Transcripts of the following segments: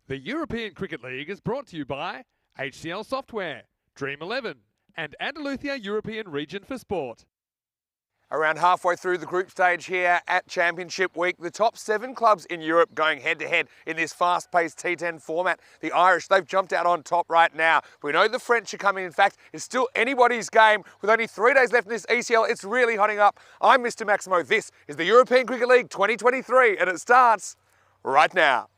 The European Cricket League is brought to you by HCL Software, Dream 11, and Andalusia European Region for Sport. Around halfway through the group stage here at Championship Week, the top 7 clubs in Europe going head-to-head in this fast-paced T10 format. The Irish, they've jumped out on top right now. We know the French are coming. In fact, it's still anybody's game. With only 3 days left in this ECL, it's really hotting up. I'm Mr. Maximo. This is the European Cricket League 2023, and it starts right now.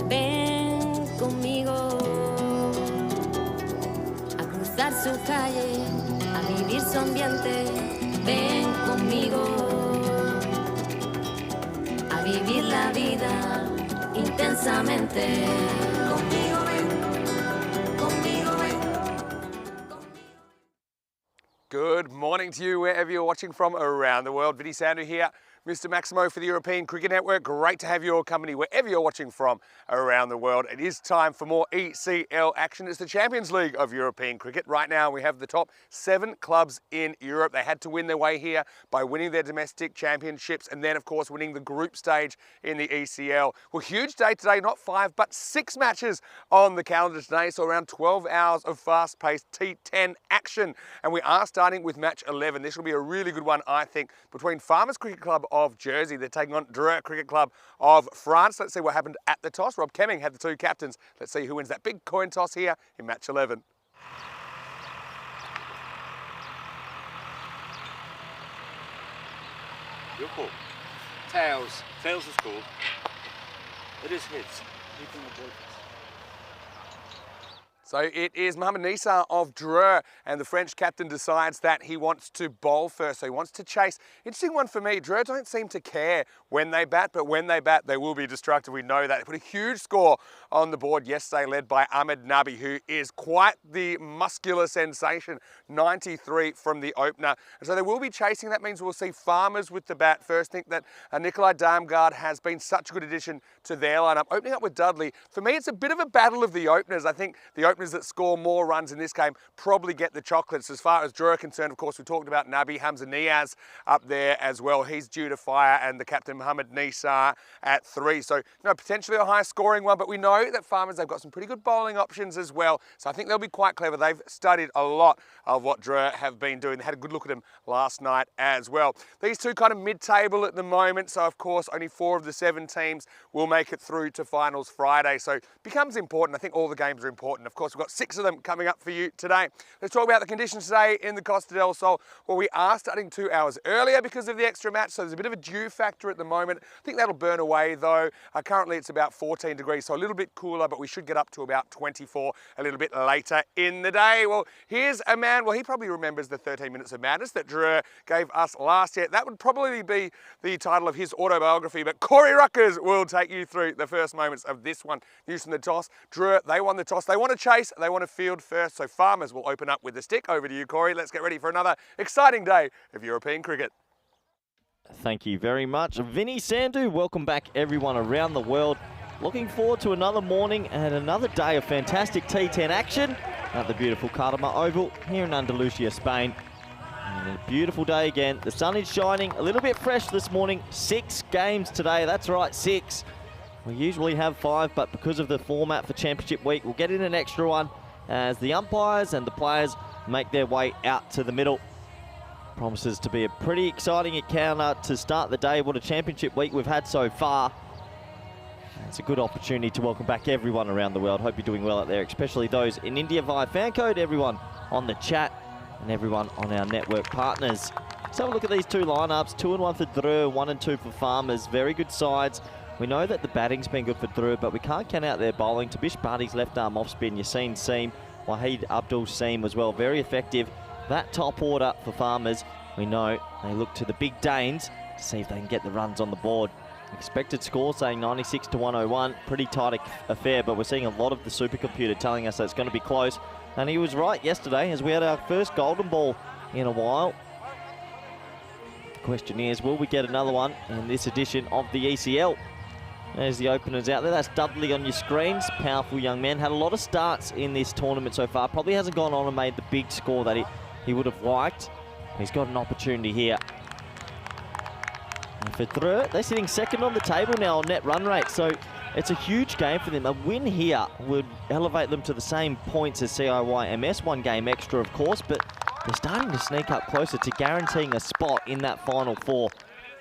Ven conmigo a cruzar su calle, a vivir su ambiente. Ven conmigo a vivir la vida intensamente. Conmigo ven, conmigo ven. Good morning to you wherever you're watching from around the world. Vinny Sandu here, Mr. Maximo for the European Cricket Network. Great to have your company wherever you're watching from around the world. It is time for more ECL action. It's the Champions League of European Cricket. Right now we have the top 7 clubs in Europe. They had to win their way here by winning their domestic championships and then of course winning the group stage in the ECL. Well, huge day today, not 5 but 6 matches on the calendar today. So around 12 hours of fast-paced T10 action. And we are starting with match 11. This will be a really good one, I think, between Farmers Cricket Club of Jersey. They're taking on Dreux Cricket Club of France. Let's see what happened at the toss. Rob Kemming had the 2 captains. Let's see who wins that big coin toss here in match 11. Your call. Tails. Tails is called. It is heads. You can avoid this. So it is Mohamed Nissa of Dreux, and the French captain decides that he wants to bowl first, so he wants to chase. Interesting one for me, Dreux don't seem to care when they bat, but when they bat, they will be destructive. We know that. They put a huge score on the board yesterday, led by Ahmed Nabi, who is quite the muscular sensation, 93 from the opener. And so they will be chasing. That means we'll see Farmers with the bat first. Think that Nikolai Damgard has been such a good addition to their lineup. Opening up with Dudley, for me, it's a bit of a battle of the openers. I think the openers that score more runs in this game probably get the chocolates. As far as Dreux are concerned, of course, we talked about Nabi, Hamza Niaz up there as well. He's due to fire, and the captain Mohamed Nissa at 3. So, potentially a high scoring one, but we know that Farmers, they've got some pretty good bowling options as well. So I think they'll be quite clever. They've studied a lot of what Dreux have been doing. They had a good look at them last night as well. These two kind of mid-table at the moment. So of course, only 4 of the 7 teams will make it through to finals Friday. So it becomes important. I think all the games are important. Of course, we've got 6 of them coming up for you today. Let's talk about the conditions today in the Costa del Sol. Well, we are starting 2 hours earlier because of the extra match. So there's a bit of a dew factor at the moment. I think that'll burn away though. Currently it's about 14 degrees, so a little bit cooler, but we should get up to about 24 a little bit later in the day. Well, here's a man, well, he probably remembers the 13 Minutes of Madness that Dreux gave us last year. That would probably be the title of his autobiography, but Corey Ruckers will take you through the first moments of this one. News from the toss. Dreux, they won the toss. They want to chase, they want to field first, so Farmers will open up with the stick. Over to you, Corey. Let's get ready for another exciting day of European cricket. Thank you very much, Vinny Sandu. Welcome back, everyone around the world. Looking forward to another morning and another day of fantastic T10 action at the beautiful Cartama Oval here in Andalusia, Spain. And a beautiful day again. The sun is shining, a little bit fresh this morning. 6 games today, that's right, 6. We usually have 5, but because of the format for Championship Week, we'll get in an extra one as the umpires and the players make their way out to the middle. Promises to be a pretty exciting encounter to start the day. What a Championship Week we've had so far. It's a good opportunity to welcome back everyone around the world. Hope you're doing well out there, especially those in India via fan code, everyone on the chat, and everyone on our network partners. Let's have a look at these 2 lineups. 2 and 1 for Dreux, 1 and 2 for Farmers. Very good sides. We know that the batting's been good for Dreux, but we can't count out their bowling. Tabish Bhati's left arm off spin, Yassine Seam, Wahid Abdul Seam as well. Very effective. That top order for Farmers, we know they look to the big Danes to see if they can get the runs on the board. Expected score saying 96 to 101. Pretty tight affair, but we're seeing a lot of the supercomputer telling us that it's going to be close. And he was right yesterday as we had our first golden ball in a while. The question is, will we get another one in this edition of the ECL? There's the openers out there. That's Dudley on your screens. Powerful young man. Had a lot of starts in this tournament so far. Probably hasn't gone on and made the big score that he he would have liked. He's got an opportunity here. And for Dreux, they're sitting second on the table now on net run rate, so it's a huge game for them. A win here would elevate them to the same points as CIYMS, 1 game extra, of course, but they're starting to sneak up closer to guaranteeing a spot in that Final Four.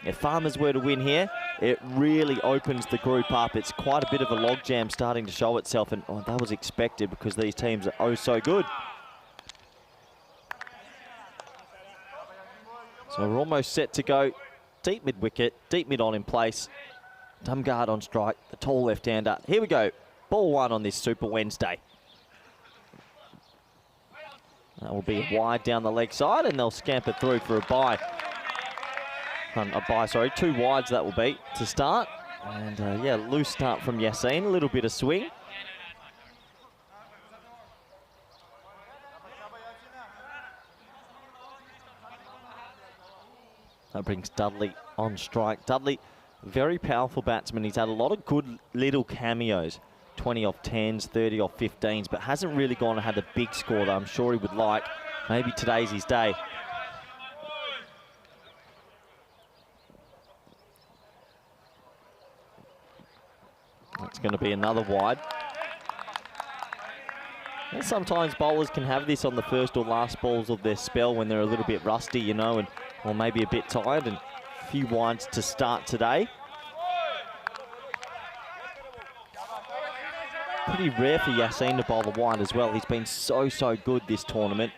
If Farmers were to win here, it really opens the group up. It's quite a bit of a logjam starting to show itself, and that was expected because these teams are oh so good. So we're almost set to go. Deep mid-wicket, deep mid-on in place. Dumgard on strike, the tall left-hander. Here we go, ball 1 on this Super Wednesday. That will be wide down the leg side, and they'll scamper through for a bye. Two wides that will be to start. And yeah, loose start from Yassine, a little bit of swing. That brings Dudley on strike. Dudley, very powerful batsman. He's had a lot of good little cameos. 20 off 10s, 30 off 15s, but hasn't really gone and had a big score that I'm sure he would like. Maybe today's his day. That's going to be another wide. And sometimes bowlers can have this on the first or last balls of their spell when they're a little bit rusty, you know, and or maybe a bit tired, and a few wides to start today. Pretty rare for Yassine to bowl a wide as well. He's been so good this tournament.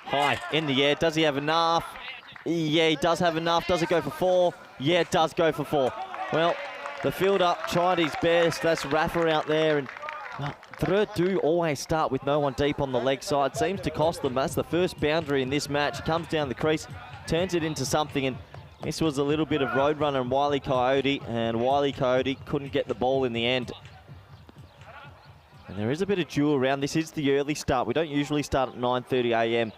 High in the air. Does he have enough? Yeah, he does have enough. Does it go for 4? Yeah, it does go for 4. Well, the fielder tried his best. That's Rafa out there, and Dreux do always start with no one deep on the leg side. Seems to cost them. That's the first boundary in this match. Comes down the crease, turns it into something, and this was a little bit of Roadrunner and Wile E. Coyote, and Wile E. Coyote couldn't get the ball in the end. And there is a bit of duel around. This is the early start. We don't usually start at 9:30 a.m.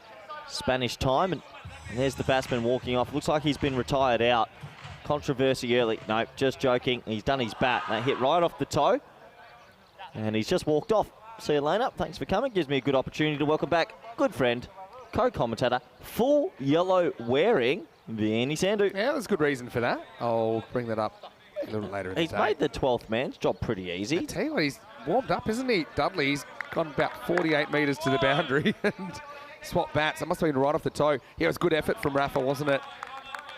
Spanish time, and there's the batsman walking off. Looks like he's been retired out. Controversy early. No, just joking. He's done his bat. That hit right off the toe, and he's just walked off. See you later. Thanks for coming. Gives me a good opportunity to welcome back good friend, co-commentator, full yellow wearing, Vinny Sandhu. Yeah, there's good reason for that. I'll bring that up a little later in the day. He's made the 12th man's job pretty easy. I tell you what, he's warmed up, isn't he? Dudley's gone about 48 metres to the boundary and swapped bats. That must have been right off the toe. Yeah, it was good effort from Rafa, wasn't it?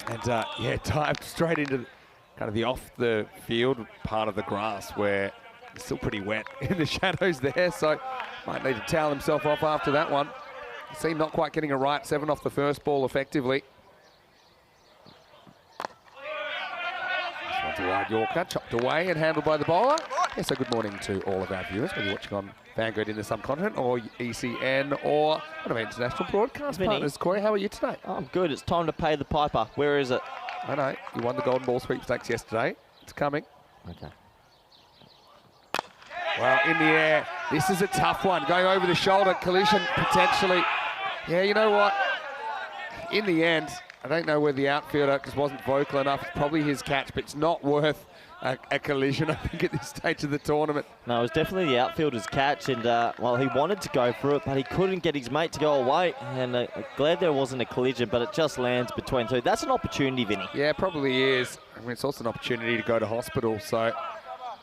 And yeah, dived straight into kind of the off the field part of the grass where it's still pretty wet in the shadows there. So might need to towel himself off after that one. Seemed not quite getting it right. 7 off the first ball effectively. This one's a wide Yorker, chopped away and handled by the bowler. Yeah, so good morning to all of our viewers, whether you're watching on Vanguard in the subcontinent or ECN or one of our international broadcast partners. Corey, how are you today? Oh, I'm good. It's time to pay the piper. Where is it? I know. You won the Golden Ball sweepstakes yesterday. It's coming. Okay. Well, in the air. This is a tough one. Going over the shoulder, collision potentially. Yeah, you know what? In the end, I don't know where the outfielder just wasn't vocal enough. It's probably his catch, but it's not worth a collision, I think, at this stage of the tournament. No, it was definitely the outfielder's catch, and well, he wanted to go for it, but he couldn't get his mate to go away, and glad there wasn't a collision, but it just lands between two. That's an opportunity, Vinny. Yeah, it probably is. I mean, it's also an opportunity to go to hospital, so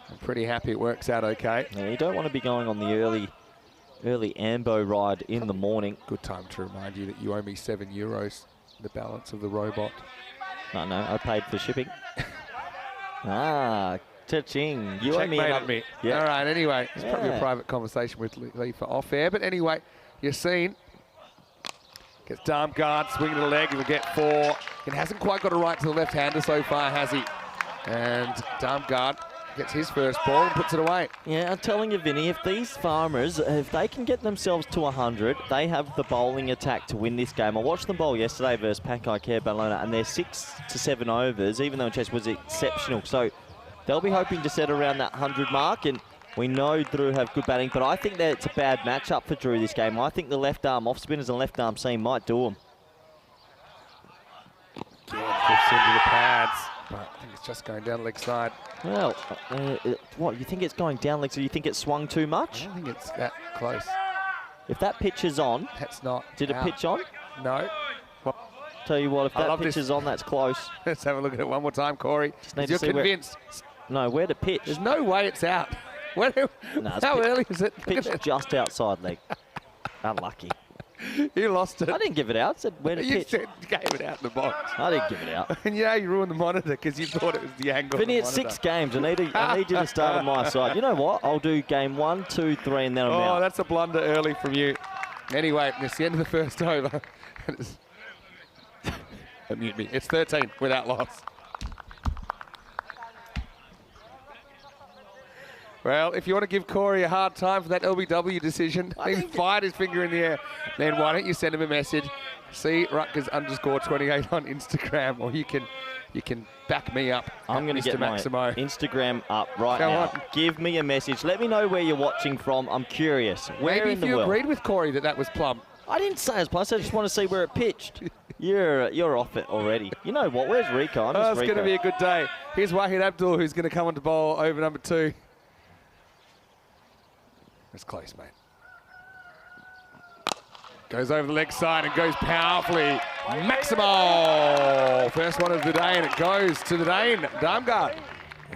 I'm pretty happy it works out okay. Yeah, you don't want to be going on the early Ambo ride in the morning. Good time to remind you that you owe me €7, the balance of the robot. No, I paid for shipping. Cha-ching. You owe me Checkmate another. on me. Yeah. All right, anyway, it's probably a private conversation with Lee for off air, but anyway, Yassine gets Darmgard, swinging the leg, he'll get 4. It hasn't quite got a right to the left-hander so far, has he? And Darmgard gets his first ball and puts it away. Yeah, I'm telling you, Vinny, if these Farmers, if they can get themselves to 100, they have the bowling attack to win this game. I watched them bowl yesterday versus Pakai Care Ballona, and their 6 to 7 overs, even though Chess was exceptional. So they'll be hoping to set around that 100 mark, and we know Dreux have good batting, but I think that it's a bad matchup for Dreux this game. I think the left arm off spinners and left arm seam might do them. Yeah, into the pads, but I think it's just going down the leg side. Well, what, you think it's going down legs, or you think it swung too I much? don't think it's that close. If that pitch is on, That's not did it out. pitch on? No. Tell you what, if I that love pitch this. is on, that's close. Let's have a look at it one more time, Corey. Just need to You're see where- convinced. No, where to pitch? There's no way it's out. No, it's How early is it? Look Pitch at it. just outside leg. Unlucky. You lost it. I didn't give it out. I said where to You pitch. said you gave it out in the box. I didn't give it out. And you know you ruined the monitor because you thought it was the angle. Vinny, of the it's 6 monitor. games. I need you to start on my side. You know what? I'll do game 1, 2, 3, and then I'm Oh, out. that's a blunder early from you. Anyway, it's the end of the first over. Mute me. It's 13 without loss. Well, if you want to give Corey a hard time for that LBW decision, he fired his finger in the air, then why don't you send him a message? See Rutgers_28 on Instagram, or you can back me up. I'm going to get my Maximo. Instagram up right Go now. on. Give me a message. Let me know where you're watching from. I'm curious. Where Maybe in if the you world? agreed with Corey that was plumb. I didn't say it's plus. I just want to see where it pitched. You're off it already. You know what? Where's Rico? I miss Oh, it's Rico. going to be a good day. Here's Wahid Abdul, who's going to come on to bowl over number 2. It's close, mate. Goes over the leg side and goes powerfully. Maximo! First one of the day, and it goes to the Dane, Darmgard.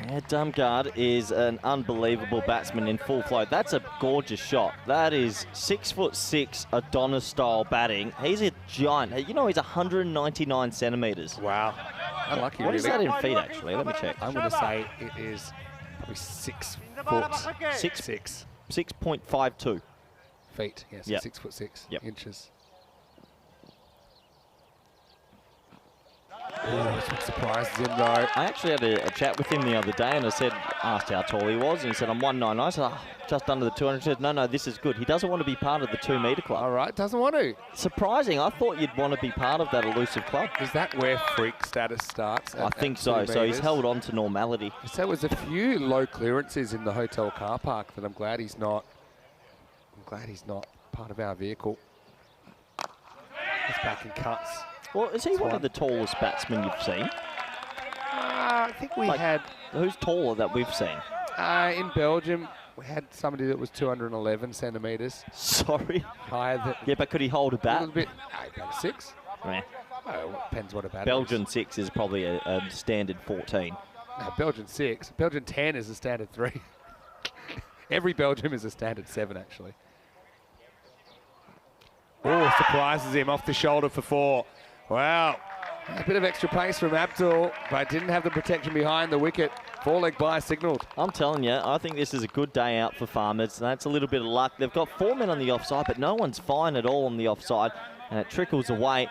Yeah, Darmgard is an unbelievable batsman in full flow. That's a gorgeous shot. That is 6'6" Adonis-style batting. He's a giant. You know, he's 199 centimetres. Wow. Unlucky, What really. is that in feet, actually? Let me check. I'm going to say it is probably 6 foot. 6. 6.52. Feet, yes, Yep. 6'6" Yep. inches. Oh, that's what surprises him, though. I actually had a chat with him the other day, and asked how tall he was, and he said, I'm 199. I said, just under the 200. He said, no, this is good. He doesn't want to be part of the 2 metre club. All right, doesn't want to. Surprising. I thought you'd want to be part of that elusive club. Is that where freak status starts? I think so. So he's held on to normality. So there was a few low clearances in the hotel car park that I'm glad he's not part of our vehicle. He's back in cuts. Well, is he one of the tallest batsmen you've seen? I think we Like- had, Who's taller that we've seen? in Belgium, we had somebody that was 211 centimetres. Sorry. Higher than, Yeah, but could he hold a a bat? little bit, about a 6. Meh. Oh, depends what a bat Belgian 6 is probably a standard 14. is. No, Belgian 6. Belgian 10 is a standard 3. Every Belgium is a standard 7, actually. Oh, surprises him off the shoulder for 4. Wow. A bit of extra pace from Abdul, but didn't have the protection behind the wicket. 4-leg bye signalled. I'm telling you, I think this is a good day out for Farmers. That's a little bit of luck. They've got 4 men on the offside, but no one's fine at all on the offside, and it trickles away.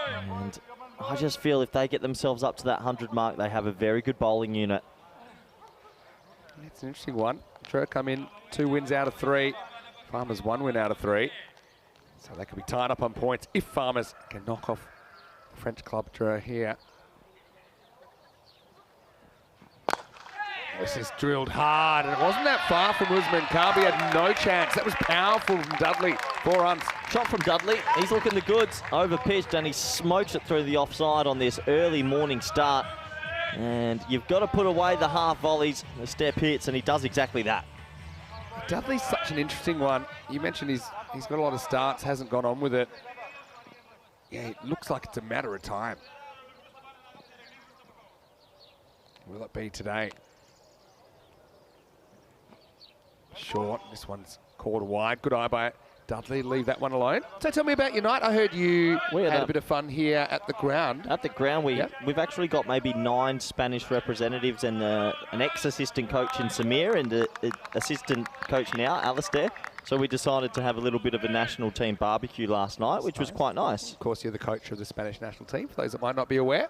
And I just feel if they get themselves up to that 100 mark, they have a very good bowling unit. It's an interesting one. True come in 2 wins out of 3. Farmers 1 win out of 3. So they could be tied up on points if Farmers can knock off the French club Drew here. This is drilled hard, and it wasn't that far from Usman Karbi. Had no chance. That was powerful from Dudley. 4 runs. Shot from Dudley. He's looking the goods. Over pitched, and he smokes it through the offside on this early morning start. And you've got to put away the half volleys. The step hits, and he does exactly that. Dudley's such an interesting one. You mentioned he's got a lot of starts, hasn't gone on with it. Yeah, it looks like it's a matter of time. Will it be today? Short. This one's called wide. Good eye by Dudley. Leave that one alone. So tell me about your night. I heard you had a bit of fun here at the ground. At the ground, we've actually got maybe 9 Spanish representatives and an ex-assistant coach in Samir and an assistant coach now, Alistair. So we decided to have a little bit of a national team barbecue last night, which was quite nice. Of course, you're the coach of the Spanish national team, for those that might not be aware.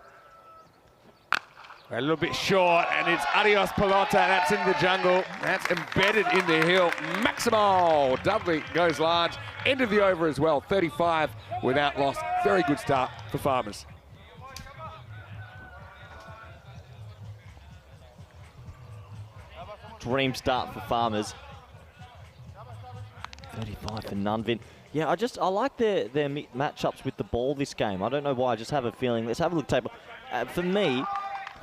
A little bit short, and it's adios pelota. That's in the jungle. That's embedded in the hill. Maximo Dudley goes large. End of the over as well. 35 without loss. Very good start for Farmers. Dream start for Farmers. 35 for Nunvin. Yeah, I like their matchups with the ball this game. I don't know why. I just have a feeling. Let's have a look at the table. For me,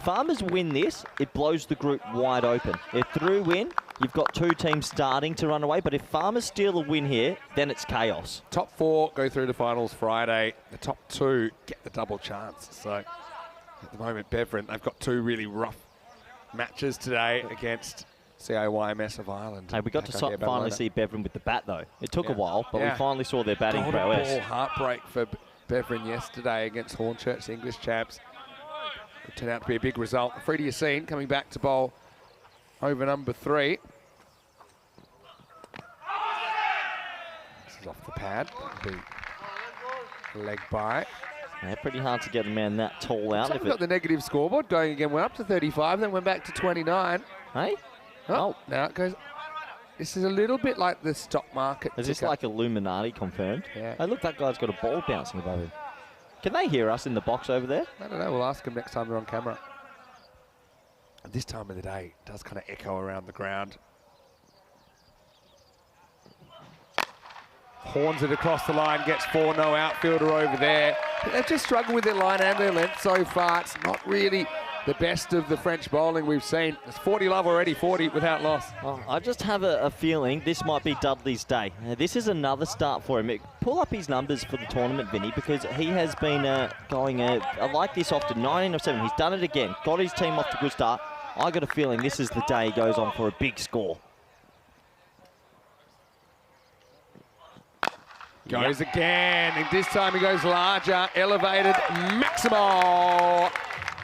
Farmers win this, it blows the group wide open. If through win, you've got two teams starting to run away. But if Farmers steal a win here, then it's chaos. Top 4 go through to finals Friday. The top 2 get the double chance. So at the moment, Beveren, they've got 2 really rough matches today against CAYMS of Ireland. Hey, we got to finally see Beveren with the bat, though. It took a while, but we finally saw their batting prowess. Ball heartbreak for Beveren yesterday against Hornchurch, English chaps. It turned out to be a big result. Freddie Yassine coming back to bowl over number 3. This is off the pad. The leg by. Yeah, pretty hard to get a man that tall out. We've got the negative scoreboard going again. Went up to 35, then went back to 29. Hey? Oh, now it goes. This is a little bit like the stock market. Is this like Illuminati confirmed? Yeah. Hey, look, that guy's got a ball bouncing above him. Can they hear us in the box over there? I don't know. We'll ask them next time they're on camera. At this time of the day, it does kind of echo around the ground. Horns it across the line, gets 4, no outfielder over there. But they've just struggled with their line and their length so far. It's not really the best of the French bowling we've seen. It's 40 love already, 40 without loss. Oh, I just have a feeling this might be Dudley's day. This is another start for him. Pull up his numbers for the tournament, Vinny, because he has been going like this often, 19 of 7. He's done it again, got his team off to a good start. I got a feeling this is the day he goes on for a big score. Goes again, and this time he goes larger, elevated, Maximo.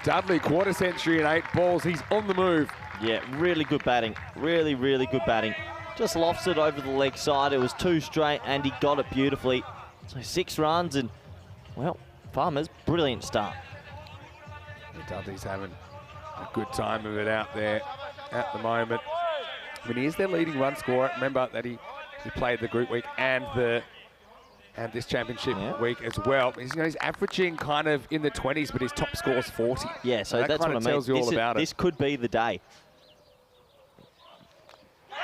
Dudley, quarter century in 8 balls. He's on the move. Yeah, really good batting. Really, really good batting. Just lofts it over the leg side. It was 2 straight, and he got it beautifully. So 6 runs, and, well, Farmers, brilliant start. Dudley's having a good time of it out there at the moment. I mean, he is their leading run scorer. Remember that he played the group week and this championship week as well. He's averaging kind of in the 20s, but his top score's 40. Yeah, so that that's kind what of I mean. tells you all about it. This could be the day.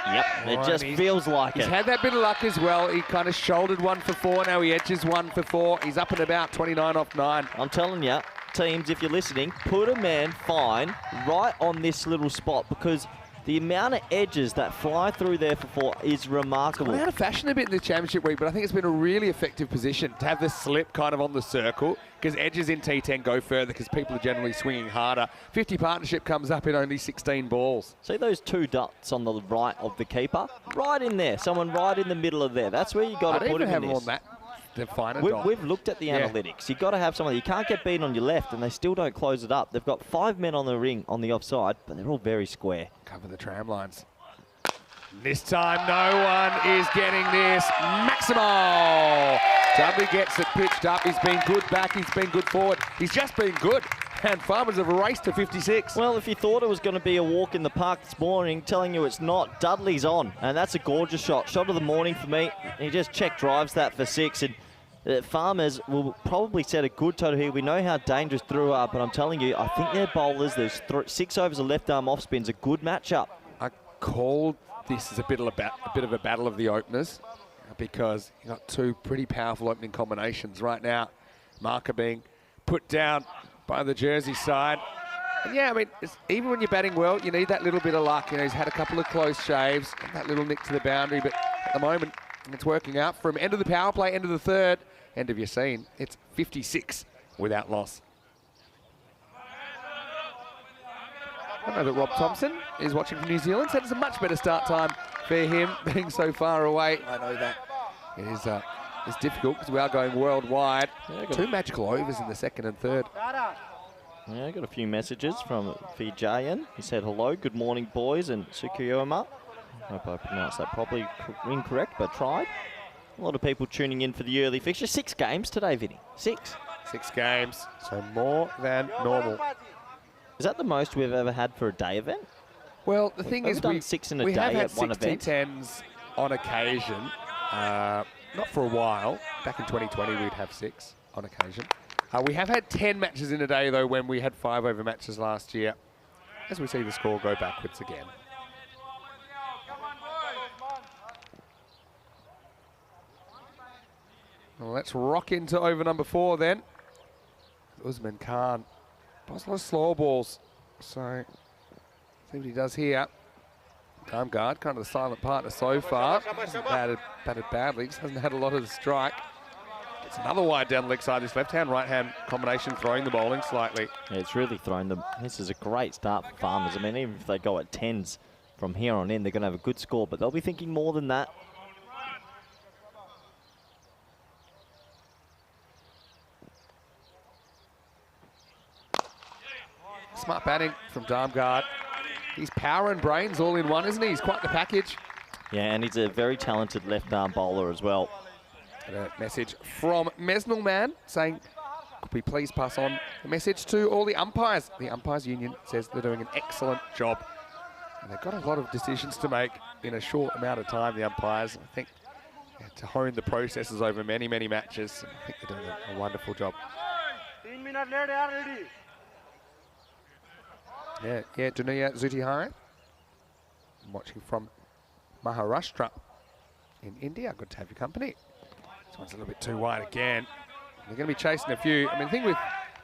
Yep, it just feels like it. He's had that bit of luck as well. He kind of shouldered 1 for 4. Now he edges 1 for 4. He's up and about 29 off 9. I'm telling you, teams, if you're listening, put a man fine right on this little spot, because the amount of edges that fly through there for 4 is remarkable. It's gone out of fashion a bit in the championship week, but I think it's been a really effective position to have the slip kind of on the circle, because edges in T10 go further because people are generally swinging harder. 50 partnership comes up in only 16 balls. See those 2 dots on the right of the keeper? Right in there. Someone right in the middle of there. That's where you got to put him in this. On that. We've looked at the analytics. You've got to have someone. You can't get beaten on your left, and they still don't close it up. They've got 5 men on the ring on the offside, but they're all very square. Cover the tram lines. This time, no one is getting this. Maximo! Dudley gets it pitched up. He's been good back. He's been good forward. He's just been good. And Farmers have raced to 56. Well, if you thought it was going to be a walk in the park this morning, telling you it's not, Dudley's on. And that's a gorgeous shot. Shot of the morning for me. He just check drives that for 6. And Farmers will probably set a good total here. We know how dangerous through are, but I'm telling you, I think their bowlers, there's 6 overs of left arm off spins, a good matchup. I called this as a bit of a battle of the openers, because you got 2 pretty powerful opening combinations right now. Marker being put down by the Jersey side. And yeah, I mean, even when you're batting well, you need that little bit of luck. He's had a couple of close shaves, that little nick to the boundary, but at the moment, it's working out. From end of the power play, end of the 3rd, end of Yassine, it's 56 without loss. I know that Rob Thompson is watching from New Zealand, said it's a much better start time for him being so far away. I know that. It is it's difficult because we are going worldwide. Yeah, 2 magical overs in the 2nd and 3rd. Yeah, I got a few messages from Fijayan. He said, hello, good morning, boys, and Tsukiyama. Hope I pronounced that probably incorrect, but tried. A lot of people tuning in for the early fixture. 6 games today, Vinny. 6. 6 games, so more than normal. Is that the most we've ever had for a day event? Well, the thing is, we've done 6 in a day at one event. We have had 6 T10s on occasion. Not for a while. Back in 2020, we'd have 6 on occasion. We have had 10 matches in a day, though, when we had 5 over matches last year. As we see the score go backwards again. Well, let's rock into over number 4 then. Usman Khan. Boss a lot of slow balls. So, see what he does here. Arm guard, kind of the silent partner so far. Batted badly, just hasn't had a lot of the strike. Gets another wide down the leg side. This left-hand, right-hand combination throwing the bowling slightly. Yeah, it's really thrown them. This is a great start for Farmers. I mean, even if they go at 10s from here on in, they're going to have a good score, but they'll be thinking more than that. Smart batting from Darmgard. He's power and brains all in one, isn't he? He's quite the package. Yeah, and he's a very talented left-arm bowler as well. And a message from Mesnelman saying, could we please pass on a message to all the umpires? The Umpires Union says they're doing an excellent job. And they've got a lot of decisions to make in a short amount of time, the umpires. I think to hone the processes over many, many matches. I think they're doing a wonderful job. Yeah, Dunia Zutihara. I'm watching from Maharashtra in India. Good to have your company. This one's a little bit too wide again. They're going to be chasing a few. I mean, the thing with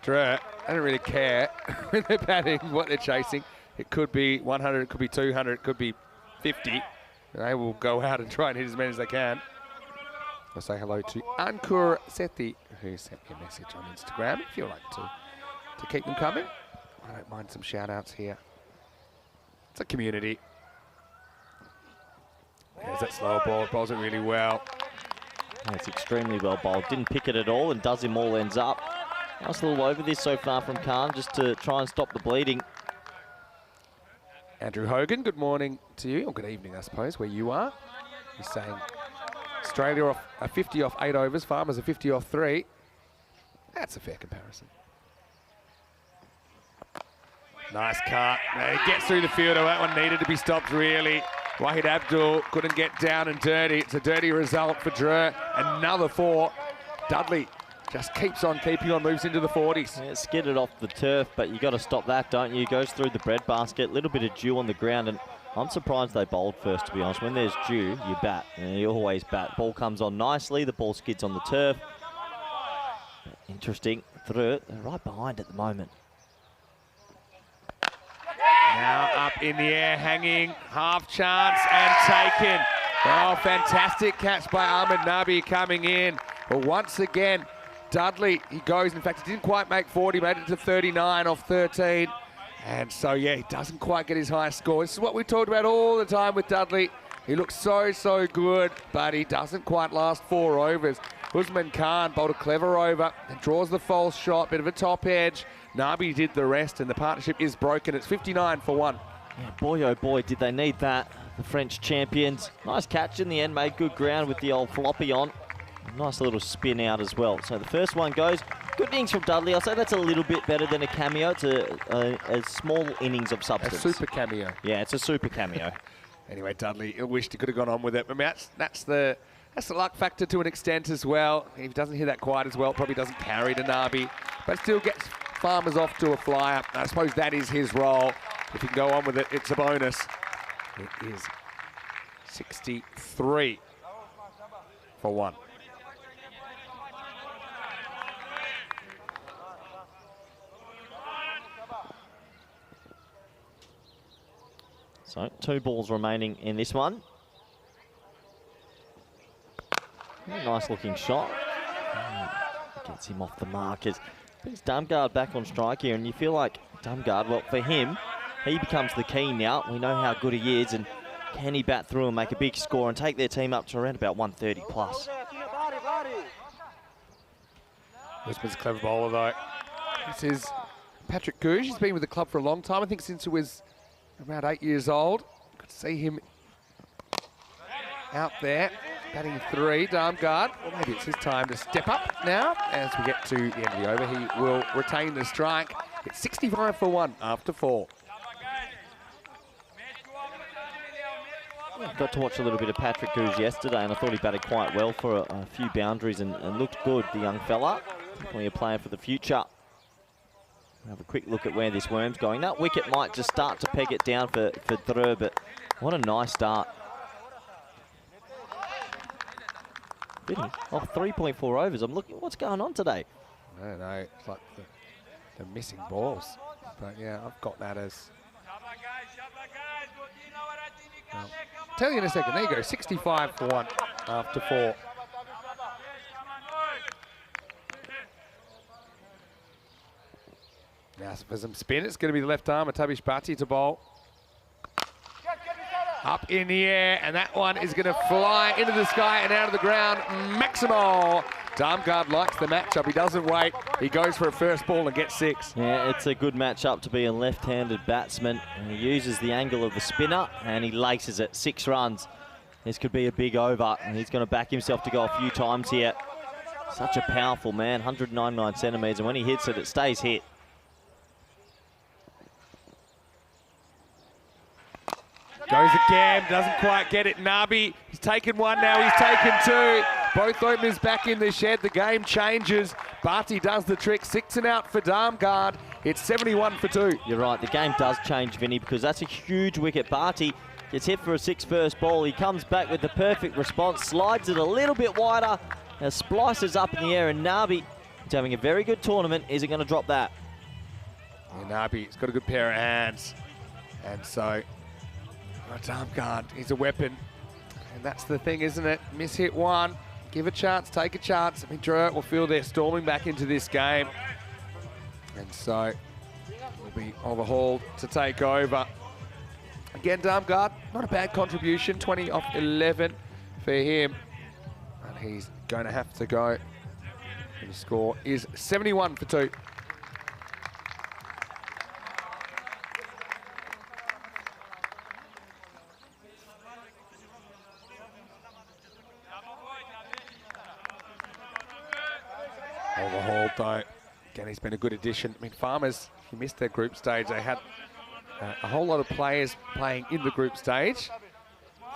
Dre, I don't really care when they're batting what they're chasing. It could be 100, it could be 200, it could be 50. They will go out and try and hit as many as they can. I'll say hello to Ankur Sethi, who sent me a message on Instagram. If you'd like to keep them coming, I don't mind some shout-outs here. It's a community. There's that slow ball, bowls it really well. That's extremely well bowled. Didn't pick it at all and does him all ends up. Nice little over this so far from Khan, just to try and stop the bleeding. Andrew Hogan, good morning to you, or good evening, I suppose, where you are. He's saying Australia off a 50 off 8 overs, Farmers a 50 off 3. That's a fair comparison. Nice cut. He gets through the fielder. That one needed to be stopped, really. Wahid Abdul couldn't get down and dirty. It's a dirty result for Drew. Another 4. Dudley just keeps on keeping on, moves into the 40s. Yeah, skidded off the turf, but you got to stop that, don't you? Goes through the breadbasket, little bit of dew on the ground, and I'm surprised they bowled first, to be honest. When there's dew, you bat, and you always bat. Ball comes on nicely, the ball skids on the turf. Interesting. Through it, they're right behind at the moment. Now up in the air, hanging, half chance and taken. Oh, fantastic catch by Ahmed Nabi coming in. But once again, Dudley, he goes. In fact, he didn't quite make 40, made it to 39 off 13. And so, yeah, he doesn't quite get his highest score. This is what we talked about all the time with Dudley. He looks so good, but he doesn't quite last 4 overs. Usman Khan bowled a clever over and draws the false shot, bit of a top edge. Nabi did the rest, and the partnership is broken. It's 59 for 1. Yeah, boy, oh boy, did they need that. The French champions. Nice catch in the end, made good ground with the old floppy on. Nice little spin out as well. So the first one goes. Good innings from Dudley. I'll say that's a little bit better than a cameo. It's a small innings of substance. A super cameo. Yeah, it's a super cameo. Anyway, Dudley wished he could have gone on with it. But that's the luck factor to an extent as well. If he doesn't hit that quite as well, probably doesn't carry to Nabi, but still gets Farmers off to a flyer. I suppose that is his role. If he can go on with it, it's a bonus. It is 63 for 1. So 2 balls remaining in this one. Nice looking shot. Gets him off the markers. Brings Darmgard back on strike here, and you feel like Darmgard, well, for him, he becomes the key now. We know how good he is, and can he bat through and make a big score and take their team up to around about 130 plus? Usman's a clever bowler, though. This is Patrick Gouge. He's been with the club for a long time. I think since he was around 8 years old. Good to see him out there. Batting 3, Darmgard. Well, maybe it's his time to step up now. As we get to the end of the over, he will retain the strike. It's 65 for 1 after 4. Got to watch a little bit of Patrick Gouge yesterday, and I thought he batted quite well for a few boundaries and looked good, the young fella. Definitely a player for the future. Have a quick look at where this worm's going. That wicket might just start to peg it down for Dre, but what a nice start. Vinny, oh, 3.4 overs. I'm looking, what's going on today? I don't know. It's like the missing balls. But yeah, I've got that as. Well, tell you in a second. There you go. 65 for 1 after 4. Now for some spin, it's going to be the left arm of Tabish Bhatti to bowl. Up in the air, and that one is going to fly into the sky and out of the ground. Maximo. Darmgard likes the matchup. He doesn't wait. He goes for a first ball and gets 6. Yeah, it's a good matchup to be a left-handed batsman. And he uses the angle of the spinner, and he laces it. 6 runs. This could be a big over, and he's going to back himself to go a few times here. Such a powerful man, 199 centimetres, and when he hits it, it stays hit. Goes again, doesn't quite get it. Nabi, he's taken 1 now, he's taken 2. Both openers back in the shed, the game changes. Bhatti does the trick, 6 and out for Darmgard. It's 71 for 2. You're right, the game does change, Vinny, because that's a huge wicket. Bhatti gets hit for a 6 first ball. He comes back with the perfect response, slides it a little bit wider, and splices up in the air, and Nabi is having a very good tournament. Is he going to drop that? Yeah, Nabi's got a good pair of hands. And so, Darmgard, he's a weapon. And that's the thing, isn't it? Miss hit 1, give a chance, take a chance. I mean, Durt will feel they're storming back into this game. And so, will be overhauled to take over. Again, Darmgard, not a bad contribution, 20 off 11 for him. And he's going to have to go. And the score is 71 for 2. Overhauled though. Again, he's been a good addition. I mean, Farmers, if you missed their group stage, they had a whole lot of players playing in the group stage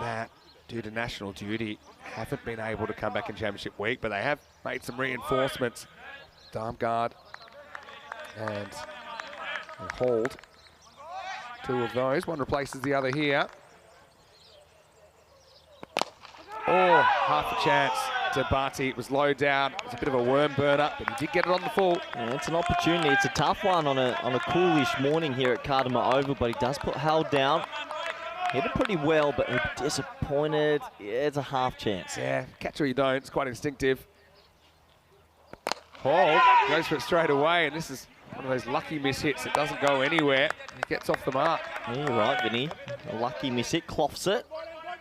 that, due to national duty, haven't been able to come back in Championship week, but they have made some reinforcements. Darmgard and Hold. 2 of those. One replaces the other here. Oh, half a chance to Bhatti. It was low down. It was a bit of a worm burner, but he did get it on the full. Yeah, it's an opportunity. It's a tough one on a coolish morning here at Cartama Oval, but he does put held down. Hit it pretty well, but he'll be disappointed. Yeah, it's a half chance. Yeah, catch or you don't. It's quite instinctive. Hold goes for it straight away, and this is one of those lucky miss hits that doesn't go anywhere. He gets off the mark. Yeah, you're right, Vinny. A lucky miss hit, cloths it.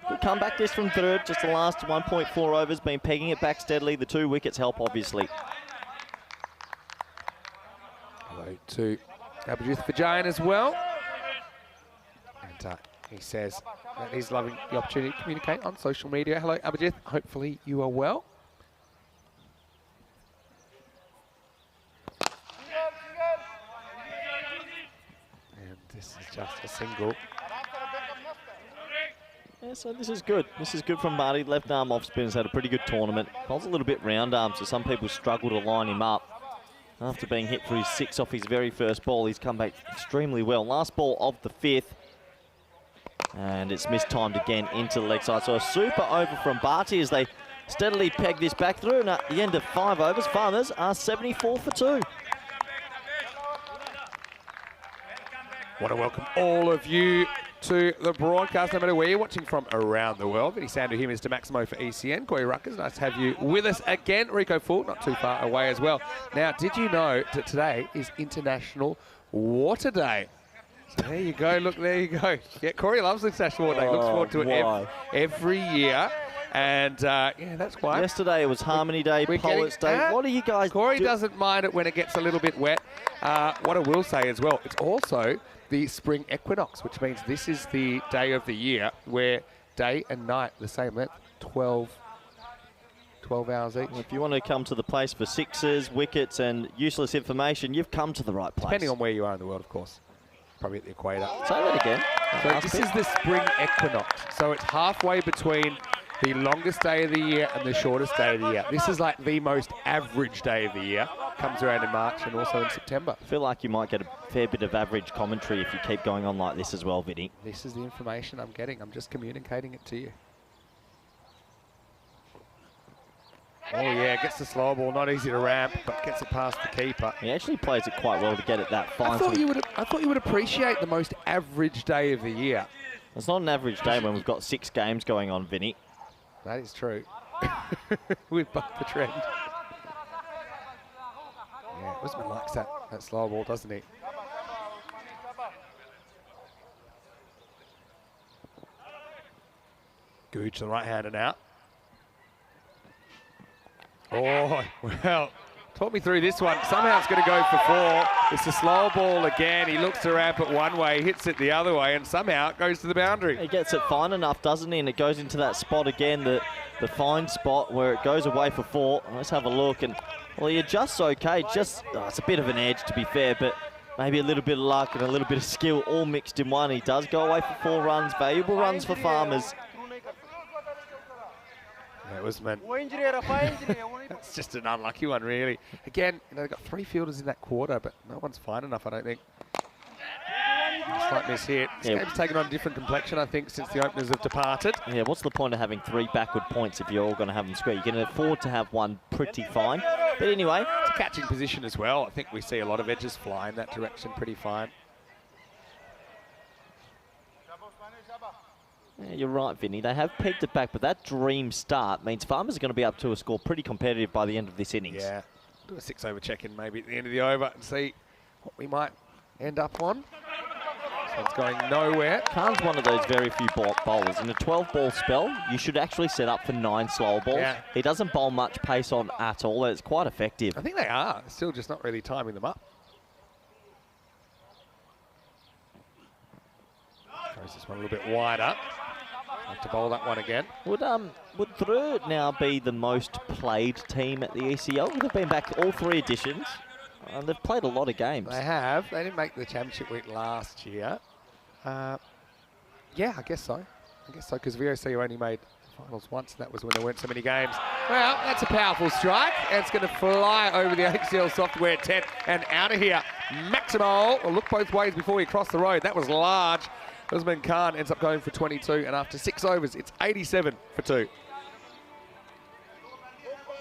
Good comeback this from third. Just the last 1.4 overs, been pegging it back steadily. The 2 wickets help, obviously. Hello to Abhijit Vijayan as well. And he says that he's loving the opportunity to communicate on social media. Hello, Abhijit. Hopefully you are well. And this is just a single. Yeah, so this is good. This is good from Bhatti. Left arm off spinner's had a pretty good tournament. Bowls a little bit round arm, so some people struggle to line him up. After being hit for his 6 off his very first ball, he's come back extremely well. Last ball of the 5th. And it's mistimed again into the leg side. So a super over from Bhatti as they steadily peg this back through. And at the end of 5 overs, Farmers are 74 for 2. Want to welcome all of you to the broadcast, no matter where you're watching from around the world. Vinny Sandu here, Mr. Maximo for ECN. Corey Ruckers, nice to have you with us again. Rico Full, not too far away as well. Now, did you know that today is International Water Day? So there you go, look, there you go. Yeah, Corey loves International Water Day, looks forward to it every year. And yeah, that's why. Yesterday it was Harmony Day, Poets Day. What are you guys Corey doesn't mind it when it gets a little bit wet. What I will say as well, it's also the spring equinox, which means this is the day of the year where day and night the same length, 12 hours each. Well, if you want to come to the place for sixes, wickets and useless information, you've come to the right place. Depending on where you are in the world, of course. Probably at the equator. Say that again. So this is the spring equinox. So it's halfway between the longest day of the year and the shortest day of the year. This is like the most average day of the year. Comes around in March and also in September. I feel like you might get a fair bit of average commentary if you keep going on like this as well, Vinny. This is the information I'm getting. I'm just communicating it to you. Oh yeah, gets the slow ball, not easy to ramp, but gets it past the keeper. He actually plays it quite well to get it that fine. I thought you would appreciate the most average day of the year. It's not an average day when we've got 6 games going on, Vinny. That is true. We've bucked the trend. Yeah, Usman likes that slow ball, doesn't he? Gooch, the right-hander now. Oh, well, talk me through this one. Somehow it's going to go for 4. It's a slow ball again. He looks to ramp it one way, hits it the other way, and somehow it goes to the boundary. He gets it fine enough, doesn't he? And it goes into that spot again, the fine spot where it goes away for 4. Let's have a look. And, well, he adjusts okay. Just, it's a bit of an edge, to be fair, but maybe a little bit of luck and a little bit of skill all mixed in one. He does go away for 4 runs. Valuable runs for Farmers. Yeah, Usman. That's just an unlucky one, really. Again, they've got 3 fielders in that quarter, but no one's fine enough, I don't think. Slight miss hit. This game's taken on a different complexion, I think, since the openers have departed. Yeah, what's the point of having 3 backward points if you're all going to have them square? You can afford to have one pretty fine. But anyway. It's a catching position as well. I think we see a lot of edges fly in that direction pretty fine. Yeah, you're right, Vinny. They have pegged it back, but that dream start means Farmers are going to be up to a score pretty competitive by the end of this innings. Yeah. Do a 6-over check-in maybe at the end of the over and see what we might end up on. This one's going nowhere. Khan's one of those very few bowlers. In a 12-ball spell, you should actually set up for 9 slow balls. Yeah. He doesn't bowl much pace on at all. It's quite effective. I think they are. Still just not really timing them up. Throws this one a little bit wider. Have to bowl that one again. Would Drew now be the most played team at the ECL? They've been back all 3 editions. They've played a lot of games. They have. They didn't make the championship week last year. Yeah, I guess so. Because VOC only made the finals once, and that was when there weren't so many games. Well, that's a powerful strike, and it's going to fly over the ACL Software 10 and out of here. Maximo will look both ways before he crossed the road. That was large. Usman Khan ends up going for 22, and after 6 overs, it's 87 for 2.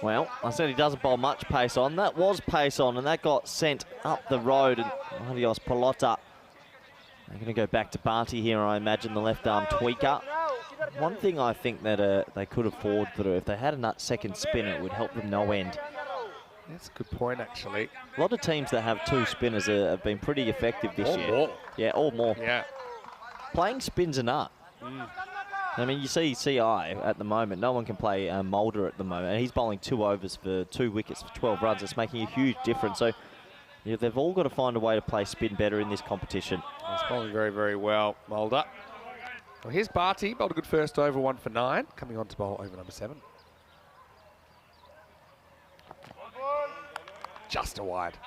Well, I said he doesn't bowl much pace on. That was pace on, and that got sent up the road. And adios, Pelota. They're going to go back to Barty here, I imagine, the left-arm tweaker. One thing I think that they could afford through, if they had a second spinner, it would help them no end. That's a good point, actually. A lot of teams that have 2 spinners have been pretty effective this year. More. Yeah, or more. Yeah. Playing spins an art. I mean, you see CI at the moment. No one can play Mulder at the moment. And he's bowling 2 overs for 2 wickets for 12 runs. It's making a huge difference. So yeah, they've all got to find a way to play spin better in this competition. He's bowling very, very well, Mulder. Well, here's Barty. Bowled a good first over, 1 for 9. Coming on to bowl over number 7. Just a wide.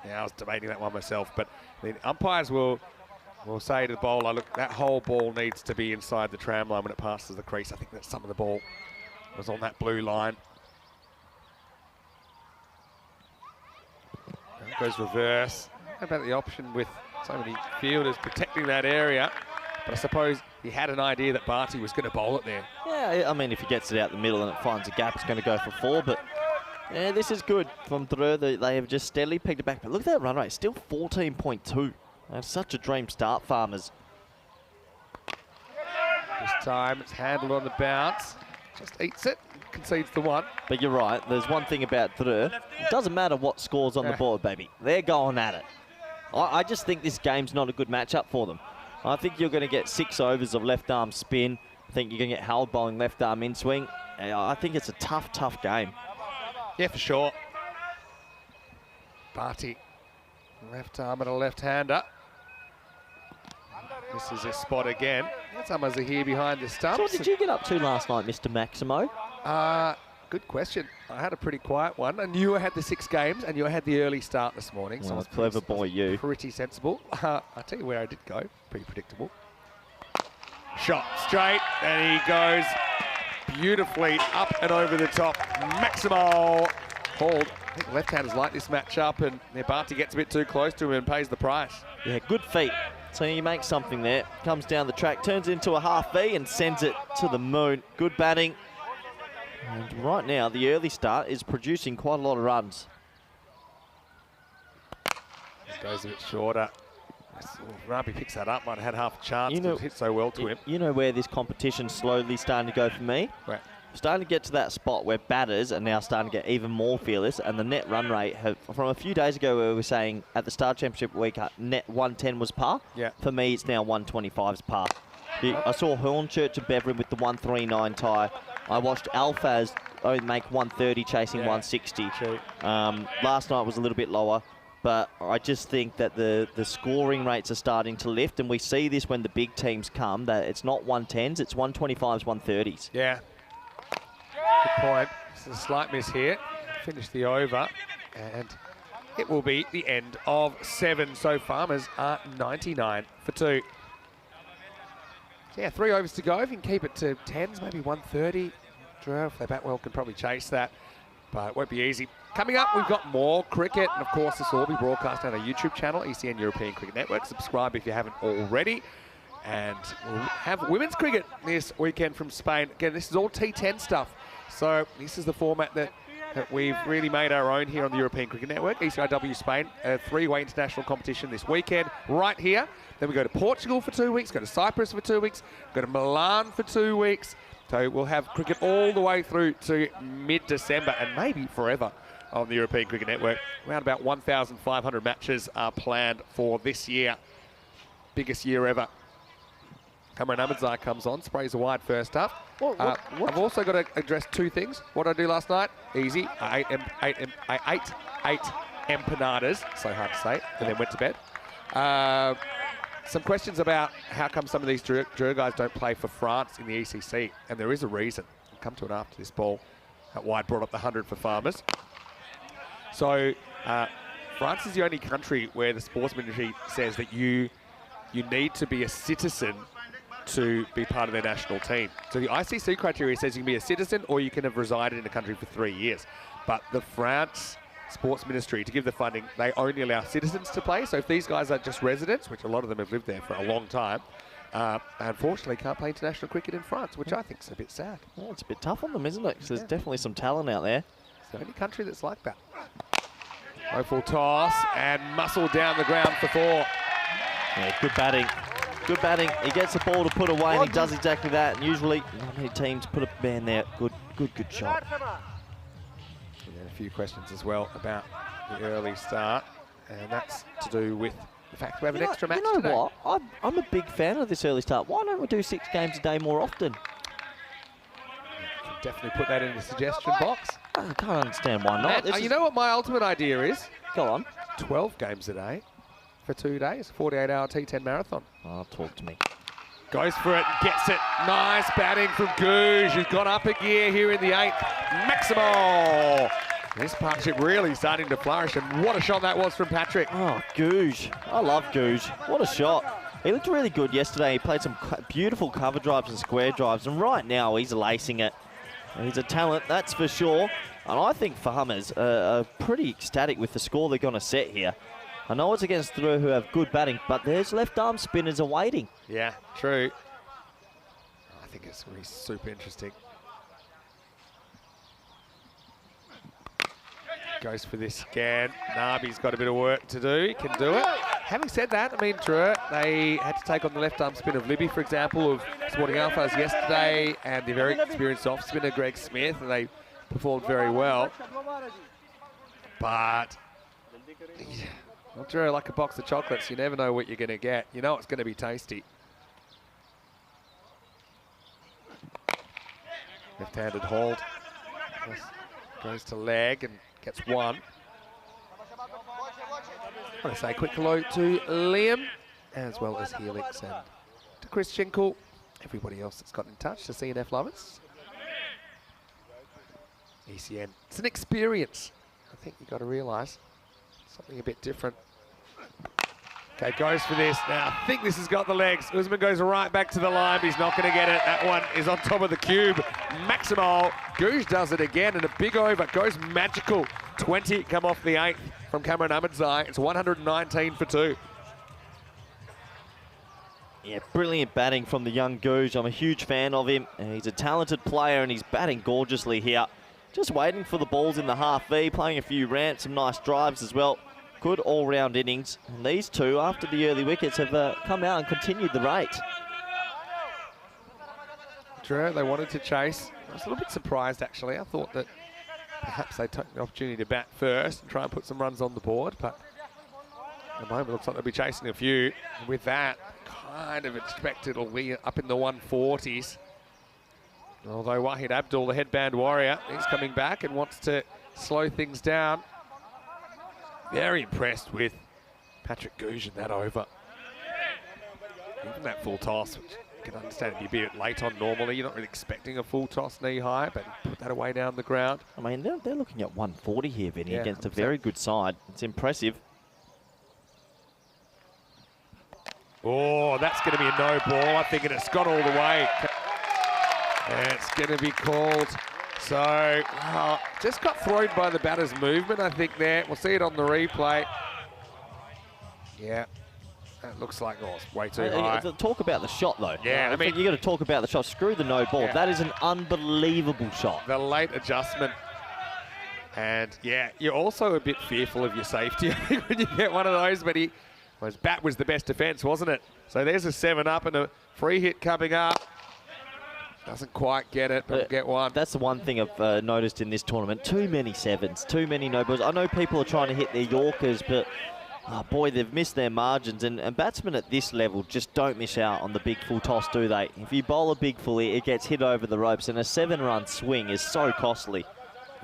Yeah, I was debating that one myself, but the umpires will say to the bowler, look, that whole ball needs to be inside the tram line when it passes the crease. I think that some of the ball was on that blue line. And it goes reverse. How about the option with so many fielders protecting that area? But I suppose he had an idea that Barty was going to bowl it there. Yeah, I mean, if he gets it out the middle and it finds a gap, it's going to go for 4. But yeah, this is good from Drew. They have just steadily pegged it back. But look at that run rate, still 14.2. That's such a dream start, Farmers. This time it's handled on the bounce. Just eats it, concedes the 1. But you're right, there's one thing about Drew. It doesn't matter what scores on the board, baby. They're going at it. I just think this game's not a good matchup for them. I think you're going to get 6 overs of left-arm spin. I think you're going to get Howard bowling left-arm in-swing. I think it's a tough, tough game. Yeah, for sure. Barty, left arm and a left-hander. This is a spot again. Someone's here behind the stumps. So what did you get up to last night, Mr. Maximo? Good question. I had a pretty quiet one. I knew I had the 6 games, and I had the early start this morning. Well, so I was clever boy, you. Pretty sensible. I'll tell you where I did go. Pretty predictable. Shot straight, and he goes beautifully up and over the top. Maximo hauled. I think left-handers like this matchup, and Barty gets a bit too close to him and pays the price. Yeah, good feet. So he makes something there, comes down the track, turns into a half V and sends it to the moon. Good batting. And right now, the early start is producing quite a lot of runs. Goes a bit shorter. Rabi picks that up, might have had half a chance. You know, it hit so well to him. You know where this competition's slowly starting to go for me? Right. Starting to get to that spot where batters are now starting to get even more fearless, and the net run rate from a few days ago where we were saying at the Star Championship week net 110 was par. Yeah. For me, it's now 125's par. I saw Hornchurch and Beverin with the 139 tie. I watched Alphaz make 130 chasing 160. True. Last night was a little bit lower. But I just think that the scoring rates are starting to lift, and we see this when the big teams come, that it's not 110s, it's 125s, 130s. Yeah. Good point. This is a slight miss here. Finish the over, and it will be the end of 7. So Farmers are 99 for 2. So yeah, 3 overs to go. If you can keep it to 10s, maybe 130. Drew, if they bat well, can probably chase that, but it won't be easy. Coming up, we've got more cricket, and of course this will all be broadcast on our YouTube channel, ECN European Cricket Network. Subscribe if you haven't already. And we'll have women's cricket this weekend from Spain. Again, this is all T10 stuff. So this is the format that we've really made our own here on the European Cricket Network. ECIW Spain, a 3-way international competition this weekend right here. Then we go to Portugal for 2 weeks, go to Cyprus for 2 weeks, go to Milan for 2 weeks. So we'll have cricket all the way through to mid-December and maybe forever on the European Cricket Network. Around about 1,500 matches are planned for this year. Biggest year ever. Cameron Ahmedzai comes on, sprays a wide first up. I've also got to address 2 things. What did I do last night? Easy. I ate 8 empanadas, so hard to say, and then went to bed. Some questions about how come some of these Dreux guys don't play for France in the ECC, and there is a reason. We'll come to it after this ball. That wide brought up the 100 for Farmers. So France is the only country where the sports ministry says that you need to be a citizen to be part of their national team. So the ICC criteria says you can be a citizen or you can have resided in the country for 3 years. But the France sports ministry, to give the funding, they only allow citizens to play. So if these guys are just residents, which a lot of them have lived there for a long time, unfortunately can't play international cricket in France, which I think is a bit sad. Well, it's a bit tough on them, isn't it? Because there's definitely some talent out there. It's the only country that's like that. Low full toss and muscle down the ground for 4. Yeah, good batting. Good batting. He gets the ball to put away, and he does exactly that. And usually, not many teams put a man there. Good shot. And then a few questions as well about the early start, and that's to do with the fact we have an extra match today. You know what? I'm a big fan of this early start. Why don't we do 6 games a day more often? You can definitely put that in the suggestion box. I can't understand why not. And, you know what my ultimate idea is? Go on. 12 games a day for 2 days, 48-hour T10 marathon. Oh, talk to me. Goes for it, gets it. Nice batting from Gouge, who's gone up a gear here in the 8th. Maximal. This partnership really starting to flourish, and what a shot that was from Patrick. Oh, Gouge. I love Gouge. What a shot. He looked really good yesterday. He played some beautiful cover drives and square drives, and right now he's lacing it. He's a talent, that's for sure. And I think Farmers are pretty ecstatic with the score they're going to set here. I know it's against Dreux, who have good batting, but there's left-arm spinners awaiting. Yeah, true. I think it's going to be super interesting. Goes for this again. Nabi's got a bit of work to do. He can do it. Having said that, I mean, Dreux, they had to take on the left-arm spin of Libby, for example, of Sporting Alphas yesterday, and the very experienced off-spinner, Greg Smith, and they performed very well. But well, Dreux, like a box of chocolates, you never know what you're going to get. You know it's going to be tasty. Left-handed hold. Goes to leg and gets 1. I want to say quick hello to Liam, as well as Helix, and to Chris Schinkel, everybody else that's got in touch, to CNF lovers. ECN, it's an experience. I think you've got to realise something a bit different. Okay, goes for this. Now, I think this has got the legs. Usman goes right back to the line, but he's not going to get it. That one is on top of the cube. Maximal. Gouge does it again, and a big over. Goes magical. 20 come off the 8th from Cameron Ahmedzai. It's 119 for 2. Yeah, brilliant batting from the young Googe. I'm a huge fan of him. He's a talented player and he's batting gorgeously here. Just waiting for the balls in the half V, playing a few ramps, some nice drives as well. Good all-round innings. And these two, after the early wickets, have come out and continued the rate. Drew, they wanted to chase. I was a little bit surprised, actually. I thought that perhaps they took the opportunity to bat first and try and put some runs on the board, but at the moment, looks like they'll be chasing a few. And with that, kind of expect it'll be up in the 140s. Although Wahid Abdul, the headband warrior, he's coming back and wants to slow things down. Very impressed with Patrick Googe in that over. Even that full toss, which you can understand it'd be a bit late on normally. You're not really expecting a full toss knee high, but put that away down the ground. I mean, they're looking at 140 here, Vinny, Yeah, against a very good side. It's impressive. Oh, that's going to be a no ball, I think, and it's got all the way. And it's going to be called. So, just got thrown by the batter's movement, I think, there. We'll see it on the replay. Yeah, that looks like, oh, it's way too high. Talk about the shot, though. Yeah, I mean, you got to talk about the shot. Screw the no ball. Yeah. That is an unbelievable shot. The late adjustment. And, yeah, you're also a bit fearful of your safety, I think, when you get one of those. But his bat was the best defence, wasn't it? So there's a 7-up and a free hit coming up. Doesn't quite get it, but get one. That's the one thing I've noticed in this tournament. Too many sevens, too many no balls. I know people are trying to hit their Yorkers, but oh boy, they've missed their margins. And batsmen at this level just don't miss out on the big full toss, do they? If you bowl a big fully, it gets hit over the ropes, and a 7-run swing is so costly.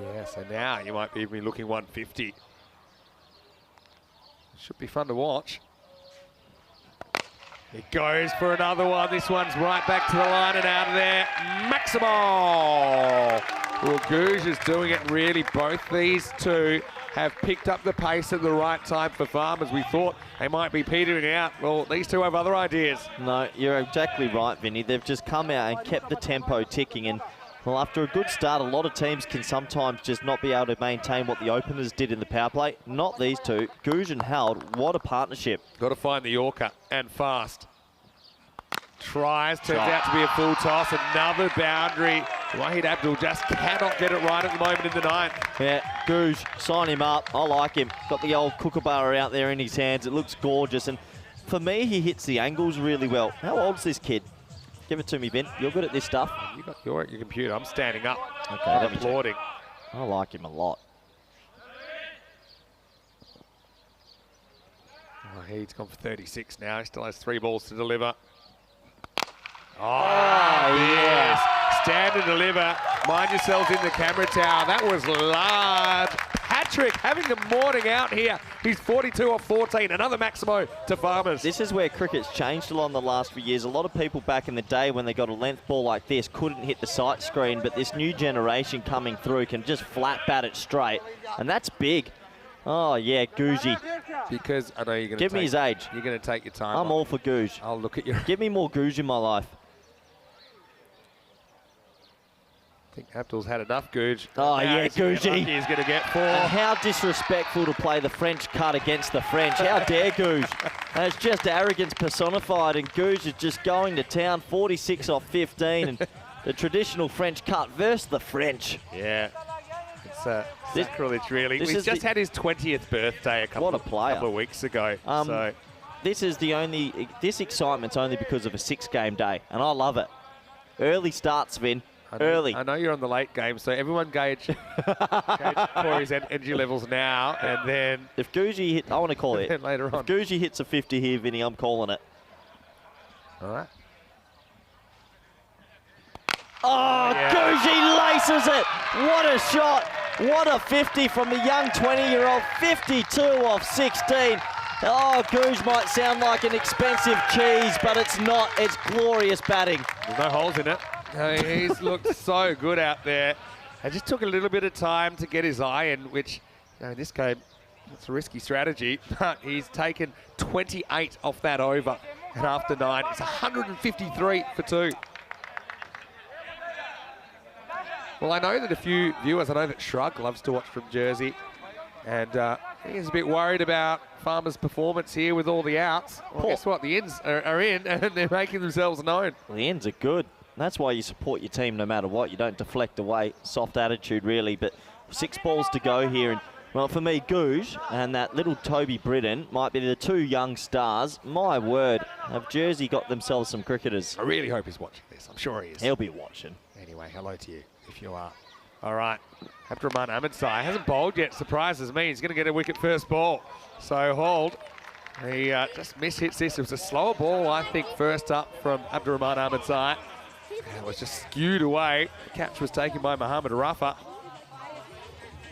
Yeah, so now you might be looking 150. Should be fun to watch. He goes for another one. This one's right back to the line and out of there. Maximo! Well, Googe is doing it really. Both these two have picked up the pace at the right time for Farmers. We thought they might be petering out. Well, these two have other ideas. No, you're exactly right, Vinny. They've just come out and kept the tempo ticking. And, well, after a good start, a lot of teams can sometimes just not be able to maintain what the openers did in the power play. Not these two. Googe and Howard, what a partnership. Got to find the Yorker, and fast. Turns out to be a full toss. Another boundary. Wahid Abdul just cannot get it right at the moment in the ninth. Yeah, Googe, sign him up. I like him. Got the old kookaburra out there in his hands. It looks gorgeous. And for me, he hits the angles really well. How old's this kid? Give it to me, Ben. You're good at this stuff. You're at your computer. I'm standing up. Okay, I'm applauding. I like him a lot. Oh, he's gone for 36 now. He still has 3 balls to deliver. Oh, yes. Stand and deliver. Mind yourselves in the camera tower. That was large. Patrick having a morning out here. He's 42 off 14. Another Maximo to Farmers. This is where cricket's changed a lot in the last few years. A lot of people back in the day when they got a length ball like this couldn't hit the sight screen, but this new generation coming through can just flat bat it straight, and that's big. Oh, yeah, Googey. Because I know you're going to give me his age. You're going to take your time. I'm all for Googe. I'll look at your... Give me more Googe in my life. I think Abdul's had enough Googe. Oh, yeah, Googey. He's going to get 4. And how disrespectful to play the French cut against the French. How dare Googe? That's just arrogance personified, and Googe is just going to town, 46 off 15, and the traditional French cut versus the French. Yeah. It's sacrilege, really. He's just had his 20th birthday a couple of weeks ago. So this excitement's only because of a 6-game day, and I love it. Early starts, Vin. Early. I know you're on the late game, so everyone gauge Corey's energy levels now, and then... If Googey hit, I want to call it. Later on. If Googey hits a 50 here, Vinny, I'm calling it. All right. Oh, yeah. Googey laces it. What a shot. What a 50 from the young 20-year-old. 52 off 16. Oh, Googe might sound like an expensive cheese, but it's not. It's glorious batting. There's no holes in it. He's looked so good out there. It just took a little bit of time to get his eye in, which, in this game, it's a risky strategy, but he's taken 28 off that over. And after 9, it's 153 for 2. Well, I know that a few viewers, I know that Shrug loves to watch from Jersey. And he's a bit worried about Farmer's performance here with all the outs. Well, guess what? The ends are in, and they're making themselves known. Well, the ends are good. That's why you support your team no matter what. You don't deflect away. Soft attitude, really. But 6 balls to go here. And, well, for me, Gouge and that little Toby Britton might be the 2 young stars. My word, have Jersey got themselves some cricketers. I really hope he's watching this. I'm sure he is. He'll be watching. Anyway, hello to you, if you are. All right, Abdurrahman Ahmedsai hasn't bowled yet, surprises me. He's going to get a wicket first ball. So hold. He just mishits this. It was a slower ball, I think, first up from Abdurrahman Ahmedsai. It was just skewed away. The catch was taken by Mohammad Rafa.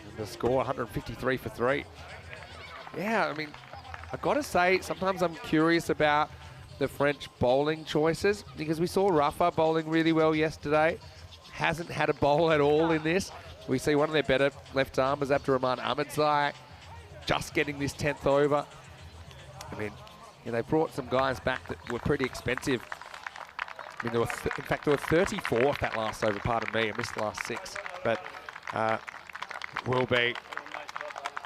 And the score, 153 for 3. Yeah, I mean, I've got to say, sometimes I'm curious about the French bowling choices, because we saw Rafa bowling really well yesterday. Hasn't had a bowl at all in this. We see one of their better left-armers, Abdurrahman Ahmedsai, just getting this 10th over. I mean, they brought some guys back that were pretty expensive. I mean, in fact, there were 34 that last over, pardon me. I missed the last 6. But will be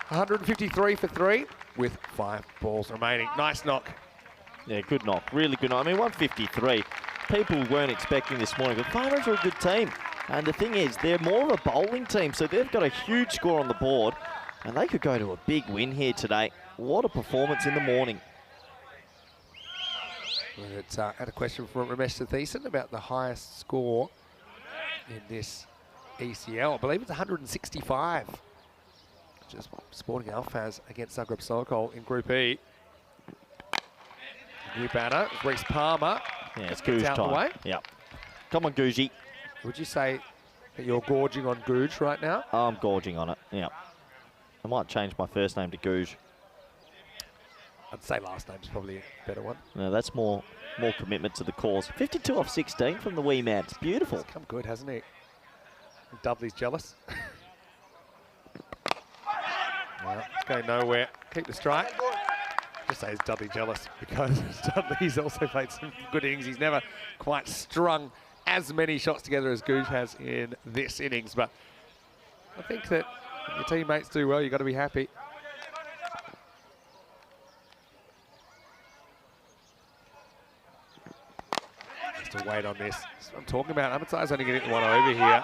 153 for 3 with 5 balls remaining. Nice knock. Yeah, good knock. Really good knock. I mean, 153. People weren't expecting this morning, but Farmers are a good team. And the thing is, they're more of a bowling team, so they've got a huge score on the board, and they could go to a big win here today. What a performance in the morning. I had a question from Ramesh Satheesan about the highest score in this ECL. I believe it's 165. Just Sporting Alphaz against Zagreb Sokol in Group E. New batter, Reece Palmer. Yeah, it's Gouge out time. the way. Yep. Come on, Gougey. Would you say that you're gorging on Gouge right now? I'm gorging on it, yeah. I might change my first name to Gouge. I'd say last name's probably a better one. No, that's more commitment to the cause. 52 off 16 from the wee man. It's beautiful. He's come good, hasn't he? Dudley's jealous. Well, it's going nowhere. Keep the strike. Just say he's Dudley jealous, because Dudley's also played some good innings. He's never quite strung as many shots together as Gouge has in this innings, but I think that if your teammates do well, you've got to be happy. Just to wait on this. That's what I'm talking about. Ahmedsai's only getting 1 over here.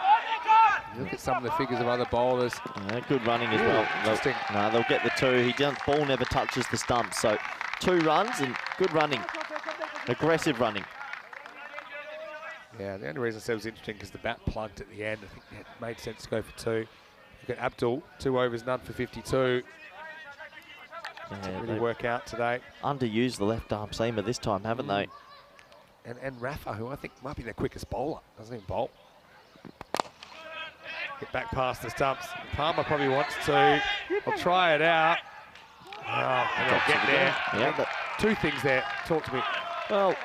You look at some of the figures of other bowlers. Yeah, good running as well. Interesting. No, they'll get the 2. Ball never touches the stump, so 2 runs and good running. Aggressive running. Yeah, the only reason I said it was interesting because the bat plugged at the end. I think it made sense to go for 2. Look at Abdul, 2 overs, none for 52. Yeah, Didn't really work out today. Underused the left arm seamer this time, haven't they? And Rafa, who I think might be their quickest bowler, doesn't even bowl. Get back past the stumps. Palmer probably wants to. I'll try it out. Oh, and they'll get there. Yeah, but 2 things there. Talk to me. well,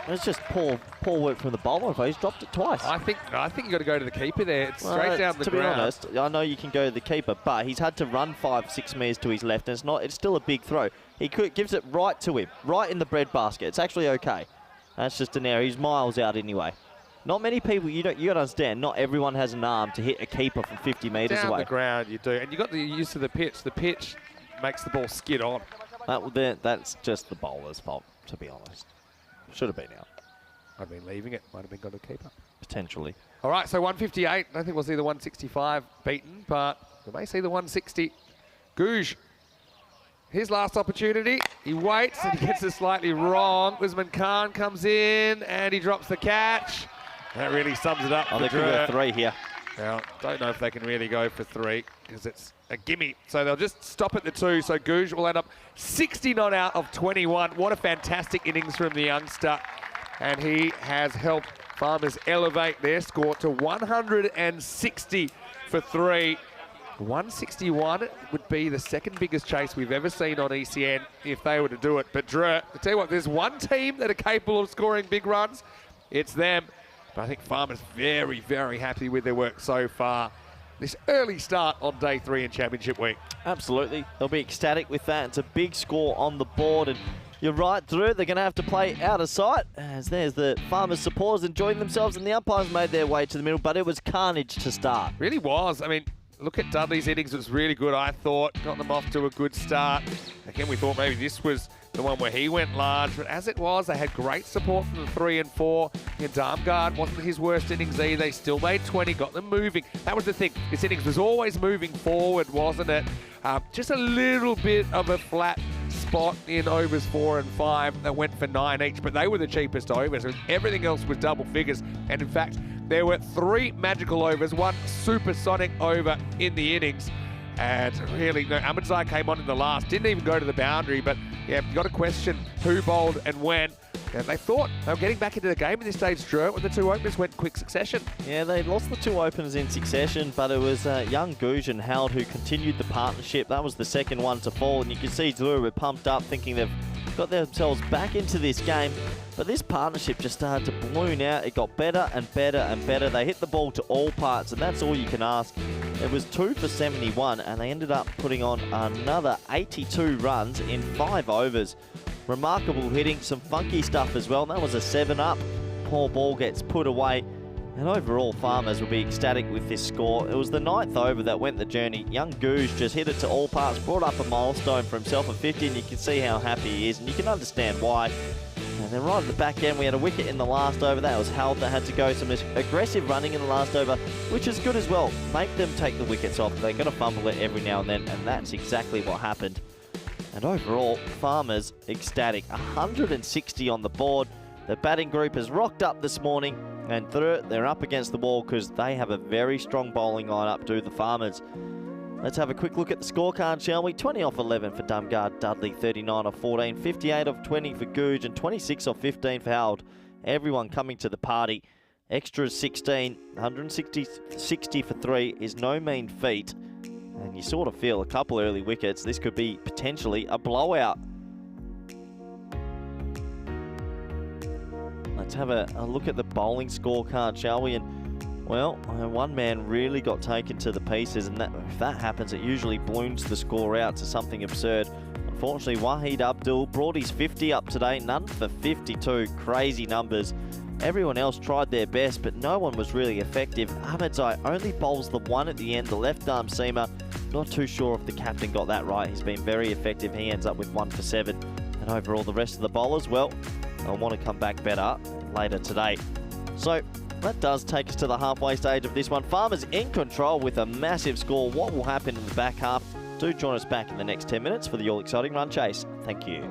it's just poor work from the bowler. He's dropped it twice. I think you got to go to the keeper there. It's straight down the to ground. be honest, I know you can go to the keeper, but he's had to run 5-6 metres to his left, and it's still a big throw. He gives it right to him, right in the breadbasket. It's actually okay. That's just an error. He's miles out anyway. Not many people, you got to understand, not everyone has an arm to hit a keeper from 50 metres Down away. the ground you do. And you got the use of the pitch. The pitch makes the ball skid on. That's just the bowler's fault, to be honest. Should have been out, I've been leaving it. Might have been gone to keeper. potentially. All right, so 158. I don't think we'll see the 165 beaten, but we may see the 160. Gouge, his last opportunity. He waits and he gets it slightly wrong. Usman Khan comes in and he drops the catch. That really sums it up. Oh, for they could go Drew. 3 here. Now, don't know if they can really go for 3 because it's a gimme. So they'll just stop at the 2. So Gouge will end up 60 not out of 21. What a fantastic innings from the youngster. And he has helped Farmers elevate their score to 160 for 3. 161 would be the second biggest chase we've ever seen on ECN if they were to do it. But Drew, I tell you what, there's one team that are capable of scoring big runs. It's them. But I think Farmers very, very happy with their work so far. This early start on day 3 in Championship Week. Absolutely. They'll be ecstatic with that. It's a big score on the board. And you're right, Drew. They're going to have to play out of sight. As there's the Farmers supporters enjoying themselves, and the umpires made their way to the middle, but it was carnage to start. Really was. I mean, look at Dudley's innings. It was really good, I thought. Got them off to a good start. Again, we thought maybe this was the one where he went large, but as it was, they had great support from the 3 and 4. Darmgard wasn't his worst innings either. They still made 20, got them moving. That was the thing. This innings was always moving forward, wasn't it? Just a little bit of a flat spot in overs 4 and 5 that went for 9 each, but they were the cheapest overs. Everything else was double figures, and in fact, there were 3 magical overs, 1 supersonic over in the innings. And really, Ahmadzai came on in the last, didn't even go to the boundary, but yeah, you got to question who bowled and when. And they thought they were getting back into the game at this stage, Drew, when the 2 openers went in quick succession. Yeah, they lost the 2 openers in succession, but it was young Googe and Howard who continued the partnership. That was the second one to fall, and you can see Zulu were pumped up, thinking they've got themselves back into this game. But this partnership just started to balloon out. It got better and better and better. They hit the ball to all parts, and that's all you can ask. It was 2 for 71, and they ended up putting on another 82 runs in 5 overs. Remarkable hitting, some funky stuff as well. That was a 7-up. Poor ball gets put away. And overall, Farmers will be ecstatic with this score. It was the 9th over that went the journey. Young Googe just hit it to all parts, brought up a milestone for himself of 50, and you can see how happy he is, and you can understand why. And then right at the back end, we had a wicket in the last over. That was Howard that had to go some aggressive running in the last over, which is good as well. Make them take the wickets off. They're going to fumble it every now and then, and that's exactly what happened. And overall, Farmers ecstatic. 160 on the board. The batting group has rocked up this morning, and they're up against the wall because they have a very strong bowling lineup, do the Farmers. Let's have a quick look at the scorecard, shall we? 20 off 11 for Darmgard Dudley, 39 off 14, 58 off 20 for Googe, and 26 off 15 for Howard. Everyone coming to the party. Extras 16, 160 for 3 is no mean feat. And you sort of feel a couple early wickets. This could be potentially a blowout. Let's have a look at the bowling scorecard, shall we? And, well, one man really got taken to the pieces, and if that happens, it usually balloons the score out to something absurd. Unfortunately, Wahid Abdul brought his 50 up today, none for 52. Crazy numbers. Everyone else tried their best, but no one was really effective. Ahmadzai only bowls the 1 at the end, the left arm seamer. Not too sure if the captain got that right. He's been very effective. He ends up with 1 for 7. And overall, the rest of the bowlers, well, they'll want to come back better later today. So that does take us to the halfway stage of this one. Farmers in control with a massive score. What will happen in the back half? Do join us back in the next 10 minutes for the All Exciting Run Chase. Thank you.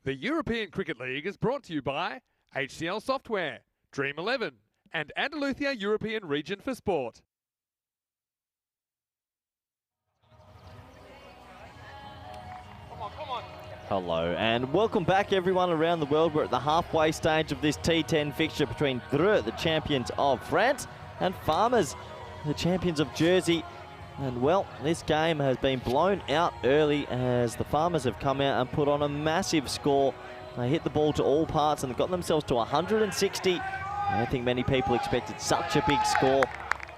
The European Cricket League is brought to you by HCL Software, Dream 11, and Andalusia European Region for Sport. Hello and welcome back everyone around the world. We're at the halfway stage of this T10 fixture between Dreux, the champions of France, and Farmers, the champions of Jersey. And well, this game has been blown out early as the Farmers have come out and put on a massive score. They hit the ball to all parts and got themselves to 160. I don't think many people expected such a big score.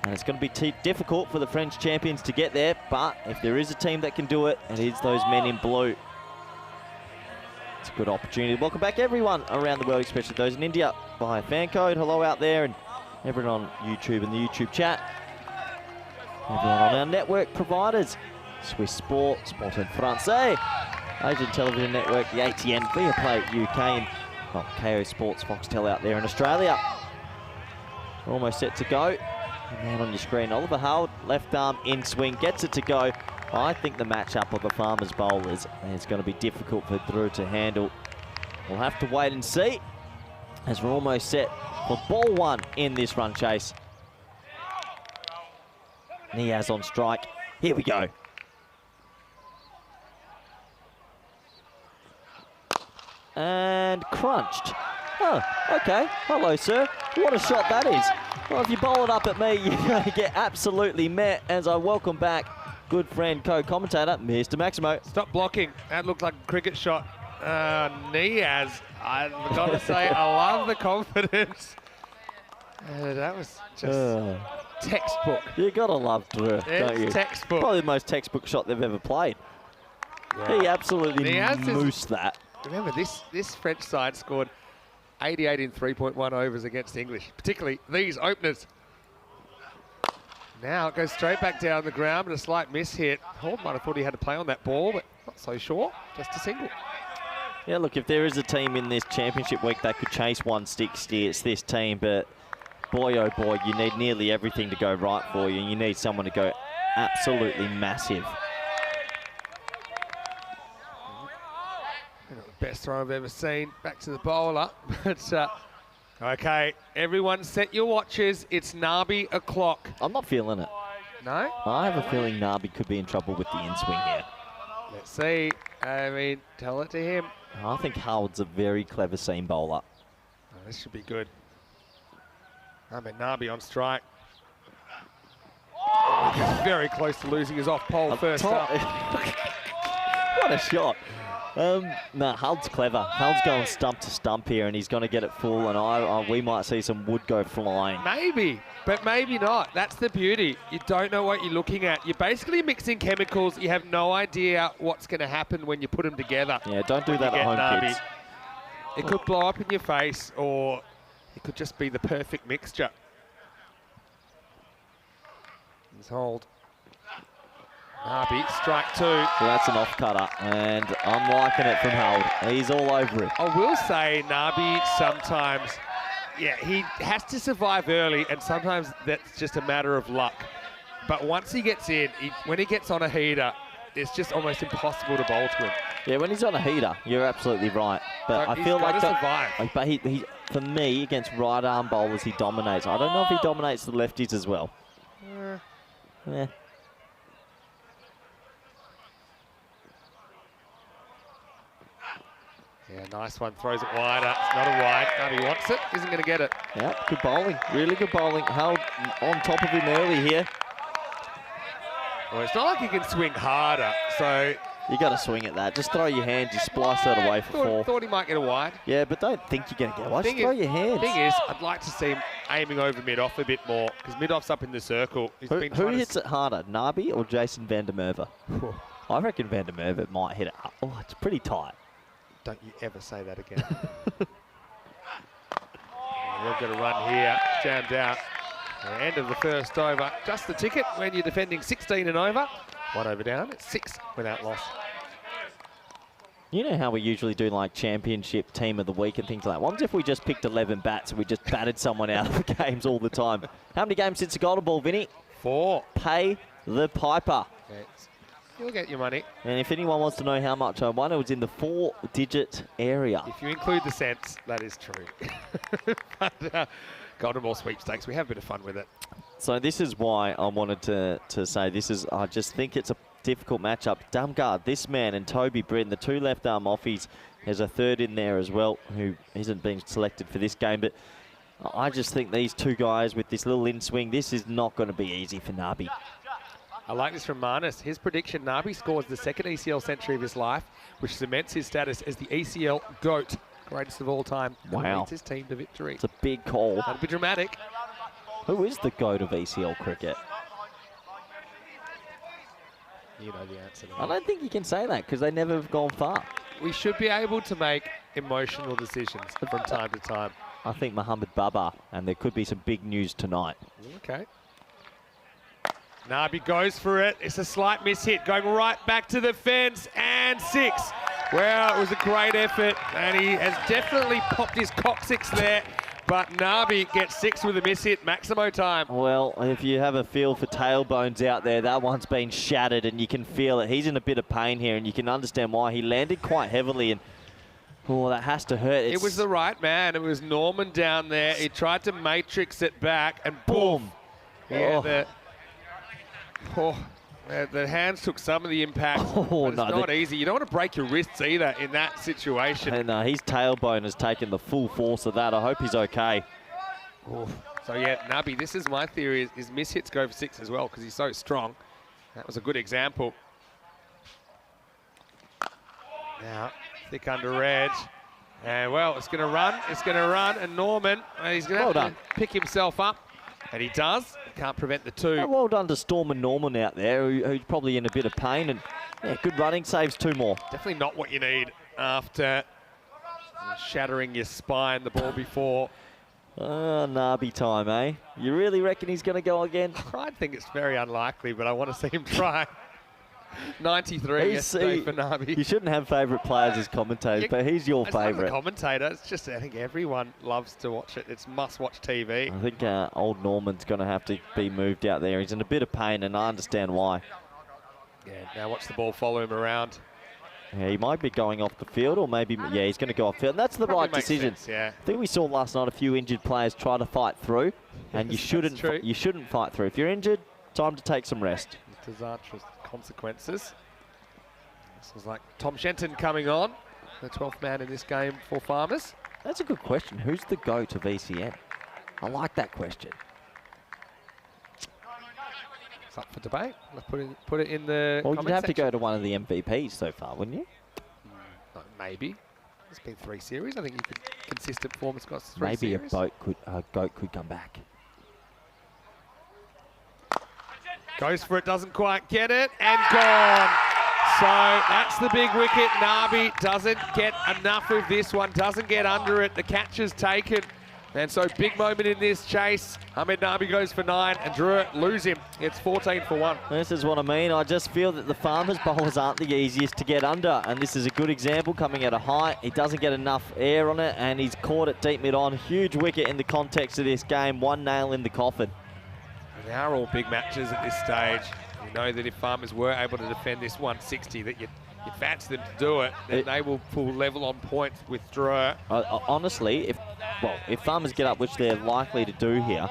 And it's going to be difficult for the French champions to get there, but if there is a team that can do it, it is those men in blue. It's a good opportunity. Welcome back everyone around the world, especially those in India via fan code. Hello out there and everyone on YouTube and the YouTube chat. Everyone on our network providers. Swiss Sport, Sport en Francais, Asian Television Network, the ATN, Viaplay UK, and well, KO Sports, Foxtel out there in Australia. We're almost set to go. And man on your screen, Oliver Howard, left arm in swing, gets it to go. I think the matchup of the Farmers bowlers is going to be difficult for Dreux to handle. We'll have to wait and see as we're almost set for ball one in this run chase. Niaz on strike. Here we go. And crunched. Oh, okay. Hello, sir. What a shot that is. Well, if you bowl it up at me, you're going to get absolutely met as I welcome back good friend, co-commentator, Mr. Maximo. Stop blocking. That looked like a cricket shot. Niaz, I've got to say, I love the confidence. That was just textbook. You got to love Dreux, don't you? Textbook. Probably the most textbook shot they've ever played. Yeah. He absolutely moosed that. Remember, this French side scored 88 in 3.1 overs against English, particularly these openers. Now it goes straight back down the ground, but a slight miss hit. Holt might have thought he had to play on that ball, but not so sure. Just a single. Yeah, look, if there is a team in this championship week that could chase 160, it's this team. But boy, oh boy, you need nearly everything to go right for you. You need someone to go absolutely massive. Not the best throw I've ever seen. Back to the bowler. But okay, everyone set your watches. It's Nabi o'clock. I'm not feeling it. No? I have a feeling Nabi could be in trouble with the in-swing here. Let's see. I mean, tell it to him. I think Howard's a very clever seam bowler. Oh, this should be good. I mean, Nabi on strike. Oh, he's very close to losing his off-pole first up. What a shot. No, Huld's clever. Huld's going stump to stump here, and he's going to get it full, and we might see some wood go flying. Maybe, but maybe not. That's the beauty. You don't know what you're looking at. You're basically mixing chemicals. You have no idea what's going to happen when you put them together. Yeah, don't do that at home, kids. It could blow up in your face, or it could just be the perfect mixture. He's hold. Nabi, strike two. So that's an off-cutter, and I'm liking it from Howard. He's all over it. I will say Nabi sometimes, yeah, he has to survive early, and sometimes that's just a matter of luck. But once he gets in, when he gets on a heater, it's just almost impossible to bowl to him. Yeah, when he's on a heater, you're absolutely right. But So I feel like survive. but he, for me, against right-arm bowlers, he dominates. I don't know if he dominates the lefties as well. Yeah. Yeah, nice one. Throws it wider. It's not a wide. Nabi wants it. Isn't going to get it. Yeah, good bowling. Really good bowling. Held on top of him early here. Well, it's not like he can swing harder, so... You got to swing at that. Just throw your hands. You splice that away for four. Thought he might get a wide. Yeah, but don't think you're going to get one. Just throw your hands. The thing is, I'd like to see him aiming over mid-off a bit more, because mid-off's up in the circle. Who hits it harder, Nabi or Jason van der Merwe? I reckon van der Merwe might hit it up. Oh, it's pretty tight. Don't you ever say that again. We'll get a run here, jammed out. The end of the first over. Just the ticket when you're defending 16 and over. 1 over down, it's 6 without loss. You know how we usually do like championship team of the week and things like that? What if we just picked 11 bats and we just batted someone out of the games all the time? How many games since the Golden Ball, Vinny? 4. Pay the piper. It's You'll get your money. And if anyone wants to know how much I won, it was in the 4-digit area. If you include the cents, that is true. But, Golden Ball sweepstakes, we have a bit of fun with it. So this is why I wanted to say this is, I just think it's a difficult matchup. Dumgard, this man, and Toby Britton, the two left arm offies. There's a third in there as well who isn't being selected for this game. But I just think these two guys with this little in swing, this is not going to be easy for Nabi. I like this from Marnus. His prediction, Nabi scores the second ECL century of his life, which cements his status as the ECL GOAT, greatest of all time. Wow. Leads his team to victory. It's a big call. That'd be dramatic. Who is the GOAT of ECL cricket? You know the answer to I that. don't think you can say that because they never have gone far. We should be able to make emotional decisions from time to time. I think Mohammed Baba, and there could be some big news tonight. Okay. Nabi goes for it. It's a slight miss hit, going right back to the fence, and 6. Well, it was a great effort, and he has definitely popped his coccyx there, but Nabi gets 6 with a miss hit. Maximo time. Well, if you have a feel for tailbones out there, that one's been shattered, and you can feel it. He's in a bit of pain here, and you can understand why. He landed quite heavily, and oh, that has to hurt. It was the right man. It was Norman down there. He tried to matrix it back, and boom. Yeah, the hands took some of the impact. Oh, It's not easy. You don't want to break your wrists either in that situation. And his tailbone has taken the full force of that. I hope he's okay. So yeah, Nabi, this is my theory, is miss hits go for 6 as well because he's so strong. That was a good example. Now, thick under edge. And well, it's going to run, and Norman, he's going to have to pick himself up. And he does. Can't prevent the 2. Well done to Storm and Norman out there, who's probably in a bit of pain. And yeah, good running, saves 2 more. Definitely not what you need after shattering your spine the ball before. Nabi time, eh? You really reckon he's going to go again? I think it's very unlikely, but I want to see him try. 93 yesterday for Nabi. You shouldn't have favourite players as commentators, but he's your favourite. As a commentator, it's just, I think everyone loves to watch it. It's must-watch TV. I think old Norman's going to have to be moved out there. He's in a bit of pain, and I understand why. Yeah, now watch the ball follow him around. Yeah, he might be going off the field, or maybe, yeah, he's going to go off field. And that's the right decision. Sense, yeah. I think we saw last night a few injured players try to fight through, and you shouldn't fight through. If you're injured, time to take some rest. Disastrous consequences. This was like Tom Shenton coming on, the 12th man in this game for Farmers. That's a good question. Who's the GOAT of ECN? I like that question. It's up for debate. Let's put it in the Well, comment you'd have section. to go to one of the MVPs so far, wouldn't you? Maybe. It's been 3 series. I think you could consistent form has got 3 Maybe series. a GOAT could come back. Goes for it, doesn't quite get it, and gone. So that's the big wicket. Nabi doesn't get enough of this one, doesn't get under it. The catch is taken. And so big moment in this chase. Ahmed Nabi goes for 9 and Drew lose him. It's 14 for 1. This is what I mean. I just feel that the Farmers bowlers aren't the easiest to get under. And this is a good example coming at a height. He doesn't get enough air on it, and he's caught it deep mid on. Huge wicket in the context of this game. 1 nail in the coffin. They are all big matches at this stage. You know that if Farmers were able to defend this 160, that you'd fancy them to do it, then they will pull level on points with Drew. Honestly, if Farmers get up, which they're likely to do here,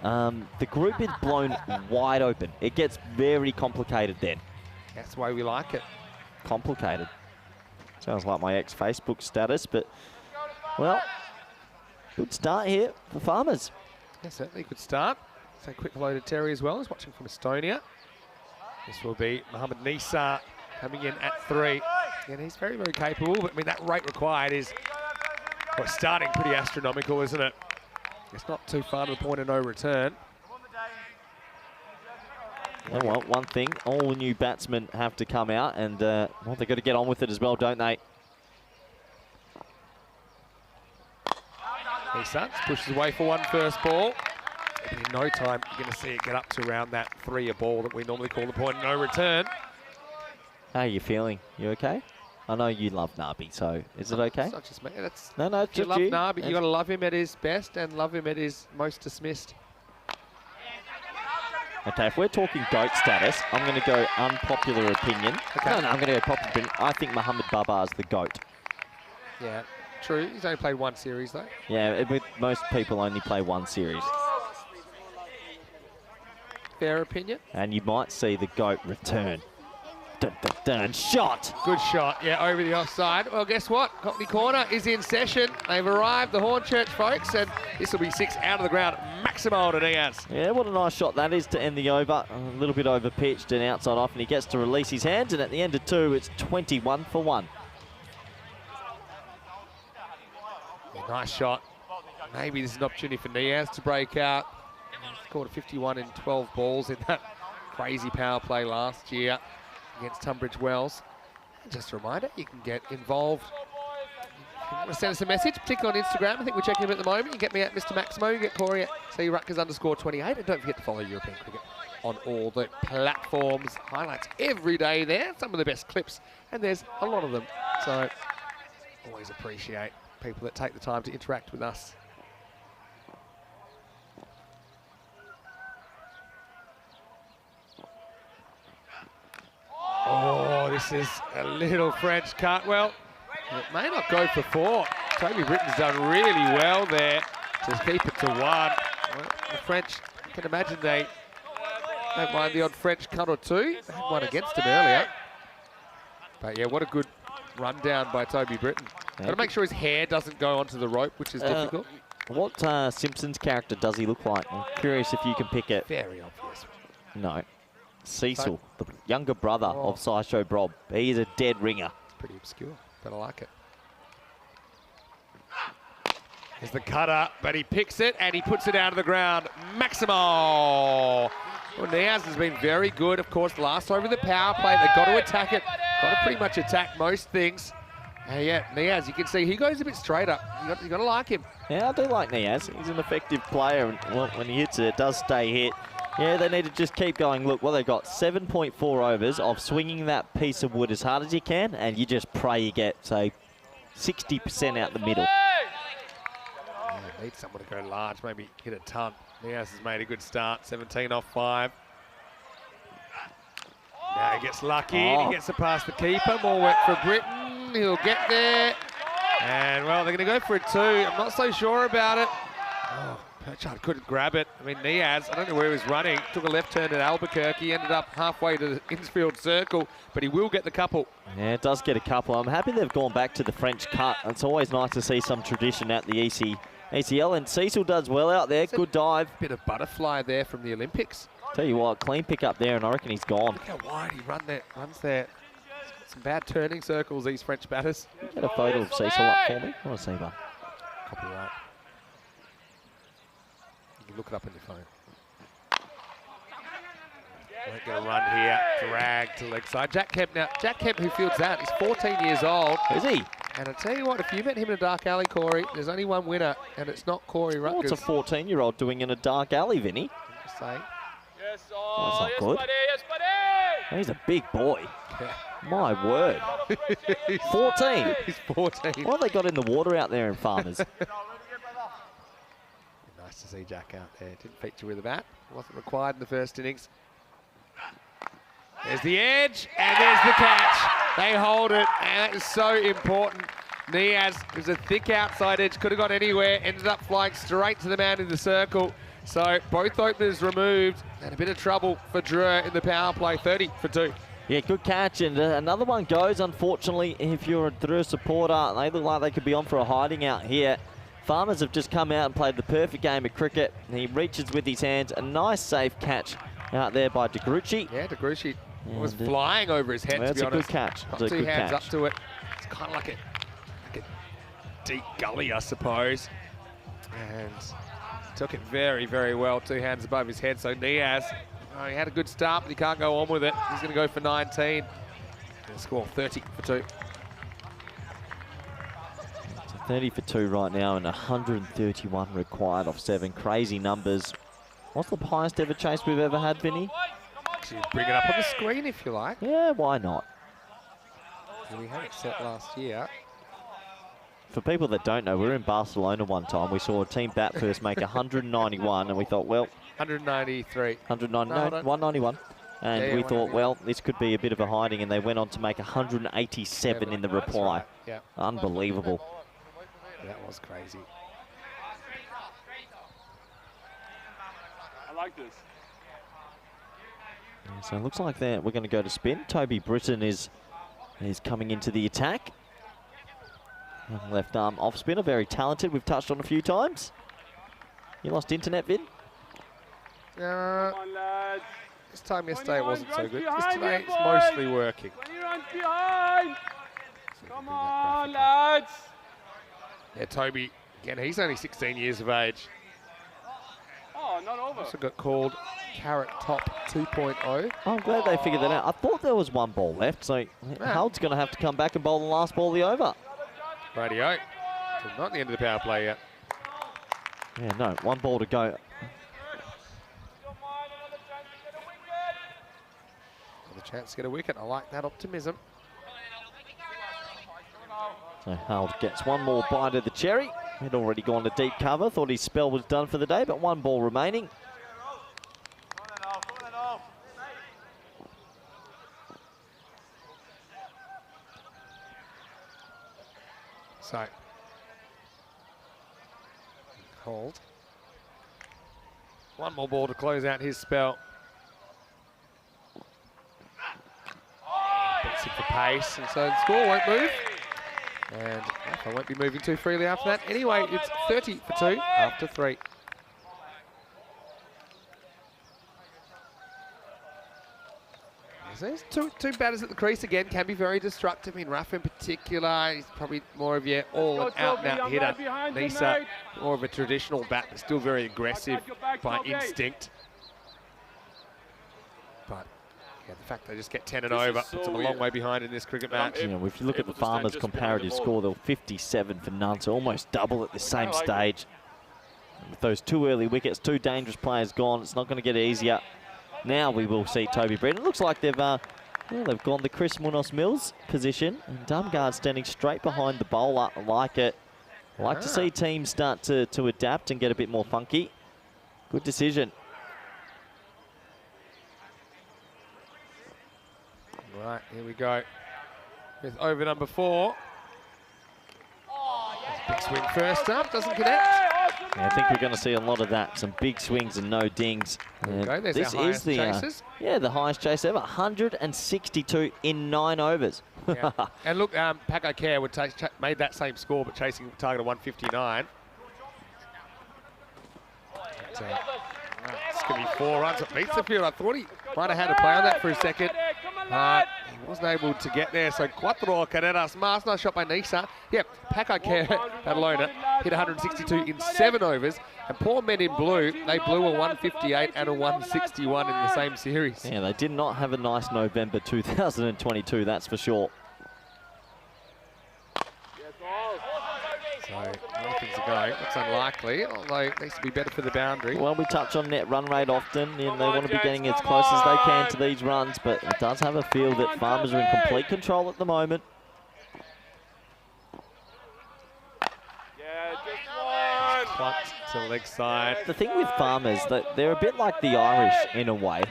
the group is blown wide open. It gets very complicated then. That's the way we like it. Complicated. Sounds like my ex-Facebook status, but, well, good start here for Farmers. Yeah, certainly good start. So quick hello to Terry as well. He's watching from Estonia. This will be Mohammed Nisa coming in at 3. And he's very, very capable. But I mean, that rate required is starting pretty astronomical, isn't it? It's not too far to the point of no return. Well, one thing, all new batsmen have to come out, and well, they've got to get on with it as well, don't they? Nisa pushes away for 1 first ball. And in no time, you're going to see it get up to around that 3 a ball that we normally call the point of no return. How are you feeling? You okay? I know you love Nabi, so is it okay? It's not just me. That's, No, it's if you just love you. Nabi, you got to love him at his best and love him at his most dismissed. Okay, if we're talking GOAT status, I'm going to go unpopular opinion. Okay. No, I'm going to go popular opinion. I think Mohamed Babar is the GOAT. Yeah, true. He's only played one series, though. Yeah, but most people only play one series. Fair opinion. And you might see the GOAT return. Dun, dun, dun. Shot! Good shot, yeah, over the offside. Well, guess what? Cockney Corner is in session. They've arrived, the Hornchurch folks, and this will be 6 out of the ground. Maximo to Diaz. Yeah, what a nice shot that is to end the over. A little bit over pitched and outside off, and he gets to release his hands, and at the end of 2, it's 21 for 1. Yeah, nice shot. Maybe this is an opportunity for Diaz to break out. He scored a 51 in 12 balls in that crazy power play last year against Tunbridge Wells. Just a reminder, you can get involved. If you want to send us a message, particularly on Instagram, I think we're checking him at the moment. You get me at Mr. Maximo, you get Corey at @CRutgers_28, and don't forget to follow European Cricket on all the platforms. Highlights every day there, some of the best clips, and there's a lot of them. So always appreciate people that take the time to interact with us. Oh, this is a little French cut. Well, it may not go for 4. Toby Britton's done really well there to keep it to 1. Well, the French, you can imagine they don't mind the odd French cut or 2. They had one against him earlier. But yeah, what a good rundown by Toby Britton. Got to make sure his hair doesn't go onto the rope, which is difficult. What Simpsons character does he look like? I'm curious if you can pick it. Very obvious. No. Cecil, the younger brother of Sideshow Bob. He is a dead ringer. It's pretty obscure, but I like it. Here's the cutter, but he picks it and he puts it out of the ground. Maximo! Well, Niaz has been very good, of course, last over the power play. They've got to attack it. Got to pretty much attack most things. Yeah, Niaz, you can see he goes a bit straighter. You got to like him. Yeah, I do like Niaz. He's an effective player, and when he hits it, it does stay hit. Yeah, they need to just keep going. Look, well, they've got 7.4 overs of swinging that piece of wood as hard as you can, and you just pray you get, say, 60% out the middle. Yeah, need someone to go large, maybe hit a ton. Niaz has made a good start, 17 off 5. Now he gets lucky, he gets it past the keeper. More work for Britton, he'll get there. And, well, they're going to go for a 2. I'm not so sure about it. Oh, Perchard couldn't grab it. I mean, Niaz, I don't know where he was running, took a left turn at Albuquerque, ended up halfway to the infield circle, but he will get the couple. Yeah, it does get a couple. I'm happy they've gone back to the French cut. It's always nice to see some tradition at the ECL, and Cecil does well out there. Good dive. Bit of butterfly there from the Olympics. Tell you what, clean pick up there, and I reckon he's gone. Look how wide he runs there. Some bad turning circles, these French batters. Get a photo of Cecil up for me. I want to see one. Copyright. You can look it up on your phone. Won't get a run here. Drag to leg side. Jack Kemp now. Jack Kemp, who fields that, he's 14 years old. Is he? And I tell you what, if you met him in a dark alley, Corey, there's only one winner, and it's not Corey Rutgers. What's a 14-year-old doing in a dark alley, Vinny? I'm just saying. Oh, that's not good. He's a big boy. Yeah. My word. 14. He's 14. What have they got in the water out there in Farmers? Nice to see Jack out there. Didn't feature with a bat. Wasn't required in the first innings. There's the edge, and there's the catch. They hold it, and that is so important. Niaz was a thick outside edge, could have got anywhere, ended up flying straight to the man in the circle. So both openers removed, and a bit of trouble for Drew in the power play, 30 for 2. Yeah, good catch, and another one goes, unfortunately, if you're a Drew supporter. They look like they could be on for a hiding out here. Farmers have just come out and played the perfect game of cricket. He reaches with his hands, a nice safe catch out there by De Grucci. Yeah, De Grucci was flying over his head, well, to be honest. It's a good catch. Got two hands up to it. It's kind of like a deep gully, I suppose. And took it very, very well. 2 hands above his head. So Niaz, he had a good start, but he can't go on with it. He's going to go for 19. Going to score 30 for 2. So 30 for 2 right now, and 131 required off 7. Crazy numbers. What's the highest ever chase we've ever had, Vinny? Bring it up on the screen if you like. Yeah, why not? We had it set last year. For people that don't know, we were in Barcelona one time. We saw a team bat first make 191, and we thought, well, 193. 190, No, no, 191. And Yeah, we thought, 191. well, this could be a bit of a hiding, and they went on to make 187 in the That's reply. right, yeah, Unbelievable. that was crazy. I like this. Yeah, so it looks like we're going to go to spin. Toby Britton is coming into the attack. Young left arm off spinner, very talented. We've touched on a few times. You lost internet, Vin? Come on, lads. This time yesterday it wasn't so runs good. behind Just today you, it's boys. mostly working. 20 runs behind. So Come bring that on, graphic up. lads. Yeah, Toby, again, he's only 16 years of age. Oh, not over. Also got called Carrot Top 2.0. Oh, I'm glad they figured that out. I thought there was one ball left, so Huld's going to have to come back and bowl the last ball of the over. Radio. So not the end of the power play yet. Yeah, no, one ball to go. Another chance to get a wicket. I like that optimism. So Huld gets one more bite of the cherry. He'd already gone to deep cover, thought his spell was done for the day, but one ball remaining. So, hold. One more ball to close out his spell. Beats it for pace, and so the score won't move. And I won't be moving too freely after that. Anyway, it's 30 for 2 after 3. So there's two batters at the crease again, can be very destructive. In Rafa in particular, he's probably more of your all and out hitter. Nisa, more of a traditional bat, but still very aggressive by instinct. But yeah, the fact they just get 10 and over puts them a long way behind in this cricket match. You know, if you look at the Farmers' comparative score, they're 57 for none, so almost double at the same stage. And with those 2 early wickets, 2 dangerous players gone, it's not going to get easier. Now we will see Toby Britton. It looks like they've gone the Chris Munoz Mills position, and Dumgard standing straight behind the bowler. I like it. I like to see teams start to adapt and get a bit more funky. Good decision. Right, here we go. With over number 4. Big swing first up, doesn't connect. Yeah, I think we're going to see a lot of that. Some big swings and no dings. There we go, there's our highest chasers. Yeah, the highest chase ever. 162 in 9 overs. Yeah. And look, Paco Care would made that same score, but chasing a target of 159. It's going to be 4 runs at beats the field. I thought he might have had a play on that for a second. He wasn't able to get there, so Cuatro carreras más. Nice shot by Nisa. Yeah, Paco Care, Badalona, hit 162 in 7 overs. And poor men in blue, they blew a 158 and a 161 in the same series. Yeah, they did not have a nice November 2022, that's for sure. So, nothing's a go. Looks unlikely, although it needs to be better for the boundary. Well, we touch on net run rate often, and they want to be getting as close as they can to these runs, but it does have a feel that Farmers are in complete control at the moment. Plucked to the leg side. The thing with Farmers, that they're a bit like the Irish in a way,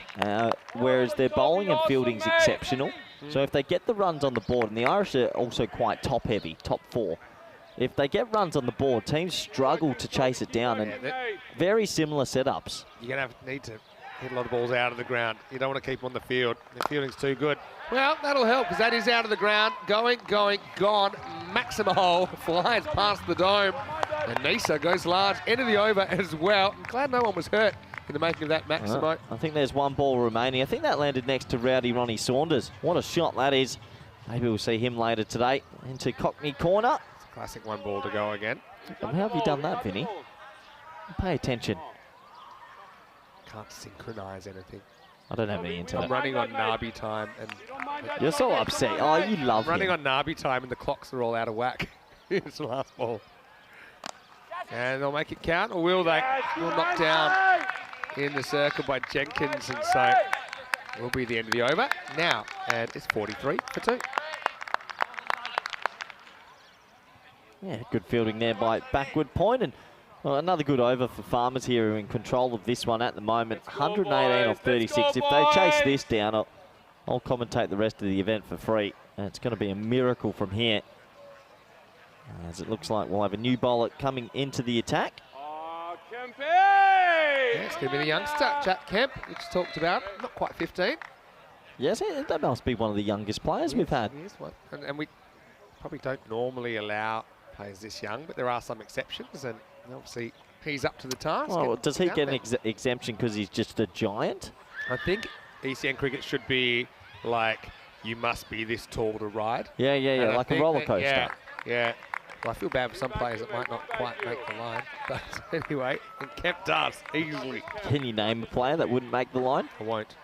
whereas their bowling and fielding's exceptional. So if they get the runs on the board, and the Irish are also quite top heavy, top 4. If they get runs on the board, teams struggle to chase it down, and very similar setups. You're going to need to hit a lot of balls out of the ground. You don't want to keep them on the field. The fielding's too good. Well, that'll help, because that is out of the ground. Going, gone. Maximo flies past the dome. And Nisa goes large. End of the over as well. I'm glad no one was hurt in the making of that, Maximo. I think there's 1 ball remaining. I think that landed next to Rowdy Ronnie Saunders. What a shot that is. Maybe we'll see him later today. Into Cockney corner. Classic 1 ball to go again. How have you done that, Vinny? Pay attention. Can't synchronise anything. I don't have any internet. I'm running on Nabi time. And You're so upset. Oh, you love running him. on Nabi time and the clocks are all out of whack. It's the last ball. And they'll make it count, or will they? Will knock down in the circle by Jenkins, and so will be the end of the over now. And it's 43 for 2. Yeah, good fielding there by backward point, and Well, another good over for Farmers here, who are in control of this one at the moment. 118 off 36. If they chase this down, I'll commentate the rest of the event for free. And it's going to be a miracle from here, as it looks like we'll have a new bowler coming into the attack. Yeah, it's going to be the youngster, Jack Kemp, which talked about. Not quite 15. Yes, that must be one of the youngest players we've had. He is one. And we probably don't normally allow players this young, but there are some exceptions, and obviously he's up to the task. Well, does he get an exemption because he's just a giant? I think ECN cricket should be like, you must be this tall to ride. Yeah, like a roller coaster. Yeah. Well, I feel bad for some players that might not quite make the line. But anyway, and Kemp does, easily. Can you name a player that wouldn't make the line? I won't.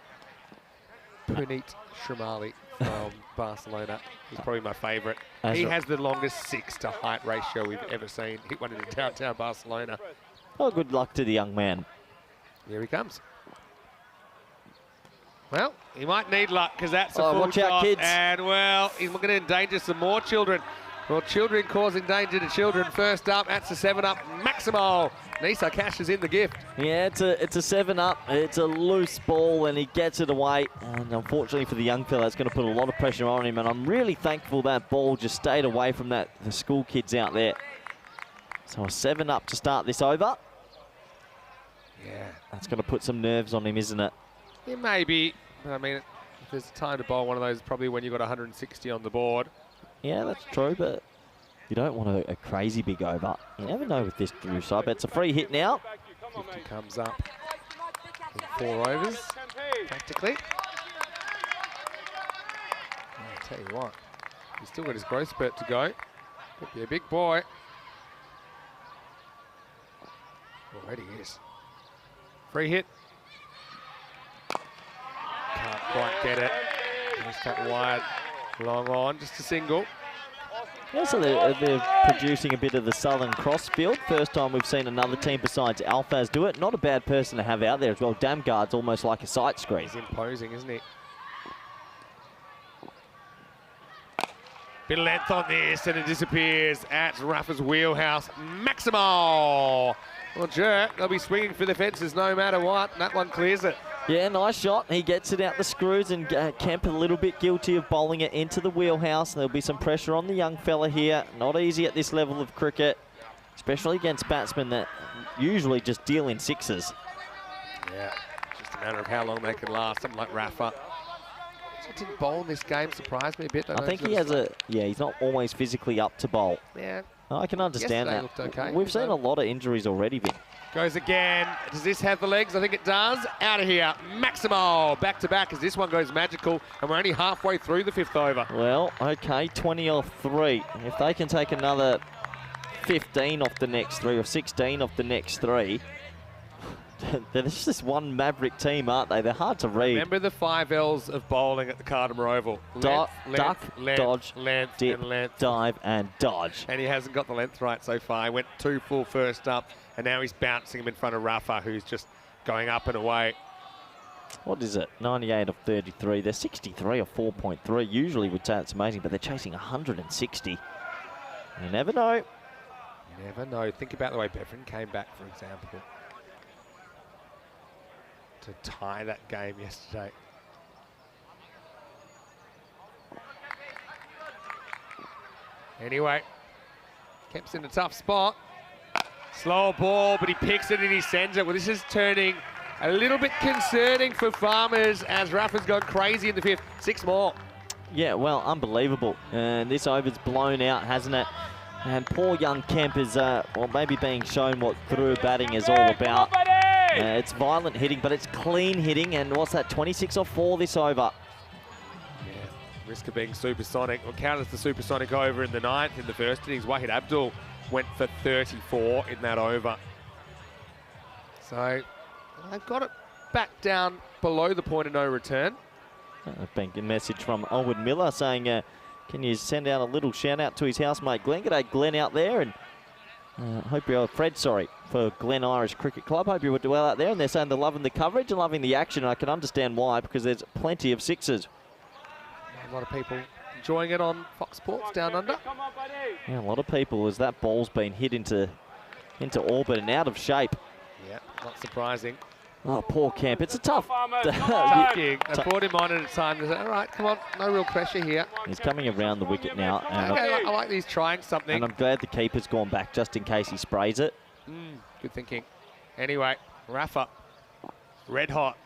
Puneet Shamali from Barcelona. He's probably my favourite. He has the longest 6 to height ratio we've ever seen. Hit one in downtown Barcelona. Oh, good luck to the young man. Here he comes. Well, he might need luck because that's a full watch shot. out, kids. And, well, he's going to endanger some more children. Well, children causing danger to children. First up, that's a 7-up. Maximo. Nisa cashes in the gift. Yeah, it's a 7-up. It's a loose ball, and he gets it away. And unfortunately for the young fella, it's going to put a lot of pressure on him. And I'm really thankful that ball just stayed away from the school kids out there. So a 7-up to start this over. Yeah. That's going to put some nerves on him, isn't it? It may be. But I mean, if there's time to bowl one of those, probably when you've got 160 on the board. Yeah, that's true, but you don't want a crazy big over. You never know with this Drew side. It's a free hit now. 50 comes up in 4 overs, practically. I'll tell you what, he's still got his growth spurt to go. Could be a big boy. Already is. Free hit. Can't quite get it. Just that wide. Long on, just a single. Yeah, so they're producing a bit of the Southern Cross field. First time we've seen another team besides Alphaz do it. Not a bad person to have out there as well. Damgard's almost like a sight screen. He's imposing, isn't he? Bit of length on this, and it disappears at Rafa's wheelhouse. Maximo! Well, Jer, they'll be swinging for the fences no matter what. That one clears it. Yeah, nice shot. He gets it out the screws, and Kemp a little bit guilty of bowling it into the wheelhouse. There'll be some pressure on the young fella here. Not easy at this level of cricket, especially against batsmen that usually just deal in sixes. Yeah, just a matter of how long they can last. Something like Rafa. Didn't bowl in this game, surprised me a bit. I think he has he's not always physically up to bowl. Yeah. I can understand that. Looked okay. We've seen a lot of injuries already, Vin. Goes again. Does this have the legs? I think it does. Out of here. Maximo. Back to back as this one goes magical. And we're only halfway through the 5th over. Well, okay, 20 off 3. If they can take another 15 off the next 3 or 16 off the next 3, there's just one Maverick team, aren't they? They're hard to read. Remember the 5 L's of bowling at the Cartama Oval. Duck, length, dodge, length, dip, and length. dive, and dodge. And he hasn't got the length right so far. He went 2 full first up, and now he's bouncing him in front of Rafa, who's just going up and away. What is it? 98 of 33. They're 63 or 4.3. Usually would say it's amazing, but they're chasing 160. You never know. You never know. Think about the way Bevan came back, for example, to tie that game yesterday. Anyway, Kemp's in a tough spot. Slower ball, but he picks it and he sends it. Well, this is turning a little bit concerning for Farmers as Rafa's gone crazy in the 5th. 6 more. Yeah, well, unbelievable. And this over's blown out, hasn't it? And poor young Kemp is, well, maybe being shown what through batting is all about. It's violent hitting, but it's clean hitting. And what's that, 26 off 4 this over? Yeah, risk of being supersonic. Well, counters the supersonic over in the 9th in the first innings. Wahid Abdul went for 34 in that over. So they've got it back down below the point of no return. A banking message from Owen Miller saying, can you send out a little shout out to his housemate Glenn? G'day Glenn out there, and hope you're Fred, sorry, for Glen Irish Cricket Club. Hope you were well out there, and they're saying they're loving the coverage and loving the action. I can understand why, because there's plenty of sixes. A lot of people enjoying it on Fox Sports Down Under. Yeah, a lot of people, as that ball's been hit into into orbit and out of shape. Yeah, not surprising. Oh, poor Kemp. It's a tough... Tough gig. They brought him on at a time. They said, all right, come on, no real pressure here. He's coming around the wicket now. And Okay, I like these trying something. And I'm glad the keeper's gone back just in case he sprays it. Good thinking. Anyway, Rafa, red hot.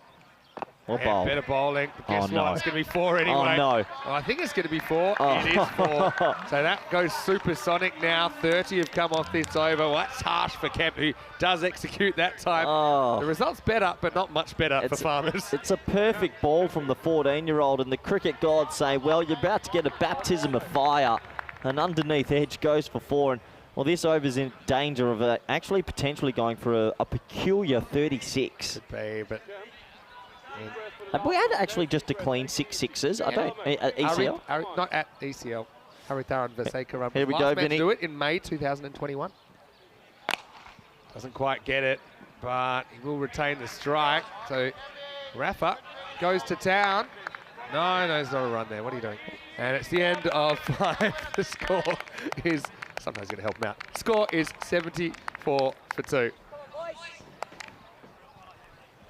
Or Yeah, bowl. better bowling. But guess no. what? It's going to be 4 anyway. Oh, no. Oh, I think it's going to be 4. Oh. It is 4. So that goes supersonic now. 30 have come off this over. Well, that's harsh for Kemp, who does execute that time. Oh. The result's better, but not much better for Farmers. It's a perfect ball from the 14-year-old, and the cricket gods say, well, you're about to get a baptism of fire. An underneath edge goes for 4. And, well, this over's in danger of actually potentially going for a peculiar 36. Could be, but... Have we had actually just a clean 6 sixes? I don't... ECL? Not at ECL. Haritharan Vaseka. Here we last go, man to Vinny. do it in May 2021. Doesn't quite get it, but he will retain the strike. So Rafa goes to town. No, there's not a run there. What are you doing? And it's the end of 5. The score is... Sometimes going to help him out. Score is 74 for 2.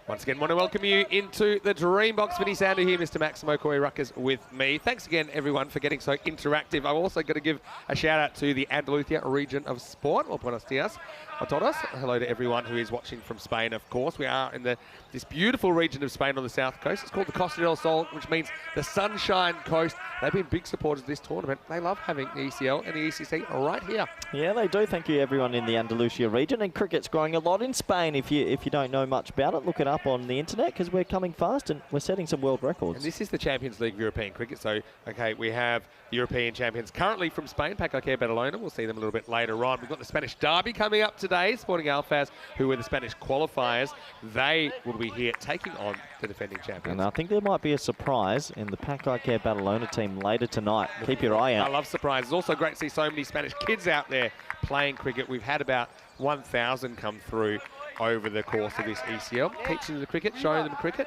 Once again, want to welcome you into the Dream Box. Vinny Sandu here, Mr. Maximo Koi-Ruckers with me. Thanks again, everyone, for getting so interactive. I've also got to give a shout-out to the Andalusia region of sport. Well, buenos dias a todos. Hello to everyone who is watching from Spain, of course. We are in this beautiful region of Spain on the south coast. It's called the Costa del Sol, which means the Sunshine Coast. They've been big supporters of this tournament. They love having the ECL and the ECC right here. Yeah, they do. Thank you, everyone in the Andalusia region. And cricket's growing a lot in Spain. If you don't know much about it, look it up on the internet, because we're coming fast and we're setting some world records. And this is the Champions League of European cricket. So, okay, we have the European champions currently from Spain, Paco Barcelona. We'll see them a little bit later on. We've got the Spanish Derby coming up today. Sporting Alfaz, who were the Spanish qualifiers, they will be here taking on the defending champions. And I think there might be a surprise in the Paco Barcelona team later tonight. Keep your eye out. I love surprises. Also great to see so many Spanish kids out there playing cricket. We've had about 1,000 come through over the course of this ECL, teaching them the cricket, showing them cricket,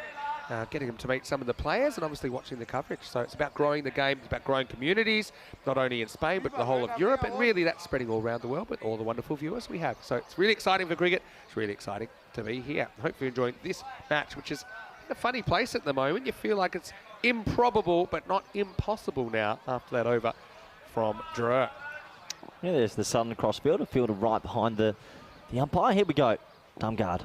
getting them to meet some of the players, and obviously watching the coverage. So it's about growing the game, it's about growing communities, not only in Spain, but the whole of Europe, and really that's spreading all around the world with all the wonderful viewers we have. So it's really exciting for cricket. It's really exciting to be here. Hope you're enjoying this match, which is in a funny place at the moment. You feel like it's improbable, but not impossible now after that over from Dreux. Yeah, there's the southern crossfield, a fielder right behind the umpire. Here we go. Dumb guard.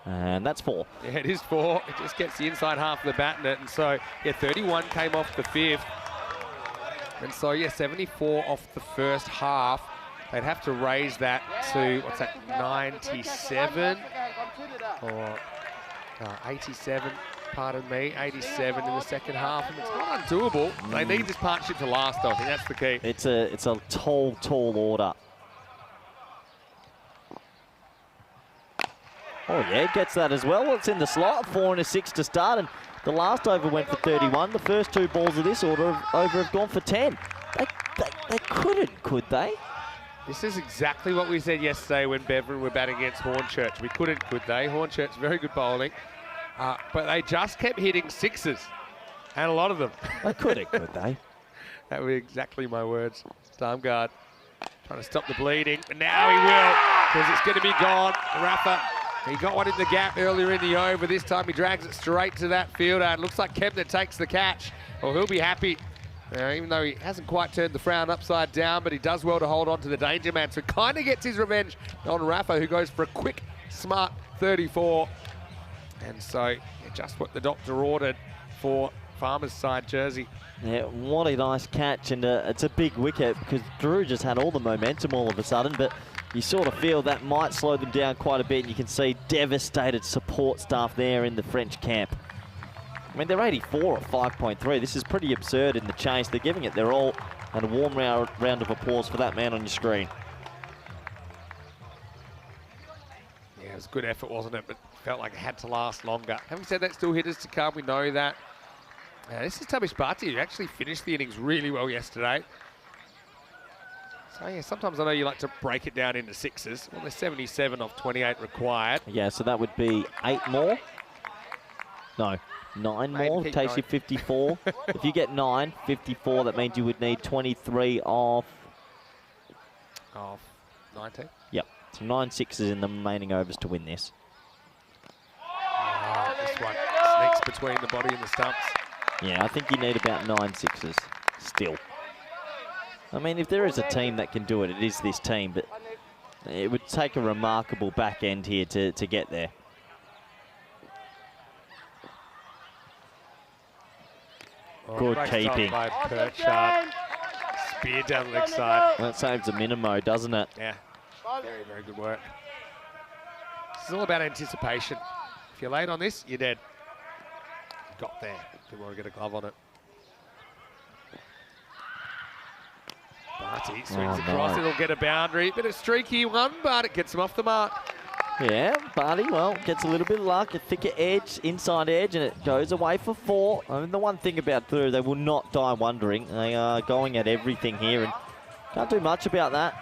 And that's 4. Yeah, it is 4. It just gets the inside half of the bat in it. And so, yeah, 31 came off the 5th. And so, yeah, 74 off the first half. They'd have to raise that to, what's that, 97? Or 87, pardon me, 87 in the second half. And it's not undoable. They need this partnership to last, I think that's the key. It's a tall order. Oh, yeah, gets that as well. It's in the slot, 4 and a 6 to start, and the last over went for 31. The first 2 balls of this over have gone for 10. They couldn't, could they? This is exactly what we said yesterday when Bevan were batting against Hornchurch. We couldn't, could they? Hornchurch, very good bowling, but they just kept hitting 6s, and a lot of them. They couldn't, could they? That were exactly my words. Darmgard trying to stop the bleeding, and now he will, because it's going to be gone. Rafa. He got one in the gap earlier in the over. This time he drags it straight to that fielder. It looks like Kempner takes the catch. Well, he'll be happy, even though he hasn't quite turned the frown upside down, but he does well to hold on to the danger man. So kind of gets his revenge on Rafa, who goes for a quick, smart 34. And so yeah, just what the doctor ordered for Farmer's side jersey. Yeah, what a nice catch, and it's a big wicket because Drew just had all the momentum all of a sudden, but you sort of feel that might slow them down quite a bit, and you can see devastated support staff there in the French camp. I mean, they're 84 at 5.3. This is pretty absurd in the chase. They're giving it their all, and a warm round of applause for that man on your screen. Yeah, it was a good effort, wasn't it? But felt like it had to last longer. Having said that, still hitters to come. We know that. This is Tabish Bhatti, who actually finished the innings really well yesterday. So, yeah, sometimes I know you like to break it down into 6s. Well, there's 77 off 28 required. Yeah, so that would be 8 more. No, 9 more. Takes you 54. If you get 9, 54, that means you would need 23 off... Off 19? Yep. So 9 sixes in the remaining overs to win this. Oh, this one sneaks between the body and the stumps. Yeah, I think you need about 9 sixes still. I mean, if there is a team that can do it, it is this team, but it would take a remarkable back end here to get there. Oh, Good great keeping. stop by Perchard. Spear down the leg side. That saves a minimo, doesn't it? Yeah, very, very good work. This is all about anticipation. If you're late on this, you're dead. Got there. Didn't want to get a glove on it. Barty swings across. No. It'll get a boundary. Bit of streaky one, but it gets him off the mark. Yeah, Barty, well, gets a little bit of luck, a thicker edge, inside edge, and it goes away for 4. I mean, the one thing about Drew, they will not die wondering. They are going at everything here, and can't do much about that.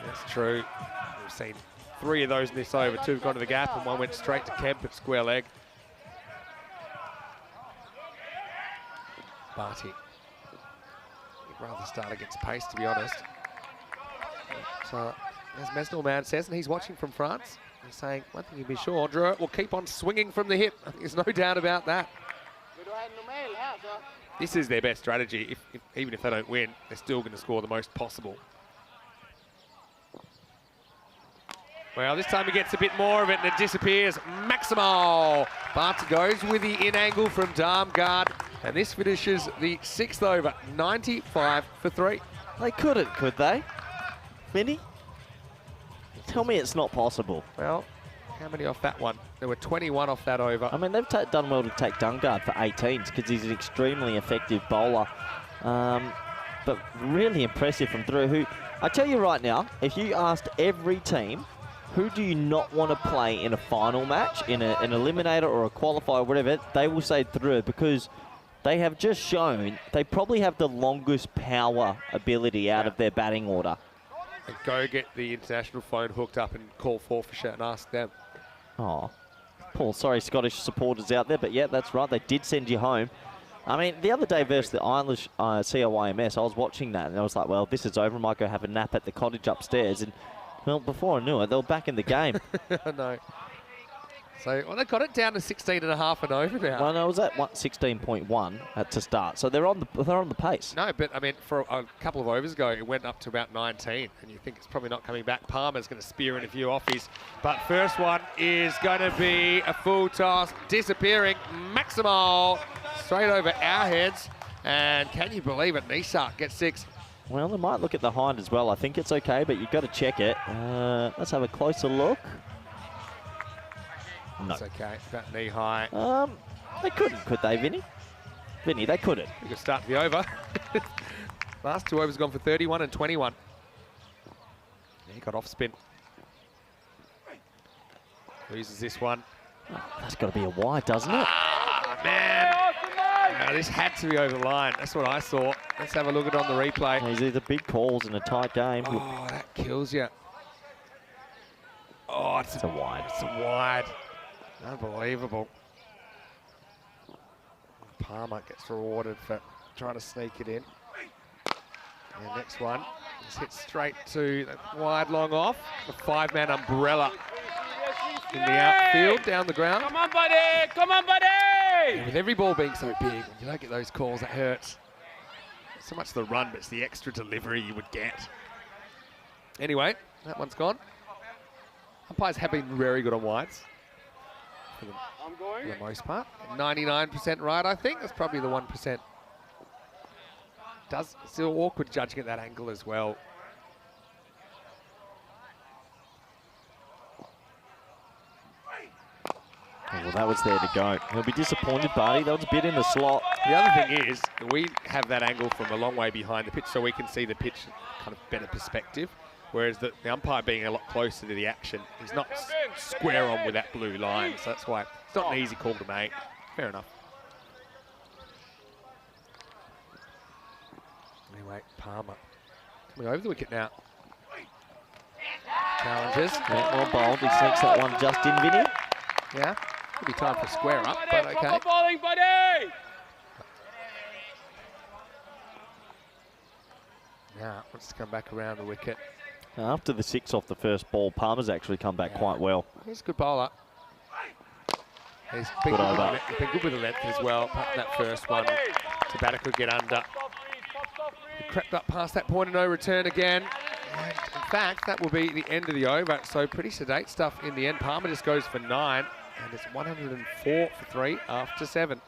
That's true. We've seen 3 of those in this over. 2 have gone to the gap, and 1 went straight to Kemp at square leg. Barty. He'd rather start against pace, to be honest. So, as Mesnil Man says, and he's watching from France, he's saying, one thing you can be sure, Drew will keep on swinging from the hip. There's no doubt about that. This is their best strategy. Even if they don't win, they're still going to score the most possible. Well, this time he gets a bit more of it and it disappears. Maximal. Barty goes with the in angle from Darmgard, and this finishes the 6th over, 95 for 3. They couldn't, could they? Vinny? Tell me it's not possible. Well, how many off that one? There were 21 off that over. I mean, they've done well to take Darmgard for 18s because he's an extremely effective bowler. But really impressive from Drew, who, I tell you right now, if you asked every team, who do you not want to play in a final match, in an eliminator or a qualifier, whatever, they will say Drew, because they have just shown they probably have the longest power ability out of their batting order. And go get the international phone hooked up and call Forfeiture and ask them. Oh, Paul, sorry Scottish supporters out there, but yeah, that's right, they did send you home. I mean, the other day versus the Irish COIMS, I was watching that and I was like, well, this is over, I might go have a nap at the cottage upstairs. And, well, before I knew it, they were back in the game. I know. So, well, they got it down to 16.5 and over now. Well, no, it was at 16.1 to start, so they're on the pace. No, but I mean, for a couple of overs ago, it went up to about 19, and you think it's probably not coming back. Palmer's going to spear in a few offies, but first one is going to be a full toss, disappearing. Maximal straight over our heads, and can you believe it? Nisar gets 6. Well, they might look at the hind as well. I think it's okay, but you've got to check it. Let's have a closer look. No. It's okay, about knee high. They couldn't, could they, Vinny? Vinny, they couldn't. We could start the over. Last 2 overs gone for 31 and 21. Yeah, he got off spin. Loses this one. Oh, that's got to be a wide, doesn't it? Ah, man. Now, this had to be over the line. That's what I saw. Let's have a look at it on the replay. These are big calls in a tight game. Oh, that kills you. Oh, it's a wide. It's a wide. Unbelievable. Palmer gets rewarded for trying to sneak it in. And next one is hit straight to the wide long off. The 5-man umbrella in the outfield, down the ground. Come on, buddy! Come on, buddy! And with every ball being so big, you don't get those calls, it hurts. Not so much the run, but it's the extra delivery you would get. Anyway, that one's gone. Umpires have been very good on wides. For the most part. 99% right, I think. That's probably the 1%. Does still awkward judging at that angle as well. Oh, well, that was there to go. He'll be disappointed, Barty. That was a bit in the slot. The other thing is, we have that angle from a long way behind the pitch, so we can see the pitch kind of better perspective. Whereas the umpire being a lot closer to the action, he's not square on with that blue line. So that's why it's not an easy call to make. Fair enough. Anyway, Palmer coming over the wicket now. Challenges. Yeah, well bowled. He sneaks that one just in, Vinny. Yeah. Could be time for square up, but okay. Come on, bowling, buddy! Now, wants to come back around the wicket. After the 6 off the first ball, Palmer's actually come back quite well. He's a good bowler. He's been good with the length as well. Apart from that first one, Tabata could get under. He crept up past that point of no return again. And in fact, that will be the end of the over. So pretty sedate stuff in the end. Palmer just goes for 9, and it's 104 for 3 after 7.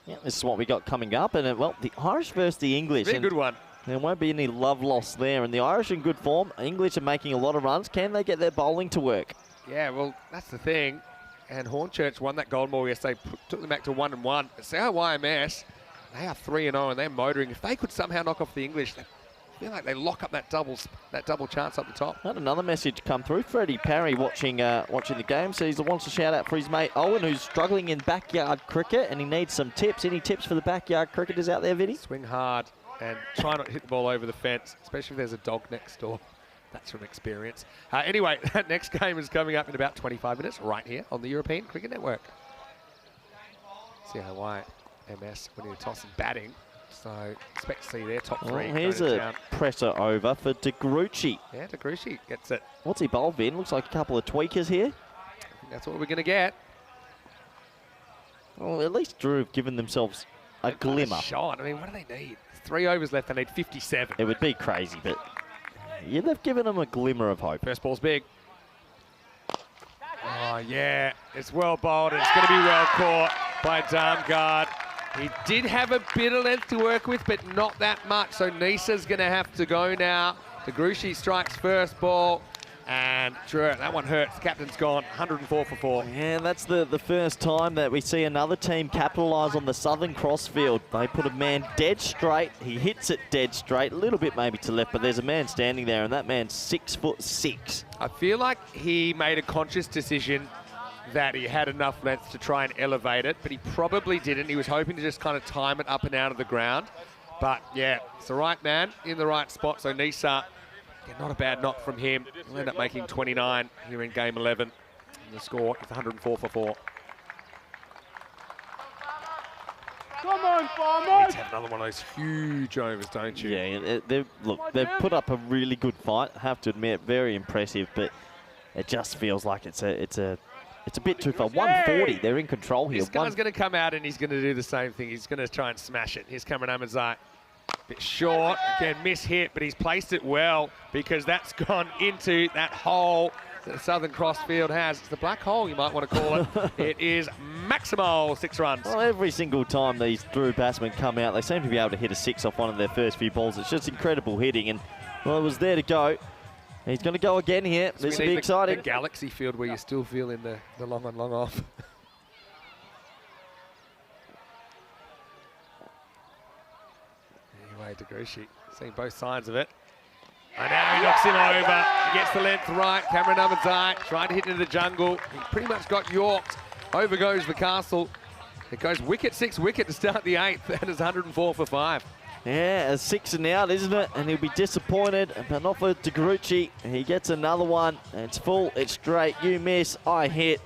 Yeah, this is what we got coming up, and well, the Irish versus the English. Very good one. There won't be any love lost there, and the Irish in good form. English are making a lot of runs. Can they get their bowling to work? Yeah, well, that's the thing. And Hornchurch won that gold ball yesterday, took them back to 1-1. But see how YMS, they are 3-0 and they're motoring. If they could somehow knock off the English, they feel like they lock up that double chance up the top. Had another message come through. Freddie Parry watching the game says he wants to shout out for his mate Owen, who's struggling in backyard cricket, and he needs some tips. Any tips for the backyard cricketers out there, Vinny? Swing hard and try not to hit the ball over the fence, especially if there's a dog next door. That's from experience. Anyway, that next game is coming up in about 25 minutes right here on the European Cricket Network. See how YMS winning the toss and batting. So expect to see their top 3. Well, here's a presser over for De Grucci. Yeah, De Grucci gets it. What's he bowled, Vin? Looks like a couple of tweakers here. I think that's what we're going to get. Well, at least Drew have given themselves a glimmer. Shot. I mean, what do they need? 3 overs left. They need 57. It would be crazy, but yeah, they've given them a glimmer of hope. First ball's big. Oh, yeah. It's well bowled. It's going to be well caught by Darmgard. He did have a bit of length to work with, but not that much. So Nisa's going to have to go now. De Grucci strikes first ball. And Drew, that one hurts. The captain's gone, 104 for 4. Yeah, that's the first time that we see another team capitalise on the Southern Crossfield. They put a man dead straight. He hits it dead straight, a little bit maybe to left, but there's a man standing there, and that man's 6'6". I feel like he made a conscious decision that he had enough length to try and elevate it, but he probably didn't. He was hoping to just kind of time it up and out of the ground. But yeah, it's the right man in the right spot. So Nisa, yeah, not a bad knock from him. He'll end up making 29 here in game 11. And the score is 104 for 4. Come on, Farmer! You need to have another one of those huge overs, don't you? Yeah, they've put up a really good fight. I have to admit, very impressive, but it just feels like it's a bit too far. 140, they're in control here. This guy's going to come out and he's going to do the same thing. He's going to try and smash it. Here's Cameron Ahmadzai. Bit short, again miss-hit, but he's placed it well because that's gone into that hole that the Southern Crossfield has. It's the black hole, you might want to call it. It is maximal 6 runs. Well, every single time these Drew batsmen come out, they seem to be able to hit a 6 off one of their first few balls. It's just incredible hitting, and well, it was there to go. He's going to go again here. So this will be exciting. The Galaxy Field where you still feel in the long on, long off. Anyway, De Grucci, seeing both sides of it. And now he knocks him over. He gets the length right. Cameron Ahmadzai trying to hit into the jungle. He pretty much got yorked. Over goes the castle. It goes wicket, 6 wicket to start the 8th. That is 104 for 5. Yeah, a 6 and out, isn't it? And he'll be disappointed, but not for De Grucci. He gets another one. It's full, it's straight. You miss, I hit.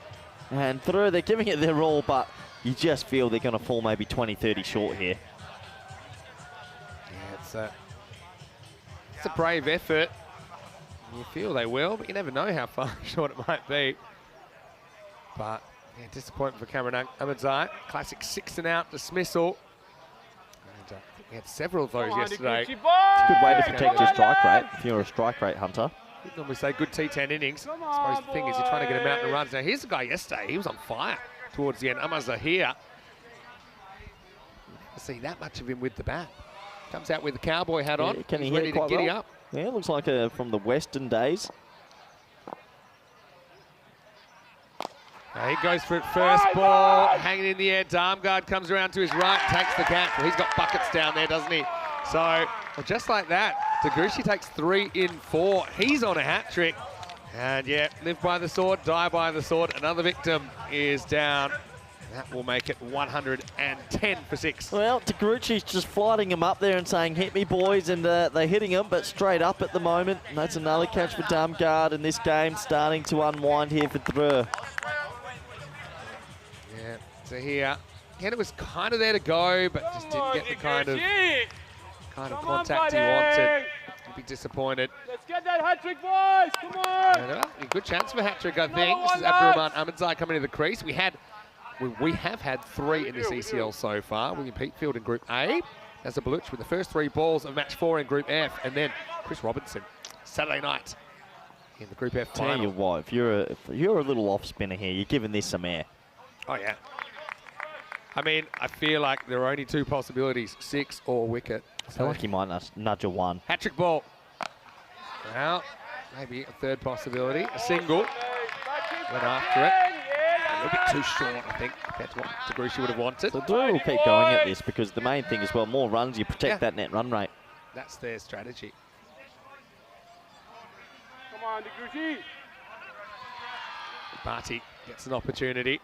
And through, they're giving it their all, but you just feel they're going to fall maybe 20, 30 short here. Yeah, it's a brave effort. You feel they will, but you never know how far short it might be. But yeah, disappointment for Cameron Ahmadzai. Classic 6 and out dismissal. And I think we had several of those yesterday. It's a good way to protect your strike rate if you're a strike rate hunter. You'd normally say good T10 innings. I suppose the thing is you're trying to get him out in the runs. Now here's the guy yesterday. He was on fire towards the end. Ahmadzai here. Never see that much of him with the bat. Comes out with the cowboy hat on. Can he He's hit ready it to quite giddy well? up. Yeah, looks like from the Western days. He goes for it first ball, hanging in the air. Darmgard comes around to his right, takes the catch. Well, he's got buckets down there, doesn't he? So, well, just like that, De Grucci takes 3 in 4. He's on a hat trick. And yeah, live by the sword, die by the sword. Another victim is down. That will make it 110 for 6. Well, De Grucci's just flighting him up there and saying, hit me, boys, and they're hitting him, but straight up at the moment. And that's another catch for Darmgard, and this game starting to unwind here for Drew. Yeah, so here, again, it was kind of there to go, but just didn't get the kind kind of Come on, contact he buddy. wanted. He'd be disappointed. Let's get that hat trick, boys. Come on. And, a good chance for a hat trick, I think. Number This is one, Abdurrahman lads. Ahmadzai coming to the crease. We have had 3 in this ECL so far. William Peatfield in Group A. As a Baluch with the first 3 balls of match 4 in Group F, and then Chris Robinson Saturday night in the Group F final. Tell you what, if you're a little off spinner here, you're giving this some air. Oh yeah. I mean, I feel like there are only 2 possibilities: 6 or wicket. I feel like he might nudge a 1. Hat trick ball. Well, maybe a 3rd possibility. A single. Went after it. A little bit too short, I think, compared to what Degruschi would have wanted. So Drew will keep going at this because the main thing is, well, more runs, you protect Yeah. that net run rate. That's their strategy. Come on, Degruschi. Barty gets an opportunity.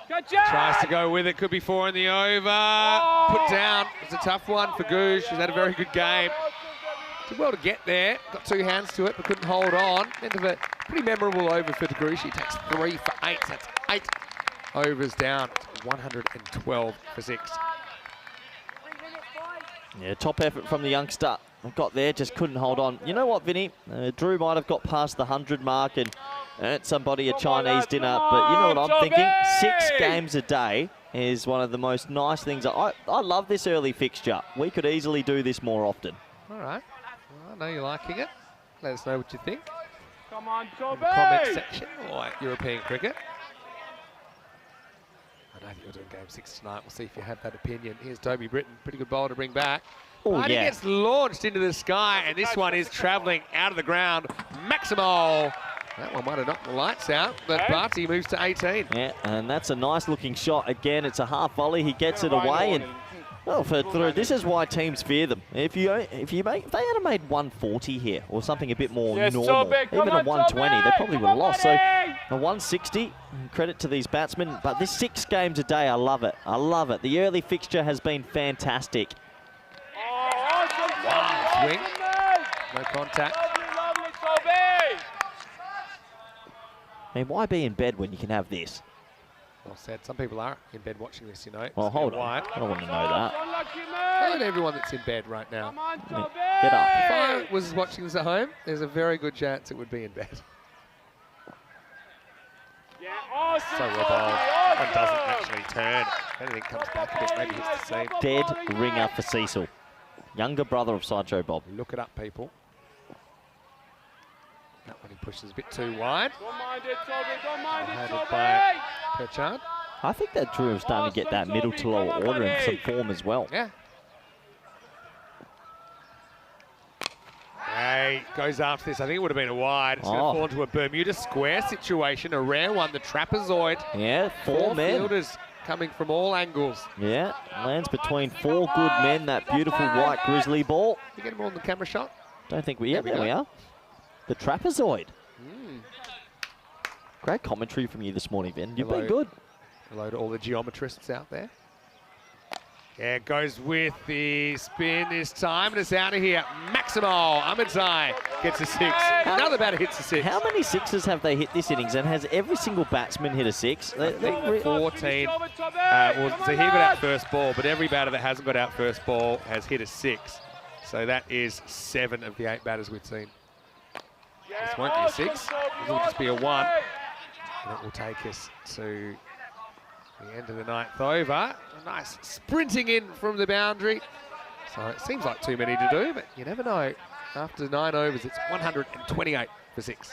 Catch it. Tries to go with it. Could be 4 in the over. Put down. It's a tough one for Goosh. He's had a very good game. Did well to get there. Got 2 hands to it, but couldn't hold on. End of a pretty memorable over for Degruschi. He takes 3 for 8. That's 8 overs down. 112 for 6. Yeah, top effort from the youngster. Got there, just couldn't hold on. You know what, Vinny? Drew might have got past the 100 mark and earned somebody a Chinese dinner, but you know what I'm thinking? 6 games a day is one of the most nice things. I love this early fixture. We could easily do this more often. All right. Well, I know you're liking it. Let us know what you think Come on, in the Toby. comment section or at European Cricket. I know that you're doing game 6 tonight. We'll see if you have that opinion. Here's Toby Britton. Pretty good bowler to bring back. Oh, Barty yeah. gets launched into the sky, and this one is travelling out of the ground. Maximal. That one might have knocked the lights out, but Barty moves to 18. Yeah, and that's a nice looking shot. Again, it's a half volley. He gets it away, and well, for through. This is why teams fear them. If they had made 140 here or something a bit more normal, even a 120, they probably would have lost. So a 160, credit to these batsmen. But this 6 games a day, I love it. I love it. The early fixture has been fantastic. Wow, swing. No contact. Lovely, Toby. I mean, why be in bed when you can have this? Well said. Some people are in bed watching this, you know. Well, hold on. Wide. I don't want to know that. Unlucky, Not mate. everyone that's in bed right now. Come on, Toby. Get up. If I was watching this at home, there's a very good chance it would be in bed. Yeah, awesome, So well Toby, bowled. One awesome. doesn't actually turn. If anything comes back a bit, maybe hits the seam. Dead ringer for Cecil. Younger brother of Sideshow Bob. Look it up, people. That one he pushes a bit too wide. Don't mind it, Toby. Don't mind it, Handled Toby. by Perchard. I think that Drew is starting to get that middle to lower order in some form as well. Yeah. Hey, goes after this. I think it would have been a wide. It's going to fall into a Bermuda square situation, a rare one. The trapezoid. Yeah, 4 men. Fielders coming from all angles. Yeah, lands between 4 good men, that beautiful white grizzly ball. You get him on the camera shot. Don't think we, yeah, There we there we go. are. The trapezoid. Great commentary from you this morning, Ben. You've been Hello. good. Hello to all the geometrists out there. Yeah, goes with the spin this time, and it's out of here. Maximal Ahmadzai gets a 6. Another batter hits a 6. How many sixes have they hit this innings, and has every single batsman hit a 6? I think 14. Well, so he got out first ball, but every batter that hasn't got out first ball has hit a 6. So that is 7 of the 8 batters we've seen. This won't be a 6. This will just be a 1. And it will take us to the end of the 9th over. A nice sprinting in from the boundary. So it seems like too many to do, but you never know. After 9 overs, it's 128 for 6.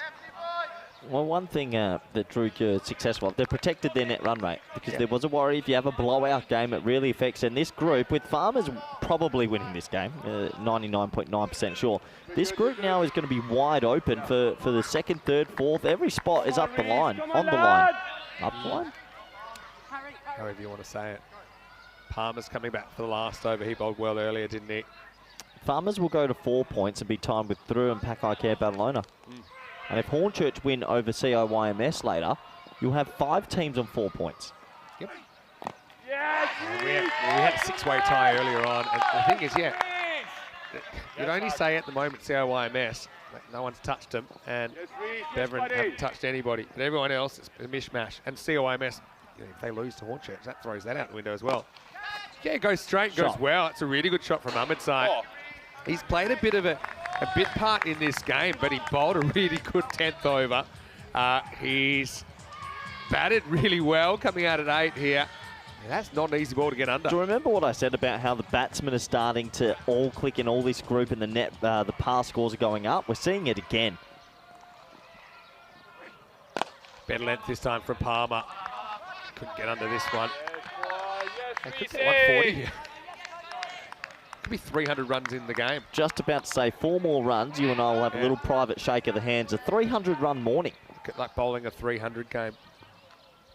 Well, one thing that Drew successful, they protected their net run rate because there was a worry if you have a blowout game, it really affects. And this group, with Farmers probably winning this game, 99.9% sure, this group now is going to be wide open for the 2nd, 3rd, 4th. Every spot is up the line, on the line. Up the line? However you want to say it. Palmer's coming back for the last over. He bowled well earlier, didn't he? Farmers will go to 4 points and be timed with Drew and Pakai Care Badalona. And if Hornchurch win over CIYMS later, you'll have 5 teams on 4 points. Yep. Yes, We had a 6-way tie earlier on, and the thing is, you'd only say at the moment CIYMS, but no one's touched them, and Bevan haven't touched anybody, but everyone else is a mishmash. And CIYMS, if they lose to Hornchurch, that throws that out the window as well. Yeah, it goes straight, goes Shot. well. It's a really good shot from Ahmed's side. Oh. He's played a bit of a bit part in this game, but he bowled a really good 10th over. He's batted really well coming out at 8 here. Yeah, that's not an easy ball to get under. Do you remember what I said about how the batsmen are starting to all click in all this group and the pass scores are going up? We're seeing it again. Better length this time from Palmer. Couldn't get under this one. They could get 140. 140 here. Could be 300 runs in the game. Just about to say 4 more runs. You and I will have a little private shake of the hands. A 300-run morning. Look at like bowling a 300 game.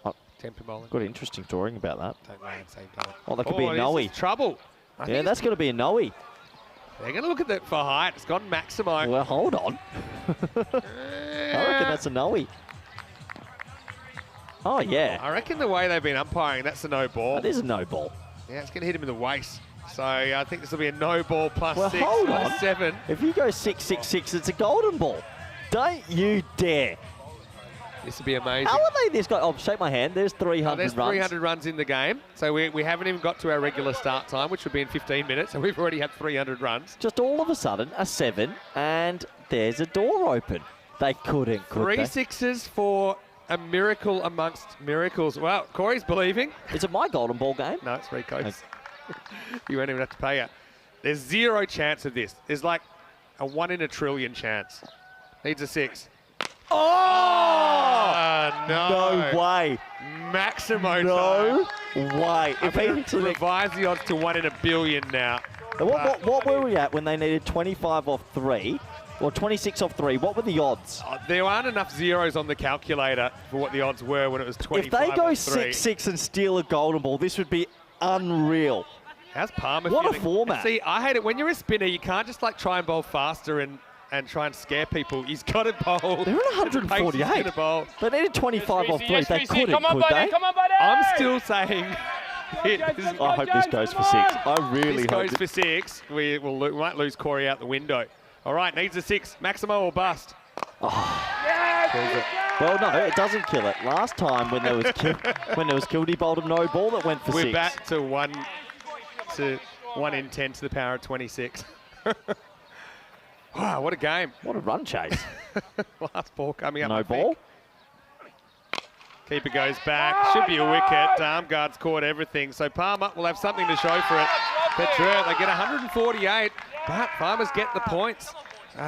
Oh. Tempo bowling. Got interesting drawing about that. Don't know at the same time. Oh, that could be a this no-e. is trouble. I Yeah, think that's going to be a no-e. they're going to look at that for height. It's gone Maximo. Well, hold on. I reckon that's a no-e. Oh, yeah. I reckon the way they've been umpiring, that's a no ball. That is a no ball. Yeah, it's going to hit him in the waist. So I think this will be a no ball plus Well, 6, hold plus on. 7. If you go 6-6-6, it's a golden ball. Don't you dare. This would be amazing. How are they this guy? Oh, shake my hand. There's 300 There's runs. 300 runs in the game. So we haven't even got to our regular start time, which would be in 15 minutes. And we've already had 300 runs. Just all of a sudden, a 7, and there's a door open. They couldn't, could 3 they? sixes for a miracle amongst miracles. Well, Corey's believing. Is it my golden ball game? No, it's Rico's. You won't even have to pay it. There's 0 chance of this. There's like a 1 in a trillion chance. Needs a 6. Oh! No. No way. Maximo No way. I'm If he going to actually, revise the odds to 1 in a billion now. what were we at when they needed 25 off 3? Or 26 off 3? What were the odds? There aren't enough zeros on the calculator for what the odds were when it was 25 If they go off 3. 6-6 and steal a golden ball, this would be unreal. How's Palmer What a feeling? format. See, I hate it. When you're a spinner, you can't just like try and bowl faster and try and scare people. He's got to bowl. They're at at the pace he's 148. gonna bowl. They needed 25 off 3. Yes, They VC. couldn't, Come on, could buddy. they? Come on, buddy. I'm still saying I hope this goes for 6. I really this hope goes for 6. We might lose Corey out the window. All right, needs a 6. Maximo or bust. Well, no, it doesn't kill it. Last time when there was killed, he bowled a no ball that went for We're 6. back to 1 in 10 to the power of 26. Wow, what a game. What a run chase. Last ball coming up. No I ball. think. Keeper goes back. Should be a wicket. Arm guard's caught everything. So Palmer will have something to show for it. Petra, they get 148, but Farmers get the points.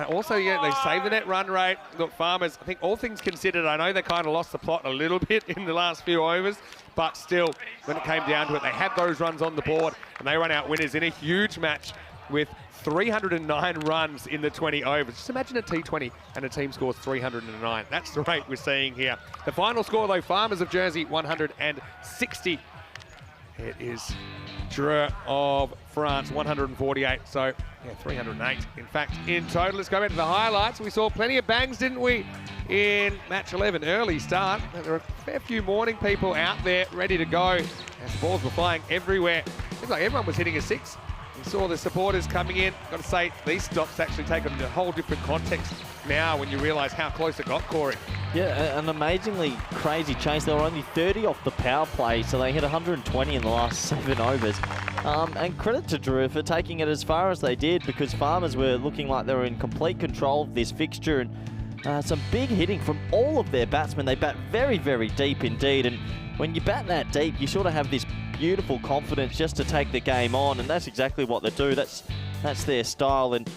Also, yeah, they save the net run rate. Look, Farmers, I think all things considered, I know they kind of lost the plot a little bit in the last few overs, but still, when it came down to it, they had those runs on the board, and they run out winners in a huge match with 309 runs in the 20 overs. Just imagine a T20 and a team scores 309. That's the rate we're seeing here. The final score, though, Farmers of Jersey, 160. It is Dreux of France, 148. So, yeah, 308. In fact, in total, let's go back to the highlights. We saw plenty of bangs, didn't we, in match 11, early start. There were a fair few morning people out there ready to go as balls were flying everywhere. Seems like everyone was hitting a 6. We saw the supporters coming in. Got to say, these stops actually take on a whole different context now when you realise how close it got, Corey. Yeah, an amazingly crazy chase. They were only 30 off the power play, so they hit 120 in the last 7 overs. And credit to Dreux for taking it as far as they did, because Farmers were looking like they were in complete control of this fixture, and some big hitting from all of their batsmen. They bat very, very deep indeed, and when you bat that deep, you sort of have this beautiful confidence just to take the game on, and that's exactly what they do. That's their style, and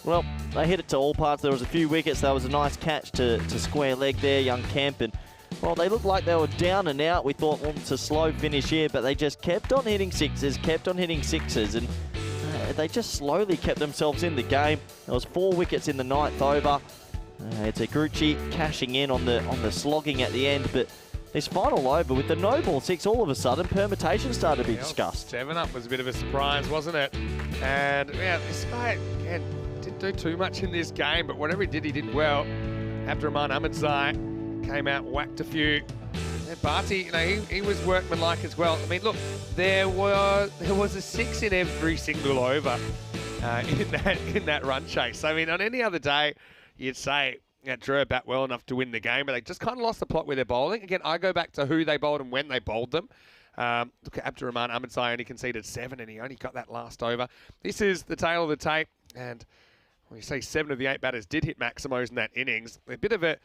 well, they hit it to all parts. There was a few wickets. There was a nice catch to square leg there, young Kemp, and well, they looked like they were down and out. We thought, well, it's a slow finish here, but they just kept on hitting sixes, and they just slowly kept themselves in the game. There was 4 wickets in the 9th over. It's a Grucci cashing in on the slogging at the end, but this final over with the no ball 6, all of a sudden permutations started to be discussed. 7 up was a bit of a surprise, wasn't it? And yeah, this guy again didn't do too much in this game, but whatever he did well. Abdurrahman Ahmedzai came out, whacked a few. And Barty, you know, he was workmanlike as well. I mean, look, there was a 6 in every single over in that run chase. I mean, on any other day, you'd say, yeah, Dreux bat well enough to win the game, but they just kind of lost the plot with their bowling. Again, I go back to who they bowled and when they bowled them. Look at Abdurrahman Ahmadzai only conceded 7 and he only got that last over. This is the tail of the tape, and when you say 7 of the 8 batters did hit maximos in that innings, a bit of a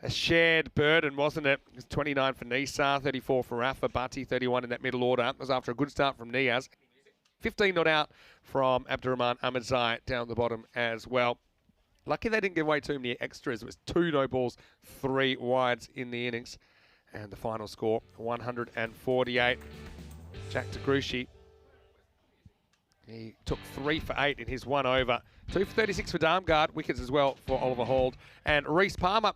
shared burden, wasn't it? It was 29 for Nisar, 34 for Rafa, Bhatti 31 in that middle order. It was after a good start from Niaz. 15 not out from Abdurrahman Ahmadzai down the bottom as well. Lucky they didn't give away too many extras. It was 2 no balls, 3 wides in the innings. And the final score, 148. Jack DeGruchy, he took 3 for 8 in his 1 over. 2 for 36 for Darmgard, wickets as well for Oliver Hold. And Reece Palmer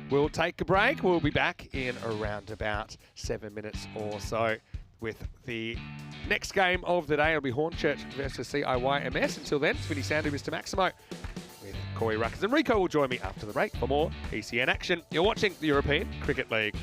will take a break. We'll be back in around about 7 minutes or so with the next game of the day. It'll be Hornchurch versus CIYMS. Until then, it's Vinny Sandu, Mr. Maximo, with Corey Ruckers. And Rico will join me after the break for more ECN action. You're watching the European Cricket League.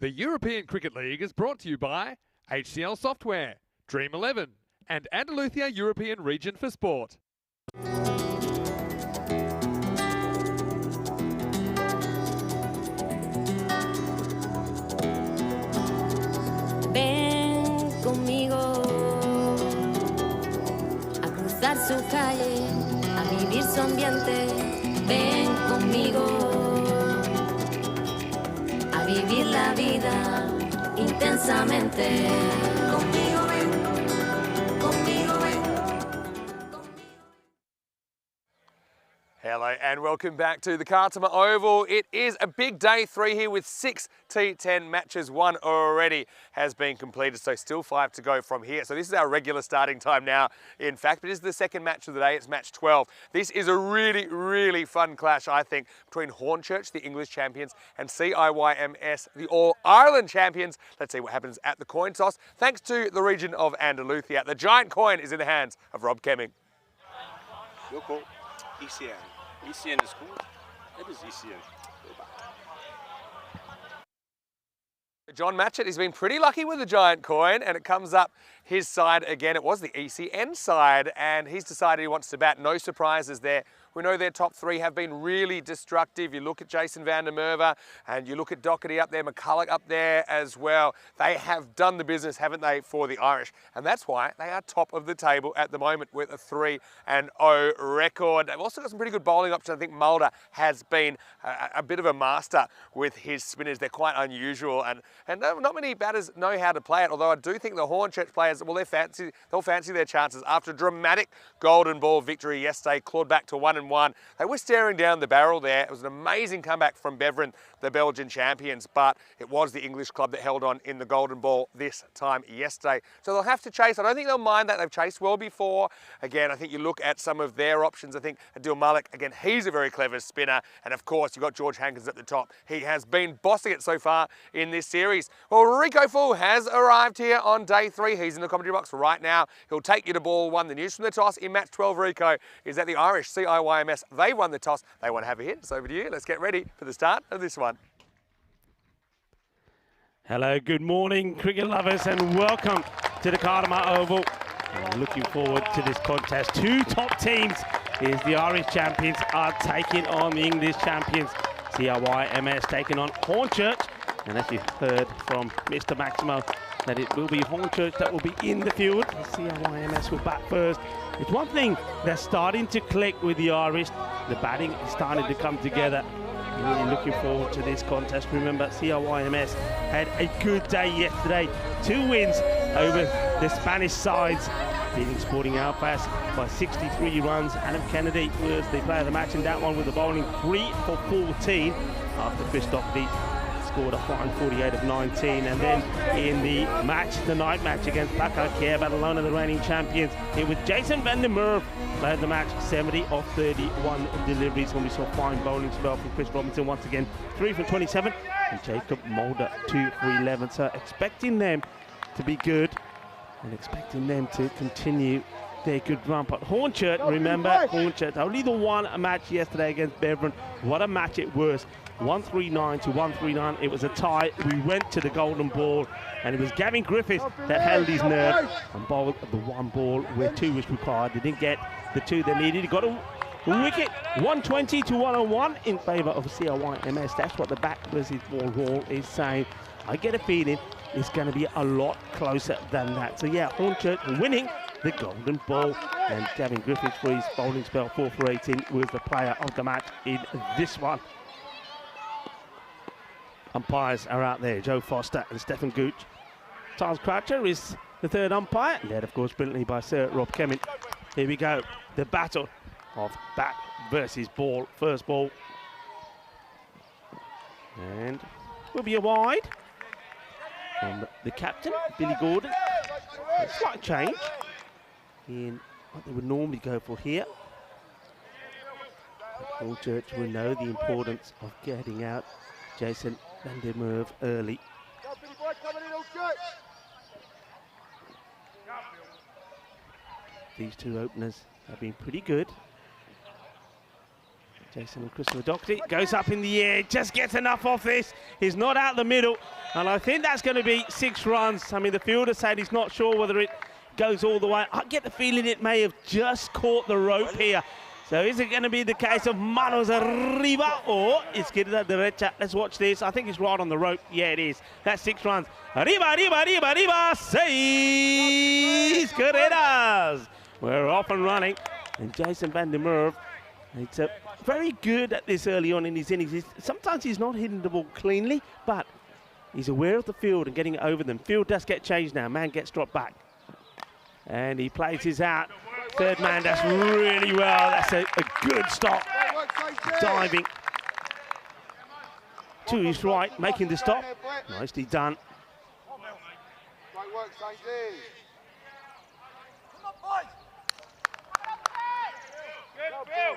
The European Cricket League is brought to you by HCL Software, Dream 11, and Andalusia European Region for Sport. Ven conmigo a cruzar su calle, a vivir su ambiente. Ven conmigo a vivir la vida intensamente. Conmigo ven, conmigo ven. Hello and welcome back to the Cartama Oval. It is a big day 3 here with 6 T10 matches. 1 already has been completed, so still 5 to go from here. So this is our regular starting time now, in fact, but it is the second match of the day. It's match 12. This is a really, really fun clash, I think, between Hornchurch, the English champions, and CIYMS, the All-Ireland champions. Let's see what happens at the coin toss. Thanks to the region of Andalusia. The giant coin is in the hands of Rob Kemming. Your call. ECN. ECN is cool. It is ECN. Go back. John Matchett, he's been pretty lucky with the giant coin, and it comes up his side again. It was the ECN side, and he's decided he wants to bat. No surprises there. We know their top 3 have been really destructive. You look at Jason van der Merwe and you look at Doherty up there, McCulloch up there as well. They have done the business, haven't they, for the Irish? And that's why they are top of the table at the moment with a 3-0 record. They've also got some pretty good bowling options. I think Mulder has been a bit of a master with his spinners. They're quite unusual, and not many batters know how to play it, although I do think the Hornchurch players, well, they'll fancy their chances. After a dramatic golden ball victory yesterday, clawed back to 1-1. They were staring down the barrel there. It was an amazing comeback from Beveren, the Belgian champions, but it was the English club that held on in the golden ball this time yesterday. So they'll have to chase. I don't think they'll mind that. They've chased well before. Again, I think you look at some of their options. I think Adil Malik, again, he's a very clever spinner. And of course, you've got George Hankins at the top. He has been bossing it so far in this series. Well, Rico Full has arrived here on day 3. He's in the commentary box right now. He'll take you to ball 1. The news from the toss in match 12, Rico, is that the Irish CIYMS, they won the toss. They want to have a hit. It's over to you. Let's get ready for the start of this one. Hello, good morning, cricket lovers, and welcome to the Cartama Oval. I'm looking forward to this contest. 2 top teams is the Irish champions are taking on the English champions. CIYMS taking on Hornchurch. And as you heard from Mr. Maximo, that it will be Hornchurch that will be in the field. CIYMS will bat first. It's one thing that's starting to click with the Irish. The batting is starting to come together. Really looking forward to this contest. Remember, CIYMS had a good day yesterday. 2 wins over the Spanish sides, beating Sporting Outbass by 63 runs. Adam Kennedy was the player of the match in that one with the bowling 3 for 14 after Chris Doherty scored a fine 48 of 19. And then in the night match against Packard Care, Badalona, the reigning champions, it was Jason van der Merwe player of the match, 70 of 31 deliveries, when we saw fine bowling spell from Chris Robinson once again, 3 for 27, and Jacob Mulder 2 for 11. So expecting them to be good and expecting them to continue their good run. But Hornchurch, remember, Hornchurch only the one match yesterday against Beveren. What a match it was. 139 to 139. It was a tie. We went to the golden ball, and it was Gavin Griffiths that held his nerve and bowled the 1 ball where 2 was required. They didn't get the 2 they needed. He got a wicket, 120 to 101 in favour of CIYMS. That's what the bat versus ball wall is saying. I get a feeling it's going to be a lot closer than that. So yeah, Hornchurch winning the golden ball, and Gavin Griffiths for his bowling spell, 4 for 18, was the player of the match in this one. Umpires are out there, Joe Foster and Stephen Gooch. Charles Croucher is the 3rd umpire, led of course brilliantly by Sir Rob Kemming. Here we go, the battle of bat versus ball. First ball, and will be a wide from the captain, Billy Gordon. A slight change in what they would normally go for here. Hornchurch will know the importance of getting out Jason van der Merwe early. These 2 openers have been pretty good. Jason and Christopher Doherty goes up in the air, just gets enough off this. He's not out the middle, and I think that's going to be 6 runs. I mean, the fielder said he's not sure whether it goes all the way. I get the feeling it may have just caught the rope here. So is it going to be the case of manos arriba or izquierda derecha? Let's watch this. I think it's right on the rope. Yeah, it is. That's 6 runs. Arriba, arriba, arriba, arriba. 6 carreras. We're off and running. And Jason van der Merwe, it's very good at this early on in his innings. Sometimes he's not hitting the ball cleanly, but he's aware of the field and getting it over them. Field does get changed now. Man gets dropped back. And he plays his out. Third man does really well. That's a good stop. Diving to his right, making the stop. Nicely done. Great work, Sainty. Good, Bill.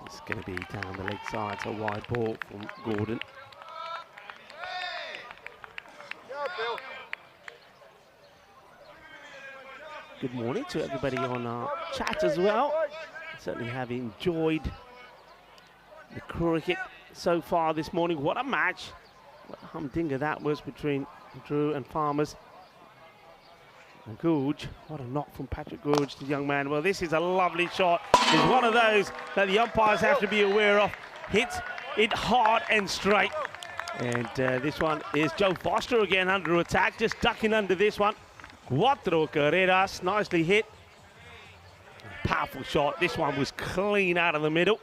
It's going to be down the leg side, so wide ball from Gordon. Good morning to everybody on our chat as well. Certainly have enjoyed the cricket so far this morning. What a match. What a humdinger that was between Drew and Farmers. And Gorge, what a knock from Patrick Gorge, the young man. Well, this is a lovely shot. It's one of those that the umpires have to be aware of. Hits it hard and straight. And this one is Joe Foster again under attack, just ducking under this one. 4 carreras, nicely hit. Powerful shot. This one was clean out of the middle.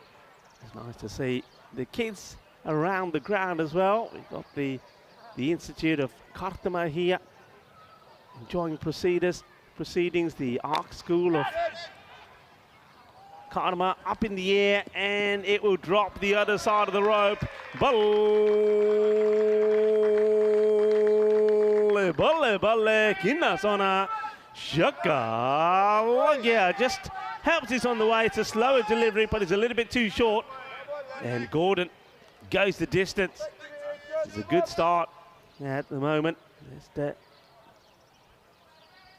It's nice to see the kids around the ground as well. We've got the Institute of Cartama here, enjoying proceedings. The Arc School of Cartama up in the air, and it will drop the other side of the rope. Balle, kinna zona, shaka, yeah, just helps us on the way. It's a slower delivery, but it's a little bit too short. And Gordon goes the distance. It's a good start at the moment. Just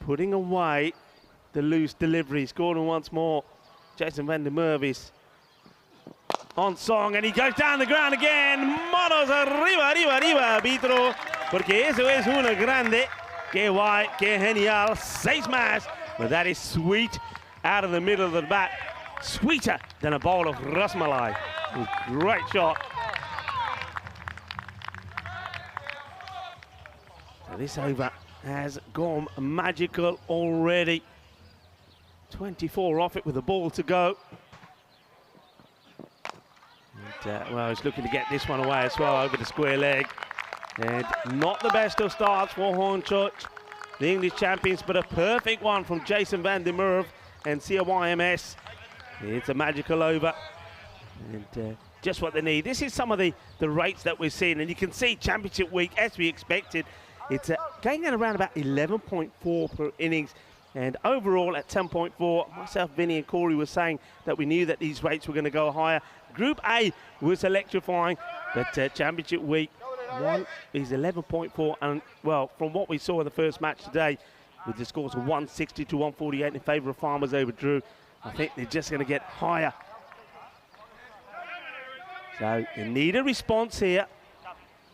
putting away the loose deliveries. Gordon once more. Jason van der Merwe is on song, and he goes down the ground again. Manos arriba, arriba, arriba, arbitro, porque eso es una grande. Que guay, que genial. 6 más, but that is sweet out of the middle of the bat. Sweeter than a bowl of rasmalai. Great shot. So this over has gone magical already. 24 off it with the ball to go. And, well, he's looking to get this one away as well over the square leg. And not the best of starts for Hornchurch, the English champions, but a perfect one from Jason van der Merwe and CYMS. It's a magical over. And just what they need. This is some of the rates that we're seeing, and you can see championship week, as we expected, it's going at around about 11.4 per innings. And overall at 10.4, myself, Vinny and Corey were saying that we knew that these rates were going to go higher. Group A was electrifying, but championship week one is 11.4. And, well, from what we saw in the first match today, with the scores of 160 to 148 in favour of Farmers over Drew, I think they're just going to get higher. So they need a response here.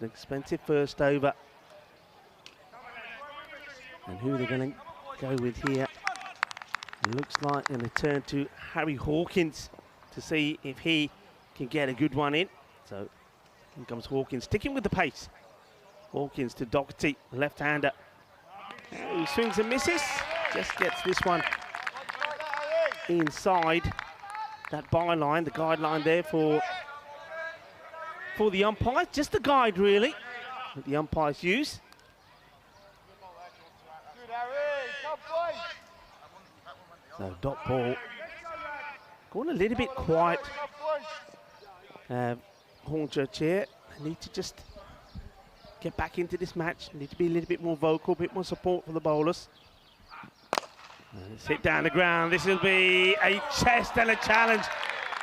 An expensive first over. And who they're going to go with here? It looks like they're going to turn to Harry Hawkins to see if he can get a good one in. So here comes Hawkins, sticking with the pace. Hawkins to Doherty, left-hander. He swings and misses. Just gets this one inside that byline, the guideline there for the umpire. Just the guide, really, that the umpires use. So dot ball going a little bit quiet. Hornchurch here. They need to just get back into this match. Need to be a little bit more vocal, a bit more support for the bowlers. Let's hit down the ground. This will be a chest and a challenge.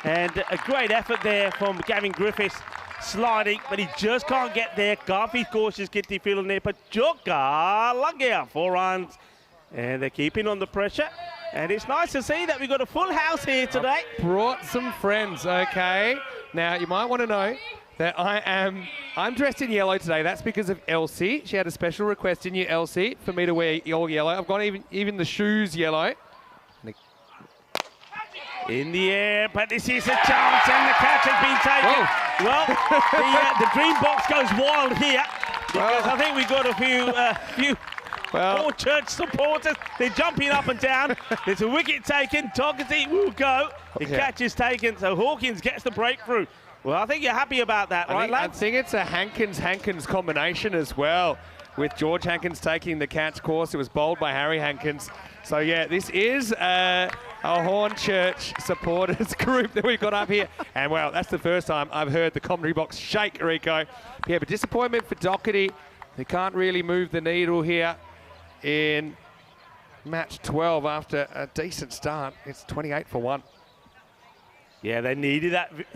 And a great effort there from Gavin Griffiths sliding, but he just can't get there. Garfi's cautious, Kitty feeling there, but Joka Langia 4 runs. And they're keeping on the pressure. And it's nice to see that we've got a full house here today. Brought some friends, okay? Now, you might want to know that I'm dressed in yellow today. That's because of Elsie. She had a special request in you, Elsie, for me to wear all yellow. I've got even the shoes yellow. In the air, but this is a chance, and the catch has been taken. Whoa. Well, the green box goes wild here, because I think we've got a few Church supporters. They're jumping up and down. There's a wicket taken. Toggety will go. The catch is taken, so Hawkins gets the breakthrough. Well, I think you're happy about that, right, lads? I think it's a Hankins combination as well, with George Hankins taking the catch course. It was bowled by Harry Hankins. So, yeah, this is a Hornchurch supporters group that we've got up here. And, well, that's the first time I've heard the commentary box shake, Rico. Yeah, but disappointment for Doherty. They can't really move the needle here in match 12 after a decent start. It's 28 for 1. Yeah, they needed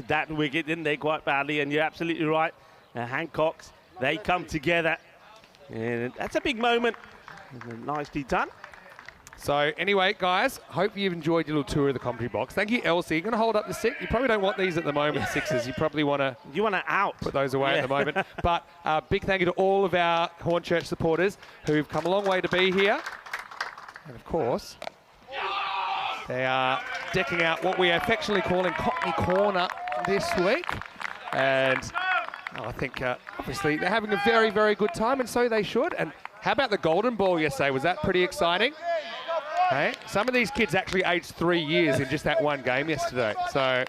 that wicket, didn't they, quite badly? And you're absolutely right. Hancocks, they come together. And that's a big moment. Nicely done. So anyway, guys, hope you've enjoyed your little tour of the commentary box. Thank you, Elsie. You're going to hold up the stick. You probably don't want these at the moment, sixes. You probably want to... You want to put those away at the moment. But big thank you to all of our Hornchurch supporters who've come a long way to be here. And of course, they are decking out what we are affectionately calling Cockney Corner this week. And I think, obviously, they're having a very, very good time, and so they should. And how about the golden ball yesterday? Was that pretty exciting? Hey, some of these kids actually aged 3 years in just that one game yesterday. So,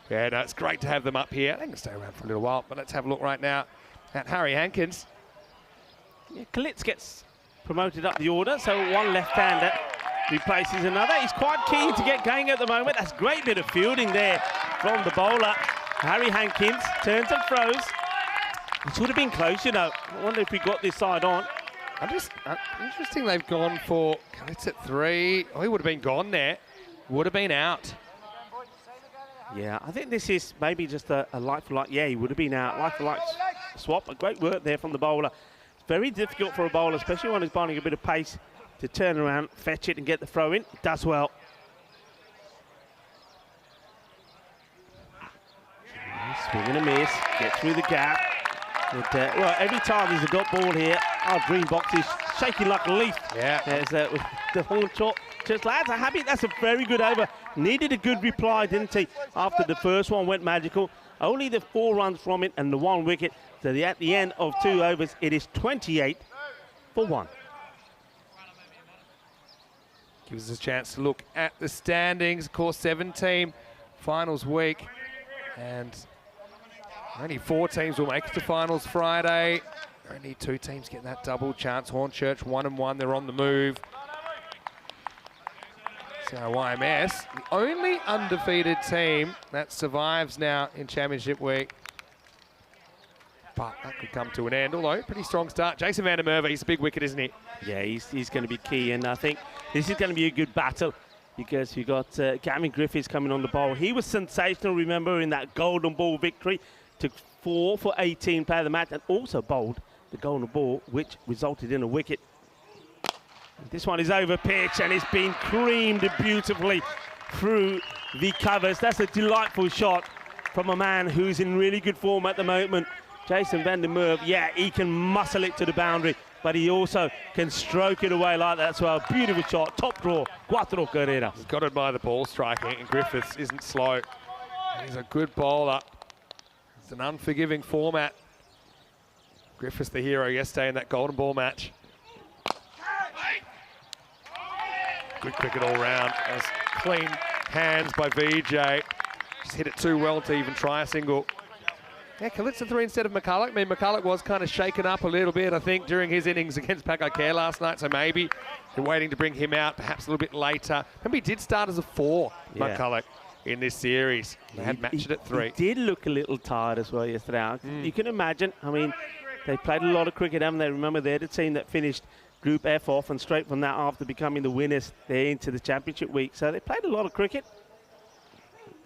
yeah, no, it's great to have them up here. They can stay around for a little while, but let's have a look right now at Harry Hankins. Yeah, Klitz gets promoted up the order, so one left-hander replaces another. He's quite keen to get going at the moment. That's a great bit of fielding there from the bowler. Harry Hankins turns and throws. It would have been close, you know. I wonder if we got this side on. Interesting they've gone for Klitz at 3. Oh, he would have been gone there. Would have been out. Yeah, I think this is maybe just a like for like. Yeah, he would have been out. Like for like swap. A great work there from the bowler. It's very difficult for a bowler, especially when he's bowling a bit of pace, to turn around, fetch it and get the throw in. It does well. Swing and a miss. Get through the gap. And, well, every time there's a dot ball here, our green box is shaking like a leaf. Yeah. As the Hornchurch lads are happy. That's a very good over. Needed a good reply, didn't he? After the first one went magical. Only the 4 runs from it and the 1 wicket. So at the end of 2 overs, it is 28 for 1. Gives us a chance to look at the standings. Of course, 7-team finals week. And only 4 teams will make it to finals Friday. Only 2 teams getting that double chance. Hornchurch 1-1, they're on the move. So YMS, the only undefeated team that survives now in Championship Week. But that could come to an end, although pretty strong start. Jason van der Merwe, he's a big wicket, isn't he? Yeah, he's going to be key, and I think this is going to be a good battle because you've got Gavin Griffiths coming on the bowl. He was sensational, remember, in that golden ball victory. Took 4 for 18 player of the match and also bowled the golden ball, which resulted in a wicket. This one is over pitch and it's been creamed beautifully through the covers. That's a delightful shot from a man who's in really good form at the moment. Jason van der Merwe, yeah, he can muscle it to the boundary, but he also can stroke it away like that as well. Beautiful shot, top draw, cuatro carreras. He's got to admire the ball striking, and Griffiths isn't slow. He's a good bowler. It's an unforgiving format. Griffiths the hero yesterday in that golden ball match. Good cricket all round. As clean hands by VJ. Just hit it too well to even try a single. Yeah, Klitz at 3 instead of McCulloch. I mean, McCulloch was kind of shaken up a little bit, I think, during his innings against Pakakare last night, so maybe they're waiting to bring him out perhaps a little bit later. Remember, he did start as a 4, McCulloch, in this series. They had matched it at 3. He did look a little tired as well yesterday. You can imagine, I mean, they played a lot of cricket, haven't they? Remember, they're the team that finished Group F off, and straight from that after becoming the winners, they're into the Championship week. So they played a lot of cricket.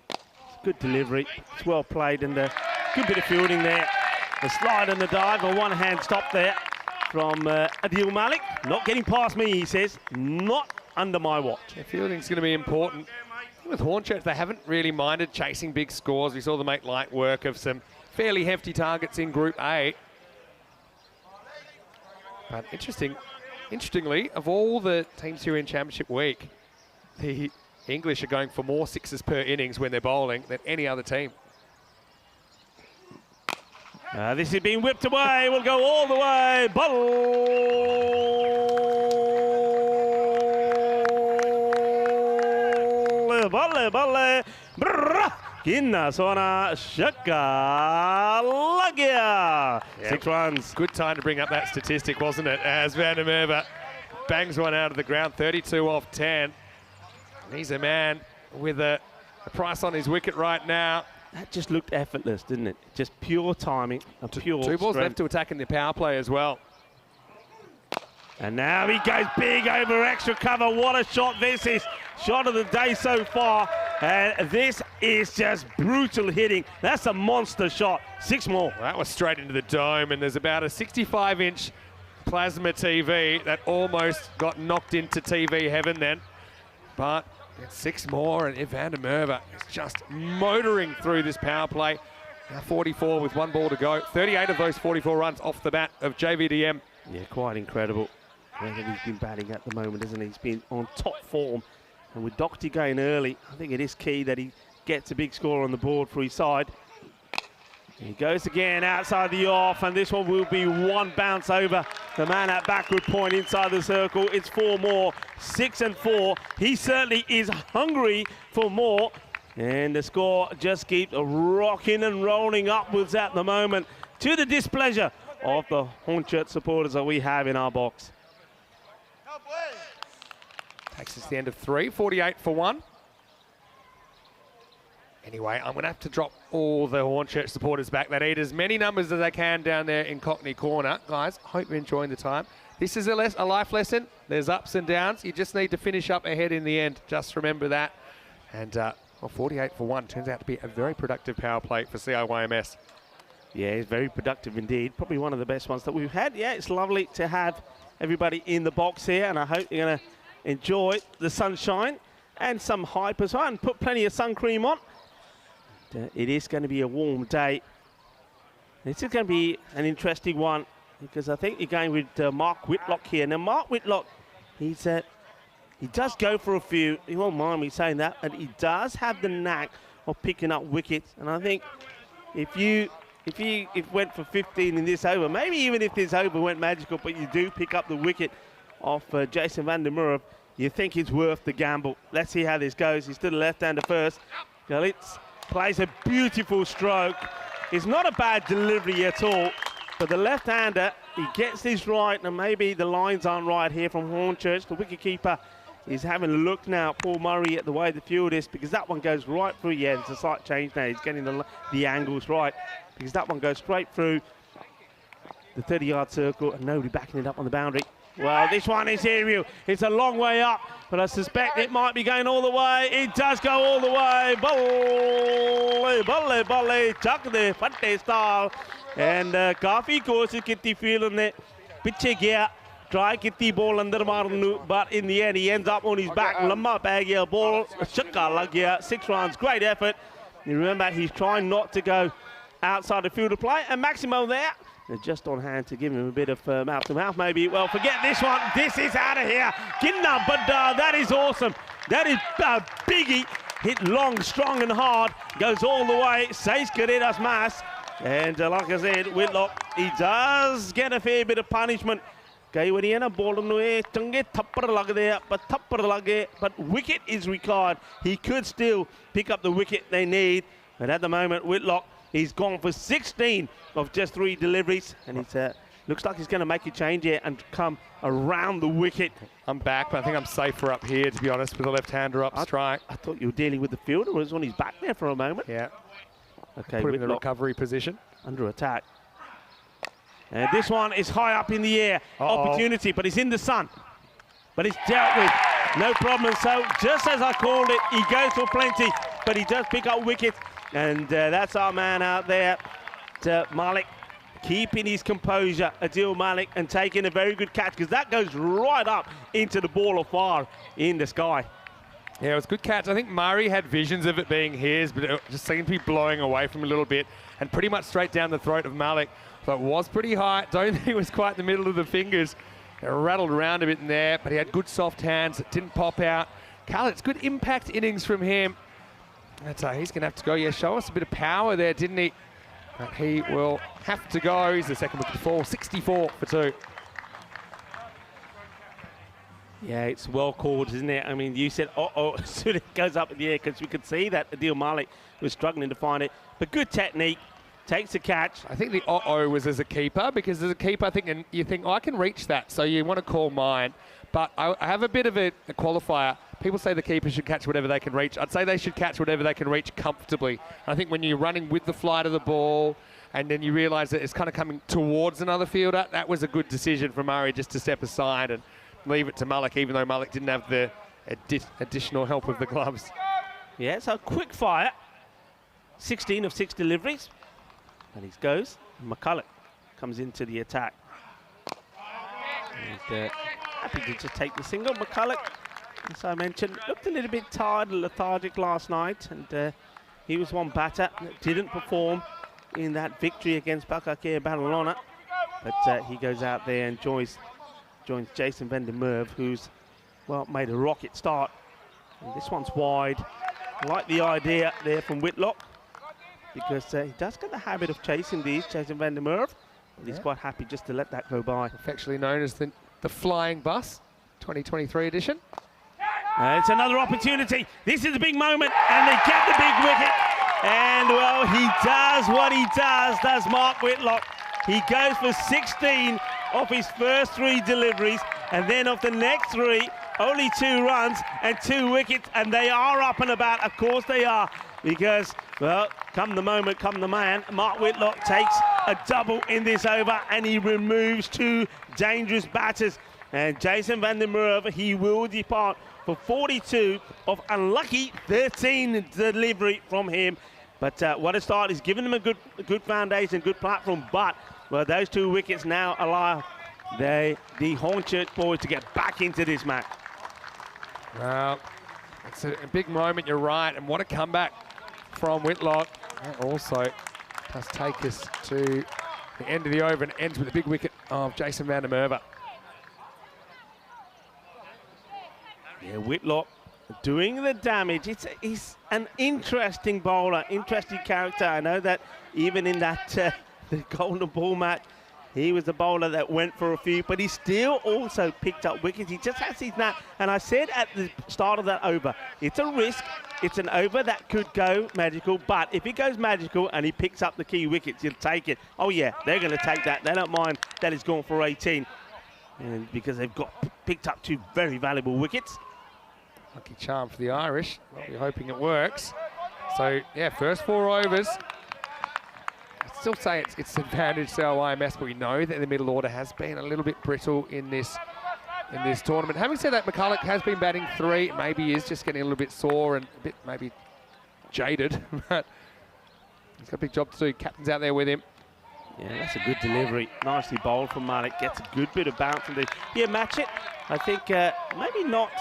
It's good delivery. It's well played, and the Good bit of fielding there. The slide and the dive, a one-hand stop there from Adil Malik. Not getting past me, he says. Not under my watch. The fielding's going to be important. With Hornchurch, they haven't really minded chasing big scores. We saw them make light work of some fairly hefty targets in Group A. But interestingly, of all the teams who are in Championship Week, the English are going for more sixes per innings when they're bowling than any other team. This is being whipped away. We'll go all the way. Balle. Kinna Sona Shaka Lagia. 6 runs. Good time to bring up that statistic, wasn't it? As Van der Merwe bangs one out of the ground, 32 off 10. And he's a man with a price on his wicket right now. That just looked effortless, didn't it? Just pure timing, a pure 2 balls strength. left to attack in the power play as well. And now he goes big over extra cover. What a shot this is. Shot of the day so far. And this is just brutal hitting. That's a monster shot. 6 more. Well, that was straight into the dome, and there's about a 65-inch plasma TV that almost got knocked into TV heaven then. But it's 6 more, and Van der Merwe is just motoring through this power play. Now 44 with 1 ball to go. 38 of those 44 runs off the bat of JVDM. Yeah, quite incredible. Whether he's been batting at the moment, isn't he? He's been on top form. And with Doherty going early, I think it is key that he gets a big score on the board for his side. He goes again outside the off, and this one will be 1 bounce over the man at backward point inside the circle. It's 4 more, 6 and 4. He certainly is hungry for more. And the score just keeps rocking and rolling upwards at the moment, to the displeasure of the Hornchurch supporters that we have in our box. Takes us to the end of 3, 48 for 1. Anyway, I'm going to have to drop all the Hornchurch supporters back. They need as many numbers as they can down there in Cockney Corner. Guys, hope you're enjoying the time. This is a life lesson. There's ups and downs. You just need to finish up ahead in the end. Just remember that. And 48 for 1 turns out to be a very productive power play for CIYMS. Yeah, it's very productive indeed. Probably one of the best ones that we've had. Yeah, it's lovely to have everybody in the box here, and I hope you're going to enjoy the sunshine and some hype as well, and put plenty of sun cream on. It is going to be a warm day. This is going to be an interesting one, because I think you're going with Mark Whitlock here. Now, Mark Whitlock, he does go for a few. He won't mind me saying that, and he does have the knack of picking up wickets. And I think if you went for 15 in this over, maybe even if this over went magical, but you do pick up the wicket off Jason Van der Merwe, you think it's worth the gamble. Let's see how this goes. He's to the left-hander first. Galitz plays a beautiful stroke. It's not a bad delivery at all, but the left-hander, he gets this right, and maybe the lines aren't right here from Hornchurch. The wicketkeeper is having a look now, Paul Murray, at the way the field is, because that one goes right through. Yeah, there's a slight change now. He's getting the angles right, because that one goes straight through the 30-yard circle, and nobody backing it up on the boundary. Well, this one is aerial. It's a long way up, but I suspect it might be going all the way. It does go all the way. Balle, chuck the fatte style. And काफी कोशिश की थी field ने पीछे गया, try की थी ball अंदर मारने, but in the end he ends up on his back. लम्बा पै गया, ball छक्का लग गया. 6 runs, great effort. You remember, he's trying not to go outside the field of play, and Maximo there. They're just on hand to give him a bit of mouth-to-mouth, maybe. Well, forget this one. This is out of here. Ginna, but that is awesome. That is a biggie. Hit long, strong and hard. Goes all the way. 6 carreras más. And like I said, Whitlock, he does get a fair bit of punishment. But wicket is required. He could still pick up the wicket they need. But at the moment, Whitlock, he's gone for 16 of just 3 deliveries, and it looks like he's going to make a change here and come around the wicket. I'm back, but I think I'm safer up here, to be honest, with the left-hander up strike. I thought you were dealing with the fielder. It was on his back there for a moment. Yeah. Okay, put him in the recovery position. Under attack. And this one is high up in the air. Opportunity, but it's in the sun. But it's dealt with. No problem. So just as I called it, he goes for plenty, but he does pick up wickets. And that's our man out there. But Malik keeping his composure, Adil Malik, and taking a very good catch, because that goes right up into the ball of fire in the sky. Yeah, it was a good catch. I think Murray had visions of it being his, but it just seemed to be blowing away from him a little bit and pretty much straight down the throat of Malik. So it was pretty high. Don't think it was quite in the middle of the fingers. It rattled around a bit in there, but he had good soft hands. It didn't pop out. Carl, it's good impact innings from him. That's he's going to have to go. Yeah, show us a bit of power there, didn't he? But he will have to go. He's the second wicket to fall. 64 for 2. Yeah, it's well called, isn't it? I mean, you said, uh-oh, as soon as it goes up in the air, because we could see that Adil Malik was struggling to find it. But good technique, takes a catch. I think the uh-oh was as a keeper, because as a keeper, I think, and you think, oh, I can reach that, so you want to call mine. But I have a bit of a qualifier. People say the keeper should catch whatever they can reach. I'd say they should catch whatever they can reach comfortably. I think when you're running with the flight of the ball, and then you realise that it's kind of coming towards another fielder, that was a good decision from Murray just to step aside and leave it to Malik, even though Malik didn't have the additional help of the gloves. Yeah, so quick fire. 16 of 6 deliveries. And he goes. McCulloch comes into the attack. And, happy to just take the single. McCulloch, as I mentioned, looked a little bit tired and lethargic last night. And he was one batter that didn't perform in that victory against Bakakir Barcelona. But he goes out there and joins Jason van der Merwe, who's, well, made a rocket start. And this one's wide. I like the idea there from Whitlock, because he does get the habit of chasing these, Jason van der Merwe. But he's quite happy just to let that go by. Affectionately known as the Flying Bus, 2023 edition. It's another opportunity. This is a big moment, and they get the big wicket. And, well, he does what he does Mark Whitlock. He goes for 16 of his first 3 deliveries, and then of the next 3, only 2 runs and 2 wickets, and they are up and about. Of course they are, because, well, come the moment, come the man. Mark Whitlock takes a double in this over, and he removes 2 dangerous batters. And Jason van der Merwe, he will depart for 42 of unlucky 13 delivery from him. But what a start. He's given them a good foundation, good platform, but, well, those 2 wickets now allow the Hornchurch boys to get back into this match. Well, it's a big moment, you're right, and what a comeback from Whitlock. That also does take us to the end of the over and ends with a big wicket of Jason van der Merwe. Yeah, Whitlock doing the damage. He's an interesting bowler, interesting character. I know that even in that the Golden Ball match, he was the bowler that went for a few, but he still also picked up wickets. He just has his knack. And I said at the start of that over, it's a risk. It's an over that could go magical, but if it goes magical and he picks up the key wickets, he'll take it. Oh yeah, they're going to take that. They don't mind that he's gone for 18, and because they've picked up 2 very valuable wickets. Lucky charm for the Irish. We're hoping it works. So, yeah, first 4 overs. I'd still say it's advantage to our IMS, but we know that the middle order has been a little bit brittle in this tournament. Having said that, McCulloch has been batting 3. Maybe he is just getting a little bit sore and a bit maybe jaded, but he's got a big job to do. Captain's out there with him. Yeah, that's a good delivery. Nicely bowled from Malik. Gets a good bit of bounce. And yeah, match it. I think maybe not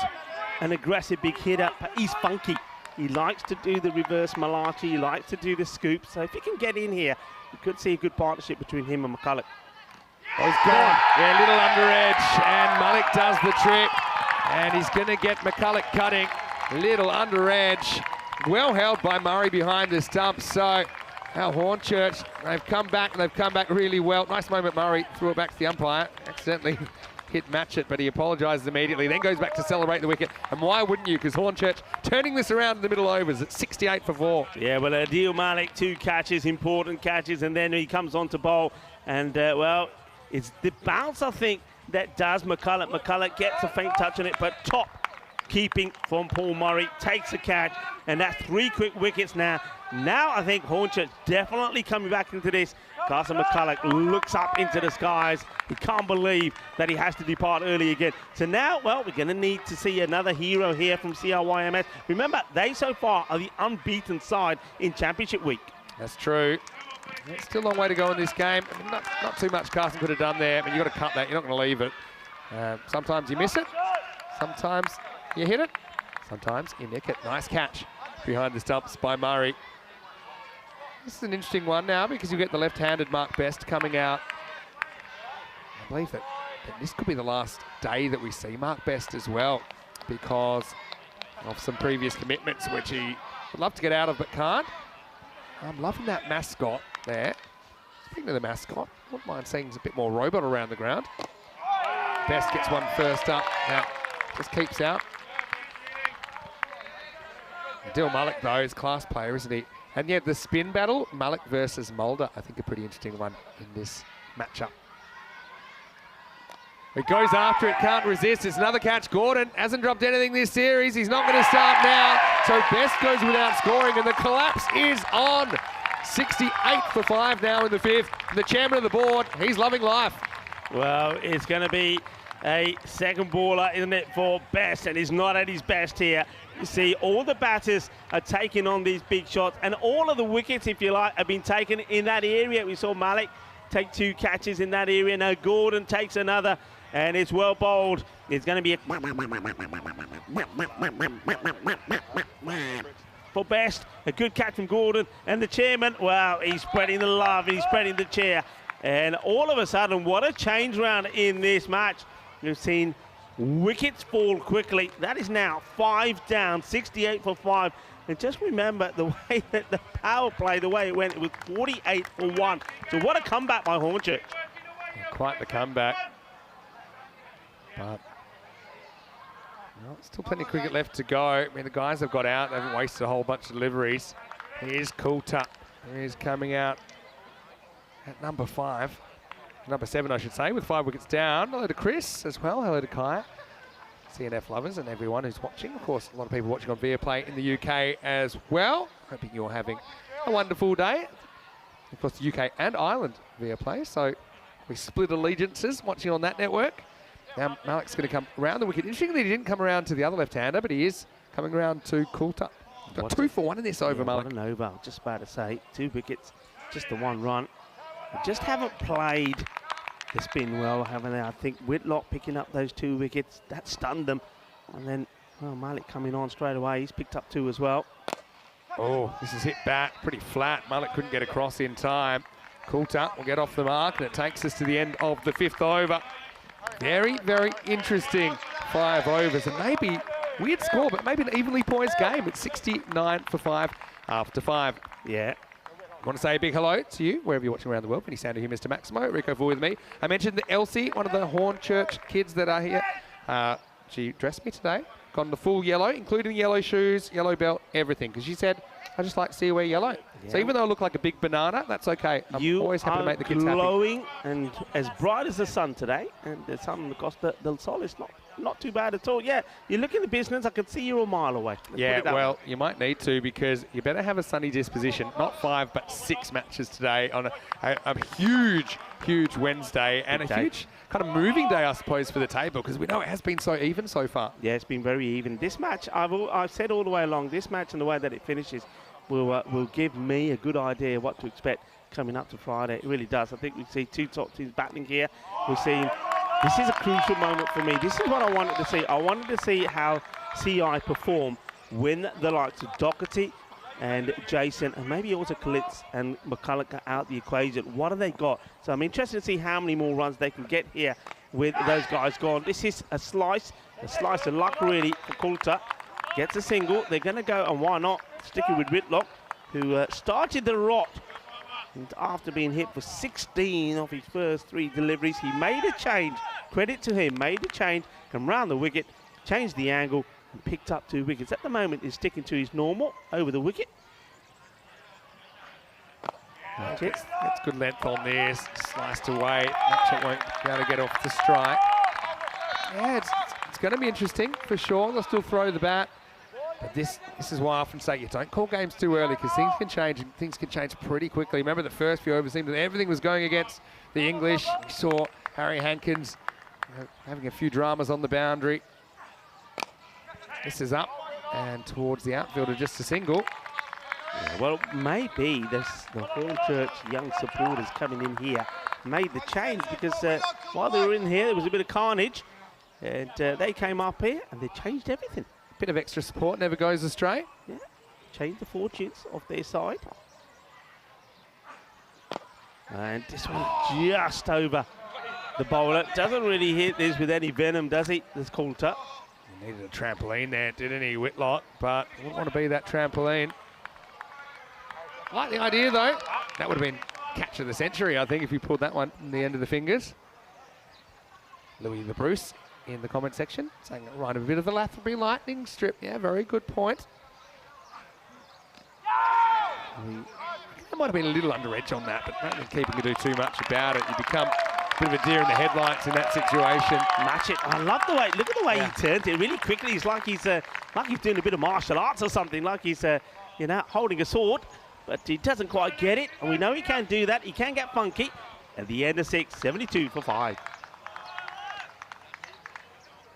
an aggressive big hitter, but he's funky. He likes to do the reverse Malachi. He likes to do the scoop. So if he can get in here, you could see a good partnership between him and McCulloch. Oh, he's gone. Yeah, little under edge, and Malik does the trick, and he's going to get McCulloch cutting. Little under edge, well held by Murray behind the stump. So our Hornchurch, they've come back really well. Nice moment, Murray threw it back to the umpire, accidentally hit match it, but he apologises immediately, then goes back to celebrate the wicket. And why wouldn't you? Because Hornchurch turning this around in the middle overs at 68 for 4. Yeah, well, Adil Malik, 2 catches, important catches, and then he comes on to bowl. And, well, it's the bounce, I think, that does McCulloch. McCulloch gets a faint touch on it, but top keeping from Paul Murray, takes a catch, and that's 3 quick wickets now. Now I think Hornchurch definitely coming back into this. Carson McCulloch looks up into the skies. He can't believe that he has to depart early again. So now, well, we're going to need to see another hero here from CRYMS. Remember, they so far are the unbeaten side in Championship Week. That's true. There's still a long way to go in this game. I mean, not too much Carson could have done there. I mean, you've got to cut that. You're not going to leave it. Sometimes you miss it. Sometimes you hit it. Sometimes you nick it. Nice catch behind the stumps by Murray. This is an interesting one now because you get the left-handed Mark Best coming out. I believe that this could be the last day that we see Mark Best as well because of some previous commitments which he would love to get out of but can't. I'm loving that mascot there. Speaking of the mascot, I wouldn't mind seeing a bit more robot around the ground. Best gets one first up. Now, just keeps out. Adil Malik, though, is a class player, isn't he? And yet the spin battle, Malik versus Mulder, I think a pretty interesting one in this matchup. He goes after it, can't resist. It's another catch. Gordon hasn't dropped anything this series. He's not going to start now. So Best goes without scoring, and the collapse is on. 68 for 5 now in the fifth. The chairman of the board, he's loving life. Well, it's going to be a second baller, isn't it, for Best, and he's not at his best here. You see, all the batters are taking on these big shots, and all of the wickets, if you like, have been taken in that area. We saw Malik take 2 catches in that area. Now Gordon takes another, and it's well bowled. It's going to be a for Best. A good catch from Gordon, and the chairman, wow, he's spreading the love, he's spreading the cheer. And all of a sudden, what a change round in this match. We've seen wickets fall quickly. That is now 5 down, 68 for 5. And just remember the way that the power play, the way it went, it was 48 for 1. So what a comeback by Hornchurch. Quite the comeback. But well, still plenty of cricket left to go. I mean, the guys have got out. They haven't wasted a whole bunch of deliveries. Here's Coulter. He's coming out at number 5. Number 7, I should say, with 5 wickets down. Hello to Chris as well. Hello to Kai. CNF lovers and everyone who's watching. Of course, a lot of people watching on Viaplay in the UK as well. Hoping you're having a wonderful day. Of course, the UK and Ireland Viaplay. So we split allegiances watching on that network. Now Malik's going to come around the wicket. Interestingly, he didn't come around to the other left-hander, but he is coming around to Coulter. Got 2 for 1 in this over, Malik. What an over, just about to say. 2 wickets, just the 1 run. They just haven't played the spin well, haven't they? I think Whitlock picking up those 2 wickets, that stunned them. And then, well, Malik coming on straight away. He's picked up 2 as well. Oh, this is hit back pretty flat. Malik couldn't get across in time. Coulter will get off the mark, and it takes us to the end of the 5th over. Very, very interesting 5 overs, and maybe weird score, but maybe an evenly poised game. It's 69 for 5 after 5. Yeah. I want to say a big hello to you, wherever you're watching around the world. Vinny Sander here, Mr. Maximo, Rico Full with me. I mentioned that Elsie, one of the Hornchurch kids that are here, she dressed me today, gone the full yellow, including yellow shoes, yellow belt, everything, because she said, I just like to see you wear yellow. Yeah. So even though I look like a big banana, that's okay. I'm always happy to make the kids happy. You are glowing and as bright as the sun today, and the sun on the Costa del Sol is not too bad at all. Yeah, you look in the business, I can see you a mile away. Yeah, well, you might need to, because you better have a sunny disposition. Not 5, but 6 matches today on a huge, huge Wednesday and a huge kind of moving day, I suppose, for the table, because we know it has been so even so far. Yeah, it's been very even. This match, I've said all the way along, this match and the way that it finishes will give me a good idea what to expect coming up to Friday. It really does. I think we see 2 top teams battling here. We're seeing, this is a crucial moment for me. This is what I wanted to see. I wanted to see how CI perform when the likes of Doherty and Jason, and maybe also Klitz and McCulloch are out the equation. What have they got? So I'm interested to see how many more runs they can get here with those guys gone. This is a slice of luck really for Coulter. Gets a single. They're going to go, and why not? Sticking with Whitlock, who started the rot. And after being hit for 16 of his first 3 deliveries, he made a change. Credit to him, made a change, come round the wicket, changed the angle, and picked up 2 wickets. At the moment, he's sticking to his normal over the wicket. That's good length on this. Sliced away. Matchup won't be able to get off the strike. Yeah, it's going to be interesting for sure. They'll still throw the bat. But this is why I often say you don't call games too early, because things can change, and things can change pretty quickly. Remember the first few overs seemed that everything was going against the English. You saw Harry Hankins having a few dramas on the boundary. This is up and towards the outfielder, just a single. Yeah, well, maybe the Hornchurch young supporters coming in here made the change because while they were in here, there was a bit of carnage. And they came up here and they changed everything. Bit of extra support never goes astray. Yeah, changed the fortunes of their side. And this one just over the bowler. Doesn't really hit this with any venom, does he, this Coulter? He needed a trampoline there, didn't he, Whitlock? But wouldn't want to be that trampoline. Like the idea, though. That would have been catch of the century, I think, if you pulled that one in the end of the fingers. Louis the Bruce in the comment section saying it right a bit of a Lathbury lightning strip. Yeah, very good point. There might have been a little under edge on that, but not keeping to do too much about it. You become a bit of a deer in the headlights in that situation. Match it. I love the way. Look at the way he turned it really quickly. It's like he's doing a bit of martial arts or something. Like he's you know, holding a sword, but he doesn't quite get it. And we know he can do that. He can get funky. At the end of 6, 72 for 5.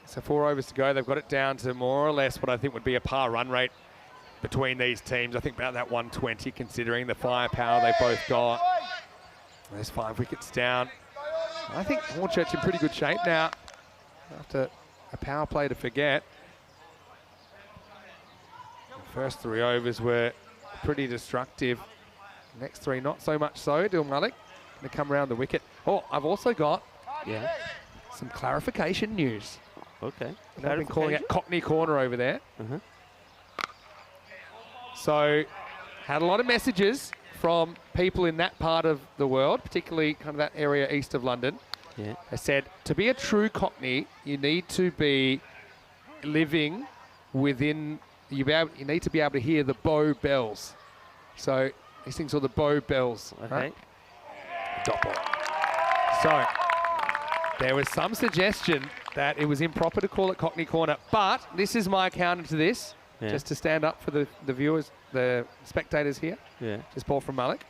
So 4 overs to go. They've got it down to more or less what I think would be a par run rate between these teams. I think about that 120, considering the firepower they both got. There's 5 wickets down. I think Hornchurch in pretty good shape now after a power play to forget. The first 3 overs were pretty destructive. Next 3 not so much so. Dil Malik going to come around the wicket. Oh, I've also got some clarification news. Okay. I've been calling it Cockney Corner over there. So, had a lot of messages from people in that part of the world, particularly kind of that area east of London. Yeah. They said, to be a true Cockney, you need to be living within, you need to be able to hear the Bow Bells. So, these things are the Bow Bells. Okay. Right? Dot ball. So, there was some suggestion that it was improper to call it Cockney Corner, but this is my counter to this, just to stand up for the viewers, the spectators here. Yeah. Just ball from Malik.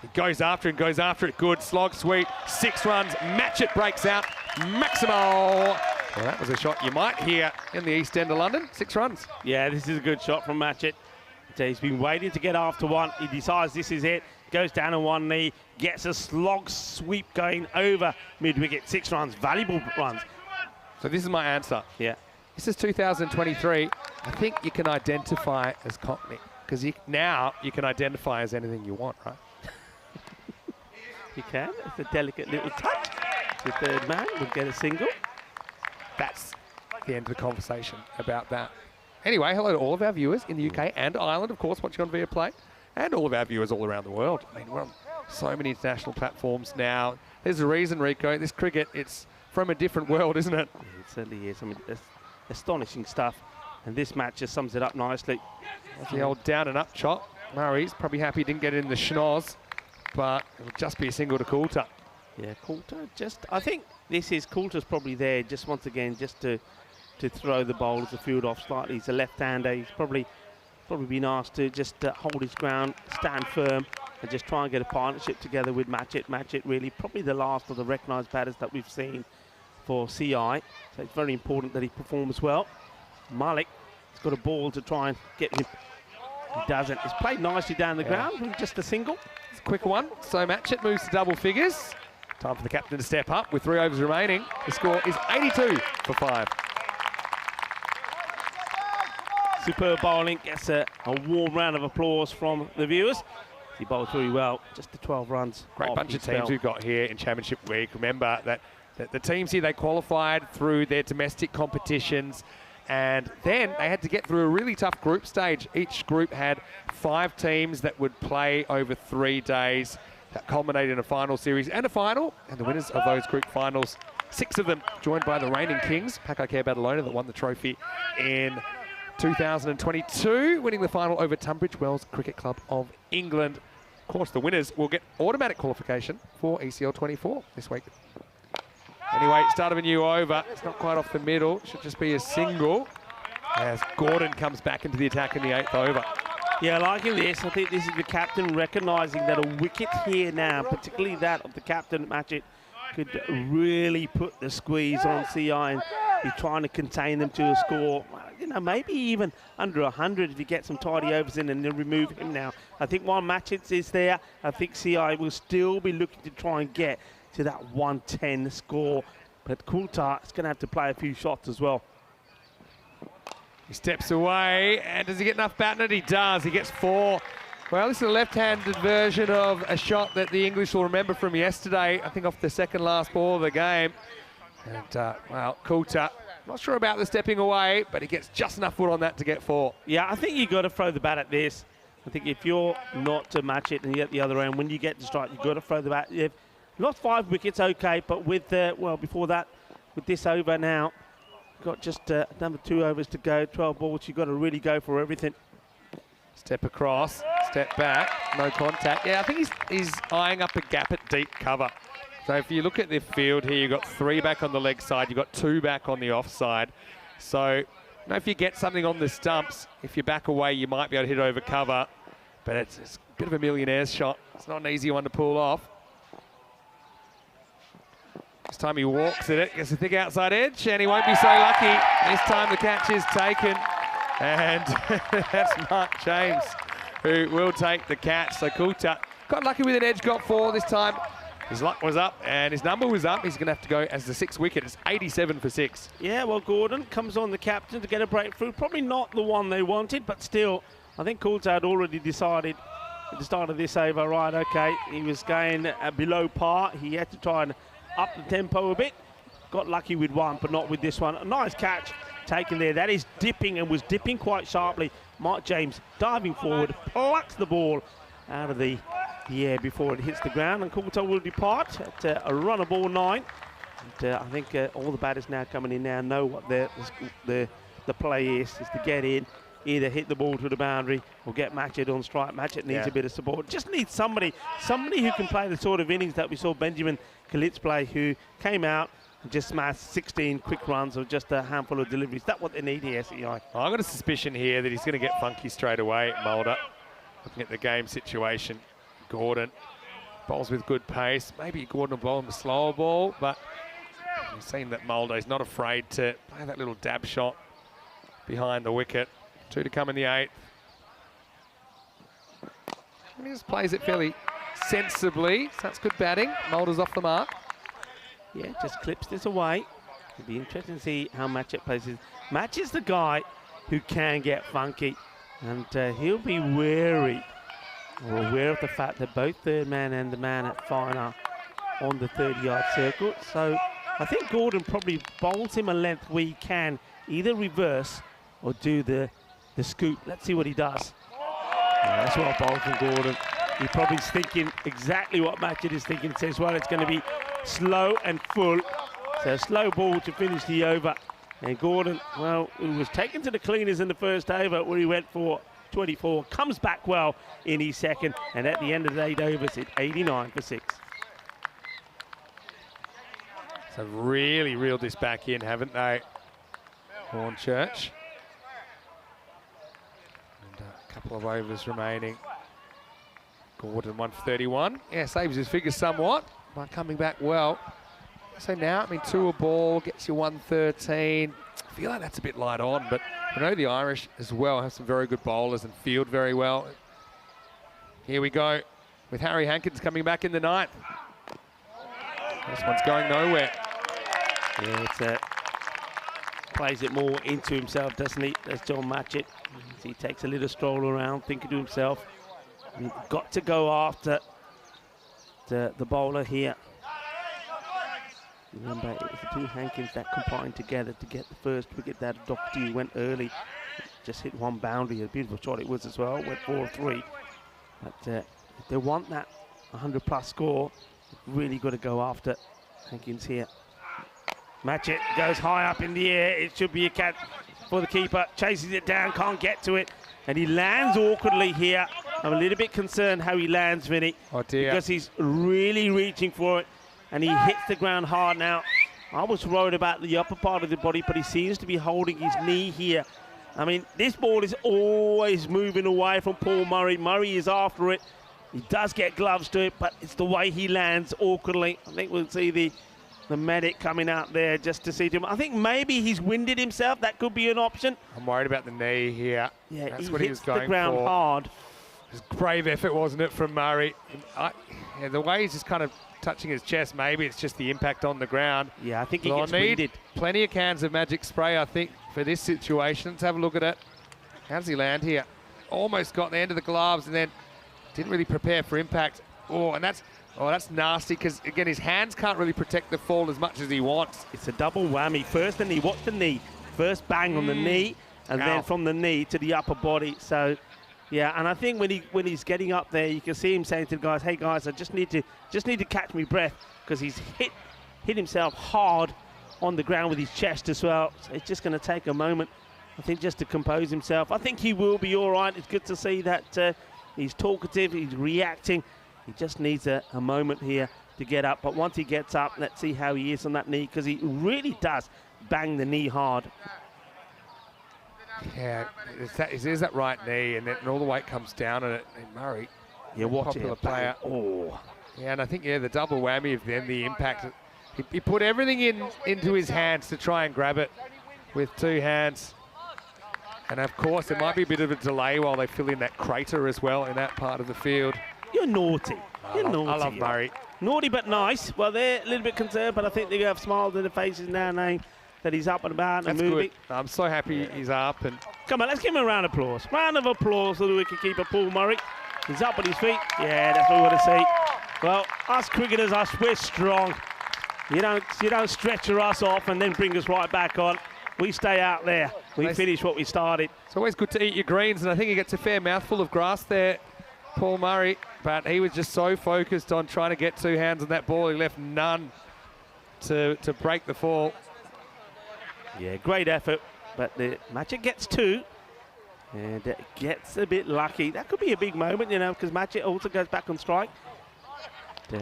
He goes after it, good, slog, sweet, 6 runs, match it, breaks out, Maximal. Well, that was a shot you might hear in the east end of London, 6 runs. Yeah, this is a good shot from Matchett. So he's been waiting to get after one. He decides this is it. Goes down on one knee, gets a slog sweep going over mid-wicket. 6 runs, valuable runs. So this is my answer. Yeah. This is 2023. I think you can identify as Cockney because now you can identify as anything you want, right? You can. It's a delicate little touch. The third man would get a single. That's the end of the conversation about that. Anyway, hello to all of our viewers in the UK and Ireland, of course, watching on Viaplay, and all of our viewers all around the world. I mean, we're on so many international platforms now. There's a reason, Rico. This cricket, it's from a different world, isn't it? It certainly is. I mean, it's astonishing stuff. And this match just sums it up nicely. That's the old down and up chop. Murray's probably happy he didn't get it in the schnoz, but it'll just be a single to Coulter. Yeah, Coulter I think this is Coulter's probably there just once again just to throw the bowlers the field off slightly. He's a left-hander. He's probably been asked to just hold his ground, stand firm, and just try and get a partnership together with Matchett. Matchett really probably the last of the recognised batters that we've seen for CI. So it's very important that he performs well. Malik has got a ball to try and get him. He doesn't. He's played nicely down the ground with just a single. It's a quick one. So Matchett moves to double figures. Time for the captain to step up with 3 overs remaining. The score is 82 for 5. Superb bowling, gets a warm round of applause from the viewers. He bowled very well, just the 12 runs. Great bunch of teams we've got here in Championship Week. Remember that the teams here, they qualified through their domestic competitions, and then they had to get through a really tough group stage. Each group had 5 teams that would play over 3 days. That culminated in a final series and a final, and the winners of those group finals, 6 of them joined by the reigning kings, Pakai Care Badalona, that won the trophy in 2022, winning the final over Tunbridge Wells Cricket Club of England. Of course, the winners will get automatic qualification for ECL 24 this week. Anyway, start of a new over. It's not quite off the middle. Should just be a single as Gordon comes back into the attack in the 8th over. Yeah, liking this. I think this is the captain recognising that a wicket here now, particularly that of the captain, Matchett, could really put the squeeze on CI and be trying to contain them to a score, you know, maybe even under 100 if you get some tidy overs in and then remove him now. I think while Matchett is there, I think CI will still be looking to try and get to that 110 score. But Coulthard is going to have to play a few shots as well. He steps away, and does he get enough bat in it? He does. He gets 4. Well, this is a left-handed version of a shot that the English will remember from yesterday, I think off the second last ball of the game. And, well, Coulthard, not sure about the stepping away, but he gets just enough wood on that to get 4. Yeah, I think you've got to throw the bat at this. I think if you're not to match it and you get the other end, when you get to strike, you've got to throw the bat. You've lost 5 wickets, okay, but with, well, before that, with this over now, got just another 2 overs to go, 12 balls, you've got to really go for everything. Step across, step back, no contact. Yeah, I think he's eyeing up a gap at deep cover. So if you look at the field here, you've got 3 back on the leg side, you've got 2 back on the offside. So, you know, if you get something on the stumps, if you back away, you might be able to hit over cover. But it's a bit of a millionaire's shot. It's not an easy one to pull off. This time he walks at it, gets a thick outside edge, and he won't be so lucky. This time the catch is taken. And that's Mark James who will take the catch. So Coulthard got lucky with an edge, got 4 this time. His luck was up and his number was up. He's going to have to go as the 6th wicket. It's 87 for 6. Yeah, well, Gordon comes on the captain to get a breakthrough. Probably not the one they wanted, but still, I think Coulthard had already decided at the start of this over, right, okay, he was going below par. He had to try and up the tempo a bit. Got lucky with 1, but not with this one. A nice catch taken there. That is dipping and was dipping quite sharply. Mark James diving forward, plucks the ball out of the air before it hits the ground, and Coulthard will depart at a run of ball 9. And, I think all the batters now coming in now know what the play is to get in, either hit the ball to the boundary or get Matchett on strike. Matchett needs a bit of support. Just needs somebody who can play the sort of innings that we saw Benjamin Kalitz play, who came out and just smashed 16 quick runs of just a handful of deliveries. That's what they need here, CI. I've got a suspicion here that he's going to get funky straight away, Mulder. Looking at the game situation, Gordon bowls with good pace. Maybe Gordon will bowl him a slower ball, but you've seen that Mulder is not afraid to play that little dab shot behind the wicket. 2 to come in the 8th. And he just plays it fairly sensibly, so that's good batting. Mulder's off the mark. Yeah, just clips this away. It'll be interesting to see how Matchett plays this. Matchett's the guy who can get funky, and he'll be wary or aware of the fact that both third man and the man at fine are on the 30-yard circle. So I think Gordon probably bowls him a length where he can either reverse or do the scoop. Let's see what he does. Yeah, that's well bowled from Gordon. He probably is thinking exactly what Matchett is thinking. Says, well, it's going to be slow and full. So a slow ball to finish the over. And Gordon, well, he was taken to the cleaners in the first over where he went for 24. Comes back well in his second. And at the end of the 8 overs, it's 89 for 6. So really reeled this back in, haven't they? Hornchurch. And a couple of overs remaining. Gordon 1 for 31. Yeah, saves his figures somewhat by coming back well. So now, I mean, 2 a ball, gets you 113. I feel like that's a bit light on, but I know the Irish as well have some very good bowlers and field very well. Here we go with Harry Hankins coming back in the 9th. This one's going nowhere. Yeah, it's plays it more into himself, doesn't he? That's John Matchett. He takes a little stroll around, thinking to himself, we've got to go after the bowler here. Remember, it was the 2 Hankins that combined together to get the first wicket. That Doherty went early, just hit 1 boundary. A beautiful shot it was as well, went 4-3. But if they want that 100-plus score, they've really got to go after Hankins here. Matchett goes high up in the air. It should be a catch for the keeper. Chases it down, can't get to it. And he lands awkwardly here. I'm a little bit concerned how he lands, Vinny. Oh dear. Because he's really reaching for it. And he hits the ground hard now. I was worried about the upper part of the body, but he seems to be holding his knee here. I mean, this ball is always moving away from Paul Murray. Murray is after it. He does get gloves to it, but it's the way he lands awkwardly. I think we'll see the the medic coming out there just to see him. I think maybe he's winded himself. That could be an option. I'm worried about the knee here. Yeah, that's he what he was hits going the ground for. hard. It was brave effort, wasn't it, from Murray? Yeah, the way he's just kind of touching his chest, maybe it's just the impact on the ground. Yeah, I think he Well, gets I need winded. plenty of cans of Magic Spray, I think, for this situation. Let's have a look at it. How does he land here? Almost got the end of the gloves and then didn't really prepare for impact. Oh, and that's nasty because, again, his hands can't really protect the fall as much as he wants. It's a double whammy. First the knee. Watch the knee. First bang on the knee, and then from the knee to the upper body. So, yeah, and I think when he's getting up there, you can see him saying to the guys, "Hey guys, I just need to catch me breath," because he's hit himself hard on the ground with his chest as well. So it's just going to take a moment, I think, just to compose himself. I think he will be all right. It's good to see that he's talkative, he's reacting. He just needs a moment here to get up. But once he gets up, let's see how he is on that knee, because he really does bang the knee hard. Yeah, there's that right knee, and then all the weight comes down on it. And Murray, Yeah, watch popular it. player. Oh. Yeah, and I think, the double whammy of then the impact. He put everything into his hands to try and grab it with two hands. And of course, there might be a bit of a delay while they fill in that crater as well in that part of the field. You're naughty. You're naughty. I love Murray. Naughty but nice. Well, they're a little bit concerned, but I think they have smiles on their faces now, knowing that he's up and about and That's moving. good. I'm so happy he's up. And Come on, let's give him a round of applause. Round of applause for the wicketkeeper, Paul Murray. He's up on his feet. Yeah, that's what we want to see. Well, us cricketers, we're strong. You don't stretch us off and then bring us right back on. We stay out there. We finish what we started. It's always good to eat your greens, and I think he gets a fair mouthful of grass there, Paul Murray. But he was just so focused on trying to get two hands on that ball, he left none to break the fall. Yeah, great effort. But the Magic gets two. And gets a bit lucky. That could be a big moment, because Magic also goes back on strike.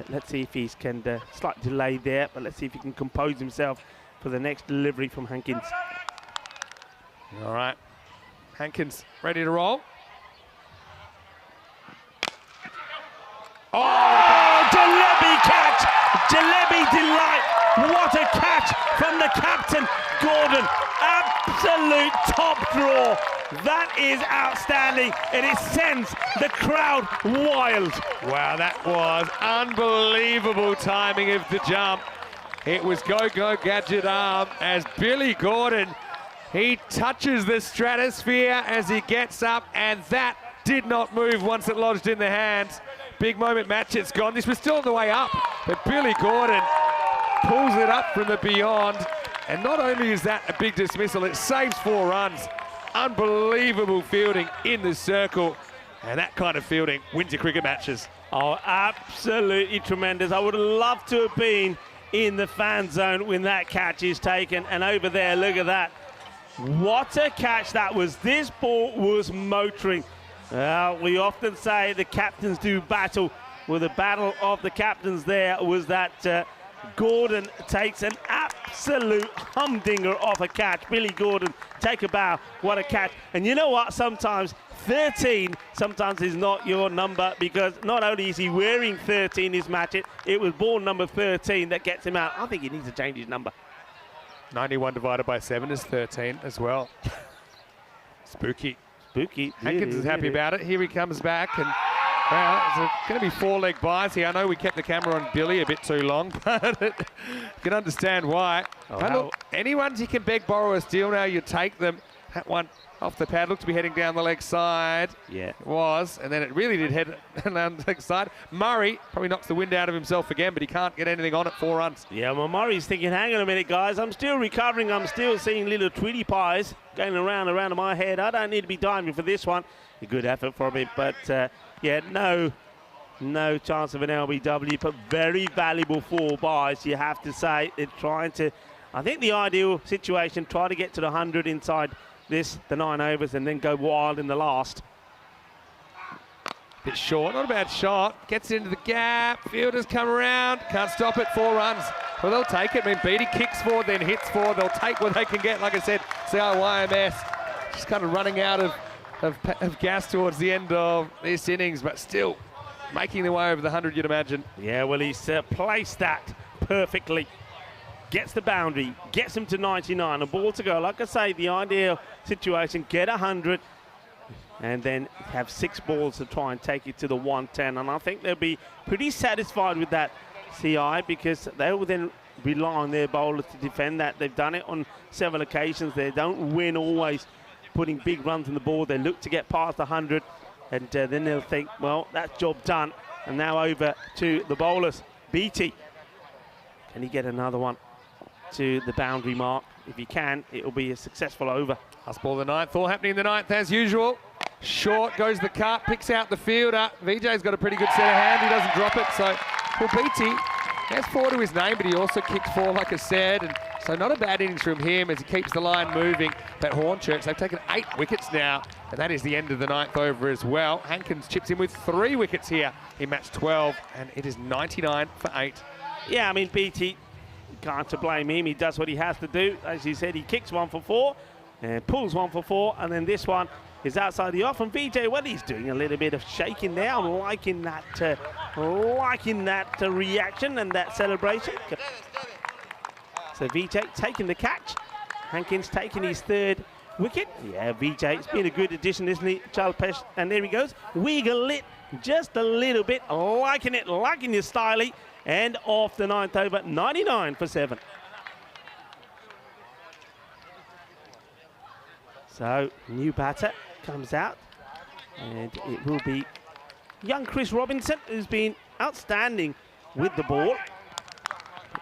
Let's see if he can slight delay there, but let's see if he can compose himself for the next delivery from Hankins. All right, Hankins ready to roll. Oh, Jalebi catch! Jalebi delight! What a catch from the captain, Gordon. Absolute top draw. That is outstanding, and it sends the crowd wild. Wow, that was unbelievable timing of the jump. It was go gadget arm as Billy Gordon, he touches the stratosphere as he gets up, and that did not move once it lodged in the hands. Big moment match, it's gone. This was still on the way up, but Billy Gordon pulls it up from the beyond, and not only is that a big dismissal, it saves 4 runs. Unbelievable fielding in the circle, and that kind of fielding wins your cricket matches. Oh, absolutely tremendous. I would have loved to have been in the fan zone when that catch is taken, and over there, look at that. What a catch that was. This ball was motoring. We often say the captains do battle. Well, the battle of the captains there was that Gordon takes an absolute humdinger off a catch. Billy Gordon, take a bow. What a catch. And you know what? Sometimes 13 sometimes is not your number, because not only is he wearing 13 his match, it was ball number 13 that gets him out. I think he needs to change his number. 91 divided by 7 is 13 as well. Spooky. Spooky. Hankins is happy about it. Here he comes back, and well, it's going to be 4-leg buys here. I know we kept the camera on Billy a bit too long, but you can understand why. But look, any ones you can beg, borrow, or steal now, you take them. That one off the pad looked to be heading down the leg side. Yeah. It was, and then it really did head down the leg side. Murray probably knocks the wind out of himself again, but he can't get anything on it. 4 runs. Yeah, well, Murray's thinking, hang on a minute, guys. I'm still recovering. I'm still seeing little Tweety pies going around my head. I don't need to be diving for this one. A good effort from him, but yeah, no chance of an LBW, but very valuable 4 buys, you have to say. They're trying to, I think the ideal situation, try to get to the 100 inside the 9 overs and then go wild in the last. Bit short, not a bad shot. Gets into the gap, fielders come around, can't stop it. 4 runs. Well, they'll take it. I mean, Beattie kicks forward, then hits forward. They'll take what they can get. Like I said, CIYMS just kind of running out of gas towards the end of this innings, but still making their way over the 100, you'd imagine. Yeah, well, he's placed that perfectly. gets the boundary, gets him to 99, a ball to go. Like I say, the ideal situation, get 100, and then have 6 balls to try and take it to the 110. And I think they'll be pretty satisfied with that, CI, because they will then rely on their bowlers to defend that. They've done it on several occasions. They don't win always putting big runs on the board. They look to get past 100, and then they'll think, well, that's job done. And now over to the bowlers. BT, can he get another one to the boundary mark? If he can, it will be a successful over. Last ball of the ninth, all happening in the ninth as usual. Short goes the cut, picks out the fielder. VJ's got a pretty good set of hand. He doesn't drop it, so well, BT has 4 to his name, but he also kicked 4, like I said, and so not a bad innings from him as he keeps the line moving. But Hornchurch, they've taken 8 wickets now, and that is the end of the ninth over as well. Hankins chips in with 3 wickets here in match 12, and it is 99 for 8. Yeah, I mean, BT, can't to blame him. He does what he has to do. As you said, he kicks 1 for 4 and pulls 1 for 4, and then this one is outside the off. And VJ, well, he's doing a little bit of shaking there. I'm liking that reaction and that celebration. So VJ taking the catch. Hankins taking his 3rd wicket. Yeah, VJ, it's been a good addition, isn't he, Chalpesh? And there he goes. Wiggle it just a little bit. Liking it, liking your styling. And off the 9th over, 99 for 7. So, new batter comes out, and it will be young Chris Robinson, who's been outstanding with the ball.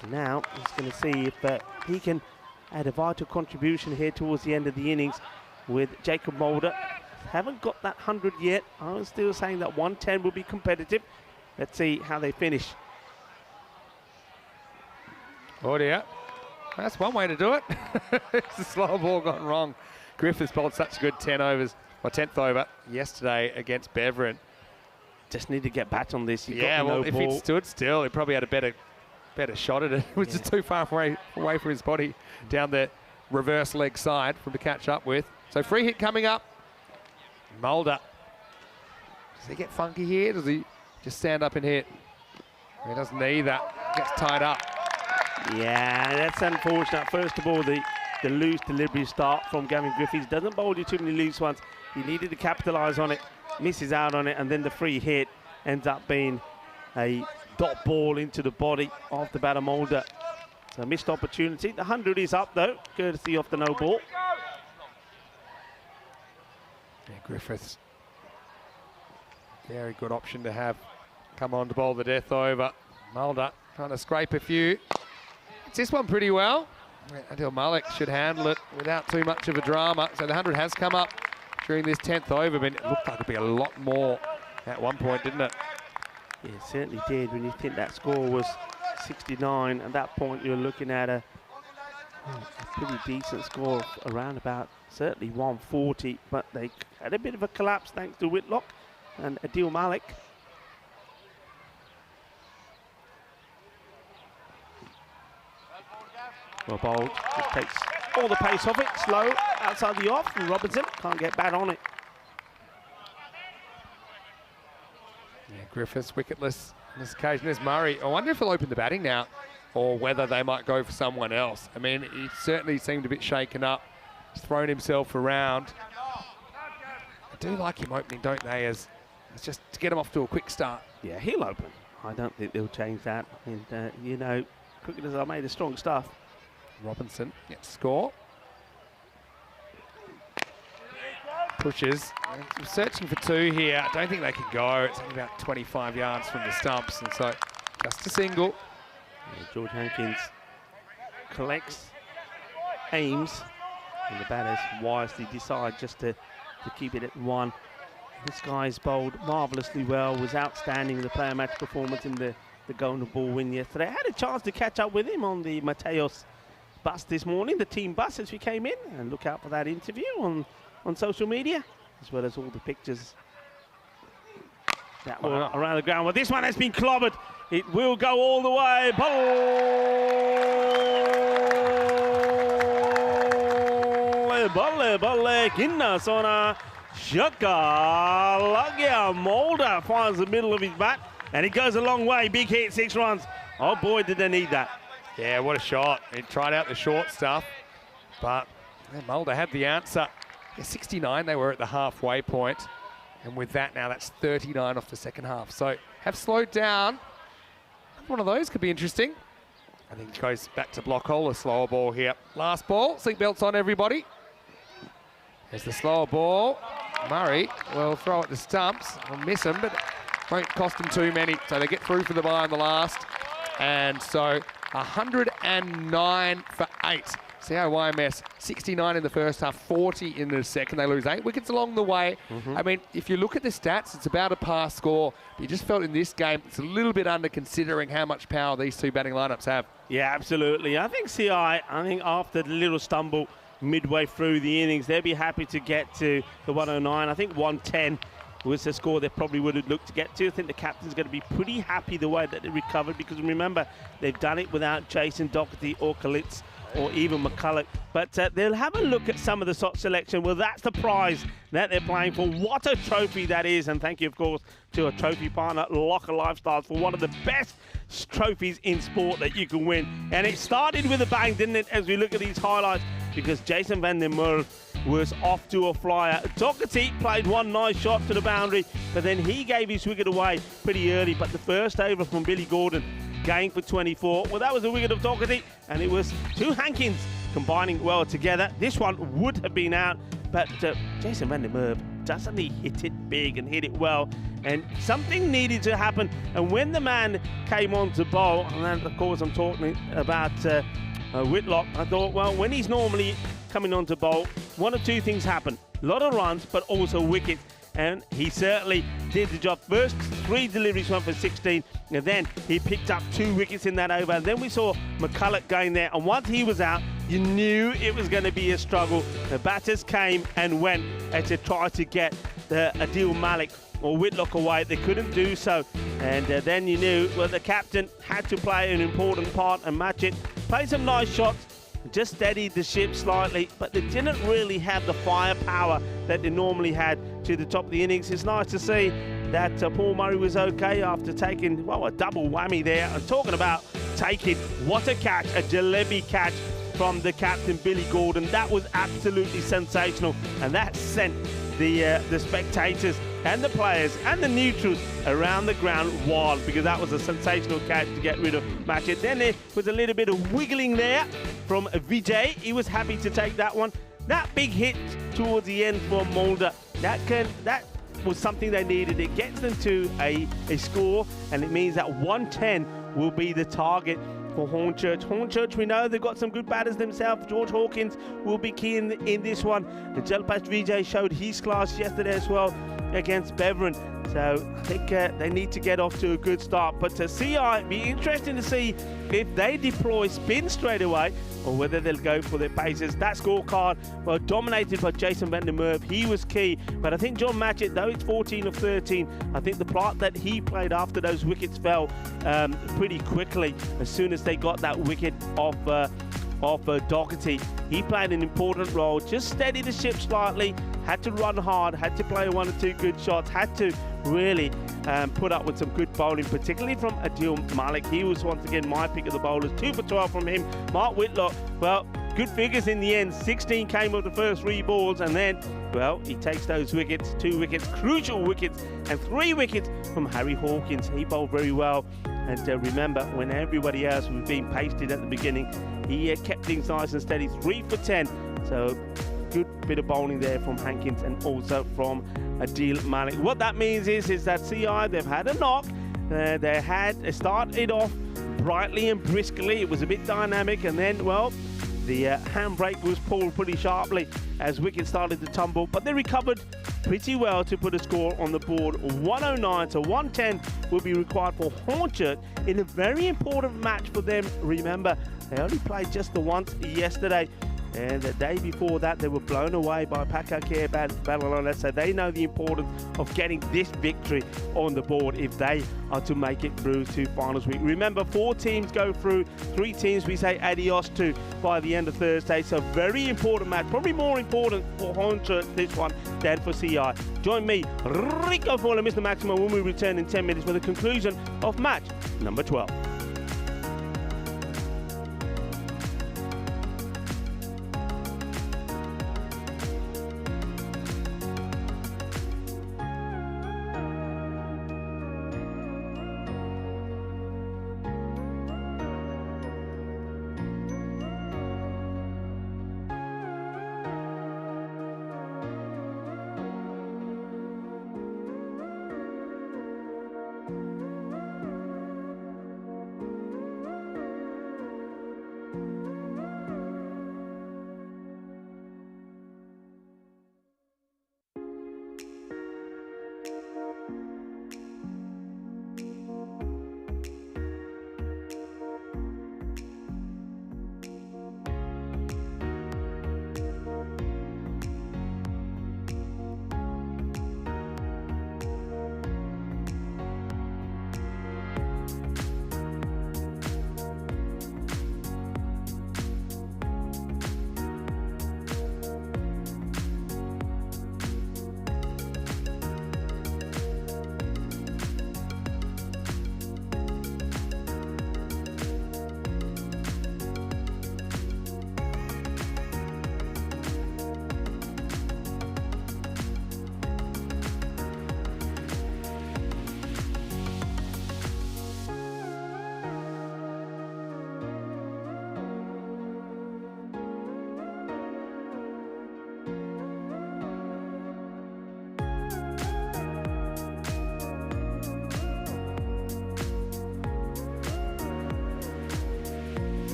But now he's going to see if he can add a vital contribution here towards the end of the innings with Jacob Mulder. Haven't got that 100 yet. I'm still saying that 110 will be competitive. Let's see how they finish. Oh dear, that's one way to do it. It's a slow ball gone wrong. Griffiths bowled such a good 10 overs, or 10th over yesterday against Beverin. Just need to get back on this. Yeah, well, if he'd stood still, he probably had a better shot at it. It was just too far away from his body down the reverse leg side for him to catch up with. So free hit coming up. Mulder. Does he get funky here? Does he just stand up and hit? He doesn't either. Gets tied up. Yeah, that's unfortunate. First of all, the loose delivery start from Gavin Griffiths. Doesn't bowl you too many loose ones. He needed to capitalise on it, misses out on it, and then the free hit ends up being a dot ball into the body of the batter Mulder. So missed opportunity. The 100 is up though, courtesy of the no ball. Yeah, Griffiths. Very good option to have come on to bowl the death over. Mulder trying to scrape a few. It's this one pretty well. Adil Malik should handle it without too much of a drama. So the 100 has come up during this 10th over, but it looked like it'd be a lot more at one point, didn't it? Yeah, it certainly did. When you think that score was 69, at that point you're looking at a pretty decent score of around about certainly 140, but they had a bit of a collapse thanks to Whitlock and Adil Malik. Well bowled, it takes all the pace off it, slow, outside the off, and Robinson can't get back on it. Yeah, Griffiths wicketless on this occasion. There's Murray. I wonder if he'll open the batting now or whether they might go for someone else. I mean, he certainly seemed a bit shaken up. He's thrown himself around. I do like him opening, don't they, as just to get him off to a quick start. Yeah, he'll open. I don't think they'll change that. And, you know, cricketers are made of strong stuff. Robinson gets score. Pushes. Searching for 2 here. I don't think they can go. It's only about 25 yards from the stumps, and so just a single. Yeah, George Hankins collects, aims, and the batters wisely decide just to keep it at 1. This guy's bowled marvellously well, was outstanding in the player match performance in the Golden Ball win yesterday. I had a chance to catch up with him on the Mateos bus this morning, the team bus as we came in, and look out for that interview on social media, as well as all the pictures that were around the ground. Well, this one has been clobbered. It will go all the way. Balle, Kinna Sona, Shaka, Lagia, Mulder finds the middle of his bat, and it goes a long way. Big hit, 6 runs. Oh boy, did they need that. Yeah, what a shot. He tried out the short stuff, but Mulder had the answer. Yeah, 69 they were at the halfway point. And with that now, that's 39 off the second half. So have slowed down. One of those could be interesting. I think it goes back to block hole, a slower ball here. Last ball, seatbelts on everybody. There's the slower ball. Murray will throw it to stumps. Will miss him, but won't cost them too many. So they get through for the bye on the last. And so 109 for 8. COYMS 69 in the first half, 40 in the second. They lose 8 wickets along the way. I mean, if you look at the stats, it's about a par score. But you just felt in this game, it's a little bit under considering how much power these two batting lineups have. Yeah, absolutely. I think after the little stumble midway through the innings, they'll be happy to get to the 109. I think 110 was the score they probably would have looked to get to. I think the captain's going to be pretty happy the way that they recovered, because remember, they've done it without Jason Doherty or Kalitz or even McCulloch. But they'll have a look at some of the shot selection. Well, that's the prize that they're playing for. What a trophy that is. And thank you, of course, to a trophy partner, Locker Lifestyles, for one of the best trophies in sport that you can win. And it started with a bang, didn't it, as we look at these highlights, because Jason van der Merwe was off to a flyer. Doherty played one nice shot to the boundary, but then he gave his wicket away pretty early. But the first over from Billy Gordon, going for 24. Well, that was the wicket of Doherty, and it was two Hankins combining well together. This one would have been out, but Jason van der Merwe doesn't he hit it big and hit it well, and something needed to happen. And when the man came on to bowl, and then of course I'm talking about Whitlock, I thought, well, when he's normally coming on to bowl, one of two things happen: a lot of runs, but also wickets. And he certainly did the job. First 3 deliveries, went for 16, and then he picked up 2 wickets in that over. And then we saw McCulloch going there, and once he was out, you knew it was going to be a struggle. The batters came and went to try to get Adil Malik or Whitlock away. They couldn't do so, and then you knew, well, the captain had to play an important part and match it. Play some nice shots, just steadied the ship slightly, but they didn't really have the firepower that they normally had to the top of the innings. It's nice to see that Paul Murray was okay after taking, well, a double whammy there. I'm talking about taking, what a catch, a jalebi catch from the captain, Billy Gordon. That was absolutely sensational, and that sent the spectators and the players and the neutrals around the ground wild, because that was a sensational catch to get rid of Matchett. Then there was a little bit of wiggling there from Vijay. He was happy to take that one. That big hit towards the end for Mulder, that was something they needed. It gets them to a score, and it means that 110 will be the target for Hornchurch. Hornchurch, we know they've got some good batters themselves. George Hawkins will be key in this one. And Jalpash Vijay showed his class yesterday as well against Beverin. So I think they need to get off to a good start. But to CI, be interesting to see if they deploy spin straight away or whether they'll go for their paces. That scorecard, well, dominated by Jason van der Merwe. He was key. But I think John Matchett, though it's 14 of 13, I think the part that he played after those wickets fell pretty quickly as soon as they got that wicket off Doherty. He played an important role, just steadied the ship slightly, had to run hard, had to play 1 or 2 good shots, had to really put up with some good bowling, particularly from Adil Malik. He was once again my pick of the bowlers. 2 for 12 from him. Mark Whitlock, well, good figures in the end. 16 came of the first 3 balls, and then, well, he takes those wickets, 2 wickets, crucial wickets, and 3 wickets from Harry Hawkins. He bowled very well. And remember, when everybody else was being pasted at the beginning, he kept things nice and steady. 3 for 10. So good bit of bowling there from Hankins and also from Adil Malik. What that means is that CI, they've had a knock. They started off brightly and briskly. It was a bit dynamic, and then, well, the handbrake was pulled pretty sharply as wickets started to tumble, but they recovered pretty well to put a score on the board. 109 to 110 will be required for Hornchurch in a very important match for them. Remember, they only played just the once yesterday, and the day before that they were blown away by Pakakere Ballalona, so they know the importance of getting this victory on the board if they are to make it through to finals week. Remember, 4 teams go through, 3 teams we say adios to by the end of Thursday, so very important match, probably more important for Hornchurch this one than for CI. Join me, Rico Fowler, Mr. Maximo, when we return in 10 minutes for the conclusion of match number 12.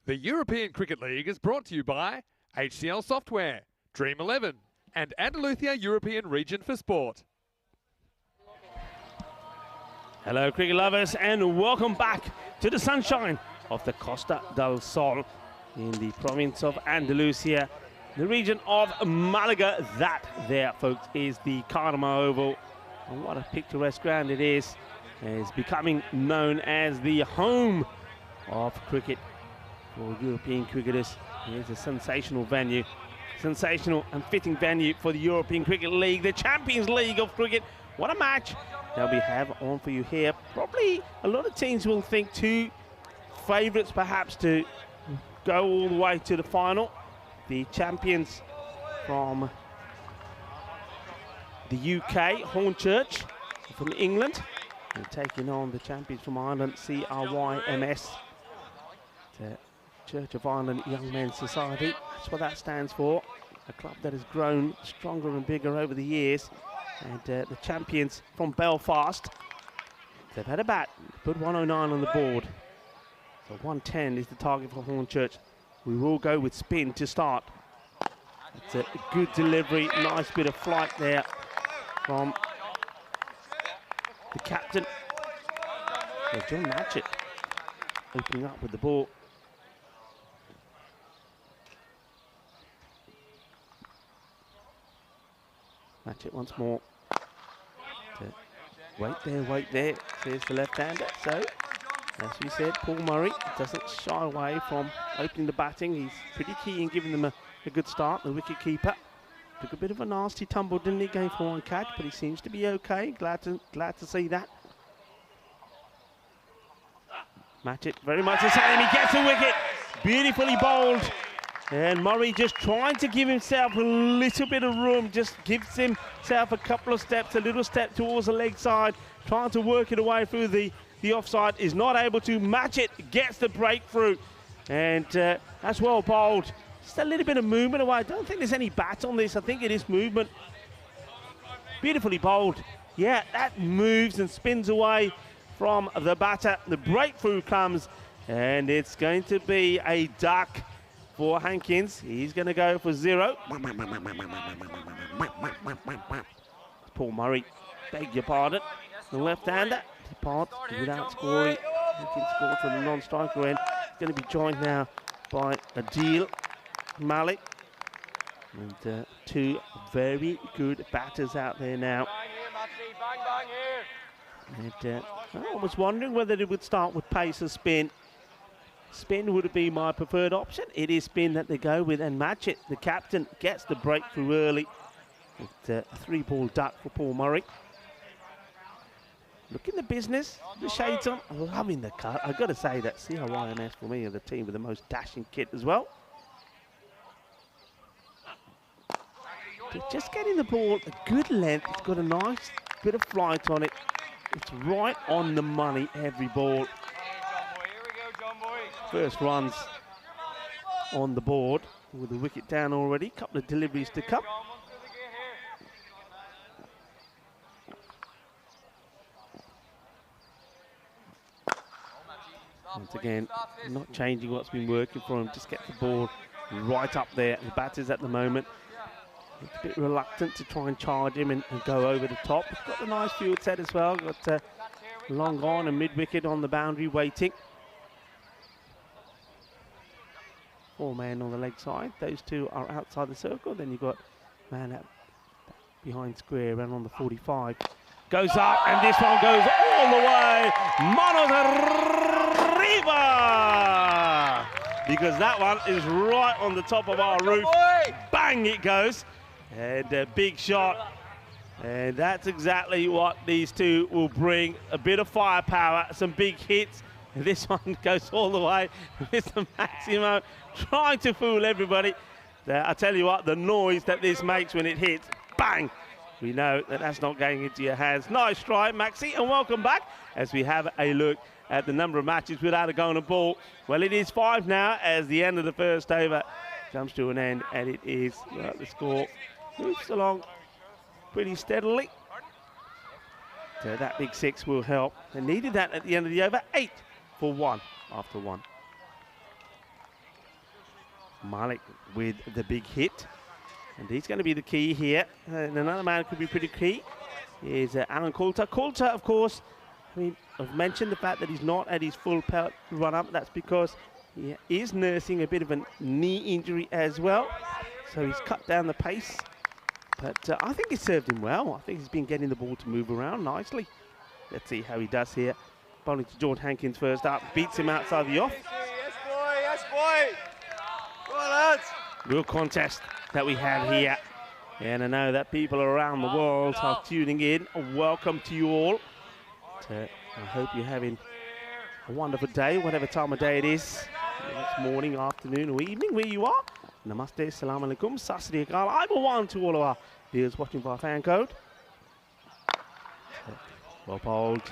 The European Cricket League is brought to you by HCL Software, Dream 11, and Andalusia European Region for Sport. Hello, cricket lovers, and welcome back to the sunshine of the Costa del Sol in the province of Andalusia, the region of Malaga. That there, folks, is the Cartama Oval. And what a picturesque ground it is. It's becoming known as the home of cricket for European cricketers. It's a sensational venue, sensational and fitting venue for the European Cricket League, the Champions League of cricket. What a match that we have on for you here. Probably a lot of teams will think two favourites perhaps to go all the way to the final. The champions from the UK, Hornchurch, from England, and taking on the champions from Ireland, CRYMS, the Church of Ireland Young Men's Society. That's what that stands for. A club that has grown stronger and bigger over the years. And the champions from Belfast, they've had a bat, put 109 on the board. So 110 is the target for Hornchurch. We will go with spin to start. It's a good delivery, nice bit of flight there from the captain. So John Matchett opening up with the ball. Matchett once more. Wait there, says the left-hander. So, as we said, Paul Murray doesn't shy away from opening the batting. He's pretty key in giving them a good start, the wicket-keeper. Took a bit of a nasty tumble, didn't he, going for one catch, but he seems to be okay. Glad to see that. Matchett very much the same. He gets a wicket. Beautifully bowled. And Murray just trying to give himself a little bit of room, just gives himself a couple of steps, a little step towards the leg side, trying to work it away through the offside, is not able to. Matchett gets the breakthrough, and that's well bowled. Just a little bit of movement away. I don't think there's any bat on this. I think it is movement. Beautifully bowled. Yeah, that moves and spins away from the batter. The breakthrough comes, and it's going to be a duck for Hankins. He's going to go for 0. Paul Murray, beg your pardon. The left-hander departs without scoring. Hankins scored from the non-striker end. He's going to be joined now by Adil Malik. And two very good batters out there now. And I was wondering whether it would start with pace or spin. Spin would be my preferred option. It is spin that they go with, and Matchett, the captain, gets the breakthrough early. It's a 3-ball duck for Paul Murray. Looking the business, the shades on. I'm loving the cut. I've got to say that CRYMS for me are the team with the most dashing kit as well. Just getting the ball a good length. It's got a nice bit of flight on it. It's right on the money, every ball. First runs on the board with the wicket down already. Couple of deliveries to come. Once again, not changing what's been working for him. Just get the ball right up there. The batters at the moment a bit reluctant to try and charge him and go over the top. He's got a nice field set as well. Got long on and mid-wicket on the boundary waiting. 4 men on the leg side. Those two are outside the circle. Then you've got man up behind square and on the 45. Goes up, and this one goes all the way. Manos arriba! Because that one is right on the top of our roof. Bang, it goes. And a big shot. And that's exactly what these two will bring. A bit of firepower, some big hits. And this one goes all the way. Mr. Maximo trying to fool everybody. I tell you what, the noise that this makes when it hits, bang! We know that that's not going into your hands. Nice strike, Maxi, and welcome back as we have a look at the number of matches without a goal and a ball. Well, it is 5 now as the end of the first over comes to an end, and it is, the score moves along pretty steadily. So that big 6 will help. They needed that at the end of the over. 8 for 1 after 1. Malik with the big hit. And he's going to be the key here. And another man who could be pretty key is Alan Coulter. Coulter, of course, I mean, I've mentioned the fact that he's not at his full pelt run-up. That's because he is nursing a bit of a knee injury as well. So he's cut down the pace. But I think he served him well. I think he's been getting the ball to move around nicely. Let's see how he does here. Bowling to George Hankins first up. Beats him outside the off. Yes, boy, yes, boy. Go on, lads. Real contest that we have here. And I know that people around the world are tuning in. Welcome to you all. I hope you're having a wonderful day, whatever time of day it is. It's morning, afternoon, or evening where you are. Namaste, salam alaikum, sat sri akal. I'm a one to all of our viewers watching via fan code. Well bowled.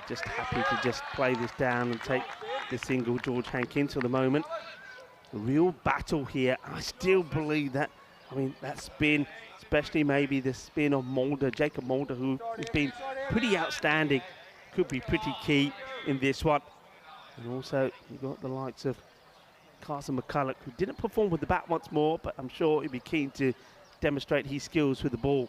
Just happy to just play this down and take the single George Hankins for the moment. A real battle here. I still believe that. I mean, that spin, especially maybe the spin of Mulder, Jacob Mulder, who has been pretty outstanding, could be pretty key in this one. And also, you've got the likes of Carson McCulloch, who didn't perform with the bat once more, but I'm sure he'd be keen to demonstrate his skills with the ball.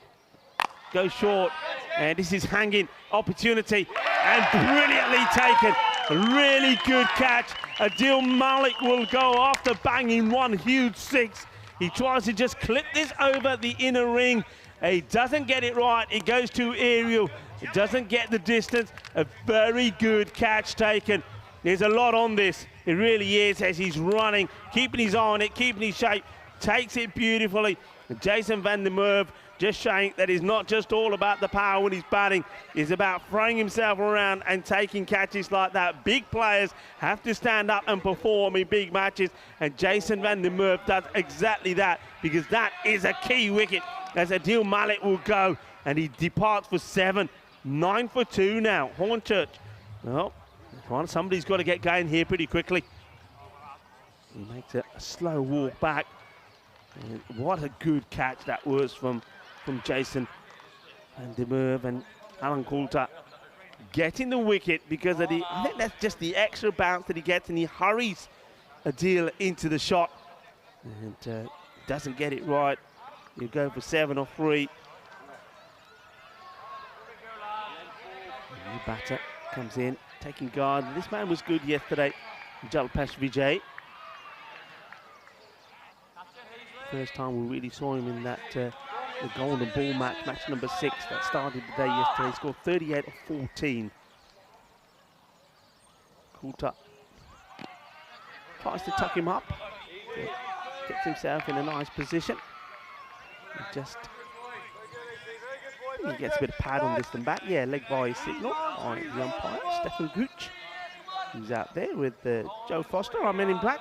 Goes short, and this is hanging opportunity, and brilliantly taken. A really good catch. Adil Malik will go after banging one huge six. He tries to just clip this over the inner ring. He doesn't get it right. It goes too aerial. It doesn't get the distance. A very good catch taken. There's a lot on this. It really is, as he's running, keeping his eye on it, keeping his shape. Takes it beautifully. Jason van der Merwe just showing that it's not just all about the power when he's batting. It's about throwing himself around and taking catches like that. Big players have to stand up and perform in big matches, and Jason van der Merwe does exactly that, because that is a key wicket as Adil Malik will go, and he departs for 7. 9 for 2 now. Hornchurch. Well, somebody's got to get going here pretty quickly. He makes a slow walk back. And what a good catch that was from Jason van der Merwe and Alan Coulter, getting the wicket because of I think that's just the extra bounce that he gets, and he hurries Adil into the shot and doesn't get it right. You go for 7 or 3. The batter comes in, taking guard. This man was good yesterday, Jalpesh Vijay. First time we really saw him in that the golden ball match number 6 that started the day yesterday. He scored 38 of 14. Coulter tries to tuck him up, gets himself in a nice position. He gets a bit of pad on this and back. Yeah, leg by signal on the umpire, Stefan Gooch, who's out there with Joe Foster, our men in black.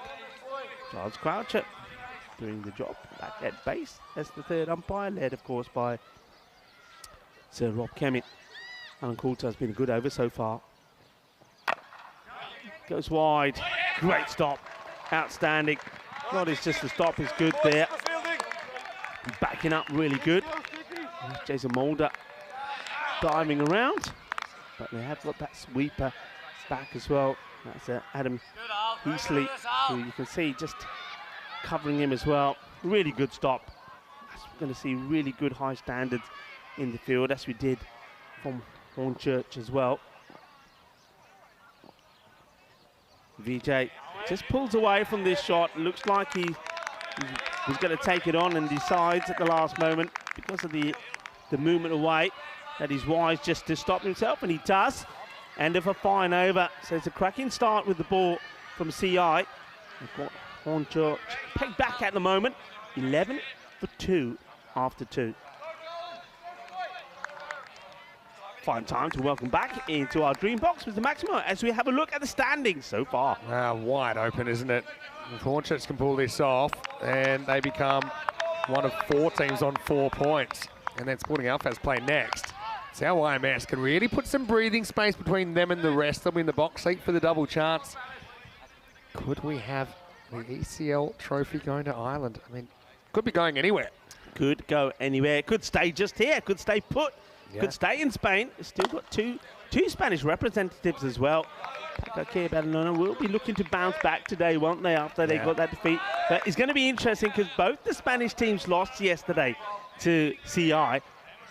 Charles Croucher doing the job back at base as the third umpire, led of course by Sir Rob Kemmett. Alan Coulter has been a good over so far. Goes wide, great stop, outstanding. Not it's just the stop is good there. Backing up really good. Jason Mulder diving around, but they have got that sweeper back as well. That's Adam Heasley, who you can see just covering him as well. Really good stop. We're going to see really good high standards in the field, as we did from Hornchurch as well. Vijay just pulls away from this shot. Looks like he was going to take it on, and decides at the last moment, because of the movement away, that he's wise just to stop himself, and he does. End of a fine over. So it's a cracking start with the ball from CI. We've got Hornchurch pegged back at the moment. 11 for 2 after 2. Fine time to welcome back into our dream box with the Maximo as we have a look at the standings so far. Wide open, isn't it? If Hornchurch can pull this off, and they become one of 4 teams on 4 points. And then Sporting Alphas play next. So our YMS can really put some breathing space between them and the rest. They'll be in the box seat for the double chance. Could we have the ECL trophy going to Ireland? I mean, could be going anywhere. Could go anywhere. Could stay just here. Could stay put. Yeah. Could stay in Spain. Still got 2 two Spanish representatives as well. Okay, Badalona will be looking to bounce back today, won't they, after they got that defeat? But it's going to be interesting because both the Spanish teams lost yesterday to CI,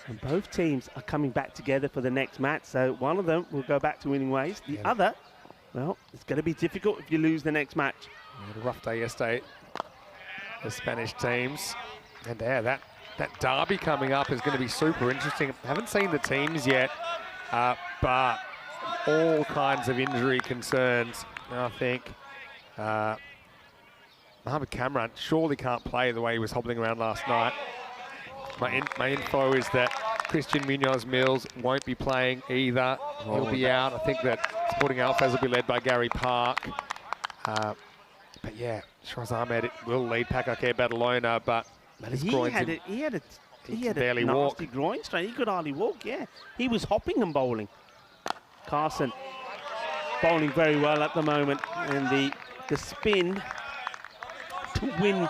and both teams are coming back together for the next match. So one of them will go back to winning ways. The other, well, it's going to be difficult if you lose the next match. A rough day yesterday, the Spanish teams. And yeah, that derby coming up is going to be super interesting. I haven't seen the teams yet, but all kinds of injury concerns. I think Mohamed Kamran surely can't play the way he was hobbling around last night. My info is that Christian Munoz-Mills won't be playing either. He'll be out. I think that Sporting Alphas will be led by Gary Park. But yeah, Shiraz Ahmed will lead Pakake Badalona, but he had a nasty groin strain. He could hardly walk, He was hopping and bowling. Carson bowling very well at the moment, and the spin to win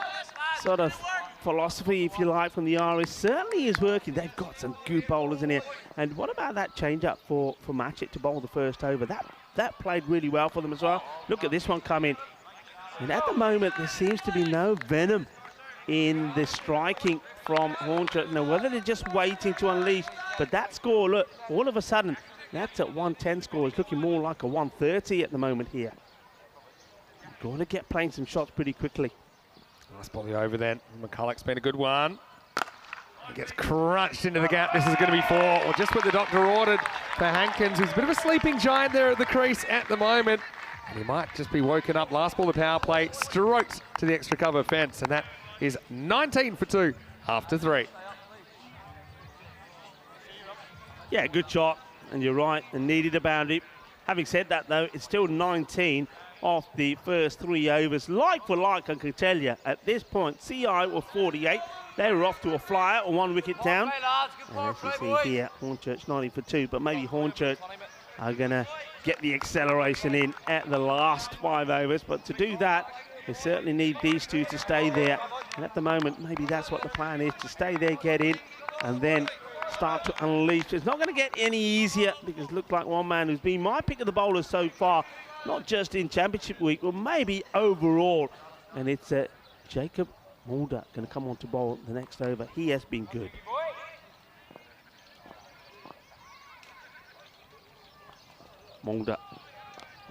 sort of philosophy, if you like, from the Irish certainly is working. They've got some good bowlers in here. And what about that change-up for Matchett to bowl the first over? That played really well for them as well. Look at this one come in. And at the moment, there seems to be no venom in the striking from Hornchurch. Now, whether they're just waiting to unleash, but that score, look, all of a sudden, that's at 110 score. It's looking more like a 130 at the moment here. Got to get playing some shots pretty quickly. Nice volley over then. McCulloch's been a good one. He gets crunched into the gap. This is going to be 4, or just what the doctor ordered for Hankins, who's a bit of a sleeping giant there at the crease at the moment. And he might just be woken up. Last ball, the power play, strokes to the extra cover fence, and that is 19 for 2 after 3. Yeah, good shot, and you're right, and needed a boundary. Having said that, though, it's still 19 off the first 3 overs. Like for like, I can tell you, at this point, CI were 48. They were off to a flyer, or 1 wicket down. And as you see here, Hornchurch 90 for 2, but maybe Hornchurch are going to get the acceleration in at the last 5 overs. But to do that, they certainly need these two to stay there. And at the moment, maybe that's what the plan is, to stay there, get in, and then start to unleash. It's not going to get any easier, because it looks like one man who's been my pick of the bowlers so far, not just in Championship week, but maybe overall. And it's Jacob Mulder going to come on to bowl the next over. He has been good. Mulder.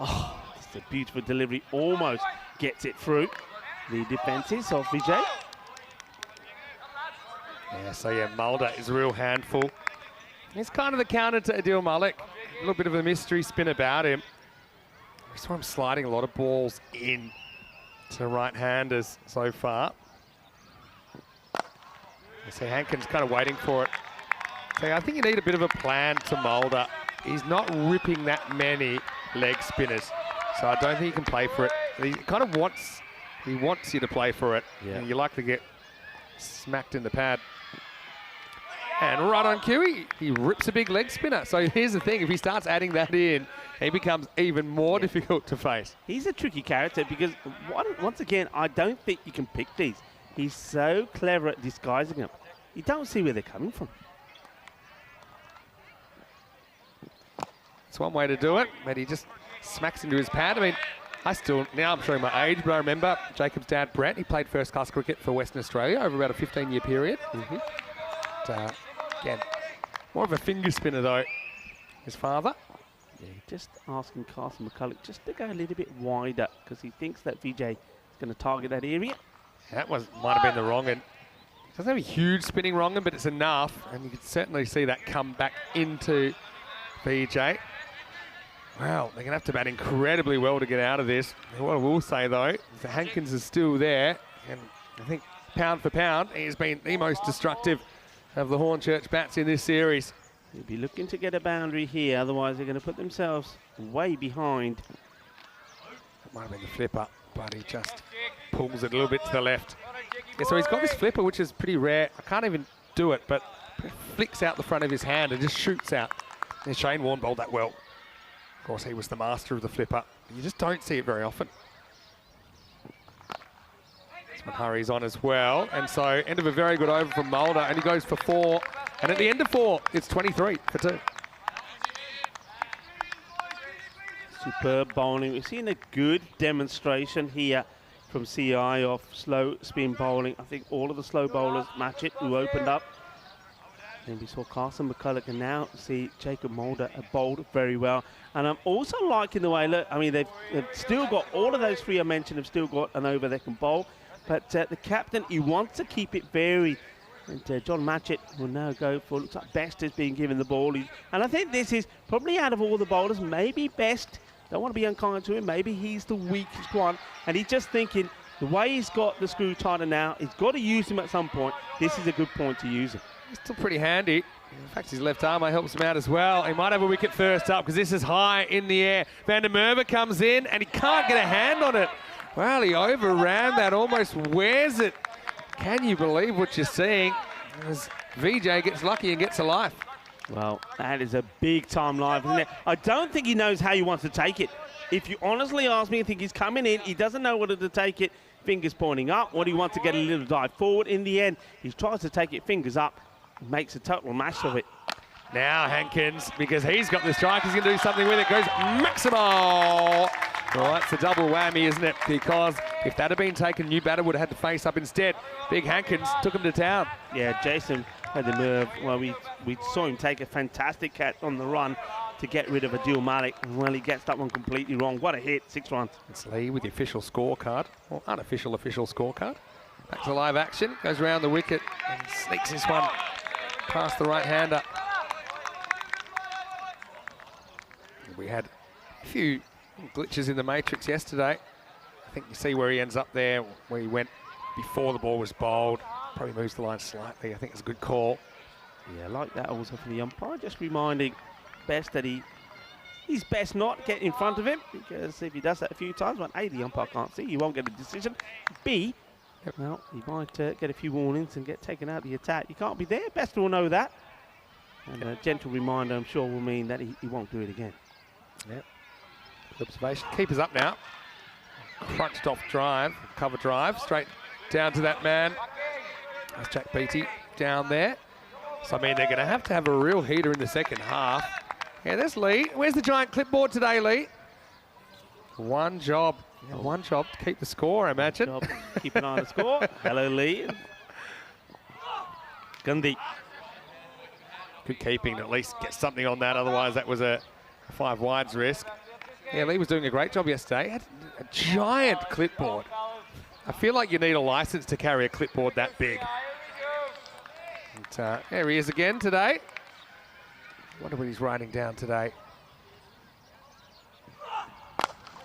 Oh, it's a beautiful delivery. Almost gets it through the defences of Vijay. Yeah, so yeah, Mulder is a real handful. He's kind of the counter to Adil Malik. A little bit of a mystery spin about him. We saw him sliding a lot of balls in to right-handers so far. You see Hankins kind of waiting for it. So I think you need a bit of a plan to Mulder. He's not ripping that many leg spinners, so I don't think he can play for it. He kind of wants you to play for it. Yeah. And you like to get smacked in the pad. And right on cue, he rips a big leg spinner. So here's the thing, if he starts adding that in, he becomes even more difficult to face. He's a tricky character because, once again, I don't think you can pick these. He's so clever at disguising them. You don't see where they're coming from. It's one way to do it, but he just smacks into his pad. I mean, now I'm showing my age, but I remember Jacob's dad, Brett, he played first-class cricket for Western Australia over about a 15-year period. But, again, more of a finger spinner, though, his father. Yeah, just asking Carson McCulloch just to go a little bit wider, because he thinks that Vijay is going to target that area. That might have been the wrong end. It doesn't have a huge spinning wrong end, but it's enough, and you can certainly see that come back into Vijay. Wow, they're going to have to bat incredibly well to get out of this. And what I will say, though, is that Hankins is still there. And I think pound for pound, he's been the most destructive of the Hornchurch bats in this series. They'll be looking to get a boundary here, otherwise they're going to put themselves way behind. That might have been the flipper, but he just pulls it a little bit to the left. Yeah, so he's got this flipper, which is pretty rare. I can't even do it, but it flicks out the front of his hand and just shoots out. And Shane Warne bowled that well. Of course, he was the master of the flipper. You just don't see it very often. This one hurries on as well. And so, end of a very good over from Mulder, and he goes for 4. And at the end of 4, it's 23 for 2. Superb bowling. We've seen a good demonstration here from CI of slow spin bowling. I think all of the slow bowlers match it who opened up. And we saw Carson McCulloch, and now see Jacob Mulder bowled very well. And I'm also liking the way, look, I mean, they've still got, all of those three I mentioned have still got an over they can bowl. But the captain, he wants to keep it varied. And John Matchett will now go for, looks like Best is being given the ball. And I think this is probably out of all the bowlers, maybe Best, don't want to be unkind to him, maybe he's the weakest one. And he's just thinking, the way he's got the screw tighter now, he's got to use him at some point. This is a good point to use him. He's still pretty handy. In fact, his left arm helps him out as well. He might have a wicket first up because this is high in the air. Van der Merwe comes in and he can't get a hand on it. Well, he overran that, almost wears it. Can you believe what you're seeing as VJ gets lucky and gets a life? Well, that is a big time life, isn't it? I don't think he knows how he wants to take it. If you honestly ask me, I think he's coming in, he doesn't know whether to take it, fingers pointing up, or do you want to get a little dive forward? In the end, he tries to take it fingers up, makes a total mash of it. Now Hankins, because he's got the strike, he's going to do something with it, goes Maximal. Well, that's a double whammy, isn't it? Because if that had been taken, new batter would have had to face up instead. Big Hankins took him to town. Yeah, Jason had the nerve. Well, we saw him take a fantastic catch on the run to get rid of Adil Malik. Well, he gets that one completely wrong. What a hit, 6 runs. It's Lee with the official scorecard, or unofficial official scorecard. Back to live action, goes around the wicket and sneaks this one past the right-hander. We had a few glitches in the matrix yesterday. I think you see where he ends up there, where he went before the ball was bowled. Probably moves the line slightly. I think it's a good call. Yeah, like that also from the umpire, just reminding Best that he's best not get in front of him, because if he does that a few times, well, A, the umpire can't see, you won't get a decision. B, well, he might get a few warnings and get taken out of the attack. You can't be there. Best will know that. And a gentle reminder, I'm sure, will mean that he won't do it again. Yep. Good observation. Keeper's up now. Crunched off drive, cover drive, straight down to that man. That's Jack Beattie down there. So, I mean, they're going to have a real heater in the second half. Yeah, there's Lee. Where's the giant clipboard today, Lee? One job. Yeah, one job to keep the score, I imagine. Keep an eye on the score. Hello, Lee. Gandhi. Good keeping, at least get something on that. Otherwise, that was a 5 wides risk. Yeah, Lee was doing a great job yesterday. Had a giant clipboard. I feel like you need a license to carry a clipboard that big. And, there he is again today. Wonder what he's writing down today.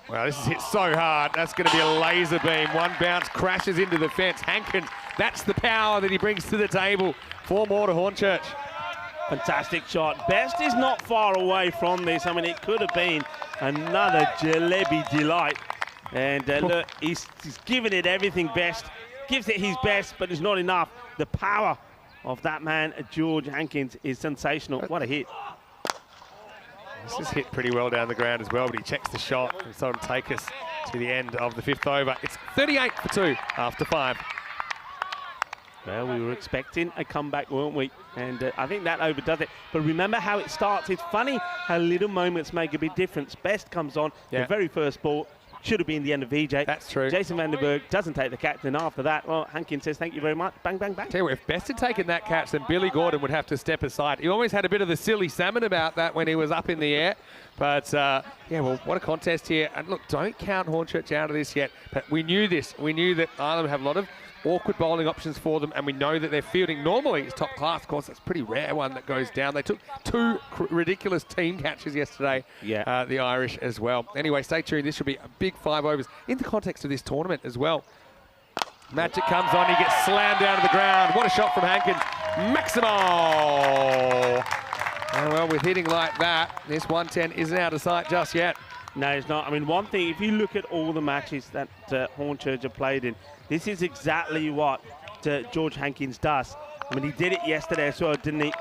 Well, this is hit so hard. That's going to be a laser beam. One bounce crashes into the fence. Hankins, that's the power that he brings to the table. 4 more to Hornchurch. Fantastic shot. Best is not far away from this. I mean, it could have been another jalebi delight. And look, he's giving it everything. Best gives it his best, but it's not enough. The power of that man, George Hankins, is sensational. What a hit. This is hit pretty well down the ground as well, but he checks the shot and so it'll take us to the end of the 5th over. It's 38 for 2 after 5. Well, we were expecting a comeback, weren't we? And I think that overdoes it. But remember how it starts. It's funny how little moments make a big difference. Best comes on, the very first ball. Should have been the end of VJ. That's true. Jason van der Berg doesn't take the catch, and after that, well, Hankins says thank you very much. Bang, bang, bang. Tell you what, if Best had taken that catch, then Billy Gordon would have to step aside. He always had a bit of the silly salmon about that when he was up in the air. But, yeah, well, what a contest here. And look, don't count Hornchurch out of this yet. But we knew this. We knew that Ireland would have a lot of awkward bowling options for them, and we know that their fielding normally is top class. Of course, that's a pretty rare one that goes down. They took 2 ridiculous team catches yesterday, the Irish as well. Anyway, stay tuned. This should be a big 5 overs in the context of this tournament as well. Magic comes on. He gets slammed down to the ground. What a shot from Hankins. Maximal. And well, with hitting like that, this 110 isn't out of sight just yet. No, it's not. I mean, one thing, if you look at all the matches that Hornchurch have played in, this is exactly what George Hankins does. I mean, he did it yesterday as well, didn't he,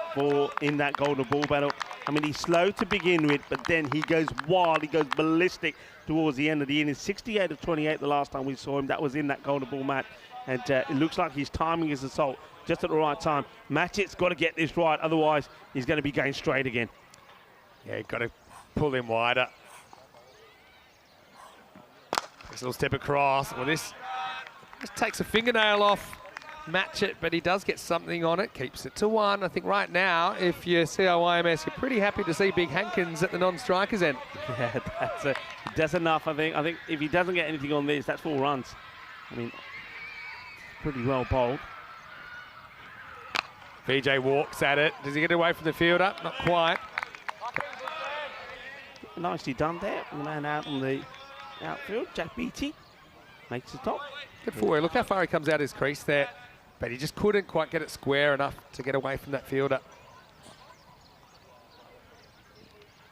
in that golden ball battle. I mean, he's slow to begin with, but then he goes wild, he goes ballistic towards the end of the innings. 68 of 28 the last time we saw him. That was in that golden ball match. And it looks like his timing is assault just at the right time. Matchett's got to get this right, otherwise he's going to be going straight again. Yeah, you've got to pull him wider. Nice little step across. Well, this just takes a fingernail off. Match it, but he does get something on it. Keeps it to 1. I think right now, if you're COIMS, you're pretty happy to see Big Hankins at the non-strikers end. Yeah, that's enough, I think. I think if he doesn't get anything on this, that's 4 runs. I mean, pretty well bowled. VJ walks at it. Does he get away from the fielder? Not quite. Nicely done there. The man out on the outfield, Jack Beattie, makes the top. Good forward. Look how far he comes out his crease there. But he just couldn't quite get it square enough to get away from that fielder.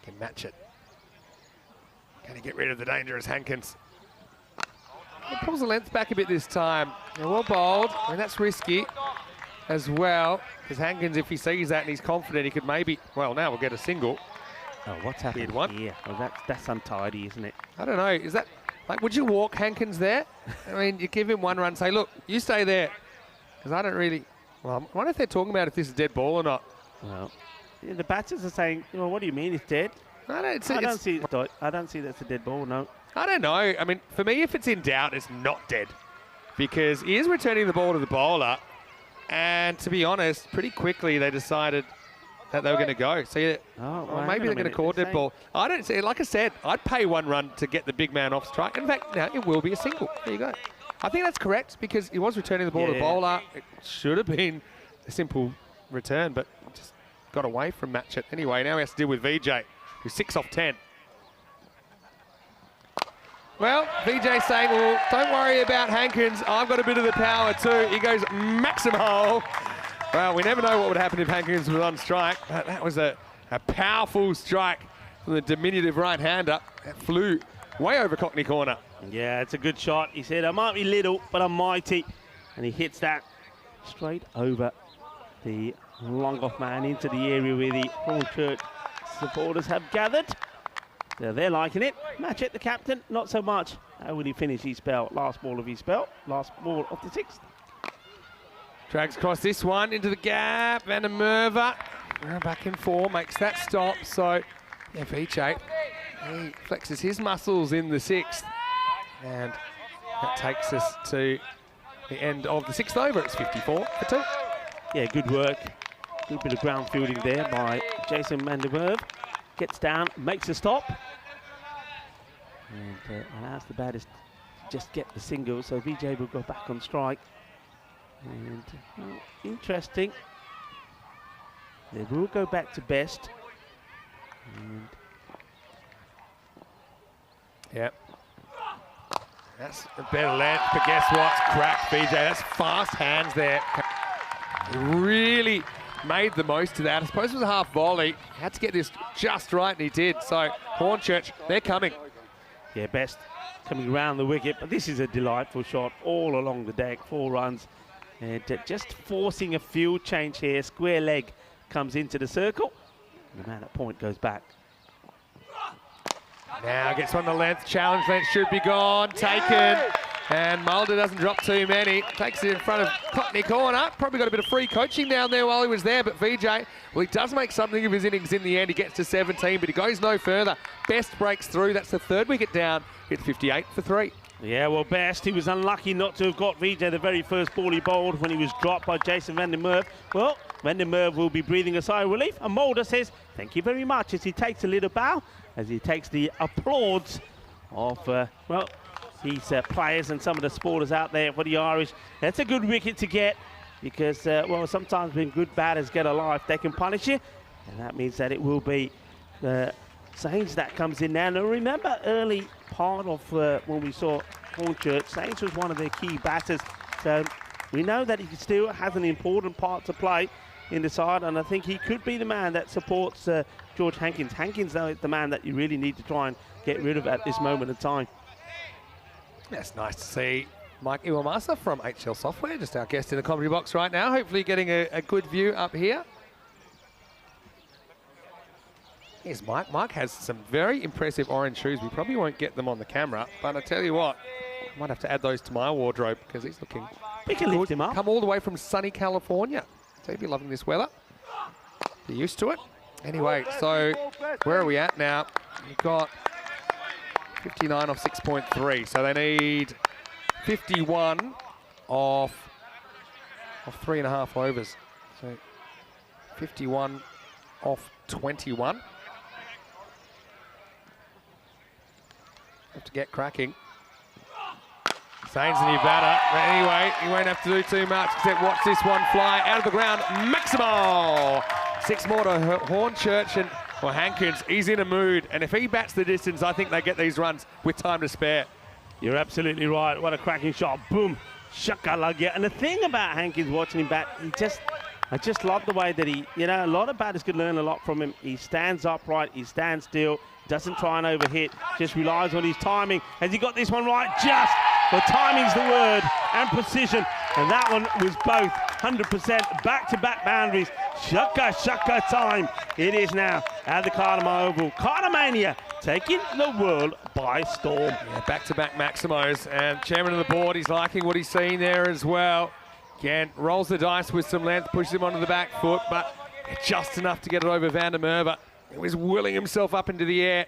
Can match it. Can he get rid of the dangerous Hankins? He pulls the length back a bit this time. Well bowled. I mean, that's risky as well. Because Hankins, if he sees that and he's confident, he could maybe... Well, now we'll get a single. Oh, what's happened here? Well, that's untidy, isn't it? I don't know. Is that... Like, would you walk Hankins there? I mean, you give him 1 run, say, look, you stay there. Because I don't really... Well, I wonder if they're talking about if this is dead ball or not. Well, yeah, the batters are saying, well, what do you mean it's dead? I don't see that's a dead ball, no. I don't know. I mean, for me, if it's in doubt, it's not dead. Because he is returning the ball to the bowler. And to be honest, pretty quickly they decided that they were going to go. So yeah, well, maybe they're going to call dead ball. I don't see. Like I said, I'd pay 1 run to get the big man off strike. In fact, now it will be a single. There you go. I think that's correct because he was returning the ball to the bowler. It should have been a simple return, but just got away from match it. Anyway, now he has to deal with VJ, who's 6 off 10. Well, VJ saying, well, don't worry about Hankins. I've got a bit of the power too. He goes maximo. Well, we never know what would happen if Hankins was on strike, but that was a powerful strike from the diminutive right-hander that flew way over Cockney corner. Yeah, it's a good shot. He said, I might be little, but I'm mighty. And he hits that straight over the long-off man into the area where the Hornchurch supporters have gathered. So they're liking it. Match it, the captain, not so much. How will he finish his spell? Last ball of his spell. Last ball of the 6th. Drags across this one into the gap. Van der Merwe back in 4, makes that stop. So, yeah, VJ, he flexes his muscles in the 6th. And that takes us to the end of the 6th over. It's 54 for 2. Yeah, good work. Good bit of ground fielding there by Jason Van der Merwe. Gets down, makes a stop. And allows the batters to just get the single. So VJ will go back on strike. And interesting. They will go back to best. And yep. That's a better length, but guess what? Cracked, VJ. That's fast hands there. He really made the most of that. I suppose it was a half volley. He had to get this just right, and he did. So Hornchurch, they're coming. Yeah, Best coming around the wicket, but this is a delightful shot all along the deck. 4 runs. And just forcing a field change here. Square leg comes into the circle. And the man at point goes back. Now gets on the length. Challenge length should be gone. Taken. And Mulder doesn't drop too many. Takes it in front of Cockney corner. Probably got a bit of free coaching down there while he was there. But VJ, well, he does make something of his innings in the end. He gets to 17, but he goes no further. Best breaks through. That's the 3rd wicket down. Hit 58 for 3. Yeah, well, Best, he was unlucky not to have got VJ the very first ball he bowled when he was dropped by Jason Van der Merwe. Well, Van der Merwe will be breathing a sigh of relief, and Mulder says, thank you very much, as he takes a little bow, as he takes the applause of, well, his players and some of the supporters out there for the Irish. That's a good wicket to get, because, well, sometimes when good batters get a life, they can punish you, and that means that it will be Sains that comes in now. Now, remember early part of when we saw Hornchurch, Sains was one of their key batters. So we know that he still has an important part to play in the side, and I think he could be the man that supports George Hankins. Hankins, though, is the man that you really need to try and get rid of at this moment in time. That's nice to see Mike Iwamasa from HL Software, just our guest in the comedy box right now. Hopefully getting a good view up here. Here's Mike. Mike has some very impressive orange shoes. We probably won't get them on the camera, but I tell you what, I might have to add those to my wardrobe because he's looking We can lift him up. Come all the way from sunny California. So he'll be loving this weather. Be used to it. Anyway, so where are we at now? We've got 59 off 6.3. So they need 51 off 3.5 overs. So 51 off 21. Have to get cracking. Zane's the new batter, but anyway, he won't have to do too much except watch this one fly out of the ground. Maximo! 6 more to Hornchurch and Hankins. He's in a mood, and if he bats the distance, I think they get these runs with time to spare. You're absolutely right. What a cracking shot. Boom. Shakalagya. And the thing about Hankins, watching him bat, I just love the way that a lot of batters could learn a lot from him. He stands upright, he stands still, doesn't try and overhit, just relies on his timing. Has he got this one right? Just. The timing's the word, and precision. And that one was both 100% back-to-back boundaries. Shaka time. It is now at the Cartama Oval. Cartamania taking the world by storm. Yeah, back-to-back Maximos, and chairman of the board, he's liking what he's seeing there as well. Again, rolls the dice with some length, pushes him onto the back foot, but just enough to get it over Van der Merwe. He was willing himself up into the air.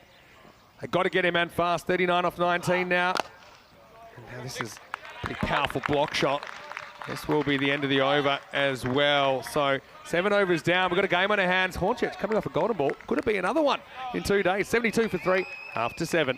They got to get him man fast. 39 off 19 now. And now this is a pretty powerful block shot. This will be the end of the over as well. So 7 overs down. We've got a game on our hands. Hornchurch coming off a golden ball. Could it be another one in 2 days? 72 for 3 after 7.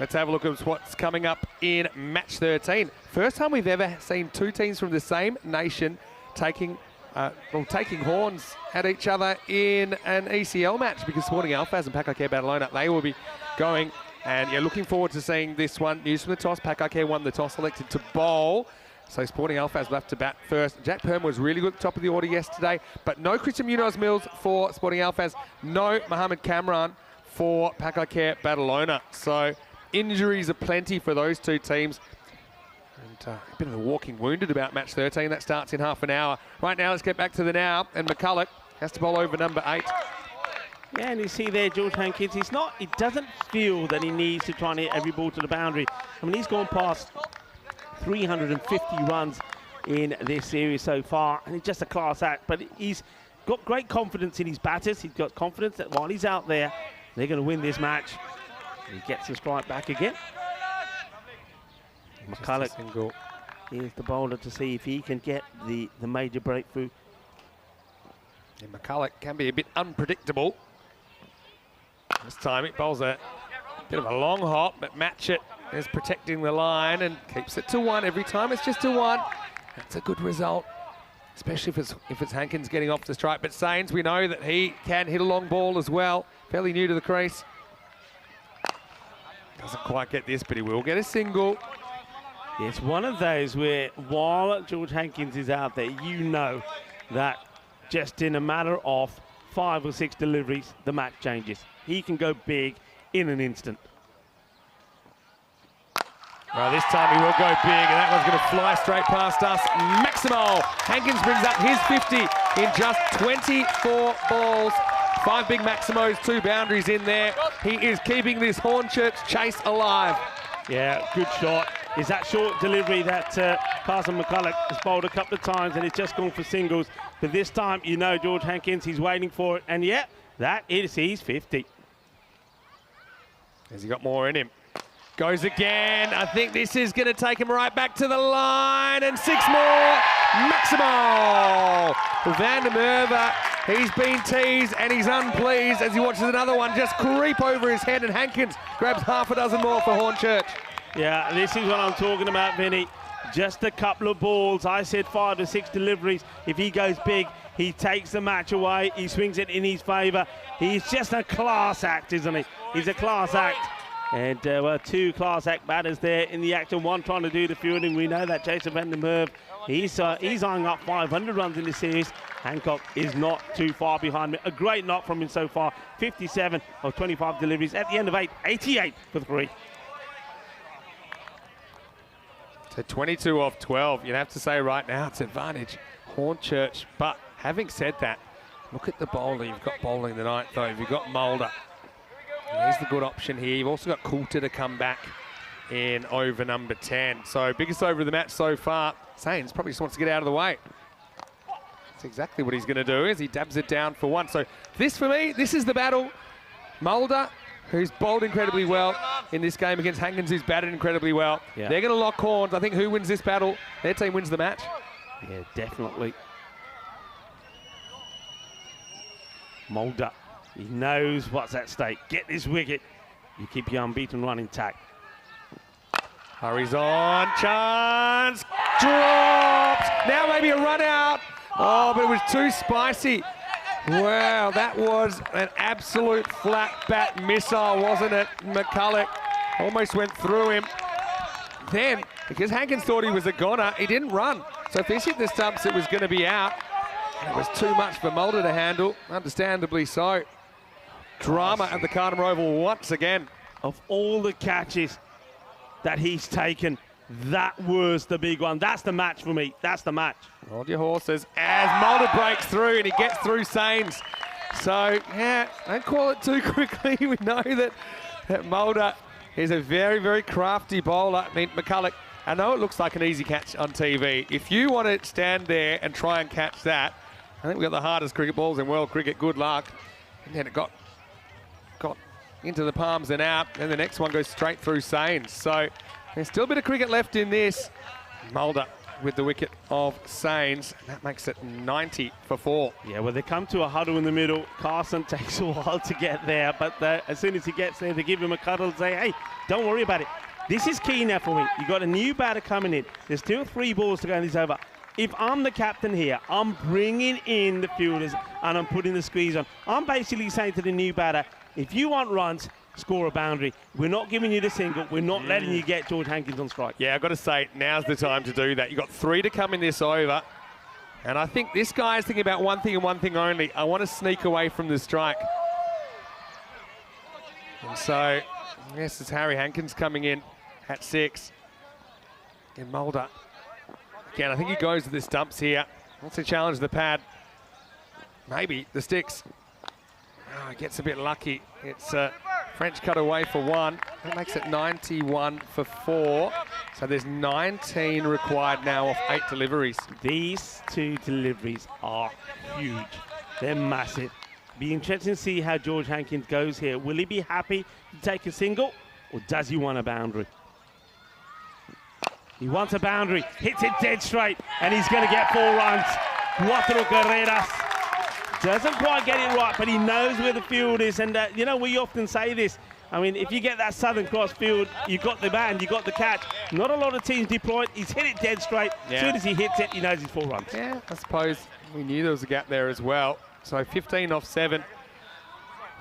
Let's have a look at what's coming up in match 13. First time we've ever seen 2 teams from the same nation taking horns at each other in an ECL match, because Sporting Alphas and Pakai Badalona, they will be going. And yeah, looking forward to seeing this one. News from the toss. Pakai won the toss, elected to bowl. So Sporting Alphas will have to bat first. Jack Perm was really good at the top of the order yesterday, but no Christian Munoz Mills for Sporting Alphas. No Mohamed Kamran for Pakai Badalona. So injuries are plenty for those 2 teams. And a bit of a walking wounded about match 13. That starts in half an hour. Right now, let's get back to the now. And McCulloch has to bowl over number 8. Yeah, and you see there, George Hankins, he doesn't feel that he needs to try and hit every ball to the boundary. I mean, he's gone past 350 runs in this series so far, and it's just a class act. But he's got great confidence in his batters. He's got confidence that while he's out there, they're going to win this match. He gets the strike back again. McCulloch is the bowler to see if he can get the major breakthrough. And McCulloch can be a bit unpredictable. This time it bowls a bit of a long hop, but match it is protecting the line and keeps it to 1 every time. It's just to 1. That's a good result, especially if it's Hankins getting off the strike. But Sains, we know that he can hit a long ball as well. Fairly new to the crease. Doesn't quite get this, but he will get a single. It's one of those where while George Hankins is out there, you know that just in a matter of 5 or 6 deliveries, the match changes. He can go big in an instant. Well, this time he will go big, and that one's going to fly straight past us. Maximo Hankins brings up his 50 in just 24 balls. 5 big Maximos, 2 boundaries in there. He is keeping this Hornchurch chase alive. Yeah, good shot. Is that short delivery that Carson McCulloch has bowled a couple of times, and it's just gone for singles. But this time, you know, George Hankins, he's waiting for it. And yeah, that is his 50. Has he got more in him? Goes again. I think this is going to take him right back to the line. And 6 more. Maximo. Van der Merwe, he's been teased and he's unpleased as he watches another one just creep over his head, and Hankins grabs half a dozen more for Hornchurch. Yeah, this is what I'm talking about, Vinny. Just a couple of balls. I said 5 to 6 deliveries. If he goes big, he takes the match away. He swings it in his favour. He's just a class act, isn't he? He's a class act. And, well, 2 class act batters there in the action. 1 trying to do the fielding. We know that Jason Van der Merwe, he's eyeing up 500 runs in this series. Hancock is not too far behind me. A great knock from him so far. 57 of 25 deliveries. At the end of 8, 88 for 3. So 22 off 12. You'd have to say right now it's advantage Hornchurch. But having said that, look at the bowler. You've got bowling the 9th though. You've got Mulder. He's the good option here. You've also got Coulter to come back in over number 10. So biggest over of the match so far. Sains probably just wants to get out of the way. That's exactly what he's going to do, as he dabs it down for 1. So this, for me, this is the battle. Mulder who's bowled incredibly well in this game against Hankins, who's batted incredibly well. Yeah. They're going to lock horns. I think who wins this battle, their team wins the match. Yeah, definitely. Mulder, he knows what's at stake. Get this wicket. You keep your unbeaten run intact. Hurries on, chance, drops. Now maybe a run out. Oh, but it was too spicy. Wow, that was an absolute flat bat missile, wasn't it? McCulloch almost went through him. Then, because Hankins thought he was a goner, he didn't run. So if this hit the stumps, it was going to be out. And it was too much for Mulder to handle, understandably so. Drama at the Cartama Oval once again. Of all the catches that he's taken, that was the big one. That's the match for me. That's the match. Hold your horses as Mulder breaks through and he gets through Sains. So, yeah, don't call it too quickly. We know that Mulder is a very, very crafty bowler. I mean, McCulloch, I know it looks like an easy catch on TV. If you want to stand there and try and catch that, I think we've got the hardest cricket balls in world cricket. Good luck. And then it got into the palms and out, and the next one goes straight through Sains. So there's still a bit of cricket left in this. Mulder with the wicket of Sains. That makes it 90 for 4. Yeah, well, they come to a huddle in the middle. Carson takes a while to get there, but as soon as he gets there, they give him a cuddle and say, hey, don't worry about it. This is key now for me. You've got a new batter coming in. There's still 3 balls to go in this over. If I'm the captain here, I'm bringing in the fielders and I'm putting the squeeze on. I'm basically saying to the new batter, if you want runs, score a boundary. We're not giving you the single. We're not letting you get George Hankins on strike. Yeah, I've got to say, now's the time to do that. You've got 3 to come in this over. And I think this guy is thinking about one thing and one thing only. I want to sneak away from the strike. And so, yes, it's Harry Hankins coming in at 6. And Mulder. Again, I think he goes to the stumps here. Wants to challenge the pad. Maybe the sticks. Oh, he gets a bit lucky. It's French cut away for 1. That makes it 91 for 4. So there's 19 required now off 8 deliveries. These 2 deliveries are huge. They're massive. Be interesting to see how George Hankins goes here. Will he be happy to take a single, or does he want a boundary? He wants a boundary, hits it dead straight, and he's going to get 4 runs. 4 carreras. Doesn't quite get it right, but he knows where the field is. And, you know, we often say this. I mean, if you get that Southern Cross field, you got the man, you got the catch. Not a lot of teams deployed. He's hit it dead straight. Yeah. As soon as he hits it, he knows he's 4 runs. Yeah, I suppose we knew there was a gap there as well. So 15 off 7.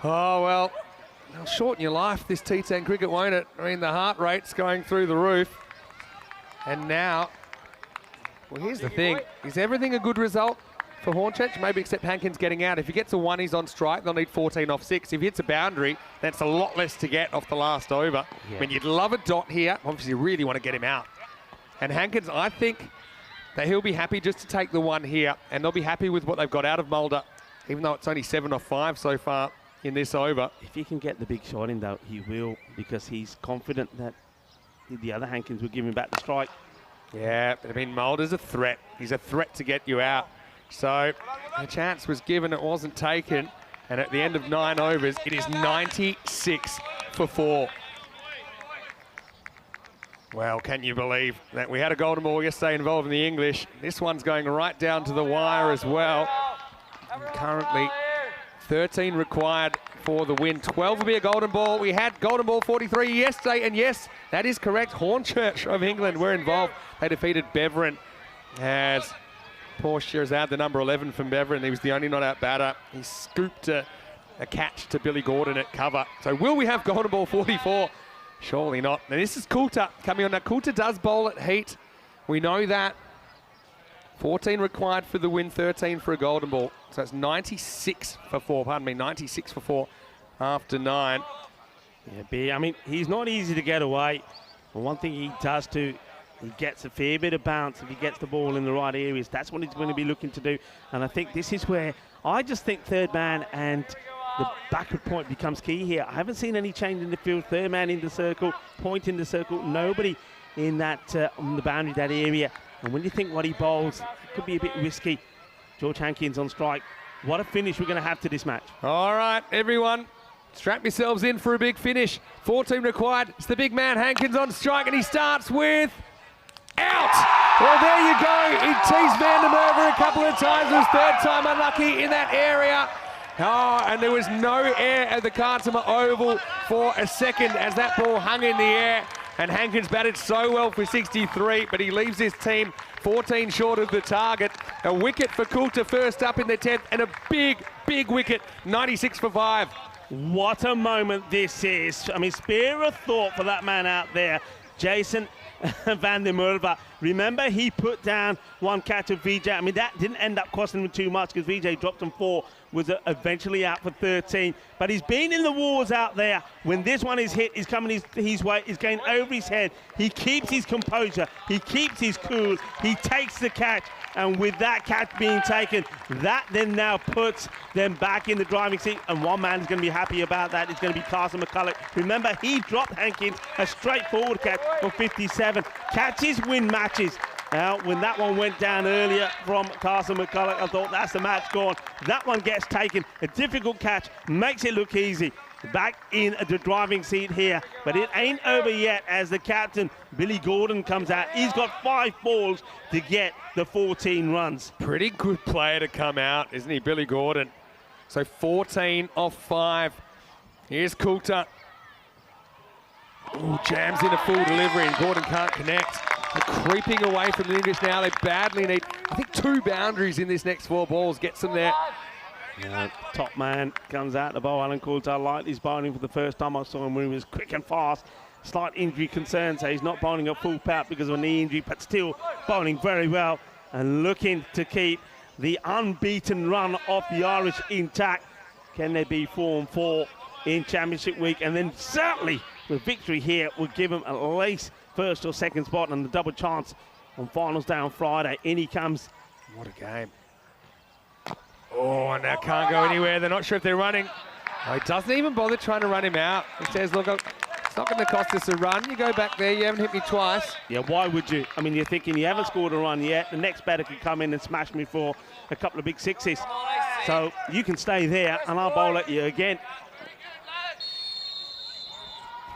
Oh, well, it'll shorten your life, this T10 cricket, won't it? I mean, the heart rate's going through the roof. And now, well, here's the thing. Is everything a good result for Hornchurch? Maybe except Hankins getting out. If he gets a 1, he's on strike. They'll need 14 off 6. If he hits a boundary, that's a lot less to get off the last over. Yeah. I mean, you'd love a dot here. Obviously, you really want to get him out. And Hankins, I think that he'll be happy just to take the 1 here, and they'll be happy with what they've got out of Mulder, even though it's only 7 off 5 so far in this over. If he can get the big shot in, though, he will, because he's confident that the other Hankins will give him back the strike. Yeah, but I mean, Mulder's a threat. He's a threat to get you out. So a chance was given, it wasn't taken. And at the end of 9 overs, it is 96 for 4. Well, can you believe that we had a golden ball yesterday involving the English. This one's going right down to the wire as well. And currently 13 required for the win. 12 will be a golden ball. We had golden ball 43 yesterday, and yes, that is correct. Hornchurch of England were involved. They defeated Beverin as poor Shirazad, the number 11 from Beverin. He was the only not-out batter. He scooped a catch to Billy Gordon at cover. So will we have golden ball 44? Surely not. And this is Coulter coming on. Now, Coulter does bowl at heat. We know that. 14 required for the win, 13 for a golden ball. So it's 96 for 4. Pardon me, 96 for 4 after 9. Yeah, B, I mean, he's not easy to get away. But one thing he does too, he gets a fair bit of bounce if he gets the ball in the right areas. That's what he's going to be looking to do. And I think this is where I just think third man and the backward point becomes key here. I haven't seen any change in the field. Third man in the circle, point in the circle. Nobody in that on the boundary, that area. And when you think what he bowls, it could be a bit risky. George Hankins on strike. What a finish we're going to have to this match. All right, everyone. Strap yourselves in for a big finish. 14 required. It's the big man Hankins on strike, and he starts with out. Well, there you go. He teased Van der Merwe a couple of times. It was third time unlucky in that area. Oh, and there was no air at the Cartama Oval for a second as that ball hung in the air. And Hankins batted so well for 63, but he leaves his team 14 short of the target. A wicket for Coulter first up in the 10th, and a big, big wicket, 96 for 5. What a moment this is. I mean, spare a thought for that man out there, Jason Van der Merwe. Remember, he put down one catch of VJ. I mean, that didn't end up costing him too much because VJ dropped him 4, was eventually out for 13. But he's been in the wars out there. When this one is hit, he's coming his way, he's going over his head. He keeps his composure, he keeps his cool, he takes the catch. And with that catch being taken, that then now puts them back in the driving seat. And one man is going to be happy about that. It's going to be Carson McCulloch. Remember, he dropped Hankins a straightforward catch for 57. Catches win matches. Now, when that one went down earlier from Carson McCulloch, I thought that's the match gone. That one gets taken. A difficult catch makes it look easy. Back in the driving seat here, but it ain't over yet as the captain, Billy Gordon, comes out. He's got 5 balls to get the 14 runs. Pretty good player to come out, isn't he, Billy Gordon? So 14 off 5. Here's Coulter. Ooh, jams in a full delivery and Gordon can't connect. They're creeping away from the English now. They badly need, I think, 2 boundaries in this next 4 balls. Gets them there. Top man comes out the bowl. Alan Coulter liked his bowling for the first time I saw him when he was quick and fast. Slight injury concern, so he's not bowling a full pout because of a knee injury, but still bowling very well and looking to keep the unbeaten run of the Irish intact. Can they be 4-4 in Championship week? And then certainly the victory here will give them at least first or second spot and the double chance on finals day on Friday. In he comes. What a game. Oh, and now can't go anywhere. They're not sure if they're running. Oh, he doesn't even bother trying to run him out. He says, look, it's not going to cost us a run. You go back there. You haven't hit me twice. Yeah, why would you? I mean, you're thinking you haven't scored a run yet. The next batter could come in and smash me for a couple of big sixes. So you can stay there and I'll bowl at you again.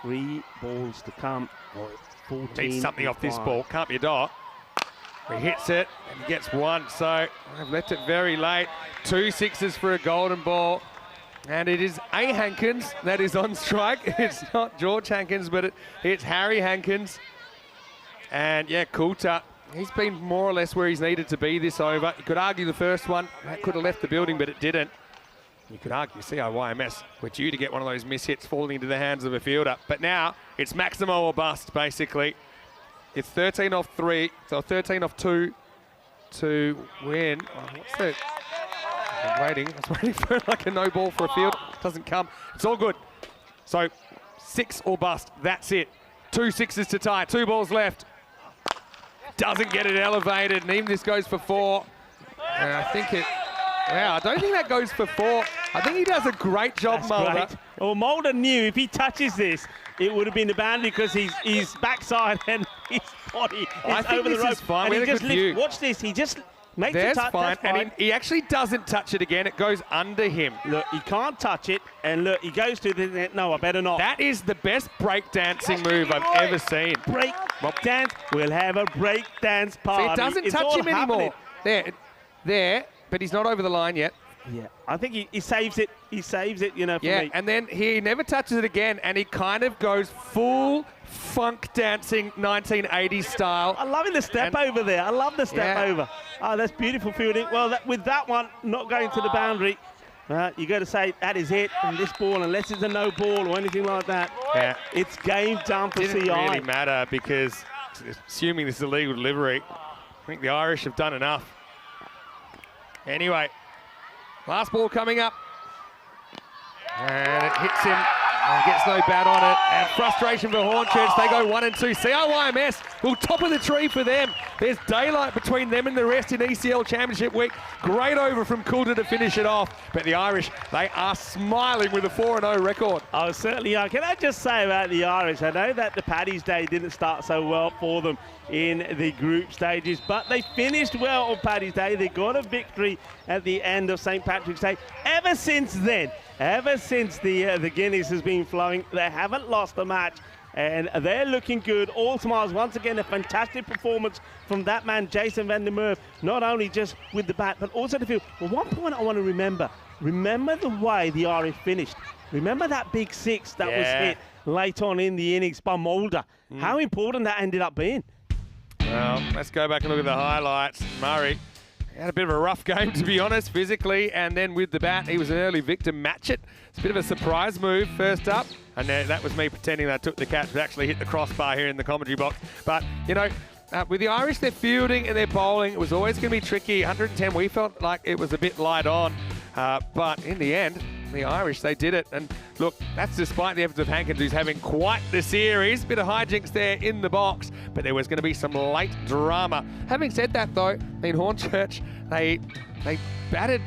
3 balls to come. 14 Needs something off this ball. Can't be a dot. He hits it and he gets 1. So I've left it very late. 2 sixes for a golden ball. And it is A. Hankins that is on strike. It's not George Hankins, but it's Harry Hankins. And yeah, Coulter, he's been more or less where he's needed to be this over. You could argue the first one, that could have left the building, but it didn't. You could argue CIYMS were due to get one of those mishits falling into the hands of a fielder. But now it's Maximo or bust, basically. It's 13 off 3, so 13 off 2 to win. Oh, what's that? I'm waiting. I was waiting for like a no ball for a field. Doesn't come. It's all good. So 6 or bust. That's it. 2 sixes to tie. 2 balls left. Doesn't get it elevated, and even this goes for 4. And I think it. Wow, I don't think that goes for 4. I think he does a great job, That's Mulder. great. Well, Mulder knew if he touches this, it would have been the boundary because his backside and his body is I think over the this rope. is fine. And We he had a just good view. watch this. He just makes There's a touch. fine. That's fine. And he actually doesn't touch it again. It goes under him. Look, he can't touch it. And look, he goes to the net. No, I better not. That is the best breakdancing move I've ever seen. Break dance. We'll have a break dance party. See, it doesn't It's touch all him happening. anymore. There, but he's not over the line yet. Yeah, I think he saves it. He saves it, you know, for Yeah, me. and then he never touches it again, and he kind of goes full funk dancing 1980s style. I love the step And- over there. I love the step Yeah. over. Oh, that's beautiful fielding. Well, with that one not going to the boundary, you got to say that is it. And this ball, unless it's a no ball or anything like that, Yeah. it's game done for Didn't CI. really matter because, assuming this is a legal delivery, I think the Irish have done enough. Anyway, last ball coming up. And it hits him Gets no bat on it, and frustration for Hornchurch. They go 1 and 2. CIYMS, well, top of the tree for them. There's daylight between them and the rest in ECL Championship week. Great over from Coulter to finish it off. But the Irish, they are smiling with a 4-0 record. Oh, certainly are. Can I just say about the Irish, I know that the Paddy's Day didn't start so well for them in the group stages, but they finished well on Paddy's Day. They got a victory at the end of St. Patrick's Day. Ever since then, ever since the Guinness has been flowing, they haven't lost a match, and they're looking good. All smiles. Once again, a fantastic performance from that man, Jason van der Merwe, not only just with the bat, but also the field. But one point I want to remember the way the Irish finished. Remember that big six that was hit late on in the innings by Mulder. How important that ended up being. Well, let's go back and look at the highlights. Murray had a bit of a rough game, to be honest, physically, and then with the bat, he was an early victim. Match it. It's a bit of a surprise move first up, and that was me pretending that I took the catch, but actually hit the crossbar here in the commentary box. But, you know, with the Irish, their fielding and their bowling, it was always going to be tricky. 110, we felt like it was a bit light on, but in the end, the Irish, they did it. And look, that's despite the efforts of Hankins, who's having quite the series. Bit of hijinks there in the box, but there was going to be some late drama. Having said that, though, in Hornchurch, they batted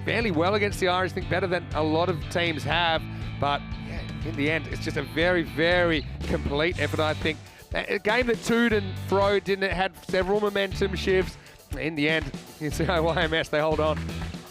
fairly well against the Irish, I think better than a lot of teams have. But yeah, in the end, it's just a very, very complete effort, I think. A game that toed and fro didn't, had several momentum shifts. In the end, you see how YMS, they hold on.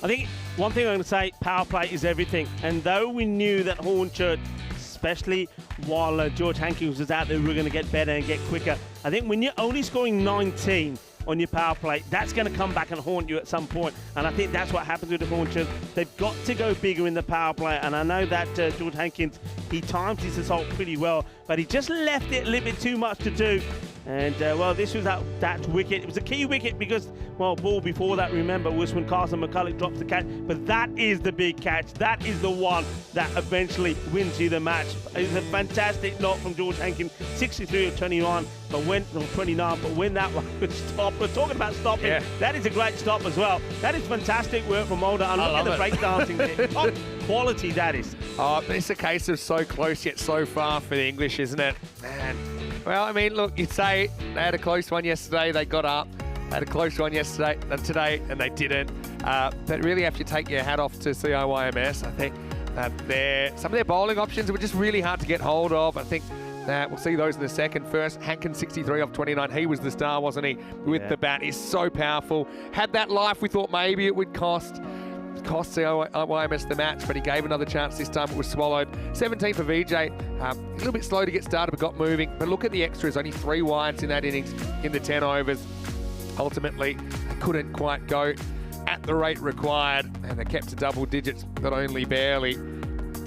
I think one thing I'm going to say, power play is everything. And though we knew that Hornchurch, especially while George Hankins was out there, we were going to get better and get quicker. I think when you're only scoring 19 on your power play, that's going to come back and haunt you at some point. And I think that's what happens with the Hornchurch. They've got to go bigger in the power play. And I know that George Hankins, he timed his assault pretty well, but he just left it a little bit too much to do. And, well, this was that wicket. It was a key wicket because, well, ball before that, remember, was when Carson McCulloch drops the catch. But that is the big catch. That is the one that eventually wins you the match. It was a fantastic knock from George Hankins, 63 of 29, but when, or 29, but when that one was stopped. We're talking about stopping. That is a great stop as well. That is fantastic work from Mulder. And look at the breakdancing there. Top quality, that is. Oh, but it's a case of so close yet so far for the English, isn't it? Man. Well, I mean, look, you'd say they had a close one yesterday, they got up. They had a close one yesterday and today, and they didn't. But really have to take your hat off to CIYMS. I think some of their bowling options were just really hard to get hold of. I think that we'll see those in the second. First, Hankins 63 off 29. He was the star, wasn't he? With the bat. He's so powerful. Had that life, we thought maybe it would cost CIYMS the match, but he gave another chance this time. It was swallowed. 17 for VJ. A little bit slow to get started, but got moving. But look at the extras. Only 3 wides in that innings in the 10 overs. Ultimately, they couldn't quite go at the rate required, and they kept to double digits, but only barely.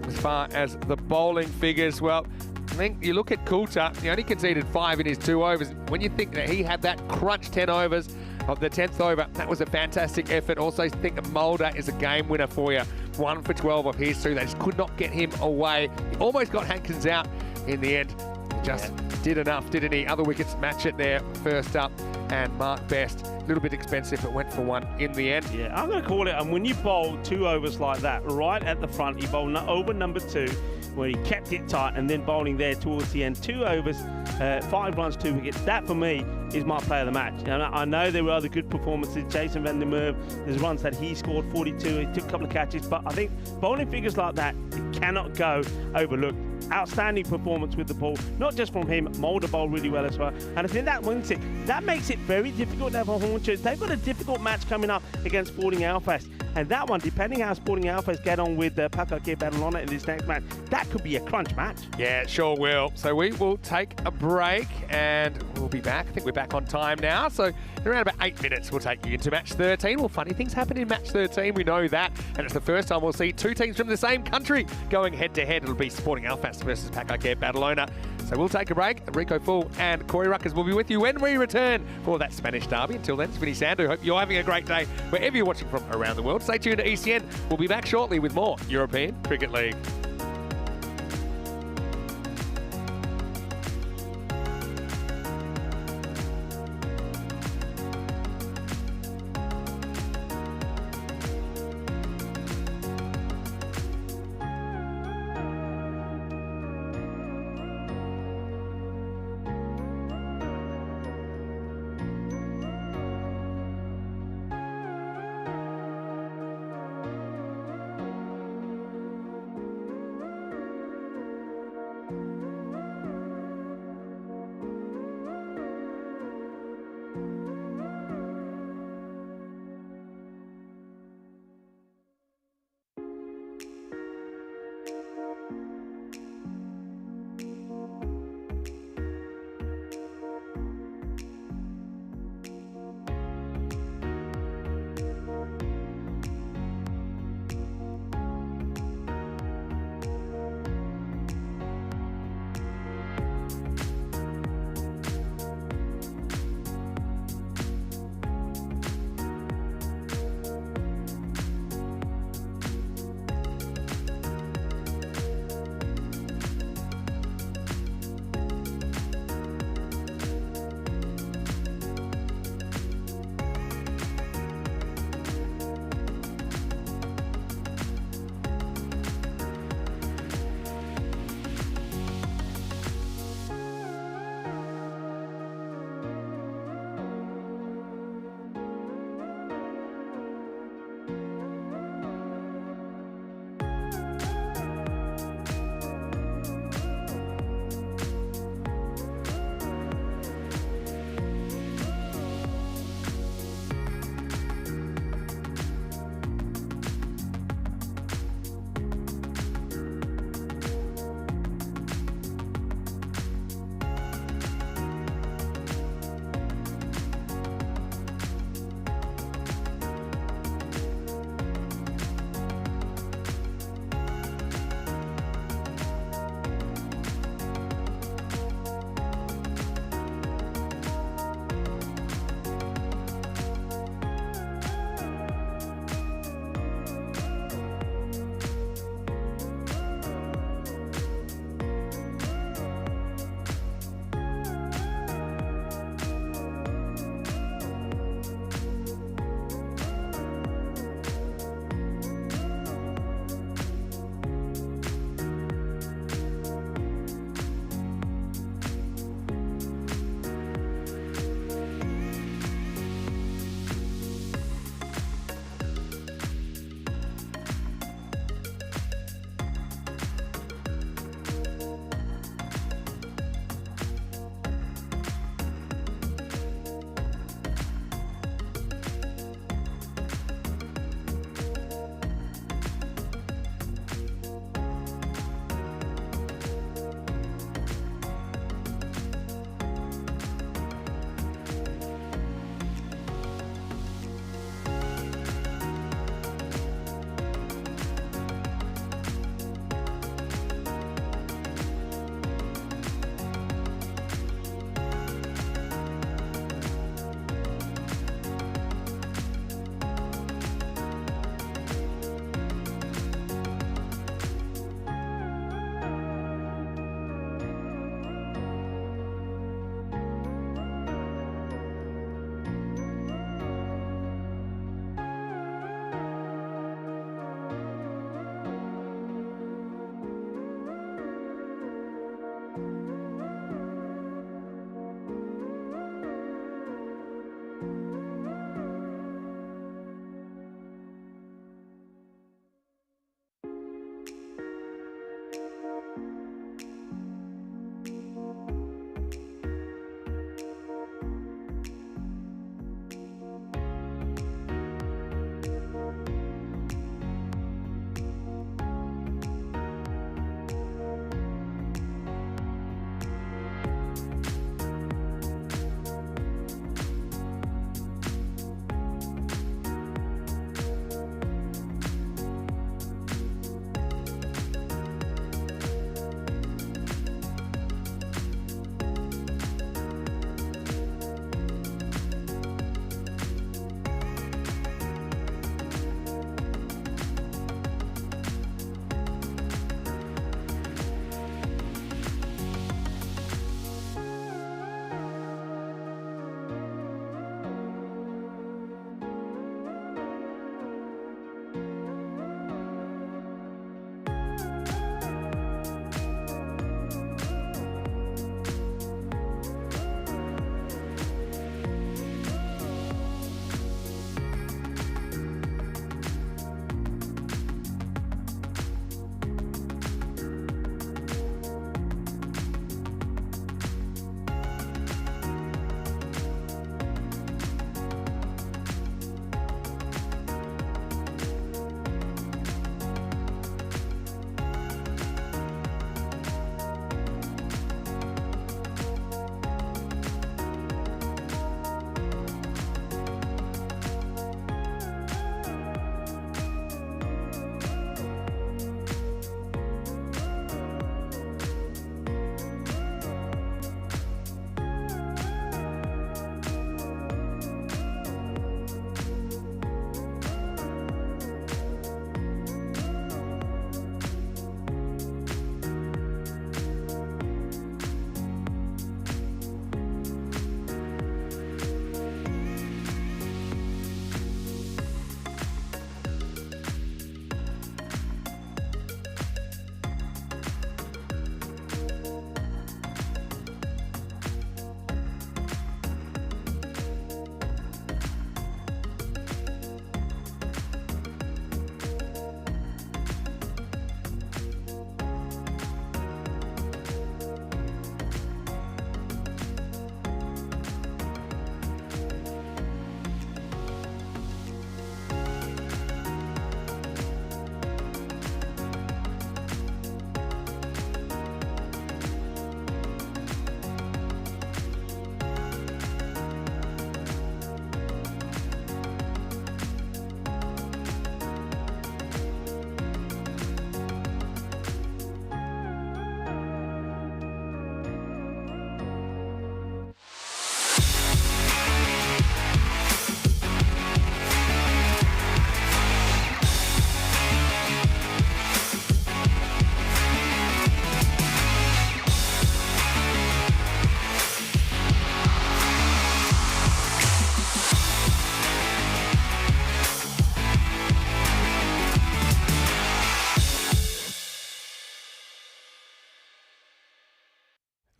As far as the bowling figures, well, I think you look at Coulter, he only conceded 5 in his 2 overs. When you think that he had that crunch 10 overs, of the 10th over, that was a fantastic effort. Also think that Mulder is a game winner for you. 1 for 12 of his 2. They just could not get him away. He almost got Hankins out in the end. He just did enough, didn't he? Other wickets match it there first up. And Mark Best, a little bit expensive, but went for 1 in the end. Yeah, I'm going to call it. And when you bowl 2 overs like that, right at the front, you bowl over number 2, where he kept it tight, and then bowling there towards the end. 2 overs, 5 runs, 2 wickets. That, for me, is my player of the match. And I know there were other good performances. Jason van der Merwe, there's runs that he scored, 42. He took a couple of catches. But I think bowling figures like that, it cannot go overlooked. Outstanding performance with the ball, not just from him. Mulder bowled really well as well, and I think that wins it. That makes it very difficult now for Hornchurch. They've got a difficult match coming up against Sporting Belfast, and that one, depending how Sporting Belfast get on with Pakake Badalona in this next match, that could be a crunch match. Yeah, it sure will. So we will take a break, and we'll be back. I think we're back on time now, so in around about 8 minutes we'll take you into match 13. Well, funny things happen in match 13, we know that, and it's the first time we'll see 2 teams from the same country going head to head. It'll be Sporting Belfast versus Pakake Badalona. So we'll take a break. Enrico Full and Corey Ruckers will be with you when we return for that Spanish derby. Until then, it's Vinny Sandu. Hope you're having a great day wherever you're watching from around the world. Stay tuned to ECN. We'll be back shortly with more European Cricket League.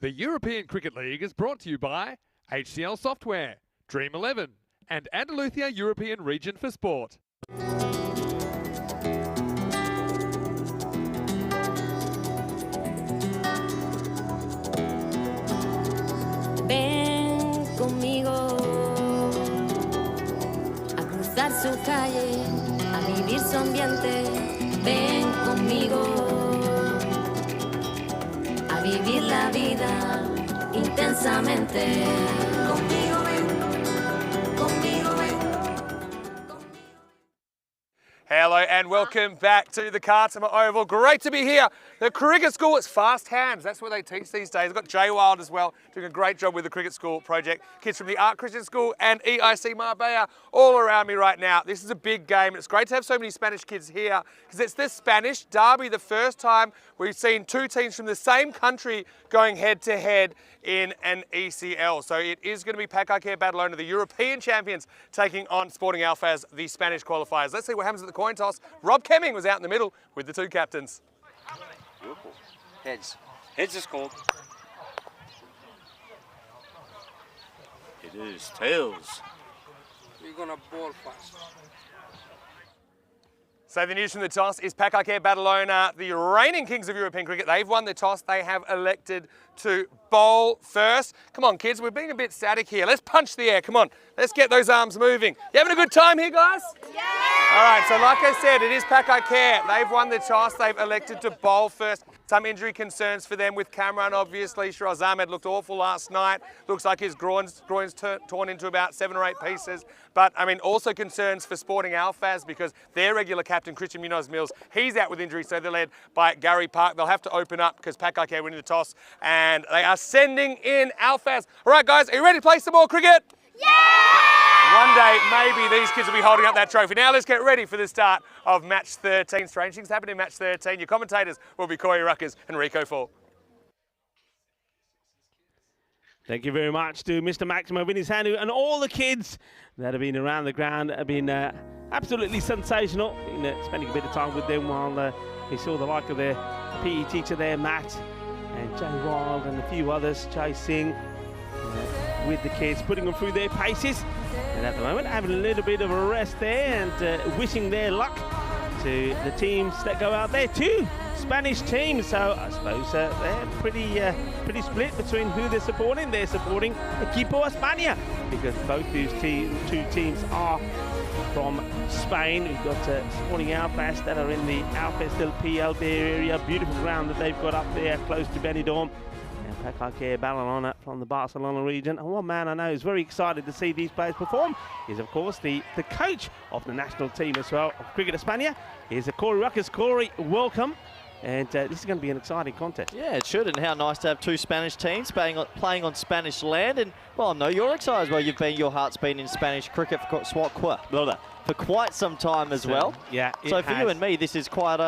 The European Cricket League is brought to you by HCL Software, Dream 11, and Andalusia European Region for Sport. Ven conmigo a cruzar su calle, a vivir su ambiente. Ven conmigo a vivir la vida intensamente. Conmigo ven, conmigo ven. Hello and welcome back to the Cartama Oval. Great to be here. The cricket school is fast hands. That's what they teach these days. I've got Jay Wild as well, doing a great job with the cricket school project. Kids from the Art Christian School and EIC Marbella all around me right now. This is a big game. It's great to have so many Spanish kids here because it's the Spanish derby, the first time we've seen two teams from the same country going head to head in an ECL. So it is going to be Pacaquer Badalona, the European champions, taking on Sporting Alphas, the Spanish qualifiers. Let's see what happens at the coin toss. Rob Kemming was out in the middle with the two captains. Beautiful. Heads. Heads is called. It is tails. We're gonna ball fast. So the news from the toss is Pacaquer Badalona, the reigning kings of European cricket. They've won the toss. They have elected to bowl first. Come on, kids, we're being a bit static here. Let's punch the air. Come on, let's get those arms moving. You having a good time here, guys? Yeah! All right, so like I said, it is Pacaquer. They've won the toss. They've elected to bowl first. Some injury concerns for them with Cameron, obviously. Shiraz Ahmed looked awful last night. Looks like his groin's torn into about 7 or 8 pieces. But, I mean, also concerns for Sporting Alphas because their regular captain, Christian Munoz-Mills, he's out with injury, so they're led by Gary Park. They'll have to open up because Pacaquer winning the toss, and they are sending in Alphas. All right, guys, are you ready to play some more cricket? Yeah! One day, maybe these kids will be holding up that trophy. Now let's get ready for the start of match 13. Strange things happen in match 13. Your commentators will be Corey Ruckers and Rico Fall. Thank you very much to Mr. Maximo Vinisandu and all the kids that have been around the ground. Have been absolutely sensational. Been spending a bit of time with them while we saw the like of their PE teacher there, Matt, and Jay Wild and a few others, Jay Singh, with the kids, putting them through their paces. And at the moment, having a little bit of a rest there and wishing their luck to the teams that go out there too. Spanish teams, so I suppose they're pretty split between who they're supporting. They're supporting Equipo España because both these two teams are from Spain. We've got Sporting Alphas that are in the Alphas del PL area, beautiful ground that they've got up there close to Benidorm. And Pacaquer Badalona from the Barcelona region. And one man I know is very excited to see these players perform is, of course, the coach of the national team as well of Cricket España. Here's Corey Ruckers. Corey, welcome. And this is going to be an exciting contest. Yeah, it should, and how nice to have two Spanish teams playing on Spanish land. And, well, no, you're excited as well. Your heart's been in Spanish cricket for quite some time as well. Yeah, so for you and me, this is quite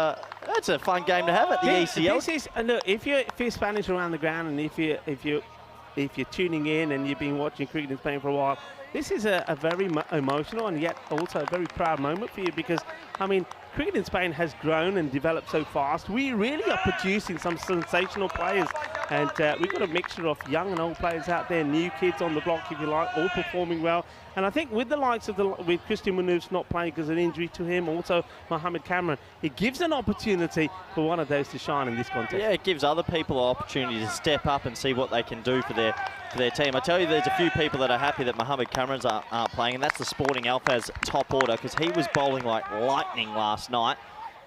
it's a fun game to have at the ECL. This is, look, if you're Spanish around the ground, and if you're tuning in and you've been watching cricket in Spain for a while, this is a very emotional and yet also a very proud moment for you because, I mean, cricket in Spain has grown and developed so fast. We really are producing some sensational players, and we've got a mixture of young and old players out there, new kids on the block, if you like, all performing well. And I think with the likes of with Christian Munoz not playing because of an injury to him, also Mohamed Cameron, it gives an opportunity for one of those to shine in this contest. Yeah, it gives other people an opportunity to step up and see what they can do for their team. I tell you, there's a few people that are happy that Mohamed Cameron's aren't playing, and that's the Sporting Alphas top order because he was bowling like lightning last night.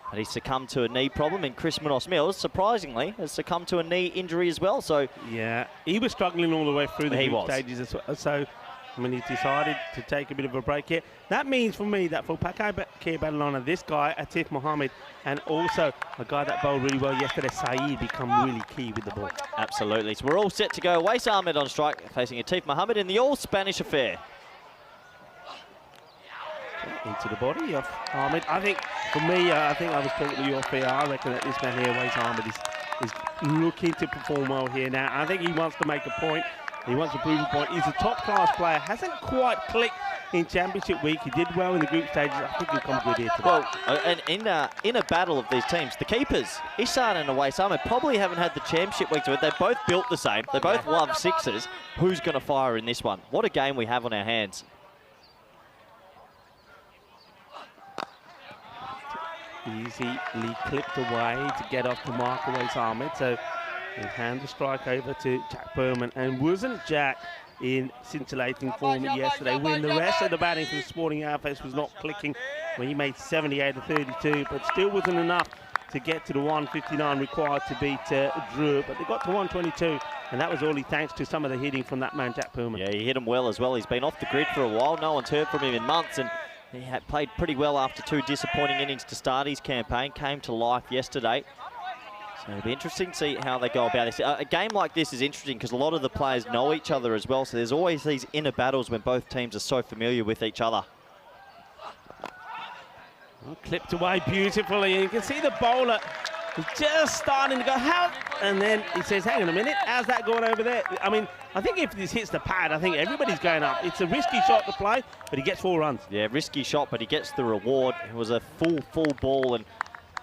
But he succumbed to a knee problem, and Chris Munoz-Mills, surprisingly, has succumbed to a knee injury as well. So yeah, he was struggling all the way through the group stages as well. So I mean, he decided to take a bit of a break here. That means for me that for Pacaquer Badalona, this guy, Atif Mohammed, and also a guy that bowled really well yesterday, Saeed, become really key with the ball. Absolutely. So we're all set to go. Wais Ahmed on strike, facing Atif Mohammed in the all-Spanish affair. Into the body of Ahmed. I think, for me, I think I was talking to you off here. I reckon that this man here, Wais Ahmed, is looking to perform well here now. I think he wants to make a point. He wants to prove a point. He's a top-class player. Hasn't quite clicked in Championship week. He did well in the group stages. I think he'll come good here today. Well, and in a battle of these teams, the keepers, Ishan and Away-Sama, probably haven't had the Championship week to it. They're both built the same. They both love sixes. Who's going to fire in this one? What a game we have on our hands. Easily clipped away to get off the mark away Ahmed. So he'll hand the strike over to Jack Berman. And wasn't Jack in scintillating form yesterday when the rest of the batting from Sporting Outfits was not clicking, when he made 78 to 32, but still wasn't enough to get to the 159 required to beat Drew. But they got to 122, and that was only thanks to some of the hitting from that man, Jack Berman. Yeah, he hit him well as well. He's been off the grid for a while. No one's heard from him in months, and he had played pretty well after 2 disappointing innings to start his campaign. Came to life yesterday. So it'll be interesting to see how they go about this. A game like this is interesting because a lot of the players know each other as well. So there's always these inner battles when both teams are so familiar with each other. Well, clipped away beautifully. And you can see the bowler is just starting to go, how? And then he says, hang on a minute, how's that going over there? I mean, I think if this hits the pad, I think everybody's going up. It's a risky shot to play, but he gets 4 runs. Yeah, risky shot, but he gets the reward. It was a full ball and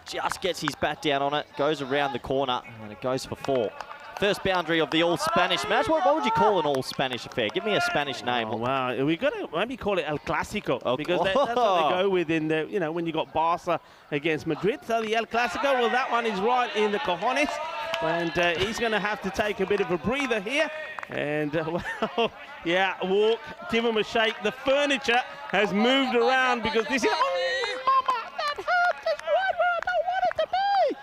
just gets his bat down on it, goes around the corner, and it goes for 4. First boundary of the all-Spanish match. What would you call an all-Spanish affair? Give me a Spanish name. Oh, wow, we've got to maybe call it El Clásico, because that's what they go with in the, you know, when you got Barca against Madrid. So the El Clásico, well, that one is right in the cojones, and he's going to have to take a bit of a breather here. And, well, yeah, walk, give him a shake. The furniture has moved around because this is...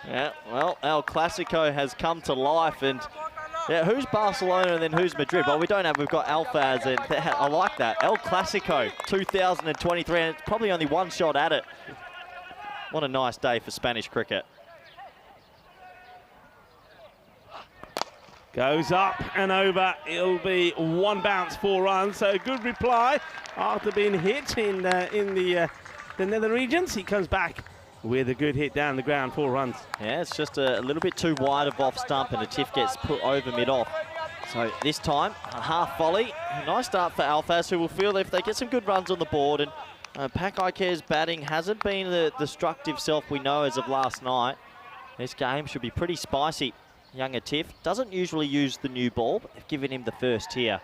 Yeah, well, El Clásico has come to life, and yeah, who's Barcelona and then who's Madrid? Well, we've got Alfaz, and I like that. El Clásico 2023, and it's probably only one shot at it. What a nice day for Spanish cricket. Goes up and over. It'll be 1 bounce, 4 runs. So good reply after being hit in the nether regions. He comes back with a good hit down the ground, 4 runs. Yeah, it's just a little bit too wide of off stump, and a tiff gets put over mid-off. So this time, a half volley. A nice start for Alfaz, who will feel if they get some good runs on the board. And Pak Ike's batting hasn't been the destructive self we know as of last night. This game should be pretty spicy. Young Atif doesn't usually use the new ball, but they've given him the first here.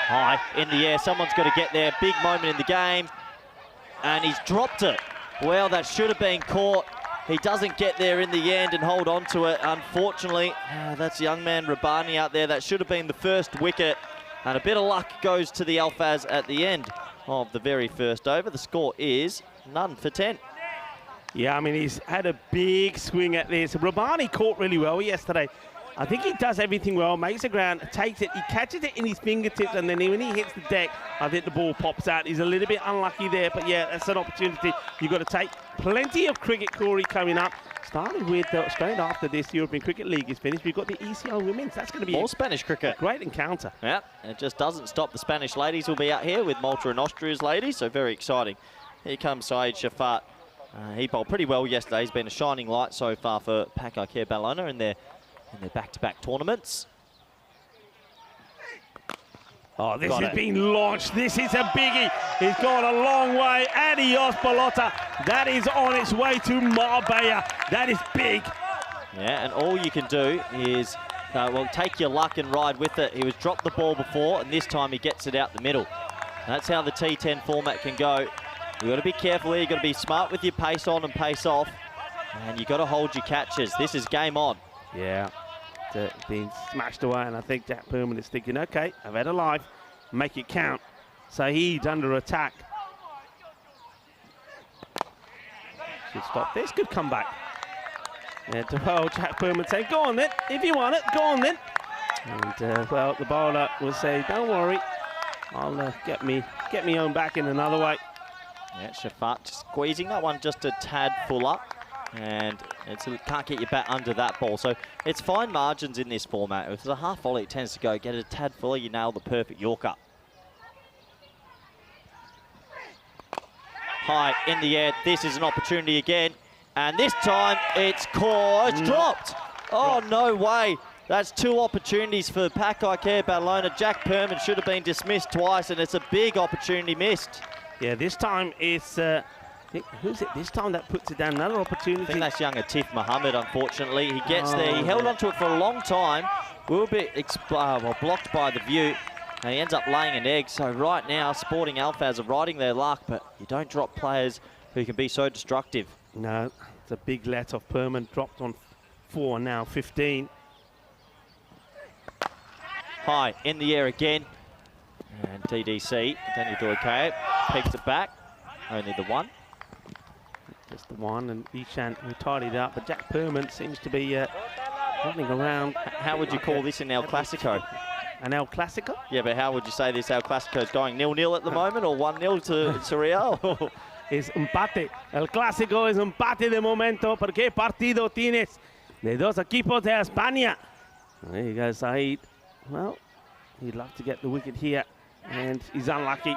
High in the air, someone's got to get there. Big moment in the game, and he's dropped it. Well, that should have been caught. He doesn't get there in the end and hold on to it. Unfortunately, that's young man Rabani out there. That should have been the first wicket, and a bit of luck goes to the Alfaz at the end of the very first over. The score is none for 10. Yeah, I mean, he's had a big swing at this. Rabani caught really well yesterday. I think he does everything well, makes the ground, takes it, he catches it in his fingertips, and then when he hits the deck, I think the ball pops out. He's a little bit unlucky there, but yeah, that's an opportunity you've got to take. Plenty of cricket, Corey, coming up. Starting with, straight after this European Cricket League is finished, we've got the ECL Women's. That's going to be more Spanish cricket. A great encounter. Yeah, and it just doesn't stop. The Spanish ladies will be out here with Malta and Austria's ladies, so very exciting. Here comes Saeed Shafat. He bowled pretty well yesterday. He's been a shining light so far for Pak Ike Ballona in their back-to-back tournaments. Oh, this has been launched. This is a biggie. It's gone a long way. Adios, Balota. That is on its way to Marbella. That is big. Yeah, and all you can do is, well, take your luck and ride with it. He was dropped the ball before, and this time he gets it out the middle. That's how the T10 format can go. You've got to be careful here. You've got to be smart with your pace on and pace off. And you've got to hold your catches. This is game on. Yeah, it's been smashed away, and I think Jack Berman is thinking, okay, I've had a life, make it count. Saeed under attack. Should stop this, good comeback. Yeah, well, Jack Berman saying, go on then, if you want it, go on then. And, well, the bowler will say, don't worry, I'll get me own back in another way. Yeah, Shafat squeezing that one just a tad fuller. And can't get your bat under that ball. So it's fine margins in this format. If it's a half volley, it tends to go, get it a tad fuller, you nail the perfect Yorker. High in the air, this is an opportunity again. And this time it's caught, it's dropped. Oh, no way. That's 2 opportunities for Pakai Badalona. Jack Perman should have been dismissed twice, and it's a big opportunity missed. Yeah, this time it's, who's it this time that puts it down? Another opportunity. I think that's young Atif Mohammed, unfortunately. He gets there. He held onto it for a long time. A little bit blocked by the view. And he ends up laying an egg. So right now, Sporting Alphaz are riding their luck, but you don't drop players who can be so destructive. No, it's a big let off. Perman dropped on 4, now 15. High in the air again. And TDC, Daniel Duakay, pegs it back. Only the one. Just the one, and Ishan who tidied up. But Jack Perman seems to be running around. How would you call this in El Clasico? An El Clasico? Yeah, but how would you say this El Clasico is going? 0-0 at the moment, or 1-0 to Real? Es empate. El Clásico es empate de momento. ¿Por qué partido tienes de dos equipos de España? There you go, Saeed. Well, he'd love to get the wicket here, and he's unlucky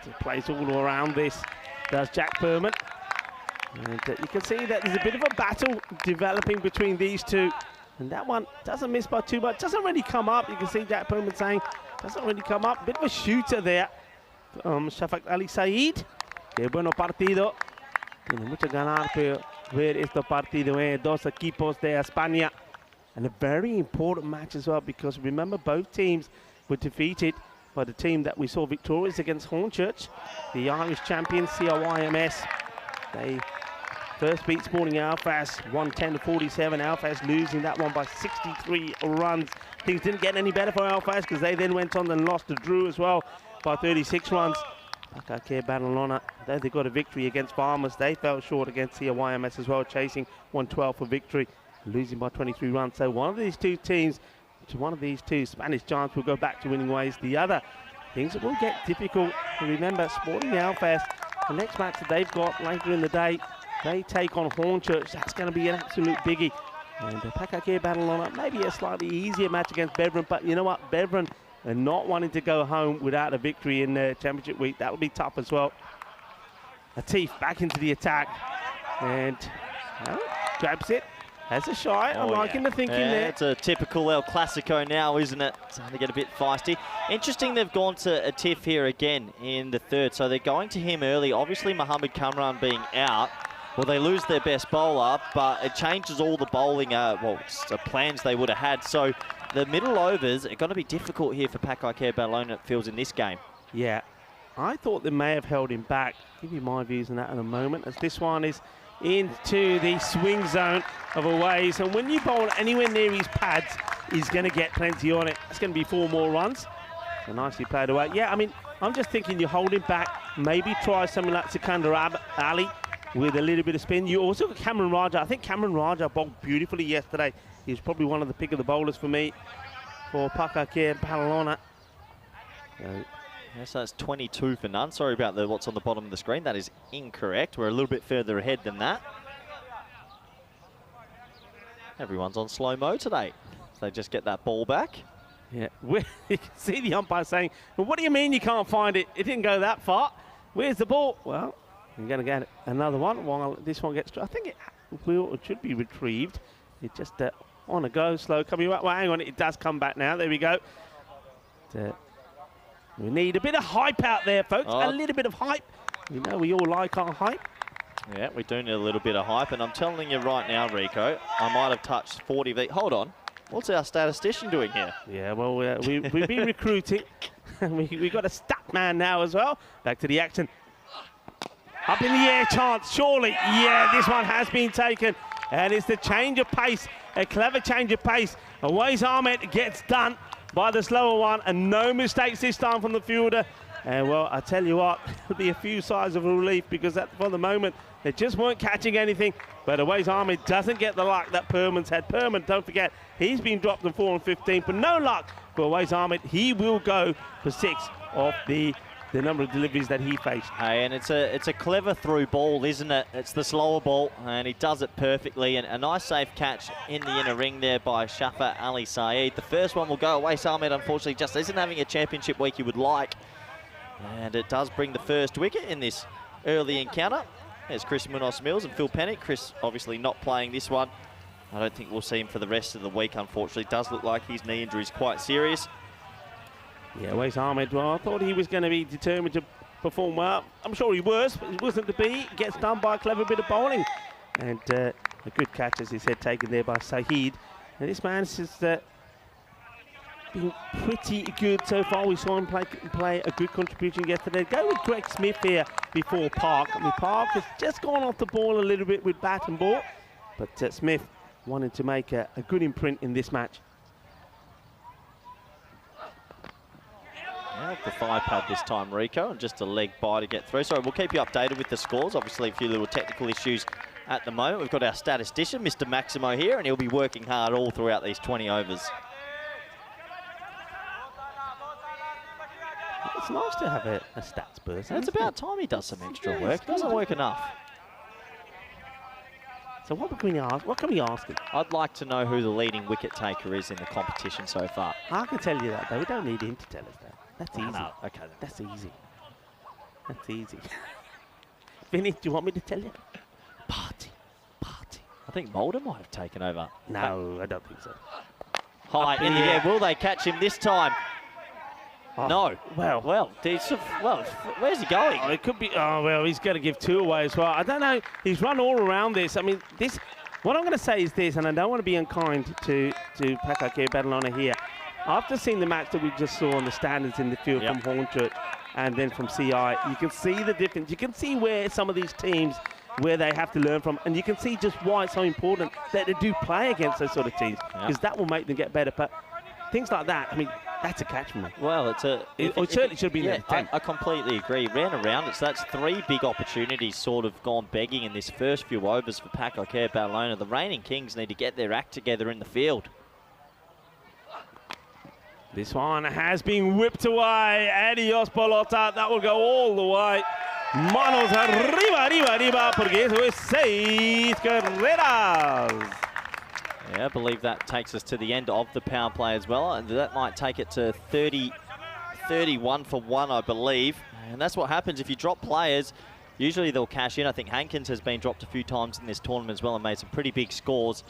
to place all around this. Does Jack Perman. And you can see that there's a bit of a battle developing between these two. And that one doesn't miss by too much. Doesn't really come up. You can see Jack Perman saying, doesn't really come up. Bit of a shooter there. Shafaq Ali Saeed. Qué bueno partido. Tiene mucho ganar, pero ver este partido, dos equipos de España. And a very important match as well, because remember, both teams were defeated by the team that we saw victorious against Hornchurch, the Irish champions, COYMS. They first beat Sporting Alphaz, 110-47. Alphaz losing that one by 63 runs. Things didn't get any better for Alphaz, because they then went on and lost to Drew as well by 36 runs. Pakai Badalona, though they got a victory against Farmers, they fell short against COYMS as well, chasing 112 for victory, losing by 23 runs. So one of these two teams, one of these two Spanish giants will go back to winning ways. The other, things that will get difficult. And remember, Sporting Alphaz, the next match that they've got later in the day, they take on Hornchurch. That's going to be an absolute biggie. And Pakai Badalona, maybe a slightly easier match against Beveren, but you know what, Beveren are not wanting to go home without a victory in Championship week. That will be tough as well. Atif back into the attack, and grabs it. Has a shot. I'm liking the thinking there. It's a typical El Clasico now, isn't it? It's going to get a bit feisty. Interesting, they've gone to Atif here again in the third, so they're going to him early. Obviously, Mohammed Kamran being out. Well, they lose their best bowler, but it changes all the bowling plans they would have had. So the middle overs are going to be difficult here for Pakai Badalona, it feels, in this game. Yeah, I thought they may have held him back. Give you my views on that in a moment, as this one is into the swing zone of aways. And when you bowl anywhere near his pads, he's going to get plenty on it. It's going to be 4 more runs. So nicely played away. Yeah, I mean, I'm just thinking you hold him back. Maybe try something like Sikandar Ali with a little bit of spin. You also got Cameron Raja. I think Cameron Raja bowled beautifully yesterday. He was probably one of the pick of the bowlers for me for Pakai Badalona. Yes, that's 22 for none. Sorry about what's on the bottom of the screen. That is incorrect. We're a little bit further ahead than that. Everyone's on slow-mo today. So they just get that ball back. Yeah, you can see the umpire saying, well, what do you mean you can't find it? It didn't go that far. Where's the ball? Well, we're going to get another one while this one gets... I think it should be retrieved. It just on a go, slow coming back. Well, hang on, it does come back now. There we go. We need a bit of hype out there, folks. A little bit of hype. You know, we all like our hype. Yeah, we do need a little bit of hype. And I'm telling you right now, Rico, I might have touched 40 of these. Hold on. What's our statistician doing here? Yeah, well, we've been recruiting. we got a stat man now as well. Back to the action. Up in the air chance, surely. Yeah, this one has been taken. And it's the change of pace, a clever change of pace. Awais Ahmed gets done by the slower one, and no mistakes this time from the fielder. And well, I tell you what, there'll be a few sighs of relief, because for the moment, they just weren't catching anything. But Awais Ahmed doesn't get the luck that Perman's had. Perman, don't forget, he's been dropped in 4 and 15, but no luck for Awais Ahmed. He will go for 6 of the number of deliveries that he faced. Hey, and it's a clever through ball, isn't it? It's the slower ball, and he does it perfectly. And a nice safe catch in the inner ring there by Shafa Ali Saeed. The first one will go. Awais Ahmed, unfortunately, just isn't having a championship week he would like. And it does bring the first wicket in this early encounter. There's Chris Munoz Mills and Phil Pennick. Chris obviously not playing this one I don't think we'll see him for the rest of the week, unfortunately. It does look like his knee injury is quite serious. Yeah, Wes Ahmed, well, I thought he was going to be determined to perform well. I'm sure he was, but it wasn't to be. Gets done by a clever bit of bowling. And a good catch, as he said, taken there by Saeed. And this man has been pretty good so far. We saw him play a good contribution yesterday. Go with Greg Smith here before Park. I mean, Park has just gone off the ball a little bit with bat and ball. But Smith wanted to make a good imprint in this match. Yeah, the 5-pad this time, Rico, and just a leg by to get through. So we'll keep you updated with the scores. Obviously, a few little technical issues at the moment. We've got our statistician, Mr. Maximo, here, and he'll be working hard all throughout these 20 overs. It's nice to have a stats person. It's about time he does some extra work. He doesn't work enough. So what can we ask? What can we ask him? I'd like to know who the leading wicket taker is in the competition so far. I can tell you that, though. We don't need him to tell us that. That's easy. No. Okay, then. That's easy. That's easy. Vinny, do you want me to tell you? Party. I think Mulder might have taken over. No, I don't think so. High in the air. Will they catch him this time? Oh, no. Well, where's he going? Oh, it could be. Oh, well, he's going to give 2 away as well. I don't know. He's run all around this. I mean, this. What I'm going to say is this, and I don't want to be unkind to Pakake Badalona here. After seeing the match that we just saw on the standards in the field from Hornchurch and then from CI, you can see the difference. You can see where some of these teams, where they have to learn from, and you can see just why it's so important that they do play against those sort of teams, because that will make them get better. But things like that, I mean, that's a catch for me. Well, it certainly should be in the I completely agree. Ran around it, so that's 3 big opportunities sort of gone begging in this first few overs for Pakake Badalona. The reigning Kings need to get their act together in the field. This one has been whipped away. Adios, Bolota. That will go all the way. Manos arriba, porque eso es 6 carreras. Yeah, I believe that takes us to the end of the power play as well, and that might take it to 31 for 1, I believe. And that's what happens if you drop players. Usually they'll cash in. I think Hankins has been dropped a few times in this tournament as well and made some pretty big scores.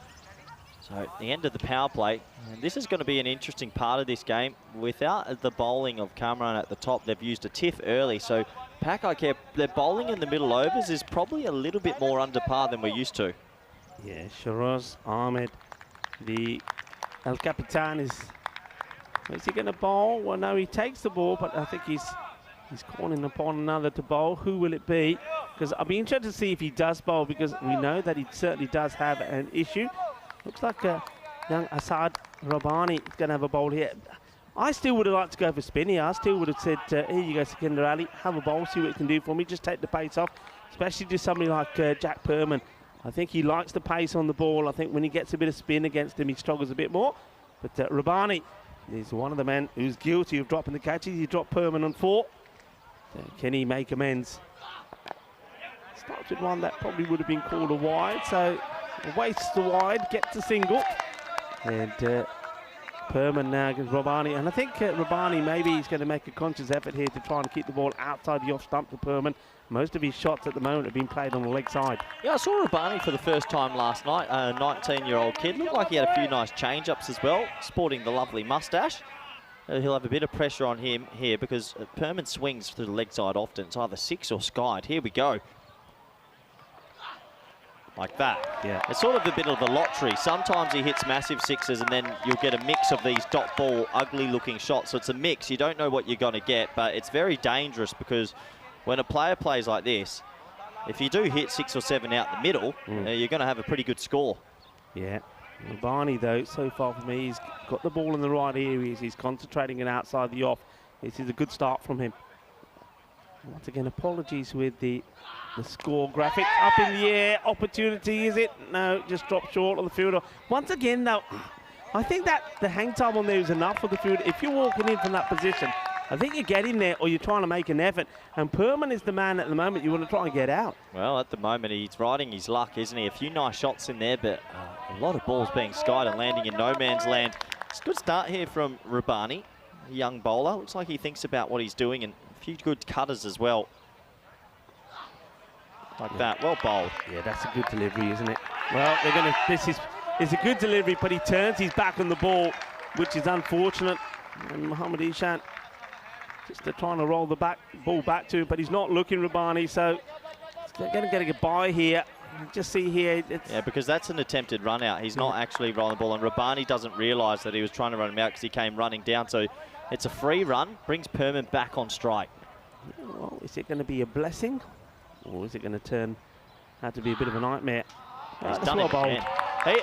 So at the end of the power play, and this is going to be an interesting part of this game. Without the bowling of Cameron at the top, they've used a tiff early. So Pakake, their bowling in the middle overs is probably a little bit more under par than we're used to. Yeah, Shiraz Ahmed, the El Capitan is he going to bowl? Well, no, he takes the ball, but I think he's calling upon another to bowl. Who will it be? Because I'll be interested to see if he does bowl, because we know that he certainly does have an issue. Looks like young Asad Rabbani is going to have a bowl here. I still would have liked to go for spin here. I still would have said, here you go, Sikandar Ali, have a bowl, see what you can do for me. Just take the pace off, especially to somebody like Jack Perman. I think he likes the pace on the ball. I think when he gets a bit of spin against him, he struggles a bit more. But Rabbani is one of the men who's guilty of dropping the catches. He dropped Perman on 4. Can he make amends? Starts with one that probably would have been called a wide. So wastes the wide, gets a single. And Perman now against Rabbani. And I think Rabbani, maybe he's going to make a conscious effort here to try and keep the ball outside the off stump to Perman. Most of his shots at the moment have been played on the leg side. Yeah, I saw Rabbani for the first time last night. A 19-year-old kid. Looked like he had a few nice change-ups as well, sporting the lovely moustache. He'll have a bit of pressure on him here because Perman swings through the leg side often. It's either 6 or skied. Here we go. Like that. Yeah. It's sort of a bit of the lottery. Sometimes he hits massive 6s and then you'll get a mix of these dot ball, ugly looking shots. So it's a mix. You don't know what you're going to get, but it's very dangerous because when a player plays like this, if you do hit 6 or 7 out the middle, you're going to have a pretty good score. Yeah. Barney, though, so far for me, he's got the ball in the right areas. He's concentrating it outside the off. This is a good start from him. Once again, apologies with the score graphic. Up in the air, opportunity, is it? No, just dropped short on the fielder. Once again, though, I think that the hang time on there is enough for the fielder. If you're walking in from that position, I think you get in there or you're trying to make an effort. And Perman is the man at the moment you want to try and get out. Well, at the moment, he's riding his luck, isn't he? A few nice shots in there, but a lot of balls being skied and landing in no man's land. It's a good start here from Rabbani, a young bowler. Looks like he thinks about what he's doing, and a few good cutters as well. Like that, well bowled. Yeah, that's a good delivery, isn't it? Well, they're going to, It's a good delivery, but he turns his back on the ball, which is unfortunate. And Mohamed Ishan just trying to roll the ball back to him, but he's not looking, Rabani, so they're going to get a goodbye here. Just see here. Yeah, because that's an attempted run out. He's not actually rolling the ball, and Rabani doesn't realise that he was trying to run him out because he came running down. So it's a free run, brings Perman back on strike. Yeah, well, is it going to be a blessing, or is it going to turn out to be a bit of a nightmare? He's done it again.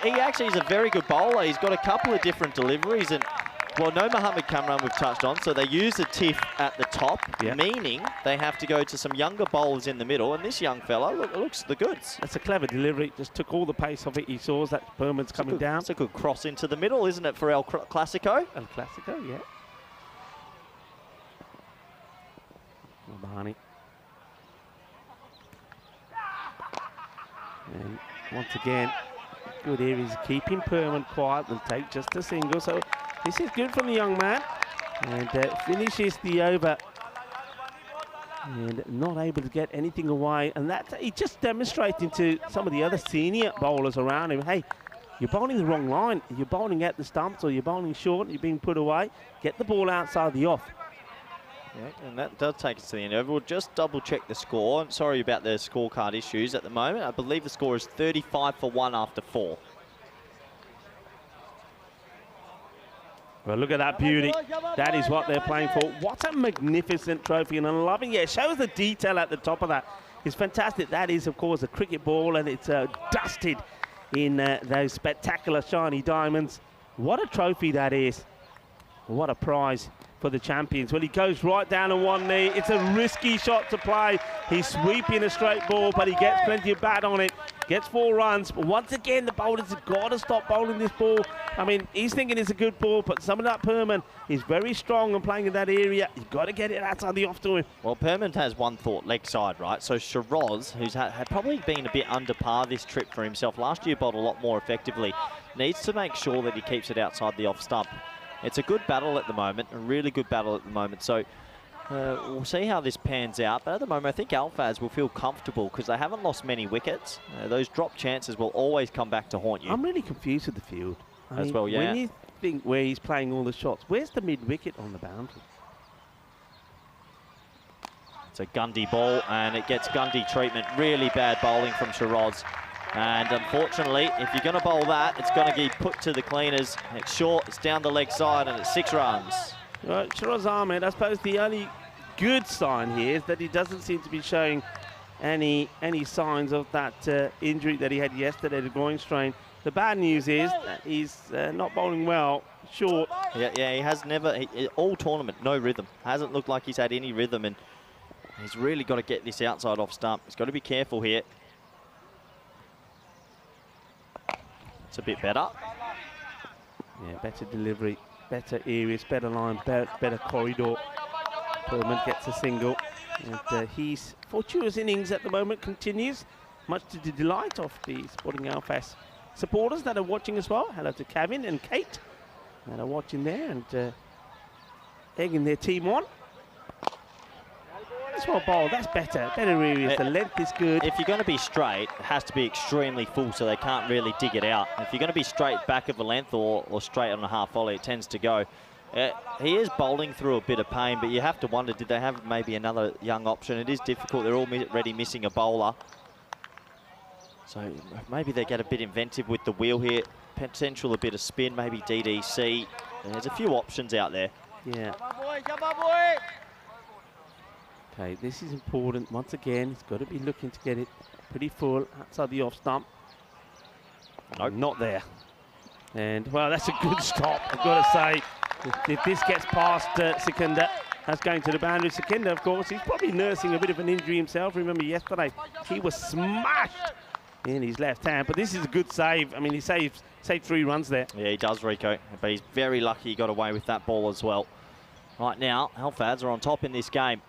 He actually is a very good bowler. He's got a couple of different deliveries, and well, no Mohamed Kamran we've touched on, so they use a tiff at the top, meaning they have to go to some younger bowlers in the middle, and this young fella looks the goods. That's a clever delivery, just took all the pace off it. He saw that Perman's coming down. It's a good cross into the middle, isn't it, for El Clasico? El Clasico, yeah. Bahani. And once again, good here. He's keeping Perman quiet and take just a single. So this is good from the young man. And finishes the over. And not able to get anything away. And that he's just demonstrating to some of the other senior bowlers around him, hey, you're bowling the wrong line. You're bowling at the stumps, or you're bowling short, you're being put away. Get the ball outside the off. Yeah, and that does take us to the end over. We'll just double check the score. I'm sorry about the scorecard issues at the moment. I believe the score is 35 for 1 after 4. Well, look at that beauty. That is what they're playing for. What a magnificent trophy, and I'm loving it. It shows the detail at the top of that. It's fantastic. That is, of course, a cricket ball, and it's dusted in those spectacular shiny diamonds. What a trophy that is. What a prize for the champions. Well, he goes right down on one knee. It's a risky shot to play. He's sweeping a straight ball, but he gets plenty of bat on it. Gets 4 runs. But once again, the bowlers have got to stop bowling this ball. I mean, he's thinking it's a good ball, but some of that Perman is very strong and playing in that area. You've got to get it outside the off to him. Well, Perman has one thought, leg side, right? So Shiraz, who's had probably been a bit under par this trip for himself, last year bowled a lot more effectively, needs to make sure that he keeps it outside the off stump. It's a good battle at the moment, a really good battle at the moment. So we'll see how this pans out. But at the moment, I think Alfaz will feel comfortable because they haven't lost many wickets. Those drop chances will always come back to haunt you. I'm really confused with the field. I mean, well, yeah. When you think where he's playing all the shots, where's the mid-wicket on the boundary? It's a Gundy ball, and it gets Gundy treatment. Really bad bowling from Shiraz. And unfortunately, if you're going to bowl that, it's going to get put to the cleaners. It's short, it's down the leg side, and it's 6 runs. Right, Shiraz Ahmed, I suppose the only good sign here is that he doesn't seem to be showing any signs of that injury that he had yesterday, the groin strain. The bad news is that he's not bowling well, short. Yeah, he has never, all tournament, no rhythm. Hasn't looked like he's had any rhythm, and he's really got to get this outside off stump. He's got to be careful here. It's a bit better. Yeah, better delivery, better areas, better line, better corridor. Perman gets a single. And his fortuitous innings at the moment continues, much to the delight of the Sporting Alfaz supporters that are watching as well. Hello to Kevin and Kate that are watching there and egging their team on. That's well bowled, that's better. Better areas, the length is good. If you're going to be straight, it has to be extremely full so they can't really dig it out. If you're going to be straight back of a length or straight on a half volley, it tends to go. He is bowling through a bit of pain, but you have to wonder, did they have maybe another young option? It is difficult. They're already missing a bowler. So maybe they get a bit inventive with the wheel here. Potential a bit of spin, maybe DDC. There's a few options out there. Yeah. Okay, this is important. Once again, he's got to be looking to get it pretty full outside the off stump. Nope. Not there. And, well, that's a good stop, I've got to say. If this gets past Sikandar, that's going to the boundary. Sikandar, of course, he's probably nursing a bit of an injury himself. Remember yesterday, he was smashed in his left hand. But this is a good save. I mean, he saved 3 runs there. Yeah, he does, Rico. But he's very lucky he got away with that ball as well. Right now, Alfaz are on top in this game.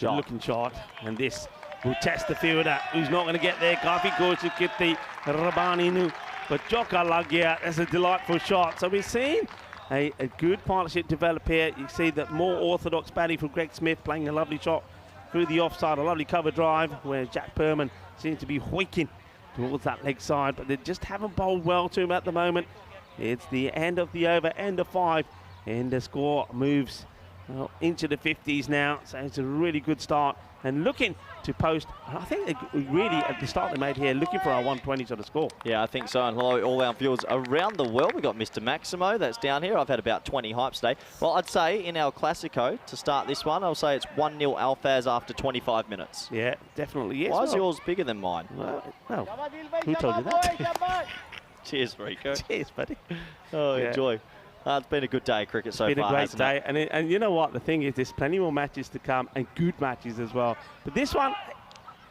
Good looking shot. And this will test the fielder, who's not going to get there. Kafi Kochik get the Rabani Nu. But Joka Lagia, that's a delightful shot. So we're seeing a good partnership develop here. You see that more orthodox batting from Greg Smith, playing a lovely shot through the offside, a lovely cover drive, where Jack Perman seems to be hoiking towards that leg side, but they just haven't bowled well to him at the moment. It's the end of the over, end of 5, and the score moves into the 50s now, so it's a really good start and looking to post. I think they really, at the start they made here, looking for our 120s on the score. Yeah, I think so, and hello all our viewers around the world. We've got Mr. Maximo that's down here. I've had about 20 hypes today. Well, I'd say in our Classico, to start this one, I'll say it's 1-0 Alfaz after 25 minutes. Yeah, definitely, yes. Why is yours bigger than mine? Well, who told you that? Cheers, Rico. Cheers, buddy. Oh, yeah. Enjoy. It's been a good day of cricket so far, It's been a great hasn't day, it? and you know what? The thing is, there's plenty more matches to come, and good matches as well. But this one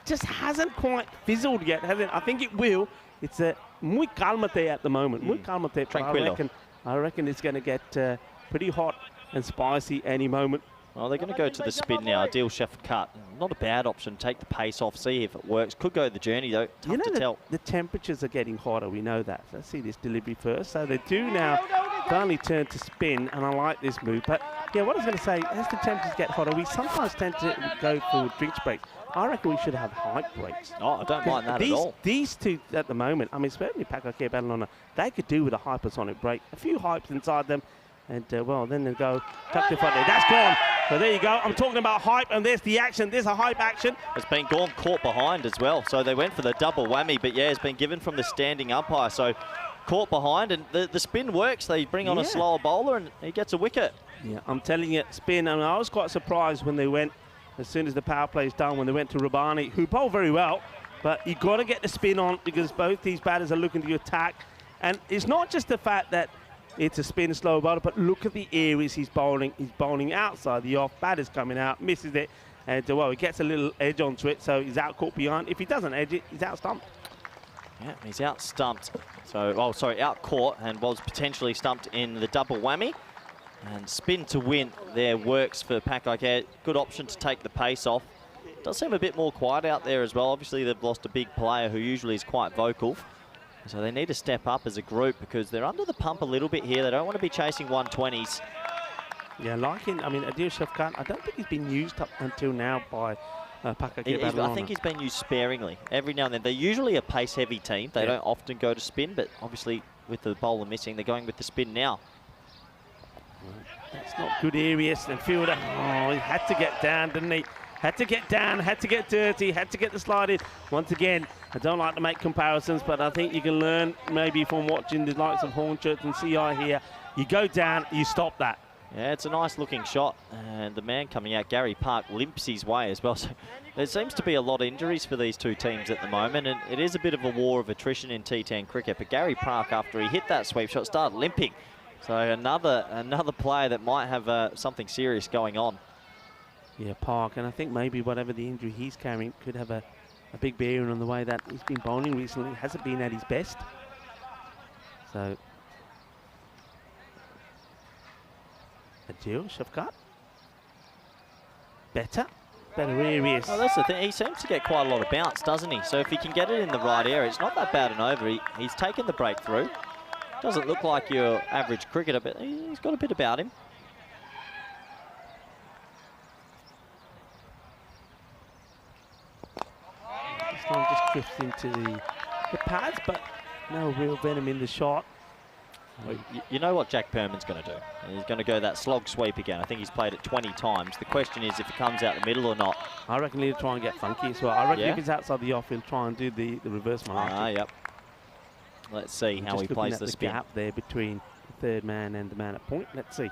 just hasn't quite fizzled yet, has it? I think it will. It's a muy calmate at the moment. Muy calmate. Tranquilo. I reckon it's going to get pretty hot and spicy any moment. Well, they're going to go to the spin now. Deal Chef cut. Not a bad option. Take the pace off, see if it works. Could go the journey, though. Tough to tell. The temperatures are getting hotter. We know that. Let's see this delivery first. So they do now finally turn to spin, and I like this move. But, yeah, what I was going to say, as the temperatures get hotter, we sometimes tend to go for drinks breaks. I reckon we should have hype breaks. Oh, I don't mind that at all. These two at the moment, I mean, especially Pakake Badalona, they could do with a hypersonic break. A few hypes inside them. And, well, then they go, tuck the front there. That's gone. So there you go. I'm talking about hype, and there's the action. There's a hype action. It's been gone caught behind as well. So they went for the double whammy, but, yeah, it's been given from the standing umpire. So caught behind, and the spin works. They bring on a slower bowler, and he gets a wicket. Yeah, I'm telling you, spin. And I was quite surprised when they went, as soon as the power play is done, when they went to Rabani, who bowled very well. But you've got to get the spin on because both these batters are looking to attack. And it's not just the fact that it's a spin slow bowler, but look at the areas he's bowling. He's bowling outside the off. Batter's coming out, misses it, and well, he gets a little edge onto it, so he's out caught behind. If he doesn't edge it, he's out stumped. Yeah, he's out stumped. So, oh, sorry, out caught and was potentially stumped in the double whammy. And spin to win there works for Pakake. Good option to take the pace off. Does seem a bit more quiet out there as well. Obviously, they've lost a big player who usually is quite vocal. So they need to step up as a group because they're under the pump a little bit here. They don't want to be chasing 120s. Yeah, like I mean, Adil Shafkat, I don't think he's been used up until now by Pakake. I think he's been used sparingly. Every now and then. They're usually a pace-heavy team. They don't often go to spin, but obviously with the bowler missing, they're going with the spin now. That's not good areas. And fielder, oh, he had to get down, didn't he? Had to get down, had to get dirty, had to get the slide in. Once again, I don't like to make comparisons, but I think you can learn maybe from watching the likes of Hornchurch and CI here. You go down, you stop that. Yeah, it's a nice looking shot. And the man coming out, Gary Park, limps his way as well. So there seems to be a lot of injuries for these two teams at the moment. And it is a bit of a war of attrition in T10 cricket. But Gary Park, after he hit that sweep shot, started limping. So another player that might have something serious going on. Yeah, Park, and I think maybe whatever the injury he's carrying could have a big bearing on the way that he's been bowling recently. Hasn't been at his best. So, Adil Shafkat. Better areas. Well, that's the thing. He seems to get quite a lot of bounce, doesn't he? So if he can get it in the right area, it's not that bad an over. He's taken the breakthrough. Doesn't look like your average cricketer, but he's got a bit about him. This time just drifts into the pads, but no real venom in the shot. Well, you know what Jack Perman's going to do. He's going to go that slog sweep again. I think he's played it 20 times. The question is if it comes out the middle or not. I reckon he'll try and get funky as well. I reckon if it's outside the off, he'll try and do the reverse malarkey. Yep. Let's see how he plays the spin. Gap there between the third man and the man at point. Let's see.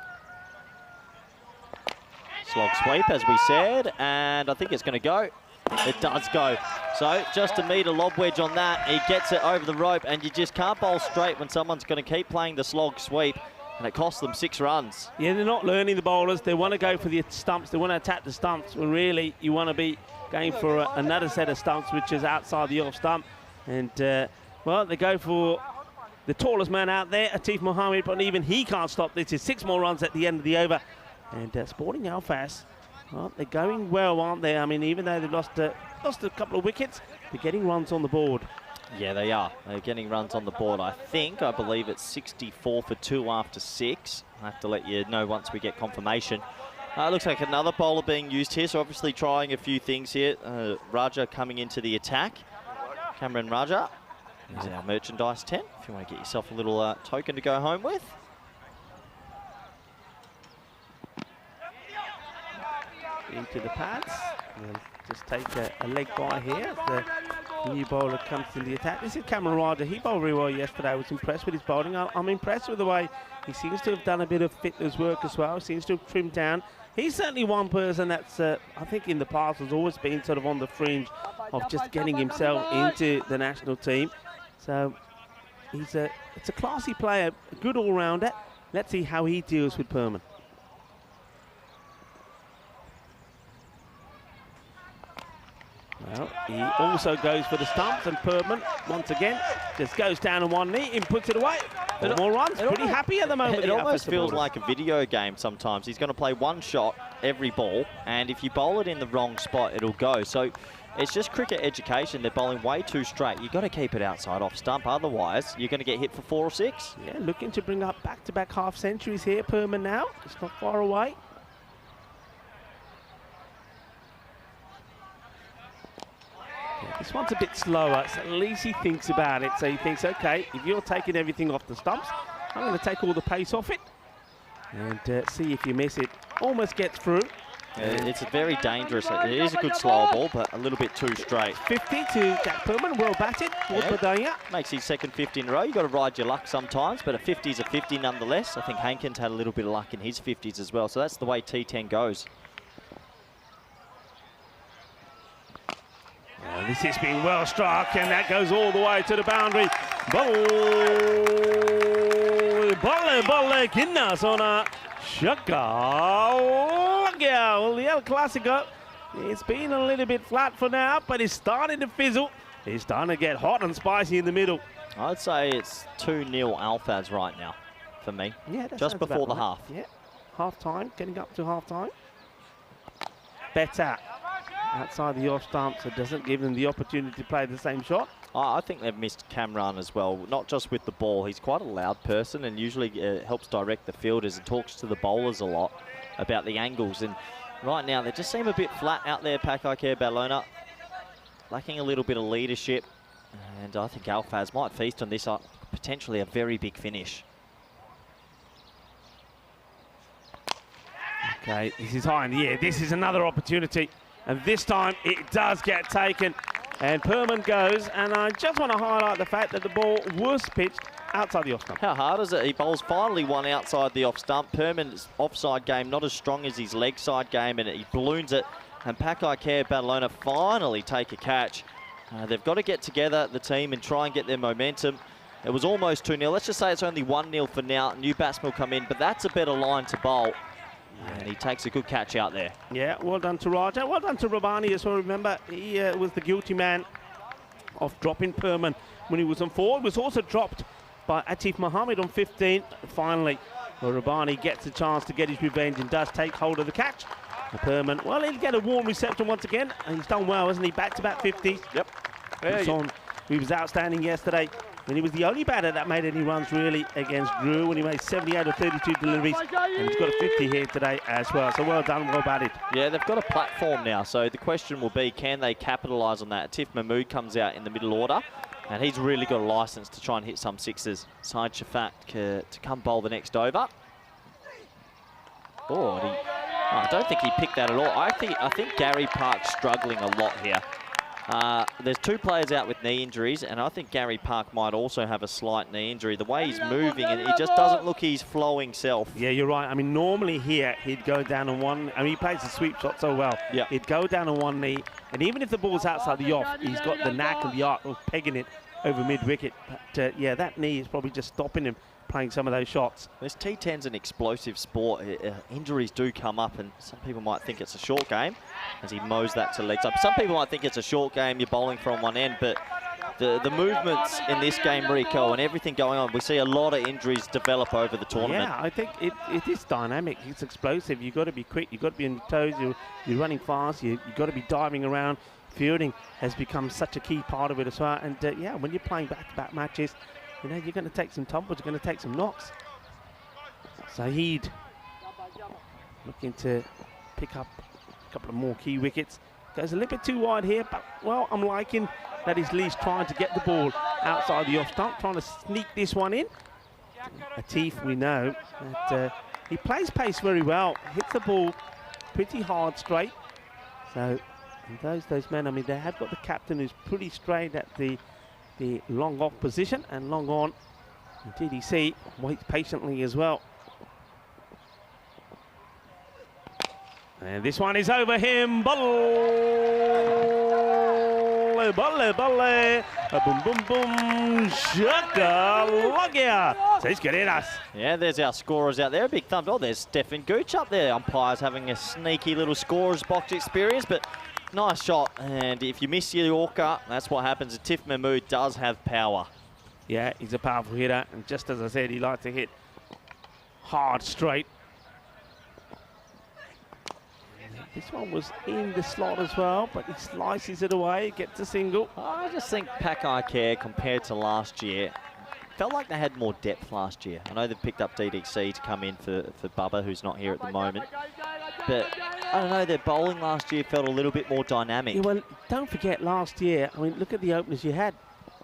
Slog sweep, as we said, and I think it's going to go. It does go. So just a metre lob wedge on that. He gets it over the rope, and you just can't bowl straight when someone's going to keep playing the slog sweep, and it costs them 6 runs. Yeah, they're not learning, the bowlers. They want to go for the stumps. They want to attack the stumps, when really you want to be going for another set of stumps, which is outside the off stump. And, well, they go for the tallest man out there, Atif Mohammed, but even he can't stop this. It's 6 more runs at the end of the over. And Sporting Alfaz, well, they're going well, aren't they? I mean, even though they've lost a couple of wickets, they're getting runs on the board. Yeah, they are. They're getting runs on the board. I believe it's 64 for 2 after 6. I'll have to let you know once we get confirmation. It looks like another bowler being used here, so obviously trying a few things here. Raja coming into the attack. Cameron Raja. Here's our merchandise tent if you want to get yourself a little token to go home with. Into the pads. We'll just take a leg by here. The new bowler comes to the attack. This is Cameron Ryder. He bowled very well yesterday. I was impressed with his bowling. I'm impressed with the way he seems to have done a bit of fitness work as well. Seems to have trimmed down. He's certainly one person that's, I think in the past has always been sort of on the fringe of just getting himself into the national team. So it's a classy player, a good all-rounder. Let's see how he deals with Perman. Well, he also goes for the stumps, and Perman, once again, just goes down on one knee and puts it away. Four more runs, pretty happy at the moment. It almost feels like a video game sometimes. He's going to play one shot every ball, and if you bowl it in the wrong spot, it'll go. So it's just cricket education. They're bowling way too straight. You've got to keep it outside off stump, otherwise you're going to get hit for 4 or 6. Yeah, looking to bring up back-to-back half-centuries here, Perman now. It's not far away. This one's a bit slower, so at least he thinks about it. So he thinks, okay, if you're taking everything off the stumps, I'm going to take all the pace off it and see if you miss it. Almost gets through. It's very dangerous. It is a good slower ball, but a little bit too straight. 50 to Jack Perman, well batted. Yeah. Makes his second 50 in a row. You've got to ride your luck sometimes, but a 50 is a 50 nonetheless. I think Hankins had a little bit of luck in his 50s as well, so that's the way T10 goes. This is being well struck, and that goes all the way to the boundary. Bolle kinna sona shaka. Well, the El Clasico, it's been a little bit flat for now, but it's starting to fizzle. It's starting to get hot and spicy in the middle. I'd say it's 2-0 Alphas right now for me. Yeah, that just before the half. Yeah, half time, getting up to half time. Better outside the off stump, so it doesn't give them the opportunity to play the same shot. I think they've missed Kamran as well, not just with the ball. He's quite a loud person and usually helps direct the fielders and talks to the bowlers a lot about the angles. And right now, they just seem a bit flat out there, Pakike Bellona, lacking a little bit of leadership. And I think Alphaz might feast on this, potentially a very big finish. Okay, this is high in the air. This is another opportunity. And this time it does get taken. And Perman goes. And I just want to highlight the fact that the ball was pitched outside the off stump. How hard is it? He bowls finally one outside the off stump. Perman's offside game not as strong as his leg side game, and he balloons it. And Pakike Badalona finally take a catch. They've got to get together, the team, and try and get their momentum. It was almost 2-0. Let's just say it's only 1-0 for now. New batsman will come in, but that's a better line to bowl. And he takes a good catch out there. Yeah, well done to Raja. Well done to Rabani as well. Remember, he was the guilty man of dropping Perman when he was on 4. He was also dropped by Atif Mohammed on 15. Finally, Rabani gets a chance to get his revenge and does take hold of the catch. Perman, well, he'll get a warm reception once again. And he's done well, hasn't he? Back-to-back 50s. Yep. He was outstanding yesterday. And he was the only batter that made any runs really against Drew when he made 78 or 32 deliveries. And he's got a 50 here today as well. So well done, well batted. Yeah, they've got a platform now. So the question will be, can they capitalise on that? Atif Mahmood comes out in the middle order. And he's really got a licence to try and hit some sixes. Syed Shafat to come bowl the next over. Oh, I don't think he picked that at all. I think Gary Park's struggling a lot here. There's 2 players out with knee injuries, and I think Gary Park might also have a slight knee injury. The way he's moving, and he just doesn't look his flowing self. Yeah, you're right. I mean, normally here, he'd go down on one. I mean, he plays the sweep shot so well. Yeah. He'd go down on one knee, and even if the ball's outside the off, he's got the knack and the art of pegging it over mid-wicket. But, yeah, that knee is probably just stopping him playing some of those shots. This T10's an explosive sport. Injuries do come up, and some people might think it's a short game as he mows that to legs up. Some people might think it's a short game, you're bowling from one end, but the movements in this game, Rico, and everything going on, we see a lot of injuries develop over the tournament. Yeah, I think it is dynamic. It's explosive. You've got to be quick. You've got to be on your toes. You're running fast. You've got to be diving around. Fielding has become such a key part of it as well. And, yeah, when you're playing back-to-back matches, you know, you're going to take some tumbles, you're going to take some knocks. Saeed looking to pick up a couple of more key wickets. Goes a little bit too wide here, but, well, I'm liking that he's at least trying to get the ball outside the off stump, trying to sneak this one in. Atif, we know that he plays pace very well, hits the ball pretty hard straight. So those men, I mean, they have got the captain who's pretty straight at the long off position, and long on. And TDC waits patiently as well. And this one is over him. Balle, balle, balle. Boom, boom, boom. Shaka Lagia. Seis carreras. Yeah, there's our scorers out there. A big thumbs. Oh, there's Stefan Gooch up there. Umpire's having a sneaky little scorer's box experience, but nice shot. And if you miss your Yorker, that's what happens. Atif Mahmood does have power. Yeah, he's a powerful hitter. And just as I said, he likes to hit hard straight. This one was in the slot as well, but he slices it away, gets a single. I just think Pakai Care compared to last year, felt like they had more depth last year. I know they've picked up DDC to come in for Bubba, who's not here at the moment. But I don't know, their bowling last year felt a little bit more dynamic. Yeah, well, don't forget last year, I mean, look at the openers you had.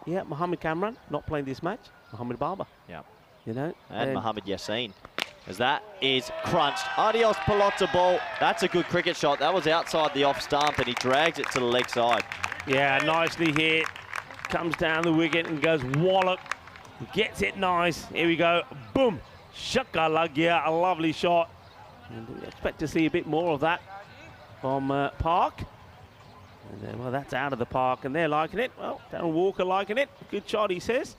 Yeah, Mohammed Kamran, not playing this match. Mohammed Barber. Yeah. You know? And Mohammed Yassin. As that is crunched. Adios Pelota ball. That's a good cricket shot. That was outside the off stump and he drags it to the leg side. Yeah, nicely hit. Comes down the wicket and goes wallop. Gets it nice. Here we go. Boom. Shaka Lagia. A lovely shot. And we expect to see a bit more of that from Park. And then, well, that's out of the park and they're liking it. Well, Darren Walker liking it. Good shot, he says.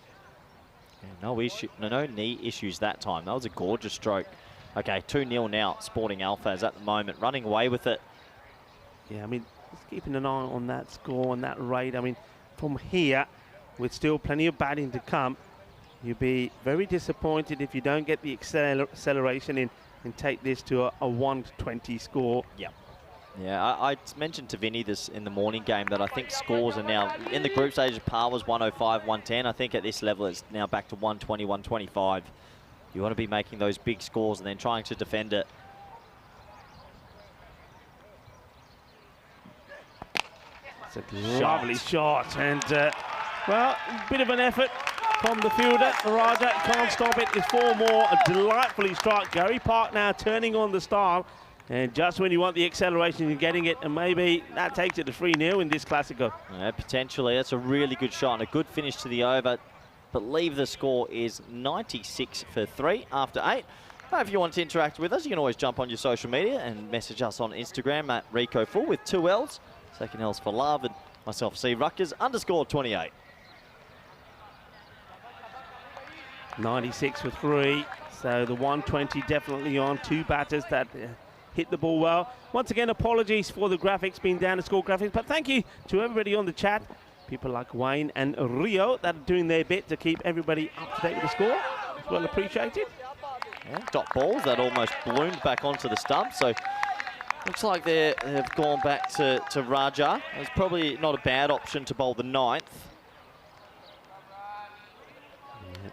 Yeah, no knee issues that time. That was a gorgeous stroke. Okay, 2-0 now. Sporting Alphas at the moment, running away with it. Yeah, I mean, just keeping an eye on that score and that rate. I mean, from here, with still plenty of batting to come, you'll be very disappointed if you don't get the acceleration in and take this to a 120 score. Yeah. Yeah, I mentioned to Vinny this in the morning game that I think scores are now, in the group stage, par was 105, 110. I think at this level it's now back to 120, 125. You want to be making those big scores and then trying to defend it. It's a lovely shot. And, well, a bit of an effort from the fielder. Raja can't stop it. It's 4 more. A delightfully struck. Gary Park now turning on the style. And just when you want the acceleration, you're getting it, and maybe that takes it to 3-0 in this Classico. Yeah, potentially. That's a really good shot and a good finish to the over. I believe the score is 96 for 3 after 8. If you want to interact with us, you can always jump on your social media and message us on Instagram at RicoFull with 2 L's. Second L's for love, and myself, C Ruckers, _28. 96 for 3. So the 120 definitely on. 2 batters that hit the ball well. Once again, apologies for the graphics being down, the score graphics, but thank you to everybody on the chat. People like Wayne and Rio that are doing their bit to keep everybody up to date with the score. It's well appreciated. Yeah, dot balls that almost ballooned back onto the stump. So looks like they've gone back to Raja. It's probably not a bad option to bowl the 9th. Yeah.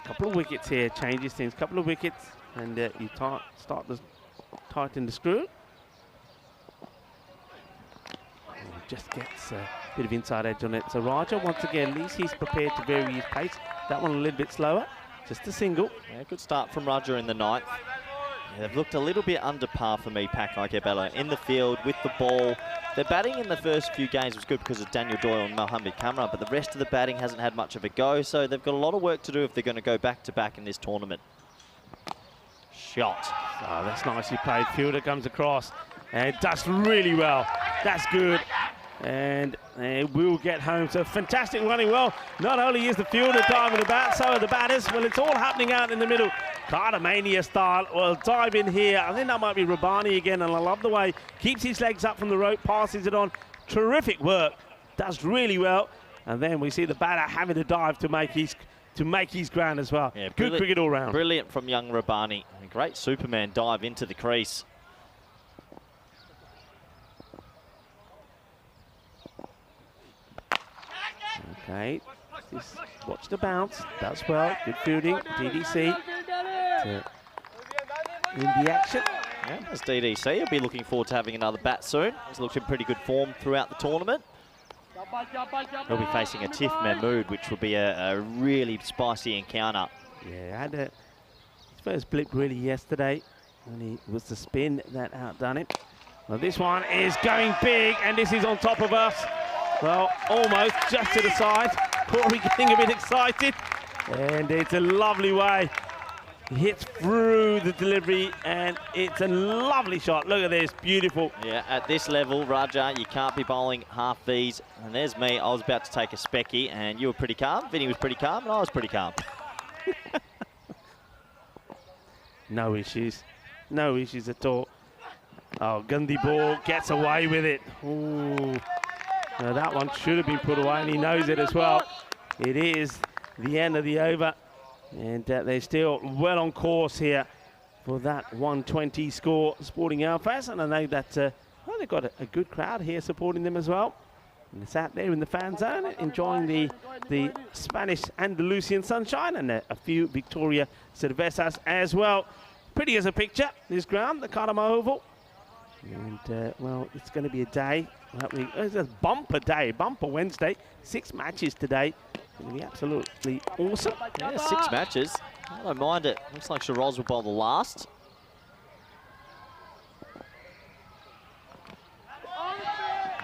Couple of wickets here, changes things. Couple of wickets. And you start to tighten the screw. And just gets a bit of inside edge on it. So Raja, once again, at least he's prepared to vary his pace. That one a little bit slower, just a single. Yeah, good start from Raja in the 9th. Yeah, they've looked a little bit under par for me, Pakai Gebella, in the field with the ball. Their batting in the first few games was good because of Daniel Doyle and Mohammed Kamran, but the rest of the batting hasn't had much of a go, so they've got a lot of work to do if they're going to go back-to-back in this tournament. Shot. Oh, that's nicely played. Fielder comes across and does really well. That's good. And it will get home. So fantastic running well. Not only is the fielder diving the bat, so are the batters. Well, it's all happening out in the middle. Cartamania style. Well, dive in here. I think that might be Rabani again. And I love the way keeps his legs up from the rope, passes it on. Terrific work. Does really well. And then we see the batter having to dive to make his ground as well. Yeah, good cricket all round. Brilliant from young Rabani. A great Superman dive into the crease. Okay, watch the bounce. Does well. Good fielding. DDC in the action. Yeah, as DDC, he'll be looking forward to having another bat soon. He's looked in pretty good form throughout the tournament. He'll be facing a Tiff Mahmood, which will be a really spicy encounter. Yeah, had his first blip really yesterday when he was the spin that outdone him. Well, this one is going big, and this is on top of us. Well, almost just to the side. Corey getting a bit excited, and it's a lovely way. Hits through the delivery, and it's a lovely shot. Look at this, beautiful. Yeah, at this level, Raja, you can't be bowling half these. And there's me, I was about to take a specky, and you were pretty calm. Vinny was pretty calm, and I was pretty calm. No issues at all. Oh, Gandhi ball gets away with it. Ooh. Now that one should have been put away, and he knows it as well. It is the end of the over. And they're still well on course here for that 120 score, Sporting Alphas. And I know that well, they've got a good crowd here supporting them as well. And it's out there in the fan zone, enjoying the Spanish Andalusian sunshine, and a few Victoria Cervezas as well. Pretty as a picture, this ground, the Cartama Oval. And, well, it's going to be a day. It's a bumper day, bumper Wednesday. 6 matches today. It'll be absolutely awesome. Yeah, 6 matches. I don't mind it. Looks like Shiraz will bowl the last.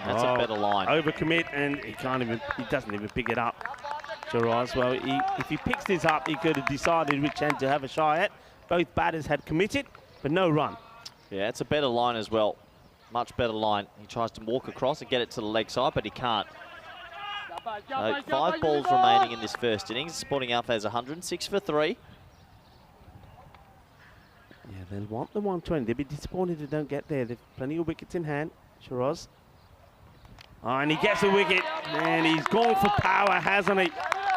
That's a better line. Overcommit, and he doesn't even pick it up. Shiraz, well, if he picks this up, he could have decided which end to have a shy at. Both batters had committed, but no run. Yeah, it's a better line as well. Much better line. He tries to walk across and get it to the leg side, but he can't. 5 balls remaining in this first innings. Sporting Alpha has 106 for 3. Yeah, they'll want the 120. They'll be disappointed they don't get there. They've plenty of wickets in hand. Shiraz. Oh, and he gets a wicket, and he's gone for power, hasn't he?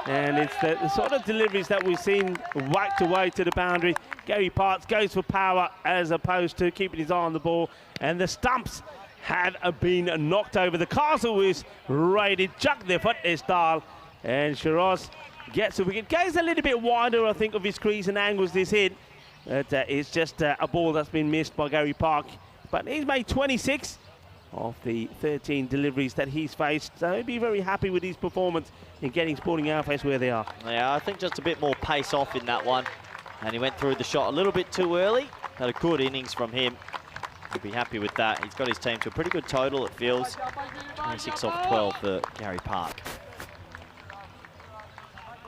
And it's the sort of deliveries that we've seen whacked away to the boundary. Gary Parks goes for power as opposed to keeping his eye on the ball. And the stumps had been knocked over. The castle is raided, chuck their foot their style. And Shiraz gets a wicket. Goes a little bit wider, I think, of his crease and angles this hit. But it's just a ball that's been missed by Gary Park. But he's made 26 of the 13 deliveries that he's faced. So he'll be very happy with his performance in getting Sporting Alphas where they are. Yeah, I think just a bit more pace off in that one. And he went through the shot a little bit too early. Had a good innings from him. He'll be happy with that. He's got his team to a pretty good total, it feels. 26 off 12 for Gary Park.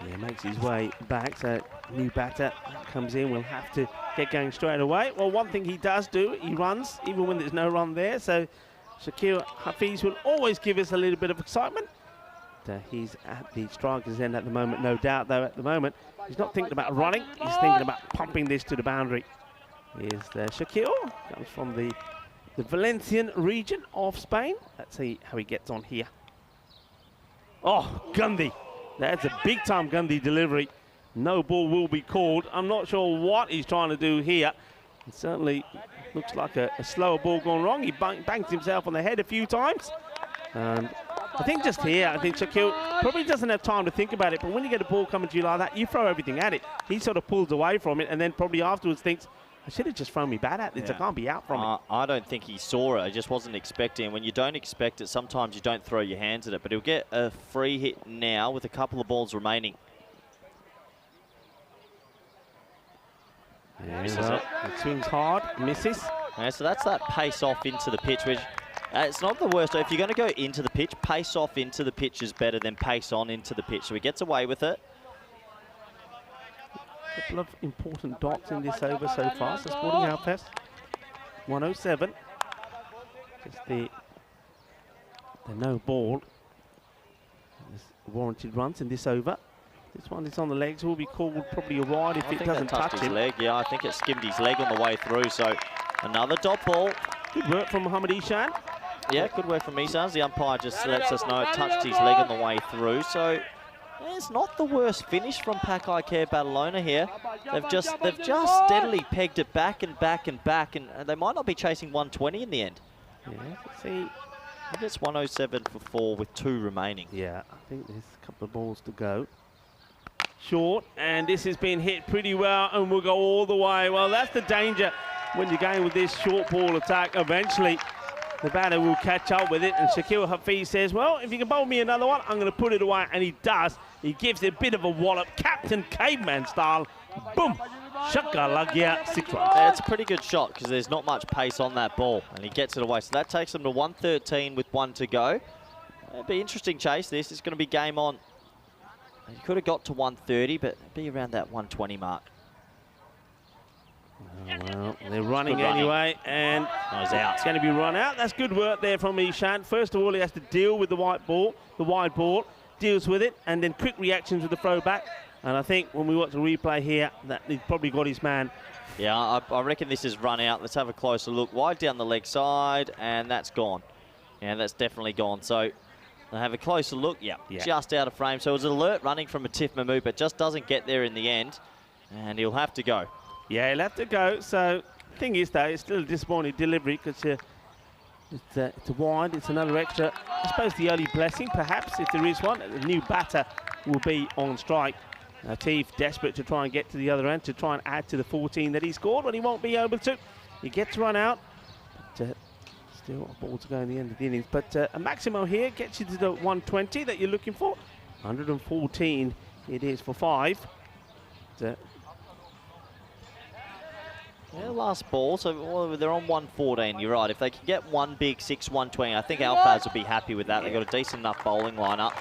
Yeah, makes his way back, so new batter comes in, will have to get going straight away. Well, one thing he does do, he runs, even when there's no run there, so Shakir Hafiz will always give us a little bit of excitement. He's at the striker's end at the moment, no doubt, though, at the moment. He's not thinking about running, he's thinking about pumping this to the boundary. Here's Shakir, comes from the Valencian region of Spain. Let's see how he gets on here. Oh, Gandhi. That's a big-time Gandhi delivery. No ball will be called. I'm not sure what he's trying to do here. It certainly looks like a slower ball gone wrong. He bangs himself on the head a few times. And I think just here, I think Shaquille probably doesn't have time to think about it, but when you get a ball coming to you like that, you throw everything at it. He sort of pulls away from it and then probably afterwards thinks, I should have just thrown me bat at this. I can't be out from it. I don't think he saw it. I just wasn't expecting. When you don't expect it, sometimes you don't throw your hands at it. But he'll get a free hit now with a couple of balls remaining. Yeah, it swings hard, misses. Yeah, so that's that pace off into the pitch, which it's not the worst. If you're going to go into the pitch, pace off into the pitch is better than pace on into the pitch. So he gets away with it. A couple of important dots in this over so far. So Sporting Alphas, 107. Just the no ball. There's warranted runs in this over. This one is on the legs. Will be called probably a wide if it doesn't touch his leg. Yeah, I think it skimmed his leg on the way through. So another dot ball. Good work from Mohamed Ishan. Yeah, good work from Ishan. The umpire just lets us know it touched his leg on the way through. So it's not the worst finish from Pakai Care Badalona here. They've just steadily pegged it back and back and back, and they might not be chasing 120 in the end. Yeah, let's see. I think it's 107 for 4 with 2 remaining. Yeah, I think there's a couple of balls to go. Short, and this has been hit pretty well, and will go all the way. Well, that's the danger when you're going with this short ball attack. Eventually, the batter will catch up with it, and Shaquille Hafiz says, well, if you can bowl me another one, I'm going to put it away, and he does. He gives it a bit of a wallop, Captain Caveman style. Boom! Shakalagia, 6 runs. Yeah, it's a pretty good shot because there's not much pace on that ball, and he gets it away. So that takes him to 113 with 1 to go. It'll be interesting chase this. It's going to be game on. He could have got to 130, but it'd be around that 120 mark. Oh, well, they're running anyway, and he's out. It's going to be run out. That's good work there from Ishan. First of all, he has to deal with the wide ball, deals with it, and then quick reactions with the throwback. And I think when we watch the replay here, that he's probably got his man. Yeah, I reckon this is run out. Let's have a closer look. Wide down the leg side, and that's gone. Yeah, that's definitely gone. So they'll have a closer look. Yeah, just out of frame. So it was an alert running from Atif Mahmood, but just doesn't get there in the end, and he'll have to go. Yeah, he'll have to go. So the thing is, though, it's still a disappointing delivery because it's a wide. It's another extra. I suppose the early blessing, perhaps, if there is one. The new batter will be on strike. Atif desperate to try and get to the other end to try and add to the 14 that he scored, but he won't be able to. He gets run out. But, still a ball to go in the end of the innings. But a maximum here gets you to the 120 that you're looking for. 114 it is for 5. Yeah, last ball, so they're on 114, you're right. If they can get one big 6, 120, I think Alfaz will be happy with that. They've got a decent enough bowling lineup.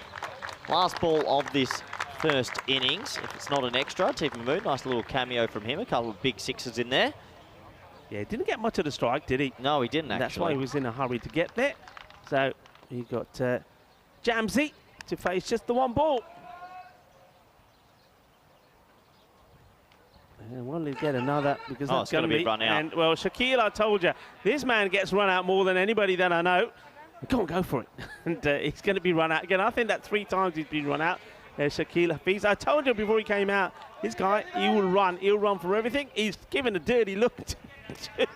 Last ball of this first innings, if it's not an extra. Atif Mahmood, nice little cameo from him, a couple of big 6s in there. Yeah, didn't get much of the strike, did he? No, he didn't, actually. That's why he was in a hurry to get there. So he got Jamsey to face just the one ball. And will he get another? Because that's going to be run out. And, well, Shaquille, I told you, this man gets run out more than anybody that I know. Go for it. And he's going to be run out again. I think that 3 times he's been run out. Shaquille Hafiz. I told you before he came out, this guy, he will run. He'll run for everything. He's given a dirty look to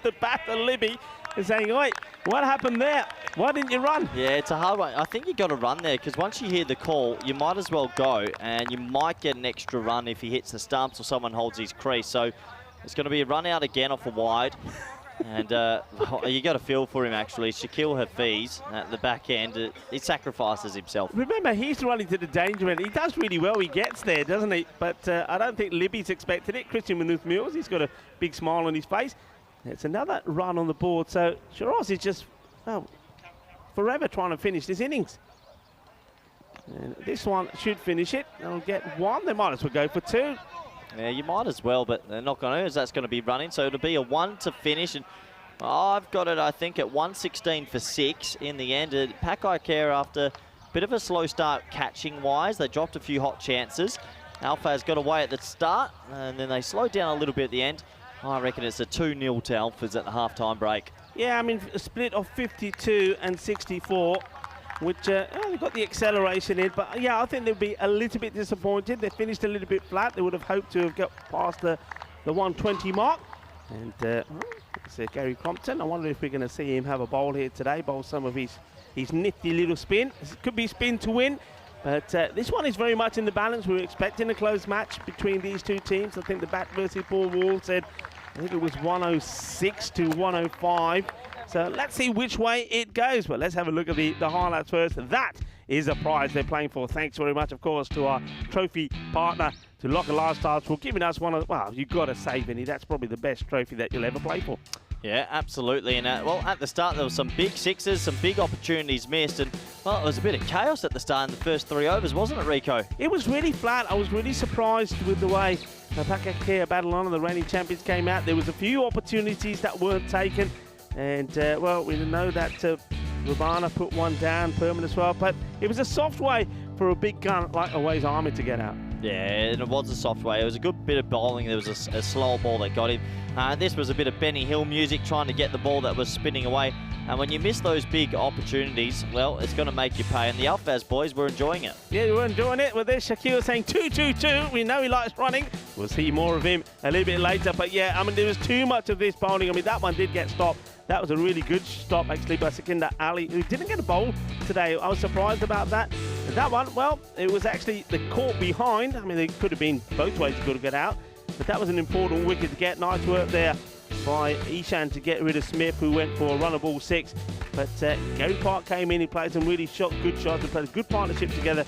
the batter, Libby, and saying, wait, what happened there? Why didn't you run? Yeah, it's a hard one. I think you've got to run there because once you hear the call, you might as well go, and you might get an extra run if he hits the stumps or someone holds his crease. So it's going to be a run out again off a wide. And you got to feel for him, actually. Shaquille Hafiz at the back end, he sacrifices himself. Remember, he's running to the danger end. He does really well. He gets there, doesn't he? But I don't think Libby's expected it. Christian Manuth-Mills, he's got a big smile on his face. It's another run on the board. So Shiraz is just forever trying to finish this innings. And this one should finish it. They'll get 1. They might as well go for 2. Yeah, you might as well, but they're not going to, as that's going to be running. So it'll be a 1 to finish. And I've got it, I think, at 116 for 6 in the end. Pakai Care, after a bit of a slow start catching-wise, they dropped a few hot chances. Alfaz got away at the start, and then they slowed down a little bit at the end. I reckon it's a 2-0 to Alfaz at the half-time break. Yeah, I mean, a split of 52 and 64. Which they got the acceleration in, but yeah, I think they'll be a little bit disappointed. They finished a little bit flat. They would have hoped to have got past the 120 mark. And it's Gary Crompton. I wonder if we're going to see him have a bowl here today, bowl some of his nifty little spin. It could be spin to win, but this one is very much in the balance. We were expecting a close match between these two teams. I think the bat versus ball wall said, I think it was 106 to 105. So let's see which way it goes. But let's have a look at the highlights first. That is a prize they're playing for. Thanks very much, of course, to our trophy partner, to Locker Lifestyles, for giving us one of, well, you've got to say, Vinny, that's probably the best trophy that you'll ever play for. Yeah, absolutely. And, well, at the start, there was some big 6s, some big opportunities missed. And, well, it was a bit of chaos at the start in the first 3 overs, wasn't it, Rico? It was really flat. I was really surprised with the way Pakakea Battle on and the reigning champions came out. There was a few opportunities that weren't taken. And, well, we know that Rabana put one down, permanent as well. But it was a soft way for a big gun like Awais Ahmed to get out. Yeah, and it was a soft way. It was a good bit of bowling. There was a slow ball that got him. This was a bit of Benny Hill music, trying to get the ball that was spinning away. And when you miss those big opportunities, well, it's going to make you pay. And the Alfaz boys were enjoying it. Yeah, they were enjoying it. Well, there's Shaquille saying 2-2-2. We know he likes running. We'll see more of him a little bit later. But, yeah, I mean, there was too much of this bowling. I mean, that one did get stopped. That was a really good stop, actually, by Sekinder Ali, who didn't get a bowl today. I was surprised about that. And that one, well, it was actually the caught behind. I mean, it could have been both ways he could have got out. But that was an important wicket to get. Nice work there by Ishan to get rid of Smith, who went for a run of ball 6. But Gary Park came in, he played some really good shots and played a good partnership together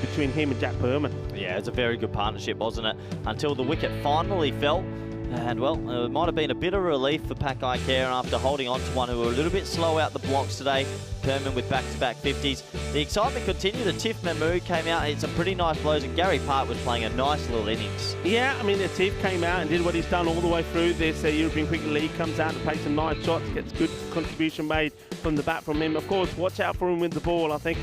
between him and Jack Berman. Yeah, it's a very good partnership, wasn't it? Until the wicket finally fell. And, well, it might have been a bit of relief for Pat Guy Care after holding on to one who were a little bit slow out the blocks today. Perman with back-to-back 50s. The excitement continued. The Tiff Mahmood came out, hit some pretty nice blows, and Gary Park was playing a nice little innings. Yeah, I mean, the Tiff came out and did what he's done all the way through this European Cricket League. Comes out to play some nice shots, gets good contribution made from the bat from him. Of course, watch out for him with the ball. I think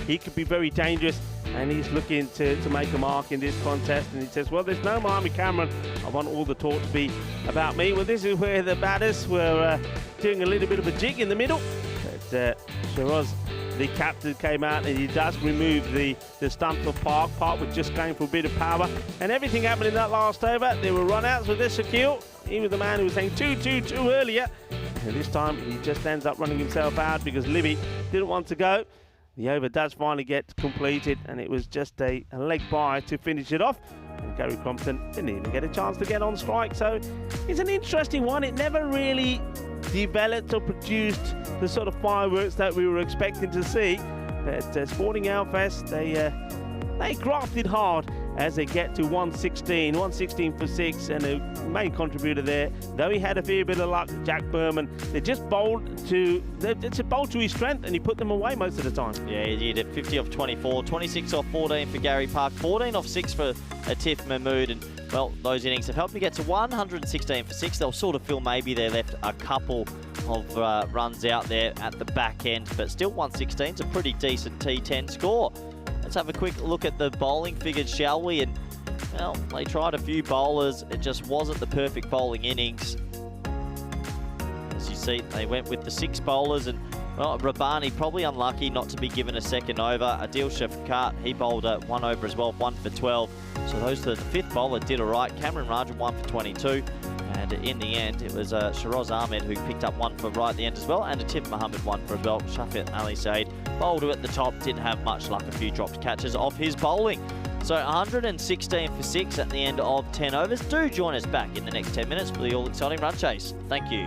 he could be very dangerous. And he's looking to make a mark in this contest. And he says, well, there's no Miami Cameron. I want all the talk to be about me. Well, this is where the batters were doing a little bit of a jig in the middle. But Shiraz, the captain, came out and he does remove the stumps of Park. Park was just going for a bit of power. And everything happened in that last over. There were run-outs with this Shaquille. He was the man who was saying 2-2-2 earlier. And this time he just ends up running himself out because Libby didn't want to go. The over does finally get completed, and it was just a leg by to finish it off. And Gary Crompton didn't even get a chance to get on strike. So it's an interesting one. It never really developed or produced the sort of fireworks that we were expecting to see. But Sporting Alfest, they grafted hard as they get to 116 for 6, and the main contributor there, though he had a fair bit of luck, Jack Berman, they just bowled to his strength, and he put them away most of the time. Yeah, he did 50 off 24, 26 off 14 for Gary Park, 14 off 6 for Atif Mahmood, and well, those innings have helped me get to 116 for 6. They'll sort of feel maybe they left a couple of runs out there at the back end, but still 116 is a pretty decent T10 score. Let's have a quick look at the bowling figures, shall we? And, well, they tried a few bowlers. It just wasn't the perfect bowling innings. As you see, they went with the 6 bowlers, and, well, Rabani probably unlucky not to be given a second over. Adil Shafkat, he bowled 1 over as well, 1 for 12. So those the 5th bowler did all right. Cameron Rajan 1 for 22. And in the end, it was Shiraz Ahmed who picked up 1 for right at the end as well, and Atif Muhammad 1 for as well. Shafiq Ali Said bowled at the top, didn't have much luck, a few dropped catches off his bowling. So 116 for 6 at the end of 10 overs. Do join us back in the next 10 minutes for the all-exciting run chase. Thank you.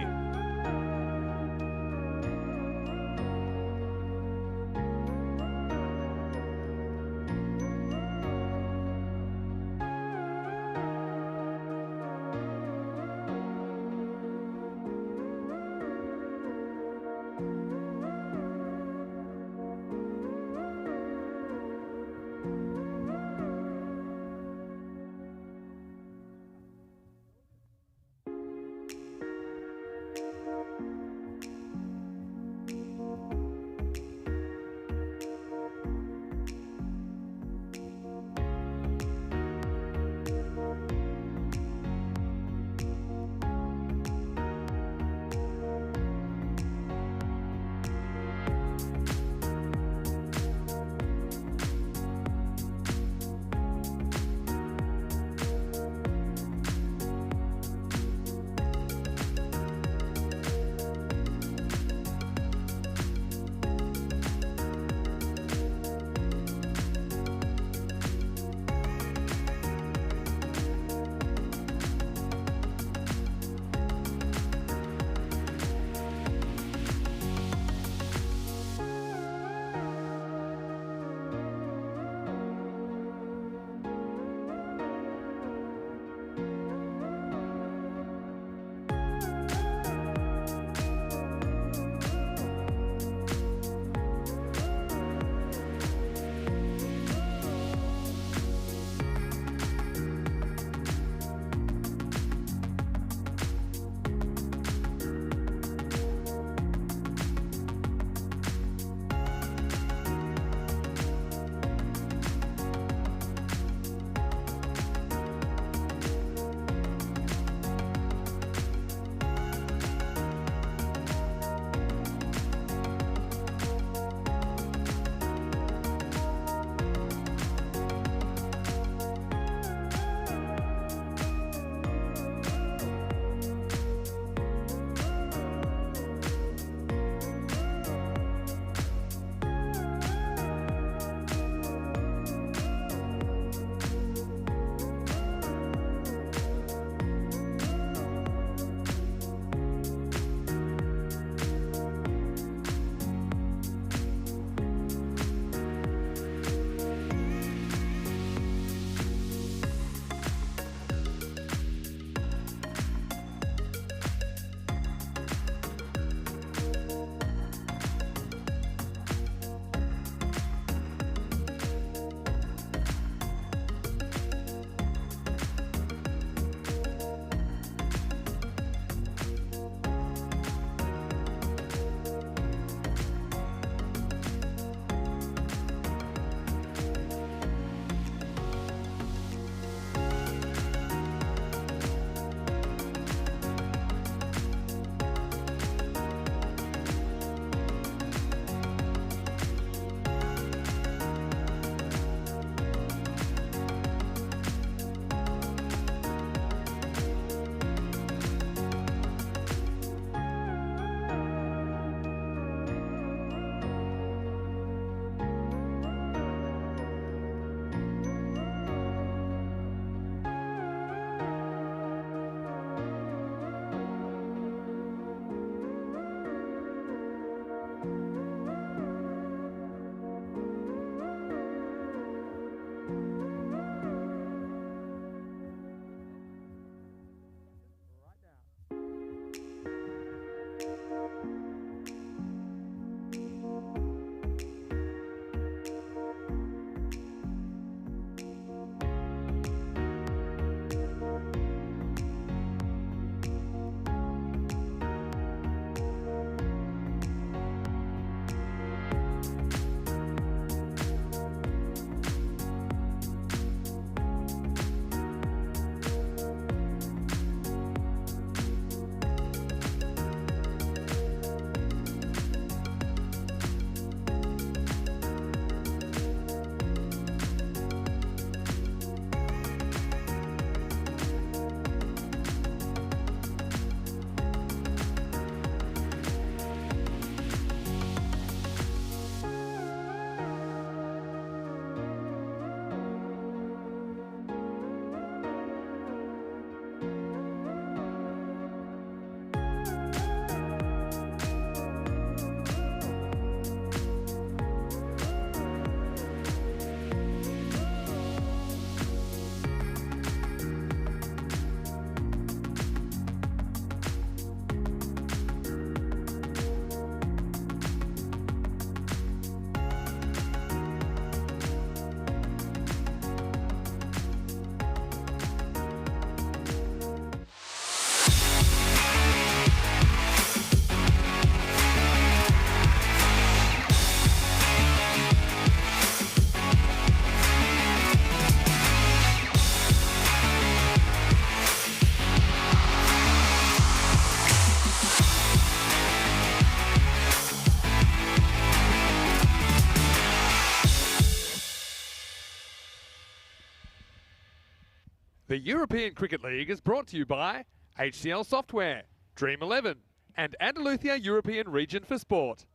The European Cricket League is brought to you by HCL Software, Dream 11, and Andalusia European Region for Sport.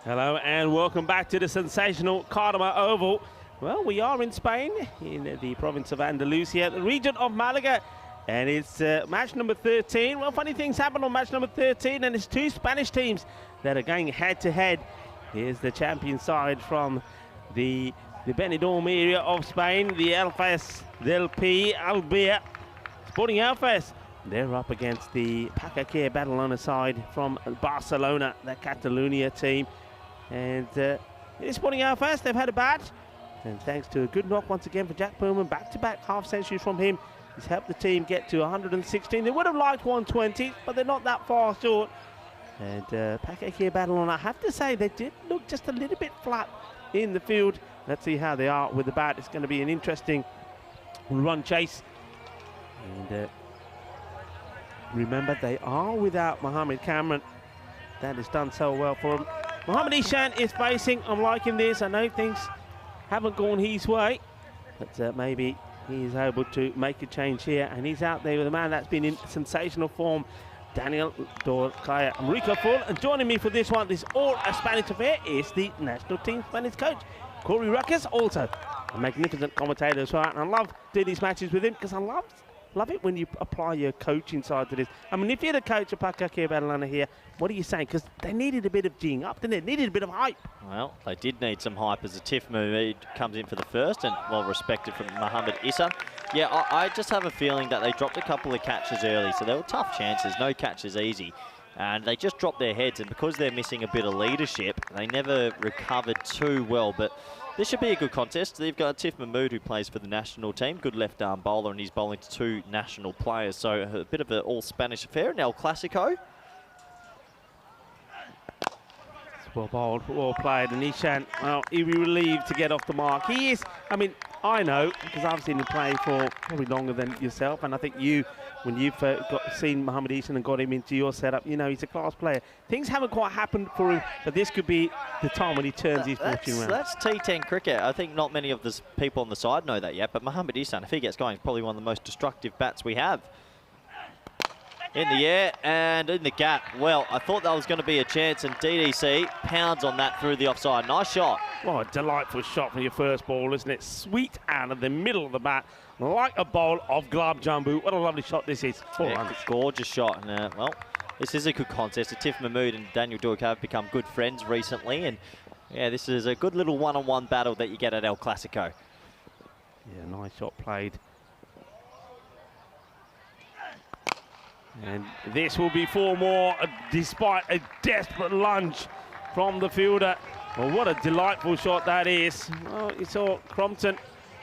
Hello and welcome back to the sensational Cartama Oval. Well, we are in Spain, in the province of Andalusia, the region of Malaga, and it's match number 13. Well, funny things happen on match number 13, and it's two Spanish teams that are going head-to-head. Here's the champion side from the Benidorm area of Spain, the Alfes del Pi Albia Sporting Alfes. They're up against the Pacaquer Badalona side from Barcelona, the Catalonia team. And it's Sporting Alfes, they've had a bat. And thanks to a good knock once again for Jack Perlman, back-to-back half-centuries from him, he's helped the team get to 116. They would have liked 120, but they're not that far short. And Pacaquer Badalona, I have to say, they did look just a little bit flat in the field. Let's see how they are with the bat. It's going to be an interesting run chase. And remember, they are without Mohamed Cameron. That has done so well for him. Mohamed Ishan is facing. I'm liking this. I know things haven't gone his way, but maybe he's able to make a change here. And he's out there with a man that's been in sensational form, Daniel Dorcaya. I'm Rico Full, and joining me for this one, this all a Spanish affair, is the national team Spanish coach, Corey Ruckus, also a magnificent commentator as well. And I love doing these matches with him because I love it when you apply your coaching side to this. I mean, if you're the coach of Pacaquer Badalona here, what are you saying? Because they needed a bit of G-ing up, didn't they? Needed a bit of hype. Well, they did need some hype as Atif Mahmoud comes in for the first, and well respected from Mohamed Issa. Yeah, I just have a feeling that they dropped a couple of catches early, so they were tough chances. No catches easy. And they just dropped their heads, and because they're missing a bit of leadership, they never recovered too well. But this should be a good contest. They've got Atif Mahmoud, who plays for the national team, good left-arm bowler, and he's bowling to two national players. So a bit of an all-Spanish affair in El Clasico. Well bowled, well played, and Ishan, well, he'll be relieved to get off the mark. He is, I mean, I know, because I've seen him play for probably longer than yourself, and I think you, when you've seen Mohamed Ishan and got him into your setup, you know, he's a class player. Things haven't quite happened for him, but this could be the time when he turns his fortune around. That's T10 cricket. I think not many of the people on the side know that yet, but Mohamed Ishan, if he gets going, is probably one of the most destructive bats we have. In the air and in the gap. Well, I thought that was going to be a chance, and DDC pounds on that through the offside. Nice shot. Oh, a delightful shot from your first ball, isn't it? Sweet out of the middle of the bat, like a bowl of Glab Jambu. What a lovely shot this is. Yeah, gorgeous shot. And well, this is a good contest. Atif Mahmoud and Daniel Dorcaya have become good friends recently, and yeah, this is a good little one-on-one battle that you get at El Clasico. Yeah, nice shot played. And this will be 4 more, despite a desperate lunge from the fielder. Well, what a delightful shot that is. Well, you saw Crompton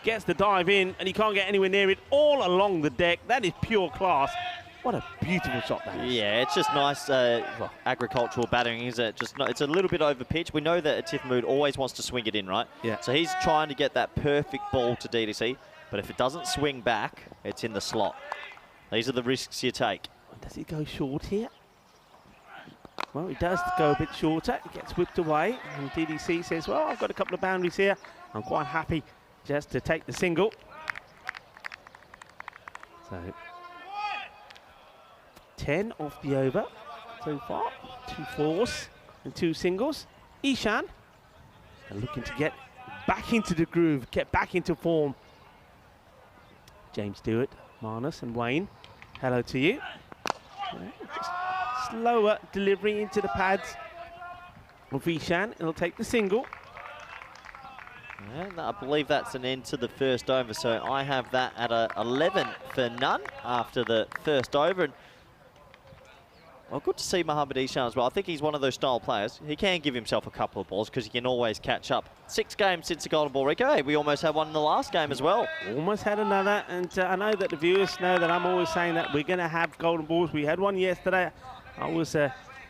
gets the dive in, and he can't get anywhere near it all along the deck. That is pure class. What a beautiful shot that is. Yeah, it's just nice agricultural batting, is it? Just it's a little bit over pitch. We know that Atif Mahmoud always wants to swing it in, right? Yeah. So he's trying to get that perfect ball to DDC, but if it doesn't swing back, it's in the slot. These are the risks you take. Does he go short here? Well, he does go a bit shorter. He gets whipped away, and DDC says, well, I've got a couple of boundaries here. I'm quite happy just to take the single. So 10 off the over so far. 2 fours and 2 singles. Ishan looking to get back into the groove, get back into form. James Stewart, Marnus and Wayne, hello to you. Just slower delivery into the pads of Ishan. He'll take the single. And I believe that's an end to the first over, so I have that at 11 for none after the first over. And well, good to see Mohamed Ishan as well. I think he's one of those style players. He can give himself a couple of balls because he can always catch up. 6 games since the golden ball, Rico. Hey, we almost had one in the last game as well. Almost had another, and I know that the viewers know that I'm always saying that we're going to have golden balls. We had one yesterday. I was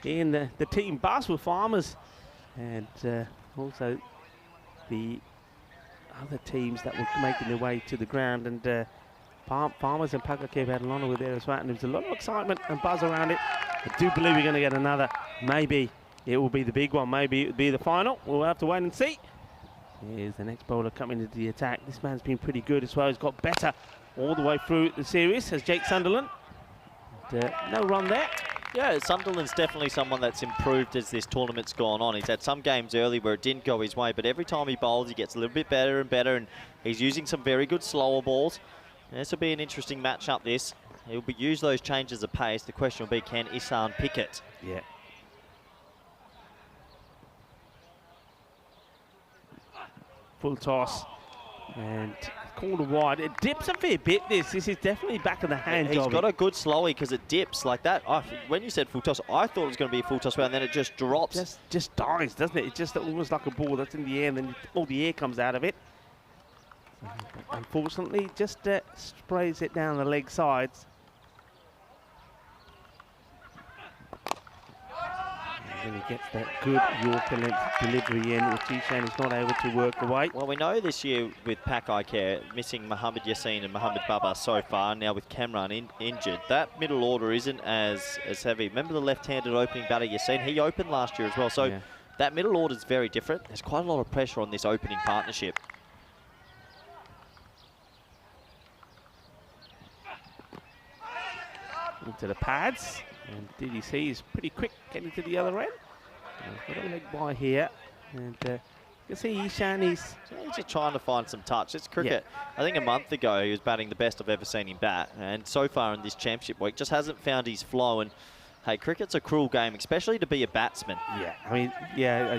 in the team bus with Farmers, and also the other teams that were making their way to the ground, and Farmers and Pacaquer Badalona were there as well, and there was a lot of excitement and buzz around it. I do believe we're going to get another. Maybe it will be the big one. Maybe it will be the final. We'll have to wait and see. Here's the next bowler coming into the attack. This man's been pretty good as well. He's got better all the way through the series as Jake Sunderland. No run there. Yeah, Sunderland's definitely someone that's improved as this tournament's gone on. He's had some games early where it didn't go his way, but every time he bowls, he gets a little bit better and better, and he's using some very good slower balls. And this will be an interesting matchup, this. He'll use those changes of pace. The question will be, can Isan pick it? Yeah. Full toss. And corner wide. It dips a fair bit, this. This is definitely back of the hand He's job. got a good slowie because it dips like that. When you said full toss, I thought it was going to be a full toss round, then it just drops. Just dies, doesn't it? It's just almost like a ball that's in the air and then all the air comes out of it. Unfortunately, just sprays it down the leg sides. And then he gets that good Yorker length delivery in, which Ishan is not able to work away. Well, we know this year with Pak Eye Care, missing Mohammad Yassin and Mohammad Baba so far, now with Kamran injured, that middle order isn't as heavy. Remember the left-handed opening batter Yassin? He opened last year as well, so that middle order is very different. There's quite a lot of pressure on this opening partnership. Into the pads, and DDC is pretty quick getting to the other end. Got a leg by here, and you can see Ishan is just trying to find some touch. It's cricket. Yeah. I think a month ago he was batting the best I've ever seen him bat, and so far in this championship week just hasn't found his flow. And hey, cricket's a cruel game, especially to be a batsman. Yeah, I mean,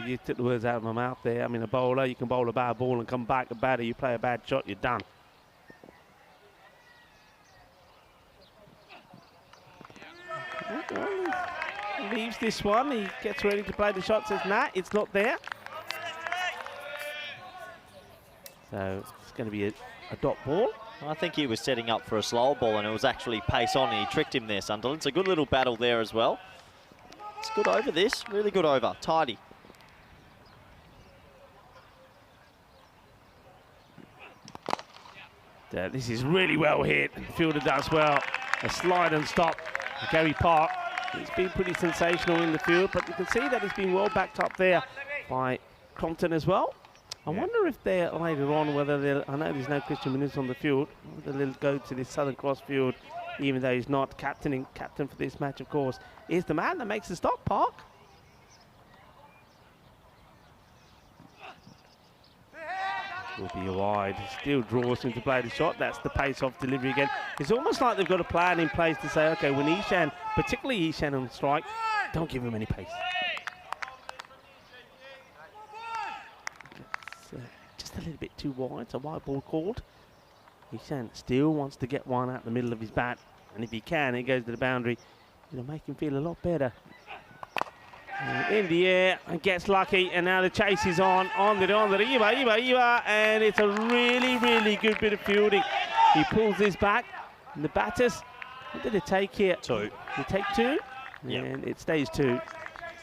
you took the words out of my mouth there. I mean, a bowler, you can bowl a bad ball and come back a batter. You play a bad shot, you're done. He leaves this one. He gets ready to play the shot. Says, nah, it's not there. So it's going to be a dot ball. I think he was setting up for a slower ball, and it was actually pace on, and he tricked him there, Sunderland. It's a good little battle there as well. It's good over this. Really good over. Tidy. This is really well hit. Fielder does well. A slide and stop. Gary Park, he's been pretty sensational in the field, but you can see that he's been well backed up there by Crompton as well. I wonder if they're later on, whether they'll, I know there's no Christian Muniz on the field, whether they'll go to this Southern Cross field, even though he's not captain for this match, of course, is the man that makes the stop, Park. Will be wide. Still draws him to play the shot. That's the pace-off delivery again. It's almost like they've got a plan in place to say, okay, when Ishan, particularly Ishan on strike, don't give him any pace. It's, just a little bit too wide. It's a wide ball called. Ishan still wants to get one out the middle of his bat, and if he can, it goes to the boundary. It'll make him feel a lot better. In the air and gets lucky, and now the chase is on the Iba, and it's a really good bit of fielding. He pulls this back, and the batters, what did it take here? 2. You take 2, and it stays 2.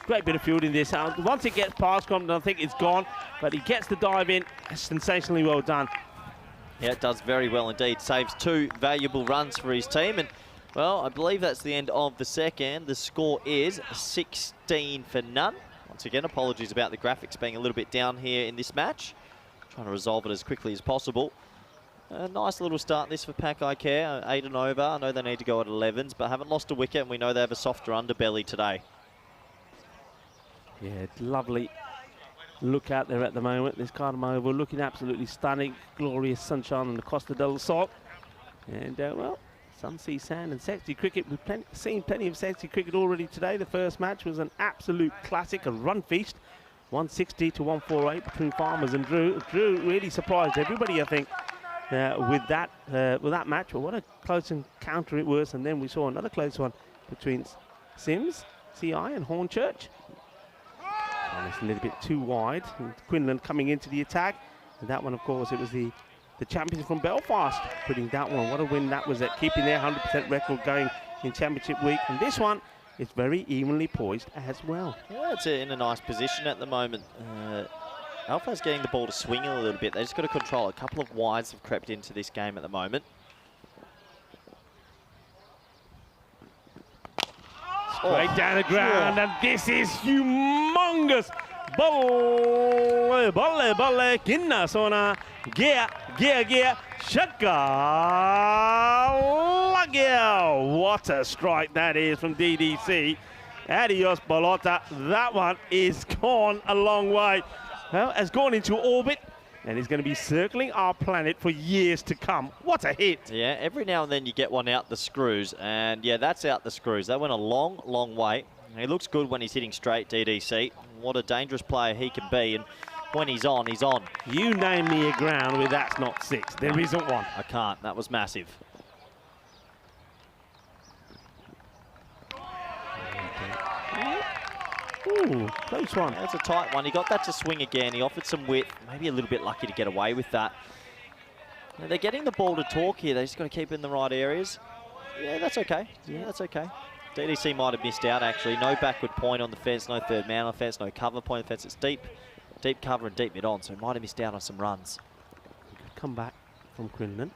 Great bit of fielding this. Once it gets past Crompton, I think it's gone, but he gets the dive in. Sensationally well done. Yeah, it does very well indeed. Saves 2 valuable runs for his team, and well, I believe that's the end of the second. The score is 16 for none. Once again, apologies about the graphics being a little bit down here in this match. Trying to resolve it as quickly as possible. A nice little start this for Pak Eye Care, 8 and over. I know they need to go at 11s, but haven't lost a wicket, and we know they have a softer underbelly today. Yeah, lovely look out there at the moment. This Cartama Oval looking absolutely stunning. Glorious sunshine on the Costa del Sol. And, well, sun, sea, sand and sexy cricket. We've seen plenty of sexy cricket already today. The first match was an absolute classic, a run feast. 160 to 148 between Farmers and Drew. Drew really surprised everybody, I think, with that match. But what a close encounter it was. And then we saw another close one between Sims, CI and Hornchurch. And it's a little bit too wide. And Quinlan coming into the attack. And that one, of course, it was the champions from Belfast putting that one. What a win that was at, keeping their 100% record going in championship week. And this one is very evenly poised as well. Yeah, it's in a nice position at the moment. Alpha's getting the ball to swing a little bit. They just got to control it. A couple of wides have crept into this game at the moment. Straight down the ground, and this is humongous. Bolle, bolle, bolle, kinna sona, gea, shaka, lagia. What a strike that is from DDC. Adios, Bolota. That one is gone a long way. Well, has gone into orbit and is going to be circling our planet for years to come. What a hit. Yeah, every now and then you get one out the screws, and yeah, that's out the screws. That went a long, long way. He looks good when he's hitting straight, DDC. What a dangerous player he can be, and when he's on, he's on. You name me a ground where that's not 6. There isn't one. I can't. That was massive. Ooh, close one. That's a tight one. He got that to swing again. He offered some width. Maybe a little bit lucky to get away with that. Now, they're getting the ball to talk here. They just got to keep it in the right areas. Yeah, that's okay. Yeah, that's okay. DDC might have missed out, actually. No backward point on the fence, no third man on the fence, no cover point on the fence. It's deep cover and deep mid on, so might have missed out on some runs. Good comeback from Quinlan.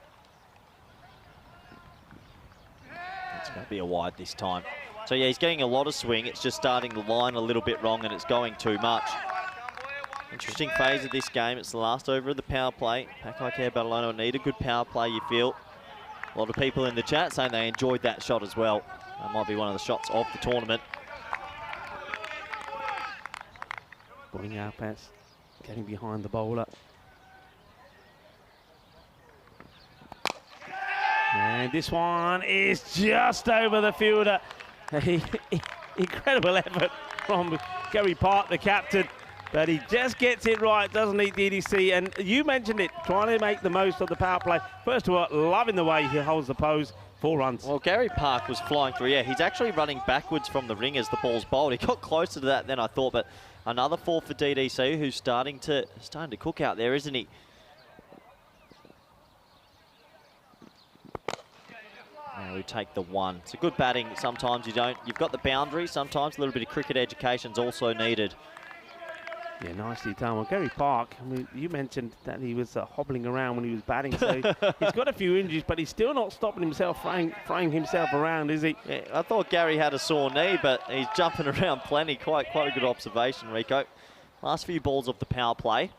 It's going to be a wide this time. So yeah, he's getting a lot of swing. It's just starting the line a little bit wrong and it's going too much. Interesting phase of this game. It's the last over of the power play. Pakai Care Badalona need a good power play, you feel. A lot of people in the chat saying they enjoyed that shot as well. That might be one of the shots of the tournament. Going out pass, getting behind the bowler. And this one is just over the fielder. Incredible effort from Gary Park, the captain. But he just gets it right, doesn't he, DDC? And you mentioned it, trying to make the most of the power play. First of all, loving the way he holds the pose. 4 runs. Well, Gary Park was flying through. Yeah, he's actually running backwards from the ring as the ball's bowled. He got closer to that than I thought, but another 4 for DDC, who's starting to cook out there, isn't he? Now we take the 1. It's a good batting. Sometimes you don't. You've got the boundary. Sometimes a little bit of cricket education's also needed. Yeah, nicely done. Well, Gary Park, I mean, you mentioned that he was hobbling around when he was batting, so he's got a few injuries, but he's still not stopping himself, throwing himself around, is he? Yeah, I thought Gary had a sore knee, but he's jumping around plenty. Quite a good observation, Rico. Last few balls of the power play.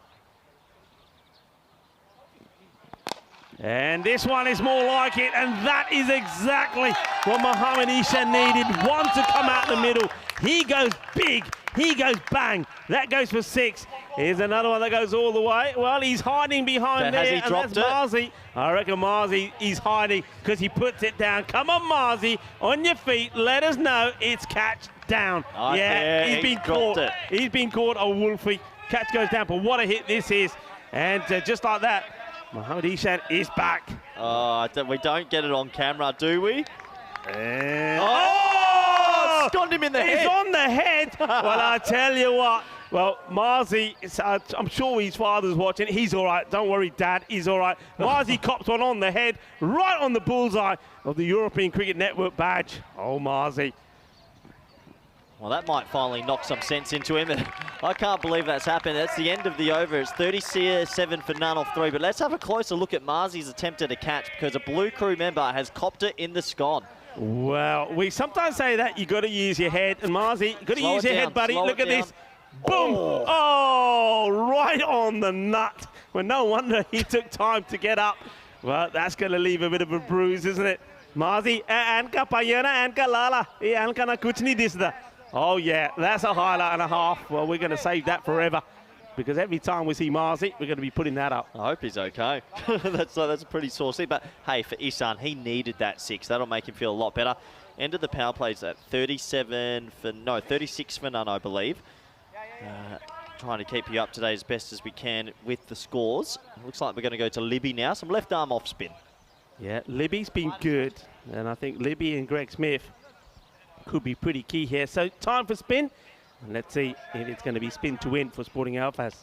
And this one is more like it, and that is exactly what Mohamed Ishan needed. One to come out the middle. He goes big, he goes bang. That goes for 6. Here's another one that goes all the way. Well, he's hiding behind there, and that's Marzi. I reckon Marzi is hiding because he puts it down. Come on, Marzi, on your feet. Let us know it's catch down. Yeah, he's been caught. He's been caught, a Wolfie. Catch goes down, but what a hit this is. And just like that, Mohamed Ishan is back. Oh, we don't get it on camera, do we? And it's gone him in the head. It's on the head. Well, I tell you what. Well, Marzi, I'm sure his father's watching. He's all right. Don't worry, Dad. He's all right. Marzi cops one on the head, right on the bullseye of the European Cricket Network badge. Oh, Marzi. Well, that might finally knock some sense into him. I can't believe that's happened. That's the end of the over. It's 37 for none off 3. But let's have a closer look at Marzi's attempt at a catch because a Blue Crew member has copped it in the scon. Well, we sometimes say that you got to use your head. And Marzi, you got to use your head, buddy. Look at this. Boom! Oh, right on the nut. Well, no wonder he took time to get up. Well, that's going to leave a bit of a bruise, isn't it? Marzi, anka payana, anka lala. Anka na kuch nahi disda. Oh, yeah, that's a highlight and a half. Well, we're going to save that forever because every time we see Marzi, we're going to be putting that up. I hope he's okay. That's a pretty saucy. But, hey, for Ihsan, he needed that 6. That'll make him feel a lot better. End of the power plays at 36 for none, I believe. Trying to keep you up to date as best as we can with the scores. Looks like we're going to go to Libby now. Some left arm off spin. Yeah, Libby's been good. And I think Libby and Greg Smith could be pretty key here. So time for spin. And let's see if it's going to be spin to win for Sporting Alphas.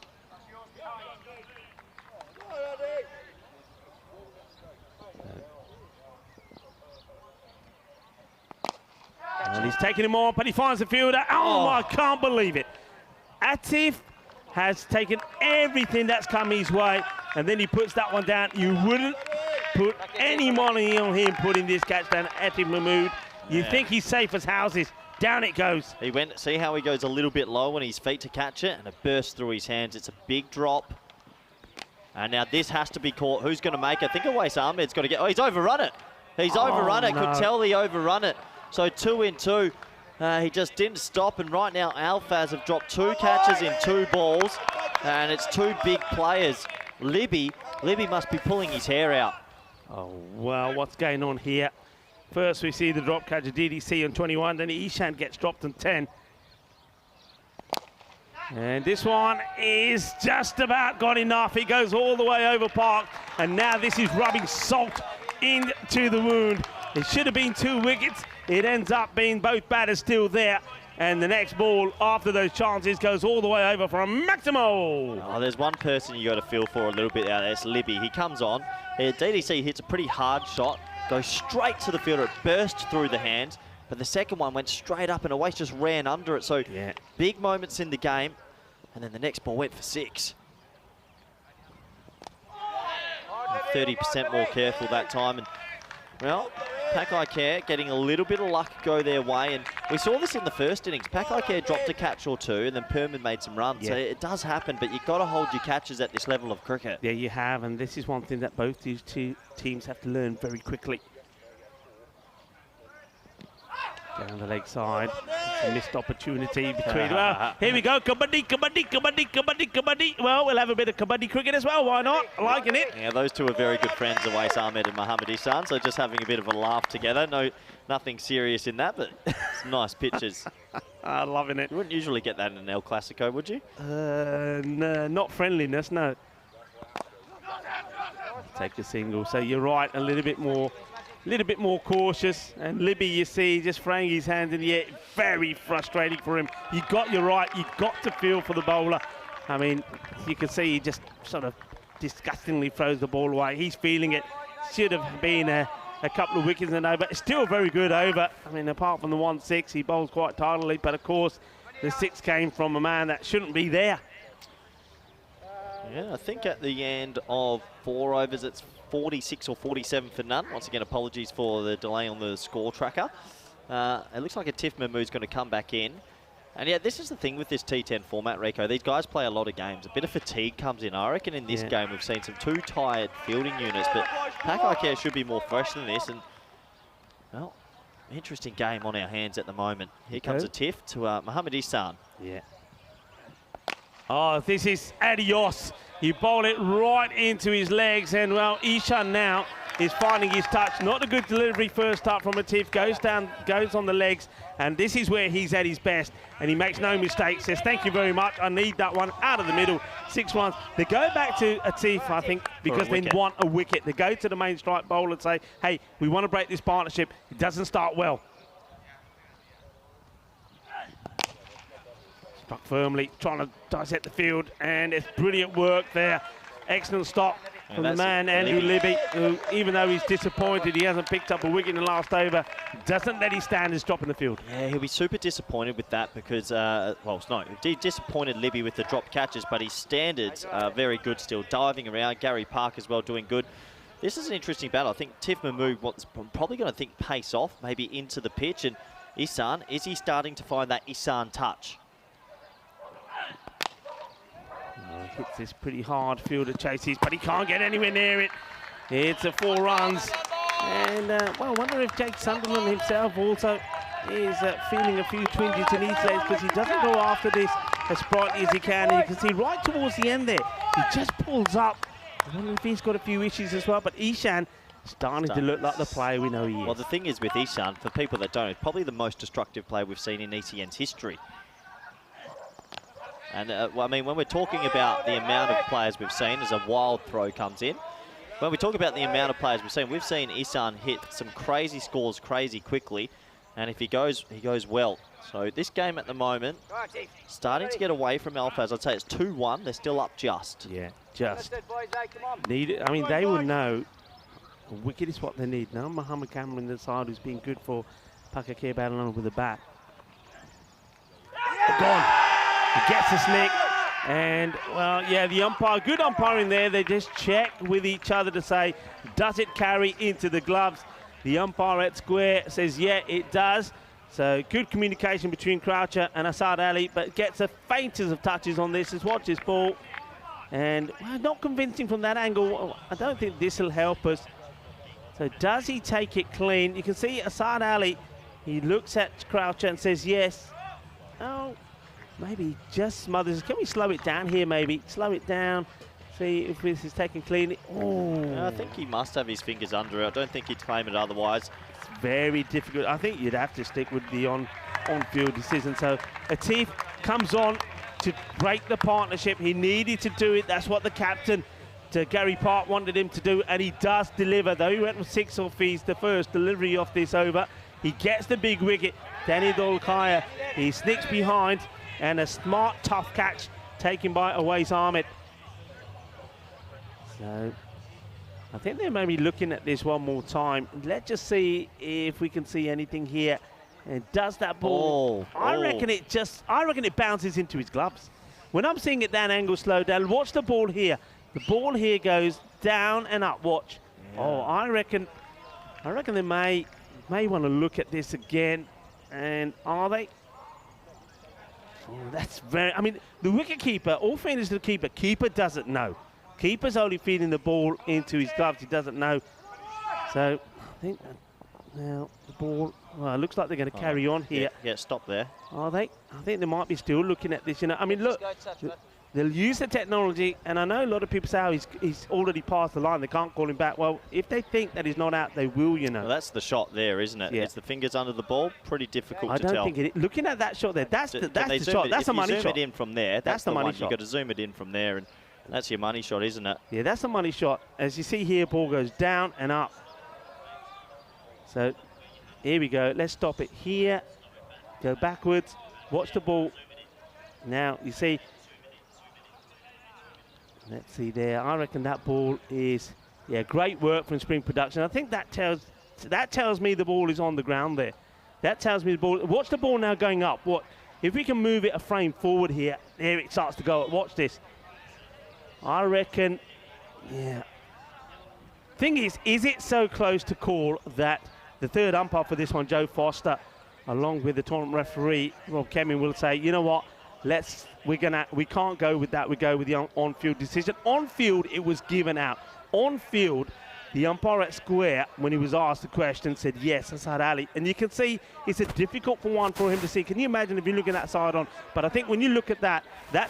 And he's taking him on, but he finds the fielder. Oh, I can't believe it. Atif has taken everything that's come his way, and then he puts that one down. You wouldn't put any money on him putting this catch down, Atif Mahmood. You think he's safe as houses. Down it goes. He went, see how he goes a little bit low on his feet to catch it, and it bursts through his hands. It's a big drop. And now this has to be caught. Who's going to make it? I think Awais Ahmed's got to get... Oh, he's overrun it. He's overrun it. No. Could tell he overrun it. So 2 in 2. He just didn't stop. And right now, Alfaz have dropped 2 catches in 2 balls. And it's 2 big players. Libby must be pulling his hair out. Oh, well, what's going on here? First, we see the drop catch of DDC on 21. Then Ishan gets dropped on 10. And this one is just about got enough. He goes all the way over park. And now this is rubbing salt into the wound. It should have been 2 wickets. It ends up being both batters still there. And the next ball after those chances goes all the way over from Maximo. Oh, there's one person you got to feel for a little bit out there. It's Libby. He comes on. DDC hits a pretty hard shot. Goes straight to the fielder. It burst through the hands. But the second one went straight up and Awais just ran under it. So big moments in the game. And then the next ball went for 6. 30% more careful that time. And, well, Pakai Care getting a little bit of luck go their way. And we saw this in the first innings. Pakai Care dropped a catch or 2 and then Perman made some runs. So it does happen, but you've got to hold your catches at this level of cricket. Yeah, you have. And this is one thing that both these 2 teams have to learn very quickly. Down the leg side. It's a missed opportunity between. Well, here we go. Kabaddi, kabaddi, kabaddi, kabaddi, kabaddi. Well, we'll have a bit of kabaddi cricket as well. Why not? Liking it. Yeah, those 2 are very good friends, Awais Ahmed and Mohammad Ihsan. So just having a bit of a laugh together. No, nothing serious in that, but it's nice pictures. Loving it. You wouldn't usually get that in an El Clasico, would you? No, not friendliness, no. Take a single. So you're right, a little bit more cautious. And Libby, you see, just throwing his hands in the air. Very frustrating for him. You're right. You got to feel for the bowler. I mean, you can see he just sort of disgustingly throws the ball away. He's feeling it. Should have been a couple of wickets in the over, but it's still a very good over. I mean, apart from the 1-6, he bowls quite tidily. But of course, the 6 came from a man that shouldn't be there. Yeah, I think at the end of 4 overs, it's 46 or 47 for none. Once again, apologies for the delay on the score tracker. It looks like a Tiff Mahmood's going to come back in. And yeah, this is the thing with this T10 format, Rico. These guys play a lot of games. A bit of fatigue comes in. I reckon in this game we've seen some 2 tired fielding units, but Pakai Care should be more fresh than this. And, well, interesting game on our hands at the moment. Here comes a Tiff to Mohammad Ihsan. Yeah. Oh, this is adios. You bowl it right into his legs, and well, Ishan now is finding his touch. Not a good delivery first start from a Tiff. Goes down, goes on the legs, and this is where he's at his best. And he makes no mistake. Says, thank you very much. I need that one out of the middle. 6 runs. They go back to a Tiff, I think, because they want a wicket. They go to the main strike bowler and say, hey, we want to break this partnership. It doesn't start well. Struck firmly, trying to dissect the field, and it's brilliant work there. Excellent stop from the man, Andrew Libby, who, even though he's disappointed he hasn't picked up a wicket in the last over, doesn't let his standards drop in the field. Yeah, he'll be super disappointed with that because, well, it's not. He disappointed Libby with the drop catches, but his standards are very good still. Diving around, Gary Park as well doing good. This is an interesting battle. I think Tiff Mahmood was probably going to think pace off, maybe into the pitch. And Ihsan, is he starting to find that Ihsan touch? Hits this pretty hard fielder chases, but he can't get anywhere near it. It's a 4 runs. And, well, I wonder if Jake Sunderland himself also is feeling a few twinges in his legs because he doesn't go after this as sprightly as he can. And you can see right towards the end there, he just pulls up. I wonder if he's got a few issues as well, but Ishan starting to look like the player we know he is. Well, the thing is with Ihsan, for people that don't, it's probably the most destructive player we've seen in ECN's history. And, well, I mean, when we're talking about the amount of players we've seen as a wild throw comes in, when we talk about the amount of players we've seen Ihsan hit some crazy scores crazy quickly, and if he goes well. So this game at the moment, starting to get away from Alfaz. I'd say it's 2-1. They're still up just. Yeah, just. I mean, they will know a wicket is what they need. Now Mohammed Cameron, the side who's been good for Pakai Care battling with the bat. Gone. He gets a snick, and, well, yeah, the umpire, good umpiring there. They just check with each other to say, does it carry into the gloves? The umpire at square says, yeah, it does. So good communication between Croucher and Asad Ali, but gets the faintest of touches on this. Let's watch this ball. And well, not convincing from that angle. I don't think this will help us. So does he take it clean? You can see Asad Ali, he looks at Croucher and says yes. Oh, maybe he just smothers. Can we slow it down here maybe? Slow it down. See if this is taken cleanly. Oh. I think he must have his fingers under it. I don't think he'd claim it otherwise. It's very difficult. I think you'd have to stick with the on-field decision. So Atif comes on to break the partnership. He needed to do it. That's what the captain, to Gary Park, wanted him to do, and he does deliver. Though he went with 6 off his the first delivery off this over, he gets the big wicket. Danny Dolkaya, he sneaks behind, and a smart, tough catch taken by Awais Ahmed. So I think they may be looking at this one more time. Let's just see if we can see anything here. And does that ball? I reckon it bounces into his gloves. When I'm seeing it that angle slow down, watch the ball here. The ball here goes down and up. Watch. Yeah. Oh, I reckon they may want to look at this again. And are they? Oh, that's very. I mean, the wicket keeper. All fairness to the keeper. Keeper doesn't know. Keeper's only feeding the ball into his gloves. He doesn't know. So I think now the ball. Well, it looks like they're going to carry on here. Yeah, stop there. Are they? I think they might be still looking at this. You know, I mean, look, they'll use the technology, and I know a lot of people say, "Oh, he's already passed the line. They can't call him back." Well, if they think that he's not out, they will. You know. Well, that's the shot there, isn't it? Yeah. It's the fingers under the ball. Pretty difficult to tell. I don't think it. Looking at that shot there, that's the shot. That's a money shot. If you zoom it in from there, that's the money shot. You've got to zoom it in from there, and that's your money shot, isn't it? Yeah, that's a money shot. As you see here, ball goes down and up. So here we go. Let's stop it here. Go backwards. Watch the ball. Now, you see. Let's see there. I reckon that ball is, yeah, great work from Spring Production. I think that tells me the ball is on the ground there. That tells me the ball. Watch the ball now going up. What if we can move it a frame forward here? There it starts to go. Watch this. I reckon, yeah. Thing is it so close to call that the third umpire for this one, Joe Foster, along with the tournament referee, Rob Kemming, will say, you know what, we can't go with that. We go with the on-field decision. On-field, it was given out. On-field, the umpire at square, when he was asked the question, said yes, Asad Ali. And you can see it's a difficult one for him to see. Can you imagine if you're looking at that side on? But I think when you look at that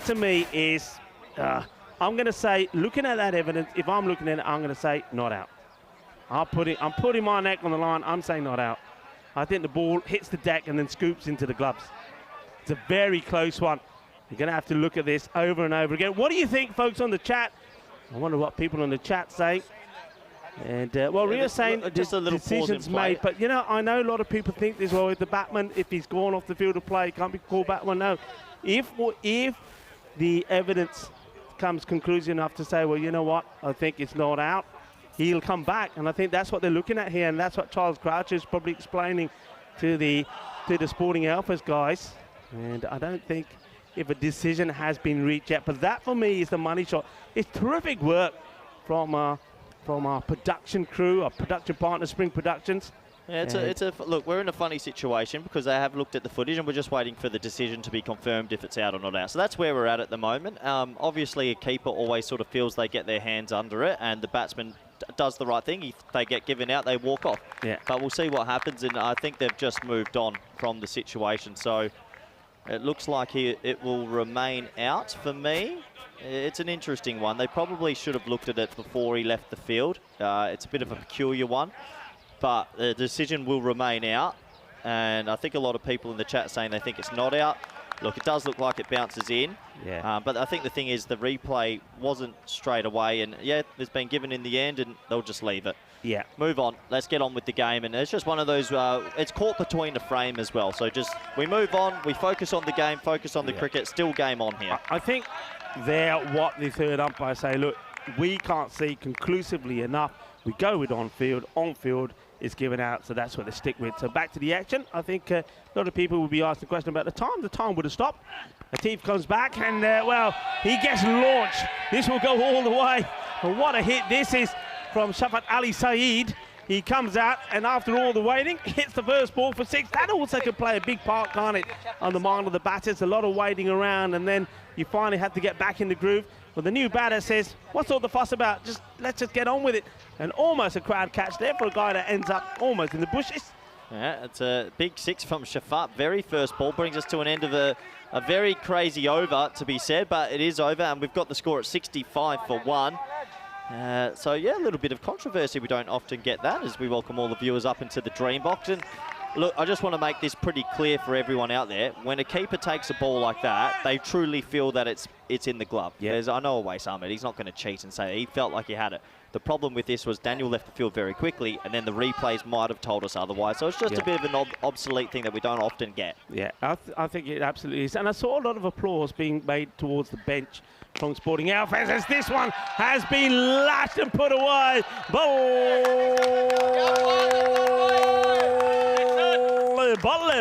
to me is, I'm going to say, looking at that evidence, if I'm looking at it, I'm going to say not out. I'm putting my neck on the line. I'm saying not out. I think the ball hits the deck and then scoops into the gloves. It's a very close one. You're going to have to look at this over and over again. What do you think, folks, on the chat? I wonder what people on the chat say. And, well, Rio's saying just a little decisions made. But, you know, I know a lot of people think this, well, if the batsman, if he's gone off the field of play, can't be called back. Well, no. If the evidence comes conclusive enough to say, well, you know what, I think it's not out, he'll come back. And I think that's what they're looking at here, and that's what Charles Croucher is probably explaining to the Sporting Alphas guys. And I don't think if a decision has been reached yet, but that for me is the money shot. It's terrific work from our production crew, our production partner, Spring Productions. Yeah, look, we're in a funny situation because they have looked at the footage and we're just waiting for the decision to be confirmed if it's out or not out. So that's where we're at the moment. Obviously, a keeper always sort of feels they get their hands under it and the batsman does the right thing. If they get given out, they walk off. Yeah. But we'll see what happens, and I think they've just moved on from the situation. So it looks like it will remain out for me. It's an interesting one. They probably should have looked at it before he left the field. It's a bit of a peculiar one. But the decision will remain out, and I think a lot of people in the chat saying they think it's not out. Look, it does look like it bounces in, yeah. But I think the thing is the replay wasn't straight away, and yeah, it's been given in the end, and they'll just leave it. Yeah. Move on. Let's get on with the game, and it's just one of those. It's caught between the frame as well, so just we move on. We focus on the game, focus on the cricket. Still game on here. I think what the third umpire say. Look, we can't see conclusively enough. We go with on-field. On-field is given out, so that's what they stick with. So back to the action. I think a lot of people will be asking the question about the time. The time would have stopped. Atif comes back, and well, he gets launched. This will go all the way. And what a hit this is from Shafat Ali Saeed. He comes out, and after all the waiting, hits the first ball for 6. That also can play a big part, can't it, on the mind of the batters? A lot of waiting around, and then you finally have to get back in the groove. Well, the new batter says, what's all the fuss about? Let's just get on with it. And almost a crowd catch there for a guy that ends up almost in the bushes. Yeah, it's a big 6 from Shafat. Very first ball brings us to an end of a very crazy over, to be said, but it is over, and we've got the score at 65 for 1. So, yeah, a little bit of controversy. We don't often get that as we welcome all the viewers up into the Dream Box. And look, I just want to make this pretty clear for everyone out there. When a keeper takes a ball like that, they truly feel that it's in the glove. Yeah. I know Awais Ahmed, he's not going to cheat and say he felt like he had it. The problem with this was Daniel left the field very quickly, and then the replays might have told us otherwise. So it's just a bit of an obsolete thing that we don't often get. Yeah, I think it absolutely is. And I saw a lot of applause being made towards the bench from Sporting Alphas as this one has been lashed and put away.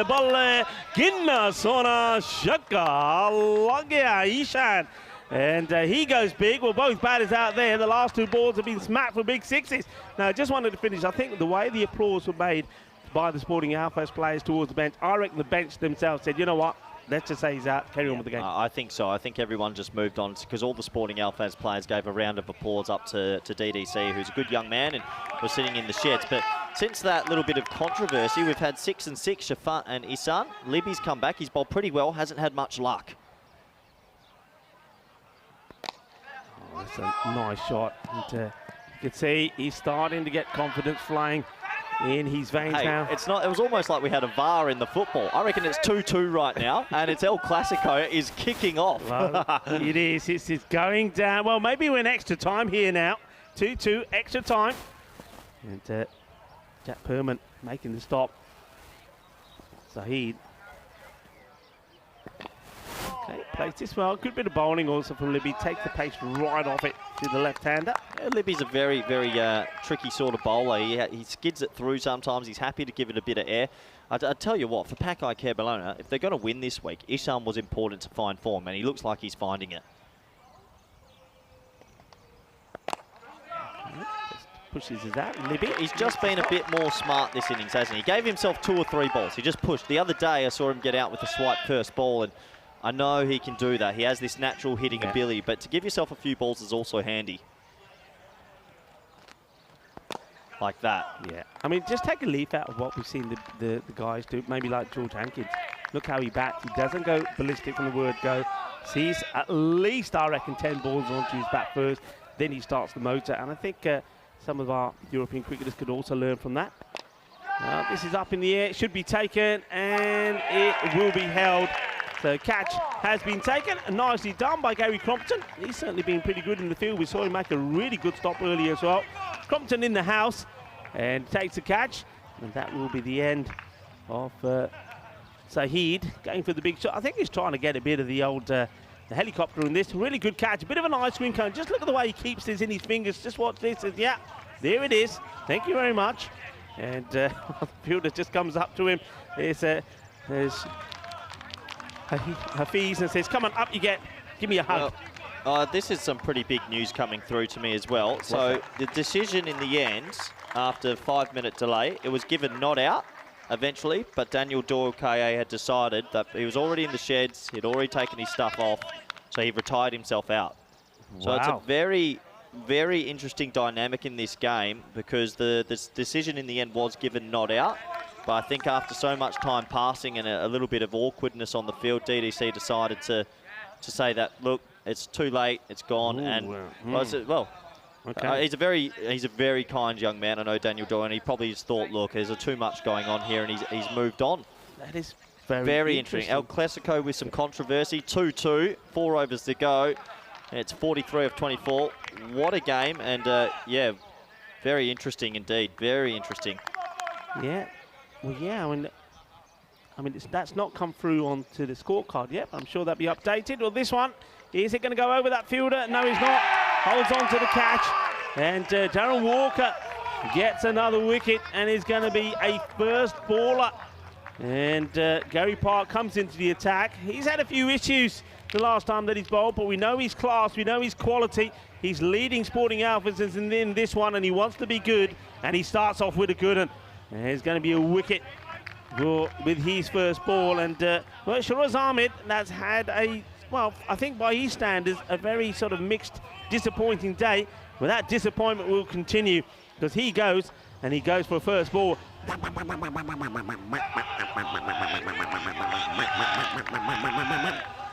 Balle, Ginna Sona Shaka Lagia Ishan. And he goes big. Well, both batters out there. The last 2 balls have been smacked for big 6s. Now, I just wanted to finish. I think the way the applause were made by the Sporting Alphas players towards the bench, I reckon the bench themselves said, you know what, let's just say he's out, carry on with the game. I think so. I think everyone just moved on because all the Sporting Alphas players gave a round of applause up to DDC, who's a good young man and was sitting in the sheds. But since that little bit of controversy, we've had 6 and 6, Shafat and Isan. Libby's come back. He's bowled pretty well, hasn't had much luck. That's a nice shot. And, you can see he's starting to get confidence flying in his veins now. It's not. It was almost like we had a VAR in the football. I reckon it's 2-2 right now, and it's El Clasico is kicking off. Well, it is. It's going down. Well, maybe we're in extra time here now. 2-2, extra time. And Jack Perman making the stop. Zahid. Okay, plays this well. Good bit of bowling also from Libby. Takes the pace right off it to the left-hander. Yeah, Libby's a very, very tricky sort of bowler. He skids it through sometimes. He's happy to give it a bit of air. I tell you what, for Pakai Kerbalona, if they're going to win this week, Isham was important to find form, and he looks like he's finding it. Pushes his out. Libby. He's just been a bit more smart this innings, hasn't he? He gave himself 2 or 3 balls. He just pushed. The other day, I saw him get out with a swipe first ball, and I know he can do that. He has this natural hitting ability, but to give yourself a few balls is also handy. Like that. Yeah. I mean, just take a leaf out of what we've seen the guys do, maybe like George Hankins. Look how he bats. He doesn't go ballistic from the word go. Sees at least, I reckon, 10 balls onto his bat first. Then he starts the motor. And I think some of our European cricketers could also learn from that. This is up in the air. It should be taken, and it will be held. So catch has been taken, and nicely done by Gary Crompton. He's certainly been pretty good in the field. We saw him make a really good stop earlier as well. Crompton in the house and takes a catch, and that will be the end of Zahid going for the big shot. I think he's trying to get a bit of the old the helicopter in this. Really good catch, a bit of an ice cream cone. Just look at the way he keeps this in his fingers. Just watch this. Yeah, there it is. Thank you very much. And the fielder just comes up to him. There's Hafiz and says, come on, up you get. Give me a hug. Well, this is some pretty big news coming through to me as well. So the decision in the end, after 5-minute delay, it was given not out eventually, but Daniel Doyle KA had decided that he was already in the sheds, he'd already taken his stuff off, so he retired himself out. Wow. So it's a very, very interesting dynamic in this game because this decision in the end was given not out. But I think after so much time passing and a little bit of awkwardness on the field, DDC decided to say that, look, it's too late, it's gone. Ooh, and okay. He's a very kind young man. I know Daniel Doyle, and he probably just thought, look, there's too much going on here, and he's moved on. That is very interesting. El Clasico with some controversy, 2-2, 4 overs to go, and it's 43 of 24. What a game, and yeah, very interesting indeed, very interesting. Yeah. Well, yeah, I mean, that's not come through onto the scorecard yet. I'm sure that'll be updated. Well, this one, is it going to go over that fielder? No, he's not. Holds on to the catch. And Darren Walker gets another wicket and is going to be a first baller And Gary Park comes into the attack. He's had a few issues the last time that he's bowled, but we know his class, we know his quality. He's leading Sporting Alphas in this one, and he wants to be good, and he starts off with a good one. And there's going to be a wicket with his first ball. And well, Shiraz Ahmed has had a, well, I think by his standards, a very sort of mixed, disappointing day. Well, that disappointment will continue because he goes for a first ball.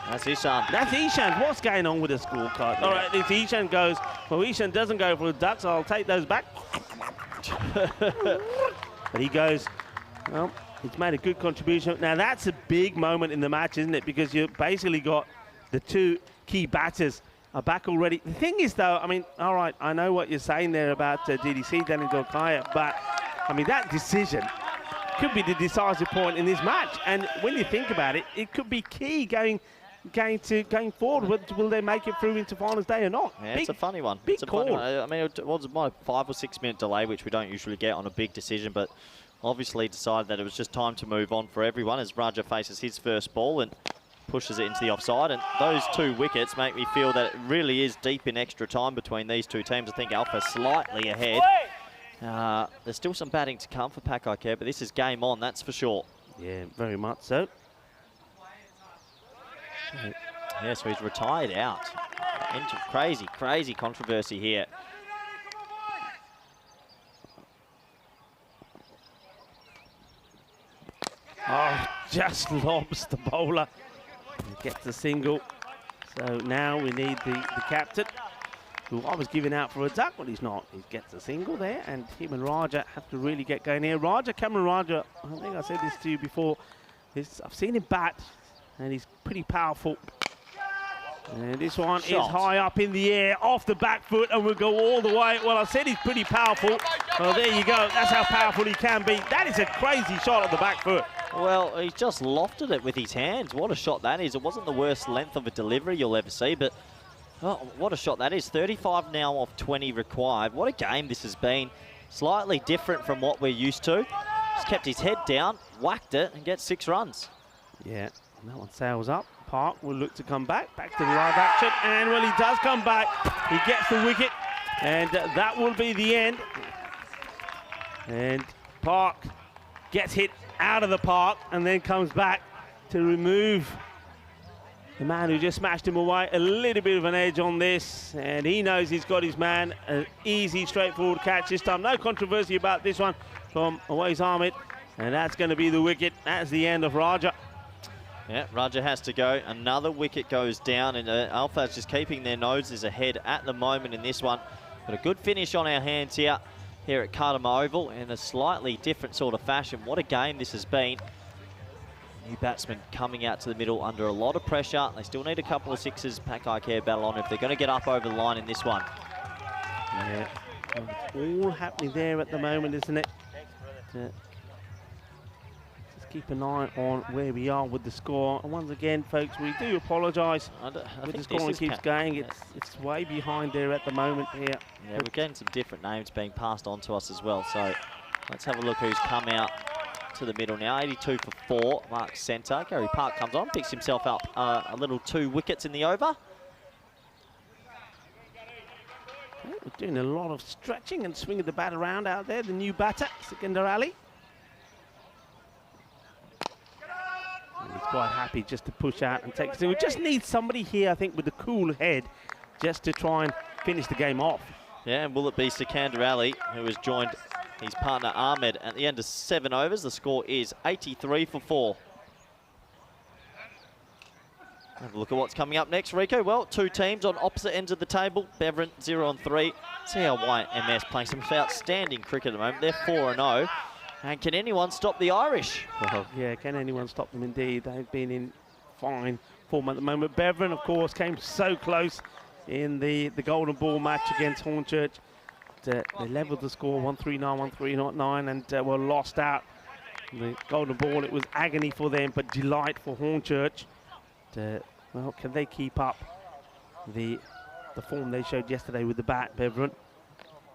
That's Ishan. That's Ishan. What's going on with the scorecard? All right, if Ishan goes, well, Ishan doesn't go for the ducks, I'll take those back. But he goes, well, he's made a good contribution. Now, that's a big moment in the match, isn't it? Because you've basically got the two key batters are back already. The thing is, though, I mean, all right, I know what you're saying there about DDC, Danny Dorkaya, but, I mean, that decision could be the decisive point in this match. And when you think about it, it could be key going forward. Will they make it through into finals day or not? Yeah, it's a funny one. Big it's a call. funny one. I mean, it was about a 5 or 6 minute delay, which we don't usually get on a big decision, but obviously decided that it was just time to move on for everyone as Raja faces his first ball and pushes it into the offside. And those 2 wickets make me feel that it really is deep in extra time between these two teams. I think Alpha slightly ahead. There's still some batting to come for Pak Care, but this is game on, that's for sure. Yeah, very much so. Yeah, so he's retired out. Into crazy controversy here. Oh, just lobs the bowler. He gets a single. So now we need the captain, who I was giving out for a duck, but he's not. He gets a single there, and him and Raja have to really get going here. Cameron Raja, I think I said this to you before, I've seen him bat, and he's pretty powerful. And this one is high up in the air, off the back foot, and will go all the way. Well, I said he's pretty powerful. Well, there you go. That's how powerful he can be. That is a crazy shot at the back foot. Well, he just lofted it with his hands. What a shot that is. It wasn't the worst length of a delivery you'll ever see, but oh, what a shot that is. 35 now off 20 required. What a game this has been. Slightly different from what we're used to. Just kept his head down, whacked it, and gets 6 runs. Yeah, and that one sails up. Park will look to come back to the live action, and well, he does come back. He gets the wicket, and that will be the end. And Park gets hit out of the park and then comes back to remove the man who just smashed him away. A little bit of an edge on this, and he knows he's got his man. An easy, straightforward catch this time. No controversy about this one from Awais Ahmed, and that's going to be the wicket. That's the end of Raja. Yeah, Raja has to go. Another wicket goes down, and Alpha is just keeping their noses ahead at the moment in this one. But a good finish on our hands here at Cartama Oval in a slightly different sort of fashion. What a game this has been. New batsmen coming out to the middle under a lot of pressure. They still need a couple of sixes. Pak Care battle on if they're going to get up over the line in this one. Yeah, it's all happening there at the moment, isn't it? Keep an eye on where we are with the score. And once again, folks, we do apologise. The scoring keeps going. It's way behind there at the moment here. Yeah, we're getting some different names being passed on to us as well. So let's have a look who's come out to the middle now. 82 for 4, Mark centre. Gary Park comes on, picks himself up a little 2 wickets in the over. We're doing a lot of stretching and swinging the bat around out there. The new batter, Sikandar Ali. He's quite happy just to push out and take. So we just need somebody here, I think, with a cool head, just to try and finish the game off. Yeah, and will it be Sikandar Ali, who has joined his partner Ahmed at the end of 7 overs? The score is 83 for 4. Have a look at what's coming up next, Rico. Well, 2 teams on opposite ends of the table. Beveran 0-3. See how YMS playing some outstanding cricket at the moment. They're 4-0. And can anyone stop the Irish? Well, yeah, can anyone stop them indeed? They've been in fine form at the moment. Beveran, of course, came so close in the golden ball match against Hornchurch. They levelled the score 139, 139, and were lost out. The golden ball, it was agony for them, but delight for Hornchurch. Well, can they keep up the form they showed yesterday with the bat, Beveran?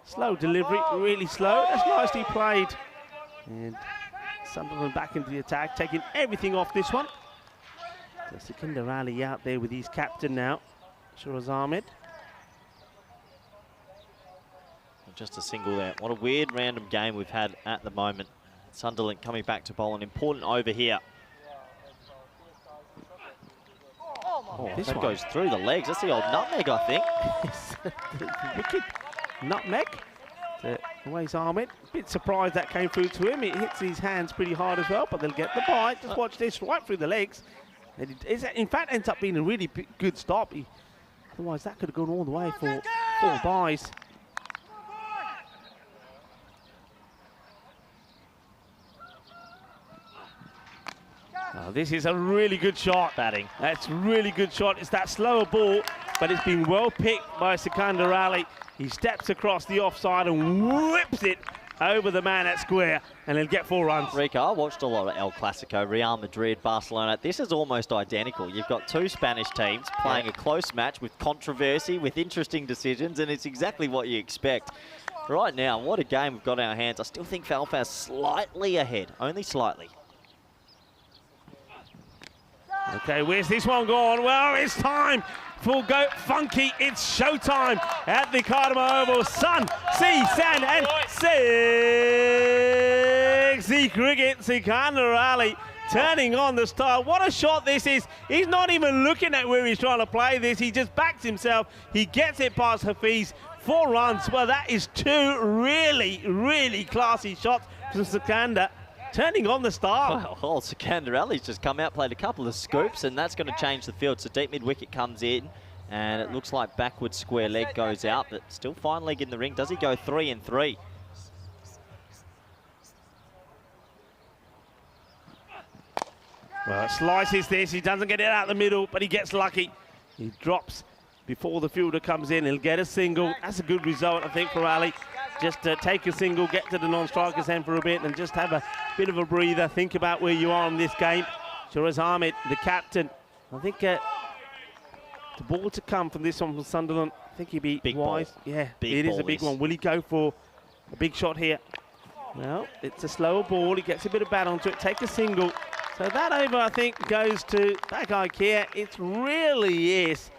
Slow delivery, really slow. That's nicely played. And Sunderland back into the attack, taking everything off this one. So Sikander Ali out there with his captain now, Shiraz Ahmed. Just a single there. What a weird random game we've had at the moment. Sunderland coming back to bowl an important over here. Oh, this that one goes through the legs. That's the old nutmeg, I think. Wicked nutmeg. Away's Ahmed. Bit surprised that came through to him. It hits his hands pretty hard as well, but they'll get the bite. Just watch this, right through the legs. And it in fact ends up being a really good stop. Otherwise, that could have gone all the way for 4 byes. Oh, this is a really good shot. Batting. That's really good shot. It's that slower ball, but it's been well picked by Sikander Ali. He steps across the offside and whips it over the man at square, and he'll get 4 runs. Rico, I watched a lot of El Clasico, Real Madrid, Barcelona. This is almost identical. You've got 2 Spanish teams playing a close match with controversy, with interesting decisions, and it's exactly what you expect. Right now, what a game we've got in our hands. I still think Falfaz slightly ahead, only slightly. Okay, where's this one gone? Well, it's time for Go Funky. It's showtime at the Cartama Oval. Sun, sea, sand, and sexy cricket. Sikander Ali turning on the star. What a shot this is. He's not even looking at where he's trying to play this. He just backs himself. He gets it past Hafiz. 4 runs. Well, that is 2 really, really classy shots from Sikander. Turning on the star. Well, Sikander Ali's just come out, played a couple of scoops, and that's going to change the field. So deep mid wicket comes in, and it looks like backward square leg goes out, but still fine leg in the ring. Does he go 3 and 3? Well, slices this. He doesn't get it out the middle, but he gets lucky. He drops before the fielder comes in. He'll get a single. That's a good result, I think, for Ali. Just take a single, get to the non-striker's end for a bit, and just have a bit of a breather. Think about where you are in this game. Shiraz Ahmed, the captain. I think the ball to come from this one from Sunderland, I think he'd be big wise. Ball. Yeah, big it is a big this. one. Will he go for a big shot here? Well, it's a slower ball. He gets a bit of bat onto it. Take a single. So that over, I think, goes to back IKEA. It really is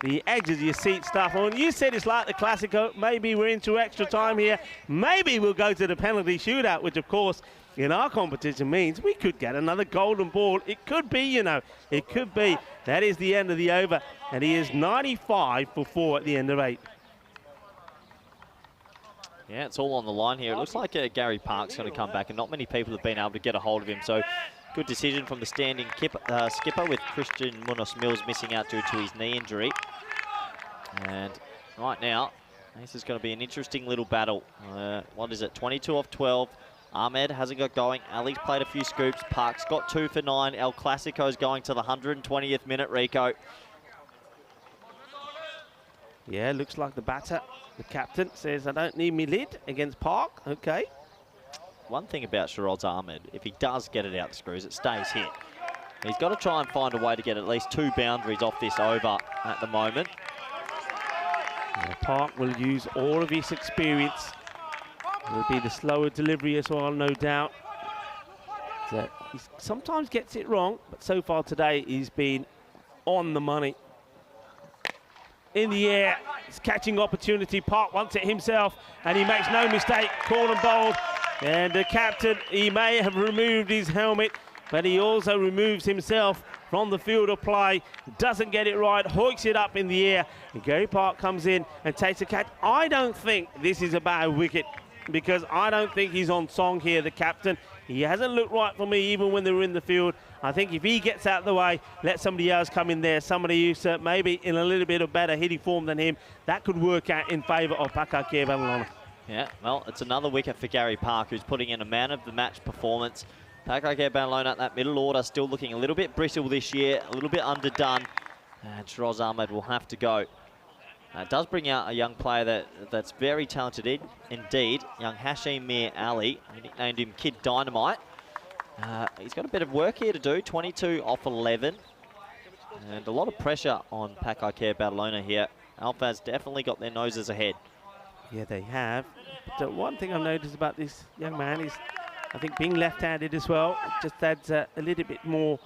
the edge of your seat stuff. And you said it's like the Clasico. Maybe we're into extra time here. Maybe we'll go to the penalty shootout, which, of course, in our competition means we could get another golden ball. It could be, you know. It could be. That is the end of the over. And he is 95 for 4 at the end of 8. Yeah, it's all on the line here. It looks like Gary Park's going to come back, and not many people have been able to get a hold of him. So good decision from the standing skipper, with Christian Munoz Mills missing out due to his knee injury. And right now, this is going to be an interesting little battle. What is it, 22 off 12. Ahmed hasn't got going. Ali's played a few scoops. Park's got 2 for 9. El Clasico's going to the 120th minute, Rico. Yeah, looks like the batter, the captain, says, I don't need me lid against Park. Okay. One thing about Shiraz Ahmed, if he does get it out the screws, it stays hit. He's got to try and find a way to get at least 2 boundaries off this over at the moment. Yeah, Park will use all of his experience. It will be the slower delivery as well, no doubt. So he sometimes gets it wrong, but so far today he's been on the money. In the air, he's catching opportunity. Park wants it himself, and he makes no mistake. Call and bowled. And the captain, he may have removed his helmet, but he also removes himself from the field of play. Doesn't get it right, hoiks it up in the air. And Gary Park comes in and takes a catch. I don't think this is a bad wicket, because I don't think he's on song here, the captain. He hasn't looked right for me even when they were in the field. I think if he gets out of the way, let somebody else come in there, somebody who's maybe in a little bit of better hitting form than him, that could work out in favour of Pakake Badalona. Yeah, well, it's another wicket for Gary Park, who's putting in a man-of-the-match performance. Pakake Badalona at that middle order, still looking a little bit brittle this year, a little bit underdone. And Shiraz Ahmed will have to go. It does bring out a young player that's very talented indeed, young Hashim Mir Ali. We nicknamed him Kid Dynamite. He's got a bit of work here to do, 22 off 11. And a lot of pressure on Pakake Badalona here. Alphaz definitely got their noses ahead. Yeah, they have. But one thing I've noticed about this young man is I think being left-handed as well just adds a little bit more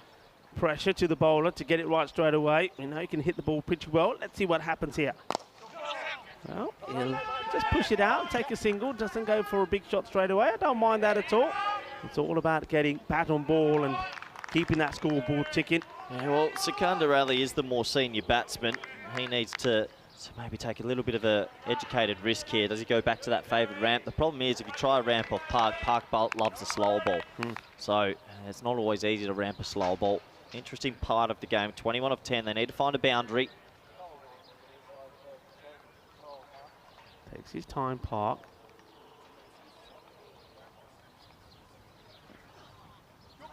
pressure to the bowler to get it right straight away. You know, he can hit the ball pretty well. Let's see what happens here. Well, he'll just push it out, take a single, doesn't go for a big shot straight away. I don't mind that at all. It's all about getting bat on ball and keeping that scoreboard ticking. Yeah, well, Sikandar Ali is the more senior batsman. He needs to maybe take a little bit of a educated risk here. Does he go back to that favoured ramp? The problem is if you try a ramp off Park loves a slower ball. So it's not always easy to ramp a slower ball. Interesting part of the game. 21 of 10. They need to find a boundary. Takes his time, Park.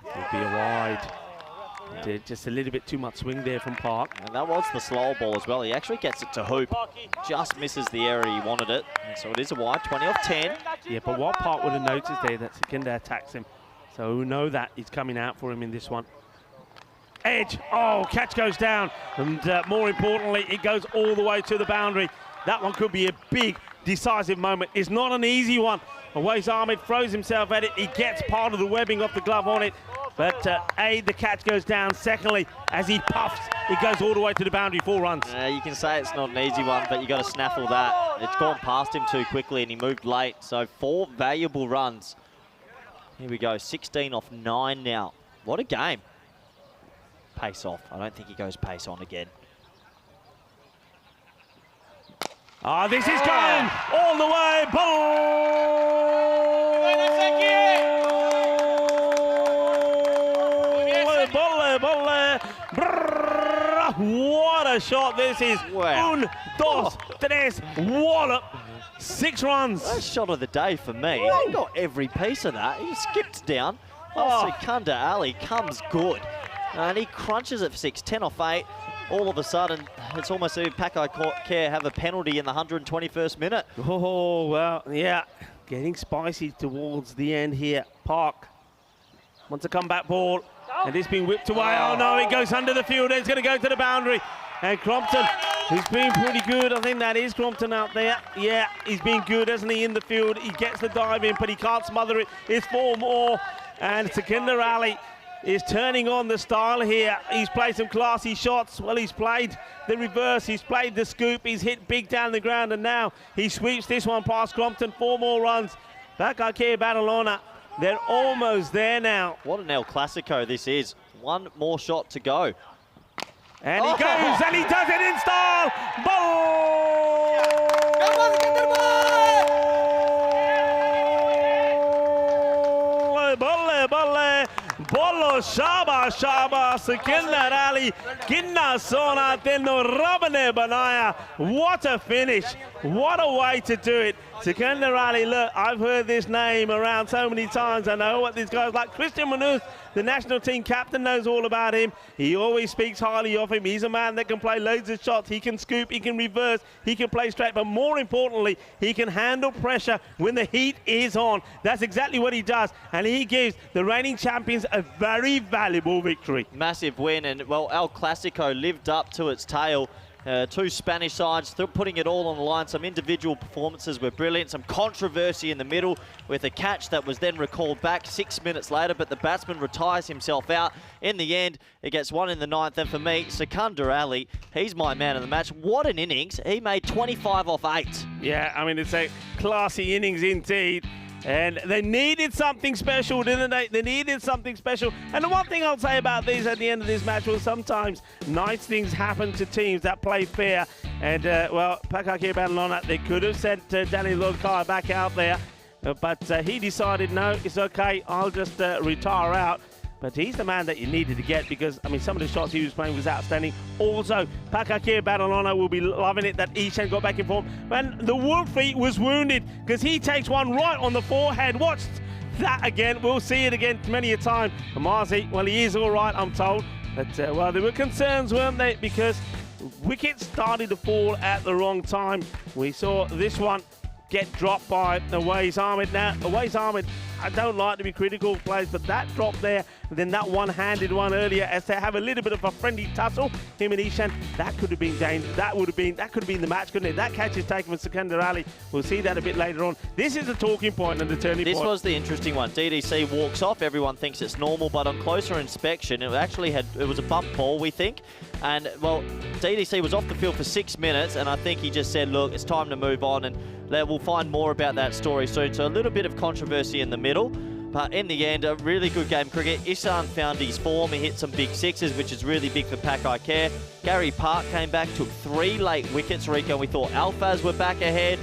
It'll be a wide. Just a little bit too much swing there from Park. And that was the slow ball as well. He actually gets it to hoop. Just misses the area he wanted it. And so it is a wide, 20 off 10. Yeah, but what Park would have noticed there, that Sikandar attacks him. So we know that he's coming out for him in this one. Edge. Oh, catch goes down. And more importantly, it goes all the way to the boundary. That one could be a big, decisive moment. It's not an easy one. Awais Ahmed throws himself at it. He gets part of the webbing off the glove on it. But the catch goes down. Secondly, as he puffs, it goes all the way to the boundary, 4 runs. You can say it's not an easy one, but you got to snaffle that. It's gone past him too quickly and he moved late. So 4 valuable runs. Here we go, 16 off 9 now. What a game. Pace off. I don't think he goes pace on again. Ah, this is going all the way. What a shot this is. Wow. 1, 2, 3, wallop. 6 runs. That shot of the day for me. He got every piece of that. He skipped down. Sikandar Ali comes good. And he crunches it for 6, 10 off 8. All of a sudden, it's almost as if Pakai Care have a penalty in the 121st minute. Oh, well, yeah. Getting spicy towards the end here. Park wants a comeback ball. And it's been whipped away. Oh, no, it goes under the field. It's going to go to the boundary. And Crompton, who's been pretty good. I think that is Crompton out there. Yeah, he's been good, hasn't he, in the field. He gets the dive in, but he can't smother it. It's 4 more. And Sikandar Ali is turning on the style here. He's played some classy shots. Well, he's played the reverse. He's played the scoop. He's hit big down the ground. And now he sweeps this one past Crompton. 4 more runs. Pakai Care Badalona. They're almost there now. What an El Clasico this is. 1 more shot to go. And he goes, and he does it in style. Ball! Bolo Shaba Sikandar Ali Ginna Sona Teno Rabane Banaya. What a finish. What a way to do it. Sikandar Ali, look, I've heard this name around so many times. I know what these guys like. Christian Munoz, the national team captain, knows all about him. He always speaks highly of him. He's a man that can play loads of shots. He can scoop, he can reverse, he can play straight, but more importantly, he can handle pressure when the heat is on. That's exactly what he does, and he gives the reigning champions a very valuable victory. Massive win, and well, El Clasico lived up to its tale. 2 Spanish sides still putting it all on the line. Some individual performances were brilliant. Some controversy in the middle with a catch that was then recalled back 6 minutes later, but the batsman retires himself out. In the end, it gets 1 in the 9th. And for me, Sikandar Ali, he's my man of the match. What an innings. He made 25 off 8. Yeah, I mean, it's a classy innings indeed. And they needed something special, didn't they? They needed something special. And the one thing I'll say about these at the end of this match was sometimes nice things happen to teams that play fair. And, well, Pakai Care Badalona, they could have sent Danny Lodkai back out there. But he decided, no, it's okay, I'll just retire out. But he's the man that you needed to get because, I mean, some of the shots he was playing was outstanding. Also, Pakai Care Badalona will be loving it that Ishan got back in form. And the Wolfie was wounded because he takes one right on the forehead. Watch that again. We'll see it again many a time. Marzi, well, he is all right, I'm told. But, well, there were concerns, weren't they? Because wickets started to fall at the wrong time. We saw this one get dropped by Awais Ahmed. Now, Awais Ahmed, I don't like to be critical of players, but that drop there then that one-handed one earlier as they have a little bit of a friendly tussle. Him and Ishan, that could have been dangerous. That could have been the match, couldn't it? That catch is taken from Sikandar Ali. We'll see that a bit later on. This is the talking point and the turning point. This was the interesting one. DDC walks off. Everyone thinks it's normal, but on closer inspection, it actually it was a bump ball, we think. And, well, DDC was off the field for 6 minutes, and I think he just said, look, it's time to move on, and we'll find more about that story soon. So a little bit of controversy in the middle, but in the end, a really good game of cricket. Isan found his form. He hit some big sixes, which is really big for Pakai Care. Gary Park came back, took 3 late wickets, Rico. We thought Alfaz were back ahead.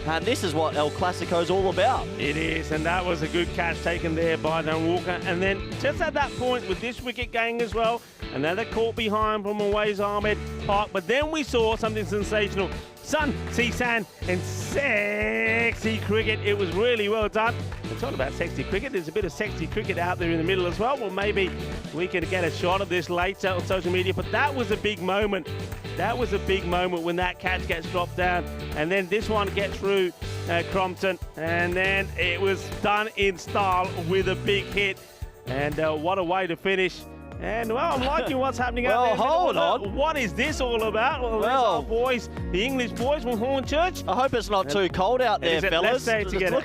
And this is what El Clasico's all about. It is, and that was a good catch taken there by Dan Walker. And then just at that point with this wicket going as well, another caught behind from Awais Ahmed Park. But then we saw something sensational. Sun, Sisan, and sexy cricket. It was really well done. We're talking about sexy cricket. There's a bit of sexy cricket out there in the middle as well. Well, maybe we can get a shot of this later on social media. But that was a big moment. That was a big moment when that catch gets dropped down. And then this one gets through Crompton. And then it was done in style with a big hit. And what a way to finish. And, well, I'm liking what's happening out there. Hold on. What is this all about? Well, there's our boys, the English boys from Hornchurch. I hope it's not too cold out there, fellas. Let's say it together.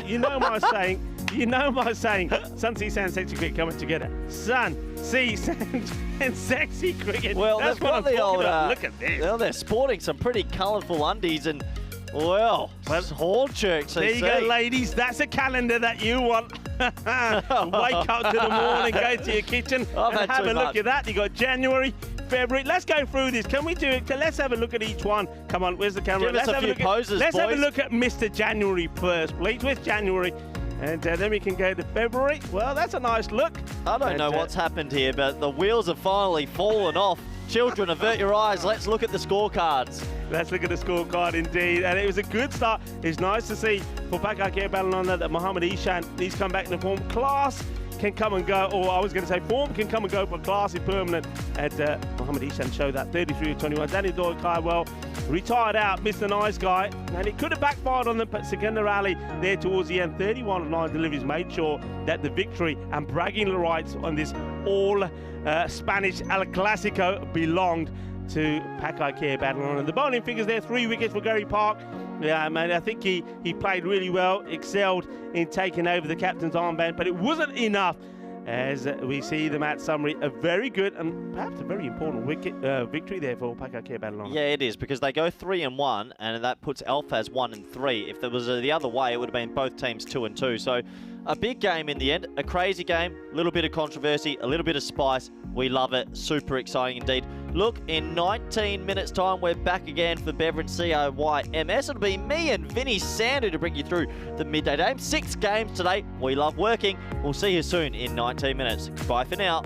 You know my saying. You know my saying. Sun, sea, sand, sexy cricket coming together. Sun, sea, sand, and sexy cricket. Well, that's they've got the old. Look at this. Well, they're sporting some pretty colourful undies and. Well, that's Hornchurch. There you go, ladies. That's a calendar that you want. Wake up to the morning, go to your kitchen, and have a look at that. You got January, February. Let's go through this. Can we do it? Let's have a look at each one. Come on, where's the camera? Give us a few poses, Let's have a boys. look at Mr. January first, please. Where's January? And then we can go to February. Well, that's a nice look. I don't know what's happened here, but the wheels have finally fallen off. Children, avert your eyes. Let's look at the scorecards. Let's look at the scorecard indeed. And it was a good start. It's nice to see for Pakai Care battling on that Mohammad Ishan, he's come back into form. Class can come and go, or I was going to say form can come and go, but class is permanent. And Mohammad Ishan showed that 33-21. Danny Doyle well retired out, Mr. Nice Guy. And it could have backfired on the Sikandar Ali there towards the end. 31 of 9 deliveries made sure that the victory and bragging rights on this all Spanish El Clasico belonged to Pakai Care battling on. And the bowling figures there, 3 wickets for Gary Park. Yeah, man, I think he played really well, excelled in taking over the captain's armband, but it wasn't enough. As we see the match summary, a very good and perhaps a very important victory there for Pakai Care battling on. Yeah, it is, because they go 3-1, and that puts Alfaz 1-3. If there was the other way, it would have been both teams 2-2. So a big game in the end, a crazy game, a little bit of controversy, a little bit of spice. We love it. Super exciting indeed. Look, in 19 minutes' time, we're back again for Bevan CIYMS. It'll be me and Vinny Sandu to bring you through the midday game. 6 games today. We love working. We'll see you soon in 19 minutes. Bye for now.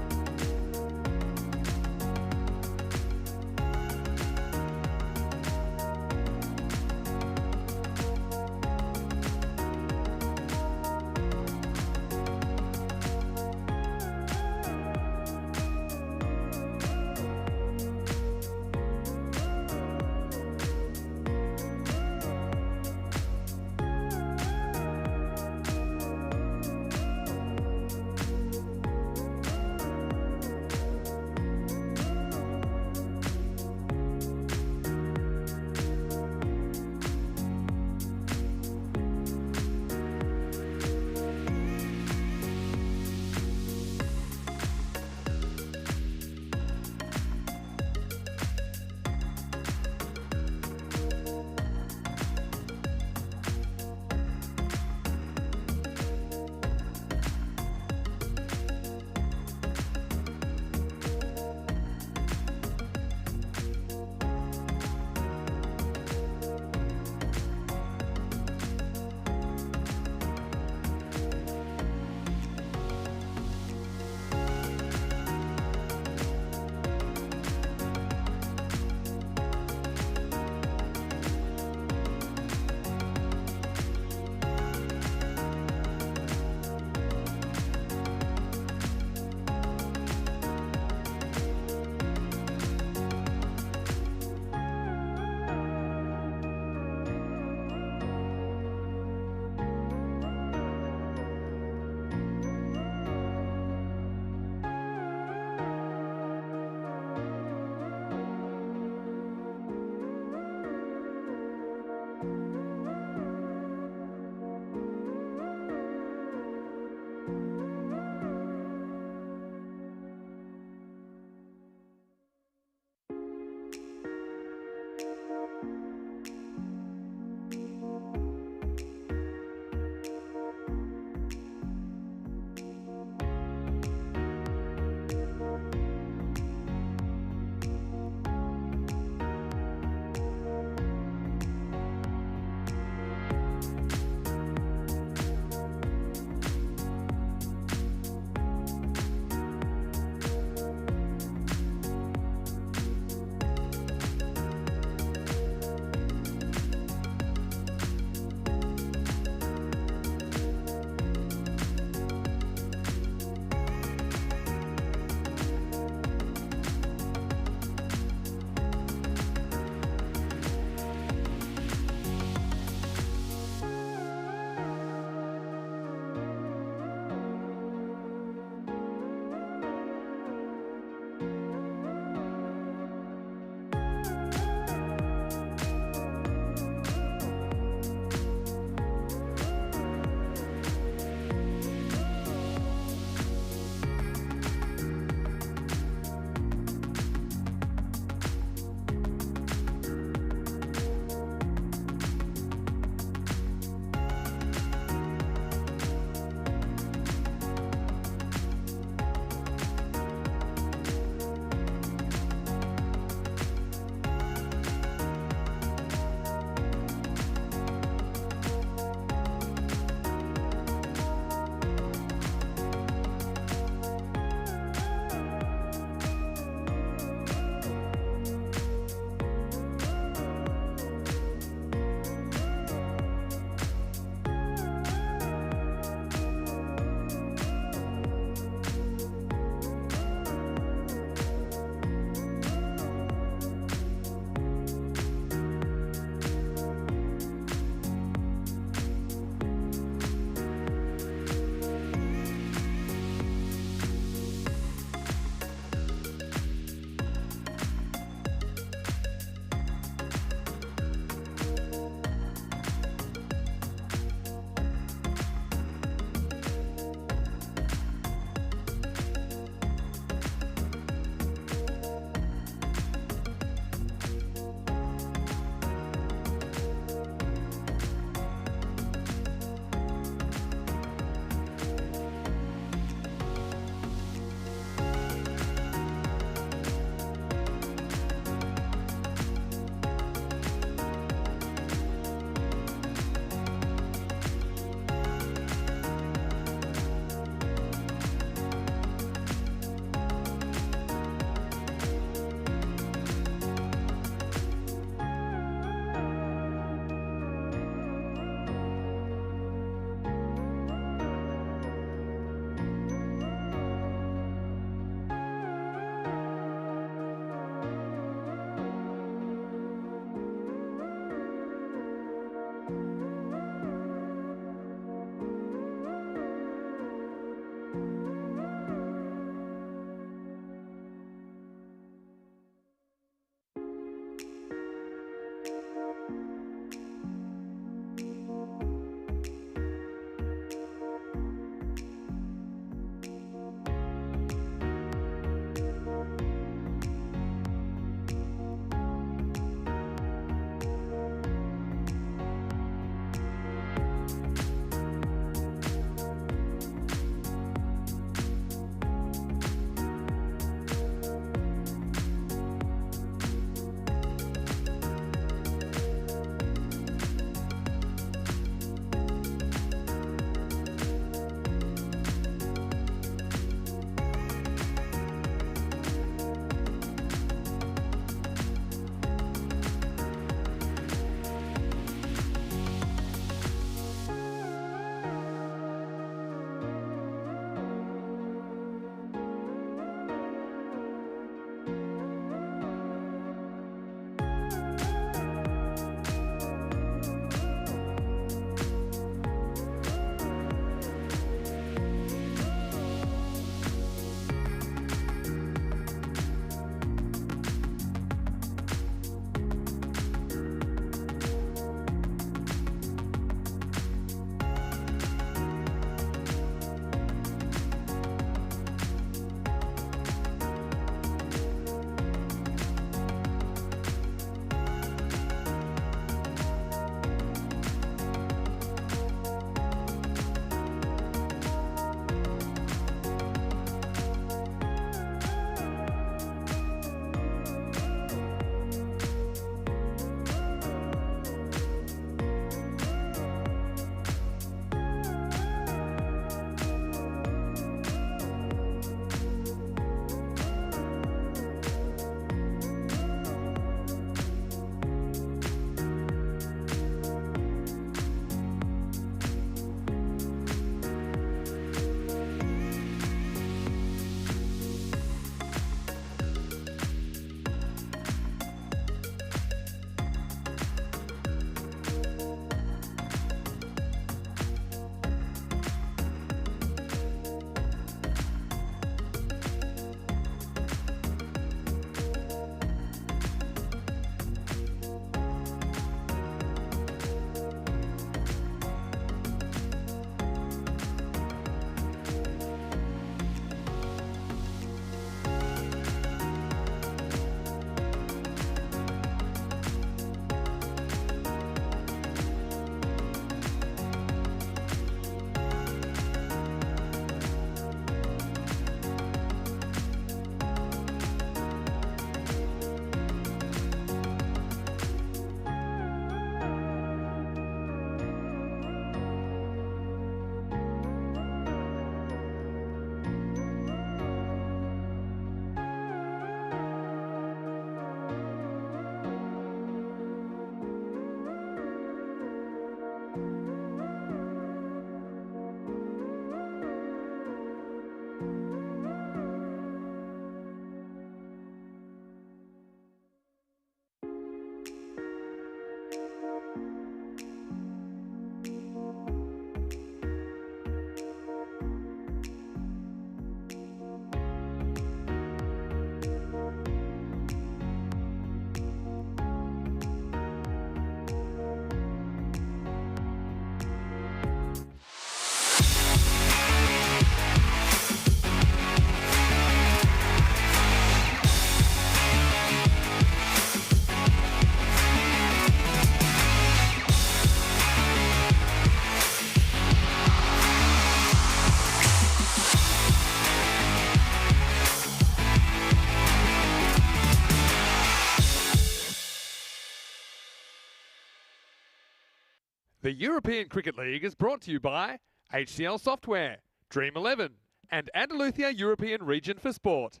The European Cricket League is brought to you by HCL Software, Dream 11, and Andalusia European Region for Sport.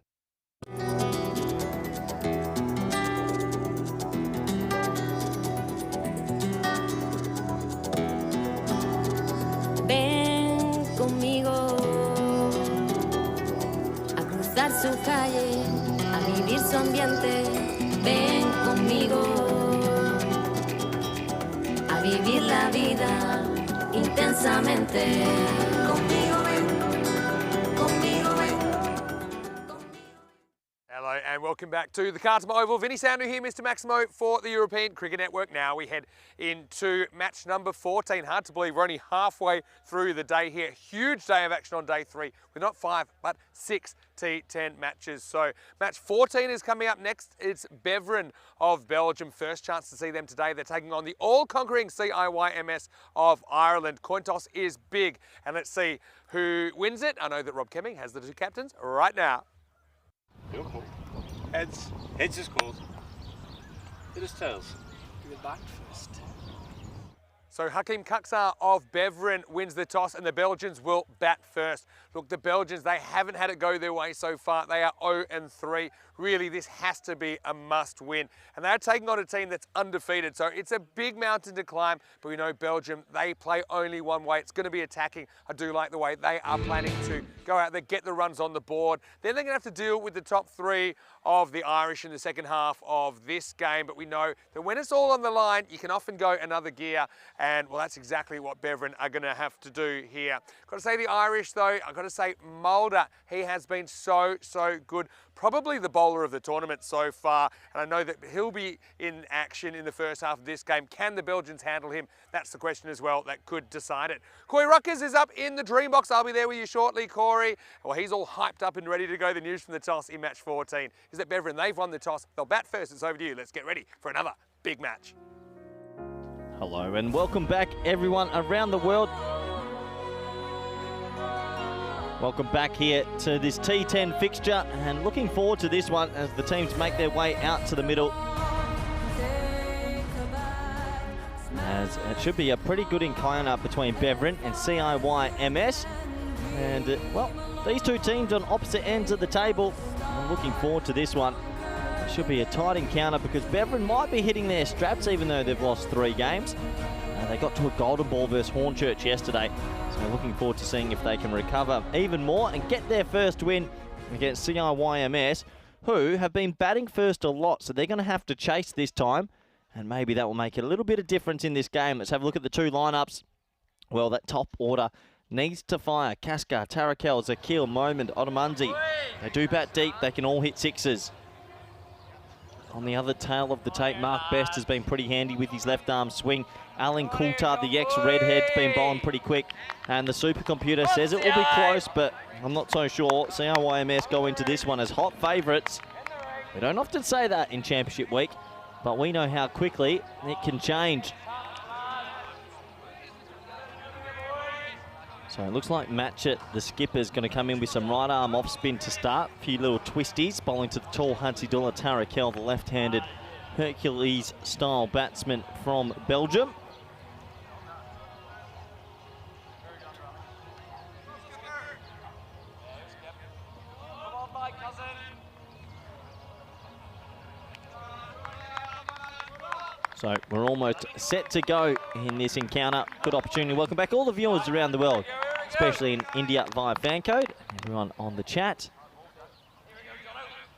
Ven conmigo a cruzar su calle, a vivir su ambiente. Ven conmigo a vivir la vida intensamente. Conmigo ven, conmigo ven. Hello and welcome back to the Cartama Oval. Vinny Sandu here, Mr. Maximo for the European Cricket Network. Now we head into match number 14. Hard to believe we're only halfway through the day here. Huge day of action on day 3 with not 5 but 6 T10 matches. So match 14 is coming up next. It's Beveren of Belgium. First chance to see them today. They're taking on the all-conquering CIYMS of Ireland. Coin toss is big and let's see who wins it. I know that Rob Kemming has the 2 captains right now. You're cool. Heads. Heads is called. It is tails. The back first. So Hakim Kaksar of Beveren wins the toss and the Belgians will bat first. Look, the Belgians, they haven't had it go their way so far. They are 0-3. Really, this has to be a must win. And they're taking on a team that's undefeated. So it's a big mountain to climb, but we know Belgium, they play only one way. It's going to be attacking. I do like the way they are planning to go out there, get the runs on the board. Then they're going to have to deal with the top 3 of the Irish in the second half of this game. But we know that when it's all on the line, you can often go another gear. And well, that's exactly what Beveren are going to have to do here. Got to say the Irish though, I've got to say Mulder, he has been so good. Probably the bowler of the tournament so far. And I know that he'll be in action in the first half of this game. Can the Belgians handle him? That's the question as well that could decide it. Corey Ruckers is up in the dream box. I'll be there with you shortly, Corey. Well, he's all hyped up and ready to go. The news from the toss in match 14 is that Beveren, they've won the toss. They'll bat first. It's over to you. Let's get ready for another big match. Hello and welcome back everyone around the world. Welcome back here to this T10 fixture and looking forward to this one as the teams make their way out to the middle. As it should be a pretty good encounter between Beveren and CIYMS. And well, these 2 teams on opposite ends of the table. I'm looking forward to this one. It should be a tight encounter because Beveren might be hitting their straps even though they've lost 3 games. They got to a golden ball versus Hornchurch yesterday. So looking forward to seeing if they can recover even more and get their first win against CIYMS, who have been batting first a lot. So they're going to have to chase this time. And maybe that will make a little bit of difference in this game. Let's have a look at the 2 lineups. Well, that top order needs to fire. Kaskar, Tarakel, Zakil, Moment, Otomunzi. They do bat deep. They can all hit 6s. On the other tail of the tape, Mark Best has been pretty handy with his left arm swing. Alan Coulthard, the ex-redhead's been bowling pretty quick. And the supercomputer says it will be close, but I'm not so sure. CIYMS go into this one as hot favourites. We don't often say that in Championship Week, but we know how quickly it can change. So it looks like Matchett, the skipper's going to come in with some right arm off spin to start. A few little twisties, bowling to the tall Hansidullah Tarakel, the left-handed Hercules-style batsman from Belgium. So we're almost set to go in this encounter. Good opportunity. Welcome back all the viewers around the world, especially in India via fan code. Everyone on the chat.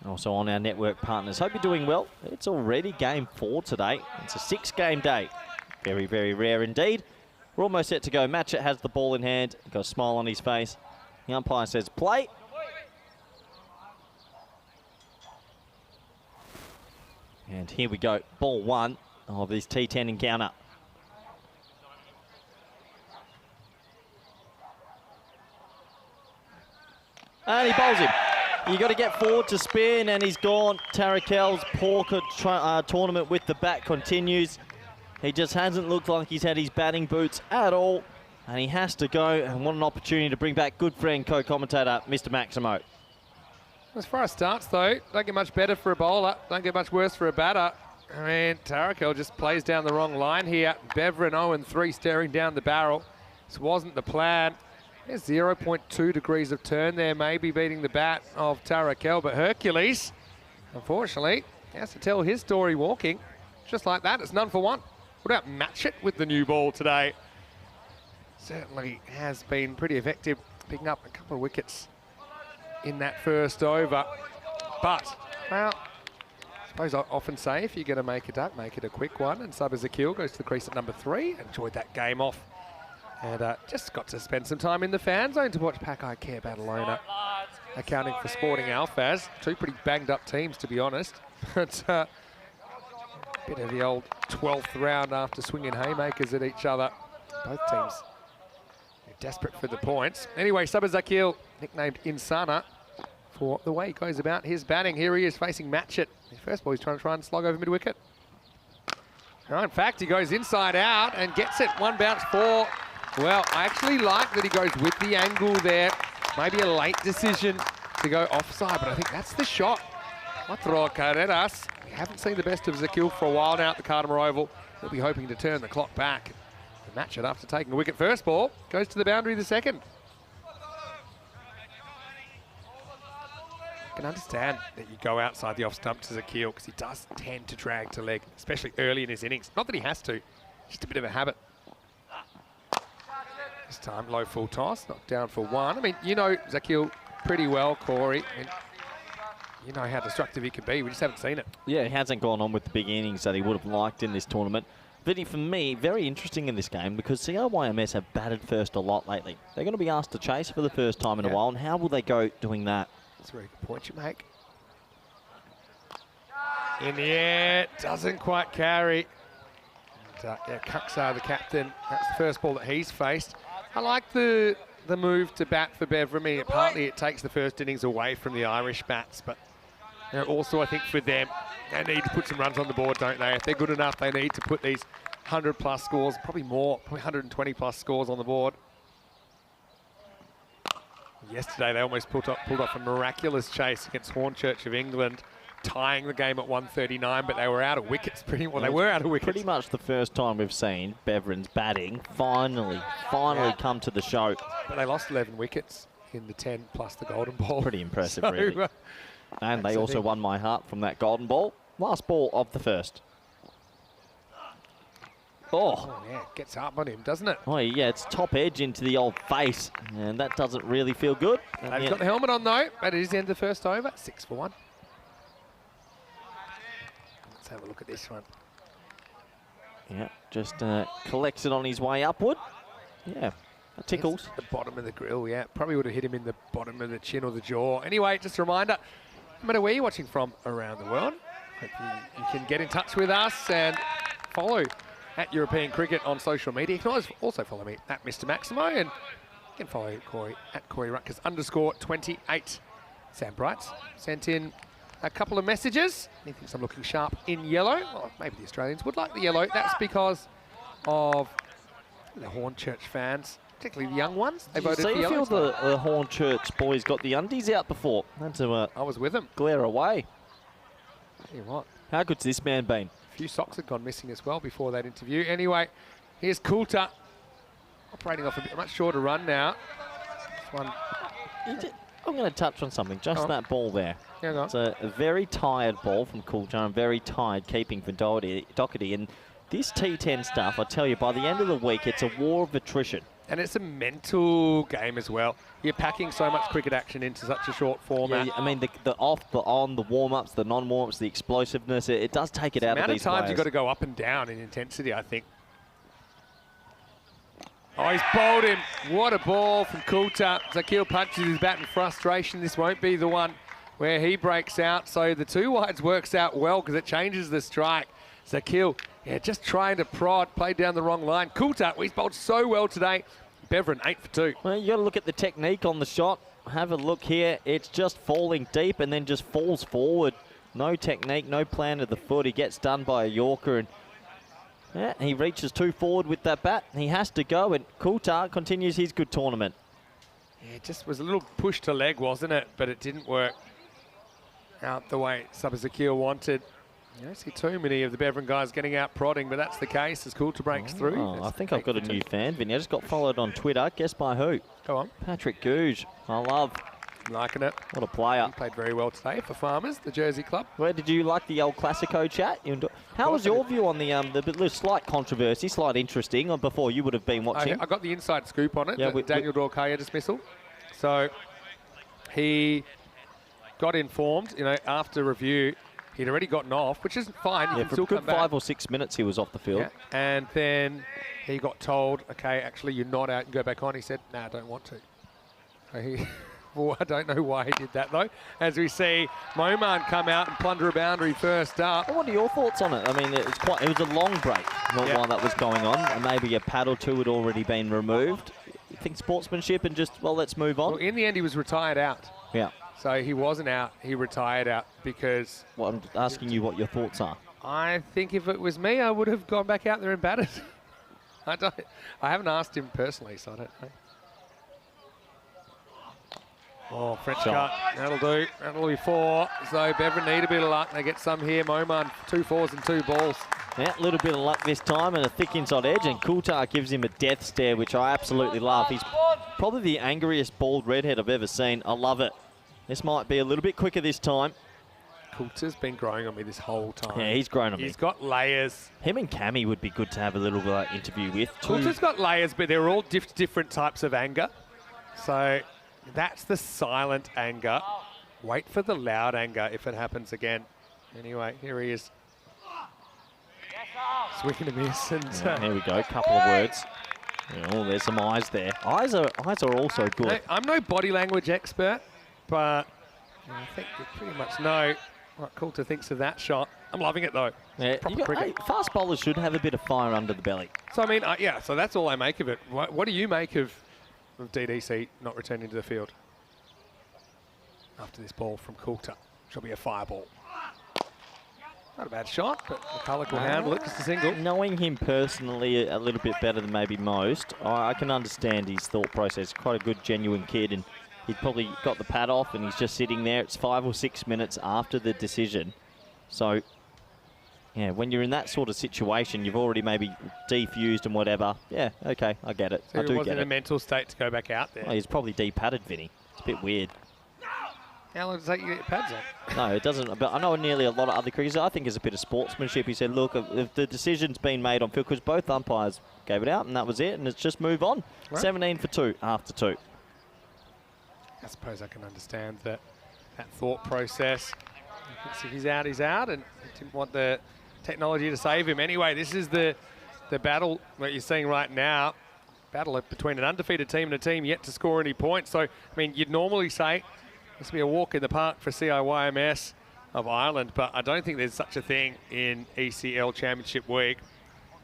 Also on our network partners. Hope you're doing well. It's already game 4 today. It's a 6-game day. Very, very rare indeed. We're almost set to go. Matchett has the ball in hand. Got a smile on his face. The umpire says play. And here we go. Ball 1 of this T10 encounter. And he bowls him. You got to get forward to spin, and he's gone. Tarakel's poor tournament with the bat continues. He just hasn't looked like he's had his batting boots at all, and he has to go. And what an opportunity to bring back good friend, co-commentator, Mr. Maximo. As far as starts though, don't get much better for a bowler, don't get much worse for a batter. I mean, Tarakel just plays down the wrong line here. Beverin 0-3 staring down the barrel. This wasn't the plan. There's 0.2 degrees of turn there, maybe beating the bat of Tarakel, but Hercules, unfortunately, has to tell his story walking. Just like that, it's none for one. What about match it with the new ball today? Certainly has been pretty effective, picking up a couple of wickets in that first over. But, well, I suppose I often say if you're going to make a duck, make it a quick one. And Sabazakil goes to the crease at number 3. Enjoyed that game off. And just got to spend some time in the fan zone to watch Pakai Care Badalona, accounting for Sporting Alphas. Two pretty banged up teams, to be honest. But bit of the old 12th round after swinging haymakers at each other. Both teams desperate for the points. Anyway, Sabazakil, nicknamed Insana, for the way he goes about his batting. Here he is facing Matchett. First ball, he's trying and slog over mid-wicket. No, in fact, he goes inside out and gets it. One bounce, 4. Well, I actually like that he goes with the angle there. Maybe a late decision to go offside, but I think that's the shot. Cuatro carreras. We haven't seen the best of Zakil for a while now at the Cartama Oval. He'll be hoping to turn the clock back. The match it after taking a wicket first ball goes to the boundary the second. I can understand that you go outside the off stump to Zakil because he does tend to drag to leg, especially early in his innings. Not that he has to, just a bit of a habit. This time, low full toss, knocked down for 1. I mean, you know Zakil pretty well, Corey. I mean, you know how destructive he can be. We just haven't seen it. Yeah, he hasn't gone on with the big innings that he would have liked in this tournament. Vinny, for me, very interesting in this game because CRYMS have batted first a lot lately. They're going to be asked to chase for the first time in a while, and how will they go doing that? That's a very good point you make. In the air, doesn't quite carry. And, yeah, Cuxar, the captain, that's the first ball that he's faced. I like the move to bat for Beverin. I mean, partly it takes the first innings away from the Irish bats, but you know, also I think for them, they need to put some runs on the board, don't they? If they're good enough, they need to put these 100-plus scores, probably more, probably 120-plus scores on the board. Yesterday, they almost pulled off a miraculous chase against Hornchurch of England, tying the game at 139, but they were out of wickets. They were out of wickets. Pretty much the first time we've seen Beverin's batting finally come to the show. But they lost 11 wickets in the 10 plus the golden ball. Pretty impressive, so, really. And they also won my heart from that golden ball. Last ball of the first. Oh, yeah, gets up on him, doesn't it? Oh, yeah, it's top edge into the old face, and that doesn't really feel good. They've got the helmet on, though, but it is the end of the first over, 6 for 1. Let's have a look at this one. Yeah, just collects it on his way upward. Yeah, that tickles. The bottom of the grill, yeah. Probably would have hit him in the bottom of the chin or the jaw. Anyway, just a reminder, no matter where you're watching from around the world, hope you can get in touch with us and follow at European Cricket on social media. You can also follow me at Mr. Maximo, and you can follow Corey at CoreyRuckers_28. Sam Brights sent in a couple of messages. He thinks I'm looking sharp in yellow. Well, maybe the Australians would like the yellow. That's because of the Hornchurch fans, particularly the young ones. They voted for yellow. See, the Hornchurch boys got the undies out before. Had to, I was with them. Glare away. Tell you what. How good's this man been? A few socks had gone missing as well before that interview. Anyway, here's Coulter operating off a much shorter run now. This one. I'm going to touch on something, just that ball there. Hang on. It's a very tired ball from Coulter and very tired keeping for Doherty. And this T10 stuff, I tell you, by the end of the week, it's a war of attrition. And it's a mental game as well. You're packing so much cricket action into such a short format. Yeah, I mean, the off, the on, the warm-ups, the non-warm-ups, the explosiveness, it does take it out of these players. The amount of times you've got to go up and down in intensity, I think. Oh, he's bowled him. What a ball from Coulter. Zakil punches his bat in frustration. This won't be the one where he breaks out. So the 2 wides works out well because it changes the strike. Zakil, yeah, just trying to prod, played down the wrong line. Coulter, he's bowled so well today. Beverin, 8 for 2. Well, you got to look at the technique on the shot. Have a look here. It's just falling deep and then just falls forward. No technique, no plan of the foot. He gets done by a Yorker, and yeah, he reaches 2 forward with that bat. He has to go, and Coulter continues his good tournament. Yeah, it just was a little push to leg, wasn't it? But it didn't work out the way Sabazakil wanted. You don't see too many of the Bevan guys getting out prodding, but that's the case as Coulter breaks through. Oh, I think I've got a new fan, Vinny. I just got followed on Twitter. Guess by who? Go on. Patrick Gouge. I love. Liking it. What a player. He played very well today for Farmers, the Jersey club. Where did you like the El Clasico chat? How was your view on the slight controversy, slight interesting, before you would have been watching? I got the inside scoop on it, Yeah, the Daniel Dorkaya dismissal. So he got informed, after review, he'd already gotten off, which isn't fine. You can for still a good come back. 5 or 6 minutes he was off the field. Yeah. And then he got told, okay, actually you're not out and go back on. He said, no, I don't want to. So well, I don't know why he did that though. As we see Moman come out and plunder a boundary first up. What are your thoughts on it? I mean, it was a long break while that was going on. And maybe a pad or two had already been removed. You think sportsmanship and just, well, let's move on? Well, in the end, he was retired out. Yeah. So he wasn't out, he retired out because... Well, I'm asking you what your thoughts are. I think if it was me, I would have gone back out there and batted. I haven't asked him personally, so I don't know. Oh, French cut. That'll do. That'll be 4. So Bevan need a bit of luck. They get some here. Moman, 2 4s and 2 balls. Yeah, a little bit of luck this time and a thick inside edge, and Coulter gives him a death stare, which I absolutely love. He's probably the angriest bald redhead I've ever seen. I love it. This might be a little bit quicker this time. Coulter's been growing on me this whole time. Yeah, he's grown on me. He's got layers. Him and Cammy would be good to have a little interview with. Coulter's got layers, but they're all different types of anger. So that's the silent anger. Wait for the loud anger if it happens again. Anyway, here he is. Swing and a miss. And, here we go, couple of words. Oh, there's some eyes there. Eyes are also good. I'm no body language expert, but I think you pretty much know what Coulter thinks of that shot. I'm loving it though. Yeah, fast bowlers should have a bit of fire under the belly. So I mean, so that's all I make of it. What do you make of DDC not returning to the field after this ball from Coulter? Shall be a fireball. Not a bad shot, but McCulloch will handle it, just a single. Knowing him personally a little bit better than maybe most, I can understand his thought process. Quite a good, genuine kid, and he'd probably got the pad off and he's just sitting there. It's 5 or 6 minutes after the decision. So, yeah, when you're in that sort of situation, you've already maybe defused and whatever. Yeah, okay, I get it. So I do he wasn't get in a it. mental state to go back out there. Oh, he's probably de-padded, Vinny. It's a bit weird. How long does it take you to get your pads on? No, it doesn't. But I know nearly a lot of other cricketers, I think there's a bit of sportsmanship. He said, look, if the decision's been made on field, because both umpires gave it out and that was it, and it's just move on. Right. 17 for 2 after 2. I suppose I can understand that thought process. If he's out, he's out, and he didn't want the technology to save him. Anyway, this is the battle that you're seeing right now. Battle between an undefeated team and a team yet to score any points. So, I mean, you'd normally say this would be a walk in the park for CIYMS of Ireland, but I don't think there's such a thing in ECL Championship Week.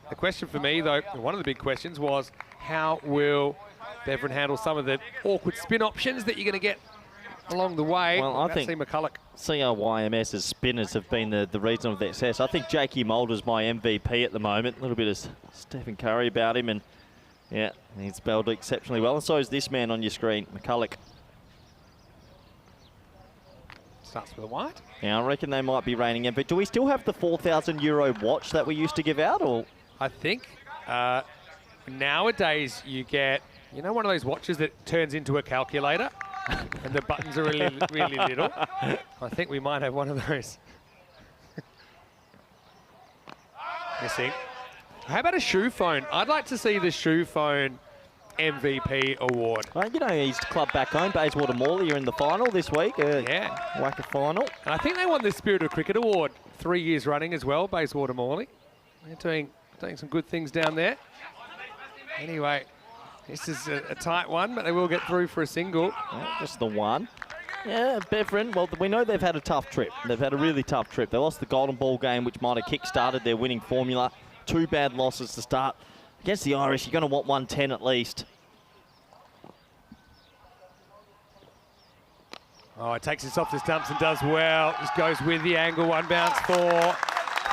The question for me, though, one of the big questions was, how will Bevan handle some of the awkward spin options that you're going to get along the way? Well, I think McCulloch. CIYMS's spinners have been the reason of their success. I think Jakey Mulder's my MVP at the moment. A little bit of Stephen Curry about him, and yeah, he's bowled exceptionally well. And so is this man on your screen, McCulloch. Starts with a white. Yeah, I reckon they might be reigning MVP. Do we still have the €4,000 watch that we used to give out, or? I think nowadays you get, one of those watches that turns into a calculator and the buttons are really, really little. I think we might have one of those. Missing. How about a shoe phone? I'd like to see the shoe phone MVP award. Well, he's club back home, Bayswater Morley are in the final this week. Yeah. Wacker final. And I think they won the Spirit of Cricket Award 3 years running as well, Bayswater Morley. They're doing some good things down there. Anyway, this is a tight one, but they will get through for a single. Yeah, just the one. Yeah, Bevan, well, we know they've had a tough trip. They've had a really tough trip. They lost the Golden Ball game, which might have kick-started their winning formula. 2 bad losses to start. Against the Irish, you're going to want 110 at least. Oh, it takes us off the stumps and does well. Just goes with the angle, 1 bounce 4.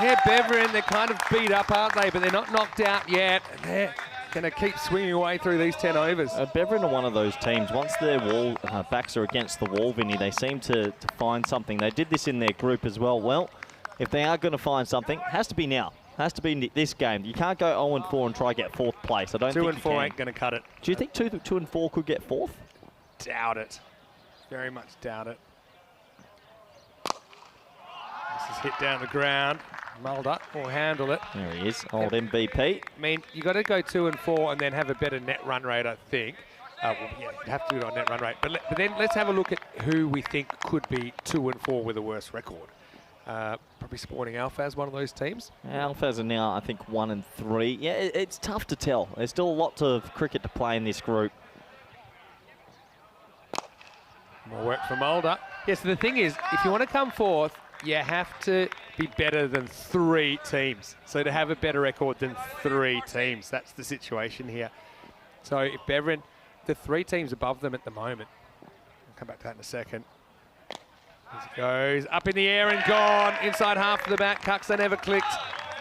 Yeah, Bevan, they're kind of beat up, aren't they? But they're not knocked out yet. They're going to keep swinging away through these 10 overs. Bevan are one of those teams. Once their backs are against the wall, Vinny, they seem to find something. They did this in their group as well. Well, if they are going to find something, has to be now. Has to be this game. You can't go 0-4 and try to get 4th place. I don't think 2-4 ain't going to cut it. Do you think 2-4 could get 4th? Doubt it. Very much doubt it. This is hit down the ground. Mulder will handle it. There he is, old MVP. I mean, you got to go 2-4 and then have a better net run rate, I think. Well, yeah, you'd have to do it on net run rate. But then let's have a look at who we think could be 2-4 with a worse record. Probably Sporting Alpha as one of those teams. Alphas are now, I think, 1-3. Yeah, it's tough to tell. There's still lots of cricket to play in this group. More work from Mulder. Yeah, so the thing is, if you want to come fourth, you have to be better than 3 teams. So to have a better record than 3 teams, that's the situation here. So if Beverin, the 3 teams above them at the moment, I'll come back to that in a second. As it goes up in the air and gone. Inside half of the bat. Cuxa never clicked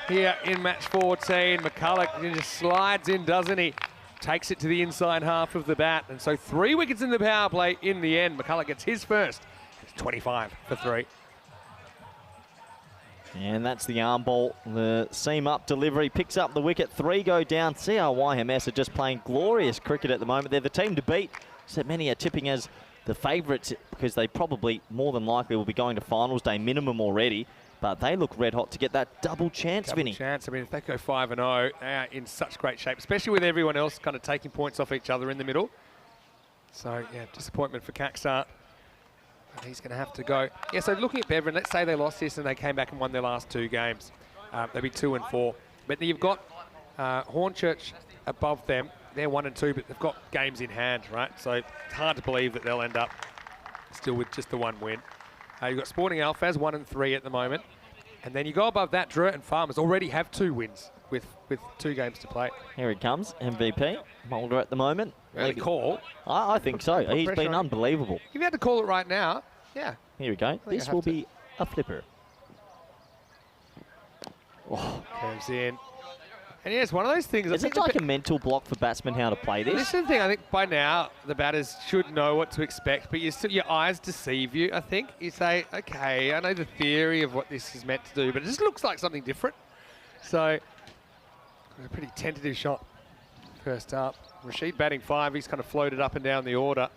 here in match 14. McCulloch just slides in, doesn't he? Takes it to the inside half of the bat. And so 3 wickets in the power play in the end. McCulloch gets his first. It's 25 for 3. And that's the arm ball. The seam up delivery picks up the wicket. 3 go down. CRYMS are just playing glorious cricket at the moment. They're the team to beat. So many are tipping as the favourites because they probably more than likely will be going to finals day minimum already. But they look red hot to get that double chance, Vinny. Chance. I mean, if they go 5-0, they are in such great shape, especially with everyone else kind of taking points off each other in the middle. So, yeah, disappointment for Caxar. And he's going to have to go. Yeah, so looking at Beverin, let's say they lost this and they came back and won their last 2 games. They'd be 2-4. But then you've got Hornchurch above them. They're 1-2, but they've got games in hand, right? So it's hard to believe that they'll end up still with just the 1 win. You've got Sporting Alphas, 1-3 at the moment. And then you go above that, Drew and Farmers already have 2 wins with 2 games to play. Here he comes, MVP. Mulder at the moment. Early call. I think so. He's been unbelievable. If you had to call it right now, yeah. Here we go. This will be a flipper. Oh, comes in. And yeah, it's one of those things. Is it like a mental block for batsmen how to play this? This is the thing. I think by now the batters should know what to expect, but your eyes deceive you, I think. You say, okay, I know the theory of what this is meant to do, but it just looks like something different. So, a pretty tentative shot first up. Rashid batting 5. He's kind of floated up and down the order.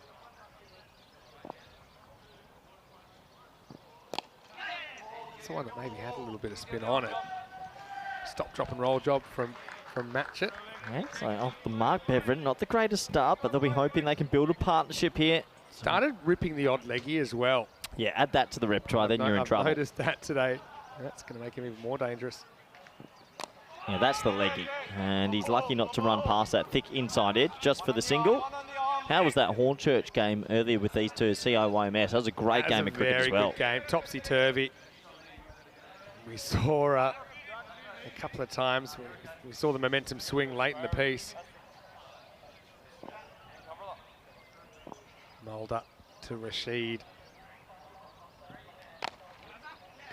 It's the one that maybe had a little bit of spin on it. Stop, drop and roll job from Matchett. Yeah, so off the mark, Beverin. Not the greatest start, but they'll be hoping they can build a partnership here. Started ripping the odd leggy as well. Yeah, add that to the repertoire, then you're in trouble. I've noticed that today. That's going to make him even more dangerous. Yeah, that's the leggy. And he's lucky not to run past that thick inside edge just for the single. How was that Hornchurch game earlier with these two, CIYMS? That was a great game of cricket as well. Very good game, topsy-turvy. We saw a couple of times, we saw the momentum swing late in the piece. Mulder to Rashid.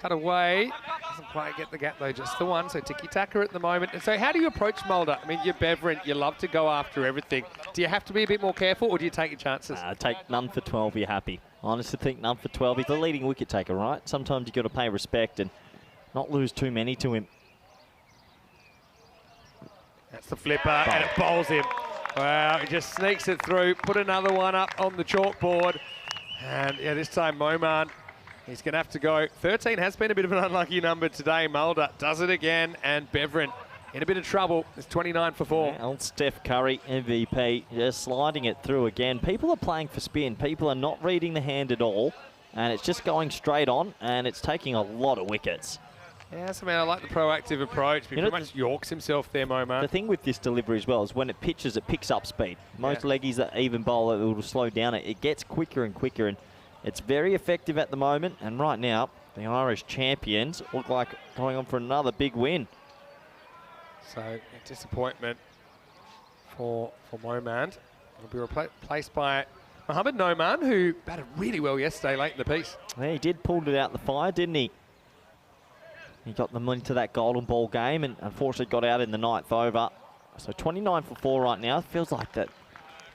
Cut away, doesn't quite get the gap though, just the one, so tiki-taka at the moment. And so how do you approach Mulder? I mean, you're Beverin, you love to go after everything. Do you have to be a bit more careful, or do you take your chances? Take none for 12, you're happy. I honestly think none for 12. He's the leading wicket taker, right? Sometimes you've got to pay respect and not lose too many to him. That's the flipper, and it bowls him. Wow, he just sneaks it through, put another one up on the chalkboard. And yeah, this time Moman, he's going to have to go. 13 has been a bit of an unlucky number today. Mulder does it again, and Beverin in a bit of trouble. It's 29 for 4. Yeah, old Steph Curry, MVP, just sliding it through again. People are playing for spin. People are not reading the hand at all, and it's just going straight on, and it's taking a lot of wickets. Yes, I mean, I like the proactive approach. He pretty much yorks himself there, Moman. The thing with this delivery as well is when it pitches, it picks up speed. Most leggies that even bowl, it will slow down. It gets quicker and quicker, and it's very effective at the moment. And right now, the Irish champions look like going on for another big win. So, a disappointment for Moman. Will be replaced by Mohammed Noman, who batted really well yesterday late in the piece. Yeah, he did pull it out the fire, didn't he? He got them into that golden ball game and unfortunately got out in the 9th over. So 29 for 4 right now. It feels like that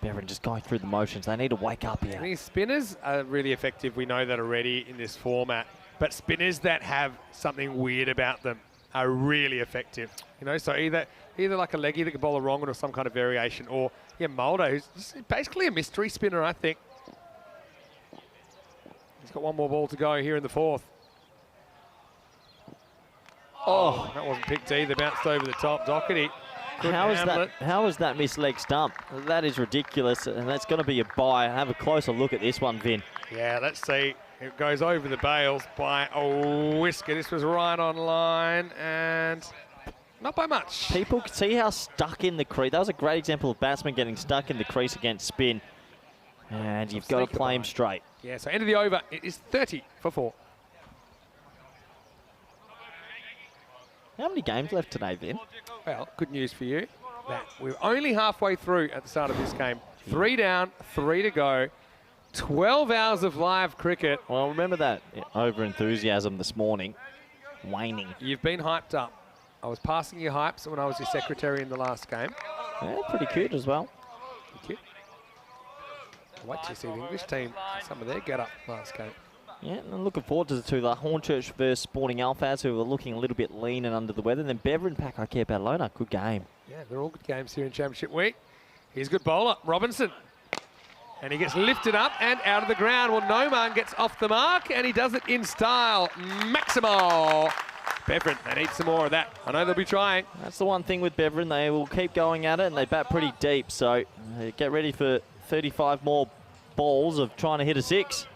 Beverin just going through the motions. They need to wake up here. I mean, spinners are really effective. We know that already in this format. but spinners that have something weird about them are really effective. You know, so either like a leggy that can bowl a wrong one or some kind of variation, or Mulder, who's just basically a mystery spinner, I think. He's got one more ball to go here in the fourth. Oh, that wasn't picked either. Bounced over the top. Doherty. How is that missed leg stump? That is ridiculous, and that's going to be a bye. Have a closer look at this one, Vin. Yeah, let's see. It goes over the bails by a whisker. This was right on line, and not by much. People can see how stuck in the crease. That was a great example of batsman getting stuck in the crease against spin, and you've got to play him straight. Yeah, so end of the over. It is 30 for 4. How many games left today, Vin? Well, good news for you. That we're only halfway through at the start of this game. 3 down, 3 to go. 12 hours of live cricket. Well, remember that over-enthusiasm this morning, waning. You've been hyped up. I was passing your hypes when I was your secretary in the last game. Yeah, pretty cute as well. Thank you. I'd like to see the English team, some of their get-up last game. Yeah, and I'm looking forward to the two, the Hornchurch versus Sporting Alphas, who are looking a little bit lean and under the weather. And then Beverin Pack, I care about Lona. Good game. Yeah, they're all good games here in Championship Week. Here's a good bowler, Robinson. And he gets lifted up and out of the ground. Well, Noman gets off the mark, and he does it in style. Maximo. Beverin, they need some more of that. I know they'll be trying. That's the one thing with Beverin. They will keep going at it, and they bat pretty deep. So get ready for 35 more balls of trying to hit a 6.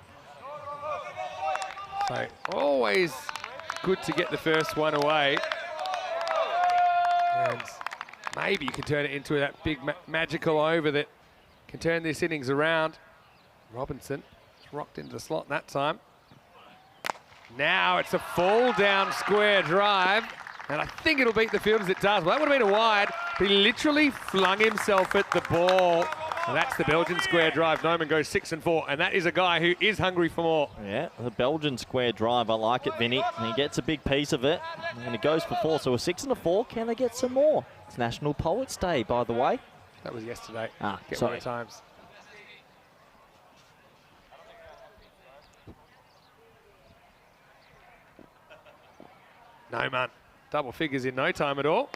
So always good to get the first one away. And maybe you can turn it into that big magical over that can turn this innings around. Robinson rocked into the slot that time. Now it's a fall down square drive. And I think it'll beat the field as it does. Well, that would have been a wide. But he literally flung himself at the ball. And that's the Belgian square drive. Noman goes 6 and 4, and that is a guy who is hungry for more. Yeah, the Belgian square drive. I like it, Vinny. And he gets a big piece of it, and he goes for 4. So a 6 and a 4. Can they get some more? It's National Poets Day, by the way. That was yesterday. Sorry. One of times. Noman. Double figures in no time at all.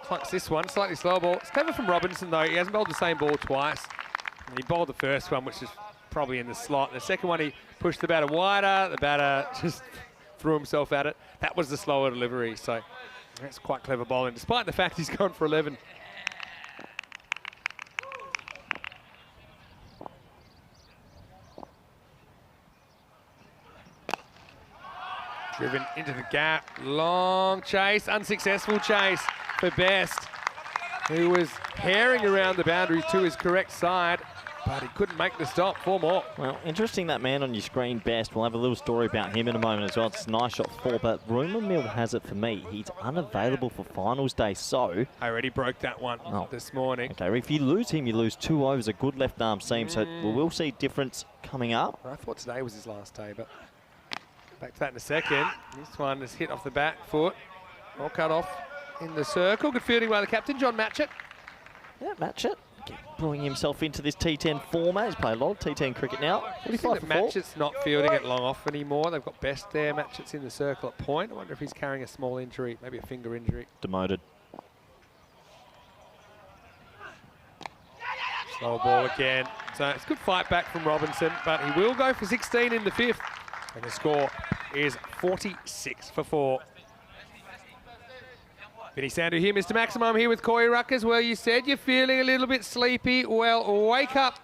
Clunks this one, slightly slower ball. It's clever from Robinson though, he hasn't bowled the same ball twice. And he bowled the first one, which is probably in the slot. The second one, he pushed the batter wider, the batter just threw himself at it. That was the slower delivery, so that's quite clever bowling, despite the fact he's gone for 11. Driven into the gap, long chase, unsuccessful chase for Best, who was herring around the boundary to his correct side, but he couldn't make the stop. 4 more. Well, interesting, that man on your screen, Best. We'll have a little story about him in a moment as well. It's a nice shot 4, but rumour mill has it for me, he's unavailable for finals day, so... I already broke that one this morning. Okay, if you lose him, you lose 2 overs, a good left arm seam, so we will see difference coming up. I thought today was his last day, but back to that in a second. This one is hit off the back foot, all cut off in the circle. Good fielding by the captain, John Matchett. Yeah, Matchett brewing himself into this T10 format. He's played a lot of T10 cricket now. 45 for 4. Matchett's not fielding it long off anymore. They've got Best there. Matchett's in the circle at point. I wonder if he's carrying a small injury, maybe a finger injury. Demoted. Slow ball again. So it's a good fight back from Robinson, but he will go for 16 in the 5th. And the score is 46 for 4. Vinny Sandhu here, Mr. Maximum here with Corey Ruckers. Well, you said you're feeling a little bit sleepy. Well, wake up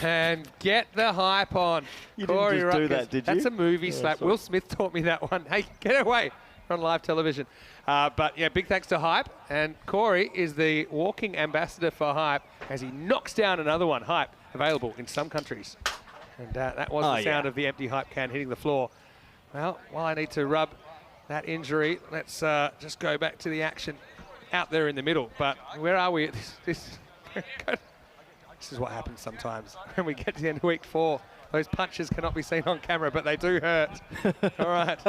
and get the hype on. You Corey didn't just Ruckers. do that, did you? That's a movie slap. Sorry. Will Smith taught me that one. Hey, get away on live television. But yeah, big thanks to Hype. And Corey is the walking ambassador for Hype as he knocks down another one. Hype, available in some countries. And that was the sound of the empty Hype can hitting the floor. Well, while I need to rub that injury, let's just go back to the action out there in the middle. But where are we at this is what happens sometimes when we get to the end of week 4. Those punches cannot be seen on camera, but they do hurt. All right.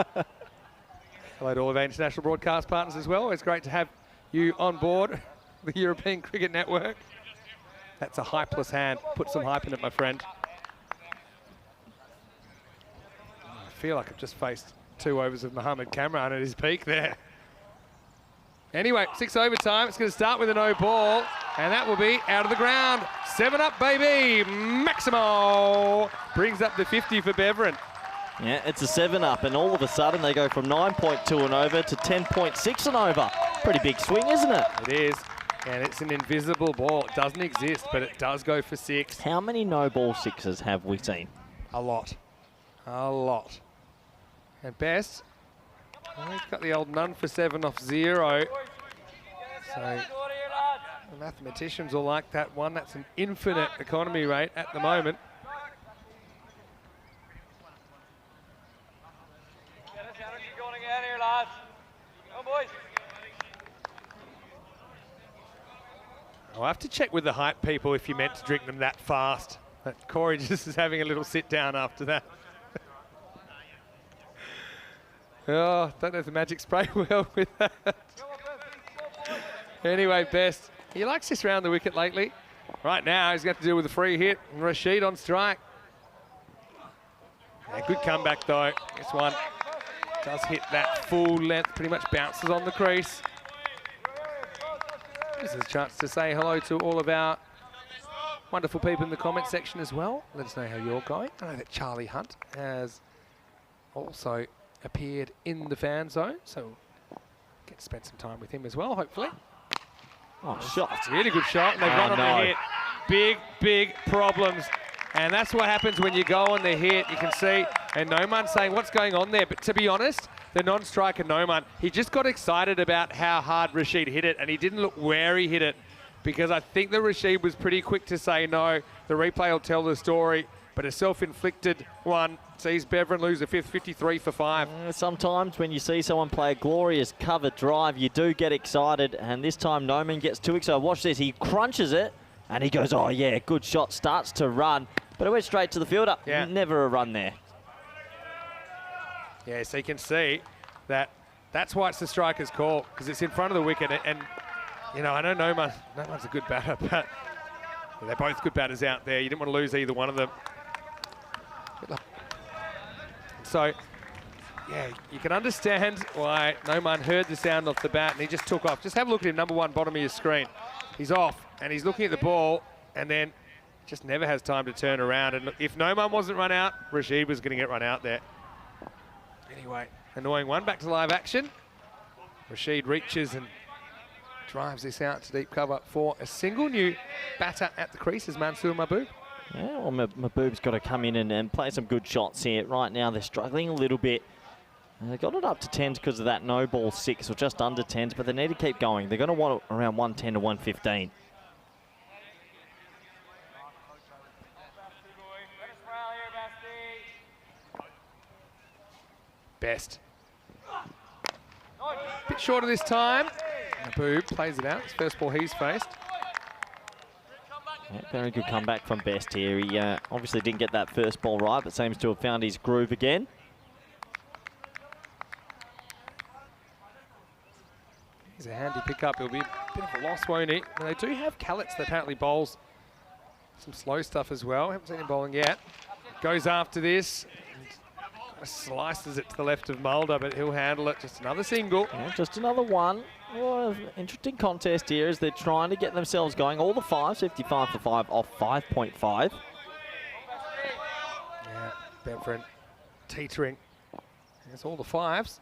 Hello to all of our international broadcast partners as well. It's great to have you on board the European Cricket Network. That's a hypeless hand. Put some hype in it, my friend. feel like I've just faced 2 overs of Mohamed Kamran at his peak there. Anyway, 6 overtime. It's going to start with a no ball, and that will be out of the ground. 7 up, baby. Maximo brings up the 50 for Beverin. Yeah, it's a 7 up, and all of a sudden they go from 9.2 and over to 10.6 and over. Pretty big swing, isn't it? It is, and it's an invisible ball. It doesn't exist, but it does go for 6. How many no ball sixes have we seen? A lot. A lot. And Best, well, he's got the old none for 7 off 0. So the mathematicians will like that one. That's an infinite economy rate at the moment. I'll have to check with the hype people if you meant to drink them that fast. But Corey just is having a little sit down after that. Oh, don't know if the magic spray well with that. Anyway, Best. He likes this round the wicket lately. Right now, he's got to deal with a free hit. And Rashid on strike. Yeah, good comeback, though. This one does hit that full length, pretty much bounces on the crease. This is a chance to say hello to all of our wonderful people in the comment section as well. Let us know how you're going. I know that Charlie Hunt has also appeared in the fan zone, so get to spend some time with him as well, hopefully. Oh, shot. It's a really good shot, and they've run on the hit. Big, big problems. And that's what happens when you go on the hit. You can see, and Noman saying, what's going on there? But to be honest, the non-striker Noman, he just got excited about how hard Rashid hit it, and he didn't look where he hit it, because I think that Rashid was pretty quick to say no. The replay will tell the story, but a self-inflicted one sees Beverin lose the 5th, 53 for 5. Sometimes when you see someone play a glorious cover drive, you do get excited, and this time Noman gets too excited. Watch this, he crunches it, and he goes, oh yeah, good shot, starts to run, but it went straight to the fielder. Yeah. Never a run there. Yeah, so you can see that that's why it's the striker's call, because it's in front of the wicket, and you know, I know Noman's a good batter, but they're both good batters out there. You didn't want to lose either one of them. So, yeah, you can understand why Noman heard the sound off the bat and he just took off. Just have a look at him, number 1, bottom of your screen. He's off and he's looking at the ball and then just never has time to turn around. And if Noman wasn't run out, Rashid was going to get run out there. Anyway, annoying one, back to live action. Rashid reaches and drives this out to deep cover for a single. New batter at the crease is Mansoor Mahboob. Yeah, well, Mahboob's got to come in and play some good shots here. Right now, they're struggling a little bit. They got it up to 10s because of that no ball 6, or just under 10s, but they need to keep going. They're going to want around 110 to 115. Best. Bit shorter this time. Mahboob plays it out. It's first ball he's faced. Yeah, very good comeback from Best here. He obviously didn't get that first ball right, but seems to have found his groove again. He's a handy pickup. It'll be a bit of a loss, won't he? And they do have Callets that apparently bowls some slow stuff as well. Haven't seen him bowling yet. Goes after this. Slices it to the left of Mulder, but he'll handle it. Just another single. Yeah, just another one. Well, interesting contest here as they're trying to get themselves going. All the 5s, 55 for 5 off 5.5. Yeah, Beverin teetering. There's all the 5s.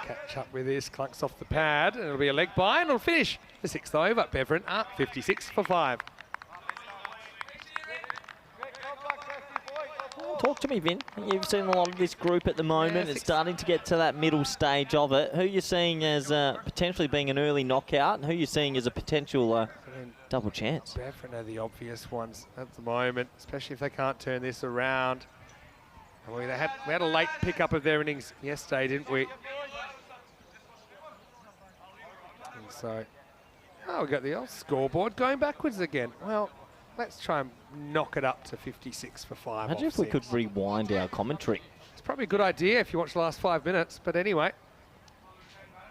Catch up with this, clunks off the pad, and it'll be a leg by, and it'll finish the 6th over. Beverin up 56 for 5. Talk to me, Vin. You've seen a lot of this group at the moment. It's starting to get to that middle stage of it. Who are you seeing as potentially being an early knockout, and who are you seeing as a potential double chance? Beverin are the obvious ones at the moment, especially if they can't turn this around. Well, we had a late pickup of their innings yesterday, didn't we? And so, we got the old scoreboard going backwards again. Well, let's try and knock it up to 56 for 5. Imagine if we could rewind our commentary. It's probably a good idea if you watch the last 5 minutes. But anyway,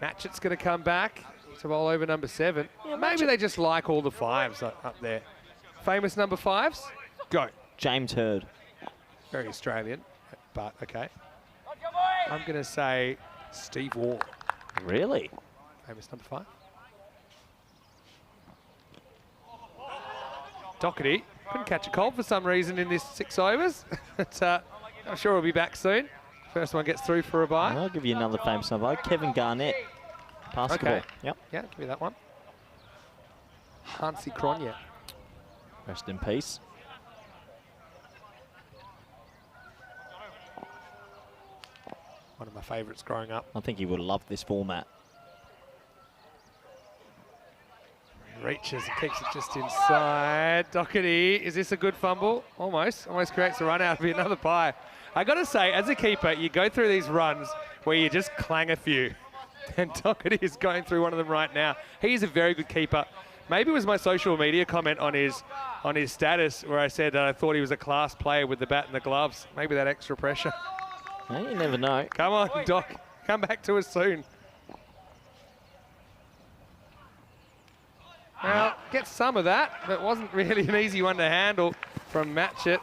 Matchett's going to come back to bowl over number 7. Yeah, maybe they just like all the 5s up there. Famous number 5s? Go. James Hird. Very Australian, but okay. I'm going to say Steve Waugh. Really? Famous number 5. Doherty couldn't catch a cold for some reason in this 6 overs. But, I'm sure he'll be back soon. First one gets through for a bye. I'll give you another famous number. Kevin Garnett. Basketball. Okay. Yep. Yeah, give me that one. Hansi Cronje. Rest in peace. One of my favourites growing up. I think he would have loved this format. Reaches and keeps it just inside. Doherty, is this a good fumble? Almost creates a run out of it, another bye. I got to say, as a keeper, you go through these runs where you just clang a few. And Doherty is going through one of them right now. He's a very good keeper. Maybe it was my social media comment on his status where I said that I thought he was a class player with the bat and the gloves. Maybe that extra pressure. Well, you never know. Come on, Doc. Come back to us soon. Well, get some of that, but it wasn't really an easy one to handle from Matchett.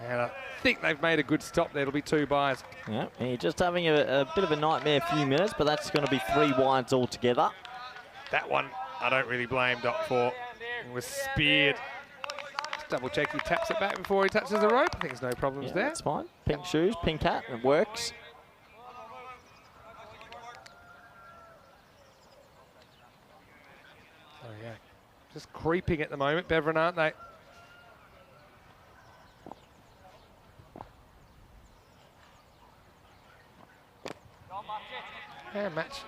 And I think they've made a good stop there. It'll be 2 byes. Yeah, you're just having a bit of a nightmare few minutes, but that's going to be 3 wides altogether. That one, I don't really blame Doc for. He was speared. Just double check he taps it back before he touches the rope. I think there's no problems there. That's fine. Pink shoes, pink hat, it works. Oh, yeah. Just creeping at the moment, Beverin, aren't they? Yeah, Match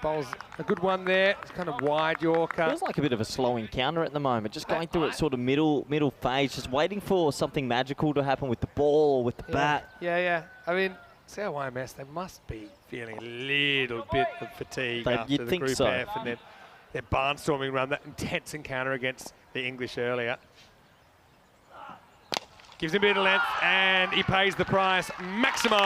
bowls a good one there. It's kind of wide Yorker. Feels like a bit of a slow encounter at the moment. Just going through its sort of middle phase, just waiting for something magical to happen with the ball or with the bat. Yeah. I mean, CLYMS, they must be feeling a little bit of fatigue after you'd the think Group so. F and then their barnstorming run, that intense encounter against the English earlier. Gives him a bit of length, and he pays the price. Maximo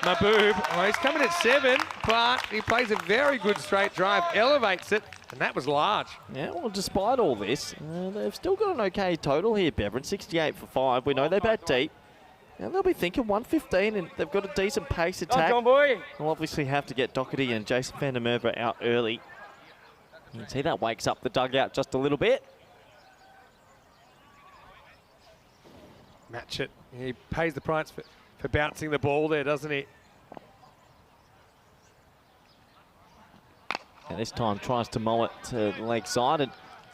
Mahboob. Well, he's coming at 7, but he plays a very good straight drive, elevates it, and that was large. Yeah, well, despite all this, they've still got an okay total here, Beverin. 68 for 5. We know they bat deep. And they'll be thinking 115, and they've got a decent pace attack. Come on, boy. They'll obviously have to get Doherty and Jason van der Merwe out early. You can see that wakes up the dugout just a little bit. Match it. He pays the price for bouncing the ball there, doesn't he? And this time tries to mow it to the leg side, and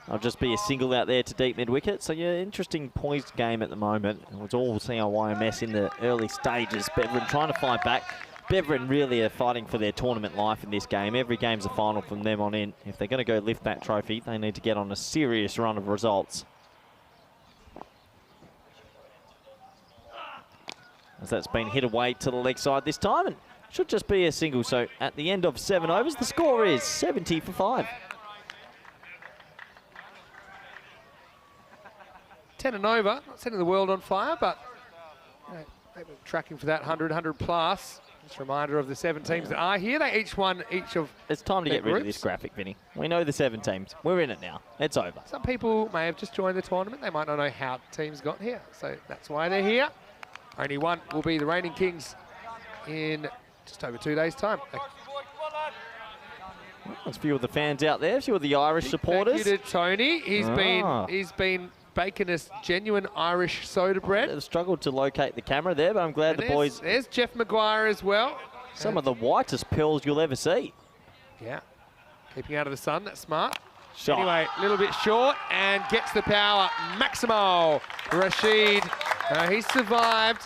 I'll just be a single out there to deep mid-wicket. So, yeah, interesting poised game at the moment. It was all CLYMS in the early stages. Beverin trying to fight back. Beverin really are fighting for their tournament life in this game. Every game's a final from them on in. If they're going to go lift that trophy, they need to get on a serious run of results. As that's been hit away to the leg side this time, and should just be a single. So at the end of 7 overs, the score is 70 for 5. 10 and over, not setting the world on fire, but you know, they were tracking for that 100 plus. Just a reminder of the 7 teams that are here. They each won each of It's time to their get rid of groups. this graphic, Vinny. We know the 7 teams. We're in it now. It's over. Some people may have just joined the tournament. They might not know how teams got here, so that's why they're here. Only one will be the reigning kings in just over 2 days' time. There's a few of the fans out there, a few of the Irish supporters. Thank you to Tony. He's been baking us genuine Irish soda bread. They've struggled to locate the camera there, but I'm glad the boys... There's Jeff Maguire as well. Some of the whitest pills you'll ever see. Yeah, keeping out of the sun, that's smart. Shot. Anyway, a little bit short and gets the power. Maximo Rashid, he's survived.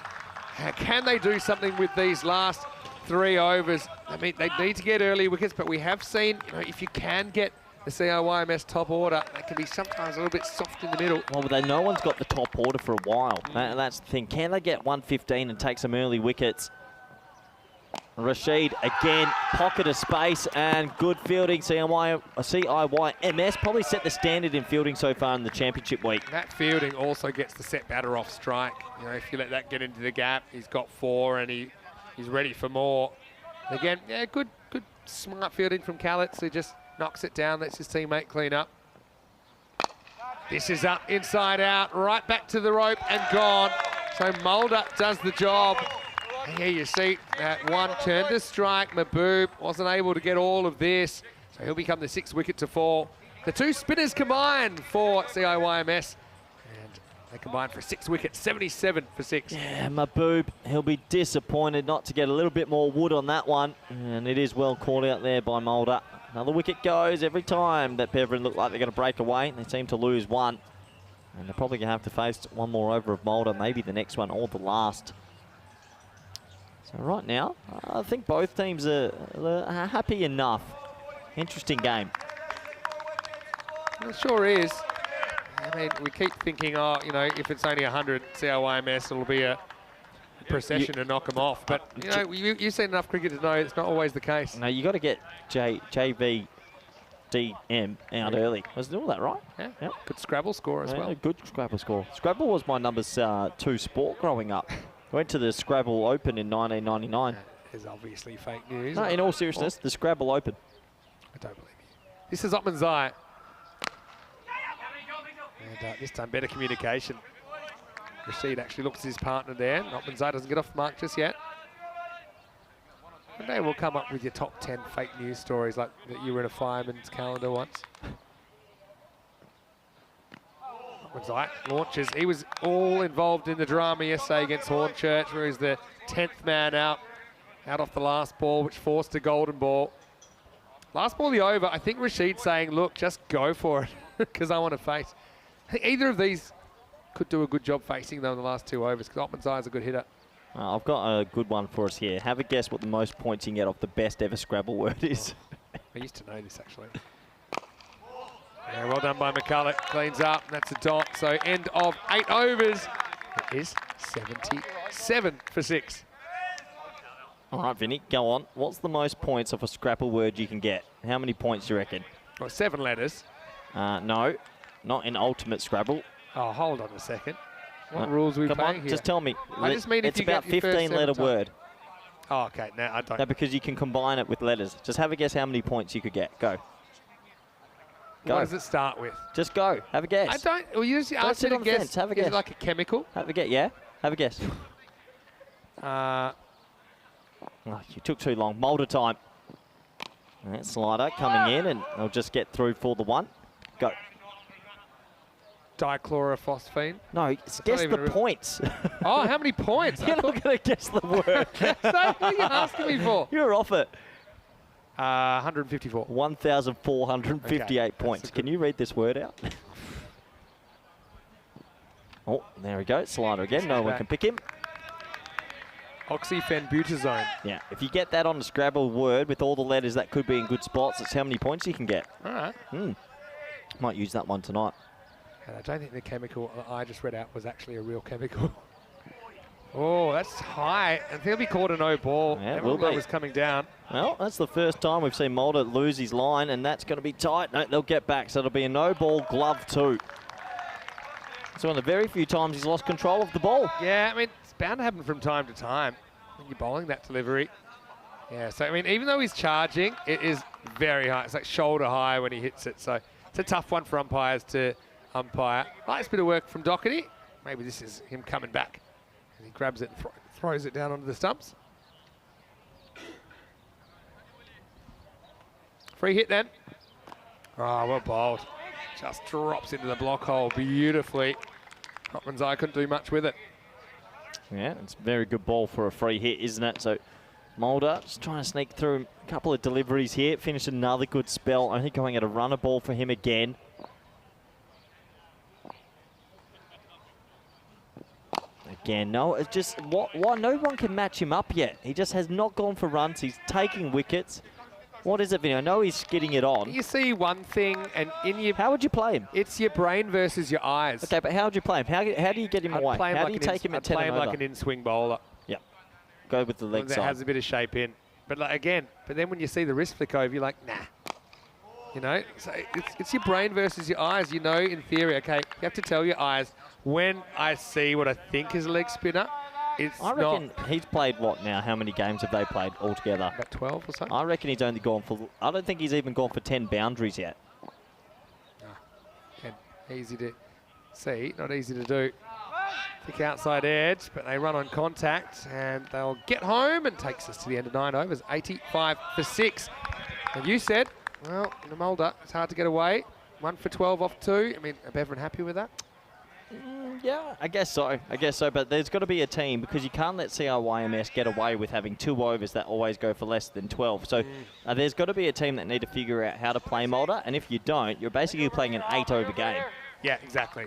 Can they do something with these last 3 overs? I mean, they need to get early wickets, but we have seen, you know, if you can get the CLYMS top order, that can be sometimes a little bit soft in the middle. Well, no one's got the top order for a while. That's the thing. Can they get 115 and take some early wickets? Rashid again, pocket of space and good fielding. CIYMS probably set the standard in fielding so far in the championship week. That fielding also gets the set batter off strike. You know, if you let that get into the gap, he's got 4 and he's ready for more. And again, yeah, good smart fielding from Callets, who just knocks it down, lets his teammate clean up. This is up, inside out, right back to the rope and gone. So Mulder does the job. And here you see that one turn to strike. Mahboob wasn't able to get all of this. So he'll become the 6th wicket to fall. The 2 spinners combined for CIYMS. And they combined for 6 wickets, 77 for 6. Yeah, Mahboob, he'll be disappointed not to get a little bit more wood on that one. And it is well called out there by Mulder. Another wicket goes every time that Beverin look like they're going to break away. They seem to lose one. And they're probably going to have to face one more over of Mulder, maybe the next one or the last. So right now, I think both teams are happy enough. Interesting game. It sure is. I mean, we keep thinking, oh, you know, if it's only 100 CIYMS, it'll be a procession to knock them off. But, you know, you've seen enough cricket to know it's not always the case. No, you got to get JVDM out early. Was all that right? Yeah. Yep. Good Scrabble score as well. Good Scrabble score. Scrabble was my number 2 sport growing up. Went to the Scrabble Open in 1999. That is obviously fake news. No, in all seriousness, the Scrabble Open. I don't believe you. This is Otman Zai. And this time better communication. Rashid actually looks at his partner there. Otman Zai doesn't get off the mark just yet. One day we'll come up with your top 10 fake news stories like that you were in a fireman's calendar once. Zai launches. He was all involved in the drama yesterday against Hornchurch, where he's the 10th man out off the last ball, which forced a golden ball. Last ball of the over, I think Rashid's saying, look, just go for it, because I want to face. I think either of these could do a good job facing them in the last 2 overs, because Otman Zai is a good hitter. I've got a good one for us here. Have a guess what the most points you can get off the best ever Scrabble word is. I used to know this, actually. Yeah, well done by McCulloch. Cleans up. That's a dot. So end of 8 overs. It is 77 for 6. All right, Vinny, go on. What's the most points off a Scrabble word you can get? How many points do you reckon? Well, 7 letters. No, not in Ultimate Scrabble. Oh, hold on a second. What rules are we playing here? Just tell me. I just mean if it's you about get your 15-letter word. Oh, okay. No, I don't. No, because you can combine it with letters. Just have a guess how many points you could get. Go. What does it start with? Just go. Have a guess. I don't. Well, you just ask me to guess. Fence. Have a Is guess. it like a chemical? Have a guess. Yeah. Have a guess. Oh, you took too long. Mulder time. That slider coming in, and they'll just get through for the one. Go. Dichlorophosphine. No, guess the points. Oh, how many points? You're not going to guess the word. So what are you asking me for? You're off it. 154. 1,458 okay, points. Can you read this word out? Oh, there we go. Slider again. No one can pick him. Oxyphenbutazone. Yeah, if you get that on the Scrabble word with all the letters that could be in good spots, that's how many points you can get. All right. Might use that one tonight. And I don't think the chemical that I just read out was actually a real chemical. Oh, that's high. And he'll be called a no ball. Yeah, it will be. Was coming down. Well, that's the first time we've seen Mulder lose his line, and that's going to be tight. No, they'll get back, so it'll be a no ball, glove 2. It's one of the very few times he's lost control of the ball. Yeah, I mean, it's bound to happen from time to time when you're bowling that delivery. Yeah, so, I mean, even though he's charging, it is very high. It's like shoulder high when he hits it. So it's a tough one for umpires to umpire. Nice bit of work from Doherty. Maybe this is him coming back. And he grabs it and throws it down onto the stumps. Free hit then. Oh, well bowled. Just drops into the block hole beautifully. Otman Zai couldn't do much with it. Yeah, it's a very good ball for a free hit, isn't it? So Mulder just trying to sneak through a couple of deliveries here. Finished another good spell. I think going at a runner ball for him again. Again, no, it's just why no one can match him up yet. He just has not gone for runs. He's taking wickets. What is it, Vinny? I know he's skidding it on. You see one thing, and in your... How would you play him? It's your brain versus your eyes. Okay, but how would you play him? How do you get him away? How do you take him at 10 and over? I'd play him like an in-swing bowler. Yep. Go with the leg side. That has a bit of shape in. But like, again, then when you see the wrist flick over, you're like, nah. You know, so it's your brain versus your eyes. You know, in theory, okay, you have to tell your eyes, when I see what I think is a leg spinner, it's I reckon he's played what now? How many games have they played altogether? About 12 or so. I reckon he's only gone for... I don't think he's even gone for 10 boundaries yet. No. Easy to see, not easy to do. Thick outside edge, but they run on contact, and they'll get home and takes us to the end of 9 overs, 85 for 6. And you said, well, in the Mulder, it's hard to get away. 1 for 12 off 2. I mean, are Bevan happy with that? Yeah, I guess so. But there's got to be a team, because you can't let CRYMS get away with having 2 overs that always go for less than 12. So there's got to be a team that need to figure out how to play Mulder, and if you don't, you're basically playing an 8-over game. Yeah, exactly.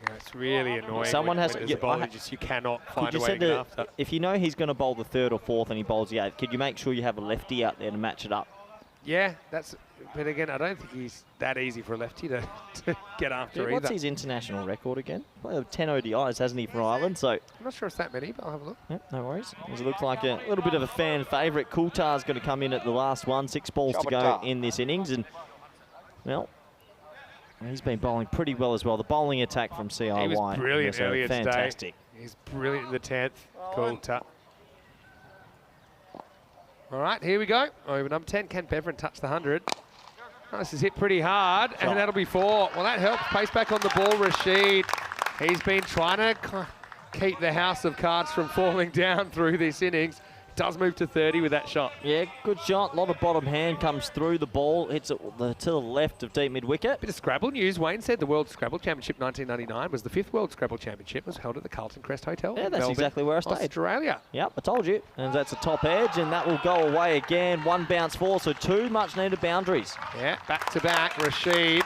Yeah, it's really annoying. Someone when has there's to. a bowler you cannot find a way to get after. If you know he's going to bowl the 3rd or 4th and he bowls the 8th, could you make sure you have a lefty out there to match it up? Yeah, but again, I don't think he's that easy for a lefty to get after either. What's his international record again? 10 ODIs, hasn't he, for Ireland? So I'm not sure it's that many, but I'll have a look. Yep, no worries. It looks like a little bit of a fan favourite. Coulthard's going to come in at the last one. 6 balls to go in this innings, and well, he's been bowling pretty well as well. The bowling attack from CIY. He was brilliant earlier fantastic. Today. He's brilliant in the 10th. Coulthard. All right, here we go. Over number 10, can Bevan touch the 100? Oh, this is hit pretty hard, and that'll be 4. Well, that helps. Pace back on the ball, Rashid. He's been trying to keep the house of cards from falling down through this innings. Does move to 30 with that shot. Yeah, good shot. A lot of bottom hand comes through the ball, hits it to the left of deep mid-wicket. Bit of Scrabble news. Wayne said the World Scrabble Championship 1999 was the 5th World Scrabble Championship. It was held at the Carlton Crest Hotel. Yeah, in that's Melbourne, exactly where I stayed. Australia. Yep, I told you. And that's a top edge, and that will go away again. 1 bounce 4, so 2 much-needed boundaries. Yeah, back-to-back, Rashid.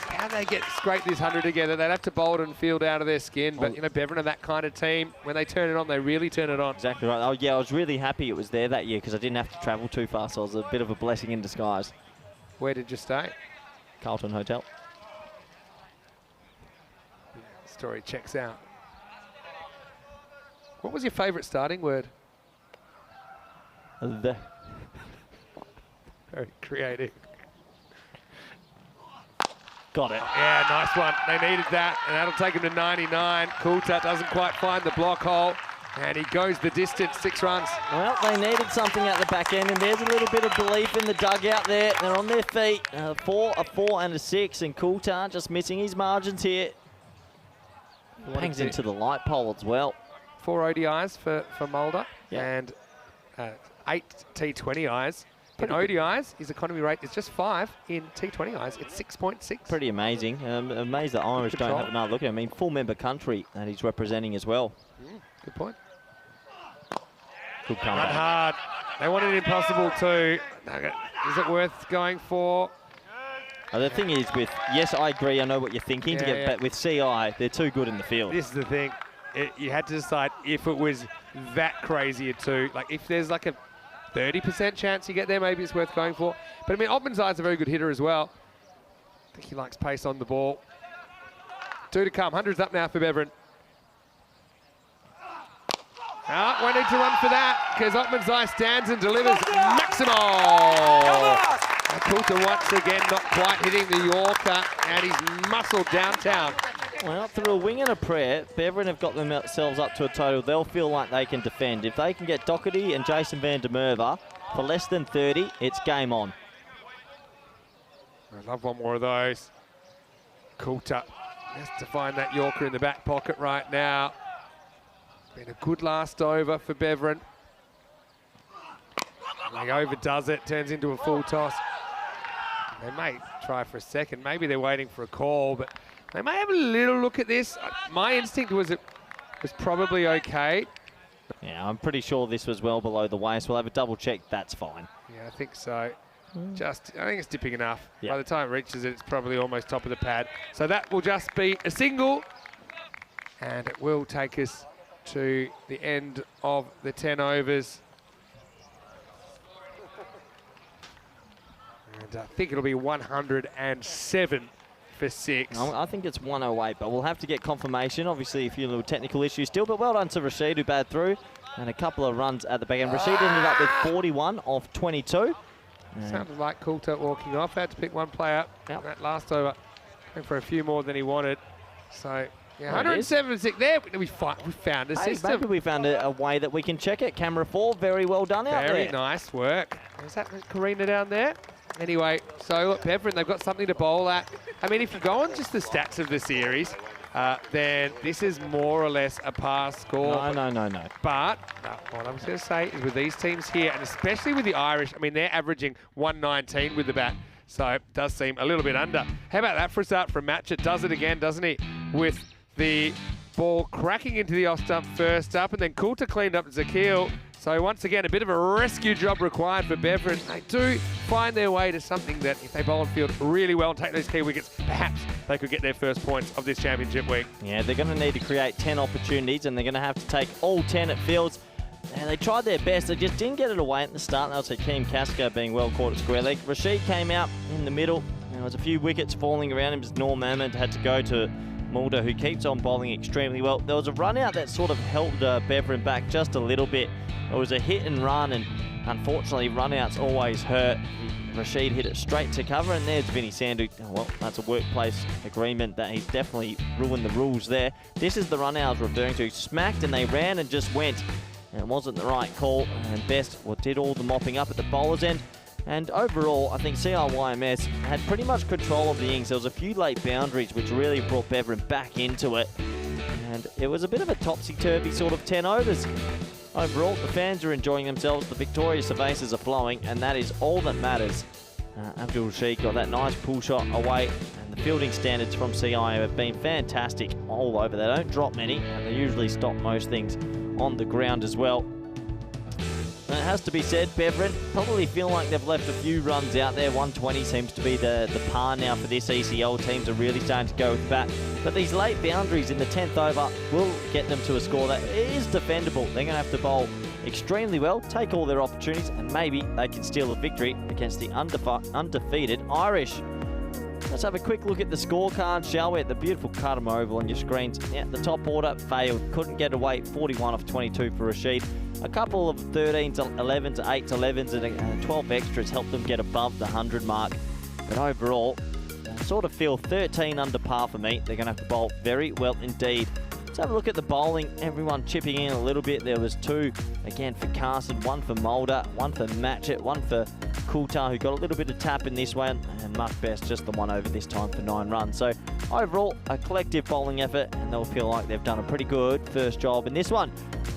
How they scrape this 100 together? They'd have to bowl it and field out of their skin. But, you know, Bevan are that kind of team. When they turn it on, they really turn it on. Exactly right. Oh, yeah, I was really happy it was there that year because I didn't have to travel too far, so it was a bit of a blessing in disguise. Where did you stay? Carlton Hotel. Story checks out. What was your favourite starting word? The. Very creative. Got it. Yeah, nice one. They needed that, and that'll take him to 99. Coulthard doesn't quite find the block hole, and he goes the distance, 6 runs. Well, they needed something at the back end, and there's a little bit of belief in the dugout there. They're on their feet. A 4, and a 6, and Coulthard just missing his margins here. Bangs into the light pole as well. 4 ODIs for Mulder, yep. And 8 T20Is. In ODIs, his economy rate is just 5. In T20Is, it's 6.6. Pretty amazing. Amazed that Irish don't have another look at him. I mean, full member country that he's representing as well. Good point. Good comeback. Run hard. They wanted impossible too. Is it worth going for? The thing is yes, I agree. I know what you're thinking. But with CI, they're too good in the field. This is the thing. You had to decide if it was that crazy a 2. Like, if there's like a 30% chance you get there, maybe it's worth going for. But I mean, Ottman's a very good hitter as well. I think he likes pace on the ball. 2 to come. 100's up now for Bevan. Won't need to run for that because Ottman's eye stands and delivers maximal. Coulthard once again not quite hitting the Yorker, and he's muscled downtown. Well, through a wing and a prayer, Bevan have got themselves up to a total. They'll feel like they can defend. If they can get Doherty and Jason van der Merwe for less than 30, it's game on. I love one more of those. Coulthard has to find that Yorker in the back pocket right now. Been a good last over for Bevan. He overdoes it, turns into a full toss. They may try for a second. Maybe they're waiting for a call, but they may have a little look at this. My instinct was it was probably okay. Yeah, I'm pretty sure this was well below the waist. We'll have a double check. That's fine. Yeah, I think so. I think it's dipping enough. Yep. By the time it reaches it, it's probably almost top of the pad. So that will just be a single, and it will take us to the end of the 10 overs. And I think it'll be 107 for 6. I think it's 108, but we'll have to get confirmation. Obviously, a few little technical issues still, but well done to Rashid, who batted through, and a couple of runs at the back end. Rashid ended up with 41 off 22. Sounded like Coulthard walking off. Had to pick one player up. Yep. That last over went for a few more than he wanted. So, yeah, 107 6 there. We found a system. Maybe we found a way that we can check it. Camera 4, very well done out there. Very nice work. Is that Karina down there? Anyway, so look, Bevan, they've got something to bowl at. I mean, if you go on just the stats of the series, then this is more or less a pass score. No. But what I was going to say is with these teams here, and especially with the Irish, I mean, they're averaging 119 with the bat, so it does seem a little bit under. How about that for a start from Matchett? Does it again, doesn't he? With the ball cracking into the off stump first up, and then Coulter cleaned up Zakil. So once again, a bit of a rescue job required for Beverin. They do find their way to something that if they bowl and field really well and take those key wickets, perhaps they could get their first points of this championship week. Yeah, they're going to need to create 10 opportunities, and they're going to have to take all 10 at fields. And they tried their best. They just didn't get it away at the start. That was Hakeem Casco being well caught at square leg. Rashid came out in the middle. There was a few wickets falling around him as Norm Ahmed had to go to Mulder, who keeps on bowling extremely well. There was a run out that sort of held Beverin back just a little bit. It was a hit and run, and unfortunately run outs always hurt. Rashid hit it straight to cover, and there's Vinny Sandu. Well, that's a workplace agreement that he's definitely ruined the rules there. This is the run out I was referring to. Smacked, and they ran and just went. And it wasn't the right call, and Best did all the mopping up at the bowler's end. And overall, I think CRYMS had pretty much control of the innings. There was a few late boundaries which really brought Beverin back into it. And it was a bit of a topsy-turvy sort of 10 overs. Overall, the fans are enjoying themselves, the victorious ovations are flowing, and that is all that matters. Abdul Rashid got that nice pull shot away, and the fielding standards from CI have been fantastic all over. They don't drop many, and they usually stop most things on the ground as well. And it has to be said, Beverin probably feel like they've left a few runs out there. 120 seems to be the par now for this ECL. Teams are really starting to go with bat. But these late boundaries in the 10th over will get them to a score that is defendable. They're going to have to bowl extremely well, take all their opportunities, and maybe they can steal a victory against the undefeated Irish. Let's have a quick look at the scorecard, shall we? At the beautiful Cartama Oval on your screens. Yeah, the top order failed. Couldn't get away. 41 off 22 for Rashid. A couple of 13s, 11s, 8s, 11s, and 12 extras helped them get above the 100 mark. But overall, I sort of feel 13 under par for me. They're going to have to bowl very well indeed. Let's have a look at the bowling. Everyone chipping in a little bit. There was 2 again for Carson, 1 for Mulder, 1 for Matchett, 1 for Coulter, who got a little bit of tap in this one, and Muck Best just the one over this time for 9 runs. So overall, a collective bowling effort, and they'll feel like they've done a pretty good first job in this one.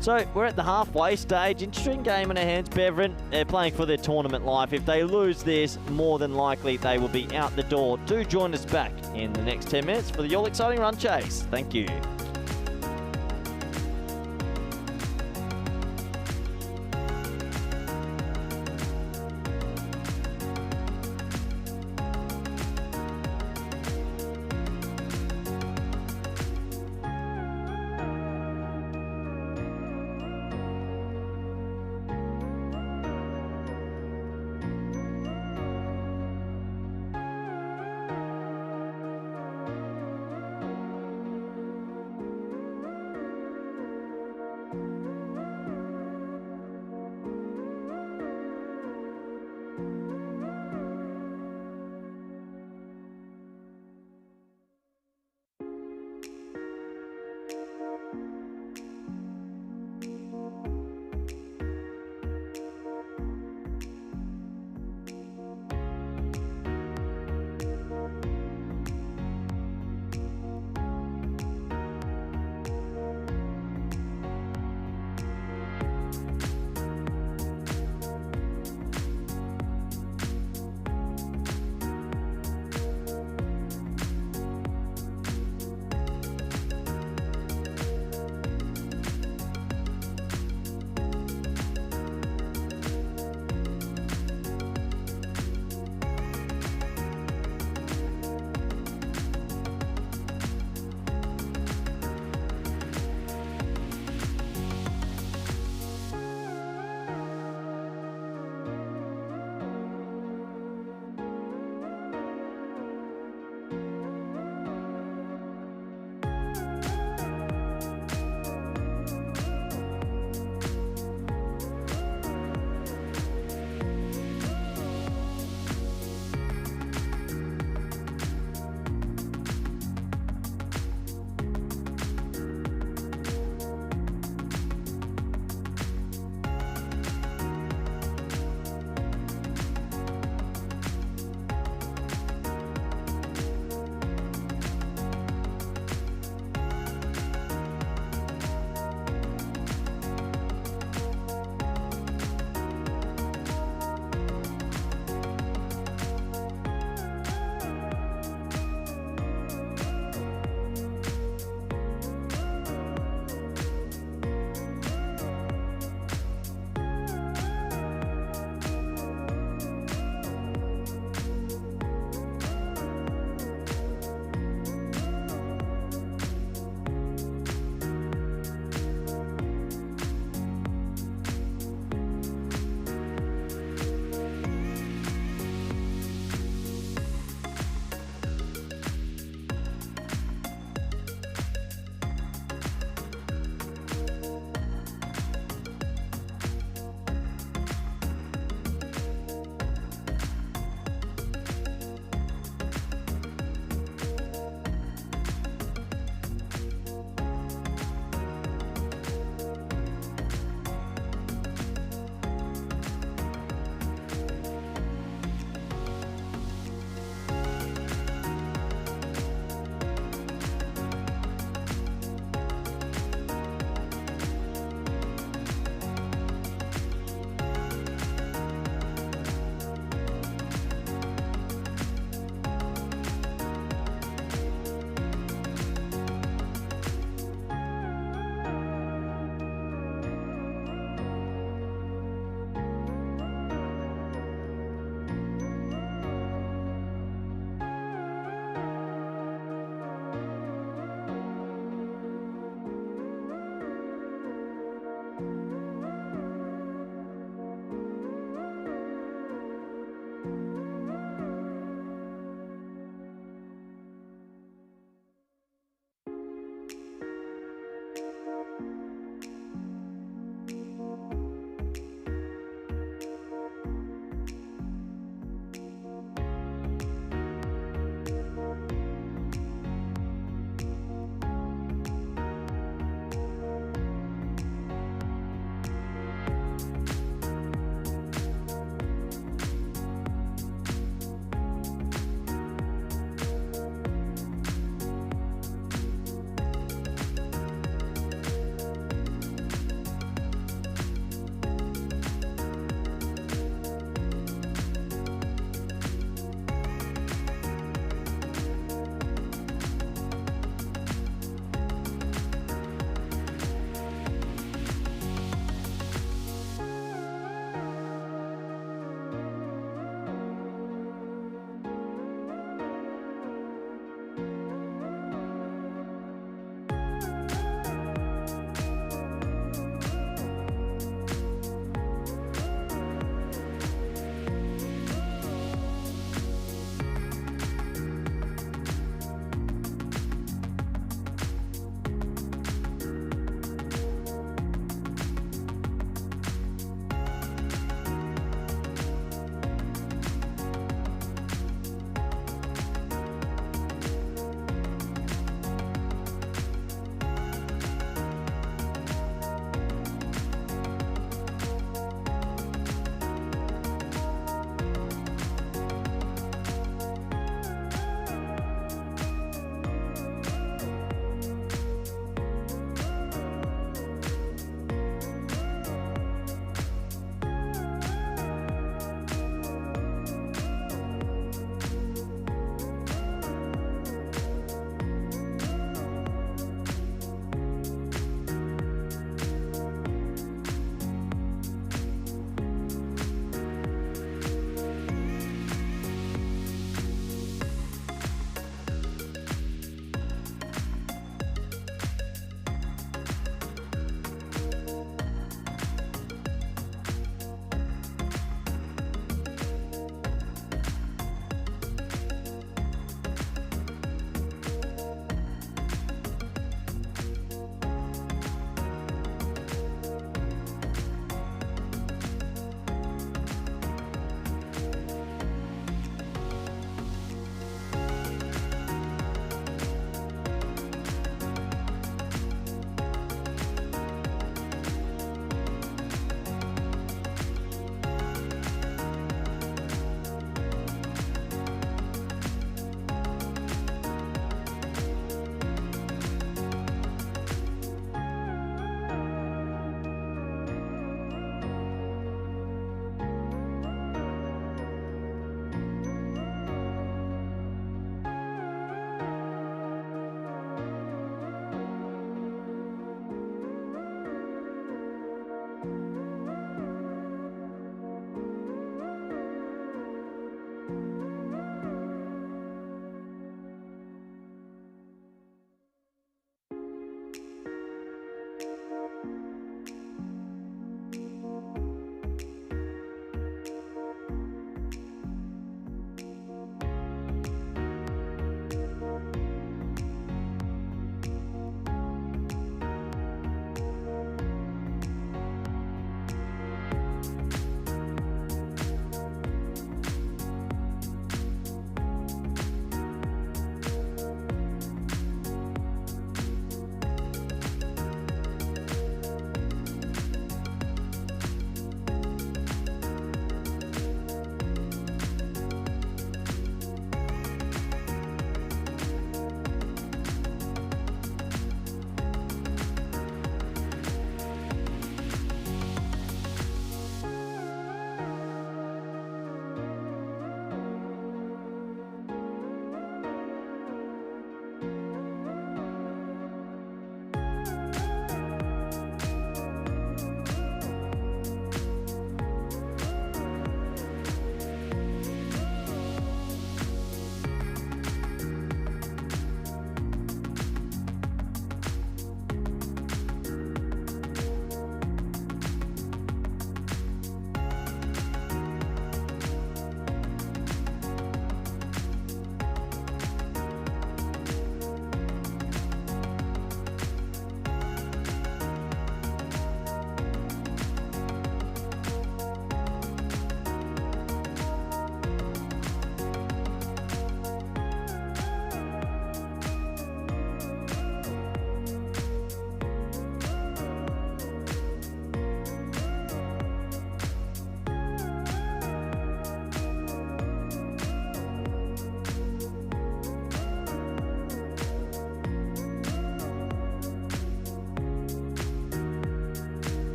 So we're at the halfway stage. Interesting game in our hands. Beverin, they're playing for their tournament life. If they lose this, more than likely they will be out the door. Do join us back in the next 10 minutes for the All Exciting Run Chase. Thank you.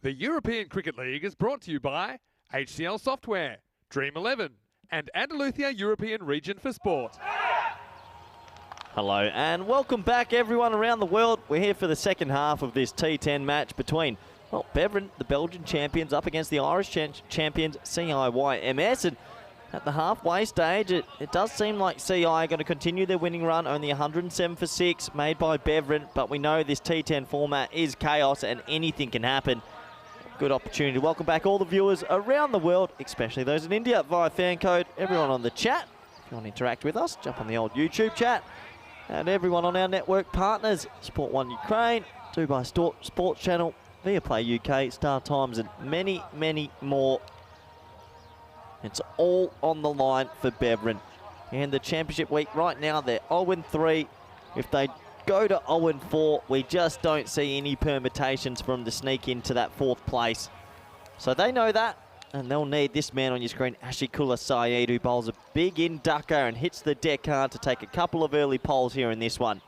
The European Cricket League is brought to you by HCL Software, Dream 11, and Andalusia European Region for Sport. Hello and welcome back everyone around the world. We're here for the second half of this T10 match between, well, Beveren, the Belgian champions, up against the Irish champions, CIYMS. And at the halfway stage, it does seem like CI are going to continue their winning run. Only 107 for 6 made by Beveren, but we know this T10 format is chaos and anything can happen. Good opportunity to welcome back all the viewers around the world, especially those in India via fan code. Everyone on the chat, if you want to interact with us, jump on the old YouTube chat. And everyone on our network partners, Sport 1 Ukraine, Dubai Sports Channel, Viaplay UK, Star Times, and many, many more. It's all on the line for Beveren. And the championship week right now, they're 0-3. If they go to 0-4, we just don't see any permutations for them to sneak into that 4th place. So they know that, and they'll need this man on your screen, Ashikula Saeed, who bowls a big in-ducker and hits the deck hard to take a couple of early poles here in this one.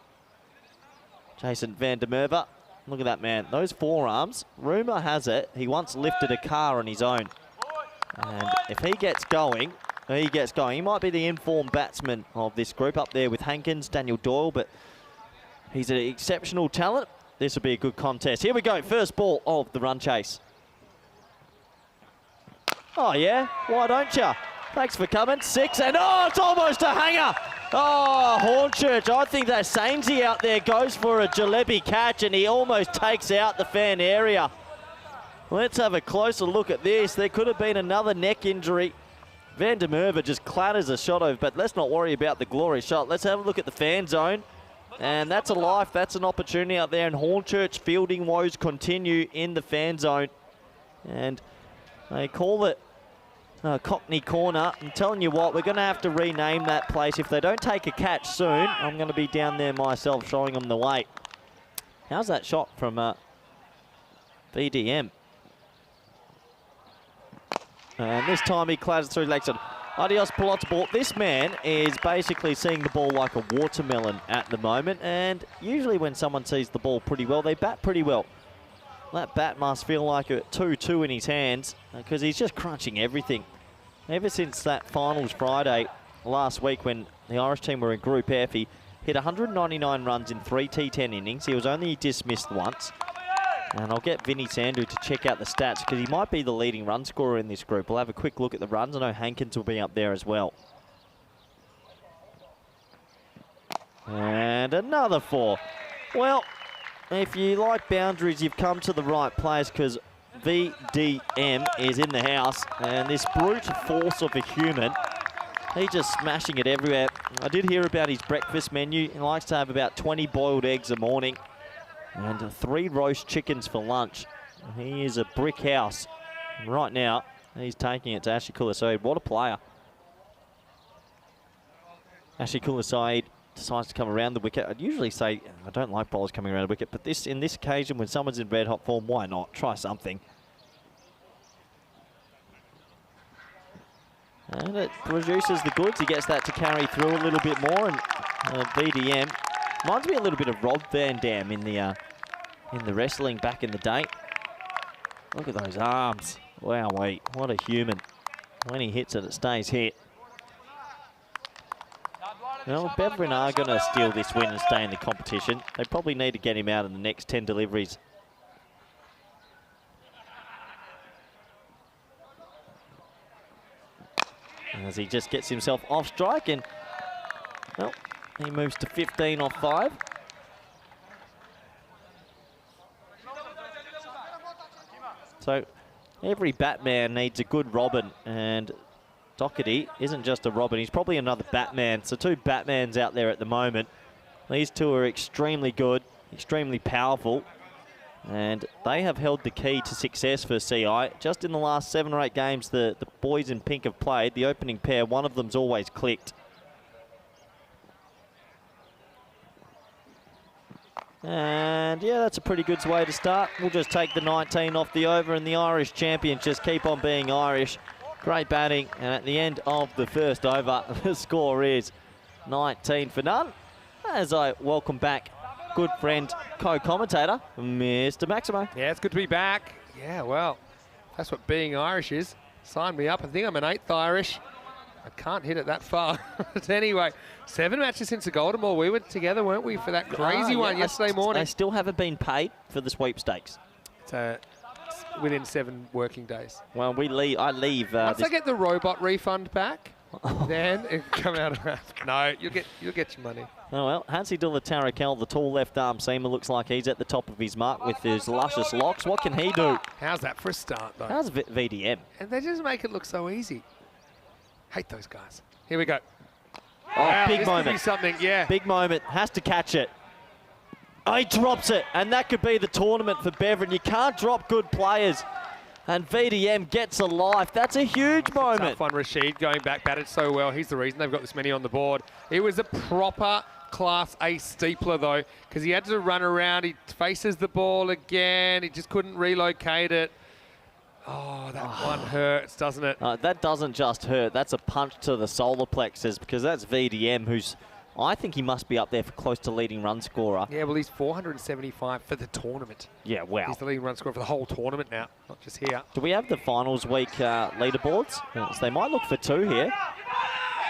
Jason van der Merwe, look at that man. Those forearms, rumour has it, he once lifted a car on his own. And if he gets going, he gets going. He might be the informed batsman of this group up there with Hankins, Daniel Doyle, but he's an exceptional talent. This will be a good contest. Here we go, first ball of the run chase. Oh yeah, why don't you? Thanks for coming, 6, and oh, it's almost a hanger. Oh, Hornchurch, I think that Sainsy out there goes for a jalebi catch and he almost takes out the fan area. Let's have a closer look at this. There could have been another neck injury. Van der Merwe just clatters a shot over, but let's not worry about the glory shot. Let's have a look at the fan zone. And that's a life, that's an opportunity out there. And Hornchurch fielding woes continue in the fan zone. And they call it Cockney Corner. I'm telling you what, we're going to have to rename that place. If they don't take a catch soon, I'm going to be down there myself showing them the way. How's that shot from VDM? And this time he clatters through legs on Adios Pilot's ball. This man is basically seeing the ball like a watermelon at the moment. And usually when someone sees the ball pretty well, they bat pretty well. That bat must feel like a 2-2 in his hands because he's just crunching everything. Ever since that finals Friday last week when the Irish team were in Group F, he hit 199 runs in 3 T10 innings. He was only dismissed once. And I'll get Vinny Sandhu to check out the stats because he might be the leading run scorer in this group. We'll have a quick look at the runs. I know Hankins will be up there as well. And another 4. Well, if you like boundaries, you've come to the right place because VDM is in the house. And this brute force of a human, he's just smashing it everywhere. I did hear about his breakfast menu. He likes to have about 20 boiled eggs a morning. And 3 roast chickens for lunch. He is a brick house. And right now, he's taking it to Ashikula Saeed. What a player. Ashikula Saeed decides to come around the wicket. I'd usually say, I don't like bowlers coming around the wicket, but in this occasion, when someone's in red hot form, why not? Try something. And it produces the goods. He gets that to carry through a little bit more. And VDM reminds me a little bit of Rob Van Dam in the wrestling back in the day. Look at those arms. Wowee, what a human. When he hits it, it stays hit. Well, Beveren are going to steal this win and stay in the competition. They probably need to get him out in the next 10 deliveries. As he just gets himself off strike and, well, he moves to 15 off 5. So every Batman needs a good Robin, and Doherty isn't just a Robin, he's probably another Batman. So 2 Batmans out there at the moment. These 2 are extremely good, extremely powerful, and they have held the key to success for CI. Just in the last 7 or 8 games the boys in pink have played, the opening pair, one of them's always clicked. And yeah, that's a pretty good way to start. We'll just take the 19 off the over, and the Irish champions just keep on being Irish. Great batting, and at the end of the first over, the score is 19 for none. As I welcome back good friend, co-commentator, Mr. Maximo. Yeah, it's good to be back. Yeah, well, that's what being Irish is. Sign me up. I think I'm an 8th Irish. I can't hit it that far. But anyway, 7 matches since the Golden Ball. We were together, weren't we, for that crazy one yesterday morning? I still haven't been paid for the sweepstakes. It's within 7 working days. Well, I leave. Once I get the robot refund back, then it can come out of that. No, you'll get your money. Oh well, Hansi de la Tarakel, the tall left arm seamer, looks like he's at the top of his mark with his luscious locks. What can he do? How's that for a start, though? How's VDM? And they just make it look so easy. Hate those guys. Here we go. Oh, Wow, big this moment. could be something, yeah. Big moment. Has to catch it. Oh, he drops it, and that could be the tournament for Bevan. You can't drop good players. And VDM gets a life. That's a huge moment. Tough one, Rashid going back, batted so well. He's the reason they've got this many on the board. It was a proper Class A steepler, though, because he had to run around. He faces the ball again. He just couldn't relocate it. Oh, that one hurts, doesn't it? That doesn't just hurt. That's a punch to the solar plexus, because that's VDM, who's, I think he must be up there for close to leading run scorer. Yeah, well, he's 475 for the tournament. Yeah, wow. He's the leading run scorer for the whole tournament now, not just here. Do we have the finals week leaderboards? Yes, they might look for 2 here.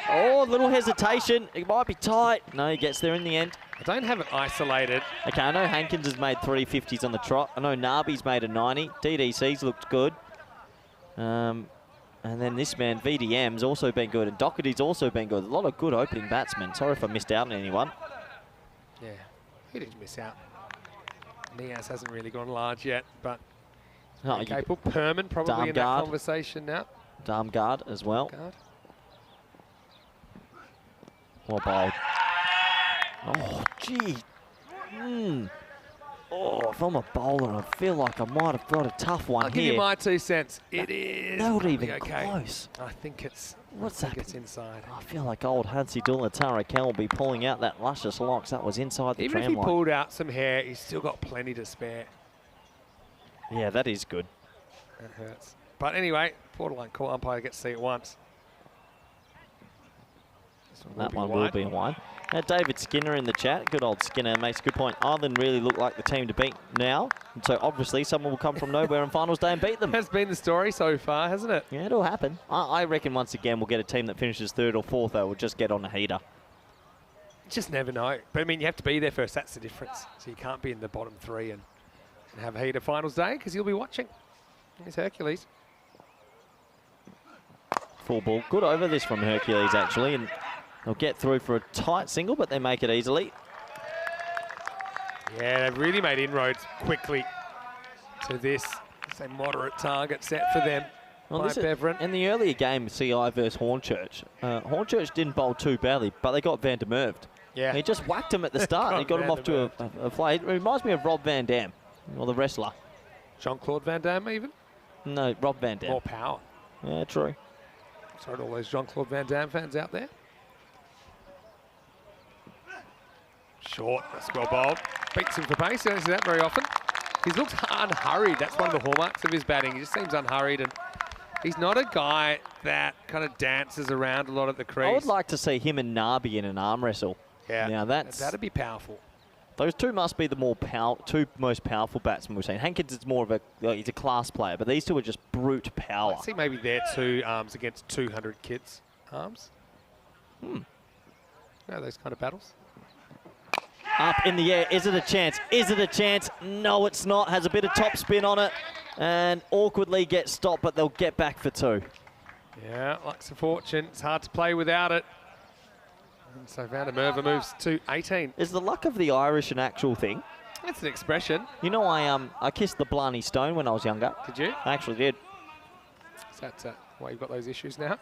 Oh, a little hesitation. It might be tight. No, he gets there in the end. I don't have it isolated. Okay, I know Hankins has made 3 50s on the trot. I know Narby's made a 90. DDC's looked good. And then this man, VDM's also been good. And Doherty's also been good. A lot of good opening batsmen. Sorry if I missed out on anyone. Yeah, he didn't miss out. Niaz hasn't really gone large yet, but capable. Perman probably in that conversation now. Darmgard as well. Guard. Well bowled. Oh, gee. Oh, if I'm a bowler, I feel like I might have got a tough one I'll here. give you my 2 cents. It is Not even okay. close. I think it's. What's I think that? it's inside. I feel like old Hansi de la Tarakel will be pulling out that luscious locks. That was inside the Even if tram he line. pulled out some hair, he's still got plenty to spare. Yeah, that is good. That hurts. But anyway, borderline call umpire gets to see it once. That one will be wide. David Skinner in the chat. Good old Skinner makes a good point. Ireland really look like the team to beat now. And so obviously someone will come from nowhere on finals day and beat them. That's been the story so far, hasn't it? Yeah, it'll happen. I reckon once again we'll get a team that finishes 3rd or 4th, though. We'll just get on a heater. Just never know. But I mean, you have to be there first. That's the difference. So you can't be in the bottom 3 and have a heater finals day because you'll be watching. Here's Hercules. Full ball. Good over this from Hercules, actually. And they'll get through for a tight single, but they make it easily. Yeah, they've really made inroads quickly to this. It's a moderate target set for them by Beverin. In the earlier game, CI versus Hornchurch, Hornchurch didn't bowl too badly, but they got Van der Merved. Yeah. He just whacked him at the start. He got him off to a fly. It reminds me of Rob Van Dam, or the wrestler. Jean-Claude Van Damme even? No, Rob Van Dam. More power. Yeah, true. Sorry to all those Jean-Claude Van Damme fans out there. Short, that's well bowled. Beats him for pace, you don't see that very often. He looks unhurried, that's one of the hallmarks of his batting. He just seems unhurried, and he's not a guy that kind of dances around a lot at the crease. I would like to see him and Narby in an arm wrestle. Yeah, now that'd be powerful. Those two must be the two most powerful batsmen we've seen. Hankins is more of he's a class player, but these two are just brute power. Let's see maybe their 2 arms against 200 kids' arms. No, those kind of battles. Up in the air, is it a chance? Is it a chance? No, it's not. Has a bit of top spin on it and awkwardly gets stopped, but they'll get back for 2. Yeah, luck's a fortune. It's hard to play without it. And so Van der Merwe moves to 18. Is the luck of the Irish an actual thing? That's an expression. You know, I kissed the Blarney Stone when I was younger. Did you? I actually did. Is that why you've got those issues now?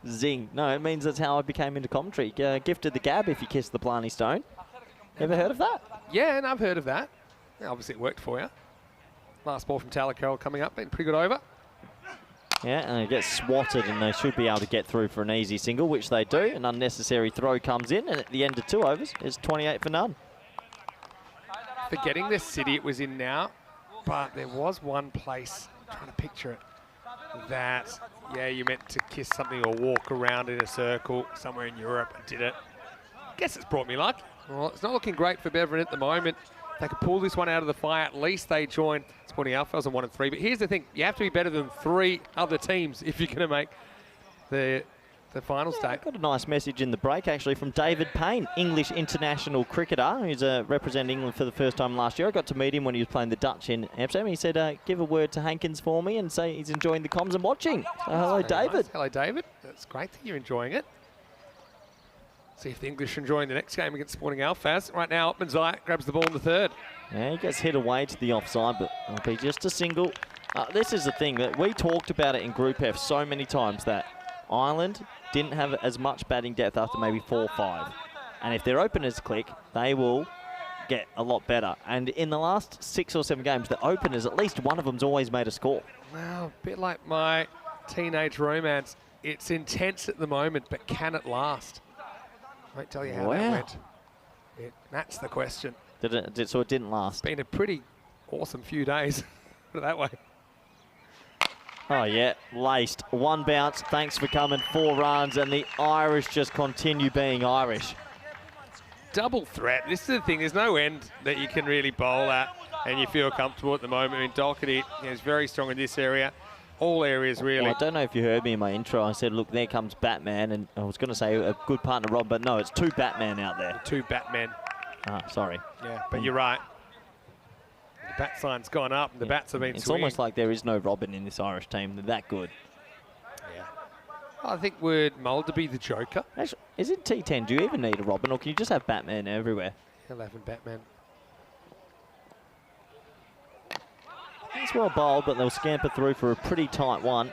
Zing. No, it means that's how I became into commentary. Gifted the gab if you kiss the Blarney Stone. Ever heard of that? Yeah, and I've heard of that. Yeah, obviously it worked for you. Last ball from Tyler Carroll coming up, been pretty good over. Yeah, and it gets swatted, and they should be able to get through for an easy single, which they do. An unnecessary throw comes in, and at the end of 2 overs, it's 28 for none. Forgetting the city it was in now, but there was one place, I'm trying to picture it, that, yeah, you meant to kiss something or walk around in a circle somewhere in Europe and did it. Guess it's brought me luck. Well, it's not looking great for Beverin at the moment. they could pull this one out of the fire, at least they join Sporting Alphas on 1 and 3. But here's the thing, you have to be better than 3 other teams if you're going to make the final stage. I got a nice message in the break, actually, from David Payne, English international cricketer. He's representing England for the first time last year. I got to meet him when he was playing the Dutch in Amsterdam. He said, give a word to Hankins for me and say he's enjoying the comms and watching. So hello, David. Nice. Hello, David. That's great that you're enjoying it. See if the English are enjoying the next game against Sporting Alphas. Right now, Opmanzai grabs the ball in the third. Yeah, he gets hit away to the offside, but it'll be just a single. This is the thing, that we talked about it in Group F so many times, that Ireland didn't have as much batting depth after maybe 4 or 5. And if their openers click, they will get a lot better. And in the last 6 or 7 games, the openers, at least one of them's always made a score. Well, a bit like my teenage romance. It's intense at the moment, but can it last? I won't tell you how that went. That's the question. So it didn't last? It's been a pretty awesome few days, put it that way. Oh, yeah, laced. 1 bounce, thanks for coming, 4 runs, and the Irish just continue being Irish. Double threat. This is the thing, there's no end that you can really bowl at, and you feel comfortable at the moment. I mean, Doherty is very strong in this area. All areas, really. Well, I don't know if you heard me in my intro. I said, look, there comes Batman, and I was going to say a good partner, Rob, but no, it's 2 Batman out there. 2 Batmen. Ah, sorry. Yeah, but you're right. The bat sign's gone up, and the bats have been It's swinging. almost like there is no Robin in this Irish team. They're that good. Yeah. I think would Mulder be the Joker? Actually, is it T10? Do you even need a Robin, or can you just have Batman everywhere? 11 Batman. It's well bowled, but they'll scamper through for a pretty tight one.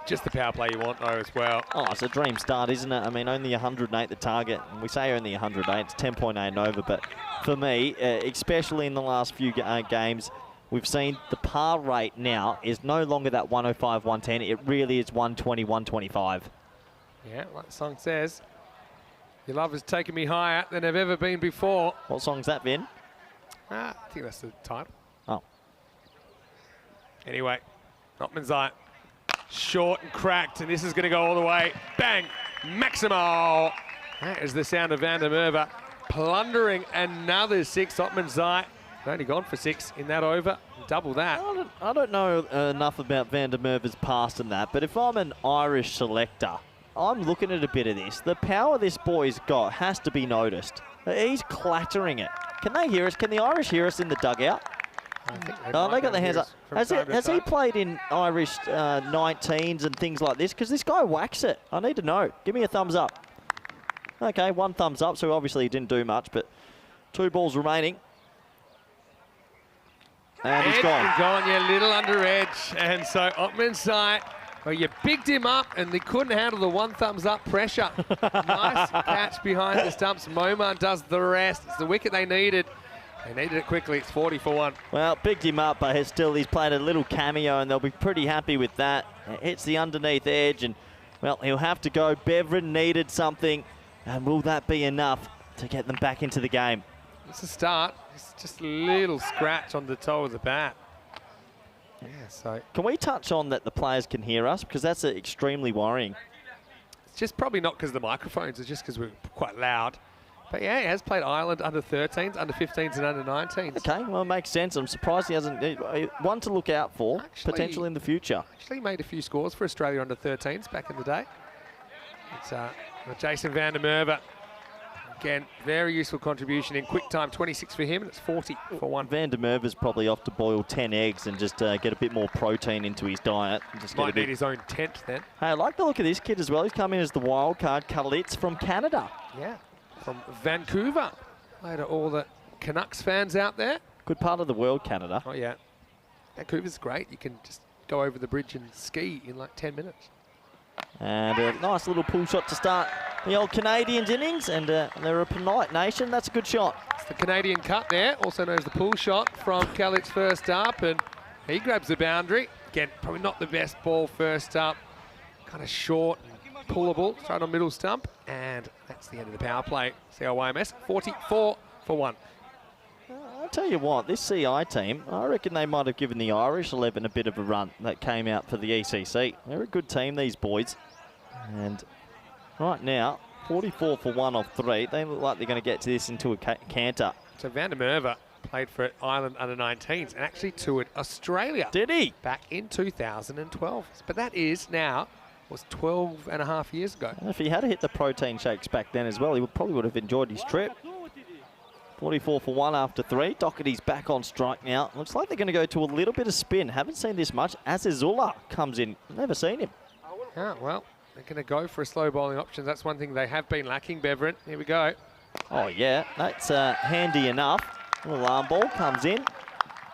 Just the power play you want, though, as well. Oh, it's a dream start, isn't it? I mean, only 108 the target. And we say only 108, it's 10.8 and over. But for me, especially in the last few games, we've seen the par rate now is no longer that 105, 110. It really is 120, 125. Yeah, like the song says, your love has taken me higher than I've ever been before. What song's that, Vin? I think that's the title. Oh. Anyway, Opmanzai. Short and cracked, and this is going to go all the way. Bang! Maximo! That is the sound of Van der Merwe plundering another 6. Opmanzai only gone for 6 in that over. Double that. I don't know enough about Van der Merwe's past and that, but if I'm an Irish selector, I'm looking at a bit of this. The power this boy's got has to be noticed. He's clattering it. Can they hear us? Can the Irish hear us in the dugout? Oh, they got their hands up. Has he played in Irish 19s and things like this? Because this guy whacks it. I need to know. Give me a thumbs up. Okay, 1 thumbs up, so obviously he didn't do much, but 2 balls remaining. And he's gone. Gone, yeah, little under edge. And so Opmanzai, well, you bigged him up and they couldn't handle the 1 thumbs up pressure. Nice catch behind the stumps. Moman does the rest. It's the wicket they needed. They needed it quickly. It's 40 for 1. Well, picked him up, but still he's played a little cameo, and they'll be pretty happy with that. It hits the underneath edge, and, well, he'll have to go. Beverin needed something, and will that be enough to get them back into the game? It's a start. It's just a little scratch on the toe of the bat. Yeah, so... Can we touch on that the players can hear us? Because that's extremely worrying. It's just probably not because the microphones, it's just because we're quite loud. But yeah, he has played Ireland under 13s, under 15s and under 19s. Okay, well, it makes sense. I'm surprised he hasn't... One to look out for, potentially in the future. Actually made a few scores for Australia under 13s back in the day. It's Jason Van der Merwe. Again, very useful contribution in quick time, 26 for him, and it's 40 for 1. Van der Merwe's probably off to boil 10 eggs and just get a bit more protein into his diet. And just might need his own tent then. Hey, I like the look of this kid as well. He's come in as the wild card, Kalitz from Canada. Yeah. From Vancouver. Hello to all the Canucks fans out there. Good part of the world, Canada. Oh, yeah. Vancouver's great. You can just go over the bridge and ski in like 10 minutes. And a nice little pull shot to start the old Canadians innings. And they're a polite nation. That's a good shot. It's the Canadian cut there. Also known as the pull shot from Kalitz first up. And he grabs the boundary. Again, probably not the best ball first up. Kind of short and pullable. Straight on middle stump. And that's the end of the power play. CIYMS, 44 for 1. I'll tell you what, this CI team, I reckon they might have given the Irish 11 a bit of a run that came out for the ECC. They're a good team, these boys. And right now, 44 for 1 off 3. They look like they're going to get to this into a canter. So Van der Merwe played for Ireland under-19s and actually toured Australia. Did he? Back in 2012. But that is now, was 12 and a half years ago. If he had hit the protein shakes back then as well, he probably would have enjoyed his trip. 44 for 1 after 3. Doherty's back on strike now. Looks like they're going to go to a little bit of spin. Haven't seen this much. Azizullah comes in. Never seen him. Yeah, well, they're going to go for a slow bowling option. That's one thing they have been lacking, Beverin. Here we go. Oh, yeah. That's handy enough. Little arm ball comes in.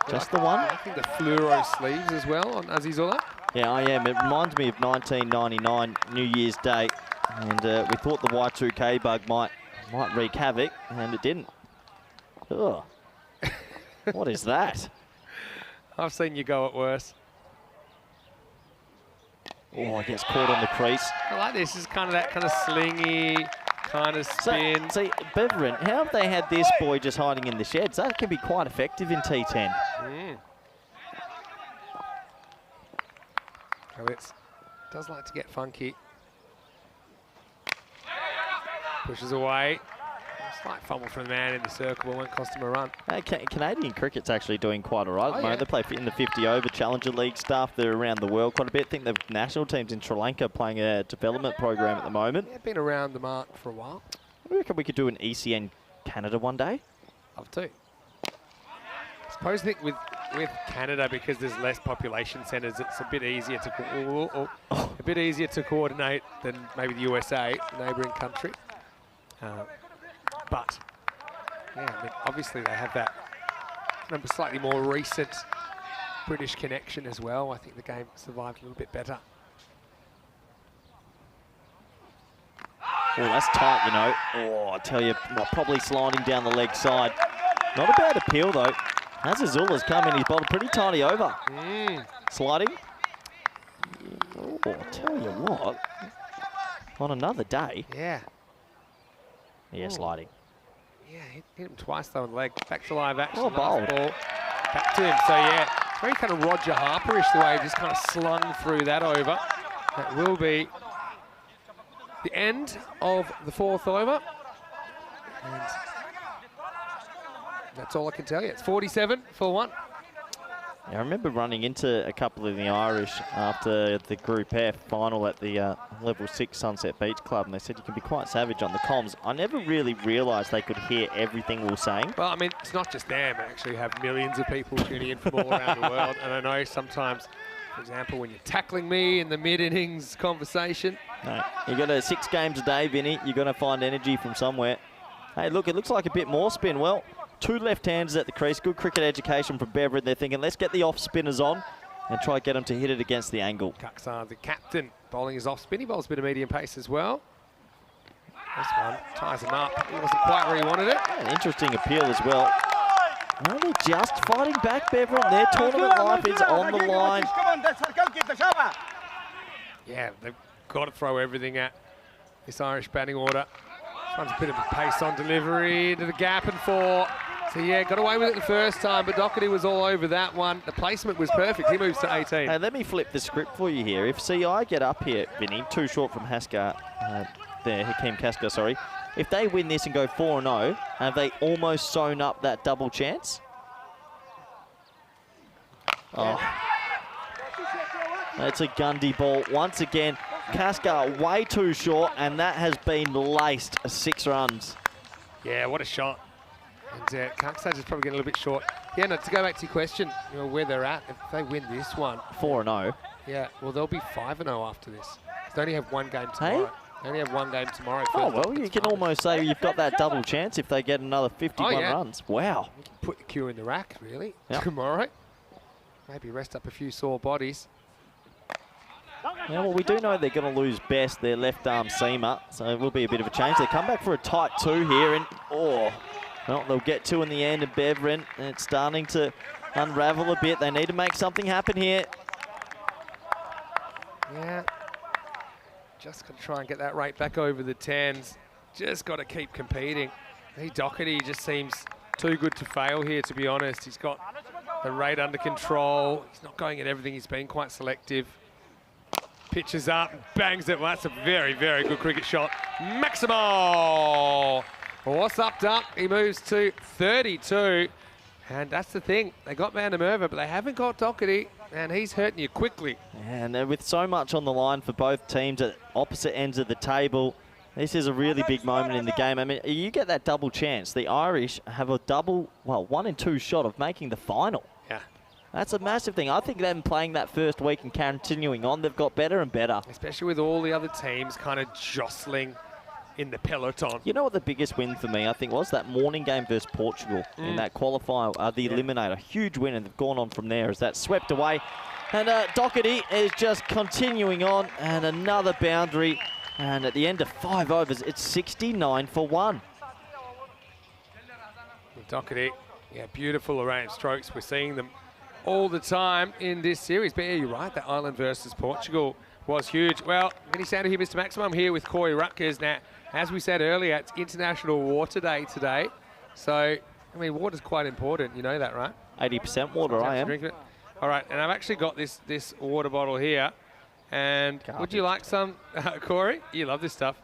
Just the one. I think the fluoro sleeves as well on Azizullah. Yeah, I am. It reminds me of 1999 New Year's Day. And we thought the Y2K bug might wreak havoc, and it didn't. Ugh. What is that? I've seen you go at worse. Oh, it gets caught on the crease. I like this. It's kind of that kind of slingy kind of spin. So, see, Beverin, how have they had this boy just hiding in the sheds? That can be quite effective in T10. Oh, it does like to get funky. Pushes away. Slight fumble from the man in the circle, but won't cost him a run. Hey, Canadian cricket's actually doing quite all right at the moment. They play in the 50-over Challenger League stuff. They're around the world quite a bit. I think the national teams in Sri Lanka playing a development program at the moment. Yeah, been around the mark for a while. I reckon we could do an ECN Canada one day. Love to. I suppose Nick, with Canada, because there's less population centres, it's a bit easier to coordinate than maybe the USA, neighbouring country. But yeah, I mean, obviously they have that slightly more recent British connection as well. I think the game survived a little bit better. Oh, that's tight, you know. Oh, I tell you, probably sliding down the leg side. Not a bad appeal, though. Azazullah's come in, he's bowled a pretty tiny over. Sliding. Oh, I tell you what. On another day. Yeah. Yeah, sliding. Yeah, hit him twice, though, on the leg. Back to live action. Oh, bold. Ball. Back to him. So, yeah, very kind of Roger Harper-ish the way he just kind of slung through that over. That will be the end of the 4th over. And that's all I can tell you. It's 47 for 1. Yeah, I remember running into a couple of the Irish after the Group F final at the Level 6 Sunset Beach Club, and they said you can be quite savage on the comms. I never really realised they could hear everything we were saying. Well, I mean, it's not just them. I actually have millions of people tuning in from all around the world, and I know sometimes, for example, when you're tackling me in the mid-innings conversation. No, you got 6 games a day, Vinny. You're going to find energy from somewhere. Hey, look, it looks like a bit more spin. Well, 2 left-handers at the crease. Good cricket education from Beverin. They're thinking, let's get the off-spinners on and try to get them to hit it against the angle. Kaksar, the captain, bowling his off-spin. He bowls a bit of medium pace as well. This one ties him up. He wasn't quite where he wanted it. Yeah, an interesting appeal as well. Well, they're just fighting back, Beverin. Their tournament life is on the line. Yeah, they've got to throw everything at this Irish batting order. This one's a bit of a pace on delivery into the gap and 4. So yeah, got away with it the first time, but Doherty was all over that one. The placement was perfect. He moves to 18. Hey, let me flip the script for you here. If CI get up here, Vinny, 2 short from Haskar, Hakeem Kaskar, sorry. If they win this and go 4-0, have they almost sewn up that double chance? Oh. That's a Gundy ball. Once again, Kaskar way too short, and that has been laced 6 runs. Yeah, what a shot. And Kaksar is probably getting a little bit short. Yeah, no, to go back to your question, you know, where they're at, if they win this one. 4-0. Yeah, well, they'll be 5-0 after this. They only have 1 game tomorrow. Hey? They only have 1 game tomorrow. Oh, well, you can almost say you've got that double chance if they get another 51 runs. Wow. You can put the cue in the rack, really, yep. tomorrow. Maybe rest up a few sore bodies. Yeah, well, we do know they're going to lose Best, their left-arm seamer, so it will be a bit of a change. They come back for a tight 2 here, and, well, they'll get 2 in the end of Beverin, and it's starting to unravel a bit. They need to make something happen here. Yeah. Just got to try and get that rate back over the 10s. Just got to keep competing. Hey, Doherty just seems too good to fail here, to be honest. He's got the rate under control. He's not going at everything. He's been quite selective. Pitches up, bangs it. Well, that's a very, very good cricket shot. Maximo! What's up, Duck? He moves to 32. And that's the thing. They got Vandermerva, but they haven't got Doherty, and he's hurting you quickly. And with so much on the line for both teams at opposite ends of the table, this is a really big moment in the game. I mean, you get that double chance. The Irish have a double, well, 1 and 2 shot of making the final. Yeah. That's a massive thing. I think them playing that first week and continuing on, they've got better and better. Especially with all the other teams kind of jostling in the peloton. You know what the biggest win for me, I think, was that morning game versus Portugal in that qualifier, the eliminator. Huge win, and they've gone on from there as that's swept away. And Doherty is just continuing on, and another boundary. And at the end of 5 overs, it's 69 for 1. Doherty, yeah, beautiful array of strokes. We're seeing them all the time in this series. But yeah, you're right, that Ireland versus Portugal was huge. Well, Vinny Sandu here, Mr. Maximum, here with Corey Rutgers. Now, as we said earlier, it's International Water Day today. So, I mean, water's quite important. You know that, right? 80% water, I am. Drink it. All right, and I've actually got this water bottle here. And would you like some, Corey? You love this stuff.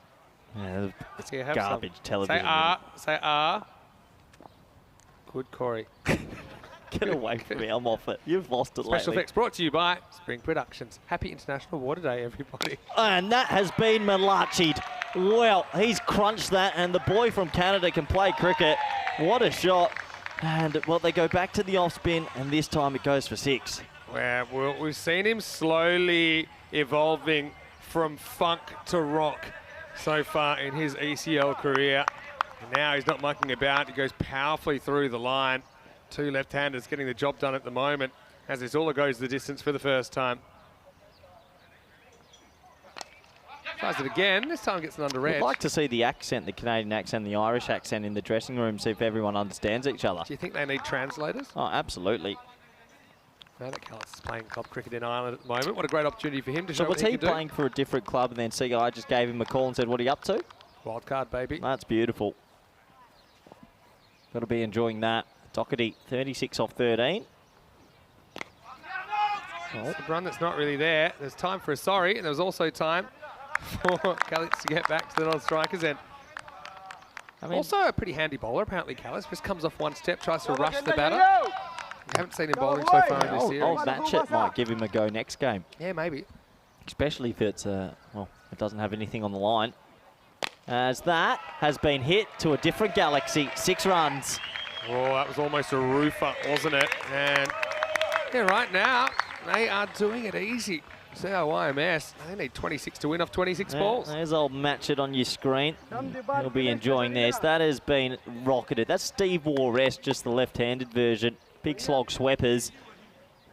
Yeah, it's Here, have garbage some. television. Say ah. Say ah. Good, Corey. Get away from me, I'm off it. You've lost it Special lately. effects brought to you by Spring Productions. Happy International Water Day, everybody. And that has been Malachi'd. Well, he's crunched that, and the boy from Canada can play cricket. What a shot. And, well, they go back to the off spin, and this time it goes for 6. Well, we've seen him slowly evolving from funk to rock so far in his ECL career. And now he's not mucking about. He goes powerfully through the line. 2 left-handers getting the job done at the moment as Isula goes the distance for the first time. Tries it again. This time gets an under edge. I'd like to see the accent, the Canadian accent, the Irish accent in the dressing room, see if everyone understands each other. Do you think they need translators? Oh, absolutely. Now that Callis is playing club cricket in Ireland at the moment. What a great opportunity for him to show So what was he he can do. playing for a different club and then CI just gave him a call and said, what are you up to? Wild card, baby. That's beautiful. Got to be enjoying that. Doherty, 36 off 13. It's a run that's not really there. There's time for a sorry, and there was also time for Callis to get back to the non-strikers end. I mean, Also a pretty handy bowler, apparently, Callis. Just comes off one step, tries to rush the batter. We haven't seen him bowling so far in this series. old Matchett might give him a go next game. Yeah, maybe. Especially if it's, well, it doesn't have anything on the line. As that has been hit to a different galaxy. 6 runs. Oh, that was almost a roofer, wasn't it? And yeah, right now, they are doing it easy. So YMS, they need 26 to win off 26 balls. There's old Matchett on your screen. He'll be enjoying this. That has been rocketed. That's Steve Warrest, just the left-handed version. Big slog sweepers.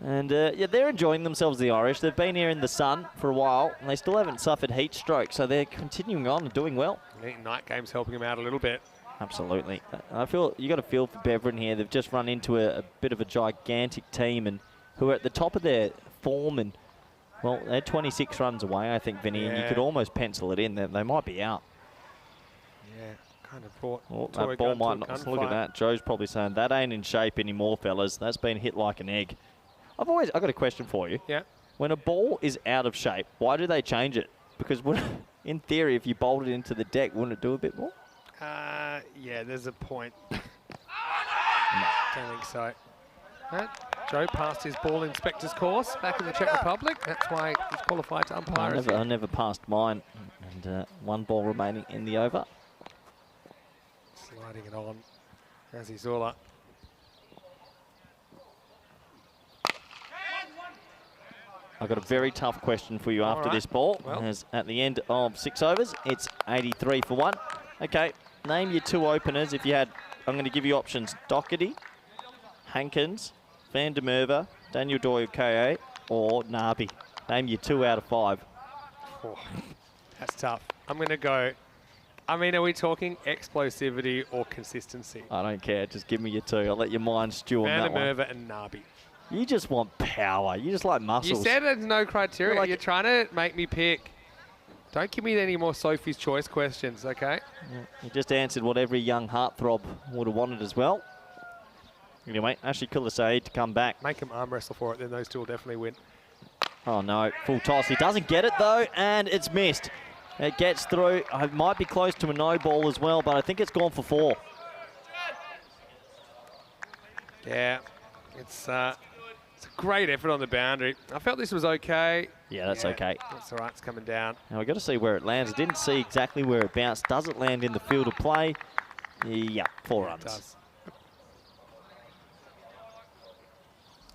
And yeah, they're enjoying themselves, the Irish. They've been here in the sun for a while, and they still haven't suffered heat stroke, so they're continuing on and doing well. I think night game's helping them out a little bit. Absolutely. I feel you got a feel for Beverin here. They've just run into a bit of a gigantic team and who are at the top of their form, and well, they're 26 runs away, I think, Vinny, and you could almost pencil it in. They might be out. Yeah, kind of brought That ball might not. Look at that. Joe's probably saying that ain't in shape anymore, fellas. That's been hit like an egg. I've got a question for you. Yeah. When a ball is out of shape, why do they change it? Because in theory, if you bowled it into the deck, wouldn't it do a bit more? Yeah, there's a point. Don't think so. Joe passed his ball inspector's course back in the Czech Republic. That's why he's qualified to umpire. I never passed mine. And 1 ball remaining in the over. Sliding it on as he's all up. I've got a very tough question for you after this ball. Well. As at the end of 6 overs, it's 83 for 1. Okay, name your 2 openers if you had. I'm going to give you options. Doherty, Hankins, Vandermerva, Daniel Doyle-KA, or Nabi. Name your 2 out of 5. Oh, that's tough. I'm going to go. I mean, are we talking explosivity or consistency? I don't care. Just give me your 2. I'll let your mind stew on that one. Vandermerva and Nabi. You just want power. You just like muscles. You said there's no criteria. Like You're trying to make me pick. Don't give me any more Sophie's Choice questions, okay? Yeah, you just answered what every young heartthrob would have wanted as well. Anyway, Ashley Kulasade to come back. Make him arm wrestle for it, then those 2 will definitely win. Oh no, full toss. He doesn't get it though, and it's missed. It gets through. It might be close to a no ball as well, but I think it's gone for 4. Yeah, it's a great effort on the boundary. I felt this was okay. Yeah, that's okay. That's all right, it's coming down. Now we've got to see where it lands. I didn't see exactly where it bounced. Does it land in the field of play? Yeah, 4 runs. It does.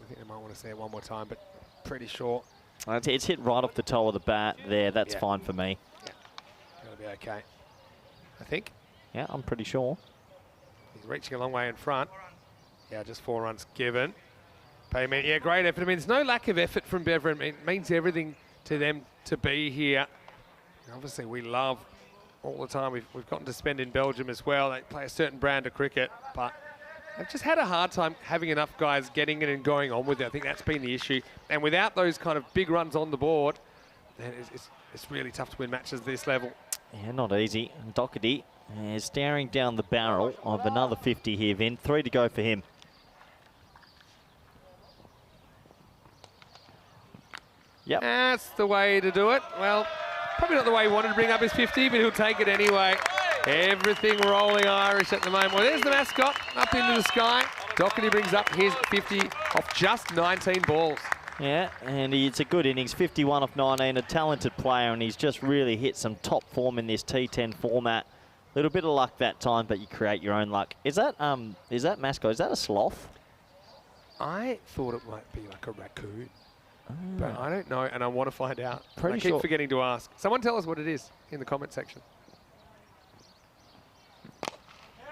I think they might want to see it one more time, but pretty sure. It's hit right off the toe of the bat there. That's fine for me. Yeah, that'll be okay. I think. Yeah, I'm pretty sure. He's reaching a long way in front. Yeah, just 4 runs given. Payment, yeah, great effort. I mean, there's no lack of effort from Bevan. It means everything to them to be here. And obviously, we love all the time. We've gotten to spend in Belgium as well. They play a certain brand of cricket, but they've just had a hard time having enough guys getting in and going on with it. I think that's been the issue. And without those kind of big runs on the board, then it's really tough to win matches at this level. Yeah, not easy. And Doherty is staring down the barrel of another 50 here, Vin. 3 to go for him. Yep. That's the way to do it. Well, probably not the way he wanted to bring up his 50, but he'll take it anyway. Everything rolling Irish at the moment. Well, there's the mascot up into the sky. Doherty brings up his 50 off just 19 balls. Yeah, and it's a good innings, 51 off 19, a talented player, and he's just really hit some top form in this T10 format. A little bit of luck that time, but you create your own luck. Is that mascot, is that a sloth? I thought it might be like a raccoon, but I don't know, and I want to find out. Pretty I keep sure. forgetting to ask. Someone tell us what it is in the comment section.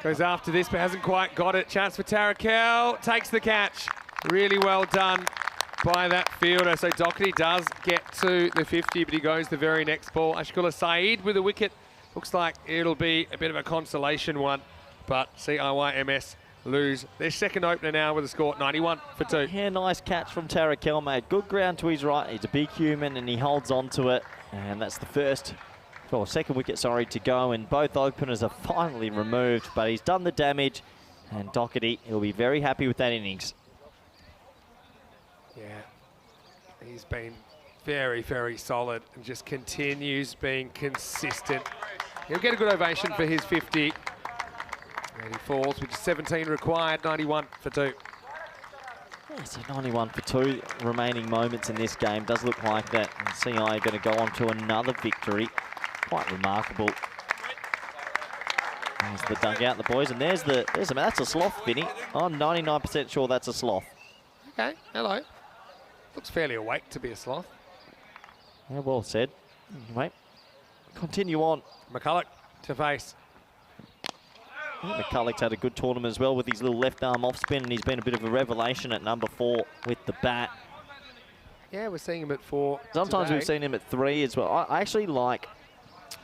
Goes after this, but hasn't quite got it. Chance for Tarakel, takes the catch. Really well done by that fielder. So Doherty does get to the 50, but he goes the very next ball. Ashkula Saeed with a wicket. Looks like it'll be a bit of a consolation one, but CIYMS lose their second opener now with a score 91 for 2. Yeah, nice catch from Tarakel, mate. Good ground to his right. He's a big human and he holds on to it. And that's the second wicket, to go. And both openers are finally removed, but he's done the damage. And Doherty, he'll be very happy with that innings. Yeah, he's been very, very solid and just continues being consistent. He'll get a good ovation for his 50. And he falls with 17 required, 91 for 2. Yeah, so 91 for 2 remaining moments in this game. Does look like that. And CI are going to go on to another victory. Quite remarkable. There's the dugout, the boys, and that's a sloth, Vinny. I'm 99% sure that's a sloth. Okay, hello. Looks fairly awake to be a sloth. Yeah, well said. Mate, continue on. McCulloch to face. I think McCulloch's had a good tournament as well with his little left arm off spin, and he's been a bit of a revelation at number 4 with the bat. Yeah, we're seeing him at 4. Sometimes today. we've seen him at 3 as well. I actually like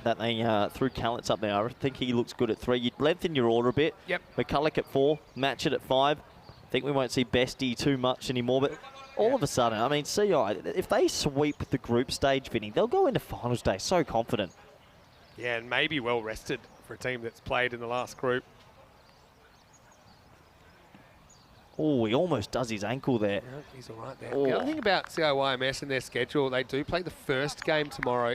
that they threw Callets up there. I think he looks good at 3. You'd lengthen your order a bit. Yep. McCulloch at 4, match it at 5. I think we won't see Bestie too much anymore, but all of a sudden, I mean, CI, if they sweep the group stage, Vinny, they'll go into finals day so confident. Yeah, and maybe well rested for a team that's played in the last group. Oh, he almost does his ankle there. Yeah, he's all right there. Oh. The other thing about CIYMS and their schedule, they do play the first game tomorrow,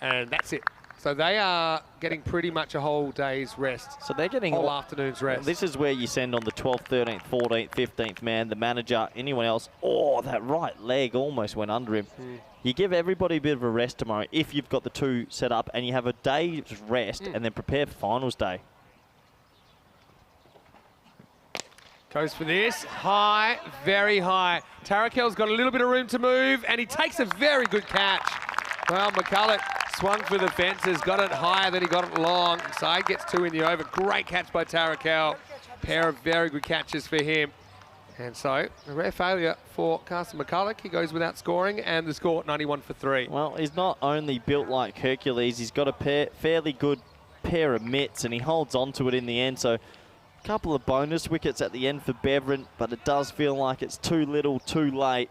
and that's it. So they are getting pretty much a whole day's rest. So they're getting whole afternoon's rest. This is where you send on the 12th, 13th, 14th, 15th man, the manager, anyone else. Oh, that right leg almost went under him. You give everybody a bit of a rest tomorrow if you've got the 2 set up, and you have a day's rest and then prepare for finals day. Goes for this, high, very high. Tarakel's got a little bit of room to move, and he takes a very good catch. Well, McCulloch swung for the fences, got it higher, then he got it long. Side gets 2 in the over. Great catch by Tarakel. Pair of very good catches for him. And so, a rare failure for Carson McCulloch. He goes without scoring, and the score 91 for 3. Well, he's not only built like Hercules, he's got a fairly good pair of mitts, and he holds on to it in the end. So, a couple of bonus wickets at the end for Bevan, but it does feel like it's too little, too late,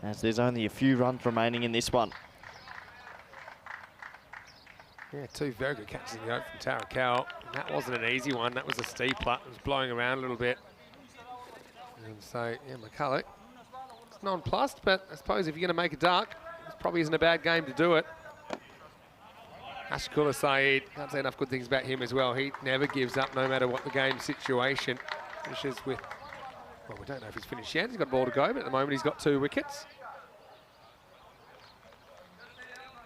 as there's only a few runs remaining in this one. Yeah, 2 very good catches in the over from Tarakel. That wasn't an easy one. That was a steeper. It was blowing around a little bit. And so, yeah, McCulloch, it's nonplussed, but I suppose if you're going to make a duck, this probably isn't a bad game to do it. Ashkula Saeed, can't say enough good things about him as well. He never gives up no matter what the game situation. Finishes with Well, we don't know if he's finished yet. He's got a ball to go, but at the moment he's got 2 wickets.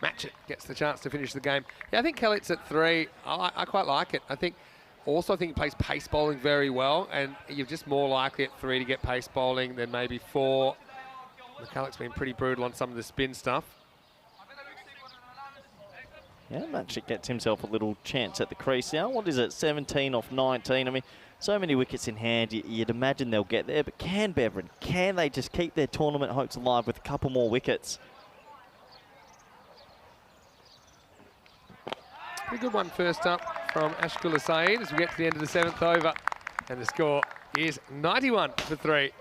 Matchett gets the chance to finish the game. Yeah, I think Kellett's at 3. I quite like it. I think he plays pace bowling very well, and you're just more likely at 3 to get pace bowling than maybe 4. McCulloch's been pretty brutal on some of the spin stuff. Yeah, Matchett gets himself a little chance at the crease now. What is it, 17 off 19? I mean, so many wickets in hand, you'd imagine they'll get there, but can Beveridge, can they just keep their tournament hopes alive with a couple more wickets? Pretty good one first up from Ashkula Saeed as we get to the end of the 7th over. And the score is 91 for 3.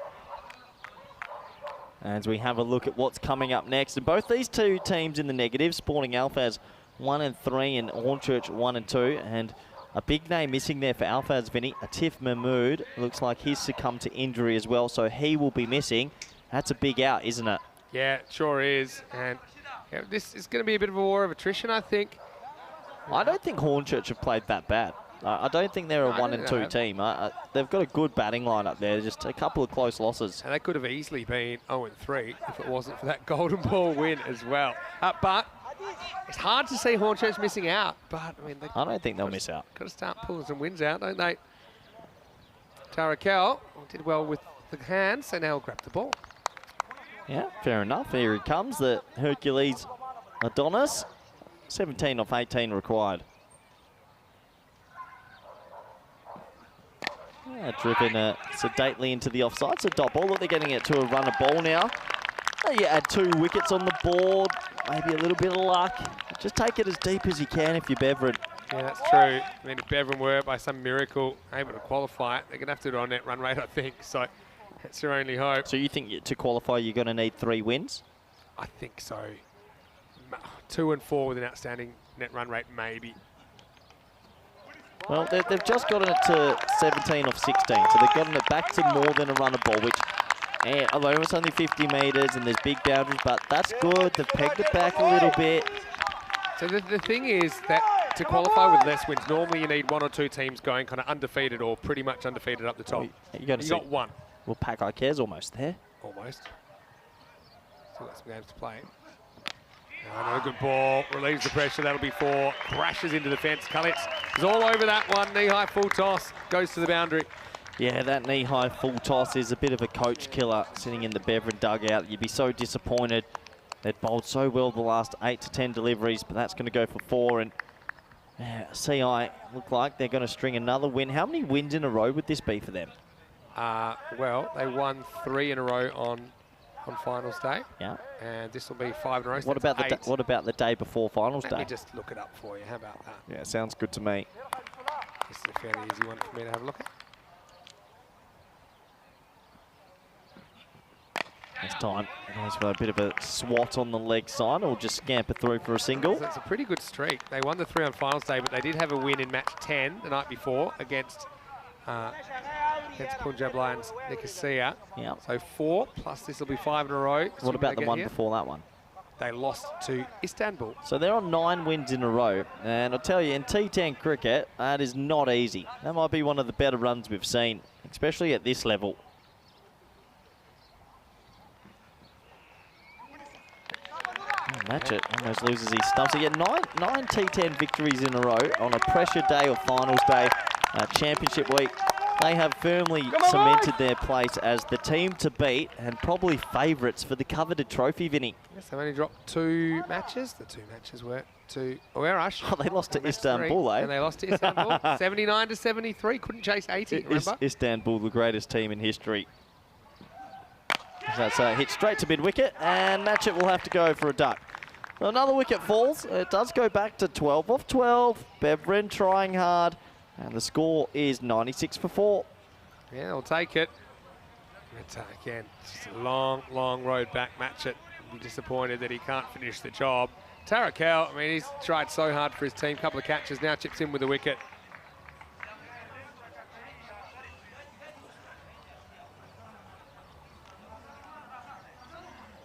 As we have a look at what's coming up next. And both these 2 teams in the negative, Sporting Alphaz 1 and 3 and Hornchurch 1 and 2. And a big name missing there for Alphaz, Vinny. Atif Mahmood looks like he's succumbed to injury as well, so he will be missing. That's a big out, isn't it? Yeah, it sure is. And yeah, this is going to be a bit of a war of attrition, I think. I don't think Hornchurch have played that bad. I don't think they're a 1 and 2 team. They've got a good batting lineup there, just a couple of close losses. And they could have easily been 0 and 3 if it wasn't for that golden ball win as well. But it's hard to see Hornchurch missing out. But I mean, I don't think they'll miss out. Got to start pulling some wins out, don't they? Tarakel did well with the hands, so now he'll grab the ball. Yeah, fair enough. Here he comes, the Hercules Adonis. 17 off 18 required. Yeah, driven sedately into the offside. It's a dot ball. Look, they're getting it to a runner ball now. You add 2 wickets on the board, maybe a little bit of luck. Just take it as deep as you can if you're Beveridge. Yeah, that's true. I mean, if Beveridge were by some miracle able to qualify it, they're going to have to do it on net run rate, I think. So that's your only hope. So you think to qualify you're going to need 3 wins? I think so. 2 and 4 with an outstanding net run rate, maybe. Well, they've just gotten it to 17 off 16, so they've gotten it back to more than a runner ball, which, although it's only 50 metres and there's big boundaries, but that's good. They've pegged it back a little bit. So the thing is that to qualify with less wins, normally you need 1 or 2 teams going kind of undefeated or pretty much undefeated up the top. You got 1. Well, Pack Ikea's almost there. Almost. Still got some games to play. Another good ball, relieves the pressure, that'll be 4, crashes into the fence. Cullitz is all over that one, knee-high full toss, goes to the boundary. Yeah, that knee-high full toss is a bit of a coach killer sitting in the Beveridge dugout. You'd be so disappointed. They've bowled so well the last 8 to 10 deliveries, but that's going to go for 4. And CI look like they're going to string another win. How many wins in a row would this be for them? Well, they won 3 in a row on finals day. Yeah. And this will be 5 in a row. What about the day before finals day? Let me just look it up for you. How about that? Yeah, sounds good to me. This is a fairly easy one for me to have a look at. This time, nice for a bit of a swat on the leg side, or just scamper through for a single. So it's a pretty good streak. They won the 3 on finals day, but they did have a win in match 10 the night before against Punjab Lions Nicosia. Yeah. So 4 plus this will be 5 in a row. What about the one before that one? They lost to Istanbul. So they're on 9 wins in a row. And I'll tell you, in T10 cricket, that is not easy. That might be one of the better runs we've seen, especially at this level. Matchett almost loses his stump. So yeah, nine T10 victories in a row on a pressure day or finals day, championship week. They have firmly cemented their place as the team to beat and probably favourites for the coveted trophy, Vinny. Yes, they've only dropped 2 matches. The 2 matches were to Oerash. Oh, they lost to Istanbul, eh? And they lost to Istanbul, 79 to 73. Couldn't chase 80, remember? Istanbul, the greatest team in history. That's a hit straight to mid-wicket, and Matchett will have to go for a duck. Another wicket falls. It does go back to 12 off 12. Beveridge trying hard, and the score is 96 for 4. Yeah, they'll take it. But again, just a long, long road back. Matchett will be disappointed that he can't finish the job. Tarakel, I mean, he's tried so hard for his team. Couple of catches, now chips in with the wicket.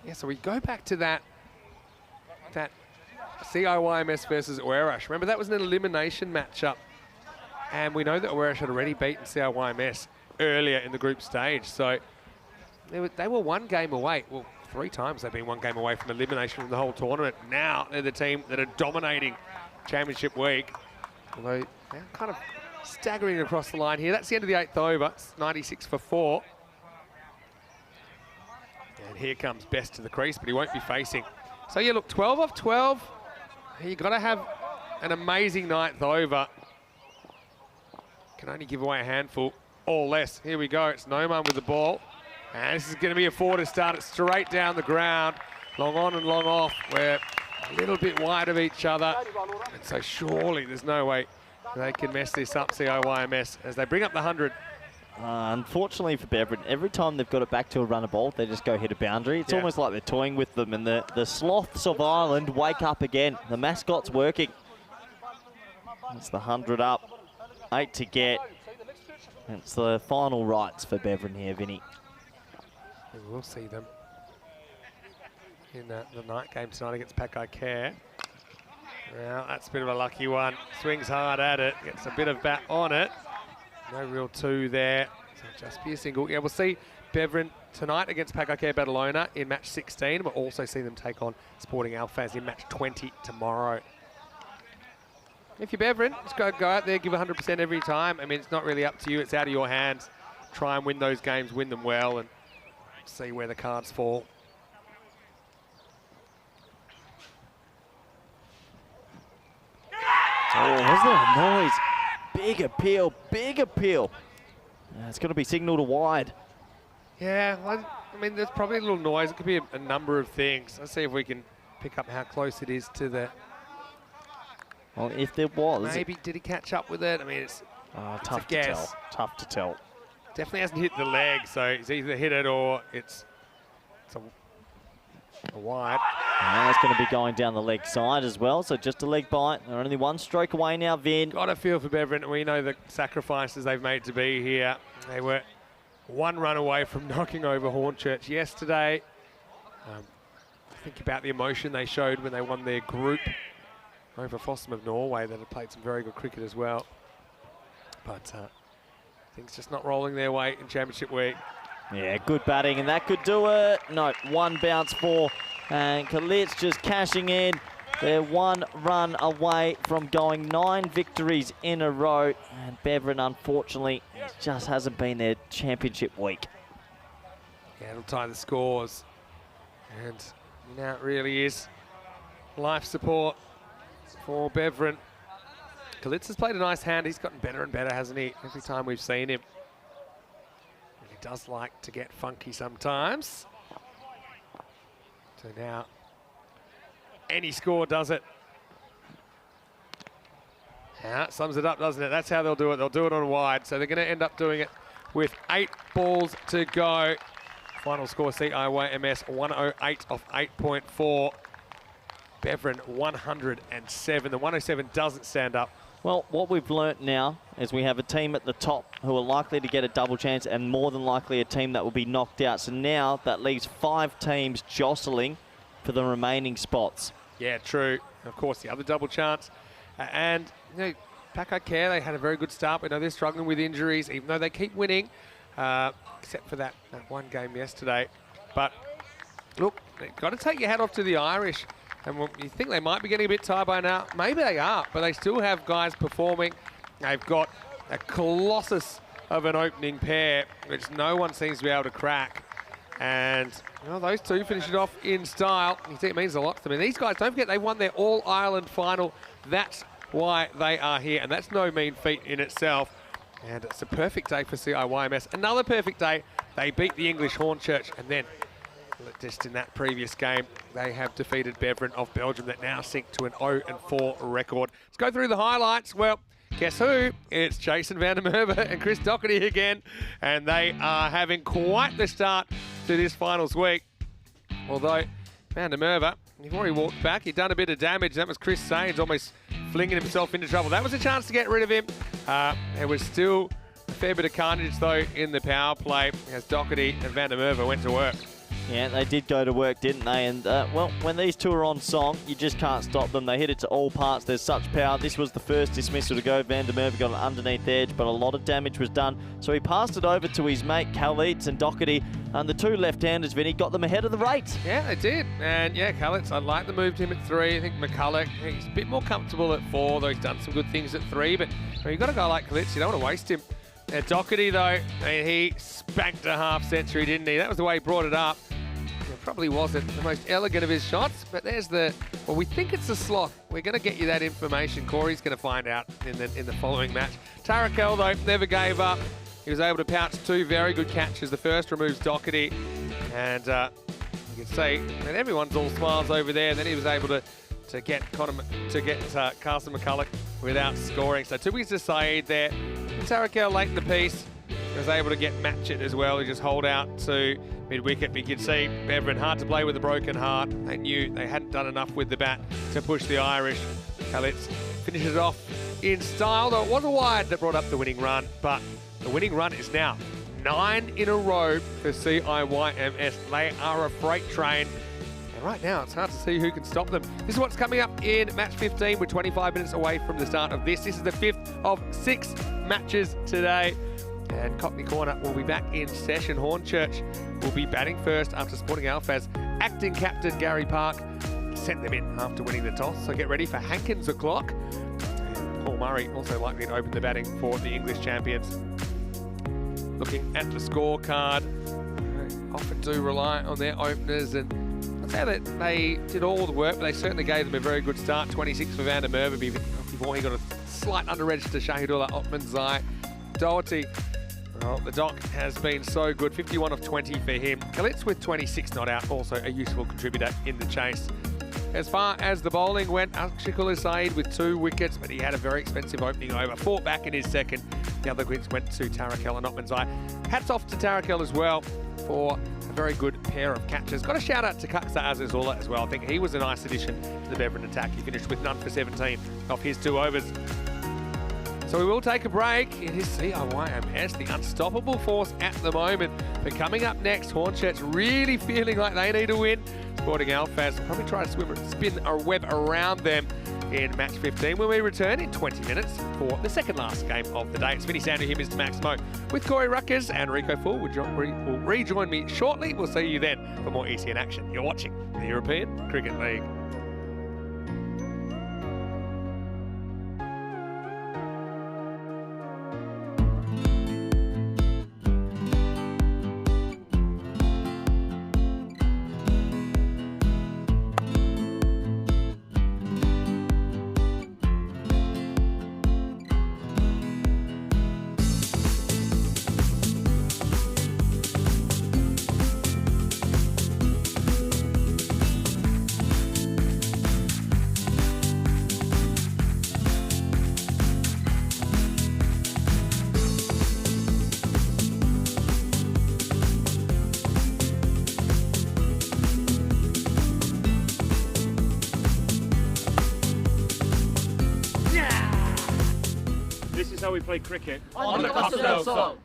Yeah, so we go back to that CIYMS versus Oerash. Remember, that was an elimination matchup. And we know that Oerash had already beaten CIYMS earlier in the group stage. So they were one game away. Well, 3 times they've been one game away from elimination from the whole tournament. Now they're the team that are dominating Championship week. Although they're kind of staggering across the line here. That's the end of the 8th over. It's 96 for 4. And here comes Best to the crease, but he won't be facing. So yeah, look, 12 off 12. You've got to have an amazing 9th over. Can only give away a handful or less. Here we go. It's Noman with the ball. And this is going to be a 4 to start it straight down the ground. Long on and long off. We're a little bit wide of each other. And so surely there's no way they can mess this up, CIYMS, as they bring up the 100. Unfortunately for Beveridge, every time they've got it back to a runner ball, they just go hit a boundary. It's almost like they're toying with them, and the sloths of Ireland wake up again. The mascot's working. It's the 100 up, 8 to get. It's the final rights for Beveridge here, Vinny. We'll see them in the night game tonight against Pakai Care. Well, that's a bit of a lucky one. Swings hard at it, gets a bit of bat on it. No real 2 there, so just be a single. Yeah, we'll see Beveridge tonight against Pakai Care Badalona in match 16. We'll also see them take on Sporting Alphaz in match 20 tomorrow. If you're Beveridge, just go out there, give 100% every time. I mean, it's not really up to you, it's out of your hands. Try and win those games, win them well, and see where the cards fall. Oh, wasn't that a noise? Big appeal, big appeal. It's going to be signalled a wide. Yeah, well, I mean, there's probably a little noise. It could be a number of things. Let's see if we can pick up how close it is to the... Well, if there was... Maybe, did he catch up with it? I mean, it's tough to tell. Tough to tell. Definitely hasn't hit the leg, so it's either hit it or it's a wide. And that's going to be going down the leg side as well, so just a leg bite. They're only 1 stroke away now, Vin. Got a feel for Beveridge. We know the sacrifices they've made to be here. They were 1 run away from knocking over Hornchurch yesterday. Think about the emotion they showed when they won their group over Fossum of Norway, that had played some very good cricket as well. But things just not rolling their way in Championship week. Yeah, good batting, and that could do it. No, 1 bounce for, and Kalitz just cashing in. They're 1 run away from going 9 victories in a row, and Beveridge, unfortunately, it just hasn't been their Championship week. Yeah, it'll tie the scores, and now it really is life support for Beveridge. Kalitz has played a nice hand. He's gotten better and better, hasn't he, every time we've seen him. And he does like to get funky sometimes. So now, any score does it. Yeah, sums it up, doesn't it? That's how they'll do it. They'll do it on wide. So they're going to end up doing it with 8 balls to go. Final score, CIYMS 108 off 8.4. Beveridge 107. The 107 doesn't stand up. Well, what we've learnt now is we have a team at the top who are likely to get a double chance, and more than likely a team that will be knocked out. So now that leaves 5 teams jostling for the remaining spots. Yeah, true. Of course, the other double chance. And, you know, Pakai Care, they had a very good start. We know they're struggling with injuries, even though they keep winning, except for that 1 game yesterday. But, look, they've got to take your hat off to the Irish. And you think they might be getting a bit tired by now. Maybe they are, but they still have guys performing. They've got a colossus of an opening pair, which no one seems to be able to crack. And well, those 2 finish it off in style. You see, it means a lot to them. And these guys, don't forget, they won their All-Ireland final. That's why they are here, and that's no mean feat in itself. And it's a perfect day for CIYMS. Another perfect day. They beat the English Hornchurch, and then just in that previous game, they have defeated Beveridge of Belgium that now sink to an 0-4 record. Let's go through the highlights. Well, guess who? It's Jason van der Merwe and Chris Doherty again, and they are having quite the start to this finals week. Although van der Merwe, he's already walked back. He'd done a bit of damage. That was Chris Sains almost flinging himself into trouble. That was a chance to get rid of him. There was still a fair bit of carnage, though, in the power play as Doherty and van der Merwe went to work. Yeah, they did go to work, didn't they? And, well, when these two are on song, you just can't stop them. They hit it to all parts. There's such power. This was the first dismissal to go. Van der Merwe got an underneath edge, but a lot of damage was done. So he passed it over to his mate, Khalid and Doherty. And the two left-handers, Vinny, got them ahead of the rate. Yeah, they did. And, yeah, Khalid, I like the move to him at 3. I think McCulloch, he's a bit more comfortable at 4, though he's done some good things at 3. But you've got a guy like Khalid, so you don't want to waste him. Doherty, though, I mean, he spanked a half-century, didn't he? That was the way he brought it up. It probably wasn't the most elegant of his shots, but there's the, well, we think it's a sloth. We're going to get you that information. Corey's going to find out in the following match. Tarakel, though, never gave up. He was able to pounce 2 very good catches. The first removes Doherty, and you can see that everyone's all smiles over there. And then he was able to get Carson McCulloch without scoring. So 2 wickets to Saeed there. Tarakel late in the piece was able to get Matchett as well. He just hold out to mid-wicket. But you can see Beverin hard to play with a broken heart. They knew they hadn't done enough with the bat to push the Irish. Khalid finishes it off in style, though it was a wide that brought up the winning run. But the winning run is now 9 in a row for CIYMS. They are a freight train. And right now, it's hard to see who can stop them. This is what's coming up in match 15. We're 25 minutes away from the start of this. This is the 5th of 6 matches today. And Cockney Corner will be back in session. Hornchurch will be batting first after Sporting Alpha's acting captain Gary Park sent them in after winning the toss. So get ready for Hankins o'clock. And Paul Murray also likely to open the batting for the English champions. Looking at the scorecard, they often do rely on their openers, and I'd say that they did all the work, but they certainly gave them a very good start. 26 for Van der Merwe before he got a slight under-edge to Shahidullah Ottmanzai. Doherty, well, the Doc has been so good, 51 of 20 for him. Kalitz with 26 not out, also a useful contributor in the chase. As far as the bowling went, Ashikul Saeed with 2 wickets, but he had a very expensive opening over. Fought back in his second. The other wickets went to Tarakel and Ottmanzai. Hats off to Tarakel as well for a very good pair of catches. Got a shout out to Kaksa Azizullah as well. I think he was a nice addition to the Beverin attack. He finished with none for 17 off his 2 overs. So we will take a break. It is CIYMS, the unstoppable force at the moment. But coming up next, Hornchurch really feeling like they need a win. Sporting Alphas will probably try to spin a web around them in match 15 when we return in 20 minutes for the second last game of the day. It's Vinny Sandu here, Mr. Max Mo, with Corey Ruckers and Rico Full will rejoin me shortly. We'll see you then for more ECN action. You're watching the European Cricket League. This is how we play cricket. On the Costello song.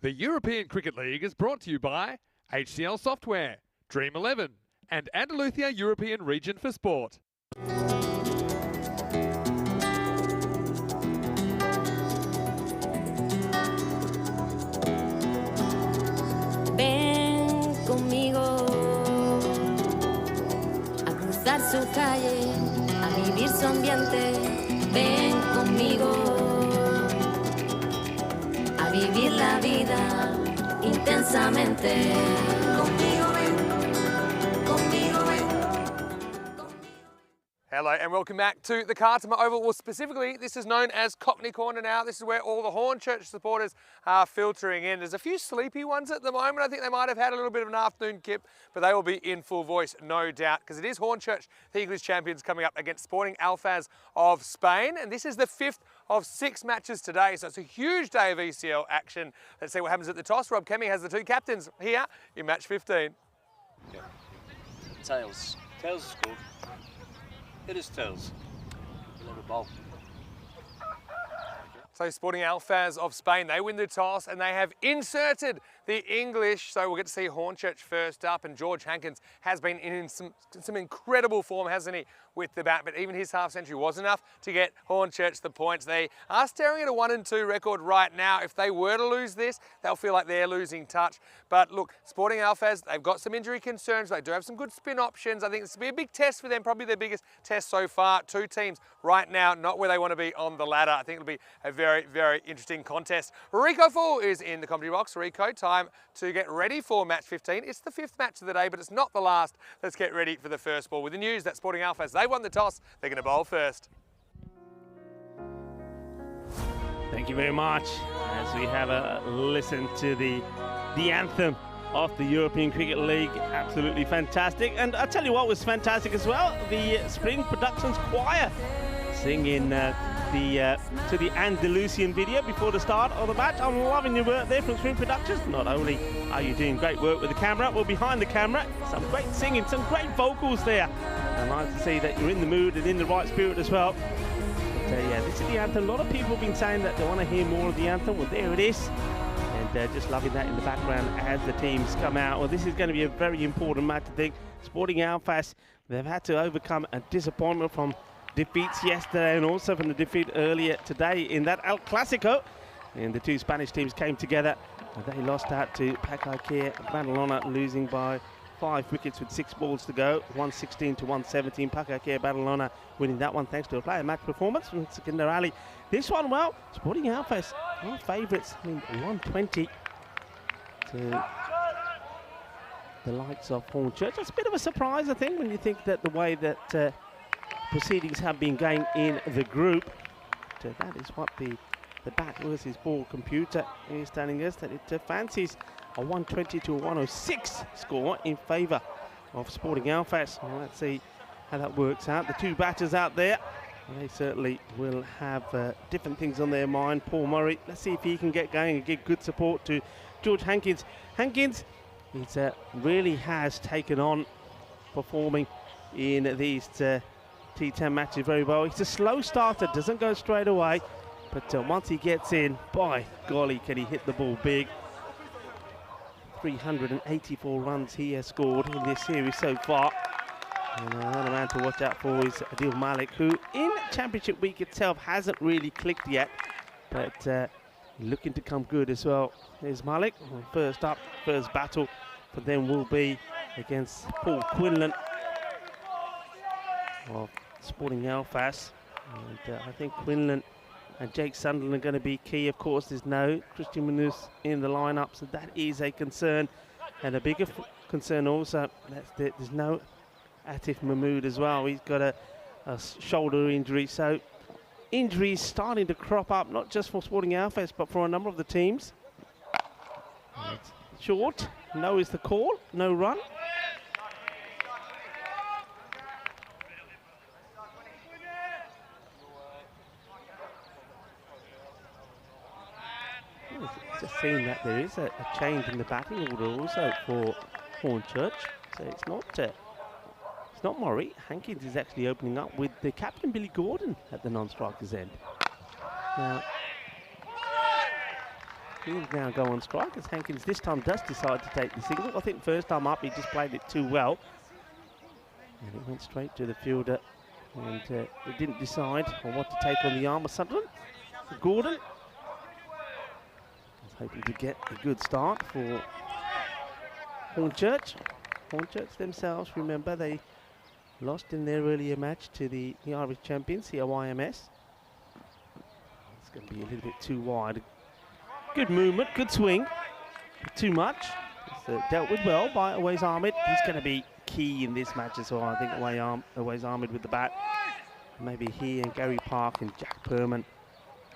The European Cricket League is brought to you by HCL Software, Dream 11, and Andalusia European Region for Sport. Ven conmigo a cruzar su calle, a vivir su ambiente. Ven conmigo a vivir la vida intensamente. Conmigo ven, conmigo ven. Hello and welcome back to the Cartama Oval. Well, specifically, this is known as Cockney Corner now. This is where all the Hornchurch supporters are filtering in. There's a few sleepy ones at the moment. I think they might have had a little bit of an afternoon kip, but they will be in full voice, no doubt, because it is Hornchurch, the English champions, coming up against Sporting Alfaz of Spain. And this is the 5th of 6 matches today, so it's a huge day of ECL action. Let's see what happens at the toss. Rob Kemmy has the 2 captains here in match 15. Tails. Tails is called. It is tails. We'll have a bowl. So Sporting Alfaz of Spain, they win the toss and they have inserted the English. So we'll get to see Hornchurch first up, and George Hankins has been in some incredible form, hasn't he, with the bat, but even his half century was enough to get Hornchurch the points. They are staring at a 1-2 record right now. If they were to lose this, they'll feel like they're losing touch. But look, Sporting Alfaz, they've got some injury concerns. They do have some good spin options. I think this will be a big test for them, probably their biggest test so far. 2 teams right now, not where they want to be on the ladder. I think it'll be a very, very interesting contest. Rico Full is in the commentary box. Rico, time to get ready for match 15. It's the 5th match of the day, but it's not the last. Let's get ready for the first ball. With the news that Sporting Alfaz, they won the toss. They're going to bowl first. Thank you very much. As we have a listen to the anthem of the European Cricket League, absolutely fantastic. And I tell you what was fantastic as well, the Spring Productions Choir singing to the Andalusian video before the start of the match. I'm loving your work there from Spring Productions. Not only are you doing great work with the camera, well, behind the camera, some great singing, some great vocals there. And I like to see that you're in the mood and in the right spirit as well. But yeah, this is the anthem. A lot of people have been saying that they want to hear more of the anthem. Well, there it is. And just loving that in the background as the teams come out. Well, this is going to be a very important match, I think. Sporting Alfaz, they've had to overcome a disappointment from defeats yesterday and also from the defeat earlier today in that El Clasico. And the 2 Spanish teams came together. They lost out to Pacaquer Badalona, losing by 5 wickets with 6 balls to go, 116 to 117. Pacaquer Badalona winning that one thanks to a player match performance from Secunder Ali. This one, well, Sporting Alfaz, our favourites, 120 to the likes of Hornchurch. That's a bit of a surprise, I think, when you think that the way that proceedings have been going in the group. That is what the bat versus ball computer is telling us, that it fancies a 120 to a 106 score in favour of Sporting Alfaz. Well, let's see how that works out. The 2 batters out there, they certainly will have different things on their mind. Paul Murray, let's see if he can get going and give good support to George Hankins. Hankins really has taken on performing in these T10 matches very well. He's a slow starter, doesn't go straight away, but once he gets in, by golly, can he hit the ball big. 384 runs he has scored in this series so far. And another man to watch out for is Adil Malik, who in Championship week itself hasn't really clicked yet, but looking to come good as well. There's Malik. First up, first battle for them will be against Paul Quinlan of Sporting Alfaz. And I think Quinlan and Jake Sunderland are going to be key. Of course, there's no Christian Manus in the lineup, so that is a concern. And a bigger concern also, there's no Atif Mahmood as well. He's got a shoulder injury. So injuries starting to crop up, not just for Sporting Alfaz, but for a number of the teams. Short, no is the call, no run. Just seeing that there is a change in the batting order also for Hornchurch. So it's not Murray. Hankins is actually opening up with the captain Billy Gordon at the non-strikers end. Now, He'll now go on strike as Hankins this time does decide to take the single. I think first time up he just played it too well. And it went straight to the fielder. And he didn't decide on what to take on the arm of Sunderland. Gordon was hoping to get a good start for Hornchurch. Hornchurch themselves, remember, they lost in their earlier match to the Irish champions, the OIMS. It's going to be a little bit too wide. Good movement, good swing. Too much. It's dealt with well by Awais Ahmed. He's going to be key in this match as well. I think Awais Ahmed with the bat. Maybe he and Gary Park and Jack Perman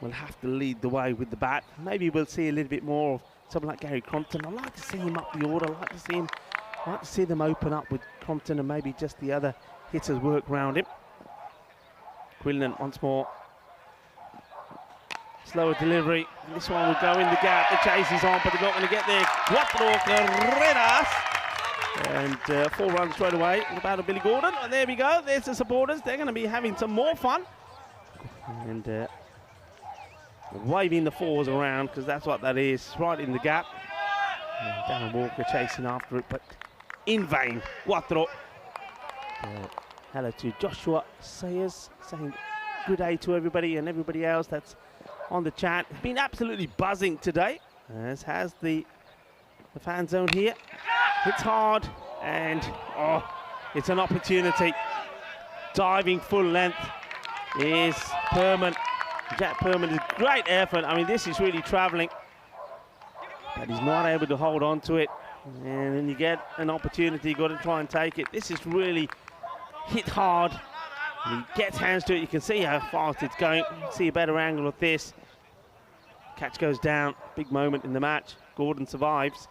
will have to lead the way with the bat. Maybe we'll see a little bit more of someone like Gary Crompton. I'd like to see him up the order. I'd like to see them open up with Crompton and maybe just the other hitters work around him. Quinlan once more. Slower delivery. This one will go in the gap. The chase is on, but they're not going to get there. Cuatro carreras. And 4 runs straight away. The bat of Billy Gordon. And there we go. There's the supporters. They're going to be having some more fun. And waving the 4s around, because that's what that is. Right in the gap. And Darren Walker chasing after it, but in vain. Cuatro. Hello to Joshua Sayers, saying good day to everybody and everybody else that's on the chat. It's been absolutely buzzing today, as has the fan zone here. Hits hard, and it's an opportunity. Diving full length is Perman. Jack Perman is great effort. I mean, this is really travelling, but he's not able to hold on to it. And then you get an opportunity, you've got to try and take it. This is really hit hard. He gets hands to it. You can see how fast it's going. You can see a better angle of this. Catch goes down. Big moment in the match. Gordon survives.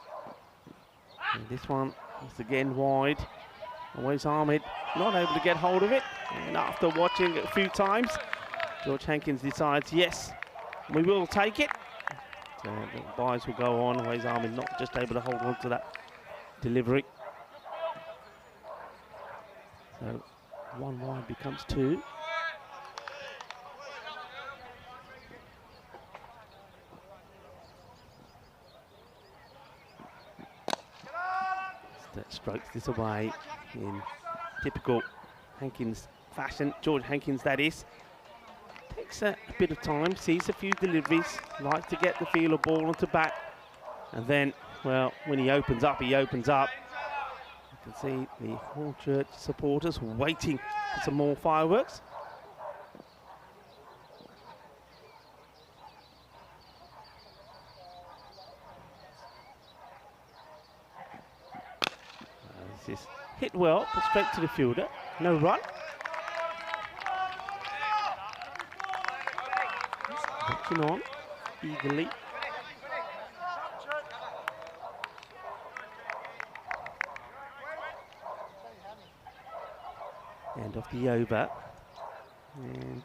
And this one is again wide. Awais Ahmed not able to get hold of it. And after watching it a few times, George Hankins decides, yes, we will take it. So the buys will go on. Awais Ahmed not just able to hold on to that delivery. So 1 wide becomes 2. That strokes this away in typical Hankins fashion. George Hankins, that is. Takes a bit of time, sees a few deliveries, likes to get the feel of ball onto bat. And then, well, when he opens up, he opens up. You can see the Hornchurch supporters waiting for some more fireworks. This is hit well, but straight to the fielder. No run. Watching on eagerly. End of the over. And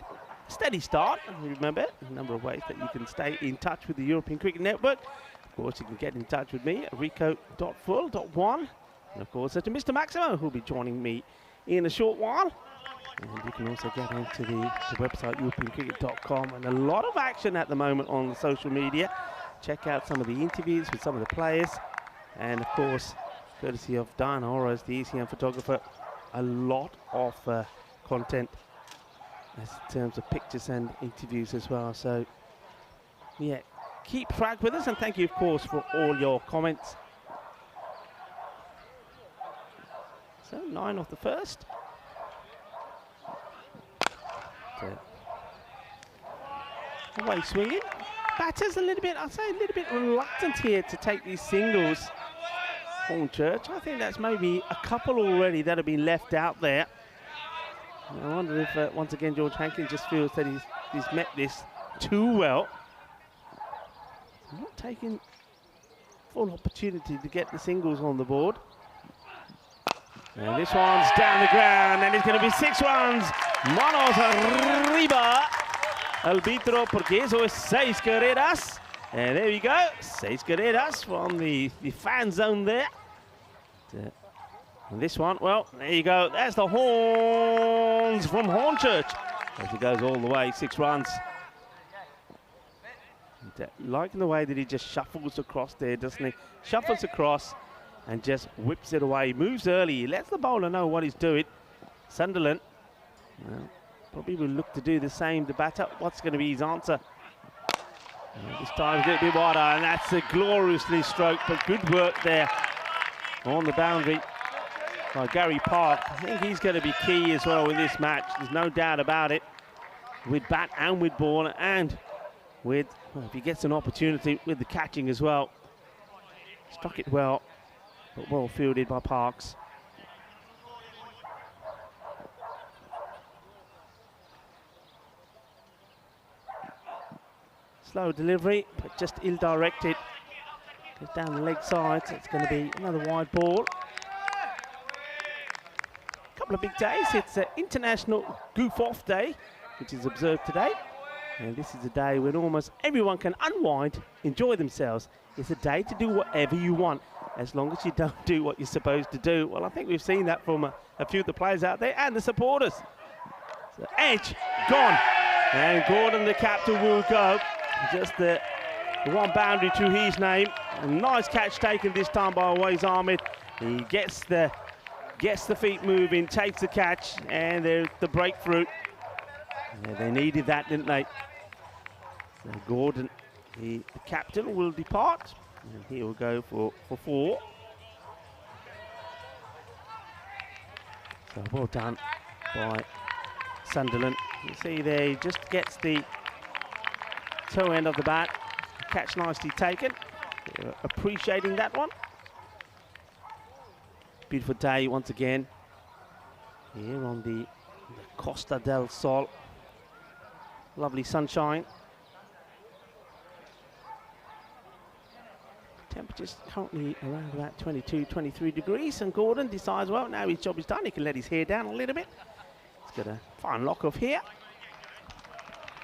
steady start. And remember, a number of ways that you can stay in touch with the European Cricket Network. Of course, you can get in touch with me at rico.full.1. And of course, to Mr. Maximo, who'll be joining me in a short while. And you can also get onto the website, europeancricket.com, and a lot of action at the moment on social media. Check out some of the interviews with some of the players. And of course, courtesy of Diana Oroz, the ECM photographer, a lot of content in terms of pictures and interviews as well. So, yeah, keep track with us, and thank you, of course, for all your comments. So 9 off the first. Away swinging. Batters a little bit, I'd say a little bit reluctant here to take these singles. Hornchurch, I think that's maybe a couple already that have been left out there. And I wonder if once again George Hankins just feels that he's met this too well. Not taking full opportunity to get the singles on the board. And this one's down the ground, and it's going to be 6 runs. Manos arriba. Arbitro, porque eso es 6 carreras. And there we go, 6 carreras from the fan zone there. And this one, well, there you go. That's the horns from Hornchurch. As it goes all the way, 6 runs. Liking the way that he just shuffles across there, doesn't he? Shuffles across and just whips it away. He moves early. He lets the bowler know what he's doing. Sunderland, well, probably will look to do the same. The batter, what's going to be his answer? This time a little bit wider, and that's a gloriously stroked, but good work there on the boundary by Gary Park. I think he's going to be key as well in this match. There's no doubt about it. With bat and with ball, and with, well, if he gets an opportunity with the catching as well. Struck it well, but well fielded by Parks. Slow delivery, but just ill-directed. Goes down the leg side, so it's going to be another wide ball. A couple of big days. It's an International Goof-Off Day, which is observed today. And this is a day when almost everyone can unwind, enjoy themselves. It's a day to do whatever you want, as long as you don't do what you're supposed to do. Well, I think we've seen that from a few of the players out there and the supporters. So edge, gone. And Gordon, the captain, will go. Just the one boundary to his name. A nice catch taken this time by Awais Ahmed. He gets the feet moving, takes the catch, and there's the breakthrough. Yeah, they needed that, didn't they? So Gordon, the captain, will depart, and he will go for 4. So well done by Sunderland. You see there, he just gets the toe end of the bat. Catch nicely taken. They're appreciating that one. Beautiful day once again here on the Costa del Sol. Lovely sunshine. Temperatures currently around about 22, 23 degrees, and Gordon decides, well, now his job is done, he can let his hair down a little bit. He's got a fine lock off here.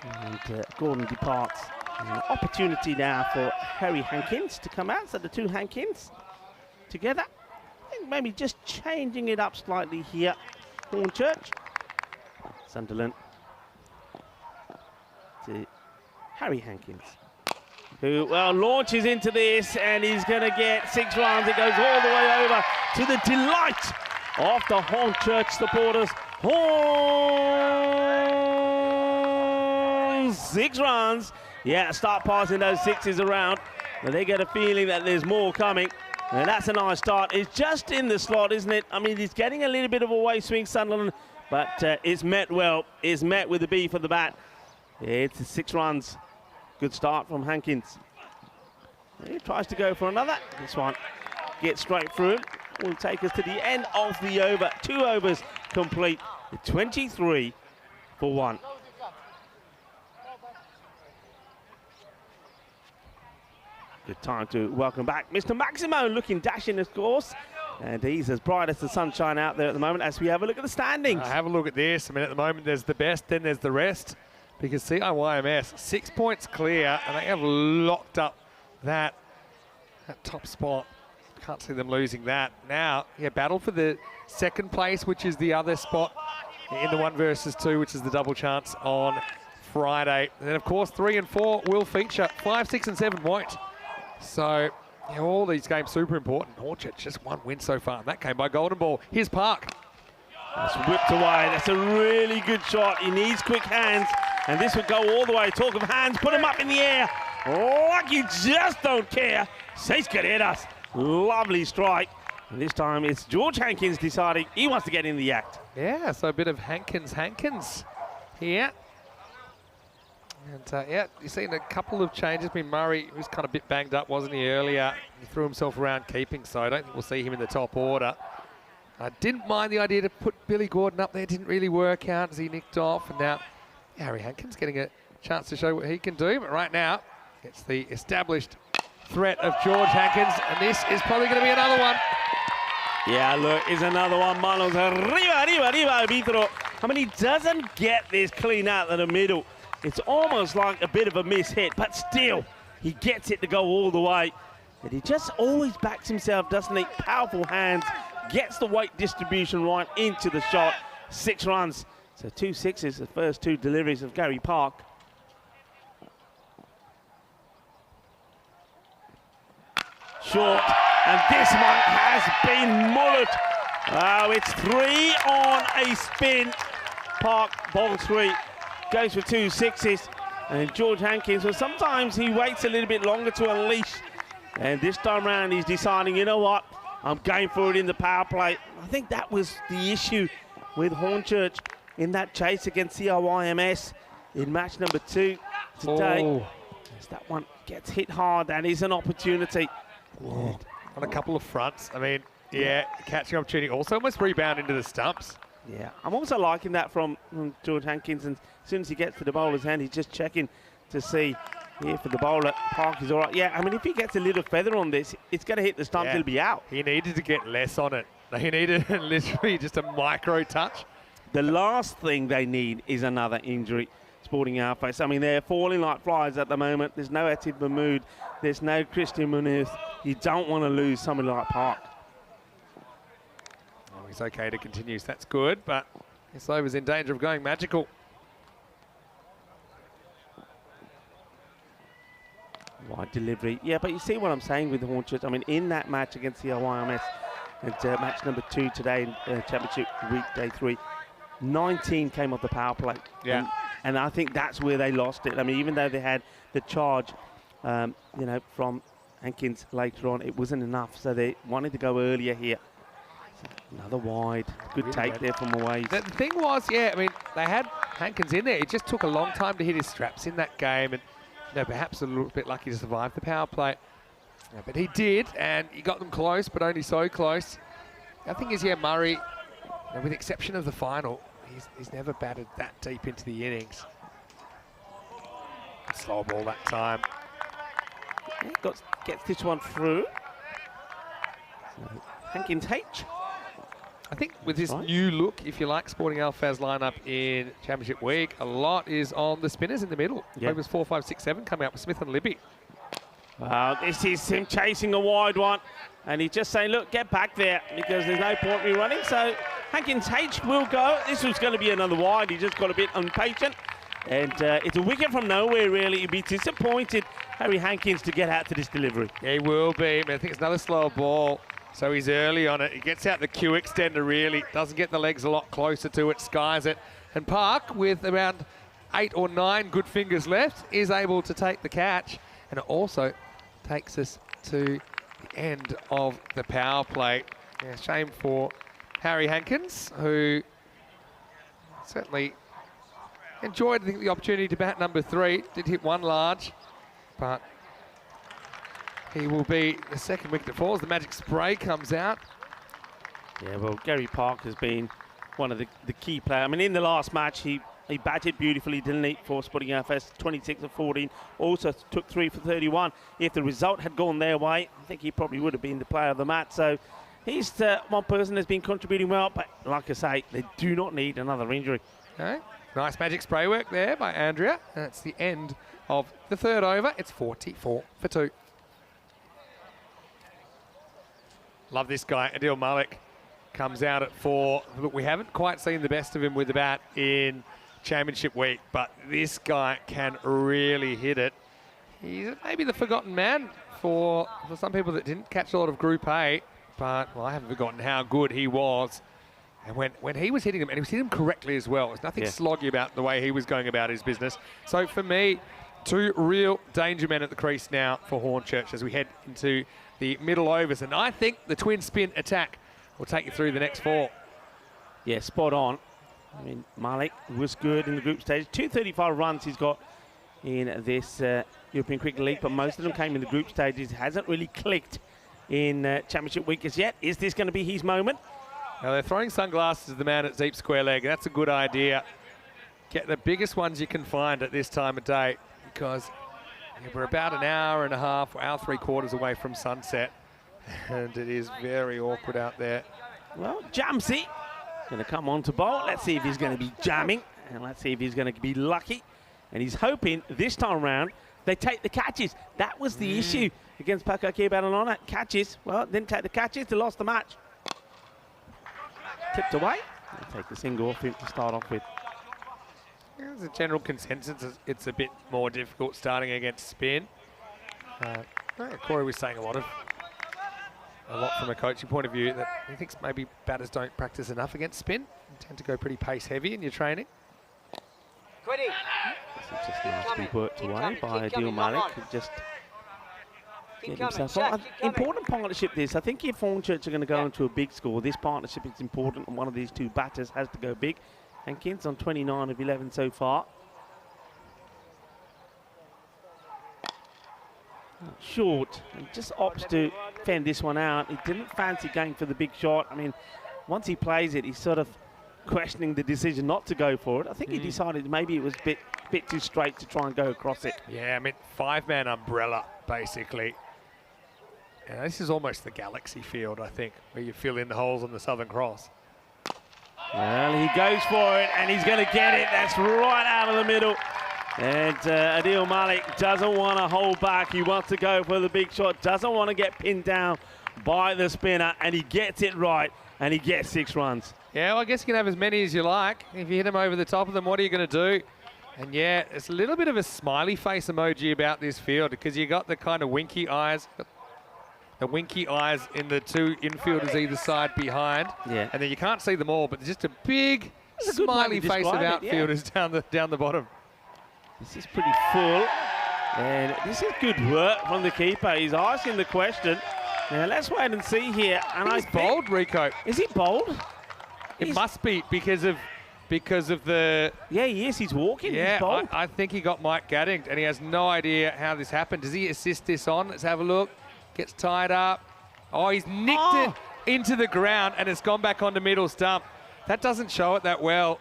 And Gordon departs. An opportunity now for Harry Hankins to come out, so the two Hankins together. I think maybe just changing it up slightly here. Hornchurch. Sunderland. To Harry Hankins, who, well, launches into this, and he's going to get 6 runs. It goes all the way over to the delight of the Hornchurch supporters. Horn, 6 runs. Yeah, start passing those 6s around, but they get a feeling that there's more coming. And that's a nice start. It's just in the slot, isn't it? I mean, he's getting a little bit of a way swing, Sunderland, but it's met well. It's met with the B for the bat. It's 6 runs. Good start from Hankins. He tries to go for another. This one gets straight through. Will take us to the end of the over. 2 overs complete. 23 for 1. Good time to welcome back Mr. Maximo, looking dashing, of course. And he's as bright as the sunshine out there at the moment as we have a look at the standings. Have a look at this. I mean, at the moment, there's the best, then there's the rest. Because CIYMS, 6 points clear, and they have locked up that top spot. Can't see them losing that. Now, yeah, battle for the second place, which is the other spot in the 1 versus 2, which is the double chance on Friday. And then, of course, 3 and 4 will feature. 5, 6 and 7 won't. So, you know, all these games super important. Hornchurch just 1 win so far, and that came by golden ball. Here's Park. That's whipped away. That's a really good shot. He needs quick hands, and this would go all the way. Talk of hands, put him up in the air. Like you just don't care. Says could hit us. Lovely strike. And this time it's George Hankins deciding he wants to get in the act. Yeah, so a bit of Hankins here. And yeah, you've seen a couple of changes. I mean, Murray was kind of a bit banged up, wasn't he, earlier? He threw himself around keeping, so I don't think we'll see him in the top order. I didn't mind the idea to put Billy Gordon up there. Didn't really work out as he nicked off. And now Harry Hankins getting a chance to show what he can do. But right now, it's the established threat of George Hankins. And this is probably going to be another one. Yeah, look, it's another one. Manos arriba, Vitro. I mean, he doesn't get this clean out of the middle. It's almost like a bit of a miss-hit, but still, he gets it to go all the way. And he just always backs himself, doesn't he? Powerful hands, gets the weight distribution right into the shot. 6 runs. So 2 6s, the first 2 deliveries of Gary Park. short. And this one has been mullered. Oh, it's 3 on a spin. Park, ball 3, goes for 2 sixes. And George Hankins, well, sometimes he waits a little bit longer to unleash. And this time round, he's deciding, you know what, I'm going for it in the power play. I think that was the issue with Hornchurch in that chase against CRYMS in match number 2 today. Oh. As that one gets hit hard, that is an opportunity. On a couple of fronts. I mean, yeah, catching opportunity. Also almost rebound into the stumps. Yeah, I'm also liking that from George Hankins. And as soon as he gets to the bowler's hand, he's just checking to see if the bowler, Park, is all right. Yeah, I mean, if he gets a little feather on this, it's going to hit the stumps, it'll be out. He needed to get less on it. He needed literally just a micro touch. The last thing they need is another injury. Sporting Outface. I mean, they're falling like flies at the moment. There's no Atid Mahmood. There's no Christian Muniz. You don't want to lose somebody like Park. Oh, he's okay to continue, so that's good, but this over's in danger of going magical. Wide delivery. Yeah, but you see what I'm saying with the Hornchurch. I mean, in that match against the YMS, at match number 2 today in Championship Week Day 3, 19 came off the power play. Yeah. And I think that's where they lost it. I mean, even though they had the charge, you know, from Hankins later on, it wasn't enough. So they wanted to go earlier here. So another wide. Good take there from away. The thing was, yeah, I mean, they had Hankins in there. It just took a long time to hit his straps in that game. And, you know, perhaps a little bit lucky to survive the power play. Yeah, but he did, and he got them close, but only so close. The thing is, yeah, Murray, you know, with the exception of the final, he's never batted that deep into the innings. Slow ball that time. Yeah, gets this one through. So Hankins H. I think with this new look, if you like, Sporting Alpha's lineup in Championship Week, a lot is on the spinners in the middle. Yeah. Overs 4, 5, 6, 7 coming up with Smith and Libby. This is him chasing a wide one. And he's just saying, look, get back there because there's no point me running. So Hankins H will go. This was going to be another wide. He just got a bit impatient. And it's a wicket from nowhere, really. He'd be disappointed, Harry Hankins, to get out to this delivery. Yeah, he will be. I think it's another slow ball. So he's early on it. He gets out the cue extender, really. Doesn't get the legs a lot closer to it. Skies it. And Park, with around 8 or 9 good fingers left, is able to take the catch. And it also takes us to the end of the power play. Yeah, shame for Harry Hankins, who certainly enjoyed, I think, the opportunity to bat number 3. Did hit one large, but he will be the second wicket that falls. The magic spray comes out. Yeah, well, Gary Park has been one of the key players. I mean, in the last match, he batted beautifully, didn't he, for Sporting FS, 26 of 14. Also took 3 for 31. If the result had gone their way, I think he probably would have been the player of the match. So he's one person that's been contributing well. But like I say, they do not need another injury. Okay. Nice magic spray work there by Andrea. That's the end of the 3rd over. It's 44 for 2. Love this guy, Adil Malik. Comes out at 4. Look, we haven't quite seen the best of him with the bat in Championship Week, but this guy can really hit it. He's maybe the forgotten man for some people that didn't catch a lot of Group A, but well, I haven't forgotten how good he was. And when he was hitting them, and he was hitting them correctly as well, there's nothing sloggy about the way he was going about his business. So for me, 2 real danger men at the crease now for Hornchurch as we head into the middle overs. And I think the twin spin attack will take you through the next 4. Yeah, spot on. I mean, Malik was good in the group stage. 235 runs he's got in this European Cricket League, but most of them came in the group stages. Hasn't really clicked in Championship Week as yet. Is this going to be his moment? Now they're throwing sunglasses at the man at deep square leg. That's a good idea. Get the biggest ones you can find at this time of day because we're about an hour and a half, hour 3/4 away from sunset. And it is very awkward out there. Well, Jamsey going to come on to bowl. Let's see if he's going to be jamming. And let's see if he's going to be lucky. And he's hoping this time round they take the catches. That was the issue against Pakaki Badalona. Catches. Well, didn't take the catches. They lost the match. Tipped away. They'll take the single off him to start off with. There's a general consensus. It's a bit more difficult starting against spin. Corey was saying a lot of a lot from a coaching point of view that he thinks maybe batters don't practice enough against spin. You tend to go pretty pace heavy in your training. This is just nicely worked away by Adil Malik, who just get himself on. Important partnership this. I think if Hornchurch are going to go into a big score, this partnership is important, and one of these two batters has to go big. Hankins on 29 of 11 so far. Short, and just opts to fend this one out. He didn't fancy going for the big shot. I mean, once he plays it, he's sort of questioning the decision not to go for it. I think he decided maybe it was a bit too straight to try and go across it. Yeah, I mean, 5-man umbrella, basically. Yeah, this is almost the Galaxy field, I think, where you fill in the holes on the Southern Cross. Well, he goes for it, and he's going to get it. That's right out of the middle. And Adil Malik doesn't want to hold back. He wants to go for the big shot, doesn't want to get pinned down by the spinner, and he gets it right, and he gets 6 runs. Yeah, well, I guess you can have as many as you like. If you hit them over the top of them, what are you going to do? And yeah, it's a little bit of a smiley face emoji about this field because you got the kind of winky eyes, the winky eyes in the 2 infielders either side behind. Yeah. And then you can't see them all, but just a big smiley face of outfielders down the bottom. This is pretty full, and this is good work from the keeper. He's asking the question. Now let's wait and see here. And He's bowled, Rico. Is he bowled? It must be because of the... Yeah, he is. He's walking. Yeah, he's bowled. I think he got Mike gaddinged, and he has no idea how this happened. Does he assist this on? Let's have a look. Gets tied up. Oh, he's nicked it into the ground, and it's gone back onto middle stump. That doesn't show it that well.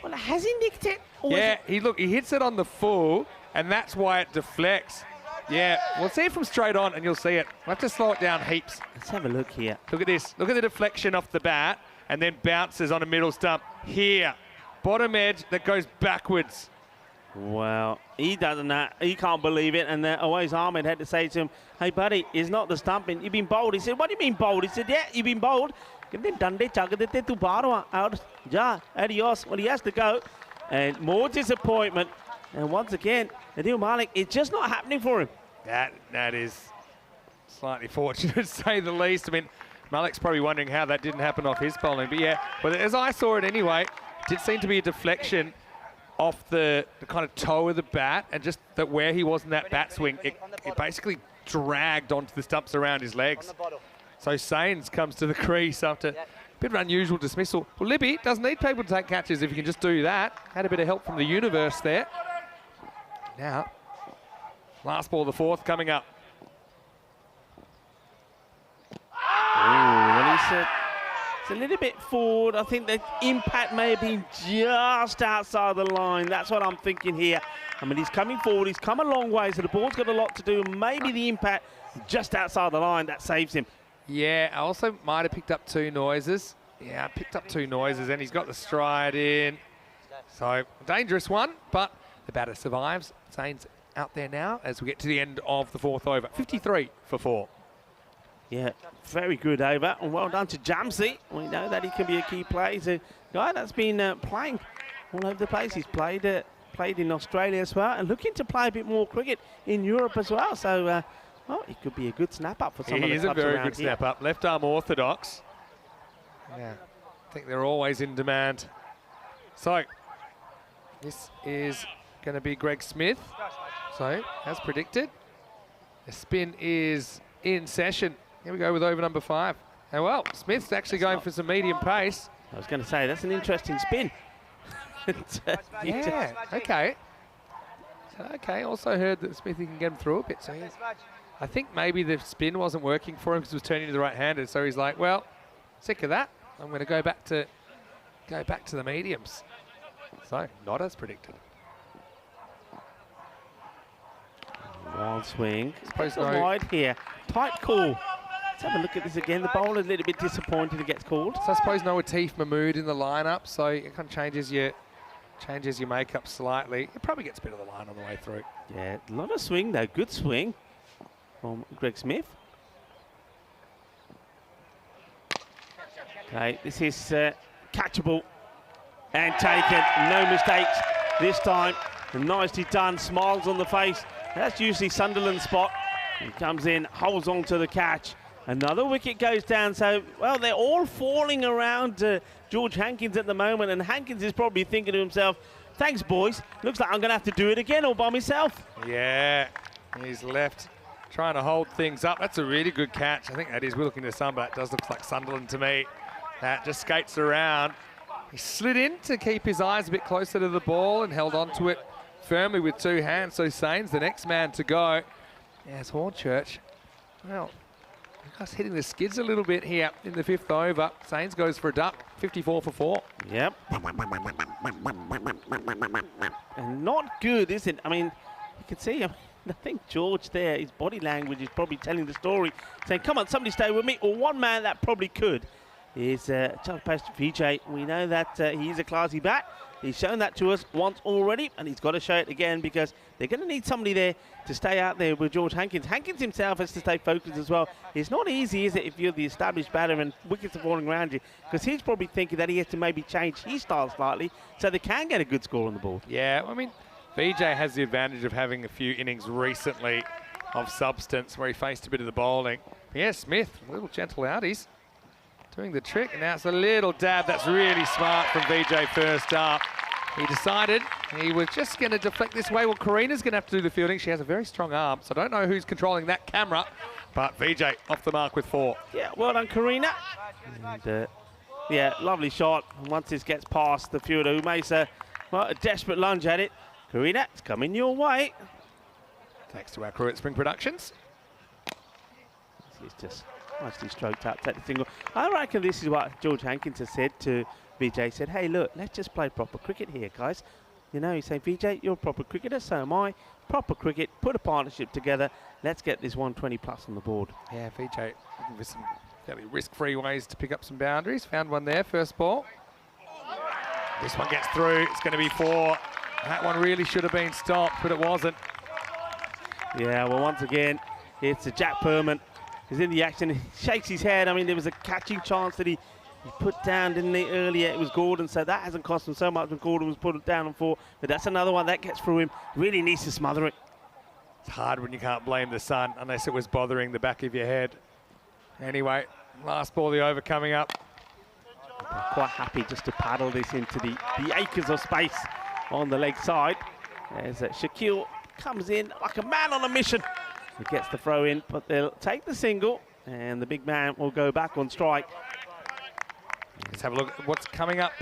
Well, has he nicked it? Yeah, he hits it on the full, and that's why it deflects. Yeah, we'll see it from straight on, and you'll see it. We'll have to slow it down heaps. Let's have a look here. Look at this. Look at the deflection off the bat, and then bounces on a middle stump here. Bottom edge that goes backwards. Well, he doesn't know. He can't believe it, and Awais Ahmed had to say to him, "Hey, buddy, it's not the stumping. You've been bowled." He said, "What do you mean bowled?" He said, "Yeah, you've been bowled." Adios. Well, he has to go. And more disappointment. And once again, Adil Malik, it's just not happening for him. That is slightly fortunate, to say the least. I mean, Malik's probably wondering how that didn't happen off his bowling. But yeah, well, as I saw it anyway, it did seem to be a deflection off the kind of toe of the bat, and just that where he was in that bat swing, it basically dragged onto the stumps around his legs. So Sains comes to the crease after a bit of an unusual dismissal. Well, Libby doesn't need people to take catches if you can just do that. Had a bit of help from the universe there. Now, last ball of the 4th coming up. Well, it's a little bit forward. I think the impact may have been just outside the line. That's what I'm thinking here. I mean, he's coming forward. He's come a long way, so the ball's got a lot to do. Maybe the impact just outside the line, that saves him. Yeah, I also might have picked up 2 noises. Yeah, I picked up 2 noises, and he's got the stride in. So, a dangerous one, but the batter survives. Sains out there now as we get to the end of the 4th over. 53 for 4. Yeah, very good over, and well done to Jamsey. We know that he can be a key player. He's a guy that's been playing all over the place. He's played in Australia as well, and looking to play a bit more cricket in Europe as well. So, well, it could be a good snap-up for some of the clubs around here. He is a very good snap-up. Left arm orthodox. Yeah, I think they're always in demand. So, this is going to be Greg Smith. So, as predicted, the spin is in session. Here we go with over number 5. And well, Smith's actually going for some medium pace. I was going to say, that's an interesting spin. Yeah, okay. So, okay, also heard that Smithy can get him through a bit. So I think maybe the spin wasn't working for him because it was turning to the right-handed. So he's like, well, sick of that. I'm going to go back to the mediums. So not as predicted. Wild swing. Suppose no wide here. Tight call. Let's have a look at this again. The bowler's a little bit disappointed it gets called. So I suppose no Atif Mahmood in the lineup, so it kind of changes your makeup slightly. It probably gets a bit of the line on the way through. Yeah, a lot of swing though. Good swing from Greg Smith. Okay, this is catchable and taken. No mistakes this time. And nicely done. Smiles on the face. That's usually Sunderland's spot. He comes in, holds on to the catch. Another wicket goes down. So, well, they're all falling around George Hankins at the moment, and Hankins is probably thinking to himself, thanks, boys. Looks like I'm going to have to do it again all by myself. Yeah, he's left trying to hold things up. That's a really good catch. I think that is. We're looking to some, but that does look like Sunderland to me. That just skates around. He slid in to keep his eyes a bit closer to the ball and held on to it firmly with 2 hands. So Sains, the next man to go. Yes, Hornchurch. Well, just hitting the skids a little bit here in the 5th over. Sains goes for a duck, 54 for 4. Yep. And not good, is it? I mean, you can see him. I think George there, his body language is probably telling the story, saying, come on, somebody stay with me. Or one man that probably could is Charles Post VJ. We know that he's a classy bat. He's shown that to us once already, and he's got to show it again because they're going to need somebody there to stay out there with George Hankins. Hankins himself has to stay focused as well. It's not easy, is it, if you're the established batter and wickets are falling around you, because he's probably thinking that he has to maybe change his style slightly so they can get a good score on the board. Yeah, I mean, VJ has the advantage of having a few innings recently of substance where he faced a bit of the bowling. But yeah, Smith, a little gentle outies, doing the trick, and now it's a little dab. That's really smart from VJ first up. He decided he was just going to deflect this way. Well, Karina's going to have to do the fielding. She has a very strong arm, so I don't know who's controlling that camera, but VJ off the mark with 4. Yeah, well done, Karina. And, yeah, lovely shot. And once this gets past the fielder who makes a desperate lunge at it, Karina, it's coming your way. Thanks to our crew at Spring Productions. He's just nicely stroked out, take the single. I reckon this is what George Hankins has said to VJ. Said, hey, look, let's just play proper cricket here, guys. You know, he's saying, VJ, you're a proper cricketer, so am I. Proper cricket, put a partnership together. Let's get this 120 plus on the board. Yeah, VJ looking for some fairly risk-free ways to pick up some boundaries. Found one there, first ball. This one gets through. It's going to be 4. That one really should have been stopped, but it wasn't. Yeah, well, once again, it's a Jack Perman. He's in the action. He shakes his head. I mean, there was a catching chance that he put down, didn't he, earlier? It was Gordon, so that hasn't cost him so much when Gordon was put down on 4. But that's another one that gets through him. Really needs to smother it. It's hard when you can't blame the sun unless it was bothering the back of your head. Anyway, last ball of the over coming up. Quite happy just to paddle this into the acres of space on the leg side. As Shaquille comes in like a man on a mission. He gets the throw in, but they'll take the single, and the big man will go back on strike. Let's have a look at what's coming up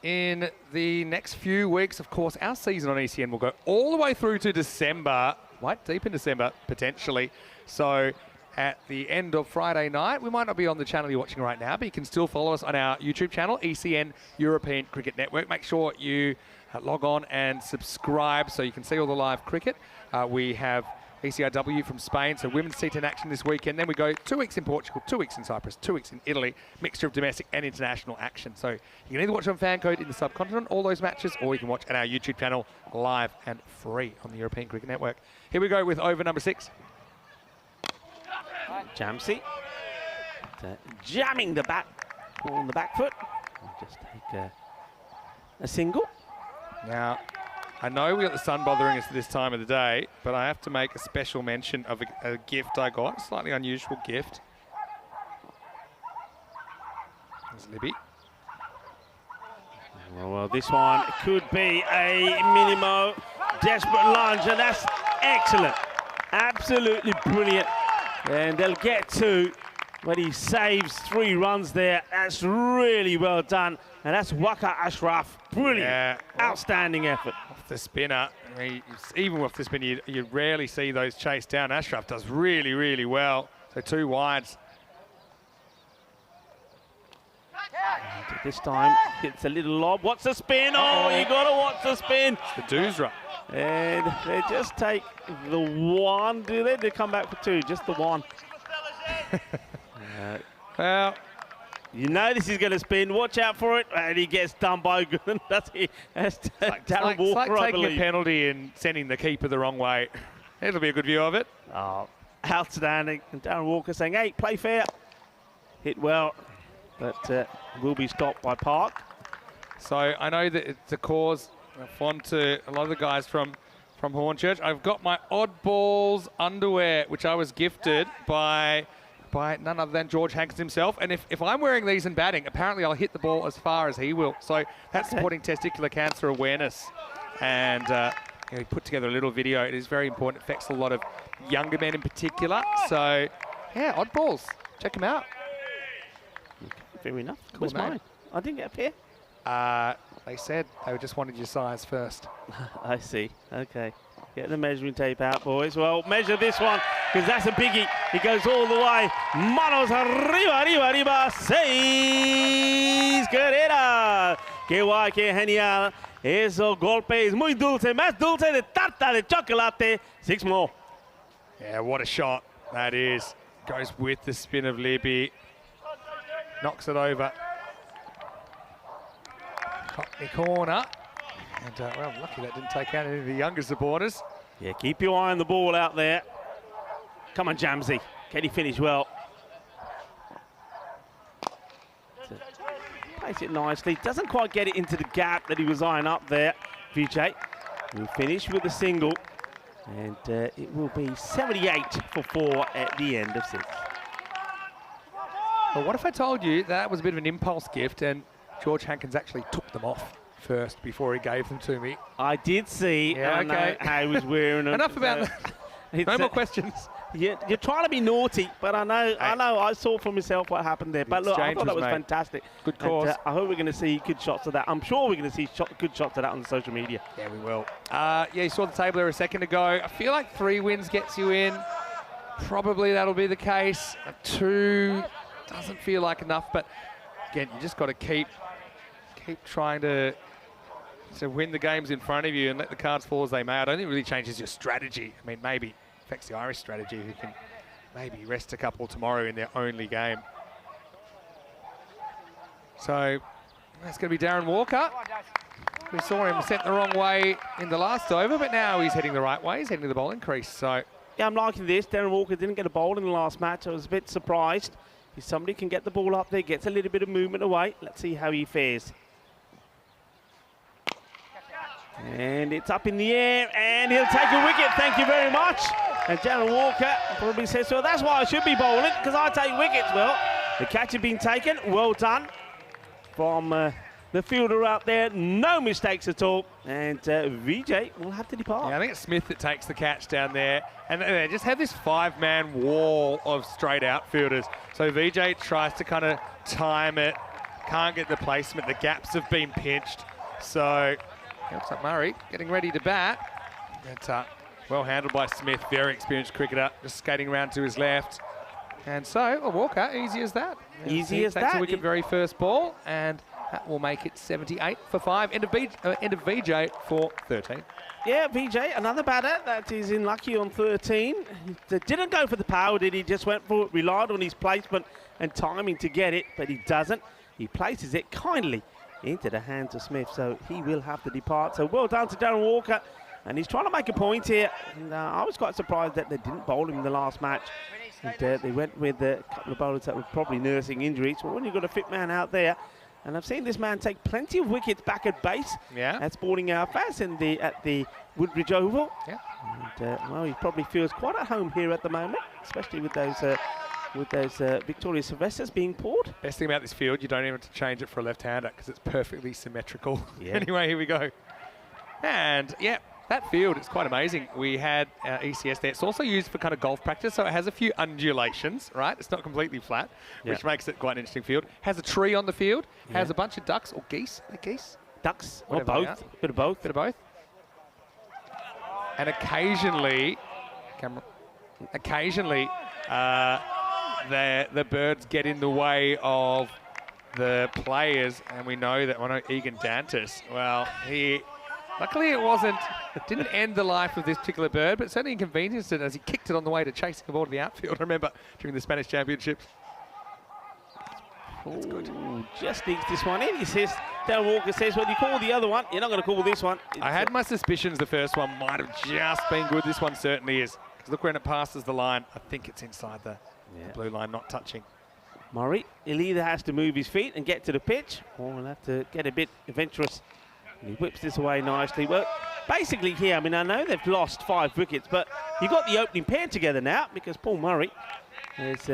in the next few weeks. Of course, our season on ECN will go all the way through to December, right deep in December, potentially. So at the end of Friday night, we might not be on the channel you're watching right now, but you can still follow us on our YouTube channel, ECN European Cricket Network. Make sure you log on and subscribe so you can see all the live cricket. We have ECRW from Spain, so women's T10 action this weekend. Then we go 2 weeks in Portugal, 2 weeks in Cyprus, 2 weeks in Italy, mixture of domestic and international action. So you can either watch on fan code in the subcontinent, all those matches, or you can watch on our YouTube channel live and free on the European Cricket Network. Here we go with over number 6. Jamsey jamming the bat on the back foot. Just take a single. Now, I know we got the sun bothering us this time of the day, but I have to make a special mention of a gift I got, a slightly unusual gift. There's Libby. Well, this one could be a Minimo desperate lunge, and that's excellent. Absolutely brilliant. And they'll get 2, but he saves 3 runs there. That's really well done. And that's Waqar Ashraf. Brilliant. Yeah, well, outstanding effort. Off the spinner. Even off the spin, you rarely see those chased down. Ashraf does really, really well. So 2 wides. And this time, it's a little lob. What's the spin? Oh, you got to watch the spin. It's the Doosra. And they just take the 1, do they? They come back for 2, just the 1. Well, you know this is going to spin. Watch out for it. And he gets done by Good. That's Darren Walker, it's like taking a penalty and sending the keeper the wrong way. It'll be a good view of it. Oh, outstanding. And Darren Walker saying, hey, play fair. Hit well, but will be stopped by Park. So I know that it's a cause fond to a lot of the guys from Hornchurch. I've got my Oddballs underwear, which I was gifted by by none other than George Hankins himself. And if I'm wearing these and batting, apparently I'll hit the ball as far as he will. So that's supporting testicular cancer awareness. And he put together a little video. It is very important. It affects a lot of younger men in particular. So, yeah, odd balls. Check him out. Fair enough. Cool Where's name. mine? I didn't get a pair. They said they just wanted your size first. I see. Okay. Get the measuring tape out, boys. Well, measure this one, because that's a biggie. It goes all the way. Manos arriba, arriba, arriba. 6 carreras. Qué guay, qué genial. Esos golpes muy dulce, más dulce de tarta de chocolate. 6 more. Yeah, what a shot that is. Goes with the spin of Libby. Knocks it over. Cockney corner. And, well, lucky that didn't take out any of the younger supporters. Yeah, keep your eye on the ball out there. Come on, Jamsey. Can he finish well? Plays it nicely. Doesn't quite get it into the gap that he was eyeing up there. Vijay will finish with a single. And it will be 78 for 4 at the end of 6. Well, what if I told you that was a bit of an impulse gift and George Hankins actually took them off first before he gave them to me? I did see. Yeah, okay. How he was wearing them. Enough about that. No more questions. You're trying to be naughty, but I know. I saw for myself what happened there. But look, I thought that was fantastic. Good cause. And, I hope we're going to see good shots of that. I'm sure we're going to see good shots of that on social media. Yeah, we will. Yeah, you saw the table there a second ago. I feel like 3 wins gets you in. Probably that'll be the case. 2 doesn't feel like enough, but again, you just got to keep trying to win the games in front of you and let the cards fall as they may. I don't think it really changes your strategy. I mean, maybe affects the Irish strategy, who can maybe rest a couple tomorrow in their only game. So that's going to be Darren Walker. We saw him sent the wrong way in the last over, but now he's heading the right way. He's heading to the bowling crease. So yeah, I'm liking this. Darren Walker didn't get a bowl in the last match. I was a bit surprised. If somebody can get the ball up there, gets a little bit of movement away. Let's see how he fares. And it's up in the air, and he'll take a wicket. Thank you very much. And Darren Walker probably says, well, that's why I should be bowling, because I take wickets. Well, the catch had been taken. Well done from the fielder out there. No mistakes at all. And Vijay will have to depart. Yeah, I think it's Smith that takes the catch down there. And they just have this 5-man wall of straight outfielders. So Vijay tries to kind of time it. Can't get the placement. The gaps have been pinched. So looks like Murray getting ready to bat. That's well handled by Smith, very experienced cricketer, just skating around to his left. And so, a Walker, easy as that. Easy as takes that. a wicket very first ball, and that will make it 78 for 5. End of VJ for 13. Yeah, VJ, another batter that is in lucky on 13. He didn't go for the power, did he? Just went for it, relied on his placement and timing to get it, but he doesn't. He places it kindly into the hands of Smith, so he will have to depart. So well done to Darren Walker, and he's trying to make a point here. And I was quite surprised that they didn't bowl him in the last match. And, they went with a couple of bowlers that were probably nursing injuries. But when you've got a fit man out there, and I've seen this man take plenty of wickets back at base. Yeah. At Sporting Outfits at the Woodbridge Oval. Yeah. And, well, he probably feels quite at home here at the moment, especially with those Victoria Sylvesters being poured. Best thing about this field, you don't even have to change it for a left-hander because it's perfectly symmetrical. Yeah. Anyway, here we go. And, yeah, that field is quite amazing. We had ECS there. It's also used for kind of golf practice, so it has a few undulations, right? It's not completely flat, which makes it quite an interesting field. Has a tree on the field, has a bunch of ducks or geese. Geese? Ducks, or both. Bit of both. Bit of both. And occasionally, the birds get in the way of the players, and we know that Egan Dantas, well, luckily it didn't end the life of this particular bird, but certainly inconvenienced it as he kicked it on the way to chasing the ball to the outfield. I remember during the Spanish Championships. That's good. Just sneaks this one in. He says, Darren Walker says, well, you call the other one, you're not going to call this one. I had my suspicions the first one might have just been good. This one certainly is. Because look when it passes the line. I think it's inside the blue line, not touching. Murray, he'll either has to move his feet and get to the pitch, or he'll have to get a bit adventurous. And he whips this away nicely. Well, basically here, I mean, I know they've lost 5 wickets, but you've got the opening pair together now, because Paul Murray has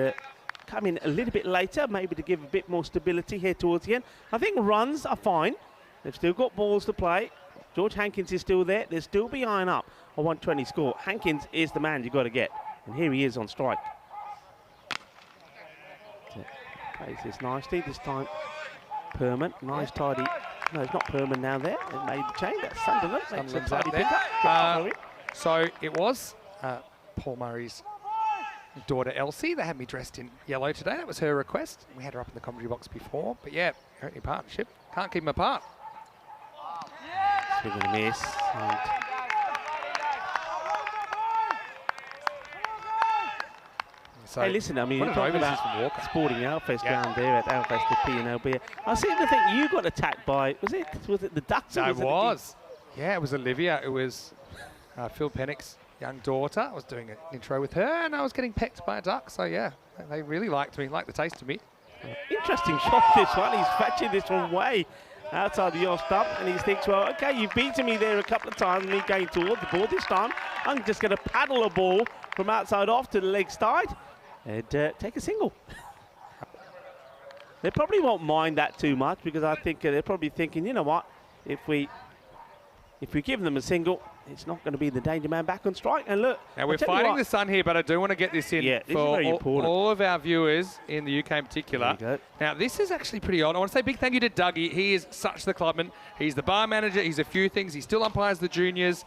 come in a little bit later, maybe to give a bit more stability here towards the end. I think runs are fine. They've still got balls to play. George Hankins is still there. They're still behind up a 120 score. Hankins is the man you've got to get. And here he is on strike. Plays this nicely this time. Perman, nice tidy. No, it's not Perman now there. It made the change. That's Sunderland. Makes a tidy pickup. So it was Paul Murray's daughter Elsie. They had me dressed in yellow today. That was her request. We had her up in the commentary box before. But yeah, currently partnership. Can't keep them apart. Swing and a miss. And so, hey, listen, I mean, you're talking about Sporting Alfest down there at Alfest, the P&LB. I seem to think you got attacked by, was it the Ducks? No, it was. Yeah, it was Olivia. It was Phil Pennick's young daughter. I was doing an intro with her, and I was getting pecked by a duck. So, yeah, they really liked me, liked the taste of me. Interesting shot, this one. He's fetching this one way outside the off stump, and he thinks, well, okay, you've beaten me there a couple of times, me going towards the ball. This time, I'm just going to paddle a ball from outside off to the leg side and take a single. They probably won't mind that too much, because I think they're probably thinking, you know what, if we give them a single, it's not going to be the danger man back on strike. And look, now we're fighting the sun here, but I do want to get this in for all of our viewers in the UK in particular. Now, this is actually pretty odd. I want to say big thank you to Dougie. He is such the clubman. He's the bar manager. He's a few things. He still umpires the juniors.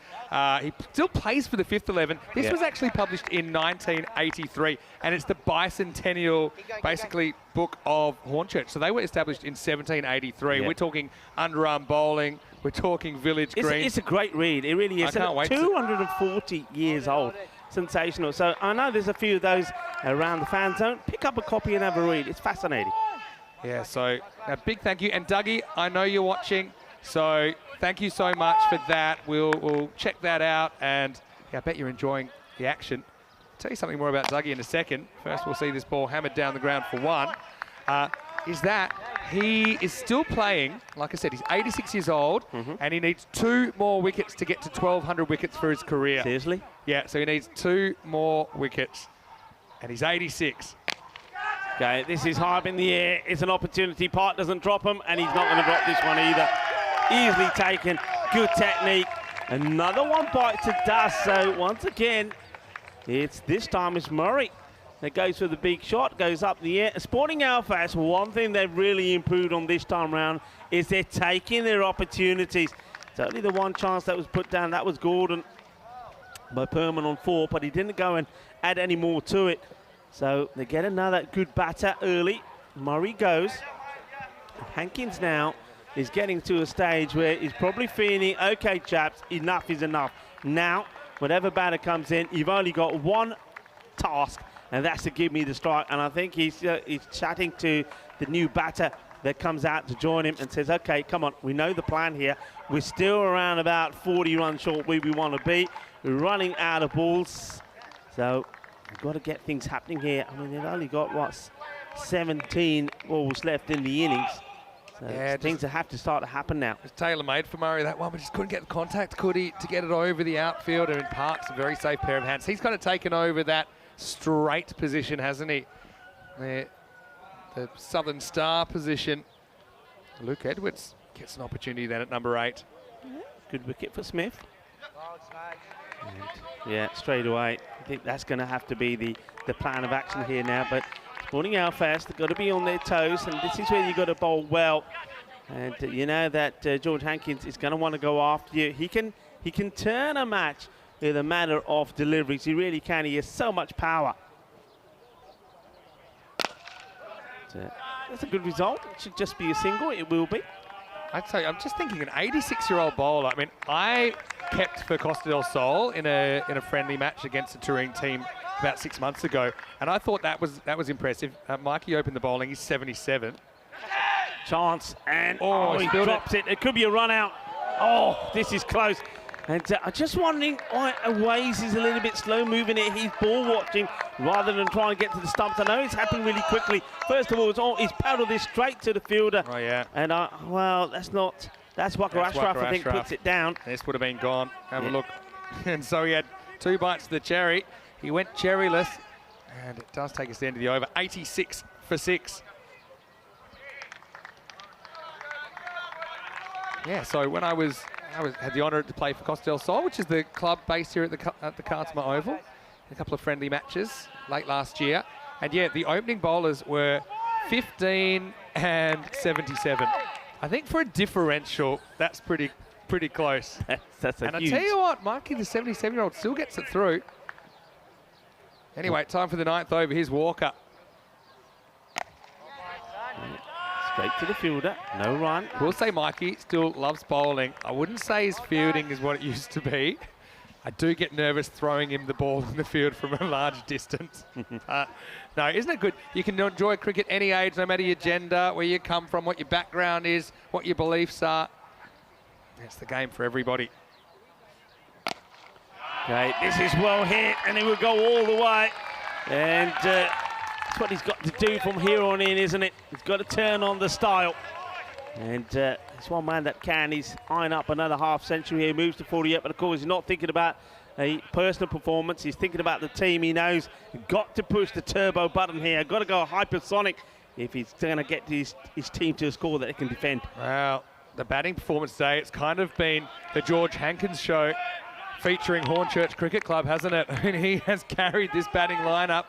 He still plays for the Fifth 11. This was actually published in 1983, and it's the bicentennial, basically, book of Hornchurch. So they were established in 1783. We're talking underarm bowling. We're talking village green. It's a great read. It really is. I can't wait. 240 years old. Sensational. So I know there's a few of those around the fan zone. Pick up a copy and have a read. It's fascinating. Yeah, so a big thank you. And Dougie, I know you're watching, so thank you so much for that. We'll check that out, and yeah, I bet you're enjoying the action. I'll tell you something more about Dougie in a second. First, we'll see this ball hammered down the ground for one. Is that he is still playing. Like I said, he's 86 years old, and he needs 2 more wickets to get to 1,200 wickets for his career. Seriously? Yeah, so he needs 2 more wickets, and he's 86. Okay, this is high up in the air. It's an opportunity. Park doesn't drop him, and he's not going to drop this one either. Easily taken. Good technique. Another one bites the dust. So once again, this time it's Murray that goes for the big shot, goes up the air. Sporting Alfast, one thing they've really improved on this time round is they're taking their opportunities. It's only the one chance that was put down. That was Gordon by Perman on 4, but he didn't go and add any more to it. So they get another good batter early. Murray goes. Hankins now is getting to a stage where he's probably feeling, okay, chaps, enough is enough. Now, whatever batter comes in, you've only got one task, and that's to give me the strike. And I think he's chatting to the new batter that comes out to join him and says, okay, come on, we know the plan here. We're still around about 40 runs short where we want to be. We're running out of balls. So we've got to get things happening here. I mean, they've only got, what, 17 balls left in the innings. So yeah, things that have to start to happen now. It's tailor-made for Murray, that one, but just couldn't get the contact, could he, to get it over the outfielder. And Park's a very safe pair of hands. He's kind of taken over that straight position, hasn't he? The Southern Star position. Luke Edwards gets an opportunity then at number 8. Good wicket for Smith. And yeah, straight away. I think that's going to have to be the plan of action here now. But Sporting Alfast, they've got to be on their toes, and this is where you've got to bowl well. And you know that George Hankins is going to want to go after you. He can turn a match with a matter of deliveries. He really can. He has so much power. That's a good result. It should just be a single. It will be. I'd say, I'm just thinking an 86-year-old bowler. I mean, I kept for Costa del Sol in a friendly match against a touring team about 6 months ago, and I thought that was impressive. Mikey opened the bowling. He's 77. Chance, and he drops it. It could be a run out. Oh, this is close. And I'm just wondering why Waze is a little bit slow moving it. He's ball watching rather than trying to get to the stumps. I know it's happened really quickly. First of all, he's paddled this straight to the fielder. Oh, yeah. And, well, that's Waka Ashraf, I think, puts it down. This would have been gone. Have a look. And so he had 2 bites of the cherry. He went cherryless, And it does take us to the end of the over. 86 for 6. Yeah, so when I had the honour to play for Costa del Sol, which is the club based here at the Cartama Oval, a couple of friendly matches late last year. And yeah, the opening bowlers were 15 and 77. I think for a differential, that's pretty close. That's a and huge. I tell you what, Mikey, the 77-year-old still gets it through. Anyway, time for the 9th over. Here's Walker. Straight to the fielder, no run. We'll say Mikey still loves bowling. I wouldn't say his fielding is what it used to be. I do get nervous throwing him the ball in the field from a large distance. No, isn't it good? You can enjoy cricket any age, no matter your gender, where you come from, what your background is, what your beliefs are. It's the game for everybody. Okay, this is well hit, and it will go all the way. And that's what he's got to do from here on in, isn't it? He's got to turn on the style. And it's one man that can. He's eyeing up another half century here, moves to 48, but of course he's not thinking about a personal performance. He's thinking about the team. He knows got to push the turbo button here. Got to go hypersonic if he's going to get his team to a score that they can defend. Well, the batting performance today, it's kind of been the George Hankins show featuring Hornchurch Cricket Club, hasn't it? I mean, he has carried this batting lineup.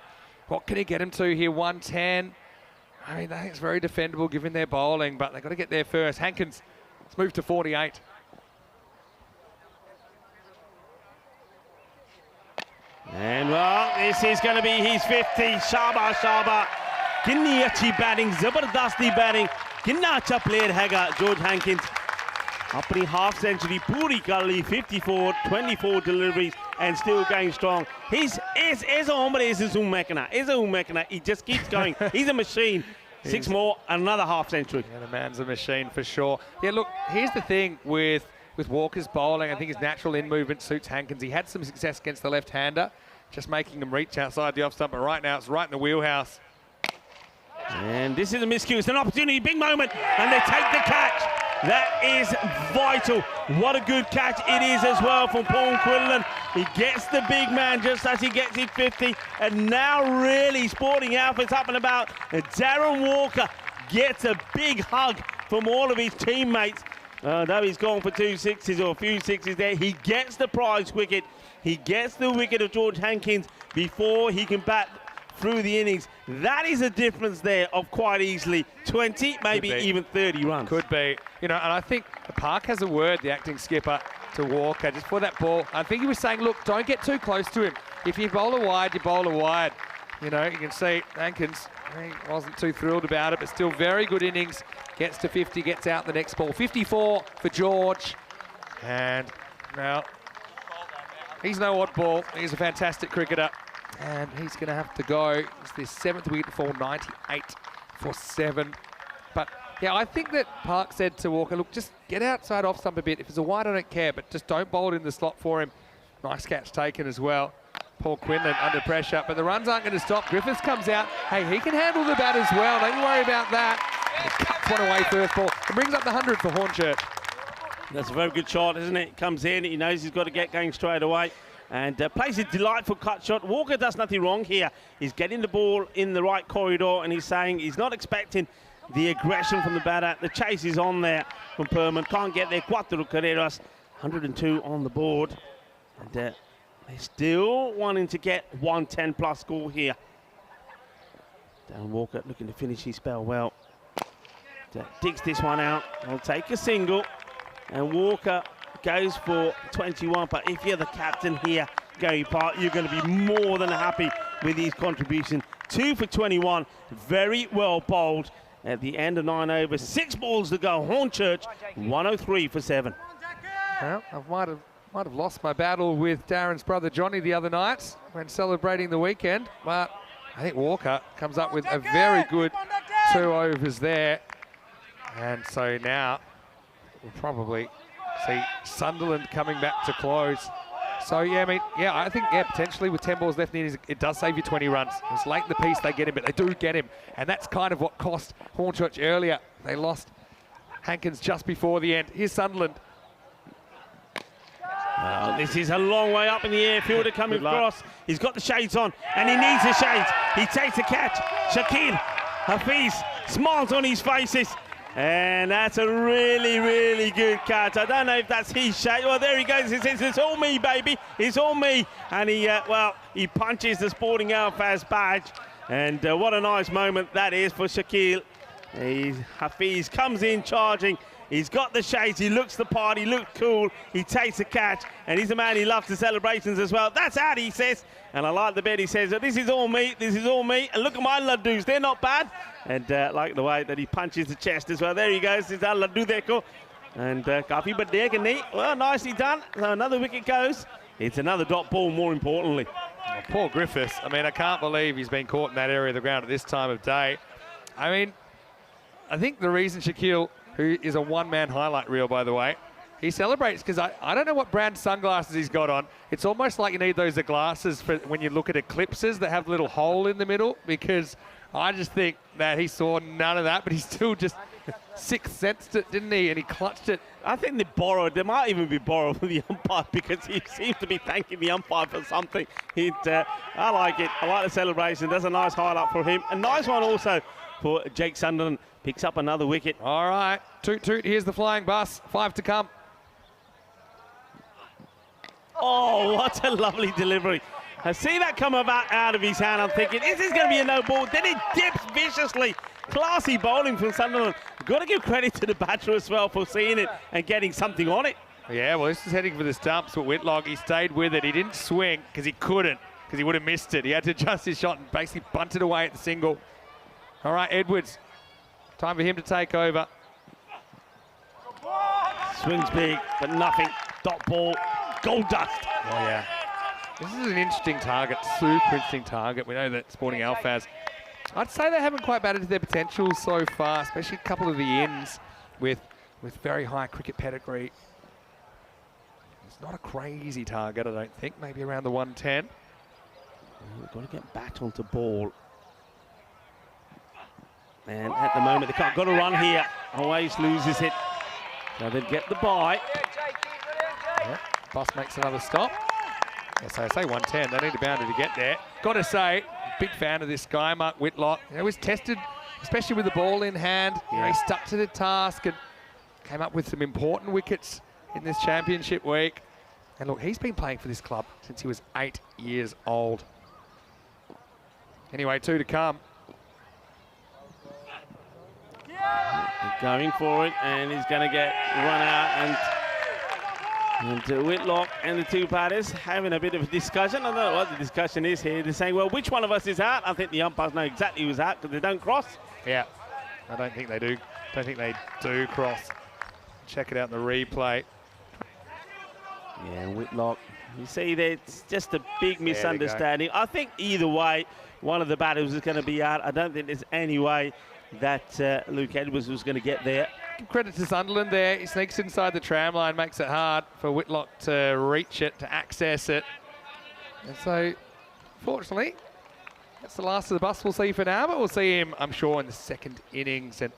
What can he get him to here? 110. I mean, I think it's very defendable given their bowling, but they've got to get there first. Hankins, let's move to 48. And well, this is going to be his 50. Shaba, Shaba. Kinni achhi batting, zabardasti batting. Kinna acha player hega George Hankins. Apni half century puri kar li, 54, 24 deliveries and still going strong. He's a hombre, is a umekana. He just keeps going. He's a machine. 6 more, another half century. Yeah, the man's a machine for sure. Yeah, look, here's the thing with Walker's bowling. I think his natural in movement suits Hankins. He had some success against the left-hander, just making him reach outside the off stump, but right now it's right in the wheelhouse. And this is a miscue. It's an opportunity, big moment, and they take the catch. That is vital. What a good catch it is as well from Paul Quinlan. He gets the big man just as he gets his 50. And now really sporting outfits up and about. And Darren Walker gets a big hug from all of his teammates. Though he's gone for 2 sixes or a few sixes there, he gets the prize wicket. He gets the wicket of George Hankins before he can bat through the innings. That is a difference there of quite easily 20, maybe even 30 runs. Could be. You know, and I think the Park has a word, the acting skipper, to Walker, just for that ball. I think he was saying, look, don't get too close to him. If you bowl a wide, you bowl a wide. You know, you can see Hankins, he wasn't too thrilled about it, but still very good innings. Gets to 50, gets out the next ball. 54 for George. And now, he's no oddball. He's a fantastic cricketer. And he's going to have to go. It's the 7th wicket to fall, 98 for 7. But, yeah, I think that Park said to Walker, look, just get outside off stump a bit. If it's a wide, I don't care, but just don't bowl it in the slot for him. Nice catch taken as well. Paul Quinlan under pressure, but the runs aren't going to stop. Griffiths comes out. Hey, he can handle the bat as well. Don't you worry about that. He cuts one away first ball and brings up the 100 for Hornchurch. That's a very good shot, isn't it? Comes in, he knows he's got to get going straight away. And plays a delightful cut shot. Walker does nothing wrong here. He's getting the ball in the right corridor, and he's saying he's not expecting the aggression from the batter. The chase is on there from Perman. Can't get there. Cuatro carreras, 102 on the board. And they're still wanting to get 110 plus score here. Dan Walker looking to finish his spell well. Digs this one out. He'll take a single. And Walker goes for 21, but if you're the captain here, Gary Park, you're going to be more than happy with his contribution. 2 for 21, very well bowled at the end of 9 overs. 6 balls to go. Hornchurch, 103 for 7. Well, I might have lost my battle with Darren's brother Johnny the other night when celebrating the weekend, but I think Walker comes up with a very good 2 overs there. And so now we'll probably see Sunderland coming back to close. So, yeah, I mean, yeah, I think, yeah, potentially with 10 balls left in the innings, it does save you 20 runs. It's late in the piece they get him, but they do get him. And that's kind of what cost Hornchurch earlier. They lost Hankins just before the end. Here's Sunderland. Well, this is a long way up in the air. Fielder coming across. He's got the shades on, and he needs the shades. He takes the catch. Shakil Hafiz smiles on his faces. And that's a really, really good catch. I don't know if that's his shade. Well, there he goes. He says, it's all me, baby. It's all me. And he punches the Sporting Alfaz badge. And what a nice moment that is for Shakil. Hafiz comes in charging. He's got the shades, he looks the part, he looks cool, he takes the catch, and he's a man, he loves the celebrations as well. That's out, he says. And I like the bit he says, this is all me, this is all me. And look at my Ladus, they're not bad. And like the way that he punches the chest as well. There he goes, this is our Ladu Deko. And Kafi Badegani, well, nicely done. So another wicket goes. It's another dot ball, more importantly. Oh, poor Griffiths. I mean, I can't believe he's been caught in that area of the ground at this time of day. I mean, I think the reason Shakil, who is a one-man highlight reel, by the way, he celebrates because I don't know what brand sunglasses he's got on. It's almost like you need those glasses for when you look at eclipses that have a little hole in the middle, because I just think that he saw none of that, but he still just sixth sensed it, didn't he? And he clutched it. I think they borrowed. They might even be borrowed from the umpire, because he seems to be thanking the umpire for something. I like it. I like the celebration. That's a nice highlight for him. A nice one also for Jake Sunderland. Picks up another wicket. All right, toot toot, here's the flying bus, 5 to come. Oh, what a lovely delivery. I see that come about out of his hand. I'm thinking, is this going to be a no ball? Then it dips viciously. Classy bowling from Sunderland. Got to give credit to the batter as well for seeing it and getting something on it. Yeah, well, this is heading for the stumps, but Whitlock, he stayed with it. He didn't swing because he couldn't, because he would have missed it. He had to adjust his shot and basically bunted away at the single. All right, Edwards. Time for him to take over. Swings big, but nothing. Dot ball, gold dust. Oh, yeah. This is an interesting target, super interesting target. We know that Sporting Alfaz, I'd say they haven't quite batted to their potential so far, especially a couple of the ins with very high cricket pedigree. It's not a crazy target, I don't think. Maybe around the 110. We've got to get back onto ball. And at the moment, they can't. Got to run here. Always loses it. So they get the bye. Yeah. Boss makes another stop. Yeah, so I say 110. They need a boundary to get there. Got to say, big fan of this guy, Mark Whitlock. You know, he was tested, especially with the ball in hand. You know, he stuck to the task and came up with some important wickets in this championship week. And look, he's been playing for this club since he was 8 years old. Anyway, 2 to come. Going for it, and he's going to get run out, and Whitlock and the two batters having a bit of a discussion. I don't know what the discussion is here. They're saying, well, which one of us is out? I think the umpires know exactly who's out because they don't cross. Yeah, I don't think they do. Don't think they do cross. Check it out in the replay. Yeah, Whitlock. You see there, it's just a big misunderstanding. I think either way, one of the batters is going to be out. I don't think there's any way that Luke Edwards was going to get there. Give credit to Sunderland there. He sneaks inside the tram line, makes it hard for Whitlock to reach it, to access it. And so, fortunately, that's the last of the bus we'll see for now, but we'll see him, I'm sure, in the second innings. And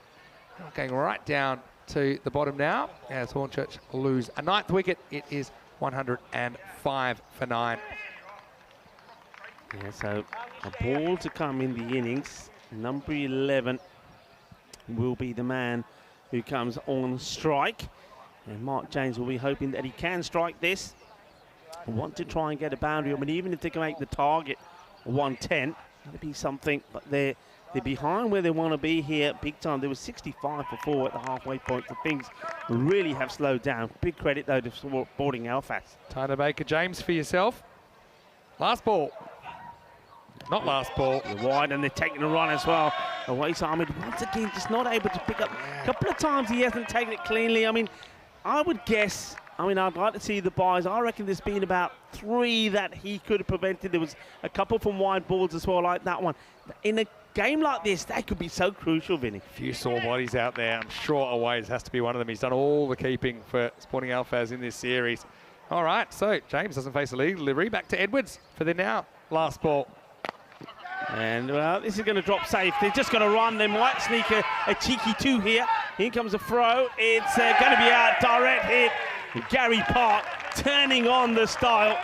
going right down to the bottom now as Hornchurch lose a 9th wicket. It is 105 for 9. Yeah, so a ball to come in the innings. Number 11 will be the man who comes on strike. And Mark James will be hoping that he can strike this. I want to try and get a boundary. I mean, even if they can make the target 110, that'd be something. But they're behind where they want to be here big time. There was 65 for 4 at the halfway point. So things really have slowed down. Big credit, though, to Sporting Alfaz. Tyler Baker James for yourself. Last ball. Not last ball. They're wide, and they're taking a run as well. Awais Ahmed, once again, just not able to pick up. A couple of times he hasn't taken it cleanly. I mean, I would guess, I'd like to see the buys. I reckon there's been about 3 that he could have prevented. There was a couple from wide balls as well, like that one. In a game like this, that could be so crucial, Vinny. A few sore bodies out there. I'm sure Awais has to be one of them. He's done all the keeping for Sporting Alfaz in this series. All right, so James doesn't face a lead delivery. Back to Edwards for the now last ball. And, well, this is going to drop safe. They're just going to run. They might sneak a cheeky 2 here. Here comes a throw. It's going to be out. Direct hit. Gary Park turning on the style.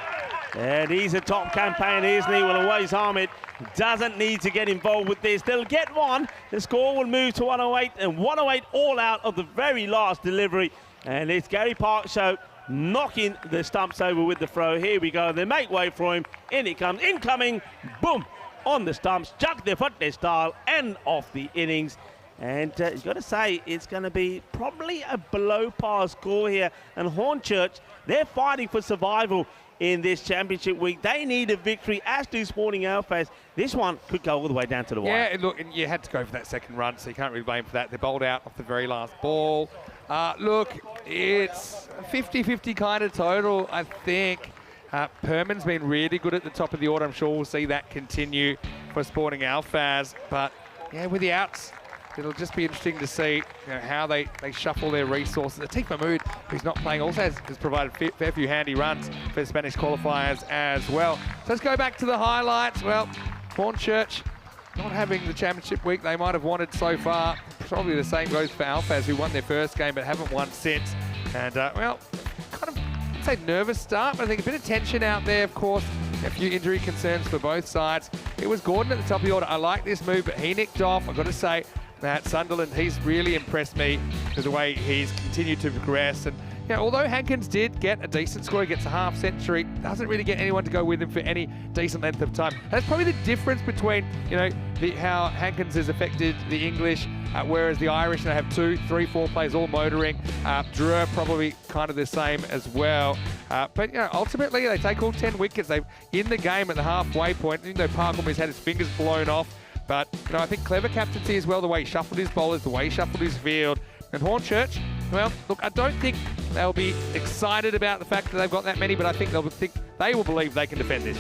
And he's a top campaigner, isn't he? Well, Awais Ahmed doesn't need to get involved with this. They'll get one. The score will move to 108, and 108 all out of the very last delivery. And it's Gary Parkshow knocking the stumps over with the throw. Here we go. They make way for him. In it comes. Incoming. Boom. On the stumps. Jug the foot style. End of the innings. And you've got to say, it's going to be probably a below par score here. And Hornchurch, they're fighting for survival in this championship week. They need a victory, as do Sporting Alfaz. This one could go all the way down to the wire. Yeah, look, and you had to go for that second run, so you can't really blame for that. They bowled out off the very last ball. Look, it's a 50-50 kind of total, I think. Perman's been really good at the top of the order. I'm sure we'll see that continue for Sporting Alfaz. But, yeah, with the outs, it'll just be interesting to see how they shuffle their resources. Atif Mahmood, who's not playing, also has provided a fair few handy runs for the Spanish qualifiers as well. So let's go back to the highlights. Well, Hornchurch not having the championship week they might have wanted so far. Probably the same goes for Alfaz, who won their first game but haven't won since. And, well, kind of, I'd say nervous start, but I think a bit of tension out there, of course. A few injury concerns for both sides. It was Gordon at the top of the order. I like this move, but he nicked off. I've got to say, that Sunderland, he's really impressed me with the way he's continued to progress. And although Hankins did get a decent score, he gets a half century, doesn't really get anyone to go with him for any decent length of time. That's probably the difference between, how Hankins has affected the English, whereas the Irish now have 2, 3, 4 players all motoring. Drew probably kind of the same as well. But ultimately they take all 10 wickets. They're in the game at the halfway point, even though Parkham has had his fingers blown off. But, I think clever captaincy as well, the way he shuffled his bowlers, the way he shuffled his field. And Hornchurch, well, look, I don't think they'll be excited about the fact that they've got that many, but I think they will believe they can defend this.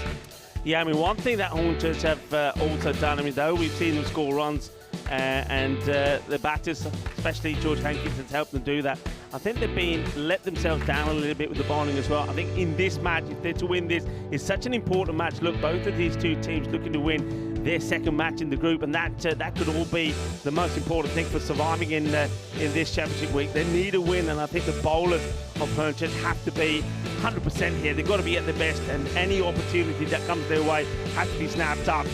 Yeah, I mean, one thing that Hornchurch have also done, though we've seen them score runs, and the batters, especially George Hankins, has helped them do that. I think they've let themselves down a little bit with the bowling as well. I think in this match, if they're to win this, it's such an important match. Look, both of these two teams looking to win their second match in the group, and that could all be the most important thing for surviving in this championship week. They need a win, and I think the bowlers of Hornchurch have to be 100% here. They've got to be at their best, and any opportunity that comes their way has to be snapped up.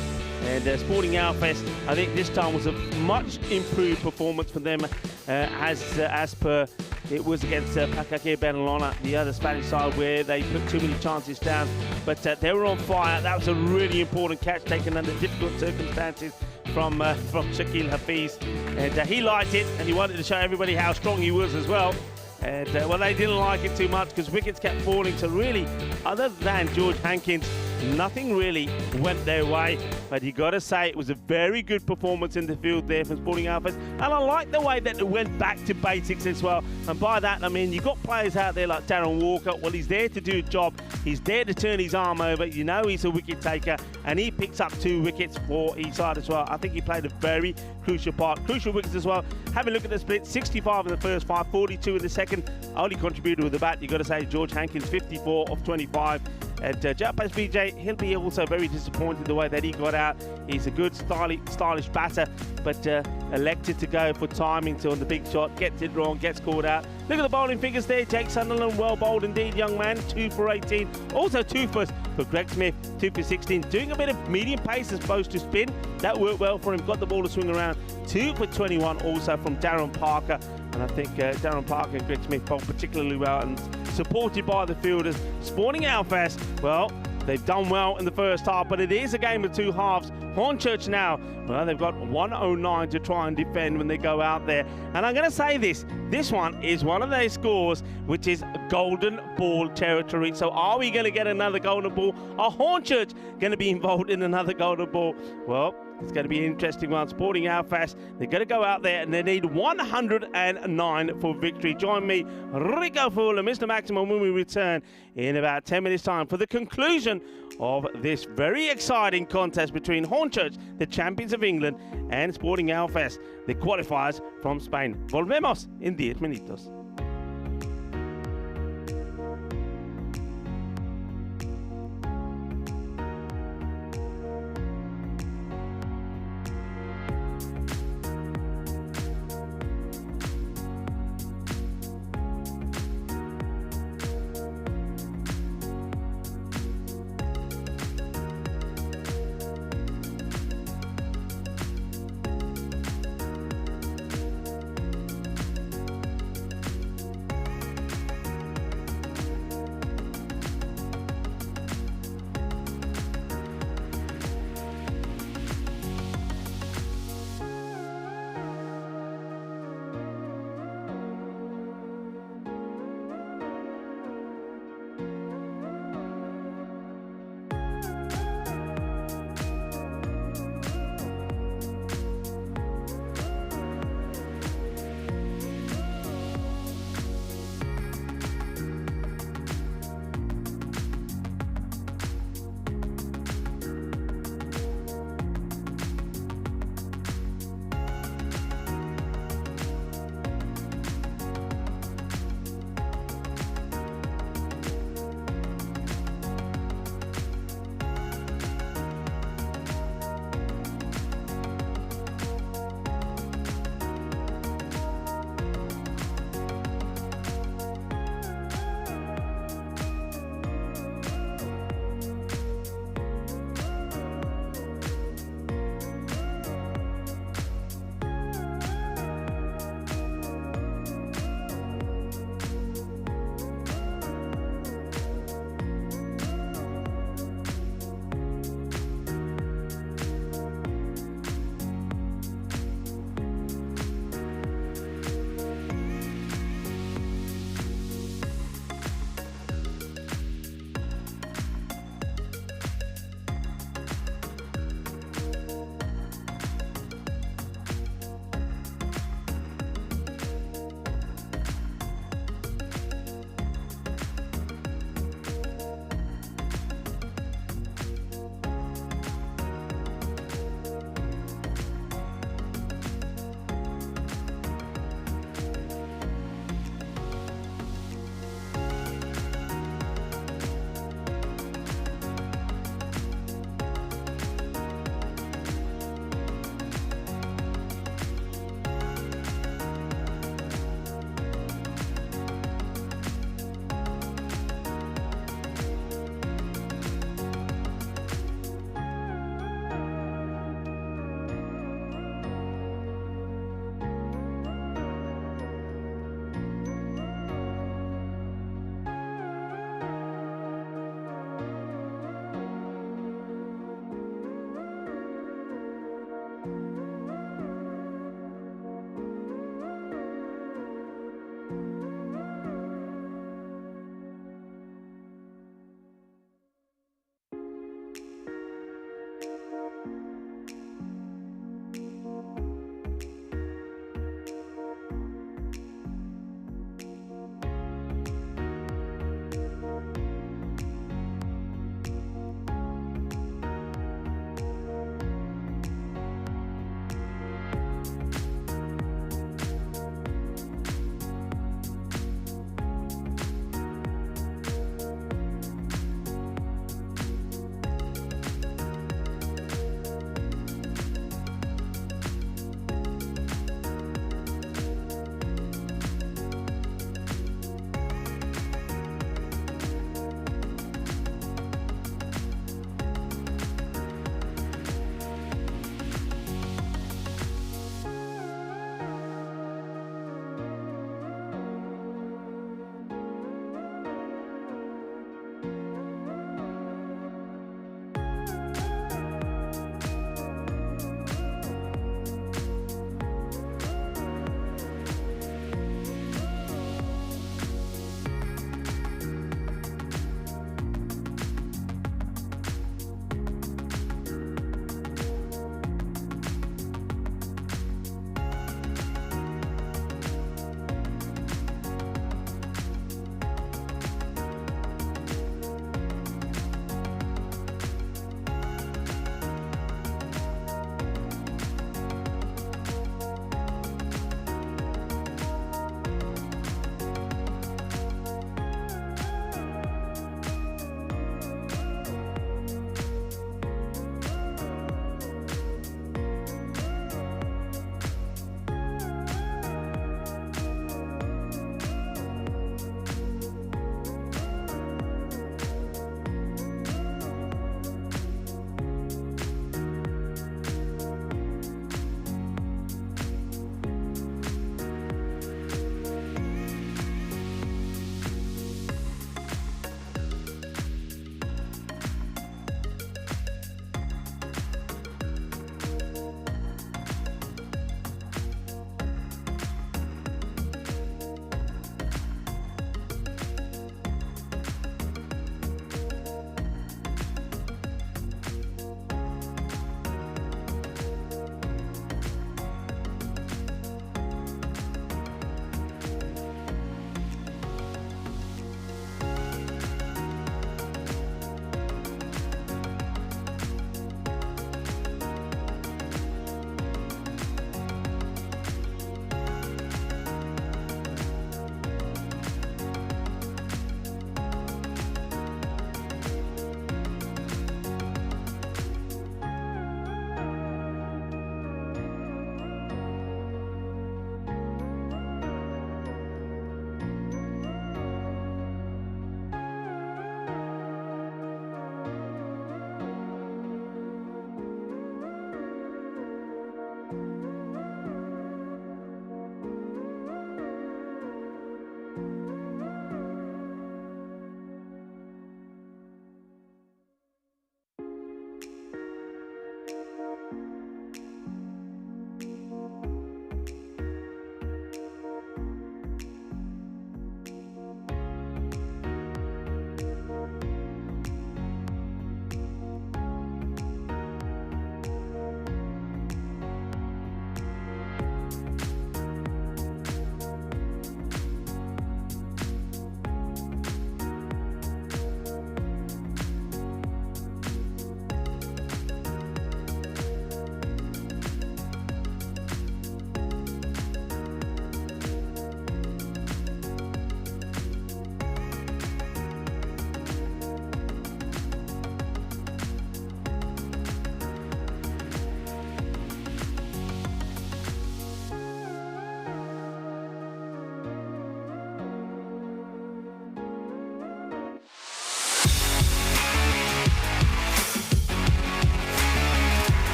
And Sporting Alfaz, I think this time was a much improved performance for them, as per it was against Pakake Benalona, the other Spanish side, where they put too many chances down. But they were on fire. That was a really important catch taken under difficult circumstances from Shakil Hafiz. And he liked it, and he wanted to show everybody how strong he was as well. And well, they didn't like it too much because wickets kept falling. So really, other than George Hankins, nothing really went their way. But you got to say, it was a very good performance in the field there from Sporting Alfaz. And I like the way that it went back to basics as well. And by that, I mean, you've got players out there like Darren Walker. Well, he's there to do a job. He's there to turn his arm over. He's a wicket taker. And he picks up 2 wickets for each side as well. I think he played a very crucial part. Crucial wickets as well. Have a look at the split. 65 in the first 5, 42 in the second. Only contributor with the bat, you've got to say, George Hankins, 54 of 25. And Japaz Vijay, he'll be also very disappointed the way that he got out. He's a good, stylish batter, but elected to go for timing on the big shot. Gets it wrong, gets caught out. Look at the bowling figures there. Jake Sunderland, well bowled indeed, young man. 2 for 18. Also 2 for Greg Smith, 2 for 16. Doing a bit of medium pace as opposed to spin. That worked well for him. Got the ball to swing around. 2 for 21 also from Darren Parker. And I think Darren Parker and Greg Smith bowled particularly well, and supported by the fielders. Sporting Alfaz, well, they've done well in the first half, but it is a game of 2 halves. Hornchurch now, well, they've got 109 to try and defend when they go out there. And I'm going to say this one is one of those scores which is golden ball territory. So are we going to get another golden ball? Are Hornchurch going to be involved in another golden ball? Well, it's going to be an interesting one. Sporting Alfaz, they're going to go out there and they need 109 for victory. Join me, Rico Fool and Mr. Maximum, when we return in about 10 minutes' time for the conclusion of this very exciting contest between Hornchurch, the champions of England, and Sporting Alfaz, the qualifiers from Spain. Volvemos en 10 minutos.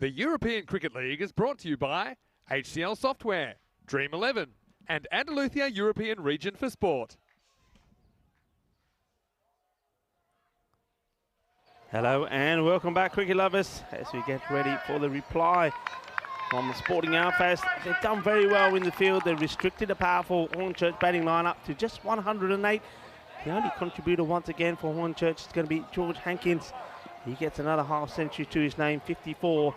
The European Cricket League is brought to you by HCL Software, Dream 11, and Andalusia European Region for Sport. Hello and welcome back, cricket lovers, as we get ready for the reply from the Sporting Outfits. They've done very well in the field. They've restricted a powerful Hornchurch batting lineup to just 108. The only contributor once again for Hornchurch is going to be George Hankins. He gets another half century to his name, 54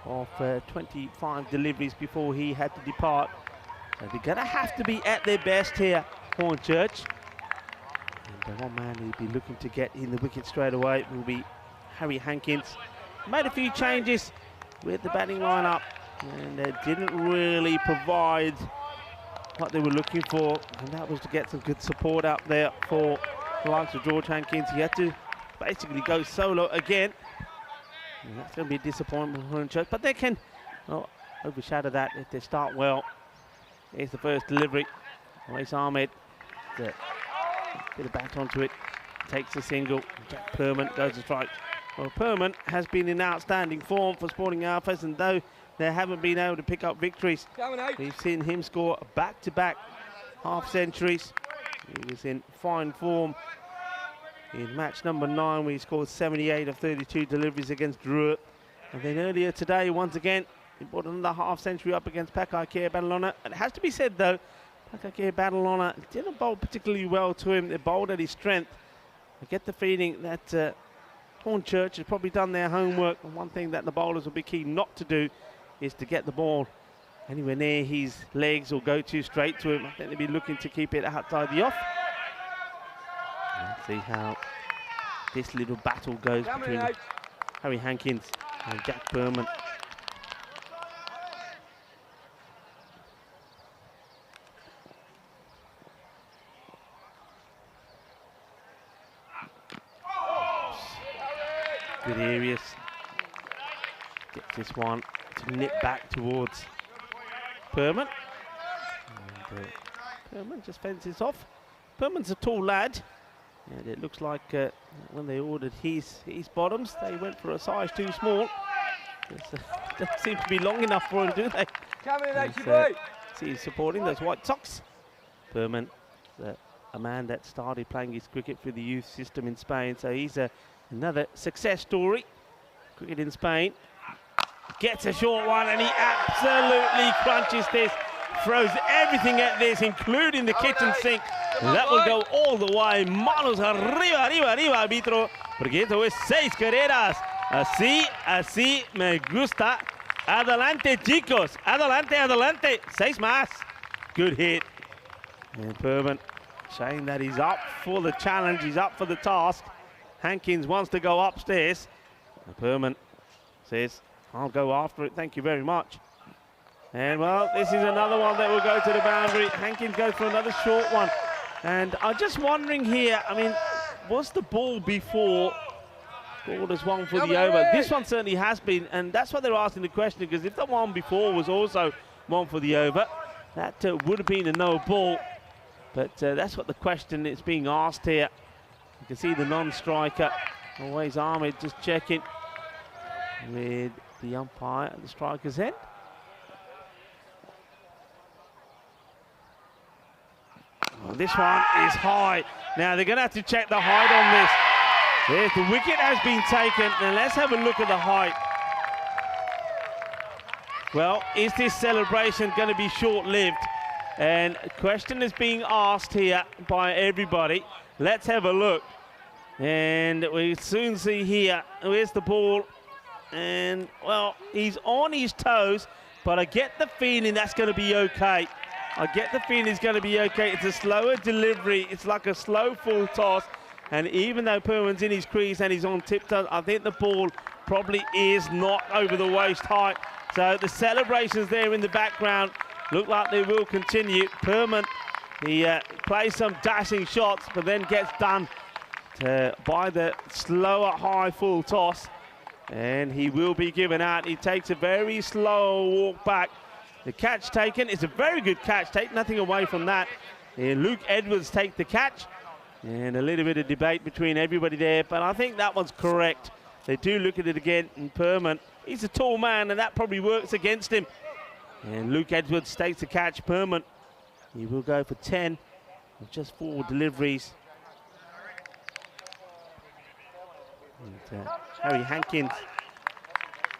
of 25 deliveries before he had to depart. So they're going to have to be at their best here, Hornchurch. And the one man who'll be looking to get in the wicket straight away will be Harry Hankins. Made a few changes with the batting lineup, and they didn't really provide what they were looking for, and that was to get some good support up there for the likes of George Hankins. He had to basically go solo again, and that's going to be a disappointment for Hornchurch, but they can overshadow that if they start well. Here's the first delivery. Awais Ahmed, bit of bat onto it, takes a single. Jack Perman goes to strike. Well, Perman has been in outstanding form for Sporting Outfits, and though they haven't been able to pick up victories, we've seen him score back-to-back half centuries. He was in fine form in match number 9, where he scored 78 of 32 deliveries against Druitt. And then earlier today, once again, he brought another half century up against Pakakea Badalona. And it has to be said, though, Pakakea Badalona didn't bowl particularly well to him. They bowled at his strength. I get the feeling that Hornchurch has probably done their homework, and one thing that the bowlers will be keen not to do is to get the ball anywhere near his legs or go too straight to him. I think they'll be looking to keep it outside the off. Let's see how this little battle goes between Harry Hankins and Jack Berman. Good areas. Gets this one to nip back towards Perman. And Perman just fences off. Perman's a tall lad, and it looks like when they ordered his bottoms, they went for a size too small. Doesn't seem to be long enough for him, do they? See, he's supporting those white socks. Perman, a man that started playing his cricket through the youth system in Spain, so he's another success story. Cricket in Spain. Gets a short one, and he absolutely crunches this. Throws everything at this, including the kitchen sink. And that will go all the way. Manos arriba, arriba, arriba, arbitro. Porque esto es 6 carreras. Así me gusta. Adelante, chicos. Adelante, adelante. 6 más. Good hit. And Perman saying that he's up for the challenge. He's up for the task. Hankins wants to go upstairs. And Perman says, I'll go after it, thank you very much. And well, this is another one that will go to the boundary. Hankins goes for another short one. And I'm just wondering here, I mean, was the ball before called as one for the over? This one certainly has been, and that's what they're asking the question, because if the one before was also one for the over, that would have been a no ball. But that's what the question is being asked here. You can see the non-striker, Awais Ahmed, just checking with the umpire at the striker's end. Well, this one is high. Now they're going to have to check the height on this. There's the wicket has been taken. Now let's have a look at the height. Well, is this celebration going to be short-lived? And a question is being asked here by everybody. Let's have a look. And we soon see here, where's the ball? And, well, he's on his toes, but I get the feeling that's going to be okay. I get the feeling it's going to be okay. It's a slower delivery. It's like a slow full toss. And even though Perman's in his crease and he's on tiptoes, I think the ball probably is not over the waist height. So the celebrations there in the background look like they will continue. Perman, he plays some dashing shots, but then gets done by the slower high full toss. And he will be given out. He takes a very slow walk back. The catch taken is a very good catch. Take nothing away from that. And Luke Edwards take the catch. And a little bit of debate between everybody there, but I think that one's correct. They do look at it again, and Perman He's a tall man, and that probably works against him. And Luke Edwards takes the catch permanent. He will go for 10 with just 4 deliveries. And, Harry Hankins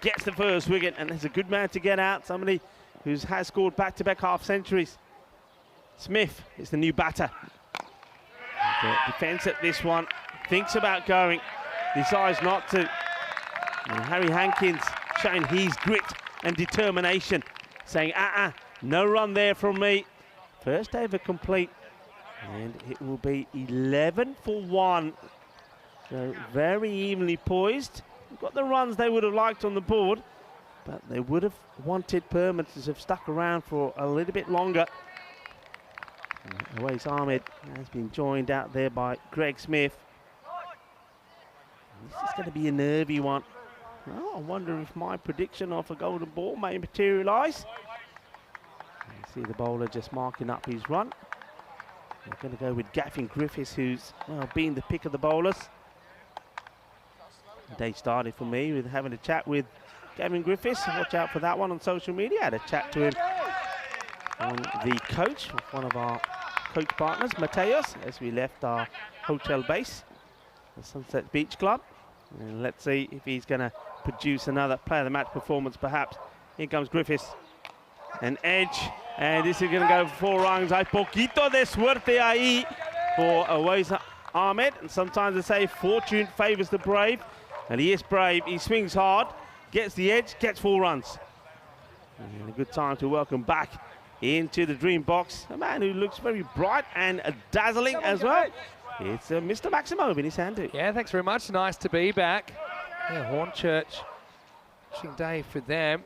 gets the first wicket, and there's a good man to get out, somebody who has scored back-to-back half-centuries. Smith is the new batter. And, defence at this one, thinks about going, decides not to. And Harry Hankins showing his grit and determination, saying, no run there from me. First over complete, and it will be 11 for 1. So very evenly poised. Got the runs they would have liked on the board, but they would have wanted permanents to have stuck around for a little bit longer. Awais Ahmed has been joined out there by Greg Smith. This is going to be a nervy one. Well, I wonder if my prediction of a golden ball may materialise. You see the bowler just marking up his run. We're going to go with Gavin Griffiths, who's, well, been the pick of the bowlers. The day started for me with having a chat with Gavin Griffiths. Watch out for that one on social media. I had a chat to him on the coach of one of our coach partners, Mateos, as we left our hotel base, the Sunset Beach Club. And let's see if he's going to produce another player of the match performance, perhaps. Here comes Griffiths. An edge, and this is going to go for 4 runs. Hay poquito de suerte ahí for Awais Ahmed. And sometimes they say fortune favours the brave. And he is brave. He swings hard, gets the edge, gets 4 runs. And a good time to welcome back into the dream box a man who looks very bright and dazzling as well. It's Mr. Maximo Vinny Sandhu. Yeah, thanks very much. Nice to be back. Yeah, Hornchurch, watching day for them.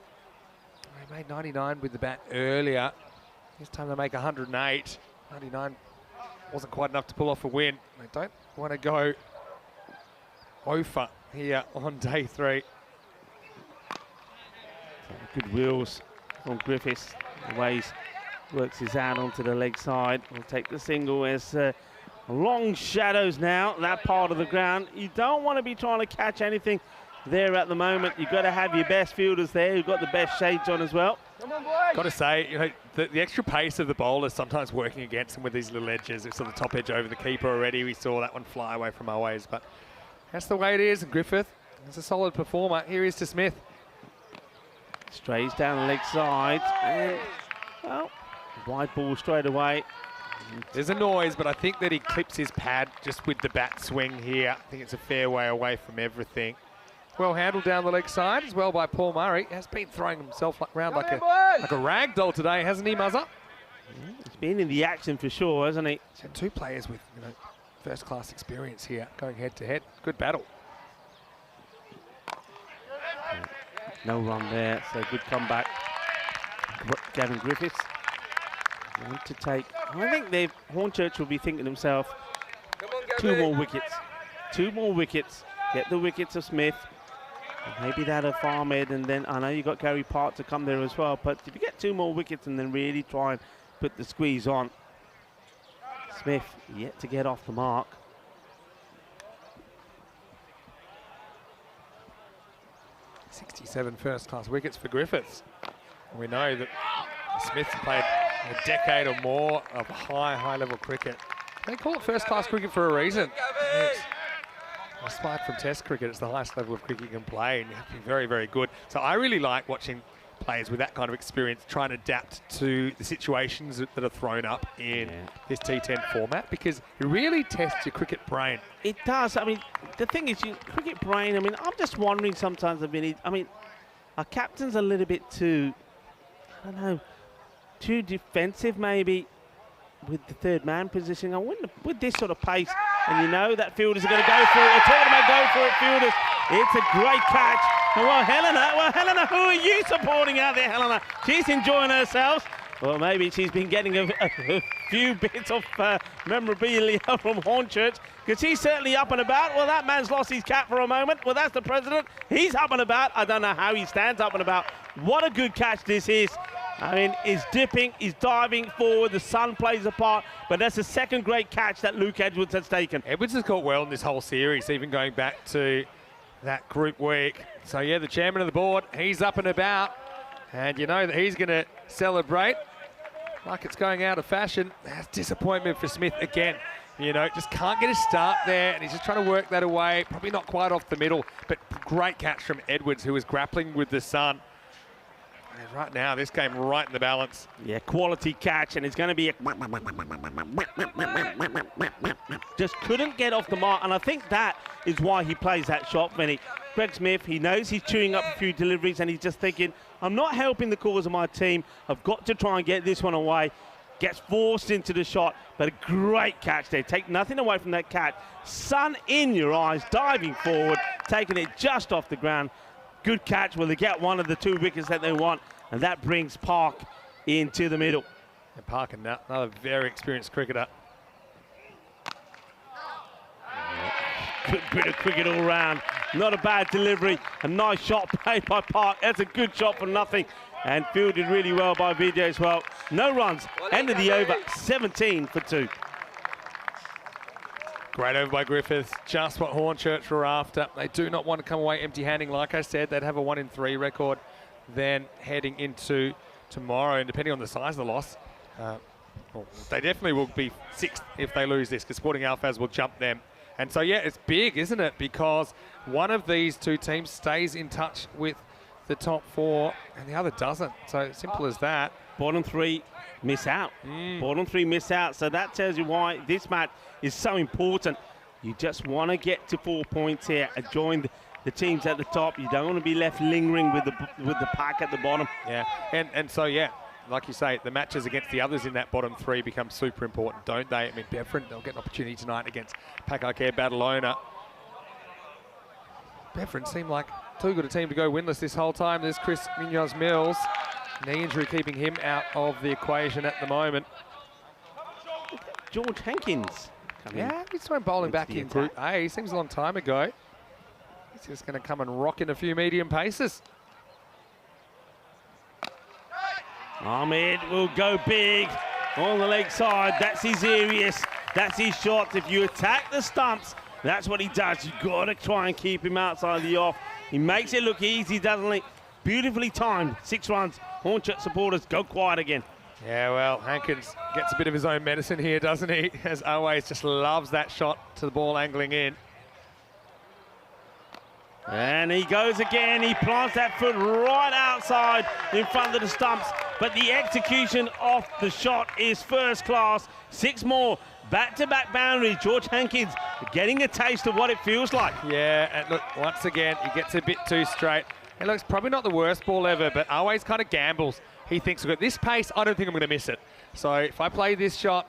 They made 99 with the bat earlier. This time they make 108. 99 wasn't quite enough to pull off a win. They don't want to go over here on day 3. Good wheels from Griffiths. Awais works his hand onto the leg side. We'll take the single as long shadows now, that part of the ground. You don't want to be trying to catch anything there at the moment. You've got to have your best fielders there who've got the best shades on as well. Got to say, you know, the extra pace of the bowler is sometimes working against him with these little edges. It's on the top edge over the keeper already. We saw that one fly away from Awais, but that's the way it is. And Griffith is a solid performer. Here he is to Smith. Strays down the leg side, and, well, wide ball straight away. There's a noise, but I think that he clips his pad just with the bat swing here. I think it's a fair way away from everything. Well handled down the leg side as well by Paul Murray. Has been throwing himself around like a rag doll today, hasn't he, Muzza? He's been in the action for sure, hasn't he? He's had 2 players with, you know, first-class experience here, going head-to-head. Good battle. No run there, so good comeback. Gavin Griffiths want to take. I think Hornchurch will be thinking to himself, 2 more wickets. 2 more wickets. Get the wickets of Smith. And maybe that of Ahmed, and then I know you got Gary Park to come there as well. But if you get 2 more wickets and then really try and put the squeeze on, Smith yet to get off the mark. '67 first-class wickets for Griffiths. And we know that Smith's played a decade or more of high-level cricket. They call it first-class cricket for a reason. Aside from Test cricket, it's the highest level of cricket you can play, and you have to be very, very good. So I really like watching players with that kind of experience try and adapt to the situations that are thrown up in this T10 format, because it really tests your cricket brain. It does. I mean, the thing is, cricket brain, I mean, I'm just wondering sometimes, I mean, our captain's a little bit too, I don't know, too defensive maybe with the 3rd man position. I wouldn't, with this sort of pace, and you know that fielders are going to go for it. We're talking about go for it fielders. It's a great catch. Well, Helena, who are you supporting out there, Helena? She's enjoying herself. Well, maybe she's been getting a few bits of memorabilia from Hornchurch, because he's certainly up and about. Well, that man's lost his cap for a moment. Well, that's the president. He's up and about. I don't know how he stands up and about. What a good catch this is. I mean, he's dipping, he's diving forward, the sun plays a part, but that's the 2nd great catch that Luke Edwards has taken. Edwards has caught well in this whole series, even going back to that group week. So yeah, the chairman of the board, he's up and about, and you know that he's going to celebrate like it's going out of fashion. That's disappointment for Smith again. You know, just can't get a start there, and he's just trying to work that away. Probably not quite off the middle, but great catch from Edwards, who was grappling with the sun. And right now, this game right in the balance. Yeah, quality catch, and it's going to be a... Just couldn't get off the mark, and I think that is why he plays that shot, Vinny. Greg Smith, he knows he's chewing up a few deliveries, and he's just thinking, I'm not helping the cause of my team. I've got to try and get this one away. Gets forced into the shot, but a great catch there. Take nothing away from that catch. Sun in your eyes, diving forward, taking it just off the ground. Good catch. Will they get one of the 2 wickets that they want? And that brings Park into the middle. And Park, another very experienced cricketer. Good bit of cricket all round. Not a bad delivery. A nice shot played by Park. That's a good shot for nothing. And fielded really well by Vijay as well. No runs. End of the over. 17 for 2. Great over by Griffiths, just what Hornchurch were after. They do not want to come away empty-handing. Like I said, they'd have a 1 in 3 record then heading into tomorrow. And depending on the size of the loss, well, they definitely will be 6th if they lose this, because Sporting Alphas will jump them. And so, yeah, it's big, isn't it? Because one of these 2 teams stays in touch with the top 4 and the other doesn't. So simple as that. Bottom 3 miss out. Bottom 3 miss out. So that tells you why this match is so important. You just want to get to 4 points here and join the teams at the top. You don't want to be left lingering with the pack at the bottom. Yeah, and so, yeah, like you say, the matches against the others in that bottom 3 become super important, don't they? I mean, Bedford, they'll get an opportunity tonight against Pakakare Badalona. Bedford seem like too good a team to go winless this whole time. There's Chris Munoz-Mills. Knee injury keeping him out of the equation at the moment. George Hankins. Yeah, he's trying bowling back in Group A. Seems a long time ago. He's just going to come and rock in a few medium paces. Ahmed will go big on the leg side. That's his areas. That's his shots. If you attack the stumps, that's what he does. You've got to try and keep him outside the off. He makes it look easy, doesn't he? Beautifully timed. 6 runs. Hornchurch supporters go quiet again. Yeah, well, Hankins gets a bit of his own medicine here, doesn't he? As always, just loves that shot to the ball angling in. And he goes again. He plants that foot right outside in front of the stumps. But the execution of the shot is first class. 6 more. Back-to-back boundaries. George Hankins getting a taste of what it feels like. Yeah, and look, once again, he gets a bit too straight. It looks probably not the worst ball ever, but always kind of gambles. He thinks, look, at this pace, I don't think I'm going to miss it. So if I play this shot,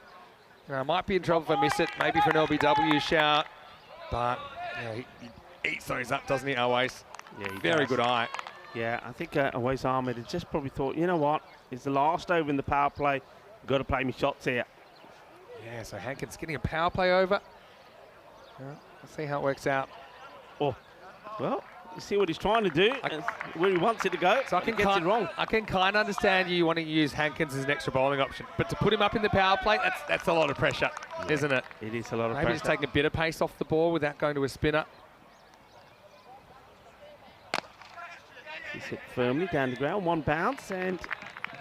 you know, I might be in trouble if I miss it, maybe for an LBW shout. But yeah, he eats those up, doesn't he, always? Yeah, he Very does. good eye. Yeah, I think Awais Ahmed has just probably thought, you know what, it's the last over in the power play. Got to play me shots here. Yeah, so Hankins getting a power play over. Let's see how it works out. Oh, well, you see what he's trying to do, where he wants it to go. So I can gets it wrong. I can kind of understand you wanting to use Hankins as an extra bowling option, but to put him up in the power play, that's a lot of pressure, isn't it? It is a lot of Maybe pressure. just taking a bit of pace off the ball without going to a spinner. He's hit firmly down the ground, 1 bounce, and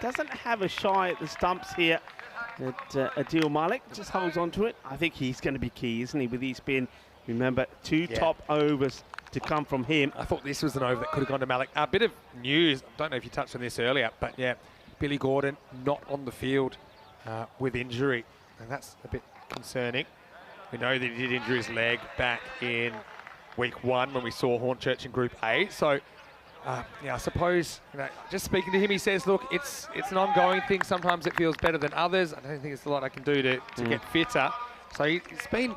doesn't have a shy at the stumps here. Adil Malik just holds on to it. I think he's going to be key, isn't he, with his spin? Remember, 2 top overs to come from him. I thought this was an over that could have gone to Malik. A bit of news, I don't know if you touched on this earlier, but yeah, Billy Gordon not on the field with injury, and that's a bit concerning. We know that he did injure his leg back in week 1 when we saw Hornchurch in Group A. So, yeah, I suppose, you know, just speaking to him, he says, look, it's an ongoing thing. Sometimes it feels better than others. I don't think there's a lot I can do to get fitter. So he's been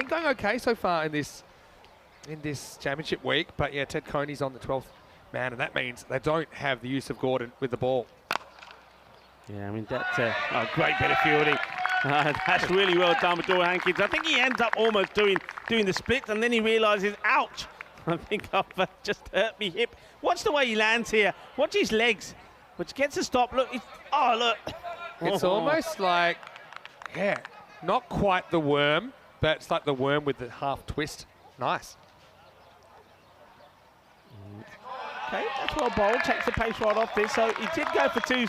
going okay so far in this championship week. But yeah, Ted Coney's on the 12th man, and that means they don't have the use of Gordon with the ball. Yeah, I mean, that's a great bit of fielding. That's really well done with Dor Hankins. I think he ends up almost doing the split, and then he realises, ouch, I think I've just hurt me hip. Watch the way he lands here. Watch his legs, which gets a stop. Look, look. It's almost like, yeah, not quite the worm, but it's like the worm with the half twist. Nice. Okay, that's well bowled. Takes the pace right off this. So he did go for two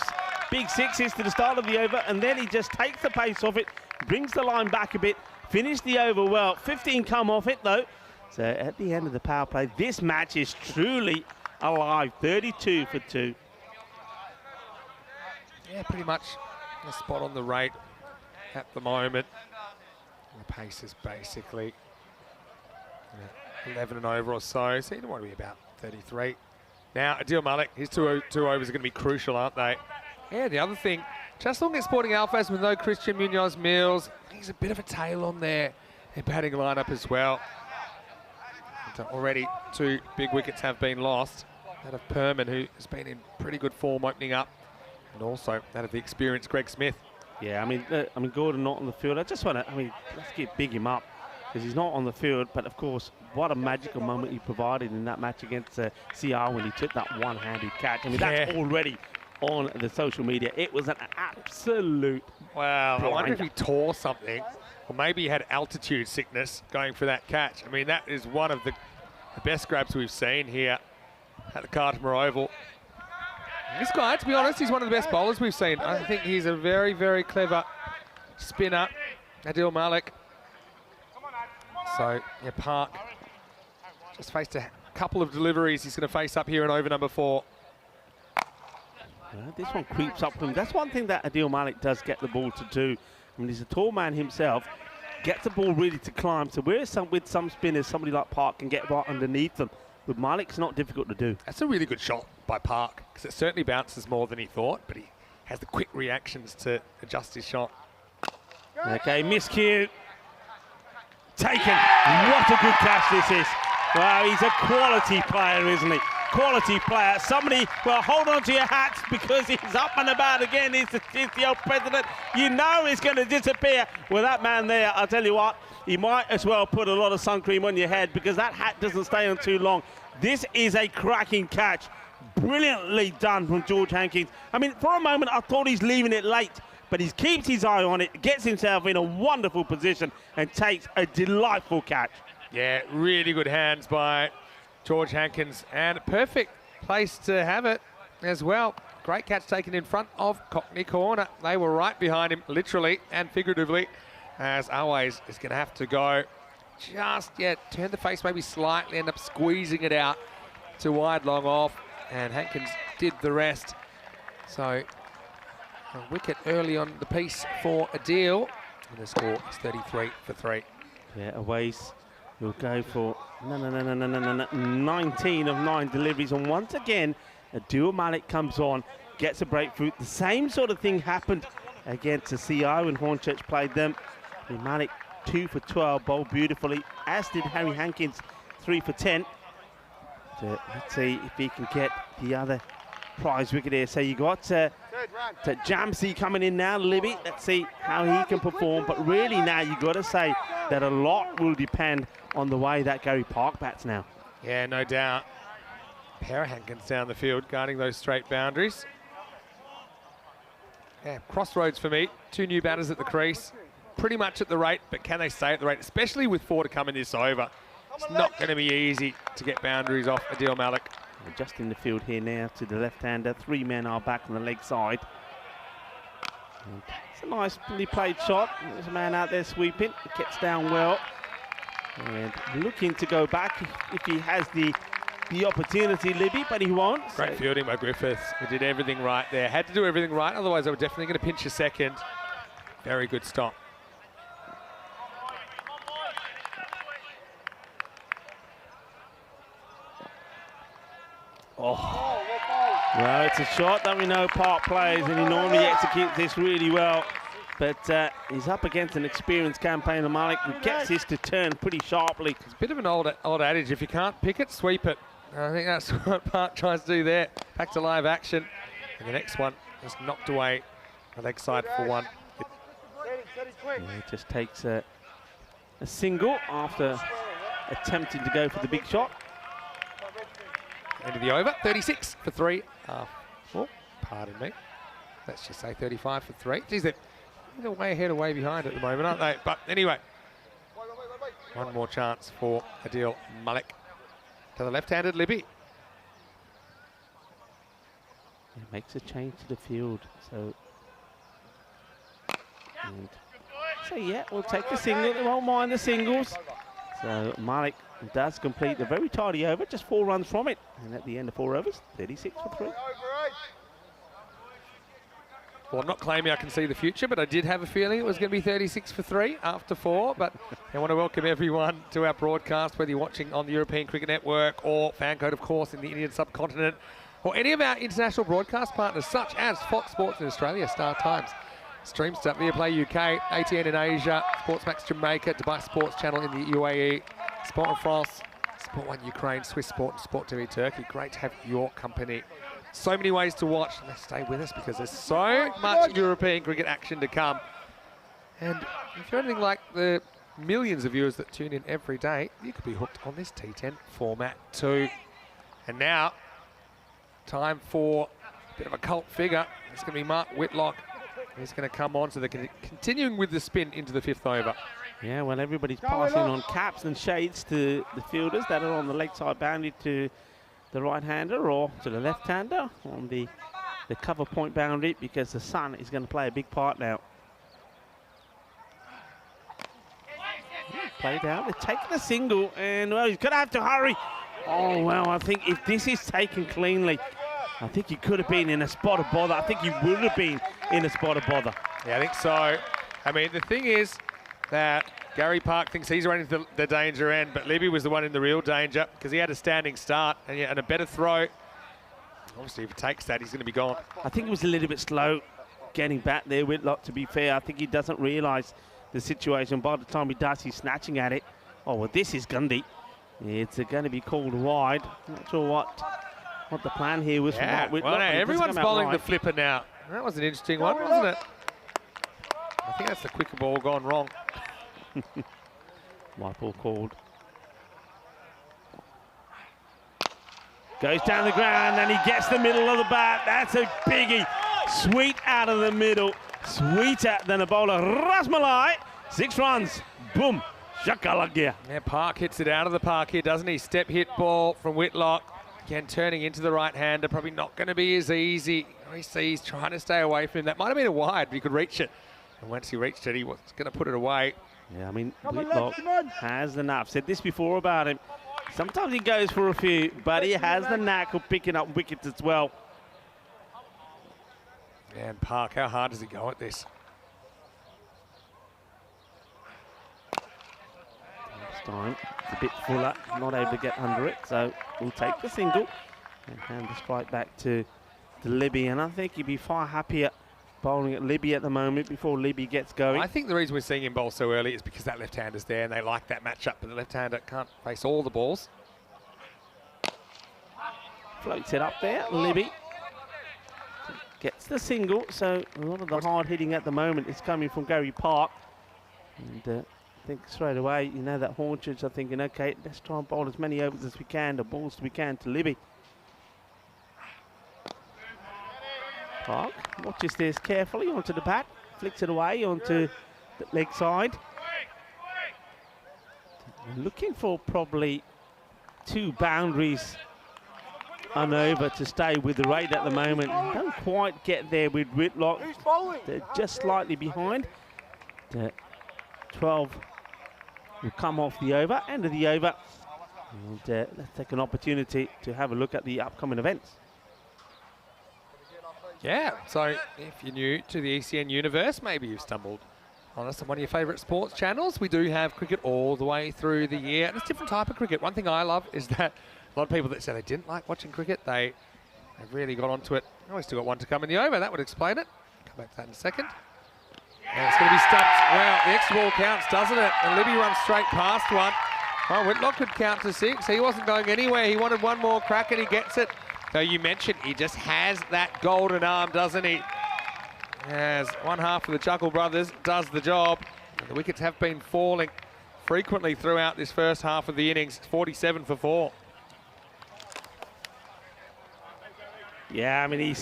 big sixes to the start of the over, and then he just takes the pace off it, brings the line back a bit, finished the over well. 15 come off it though. So at the end of the power play, this match is truly alive. 32 for 2. Yeah, pretty much a spot on the rate at the moment. The pace is basically 11 and over or so. So you don't want to be about 33. Now, Adil Malik, his two overs are going to be crucial, aren't they? Yeah, the other thing, just looking at Sporting Alphas with no Christian Munoz Mills, he's a bit of a tail on their batting lineup as well. And already 2 big wickets have been lost. That of Perman, who has been in pretty good form opening up, and also that of the experienced Greg Smith. Yeah, I mean, Gordon not on the field. I just want to, let's big him up because he's not on the field. But of course, what a magical moment he provided in that match against CR when he took that one-handed catch. I mean, that's already on the social media. It was an absolute. Wow, blinder. I wonder if he tore something, or maybe he had altitude sickness going for that catch. I mean, that is one of the best grabs we've seen here at the Cartama Oval. This guy, to be honest, he's one of the best bowlers we've seen. I think he's a very, very clever spinner, Adil Malik. So, yeah, Park just faced a couple of deliveries he's going to face up here in over number 4. This one creeps up with him. That's one thing that Adil Malik does get the ball to do. I mean, he's a tall man himself, gets the ball ready to climb. So with some spinners, somebody like Park can get right underneath them. With Malik, it's not difficult to do. That's a really good shot by Park, because it certainly bounces more than he thought, but he has the quick reactions to adjust his shot. Okay, miscue. Taken. What a good catch this is. Wow, he's a quality player, isn't he? Quality player. Somebody, well, hold on to your hats because he's up and about again. He's the old president. You know he's going to disappear. With that man there, I'll tell you what, you might as well put a lot of sun cream on your head because that hat doesn't stay on too long. This is a cracking catch. Brilliantly done from George Hankins. I mean, for a moment, I thought he's leaving it late, but he keeps his eye on it, gets himself in a wonderful position and takes a delightful catch. Yeah, really good hands by George Hankins, and a perfect place to have it as well. Great catch taken in front of Cockney Corner. They were right behind him, literally and figuratively, as Always is going to have to go just, turn the face maybe slightly, end up squeezing it out to wide long off, and Hankins did the rest. So a wicket early on the piece for Adil, and the score is 33 for 3. Yeah, Always will go for 19 of 9 deliveries, and once again Adil Malik comes on, gets a breakthrough. The same sort of thing happened against the CI when Hornchurch played them. Malik 2 for 12, bowled beautifully, as did Harry Hankins, 3 for 10. So let's see if he can get the other prize wicket here. So you got Jamsey coming in now, Libby. Let's see how he can perform. But really now you've got to say that a lot will depend on the way that Gary Park bats now. Yeah, no doubt. Pair of Hankins down the field, guarding those straight boundaries. Yeah, crossroads for me. 2 new batters at the crease. Pretty much at the rate, but can they stay at the rate, especially with 4 to come in this over? It's not going to be easy to get boundaries off Adil Malik. We're just in the field here now to the left-hander. 3 men are back on the leg side. And it's a nicely played shot. There's a man out there sweeping. It gets down well. And looking to go back if he has the opportunity, Libby, but he won't. Great fielding by Griffiths. He did everything right there. Had to do everything right, otherwise they were definitely going to pinch a second. Very good stop. Oh, well, it's a shot that we know Park plays, and he normally executes this really well. But he's up against an experienced campaigner, Malik, who gets this to turn pretty sharply. It's a bit of an old adage, if you can't pick it, sweep it. And I think that's what Park tries to do there. Back to live action. And the next one just knocked away the leg side for 1. Yeah, he just takes a single after attempting to go for the big shot. End of the over, 36 for 3. Pardon me. Let's just say 35 for 3. Geez, they're either way ahead or way behind at the moment, aren't they? But anyway, one more chance for Adil Malik. To the left-handed Libby. It makes a change to the field. So, yeah, we'll take the single. They won't mind the singles. So Malik does complete a very tidy over, just 4 runs from it. And at the end of 4 overs, 36 for 3. Well, I'm not claiming I can see the future, but I did have a feeling it was going to be 36 for 3 after 4. But I want to welcome everyone to our broadcast, whether you're watching on the European Cricket Network or Fancode, of course, in the Indian subcontinent, or any of our international broadcast partners, such as Fox Sports in Australia, Star Times, Streamstar, Viaplay UK, ATN in Asia, Sportsmax Jamaica, Dubai Sports Channel in the UAE, Sport in France, Sport 1 Ukraine, Swiss Sport and Sport TV Turkey. Great to have your company. So many ways to watch. Let's stay with us because there's so much European cricket action to come. And if you're anything like the millions of viewers that tune in every day, you could be hooked on this T10 format too. And now, time for a bit of a cult figure. It's going to be Mark Whitlock. He's going to come on, so they're continuing with the spin into the 5th over. Yeah, well, everybody's passing on caps and shades to the fielders that are on the leg side boundary to the right-hander or to the left-hander on the cover point boundary, because the sun is going to play a big part now. Played out, they're taking the single, and well, he's going to have to hurry. Oh, well, I think if this is taken cleanly, I think he could have been in a spot of bother. I think he would have been in a spot of bother. Yeah, I think so. I mean, the thing is that Gary Park thinks he's running to the danger end, but Libby was the one in the real danger because he had a standing start and a better throw. Obviously, if he takes that, he's going to be gone. I think it was a little bit slow getting back there, Whitlock, to be fair. I think he doesn't realise the situation. By the time he does, he's snatching at it. Oh, well, this is Gundy. It's going to be called wide. Not sure what the plan here was. Yeah, from Whitlock, well, no, everyone's bowling right. the flipper now. That was an interesting one, wasn't it? I think that's the quicker ball gone wrong. White ball called. Goes down the ground and he gets the middle of the bat. That's a biggie. Sweet out of the middle. Sweeter than a bowler. Rasmalai. 6 runs. Boom. Shakalaka. Yeah, Park hits it out of the park here, doesn't he? Step hit ball from Whitlock. Again, turning into the right-hander. Probably not going to be as easy. He sees trying to stay away from him. That might have been a wide, but he could reach it. And once he reached it, he was going to put it away. Yeah, I mean, Whitlock has the knack. I've said this before about him. Sometimes he goes for a few, but he has the knack of picking up wickets as well. And Park, how hard does he go at this? This time, it's a bit fuller, not able to get under it, so we'll take the single and hand the strike back to Libby. And I think he'd be far happier bowling at Libby at the moment before Libby gets going. I think the reason we're seeing him bowl so early is because that left-hander's there and they like that matchup, but the left-hander can't face all the balls. Floats it up there, Libby gets the single, so a lot of the hard hitting at the moment is coming from Gary Park. And I think straight away, you know, that Hornchurch are thinking, okay, let's try and bowl as many overs as we can, the balls as we can to Libby. Park watches this carefully onto the bat, flicks it away onto the leg side. Looking for probably 2 boundaries and over to stay with the rate at the moment. Don't quite get there with Whitlock. They're just slightly behind. The 12 will come off the over, end of the over. And let's take an opportunity to have a look at the upcoming events. Yeah, so if you're new to the ECN universe, maybe you've stumbled on us on one of your favourite sports channels. We do have cricket all the way through the year, and it's a different type of cricket. One thing I love is that a lot of people that say they didn't like watching cricket, they've really got onto it. Oh, we still got one to come in the over. That would explain it. Come back to that in a second. And it's going to be stumped. Well, the extra ball counts, doesn't it? And Libby runs straight past one. Oh, Whitlock could count to 6. He wasn't going anywhere. He wanted one more crack, and he gets it. So you mentioned he just has that golden arm, doesn't he? As one half of the Chuckle brothers does the job. And the wickets have been falling frequently throughout this first half of the innings. 47 for 4. Yeah, I mean, he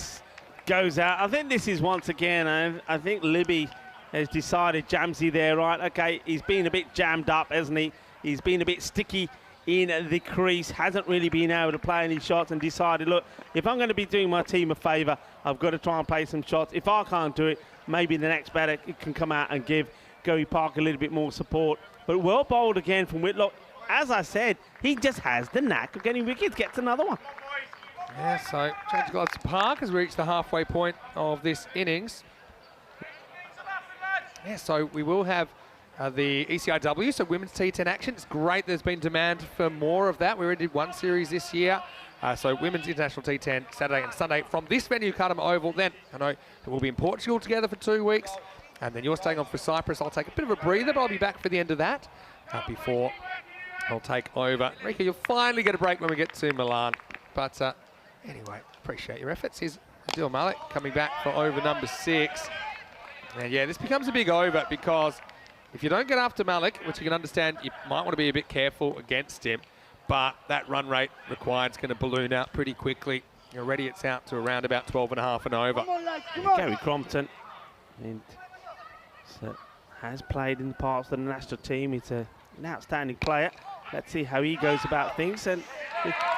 goes out. I think this is once again, I think Libby has decided, Jamsy there, right, okay, he's been a bit jammed up, hasn't he? He's been a bit sticky in the crease, hasn't really been able to play any shots, and decided, look, if I'm going to be doing my team a favour, I've got to try and play some shots. If I can't do it, maybe the next batter can come out and give Gary Park a little bit more support. But well bowled again from Whitlock. As I said, he just has the knack of getting wickets, gets another one. Yeah, so change gloves to Park has reached the halfway point of this innings. Yeah, so we will have the ECIW, so women's T10 action. It's great there's been demand for more of that. We already did one series this year. So women's international T10 Saturday and Sunday from this venue, Cartama Oval. Then I know we'll be in Portugal together for 2 weeks. And then you're staying on for Cyprus. I'll take a bit of a breather, but I'll be back for the end of that before I'll take over. Rika, you'll finally get a break when we get to Milan. But anyway, appreciate your efforts. Here's Adil Malik coming back for over number 6. And yeah, this becomes a big over because if you don't get after Malik, which you can understand, you might want to be a bit careful against him, but that run rate required is going to balloon out pretty quickly. Already it's out to around about 12.5 and over. Gary Crompton has played in the past of the national team. He's an outstanding player. Let's see how he goes about things. And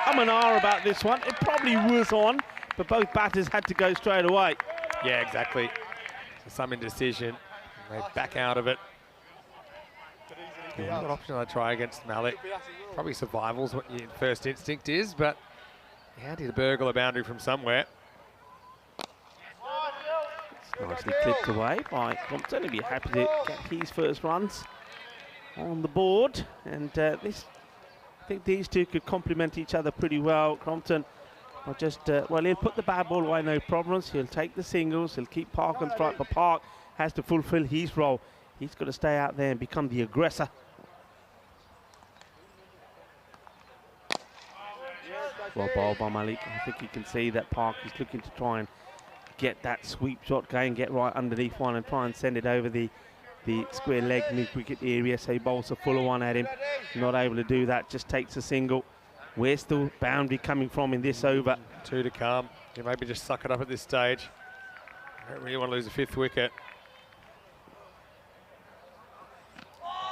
I'm an R about this one. It probably was on, but both batters had to go straight away. Yeah, exactly. So some indecision. They back out of it. What option I try against Malik? Probably survival's what your first instinct is, but how do you burgle a boundary from somewhere? It's nicely clipped away by Crompton. He'll be happy to get his first runs on the board. And I think these two could complement each other pretty well. Crompton will just, well, he'll put the bad ball away, no problems. He'll take the singles. He'll keep Park on strike, but Park has to fulfill his role. He's got to stay out there and become the aggressor. Well bowled by Malik. I think you can see that Park is looking to try and get that sweep shot going, get right underneath one and try and send it over the square leg mid-wicket area. So he bowls a fuller one at him. Not able to do that, just takes a single. Where's the boundary coming from in this over? 2 to come. You maybe just suck it up at this stage. I don't really want to lose a 5th wicket.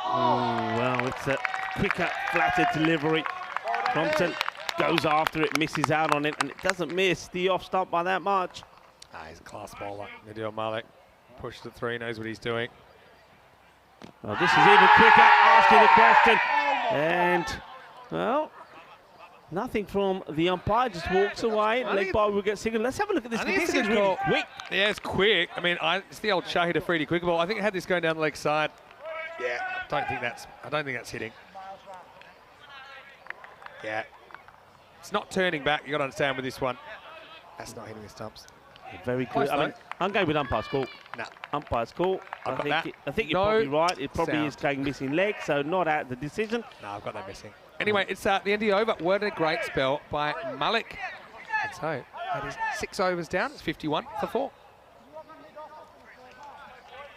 Oh, well, it's a quicker, flatter delivery. Crompton goes after it, misses out on it, and it doesn't miss the off stump by that much. He's a class bowler. Adil Malik pushed it 3, knows what he's doing. Well, this is even quicker, asking the question. And, well, nothing from the umpire, just walks away. Leg ball will get single. Let's have a look at this. This is really quick. Yeah, it's quick. I mean, it's the old Shahid Afridi quick ball. I think it had this going down the leg side. Yeah, I don't think that's hitting. Yeah. It's not turning back, you got to understand with this one. That's not hitting the stumps. Very good. I mean, I'm going with umpire's call. No. Umpire's call. I think you're No probably right. It probably sound. is going missing leg, so not out the decision. No, I've got that missing. Anyway, it's the end of the over. What a great spell by Malik. And so that is 6 overs down. It's 51 for 4.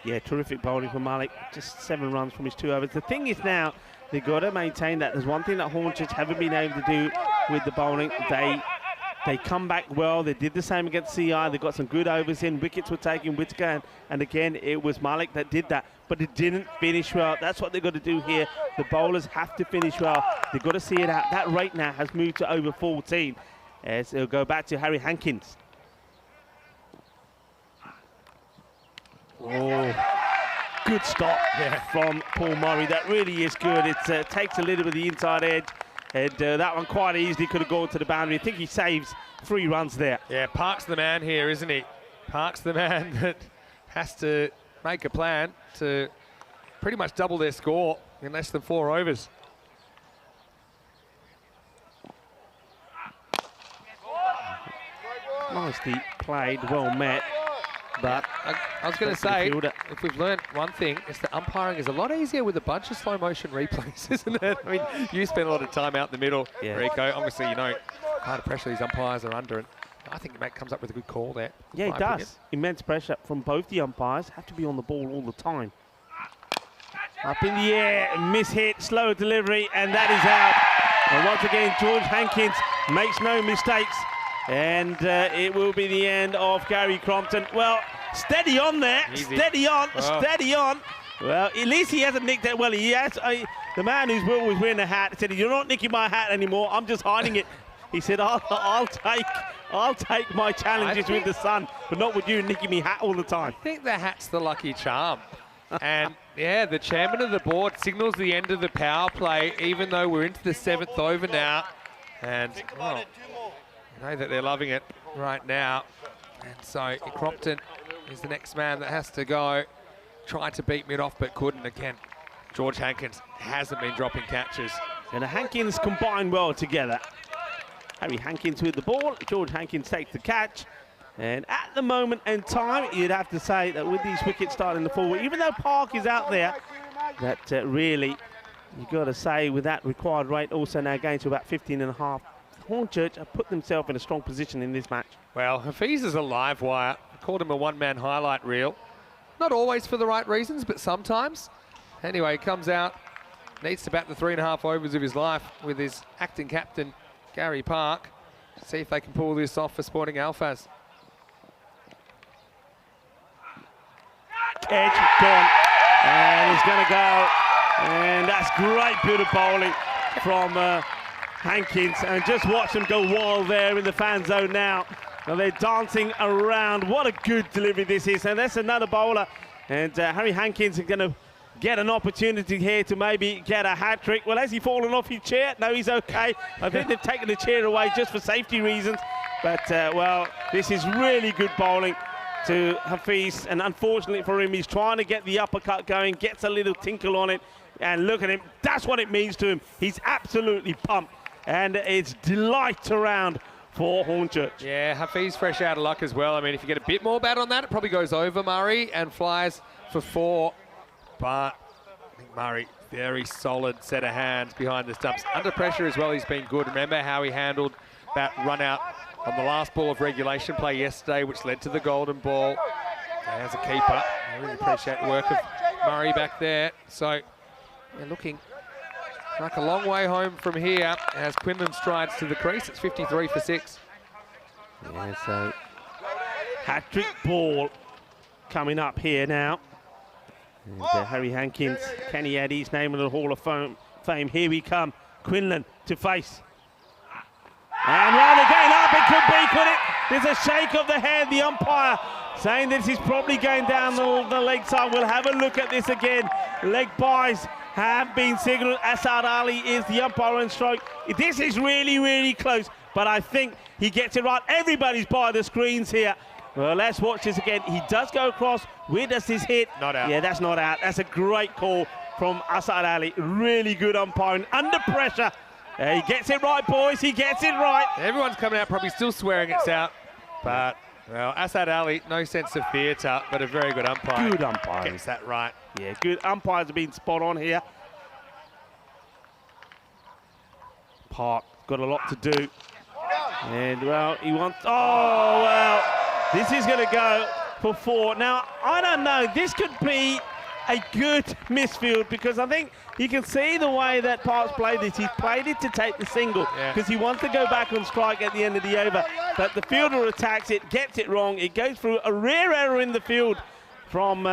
Yeah, terrific bowling from Malik. Just 7 runs from his 2 overs. The thing is now, they've got to maintain that. There's one thing that Hornchurch haven't been able to do with the bowling. They come back well. They did the same against CI. They got some good overs in. Wickets were taken, Whitaker, and again, it was Malik that did that. But it didn't finish well. That's what they've got to do here. The bowlers have to finish well. They've got to see it out. That rate now has moved to over 14. As it'll go back to Harry Hankins. Oh, good stop from Paul Murray. That really is good. It takes a little bit of the inside edge. And that one quite easily could have gone to the boundary. I think he saves 3 runs there. Yeah, Park's the man here, isn't he? Park's the man that has to make a plan to pretty much double their score in less than 4 overs. Nicely played, well met. But I was going to say, if we've learned one thing, it's that umpiring is a lot easier with a bunch of slow motion replays, isn't it? I mean, you spend a lot of time out in the middle, Rico. Obviously, you know what kind of pressure these umpires are under, and I think the mate comes up with a good call there. Yeah, he does. Immense pressure from both the umpires. Have to be on the ball all the time. Up in the air, mishit, slow delivery, and that is out. And once again, George Hankins makes no mistakes. And it will be the end of Gary Crompton. Well, steady on there, steady on, steady on. Well, at least he hasn't nicked it. Well, he has. The man who's always wearing the hat said, "You're not nicking my hat anymore. I'm just hiding it." He said, "I'll take my challenges with the sun, but not with you nicking me hat all the time." I think the hat's the lucky charm. And yeah, the chairman of the board signals the end of the power play, even though we're into the 7th over now. And well, you know that they're loving it right now. And so Crompton is the next man that has to go. Tried to beat mid off, but couldn't again. George Hankins hasn't been dropping catches. And the Hankins combine well together. Harry Hankins with the ball. George Hankins takes the catch. And at the moment in time, you'd have to say that with these wickets starting to fall, even though Park is out there, that really, you've got to say with that required rate also now going to about 15.5, Hornchurch have put themselves in a strong position in this match. Well, Hafiz is a live wire. I called him a one-man highlight reel. Not always for the right reasons, but sometimes. Anyway, comes out, needs to bat the 3.5 overs of his life with his acting captain, Gary Park. See if they can pull this off for Sporting Alphas. Edge gone, and he's going to go, and that's great bit of bowling from Hankins, and just watch them go wild there in the fan zone now. And they're dancing around. What a good delivery this is, and that's another bowler, and Harry Hankins is going to get an opportunity here to maybe get a hat-trick. Well, has he fallen off his chair? No, he's okay. I think they've taken the chair away just for safety reasons, but well, this is really good bowling to Hafiz, and unfortunately for him, he's trying to get the uppercut going, gets a little tinkle on it, and look at him, that's what it means to him. He's absolutely pumped, and it's delight around for Hornchurch. Yeah, Hafiz fresh out of luck as well. I mean, if you get a bit more bat on that, it probably goes over Murray and flies for 4, but I think Murray, very solid set of hands behind the stumps. Under pressure as well, he's been good. Remember how he handled that run out on the last ball of regulation play yesterday, which led to the golden ball. As a keeper, I really appreciate the work of Murray back there. So, yeah, looking like a long way home from here as Quinlan strides to the crease. It's 53 for 6. Yeah, so hat-trick ball coming up here now. And Harry Hankins, can he add his name in the Hall of Fame? Here we come, Quinlan to face. And round again up, it could be, could it? There's a shake of the head, the umpire saying this is probably going down the leg side. We'll have a look at this again. Leg byes have been signalled. Asad Ali is the umpire on stroke. This is really, really close, but I think he gets it right. Everybody's by the screens here. Well, let's watch this again. He does go across. Where does this hit? Not out. Yeah, that's not out. That's a great call from Asad Ali. Really good umpiring under pressure. He gets it right, boys. He gets it right. Everyone's coming out probably still swearing it's out. But, well, Asad Ali, no sense of theatre, but a very good umpire. Good umpiring. Gets that right. Yeah, good. Umpires have been spot on here. Park got a lot to do. And, well, he wants... Oh, well, this is going to go for 4. Now, I don't know. This could be a good misfield because I think you can see the way that Park's played this. He's played it to take the single because he wants to go back on strike at the end of the over. But the fielder attacks it, gets it wrong. It goes through a rare error in the field from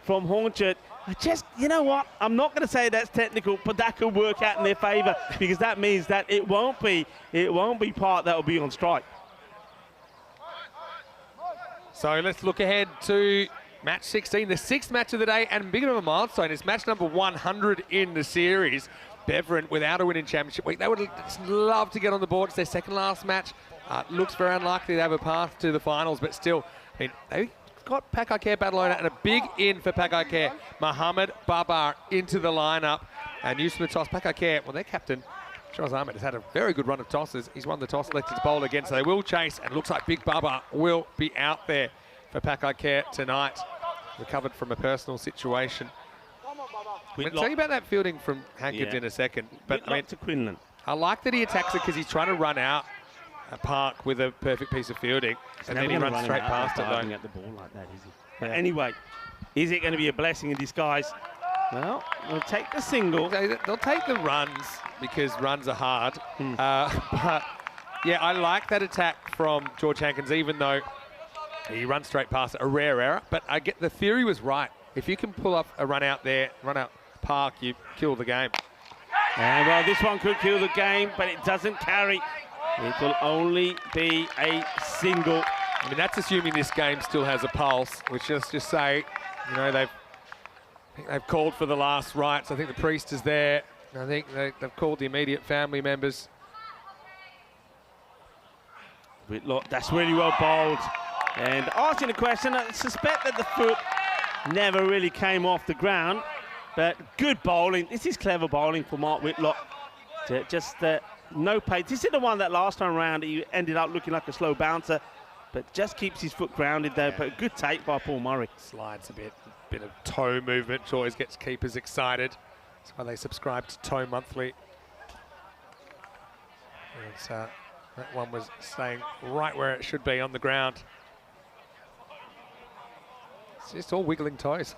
Hornchurch. I just, you know what? I'm not going to say that's technical, but that could work out in their favour because that means that it won't be Park that will be on strike. So let's look ahead to match 16, the 6th match of the day, and bigger of a milestone. It's match number 100 in the series. Beverin without a win in Championship Week. They would love to get on the board. It's their second last match. Looks very unlikely to have a path to the finals, but still, I mean, they got Pakai Care Badalona and a big in for Pakai Care. Mohammed Babar into the lineup, and use from the toss. Pakai Care, well, their captain, Charles Ahmed, has had a very good run of tosses. He's won the toss, elected to bowl again, so they will chase, and looks like Big Babar will be out there for Pakai Care tonight. Recovered from a personal situation. We'll tell you about that fielding from Hankins in a second. But I mean, to Quinlan. I like that he attacks it because he's trying to run out a Park with a perfect piece of fielding, and then he runs straight past it. At the ball like that, is he? But anyway, is it going to be a blessing in disguise? Well, they'll take the single. They'll take the runs because runs are hard. But yeah, I like that attack from George Hankins, even though he runs straight past it. A rare error, but I get the theory was right. if you can pull off a run out there, run out park, you kill the game. And well, this one could kill the game, but it doesn't carry. It will only be a single. I mean, that's assuming this game still has a pulse, which let's just say, you know, I think they've called for the last rites. I think the priest is there. I think they've called the immediate family members. Whitlock, that's really well bowled. And asking the question, I suspect that the foot never really came off the ground, but good bowling. This is clever bowling for Mark Whitlock. Just no pace. This is the one that last time round he ended up looking like a slow bouncer, but just keeps his foot grounded there. Yeah. But a good take by Paul Murray. Slides a bit of toe movement, which always gets keepers excited. That's why they subscribe to Toe Monthly. And, that one was staying right where it should be on the ground. It's just all wiggling toes.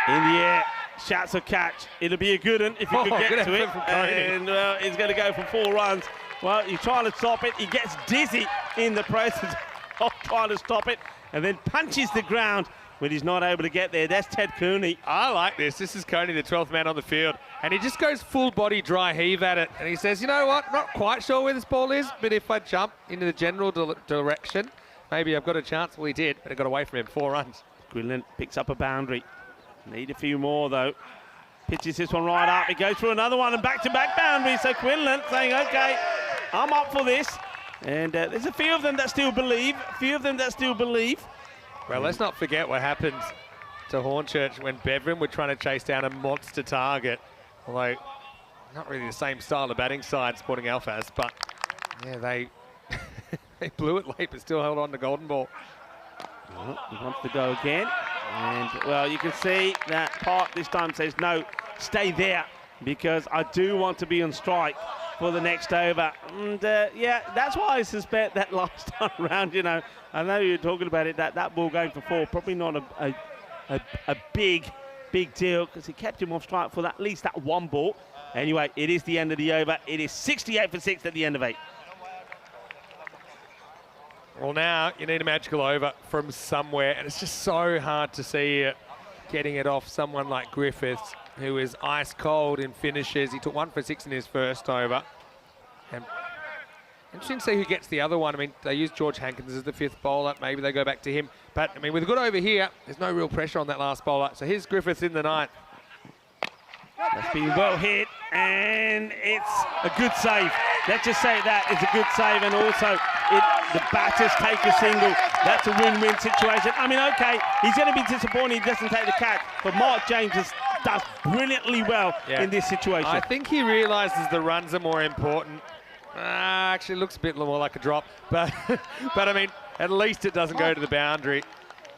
In the air, shouts a catch. It'll be a good one if you could get to it. And well, he's going to go for 4 runs. Well, he's trying to stop it. He gets dizzy in the process of trying to stop it, and then punches the ground when he's not able to get there. That's Ted Cooney. I like this. This is Cooney, the 12th man on the field, and he just goes full body dry heave at it. And he says, you know what, I'm not quite sure where this ball is, but if I jump into the general direction, maybe I've got a chance. Well, he did, but it got away from him. 4 runs. Quinlan picks up a boundary. Need a few more, though. Pitches this one right up. He goes for another one and back-to-back boundaries. So Quinlan saying, OK, I'm up for this. And there's a few of them that still believe. Well, let's not forget what happened to Hornchurch when Beverin were trying to chase down a monster target. Although, not really the same style of batting side Sporting Alpha has, but yeah, they blew it late but still held on to golden ball. Well, he wants to go again. And, well, you can see that Park this time says, no, stay there, because I do want to be on strike for the next over. And, yeah, that's why I suspect that last time round, you know, I know you're talking about it, that ball going for 4, probably not a big deal, because he kept him off strike for at least that 1 ball. Anyway, it is the end of the over. It is 68 for 6 at the end of 8. Well, now you need a magical over from somewhere, and it's just so hard to see getting it off someone like Griffiths, who is ice cold in finishes. He took 1 for 6 in his first over. And interesting to see who gets the other one. I mean, they use George Hankins as the 5th bowler. Maybe they go back to him. But, I mean, with a good over here, there's no real pressure on that last bowler. So here's Griffiths in the 9th. That's been well hit, and it's a good save. Let's just say that it's a good save, and also the batters take a single. That's a win-win situation. I mean, okay, he's going to be disappointed he doesn't take the catch, but Mark James does brilliantly well in this situation. I think he realises the runs are more important. Actually, it looks a bit more like a drop, but I mean, at least it doesn't go to the boundary.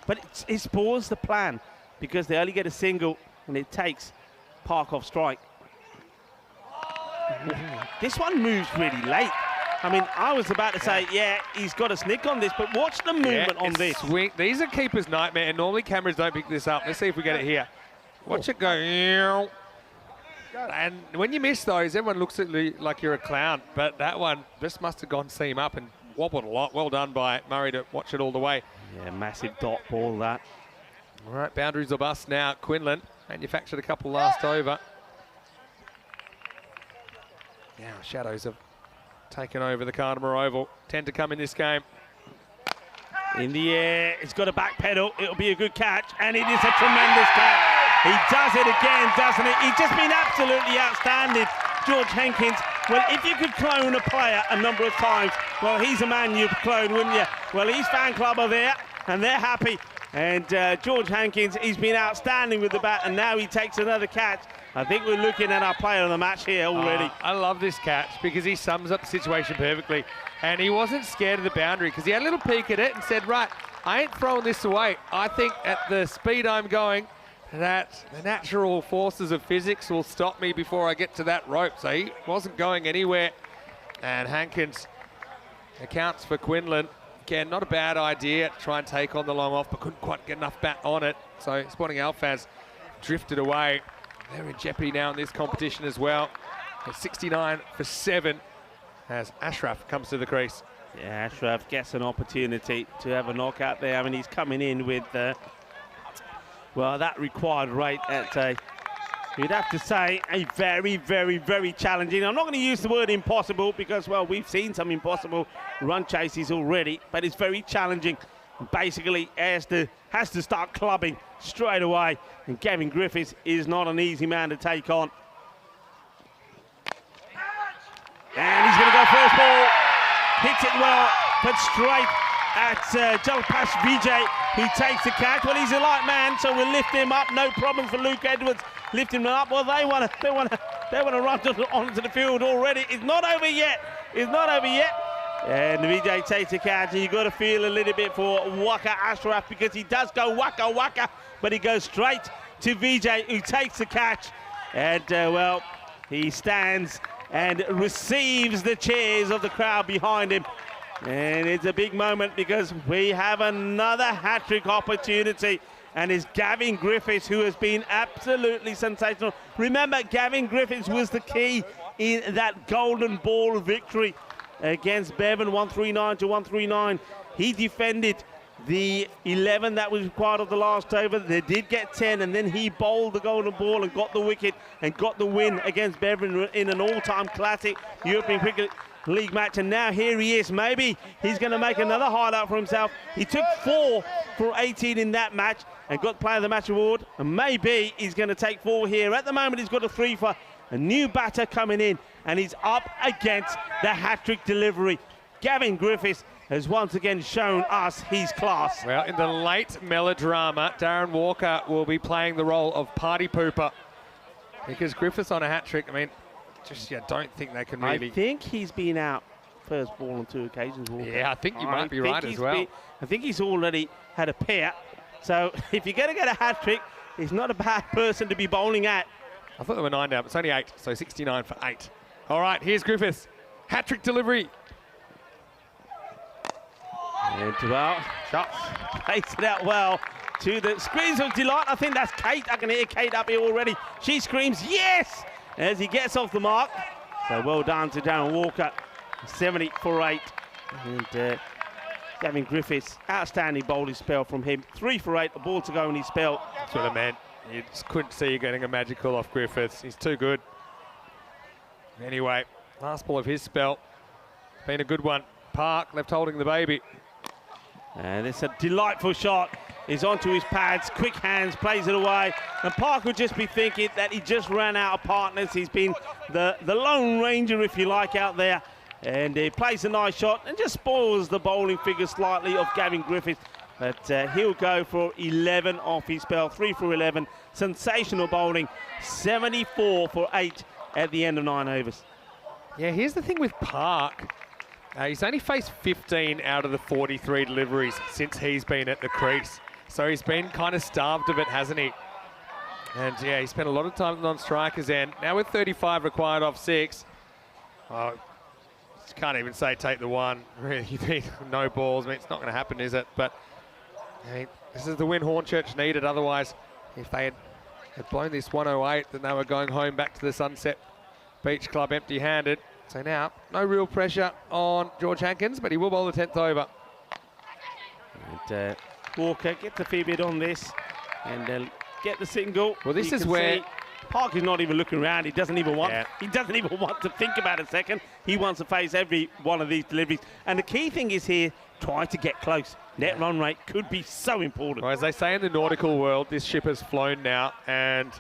But it spoils the plan, because they only get a single, and it takes Park off strike. This one moves really late. I mean, I was about to say, yeah, he's got a snick on this, but watch the movement on this. These are keeper's nightmare, and normally cameras don't pick this up. Let's see if we get it here. Watch it go. And when you miss those, everyone looks at you like you're a clown. But that one just must have gone seam up and wobbled a lot. Well done by Murray to watch it all the way. Yeah, massive dot ball, that. All right, boundaries or bust now. Quinlan manufactured a couple last over. Now Shadows have taken over the Cartama Oval. 10 to come in this game. In the air, it's got a back pedal. It'll be a good catch, and it is a tremendous catch. He does it again, doesn't he? He's just been absolutely outstanding, George Hankins. Well, if you could clone a player a number of times, well, he's a man you'd clone, wouldn't you? Well, his fan club are there, and they're happy. And George Hankins, he's been outstanding with the bat, and now he takes another catch. I think we're looking at our player of the match here already. I love this catch because he sums up the situation perfectly. And he wasn't scared of the boundary because he had a little peek at it and said, right, I ain't throwing this away. I think at the speed I'm going, that the natural forces of physics will stop me before I get to that rope. So he wasn't going anywhere. And Hankins accounts for Quinlan. Again, not a bad idea to try and take on the long off, but couldn't quite get enough bat on it. So Sporting Alphaz drifted away. They're in jeopardy now in this competition as well. It's 69 for 7 as Ashraf comes to the crease. Yeah, Ashraf gets an opportunity to have a knockout there. I mean, he's coming in with well, that required rate at a, you'd have to say, a very, very, very challenging. I'm not going to use the word impossible because, well, we've seen some impossible run chases already, but it's very challenging. Basically, has to start clubbing straight away, and Gavin Griffiths is not an easy man to take on. And he's going to go first ball, hits it well, but straight at Jalpas Vijay, who takes the catch. Well, he's a light man, so we'll lift him up. No problem for Luke Edwards. Lift him up. Well, they want to run onto the field already. It's not over yet. It's not over yet. And Vijay takes the catch, and you've got to feel a little bit for Waka Ashraf because he does go waka, but he goes straight to Vijay, who takes the catch. And, well, he stands and receives the cheers of the crowd behind him. And it's a big moment because we have another hat-trick opportunity. And it's Gavin Griffiths, who has been absolutely sensational. Remember, Gavin Griffiths was the key in that golden ball victory against Bevan, 139 to 139. He defended the 11 that was required of the last over. They did get 10, and then he bowled the golden ball and got the wicket and got the win against Bevan in an all-time classic European Cricket League match. And now here he is. Maybe he's going to make another highlight for himself. He took 4 for 18 in that match and got Player of the Match award, and maybe he's going to take 4 here. At the moment, he's got a 3 for a new batter coming in, and he's up against the hat-trick delivery. Gavin Griffiths has once again shown us his class. Well, in the late melodrama, Darren Walker will be playing the role of party pooper because Griffiths on a hat-trick, I mean, just don't think they can really... I think he's been out first ball on 2 occasions. Walker. Yeah, I think you might be right as well. I think he's already had a pair. So if you're going to get a hat-trick, he's not a bad person to be bowling at. I thought there were 9 down, but it's only 8, so 69 for 8. All right, here's Griffiths. Hat-trick delivery. And well, shots. Plays it out well to the screams of delight. I think that's Kate. I can hear Kate up here already. She screams, yes, as he gets off the mark. So well done to Darren Walker. 70 for 8. And Gavin Griffiths, outstanding bowling spell from him. 3 for 8, a ball to go in his spell. That's what I meant. You just couldn't see you getting a magical off Griffiths. He's too good. Anyway, last ball of his spell. Been a good one. Park left holding the baby. And it's a delightful shot. He's onto his pads, quick hands, plays it away. And Park would just be thinking that he just ran out of partners. He's been the Lone Ranger, if you like, out there. And he plays a nice shot and just spoils the bowling figure slightly of Gavin Griffiths. But he'll go for 11 off his spell, 3 for 11. Sensational bowling, 74 for 8 at the end of 9 overs. Yeah, here's the thing with Park. He's only faced 15 out of the 43 deliveries since he's been at the crease. So he's been kind of starved of it, hasn't he? And yeah, he spent a lot of time at the non-strikers end. Now with 35 required off 6, can't even say take the 1. Really, you need no balls. I mean, it's not going to happen, is it? But I mean, this is the win Hornchurch needed. Otherwise, if they had blown this 108, then they were going home back to the Sunset Beach Club empty-handed. So now, no real pressure on George Hankins, but he will bowl the 10th over. And Walker gets a fair bit on this and get the single. Well, this is where Park is not even looking around. He doesn't even want. Yeah. He doesn't even want to think about a second. He wants to face every one of these deliveries. And the key thing is here, try to get close. Net run rate could be so important. Well, as they say in the nautical world, this ship has flown now, and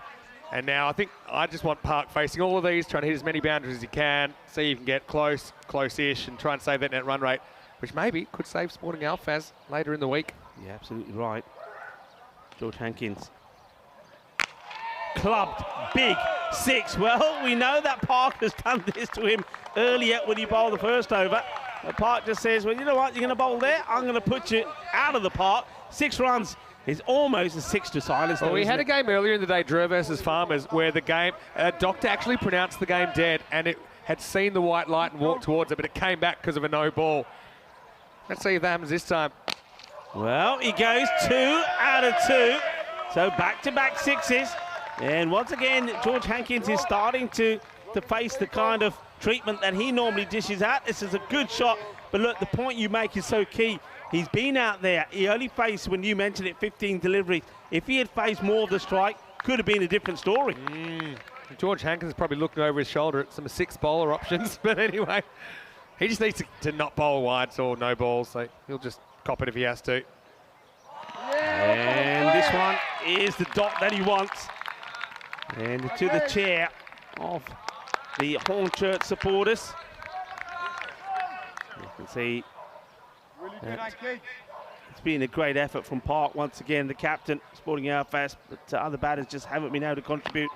now I think I just want Park facing all of these, trying to hit as many boundaries as he can, see if you can get close-ish, and try and save that net run rate, which maybe could save Sporting Alphaz later in the week. Yeah, absolutely right. George Hankins. Clubbed, big 6. Well, we know that Park has done this to him earlier when he bowled the first over. Park just says, well, you know what, you're going to bowl there, I'm going to put you out of the park. 6 runs is almost a 6 to silence. Well, we had a game earlier in the day, Drew versus Farmers, where the game, doctor actually pronounced the game dead, and it had seen the white light and walked towards it, but it came back because of a no ball. Let's see if that happens this time. Well, he goes 2 out of 2. So back-to-back 6s. And once again, George Hankins is starting to face the kind of treatment that he normally dishes out. This is a good shot, but look, the point you make is so key. He's been out there. He only faced, when you mentioned it, 15 deliveries. If he had faced more of the strike, could have been a different story. George Hankins probably looking over his shoulder at some 6 bowler options. But anyway, he just needs to not bowl wides or no balls. So he'll just cop it if he has to. And this one is the dot that he wants. And to the chair of the Hornchurch supporters. You can see it's been a great effort from Park once again, the captain, sporting out fast, but other batters just haven't been able to contribute.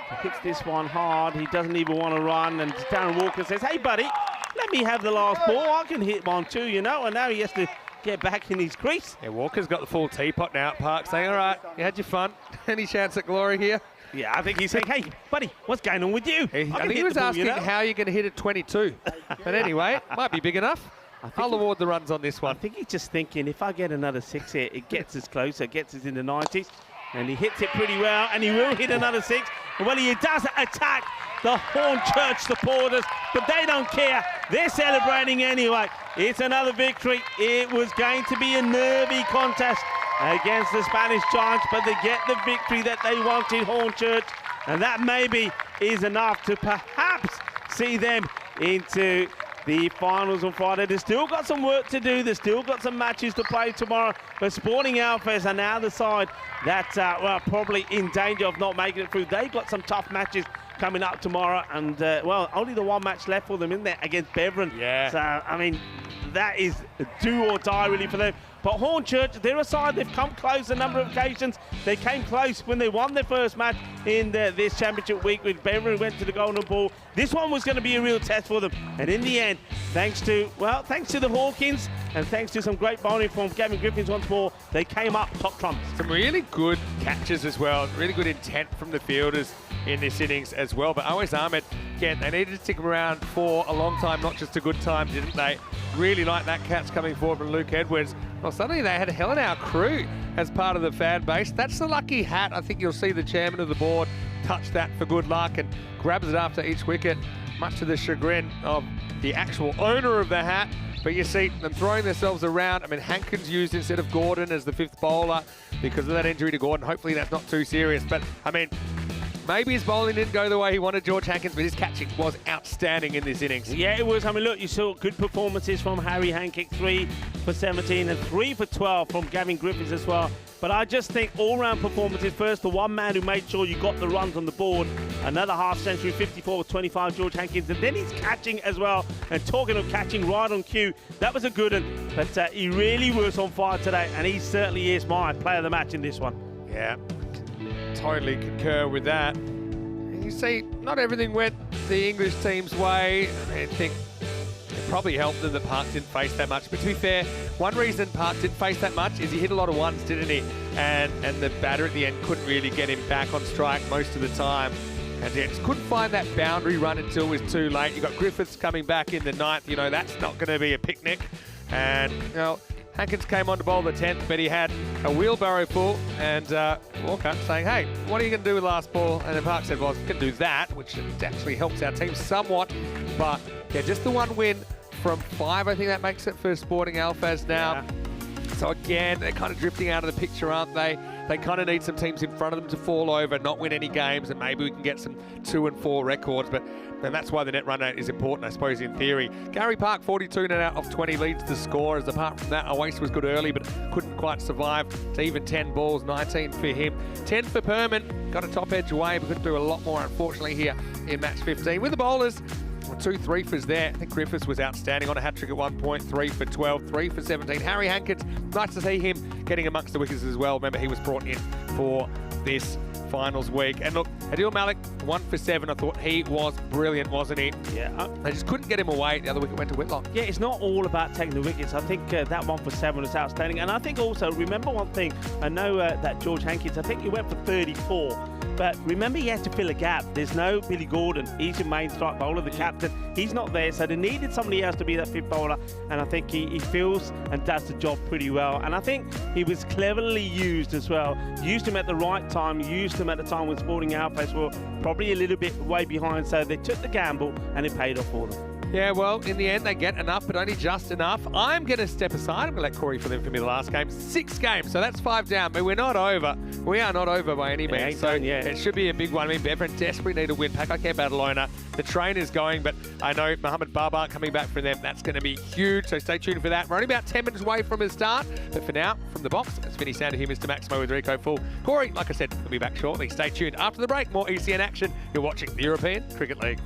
He hits this one hard, he doesn't even want to run, and Darren Walker says, hey buddy, let me have the last ball, I can hit one too, you know, and now he has to get back in his crease. Yeah, Walker's got the full teapot now at Park, saying, all right, you had your fun, any chance at glory here? Yeah, I think he's saying, hey, buddy, what's going on with you? I think he was asking how you're going to hit at 22. But anyway, might be big enough. I'll award the runs on this one. I think he's just thinking, if I get another 6 here, it gets us closer, gets us in the 90s. And he hits it pretty well, and he will hit another 6. And well, he does attack the Hornchurch supporters, but they don't care. They're celebrating anyway. It's another victory. It was going to be a nervy contest against the Spanish Giants, but they get the victory that they wanted, Hornchurch, and that maybe is enough to perhaps see them into the finals on Friday. They've still got some work to do. They've still got some matches to play tomorrow, but Sporting Alphas are now the side that well, probably in danger of not making it through. They've got some tough matches coming up tomorrow, and well, only the one match left for them in there against Beveron. Yeah. So I mean, that is do or die really for them. But Hornchurch, they're a side, they've come close a number of occasions. They came close when they won their first match in this championship week with Beveron, went to the Golden Ball. This one was going to be a real test for them. And in the end, thanks to the Hawkins and thanks to some great bowling from Gavin Griffiths once more, they came up top trumps. Some really good catches as well, really good intent from the fielders in this innings as well. But Awais Ahmed, again, they needed to stick around for a long time, not just a good time, didn't they? Really like that catch coming forward from Luke Edwards. Well, suddenly they had a hell of our crew as part of the fan base. That's the lucky hat. I think you'll see the chairman of the board touch that for good luck and grabs it after each wicket, much to the chagrin of the actual owner of the hat. But you see them throwing themselves around. I mean, Hankins used instead of Gordon as the 5th bowler because of that injury to Gordon. Hopefully that's not too serious. But, I mean, maybe his bowling didn't go the way he wanted, George Hankins, but his catching was outstanding in this innings. Yeah, it was. I mean, look, you saw good performances from Harry Hancock, 3 for 17 and 3 for 12 from Gavin Griffiths as well. But I just think all-round performances. First, the one man who made sure you got the runs on the board. Another half-century, 54 with 25, George Hankins. And then he's catching as well. And talking of catching right on cue, that was a good one. But he really was on fire today, and he certainly is my player of the match in this one. Yeah, totally concur with that. And you see, not everything went the English team's way. I think it probably helped them that Park didn't face that much. But to be fair, one reason Park didn't face that much is he hit a lot of ones, didn't he? And the batter at the end couldn't really get him back on strike most of the time. And yeah, just couldn't find that boundary run until it was too late. You got Griffiths coming back in the 9th. You know, that's not going to be a picnic. And, you know, Hankins came on to bowl the 10th, but he had a wheelbarrow full, and Walker saying, hey, what are you going to do with last ball? And then Park said, well, I can do that, which actually helps our team somewhat. But, yeah, just the one win from 5, I think that makes it for Sporting Alphas now. Yeah. So, again, they're kind of drifting out of the picture, aren't they? They kind of need some teams in front of them to fall over, not win any games, and maybe we can get some 2 and 4 records. But and that's why the net run rate is important, I suppose, in theory. Gary Park, 42 out of 20 leads the scorers. Apart from that, Awais was good early, but couldn't quite survive to even 10 balls, 19 for him. 10 for Perman, got a top edge away, but couldn't do a lot more, unfortunately, here in match 15. With the bowlers, 2 3-fers there. I think Griffiths was outstanding on a hat-trick at 1 point, 3 for 12, 3 for 17. Harry Hankins, nice to see him getting amongst the wickets as well. Remember, he was brought in for this finals week. And look, Adil Malik, 1 for 7. I thought he was brilliant, wasn't he? Yeah. They just couldn't get him away. The other wicket went to Whitlock. Yeah, it's not all about taking the wickets. I think that 1 for 7 was outstanding. And I think also, remember one thing, I know that George Hankins, I think he went for 34. But remember, he had to fill a gap. There's no Billy Gordon. He's your main strike bowler, the captain. He's not there, so they needed somebody else to be that 5th bowler. And I think he fills and does the job pretty well. And I think he was cleverly used as well. Used him at the right time, used him at the time when Sporting Alphas were probably a little bit way behind. So they took the gamble and it paid off for them. Yeah, well, in the end, they get enough, but only just enough. I'm going to step aside. I'm going to let Corey fill in for me the last game. 6 games, so that's 5 down, but we're not over. We are not over by any means. So it should be a big one. I mean, Beverin desperately need a win. Pakai Badalona, the train is going, but I know Mohamed Babar coming back from them. That's going to be huge, so stay tuned for that. We're only about 10 minutes away from his start, but for now, from the box, it's Vinny Sander here, Mr. Maximo with Rico Full. Corey, like I said, we'll be back shortly. Stay tuned. After the break, more ECN action. You're watching the European Cricket League.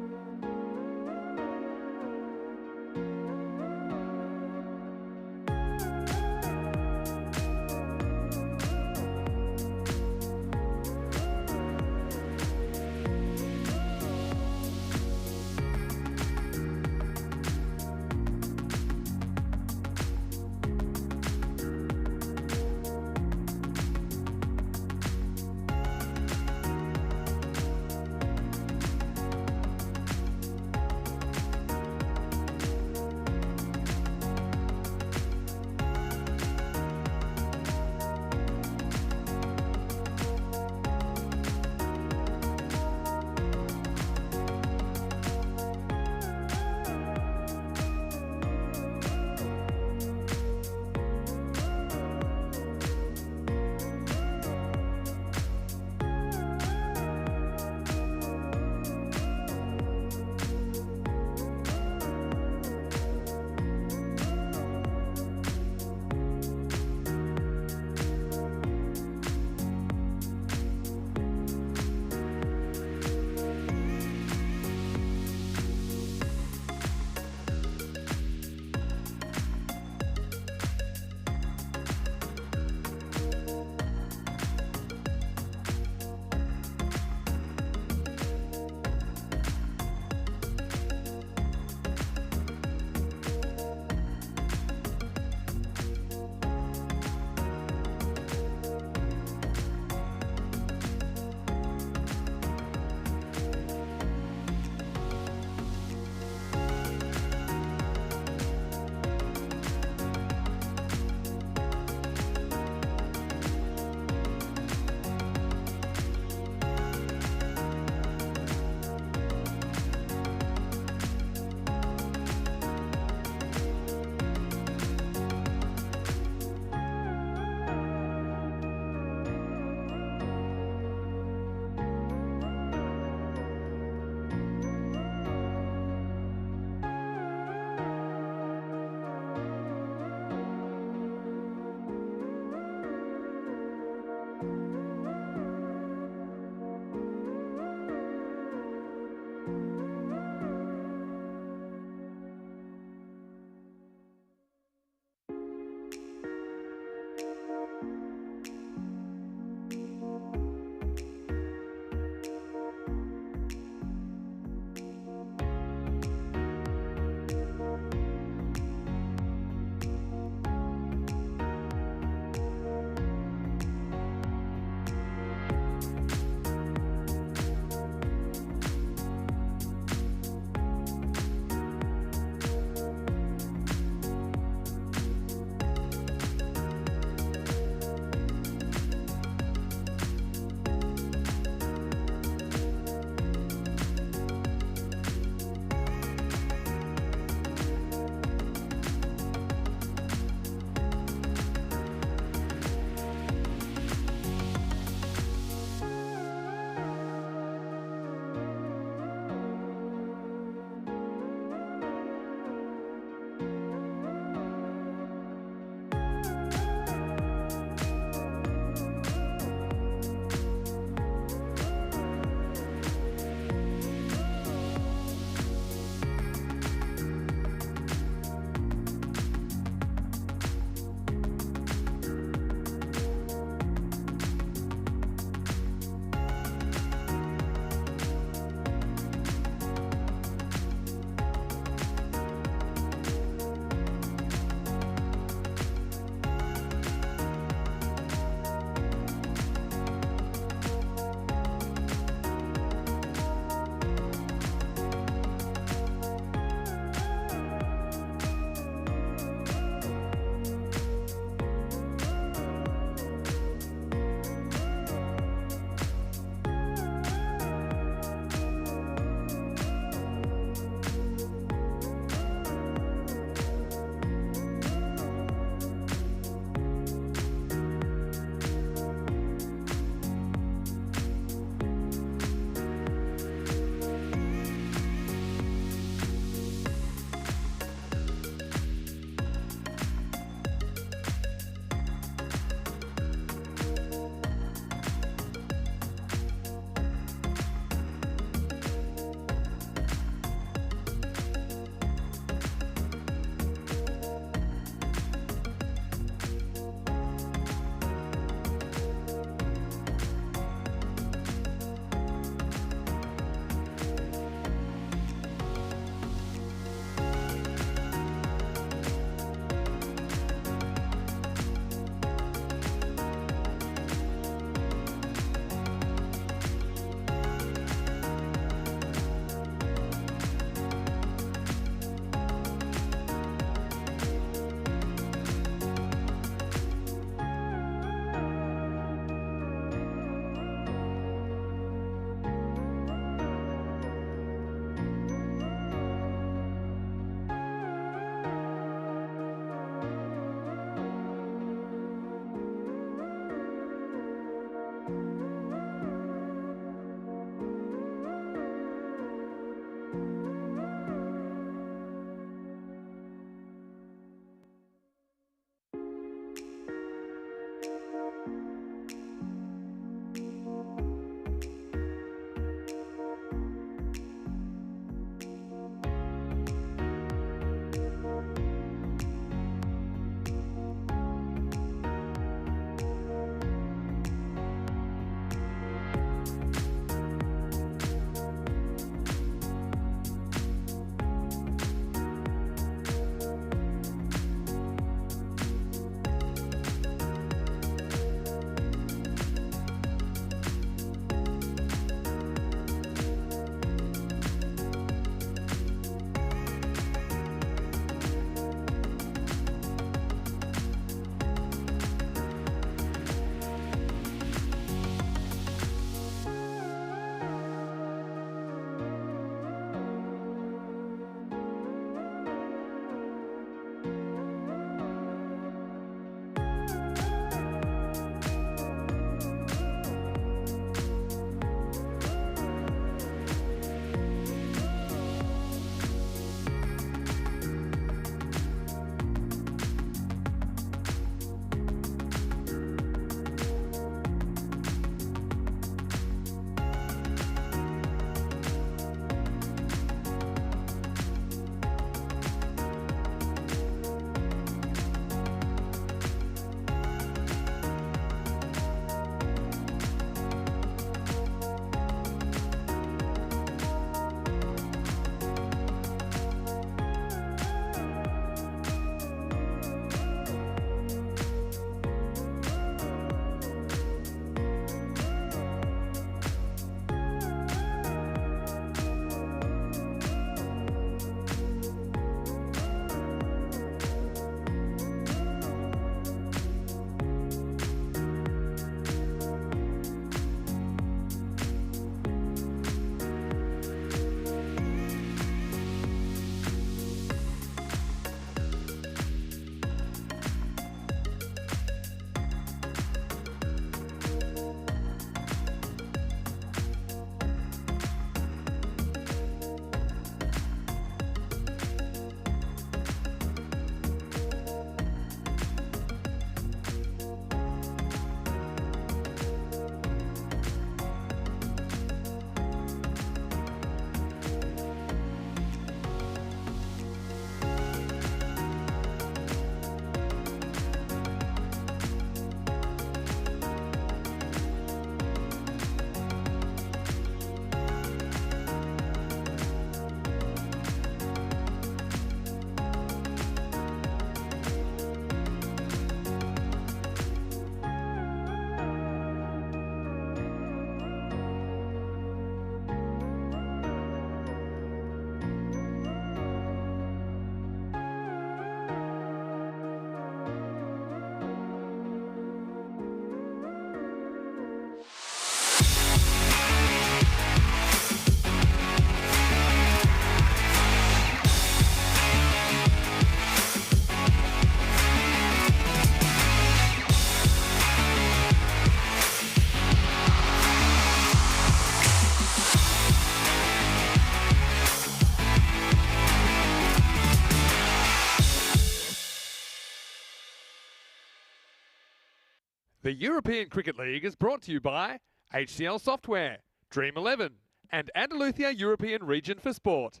The European Cricket League is brought to you by HCL Software, Dream 11, and Andalusia European Region for Sport.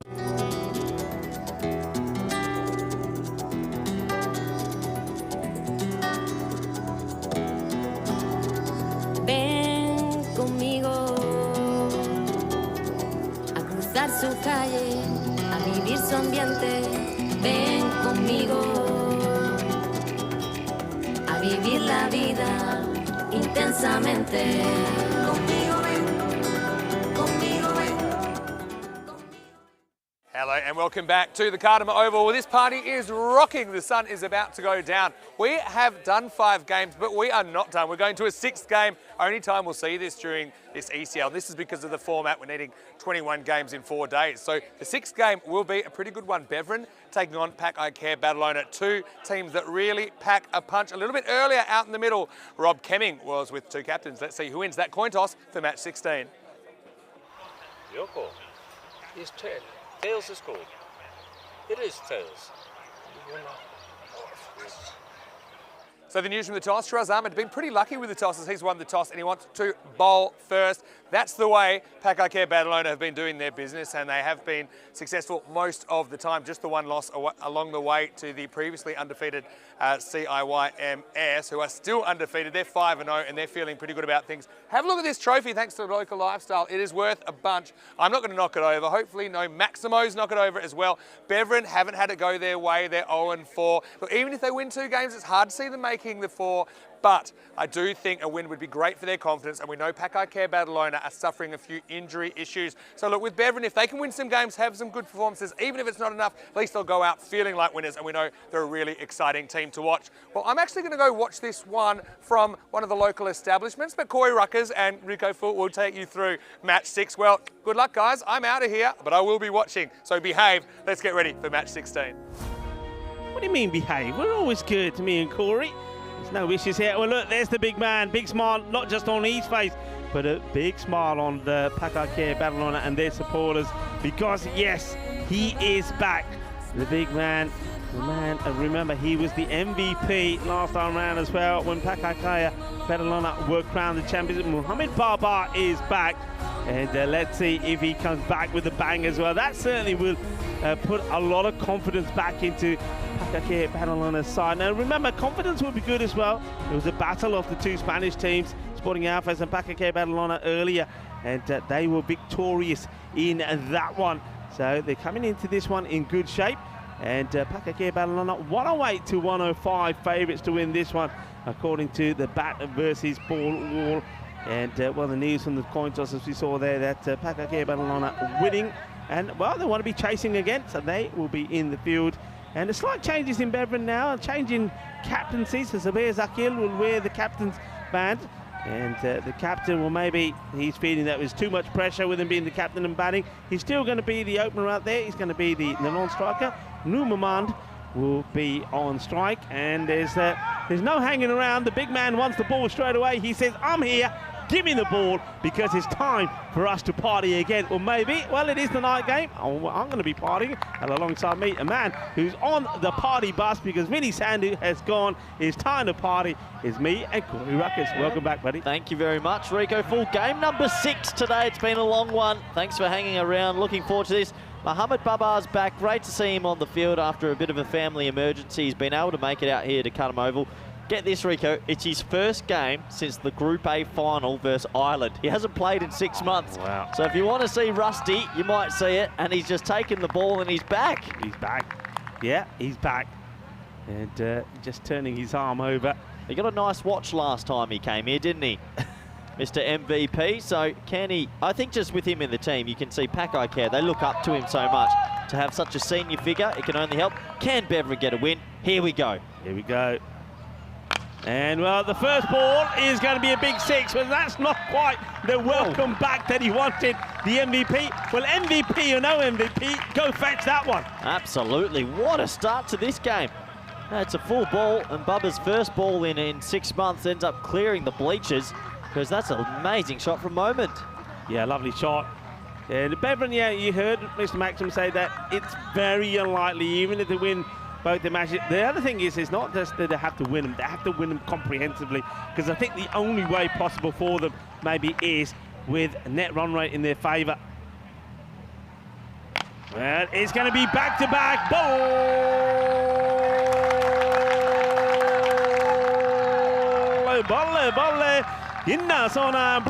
Ven conmigo a cruzar su calle, a vivir su ambiente. Ven conmigo a vivir la vida intensamente. Conmigo ven, conmigo ven. Hello and welcome back to the Cartama Oval. Well, this party is rocking. The sun is about to go down. We have done 5 games, but we are not done. We're going to a 6th game. Only time we'll see this during this ECL. This is because of the format. We're needing 21 games in 4 days. So the 6th game will be a pretty good one. Beverin taking on Pack I Care Badalona. 2 teams that really pack a punch. A little bit earlier out in the middle, Rob Kemming was with 2 captains. Let's see who wins that coin toss for match 16. Your call. It's 10. Tails is called. It is tails. So the news from the toss, Shiraz Ahmed had been pretty lucky with the tosses. He's won the toss and he wants to bowl first. That's the way Pack I Care Badalona have been doing their business, and they have been successful most of the time. Just the one loss along the way to the previously undefeated CIYMS, who are still undefeated. They're 5-0 and they're feeling pretty good about things. Have a look at this trophy thanks to Local Lifestyle. It is worth a bunch. I'm not going to knock it over. Hopefully no Maximos knock it over as well. Beverin haven't had it go their way. They're 0-4. Look, even if they win 2 games, it's hard to see them making the 4. But I do think a win would be great for their confidence, and we know Pack I Care Badalona are suffering a few injury issues. So look, with Beverin, if they can win some games, have some good performances, even if it's not enough, at least they'll go out feeling like winners, and we know they're a really exciting team to watch. Well, I'm actually going to go watch this one from one of the local establishments, but Corey Ruckers and Rico Foot will take you through match 6. Well, good luck, guys. I'm out of here, but I will be watching, so behave. Let's get ready for match 16. What do you mean behave? We're always good, me and Corey. There's no issues here. Well, look, there's the big man. Big smile, not just on his face, but a big smile on the Pack I Care Badalona and their supporters, because, yes, he is back. The big man, remember, he was the MVP last time around as well when Pack I Care Badalona were crowned the champions. Mohamed Babar is back, and let's see if he comes back with a bang as well. That certainly will put a lot of confidence back into Pack I Care Badalona's side. Now remember, confidence will be good as well. It was a battle of the 2 Spanish teams, Sporting Alphas and Pack I Care Badalona earlier, and they were victorious in that one. So they're coming into this one in good shape, and Pack I Care Badalona 108 to 105 favourites to win this one, according to the bat versus ball wall. And well, the news from the coin toss, as we saw there, that Pack I Care Badalona winning, and well, they want to be chasing again, so they will be in the field. And the slight changes in Beverin now, a change in captaincy, so Zabir Zakil will wear the captain's band, and the captain will he's feeling that was too much pressure with him being the captain and batting. He's still going to be the opener out there. He's going to be the non-striker. Numamand will be on strike, and there's no hanging around. The big man wants the ball straight away. He says, I'm here, give me the ball, because it's time for us to party again. Or maybe, well, it is the night game. I'm going to be partying, and alongside me, a man who's on the party bus because Vinny Sandu has gone. It's time to party. It's me and Corey Ruckers. Welcome back, buddy. Thank you very much, Rico. Full game number 6 today. It's been a long one. Thanks for hanging around. Looking forward to this. Mohamed Babar's back. Great to see him on the field after a bit of a family emergency. He's been able to make it out here to Cartama Oval. Get this, Rico, it's his first game since the Group A final versus Ireland. He hasn't played in 6 months. Wow. So if you want to see Rusty, you might see it, and he's just taken the ball and he's back. He's back. Yeah, he's back. And just turning his arm over. He got a nice watch last time he came here, didn't he? Mr. MVP. So can he, I think just with him in the team, you can see Pack I Care, they look up to him so much. To have such a senior figure, it can only help. Can Beverin get a win? Here we go. Here we go. And well, the first ball is going to be a big 6, but that's not quite the welcome back that he wanted. The MVP, well, MVP or no MVP, go fetch that one. Absolutely, what a start to this game. It's a full ball, and Bubba's first ball in 6 months ends up clearing the bleachers, because that's an amazing shot from Moment. Yeah, lovely shot. And Beverin, yeah, you heard Mr. Maxim say that it's very unlikely, even if they win both the matches. The other thing is, it's not just that they have to win them, they have to win them comprehensively, because I think the only way possible for them maybe is with a net run rate in their favour. Well, it's going to be back-to-back. Bolle, inna zona,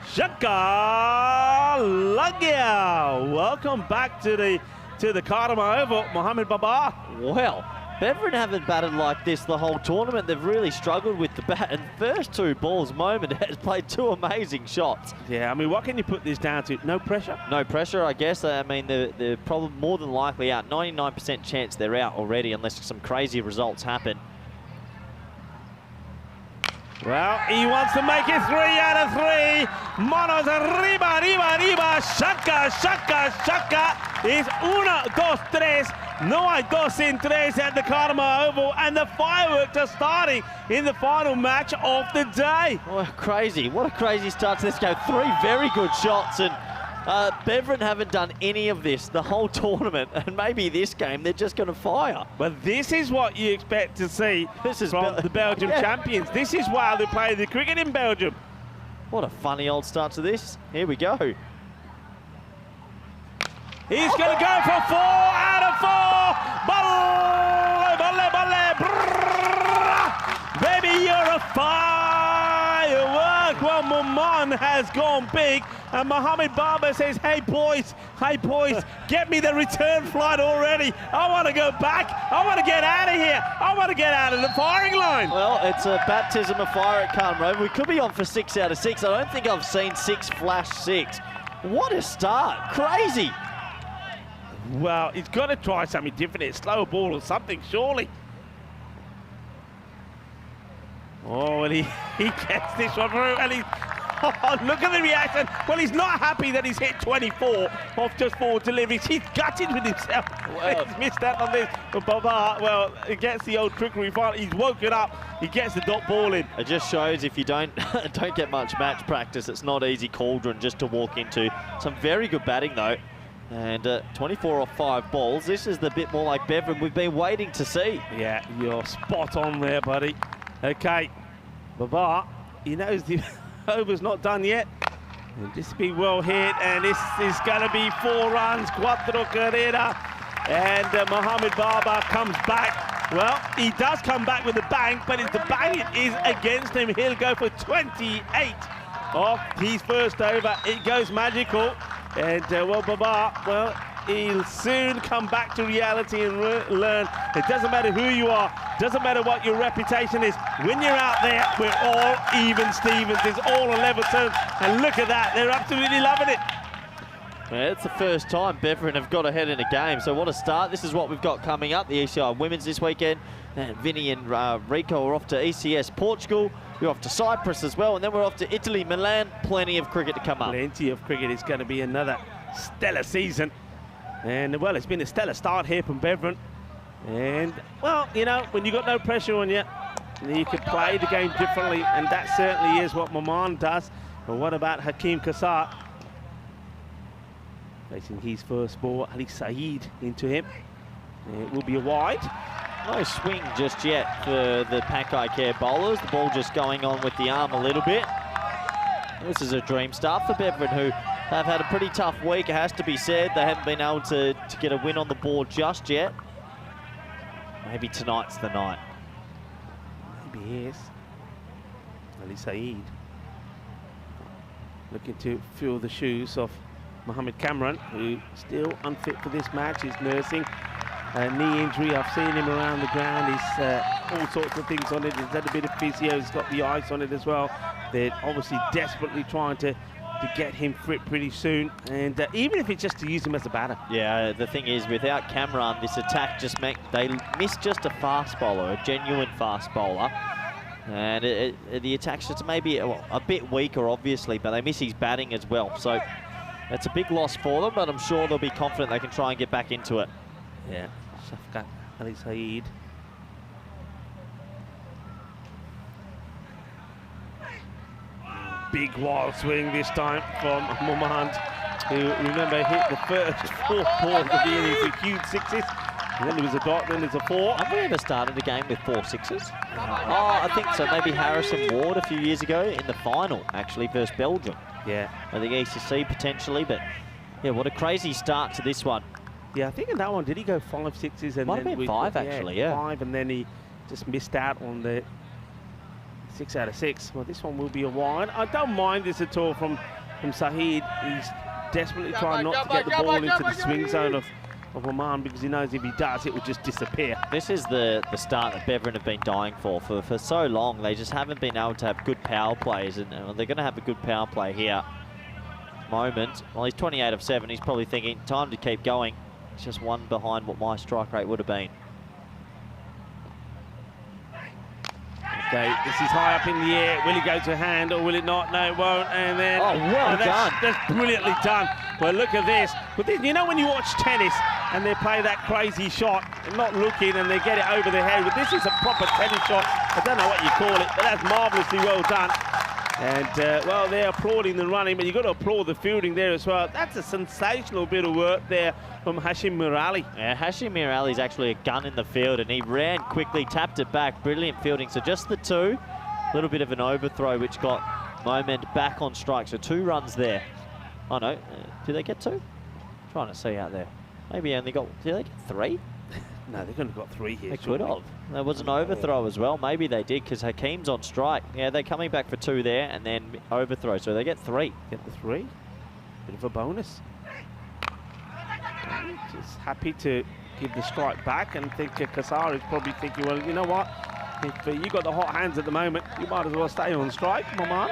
Shaka Lagia. Welcome back to the Cartama Oval, Mohamed Baba. Well, Beverin haven't batted like this the whole tournament. They've really struggled with the bat. And first two balls, Moment has played two amazing shots. Yeah, I mean, what can you put this down to? No pressure? No pressure, I guess. I mean, they're probably more than likely out. 99% chance they're out already unless some crazy results happen. Well, he wants to make it 3 out of 3. Manos arriba. Shaka. It's 1, 2, 3. No hay 2 en 3 at the Cartama Oval, and the fireworks are starting in the final match of the day. Oh, crazy. What a crazy start to this game. 3 very good shots, and Beverin haven't done any of this the whole tournament, and maybe this game they're just going to fire. But this is what you expect to see from the Belgium champions. This is why they play the cricket in Belgium. What a funny old start to this. Here we go. He's going to go for 4 out of 4. Baby, you're a firework. Well, Maman has gone big, and Mohamed Baba says, hey boys, get me the return flight already. I want to go back. I want to get out of here. I want to get out of the firing line. Well, it's a baptism of fire at Cartama. We could be on for 6 out of 6. I don't think I've seen 6 flash 6. What a start. Crazy. Well, he's got to try something different. It's slow ball or something, surely. Oh, and he gets this one through, and he's... Oh, look at the reaction. Well, he's not happy that he's hit 24 off just 4 deliveries. He's gutted with himself. Well, he's missed out on this. But Baba, well, he gets the old trickery. He's woken up. He gets the dot ball in. It just shows if you don't get much match practice, it's not easy cauldron just to walk into. Some very good batting, though. And 24 off 5 balls. This is the bit more like Beverin we've been waiting to see. Yeah, you're spot on there, buddy. Okay, Baba, he knows the over's not done yet. And this will be well hit, and this is going to be 4 runs, 4 carrera. And Mohamed Baba comes back. Well, he does come back with a bang, but the bang is against him. He'll go for 28 off his first over. It goes magical. And, well, Baba, well, he'll soon come back to reality and learn. It doesn't matter who you are, doesn't matter what your reputation is. When you're out there, we're all even Stevens. It's all a level term. And look at that, they're absolutely loving it. Yeah, it's the first time Beverin have got ahead in a game, so what a start. This is what we've got coming up, the ECI Women's this weekend. And Vinny and Rico are off to ECS Portugal. We're off to Cyprus as well, and then we're off to Italy, Milan. Plenty of cricket to come up. Plenty of cricket. It's going to be another stellar season. And, well, it's been a stellar start here from Beverin. And, well, you know, when you've got no pressure on you, you can play the game differently, and that certainly is what Maman does. But what about Hakeem Kassar? Facing his first ball, Ali Saeed into him. And it will be a wide. No swing just yet for the Pakai Care bowlers. The ball just going on with the arm a little bit. This is a dream start for Beverin, who have had a pretty tough week, it has to be said. They haven't been able to get a win on the board just yet. Maybe tonight's the night. Maybe he is. Ali Saeed looking to fill the shoes of Mohamed Cameron, who still unfit for this match. He's nursing a knee injury. I've seen him around the ground. He's all sorts of things on it. He's had a bit of physio. He's got the ice on it as well. They're obviously desperately trying to get him fit pretty soon, and even if it's just to use him as a batter. Yeah, the thing is, without Cameron, this attack just they miss just a fast bowler, a genuine fast bowler. And the attack's just maybe a bit weaker, obviously, but they miss his batting as well. So that's a big loss for them, but I'm sure they'll be confident they can try and get back into it. Yeah, Shafqat Ali Saeed. Big wild swing this time from Momand, who, remember, hit the first 4 balls of the innings with huge 6s. And then there was a dot, then there's a 4. Have we ever started a game with 4 sixes? Oh, I think so. Maybe Harrison Ward a few years ago in the final, actually, versus Belgium. Yeah. I think ECC potentially, but yeah, what a crazy start to this one. Yeah, I think in that one, did he go 5 sixes? And Might have then been 5 actually, yeah. 5, and then he just missed out on the 6 out of 6. Well, this one will be a wide. I don't mind this at all from Saeed. He's desperately trying not to get the ball into the swing zone of Oman, because he knows if he does, it will just disappear. This is the start that Beveren have been dying for so long. They just haven't been able to have good power plays, and they're going to have a good power play here. Moment. Well, he's 28 of 7. He's probably thinking, time to keep going. It's just one behind what my strike rate would have been. Okay, this is high up in the air. Will it go to hand or will it not? No, it won't. And then... Oh, well done. That's brilliantly done. Well, look at this. But this, you know when you watch tennis and they play that crazy shot, not looking, and they get it over the head. But this is a proper tennis shot. I don't know what you call it, but that's marvellously well done. And, well, they're applauding the running, but you've got to applaud the fielding there as well. That's a sensational bit of work there from Hashim Mirali. Yeah, Hashim Mirali's actually a gun in the field, and he ran quickly, tapped it back. Brilliant fielding. So just the 2. A little bit of an overthrow, which got Moment back on strike. So 2 runs there. Oh, no. Do they get 2? Trying to see out there. Maybe only got... Did they get 3? No, they've only got 3 here. They could have. There was an overthrow as well. Maybe they did, because Hakeem's on strike. Yeah, they're coming back for 2 there, and then overthrow. So they get 3. Get the 3. Bit of a bonus. Just happy to give the strike back, and think Kassar is probably thinking, well, you know what? If you got the hot hands at the moment, you might as well stay on strike, Maman.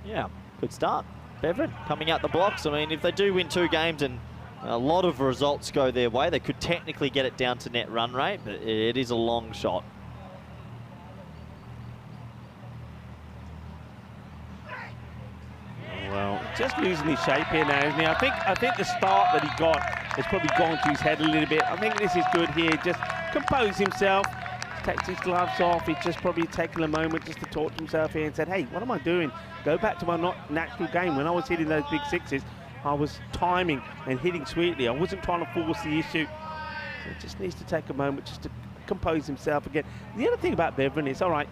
Yeah, good start. Beveren coming out the blocks. I mean, if they do win 2 games and a lot of results go their way, they could technically get it down to net run rate, but it is a long shot. Well, just losing his shape here now, isn't he? I think the start that he got has probably gone to his head a little bit. I think this is good here. Just compose himself, takes his gloves off. He's just probably taken a moment just to talk to himself here and said, hey, what am I doing? Go back to my natural game. When I was hitting those big 6s, I was timing and hitting sweetly. I wasn't trying to force the issue. So he just needs to take a moment just to compose himself again. The other thing about Beveren is, all right,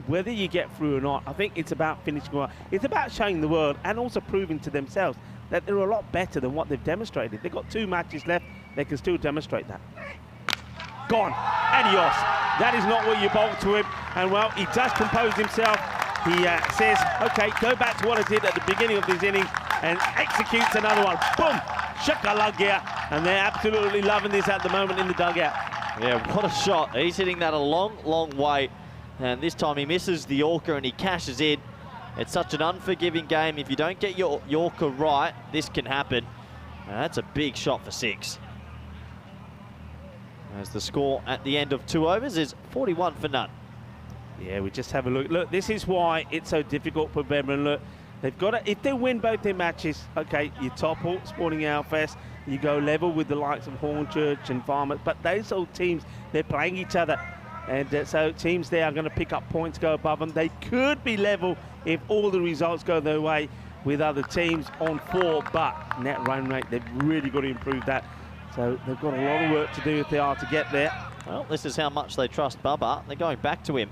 whether you get through or not, I think it's about finishing well. It's about showing the world and also proving to themselves that they're a lot better than what they've demonstrated. They've got 2 matches left. They can still demonstrate that. Gone. Adios. That is not what you bolt to him. And, well, he does compose himself. He says, OK, go back to what I did at the beginning of this inning, and executes another one. Boom. Shakalagia. And they're absolutely loving this at the moment in the dugout. Yeah, what a shot. He's hitting that a long, long way. And this time he misses the Yorker and he cashes in. It's such an unforgiving game. If you don't get your Yorker right, this can happen. And that's a big shot for 6. As the score at the end of 2 overs is 41 for none. Yeah, we just have a look. Look, this is why it's so difficult for Beveren. Look, they've got to, if they win both their matches, okay, you topple Sporting Alfest, you go level with the likes of Hornchurch and Farmers, but those old teams, they're playing each other. And so teams there are going to pick up points, go above them. They could be level if all the results go their way with other teams on 4, but net run rate, they've really got to improve that. So they've got a lot of work to do if they are to get there. Well, this is how much they trust Bubba. They're going back to him.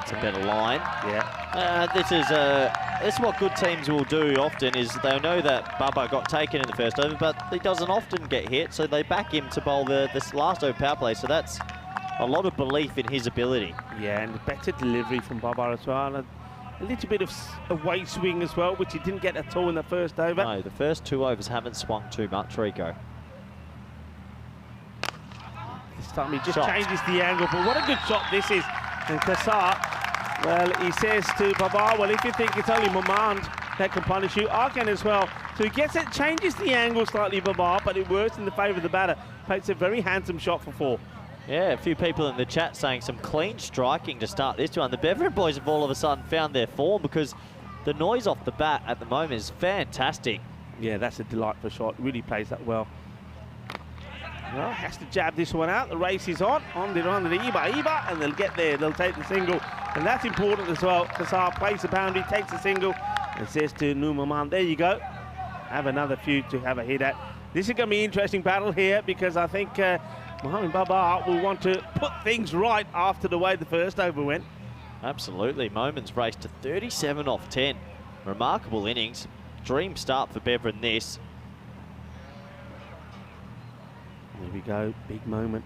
It's a better line. Yeah. This is what good teams will do often, is they'll know that Bubba got taken in the first over, but he doesn't often get hit, so they back him to bowl this last over power play. So that's a lot of belief in his ability. Yeah, and better delivery from Bubba as well. And a little bit of away swing as well, which he didn't get at all in the first over. No, the first 2 overs haven't swung too much, Rico. This time he just changes the angle, but what a good shot this is. And Kassar, well, he says to Baba, well, if you think it's only Mamand that can punish you, I can as well. So he gets it, changes the angle slightly, Baba, but it works in the favour of the batter. Takes a very handsome shot for 4. Yeah, a few people in the chat saying some clean striking to start this one. The Beveren boys have all of a sudden found their form, because the noise off the bat at the moment is fantastic. Yeah, that's a delightful shot. Really plays that well. Well, has to jab this one out. The race is on. On the Iba, and they'll get there. They'll take the single, and that's important as well. Kassar plays the boundary, takes the single, and says to Numaman, there you go. have another few to have a hit at. This is going to be an interesting battle here because I think Mohamed Babar will want to put things right after the way the first over went. Absolutely. Momin's raced to 37 off 10. Remarkable innings. Dream start for Beverin this. There we go, big moment.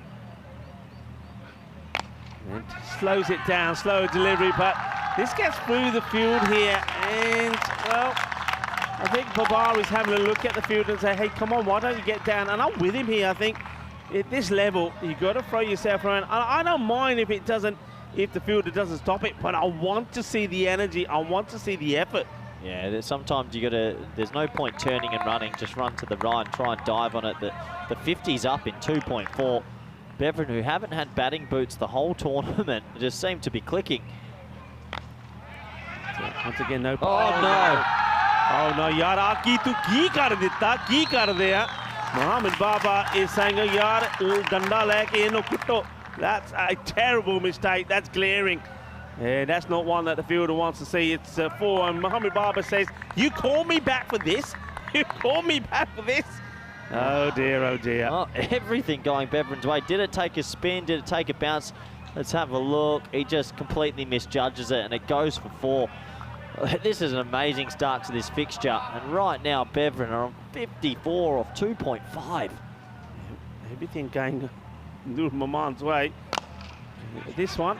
And slows it down, slow delivery, but this gets through the field here. And, well, I think Babar is having a look at the field and say, hey, come on, why don't you get down? And I'm with him here. I think at this level, you've got to throw yourself around. I don't mind if the fielder doesn't stop it, but I want to see the energy. I want to see the effort. Yeah, sometimes there's no point turning and running, just run to the right and try and dive on it. The 50's up in 2.4. Beverin, who haven't had batting boots the whole tournament, just seem to be clicking. So once again, no. Oh, no. Oh, no, yaar, tu ki kar ditta, ki kar diya. Mohamed Baba is saying, oh, yaar, danda leke no kutto. That's a terrible mistake. That's glaring. That's not one that the fielder wants to see. It's 4, and Mohamed Baba says, you call me back for this? You call me back for this? Oh dear, oh dear. Oh, everything going Beverin's way. Did it take a spin? Did it take a bounce? Let's have a look. He just completely misjudges it, and it goes for 4. This is an amazing start to this fixture, and right now Beverin are on 54 off 2.5. Everything going Nur Maman's way. This one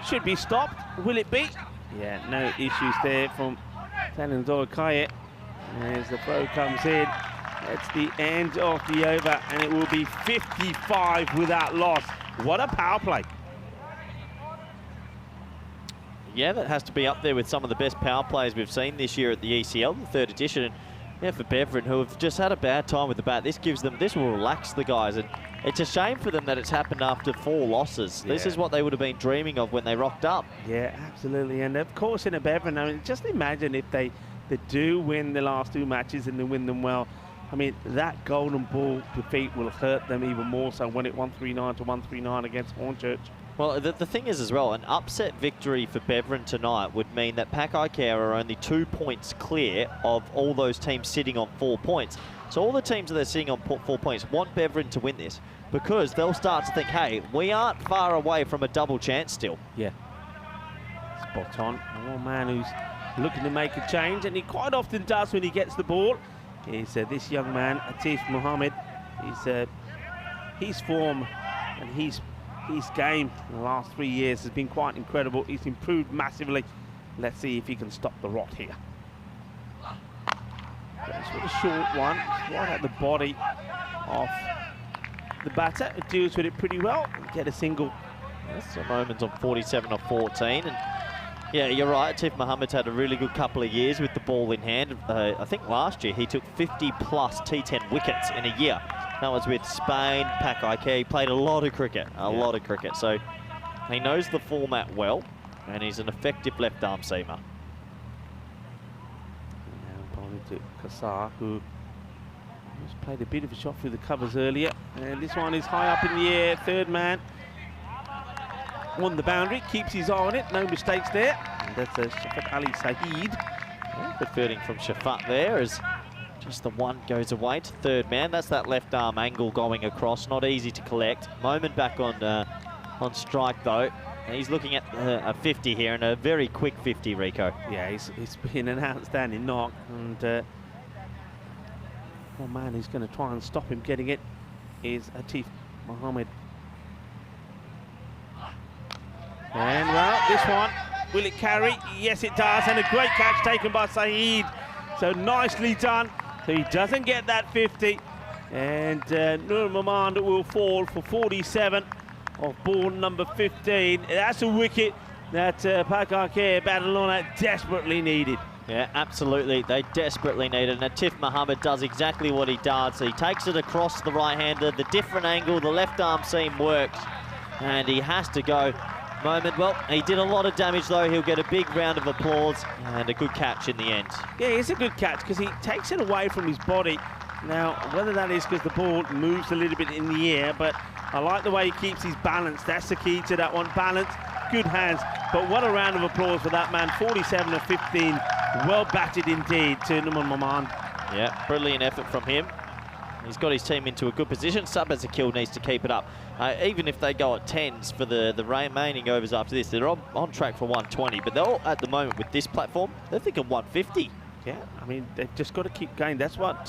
should be stopped. Will it be? Yeah, no issues there from Tanandoa Kayet. As the throw comes in, that's the end of the over, and it will be 55 without loss. What a power play. Yeah, that has to be up there with some of the best power plays we've seen this year at the ECL, the 3rd edition. And yeah, for Beverin, who have just had a bad time with the bat, this will relax the guys. And it's a shame for them that it's happened after 4 losses. Yeah. This is what they would have been dreaming of when they rocked up. Yeah, absolutely. And of course, in a Beverin, I mean, just imagine if they do win the last 2 matches and they win them well. I mean, that golden ball defeat will hurt them even more so when it 139 to 139 against Hornchurch. Well, the thing is as well, an upset victory for Beverin tonight would mean that Pakai Care are only 2 points clear of all those teams sitting on 4 points. So all the teams that are sitting on 4 points want Beverin to win this because they'll start to think, hey, we aren't far away from a double chance still. Yeah, spot on. One man who's looking to make a change, and he quite often does when he gets the ball, is this young man, Atif Mohammed. His form and his game in the last 3 years has been quite incredible. He's improved massively. Let's see if he can stop the rot here. Goes with a short one, right at the body of the batter. It deals with it pretty well. Get a single. That's a moment on 47 or 14. And yeah, you're right. Atif Mohammed's had a really good couple of years with the ball in hand. I think last year he took 50-plus T10 wickets in a year. That was with Spain, Pakai Care. He played a lot of cricket, a lot of cricket. So he knows the format well, and he's an effective left-arm seamer. Now bowling to Kassar, who just played a bit of a shot through the covers earlier. And this one is high up in the air. 3rd man on the boundary, keeps his eye on it. No mistakes there. And that's Shafat Ali Saeed. The fielding from Shafat there as just the one goes away to 3rd man. That's that left arm angle going across. Not easy to collect. Moment back on strike though. And he's looking at a 50 here, and a very quick 50, Rico. Yeah, it's been an outstanding knock. And one man who's going to try and stop him getting it is Atif Mohammed. And well, this one, will it carry? Yes, it does. And a great catch taken by Saeed. So nicely done. So he doesn't get that 50. And Nur Mamand will fall for 47 of ball number 15. That's a wicket that Pakai Care Badalona desperately needed. Yeah, absolutely. They desperately need it. And Atif Mohammed does exactly what he does. He takes it across the right-hander, the different angle, the left arm seam works. And he has to go. Moment, well, he did a lot of damage though. He'll get a big round of applause and a good catch in the end. Yeah, it's a good catch because he takes it away from his body. Now, whether that is because the ball moves a little bit in the air, but I like the way he keeps his balance. That's the key to that one. Balance, good hands. But what a round of applause for that man. 47 of 15. Well batted indeed to Numan Maman. Yeah, brilliant effort from him. He's got his team into a good position. Sub-Ezekiel needs to keep it up. Even if they go at 10s for the remaining overs after this, they're on track for 120. But they're all, at the moment, with this platform, they're thinking 150. Yeah, I mean, they've just got to keep going. That's what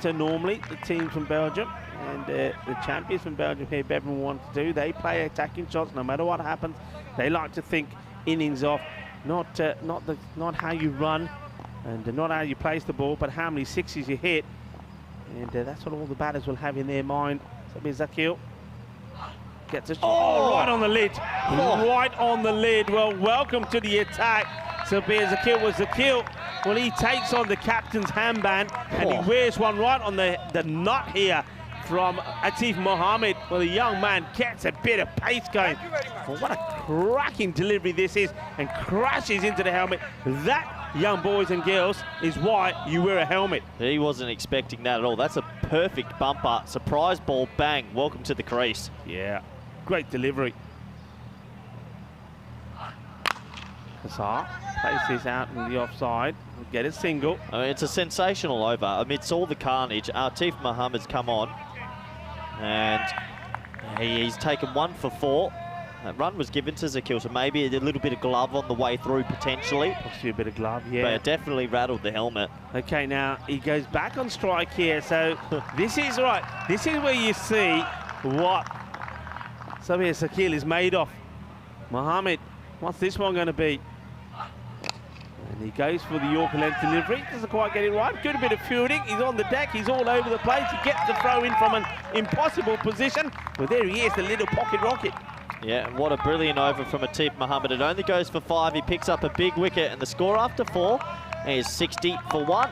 normally the team from Belgium and the champions from Belgium here, Bevan, want to do. They play attacking shots no matter what happens. They like to think innings off, not how you run and not how you place the ball, but how many sixes you hit. And that's what all the batters will have in their mind. So Ezekiel gets a shot right on the lid. Right on the lid. Well, welcome to the attack. So Ezekiel was the kill. Well, he takes on the captain's handband and he wears one right on the nut here from Atif Mohammed. Well, the young man gets a bit of pace going. Well, what a cracking delivery this is, and crashes into the helmet. That, young boys and girls, is why you wear a helmet. He wasn't expecting that at all. That's a perfect bumper. Surprise ball, bang. Welcome to the crease. Yeah, great delivery. Kassar plays this out in the offside. We'll get a single. I mean, it's a sensational over. Amidst all the carnage, Atif Mohammed's come on. And he's taken 1 for 4. That run was given to Ezekiel, so maybe a little bit of glove on the way through potentially. Possibly a bit of glove, yeah. But it definitely rattled the helmet. Okay, now he goes back on strike here. So this is right. This is where you see what Sabir Ezekiel is made of. Mohammed, what's this one going to be? And he goes for the Yorker length delivery. Doesn't quite get it right. Good bit of fielding. He's on the deck. He's all over the place. He gets the throw in from an impossible position. Well, there he is, the little pocket rocket. Yeah, what a brilliant over from Atif Mohammed. It only goes for 5. He picks up a big wicket, and the score after 4 is 60 for 1.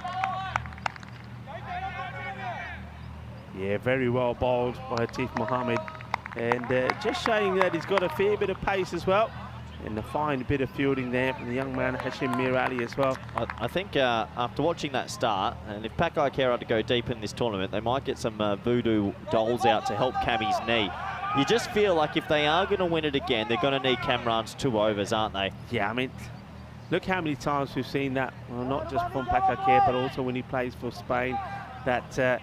Yeah, very well bowled by Atif Mohammed. And just showing that he's got a fair bit of pace as well. And a fine bit of fielding there from the young man Hashim Mir Ali as well. I think after watching that start, and if Pakai care are to go deep in this tournament, they might get some voodoo dolls out to help Cammy's knee. You just feel like if they are going to win it again, they're going to need Kamran's 2 overs, aren't they? Yeah, I mean, look how many times we've seen that, well, not just from Pakai care, but also when he plays for Spain, that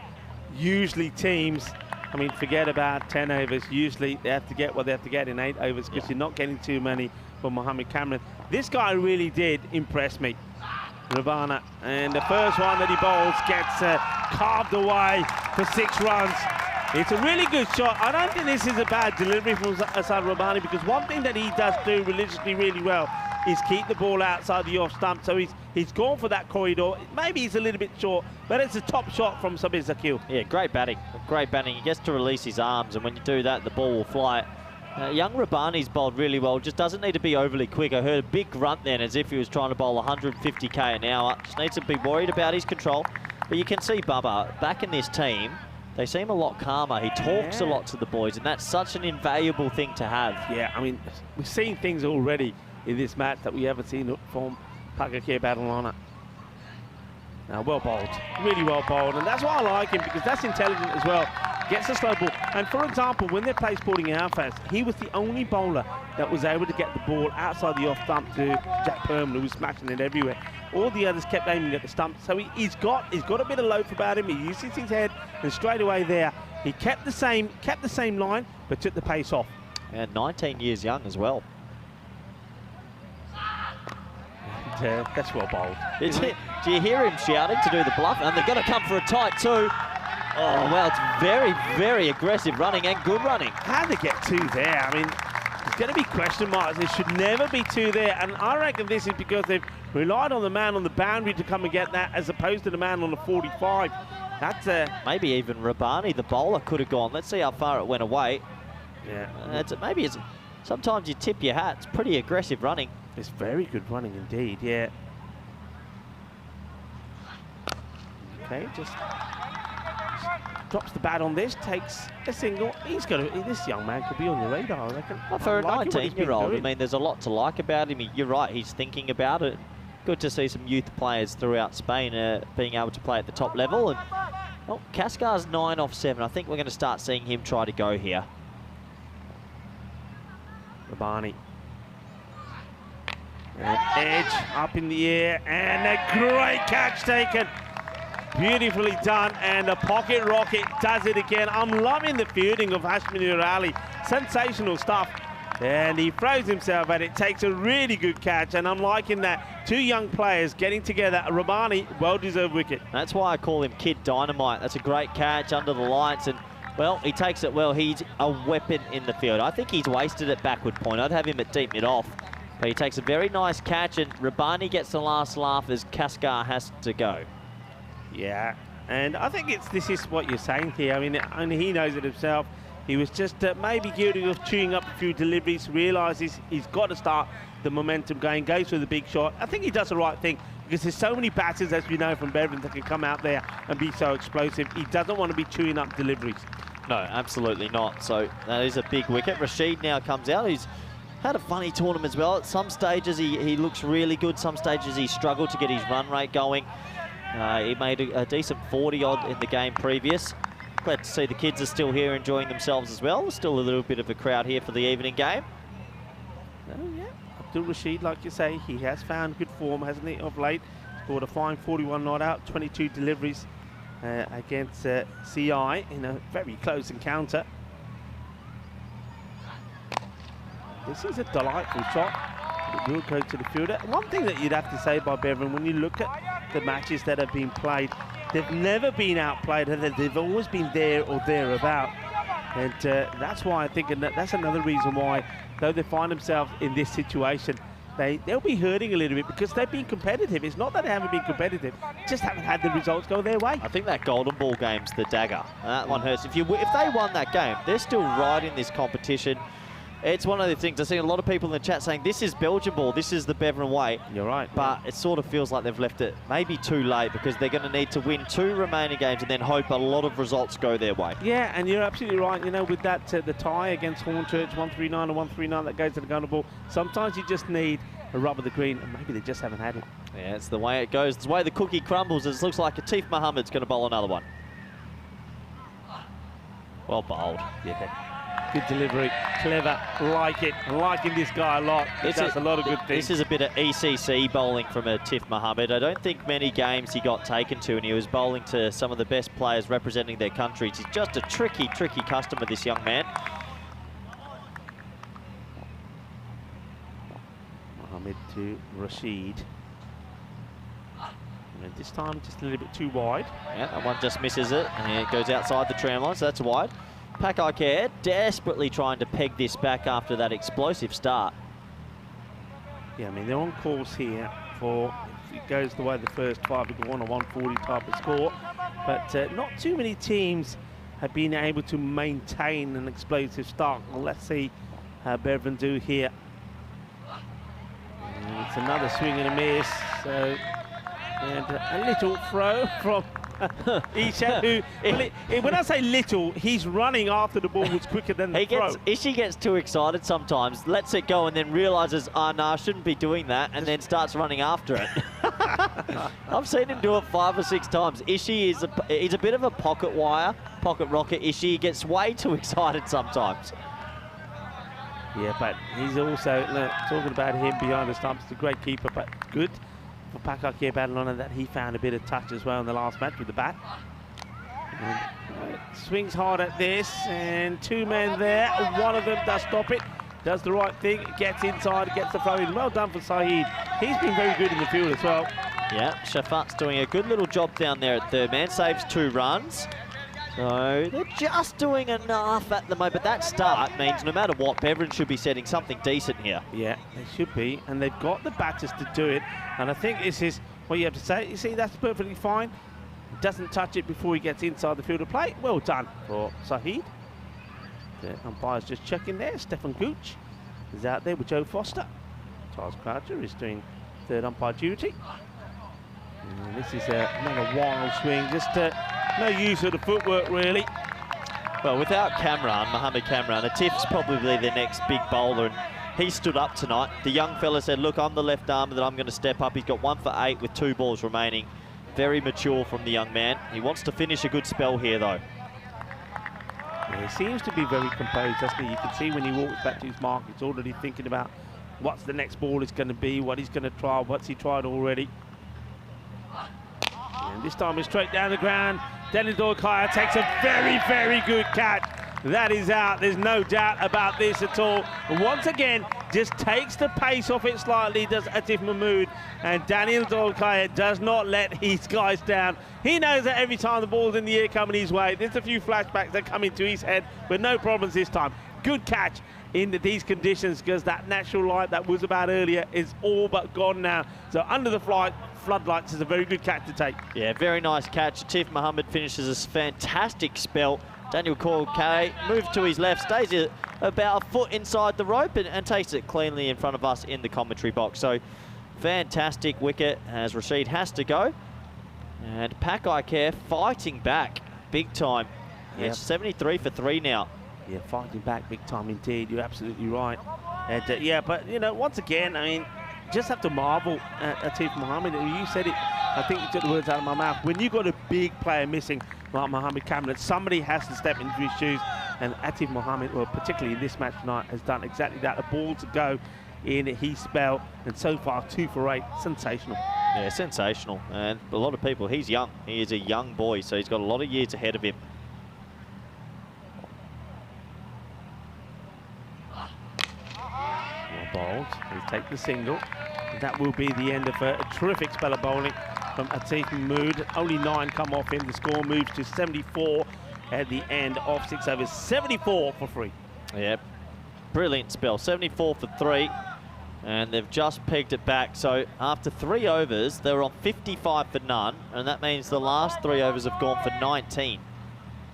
usually teams, I mean, forget about 10 overs. Usually they have to get what they have to get in 8 overs because you're not getting too many for Mohammed Kamran. This guy really did impress me, Ravana. And the first one that he bowls gets carved away for 6 runs. It's a really good shot. I don't think this is a bad delivery from Asad Rabbani, because one thing that he does do religiously really well is keep the ball outside the off stump. So he's gone for that corridor. Maybe he's a little bit short, but it's a top shot from Sabir Zakil. Yeah, great batting. Great batting. He gets to release his arms, and when you do that, the ball will fly. Young Rabbani's bowled really well. Just doesn't need to be overly quick. I heard a big grunt then as if he was trying to bowl 150k an hour. Just needs to be worried about his control. But you can see Bubba back in this team. They seem a lot calmer. He talks a lot to the boys, and that's such an invaluable thing to have. Yeah, I mean, we've seen things already in this match that we haven't seen from Pakai Badalona. Now, well bowled, really well bowled, and that's why I like him, because that's intelligent as well. Gets a slow ball, and for example, when they play Sporting Alphas, he was the only bowler that was able to get the ball outside the off stump to Jack Perman, who was smashing it everywhere. All the others kept aiming at the stump, so he's got a bit of loaf about him. He uses his head, and straight away there, he kept the same line, but took the pace off. And 19 years young as well. And, that's well bowled. Do you hear him shouting to do the bluff? And they're going to come for a tight 2. Oh, well, it's very, very aggressive running and good running. How they get 2 there? I mean, there's going to be question marks. There should never be 2 there. And I reckon this is because they've relied on the man on the boundary to come and get that, as opposed to the man on the 45. That's maybe even Rabbani, the bowler, could have gone. Let's see how far it went away. Yeah. Sometimes you tip your hat. It's pretty aggressive running. It's very good running indeed, yeah. Okay, just drops the bat on this, takes a single. This young man could be on your radar, I reckon. Well, for a 19-year-old, I mean, there's a lot to like about him. You're right, he's thinking about it. Good to see some youth players throughout Spain being able to play at the top level. And well, Cascar's 9 off 7. I think we're going to start seeing him try to go here. Rabbani. Edge up in the air, and a great catch taken Beautifully done, and the pocket rocket does it again. I'm loving the fielding of Hashmi Nurali. Sensational stuff. And he throws himself at it, takes a really good catch, and I'm liking that. Two young players getting together. Rabani, well-deserved wicket. That's why I call him Kid Dynamite. That's a great catch under the lights, and, well, he takes it well. He's a weapon in the field. I think he's wasted at backward point. I'd have him at deep mid-off. But he takes a very nice catch, and Rabani gets the last laugh as Kaskar has to go. Yeah, and I think this is what you're saying here. I mean, and he knows it himself. He was just maybe guilty of chewing up a few deliveries, realises he's got to start the momentum going, goes for the big shot. I think he does the right thing because there's so many batters, as we know from Bevan, that can come out there and be so explosive. He doesn't want to be chewing up deliveries. No, absolutely not. So that is a big wicket. Rashid now comes out. He's had a funny tournament as well. At some stages he looks really good. Some stages he struggled to get his run rate going. He made a decent 40-odd in the game previous. Glad to see the kids are still here enjoying themselves as well. There's still a little bit of a crowd here for the evening game. Oh, yeah. Abdul Rashid, like you say, he has found good form, hasn't he, of late. Scored a fine 41 not out, 22 deliveries against CI in a very close encounter. This is a delightful shot. It will go to the fielder. One thing that you'd have to say by Bevan, when you look at the matches that have been played, they've never been outplayed, they've always been there or thereabout. And that's why I think, and that's another reason why, though they find themselves in this situation, they'll be hurting a little bit because they've been competitive. It's not that they haven't been competitive, just haven't had the results go their way. I think that golden ball game's the dagger. That one hurts. If they won that game, they're still right in this competition. It's one of the things, I've seen a lot of people in the chat saying, this is Belgian ball, this is the Bevan way. You're right. But it sort of feels like they've left it maybe too late because they're going to need to win 2 remaining games and then hope a lot of results go their way. Yeah, and you're absolutely right. You know, with that, the tie against Hornchurch, 139 and 139, that goes to the golden ball. Sometimes you just need a rub of the green, and maybe they just haven't had it. Yeah, it's the way it goes. It's the way the cookie crumbles. It looks like Atif Mohammed's going to bowl another one. Well bowled. Yeah. Good delivery, clever, like it. I'm liking this guy a lot. He does a lot of good things. This is a bit of ECC bowling from Atif Mohammed. I don't think many games he got taken to, and he was bowling to some of the best players representing their countries. He's just a tricky, tricky customer, this young man. Mohammed to Rashid. And this time just a little bit too wide. Yeah, that one just misses it, and it goes outside the tram line, so that's wide. Pakai Care desperately trying to peg this back after that explosive start. Yeah, I mean, they're on course here for, if it goes the way the first 5, we can want a 140 type of score. But not too many teams have been able to maintain an explosive start. Well, let's see how Bevan do here. And it's another swing and a miss. So, and a little throw from Isha, who, when I say little, he's running after the ball was quicker than the throw. Ishi gets too excited sometimes, lets it go and then realises, oh no, I shouldn't be doing that, and then starts running after it. I've seen him do it 5 or 6 times. Ishi he's a bit of a pocket wire, pocket rocket. Ishi gets way too excited sometimes. Yeah, but he's also, talking about him behind the stumps, he's a great keeper, but good for Pakai Care batting on, and that he found a bit of touch as well in the last match with the bat. And, swings hard at this, and 2 men there. One of them does stop it, does the right thing, gets inside, gets the throw in. Well done for Saeed. He's been very good in the field as well. Yeah, Shafat's doing a good little job down there at third man, saves 2 runs. So they're just doing enough at the moment, but that start means no matter what, Bevan should be setting something decent here. Yeah, they should be, and they've got the batters to do it, and I think this is what you have to say. You see, that's perfectly fine. He doesn't touch it before he gets inside the field of play. Well done for Saeed. The umpire's just checking there. Stefan Gooch is out there with Joe Foster. Charles Croucher is doing third umpire duty. And this is another wild swing, just no use of the footwork, really. Well, without Kamran, Mohammed Kamran, Atif's probably the next big bowler, and he stood up tonight. The young fella said, look, I'm the left armer that I'm going to step up. He's got 1 for 8 with 2 balls remaining. Very mature from the young man. He wants to finish a good spell here, though. Yeah, he seems to be very composed, doesn't he? You can see when he walks back to his mark, he's already thinking about what's the next ball is going to be, what he's going to try, what's he tried already. And this time it's straight down the ground. Daniel Dorkaya takes a very, very good catch. That is out. There's no doubt about this at all. And once again, just takes the pace off it slightly, does Atif Mahmood. And Daniel Dorkaya does not let his guys down. He knows that every time the ball's in the air coming his way, there's a few flashbacks that come into his head, but no problems this time. Good catch in these conditions, because that natural light that was about earlier is all but gone now. So under the floodlights is a very good catch to take. Yeah, very nice catch. Atif Mohammed finishes a fantastic spell. Daniel Dorkaya moves to his left, stays about a foot inside the rope and takes it cleanly in front of us in the commentary box. So fantastic wicket as Rashid has to go. And Pak Care fighting back big time. Yeah. It's 73 for 3 now. Yeah, fighting back big time indeed. You're absolutely right. And yeah, but you know, once again, I mean, just have to marvel at Atif Mohammed. You said it, I think you took the words out of my mouth. When you've got a big player missing, like Mohammed Kamran, somebody has to step into his shoes. And Atif Mohammed, well, particularly in this match tonight, has done exactly that. A ball to go in his spell, and so far 2 for 8. Sensational. Yeah, sensational. And a lot of people, he's young. He is a young boy, so he's got a lot of years ahead of him. Bowled. He'll take the single. And that will be the end of a terrific spell of bowling from Atif Mahmood. Only 9 come off him. The score moves to 74 at the end of 6 overs. 74 for 3. Yeah, brilliant spell. 74 for 3. And they've just pegged it back. So after 3 overs, they were on 55 for none. And that means the last 3 overs have gone for 19.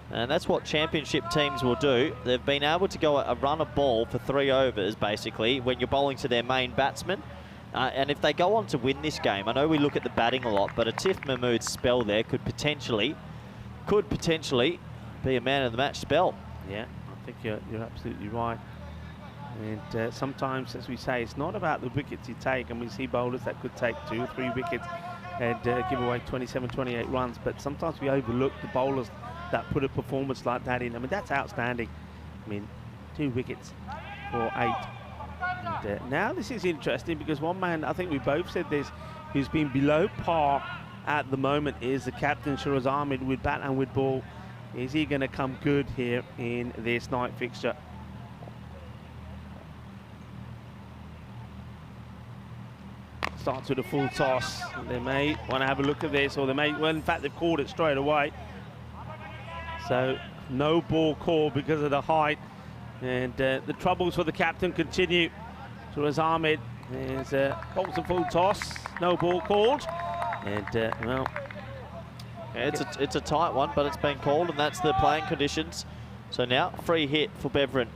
And that's what championship teams will do. They've been able to go a run a ball for 3 overs, basically, when you're bowling to their main batsman. And if they go on to win this game, I know we look at the batting a lot, but Atif Mahmood's spell there could potentially be a man of the match spell. Yeah, I think you're absolutely right. And sometimes, as we say, it's not about the wickets you take, and we see bowlers that could take 2 or 3 wickets and give away 27, 28 runs, but sometimes we overlook the bowlers that put a performance like that in. I mean, that's outstanding. I mean, 2 wickets for 8. And now this is interesting, because one man, I think we both said this, who's been below par at the moment is the captain, Shiraz Ahmed, with bat and with ball. Is he going to come good here in this night fixture? Starts with a full toss. They may want to have a look at this, or they may, well, in fact, they've called it straight away. So no ball call because of the height, and the troubles for the captain continue. Shiraz Ahmed is holds a full toss, no ball called, and well, yeah, it's a tight one, but it's been called, and that's the playing conditions. So now free hit for Bevran.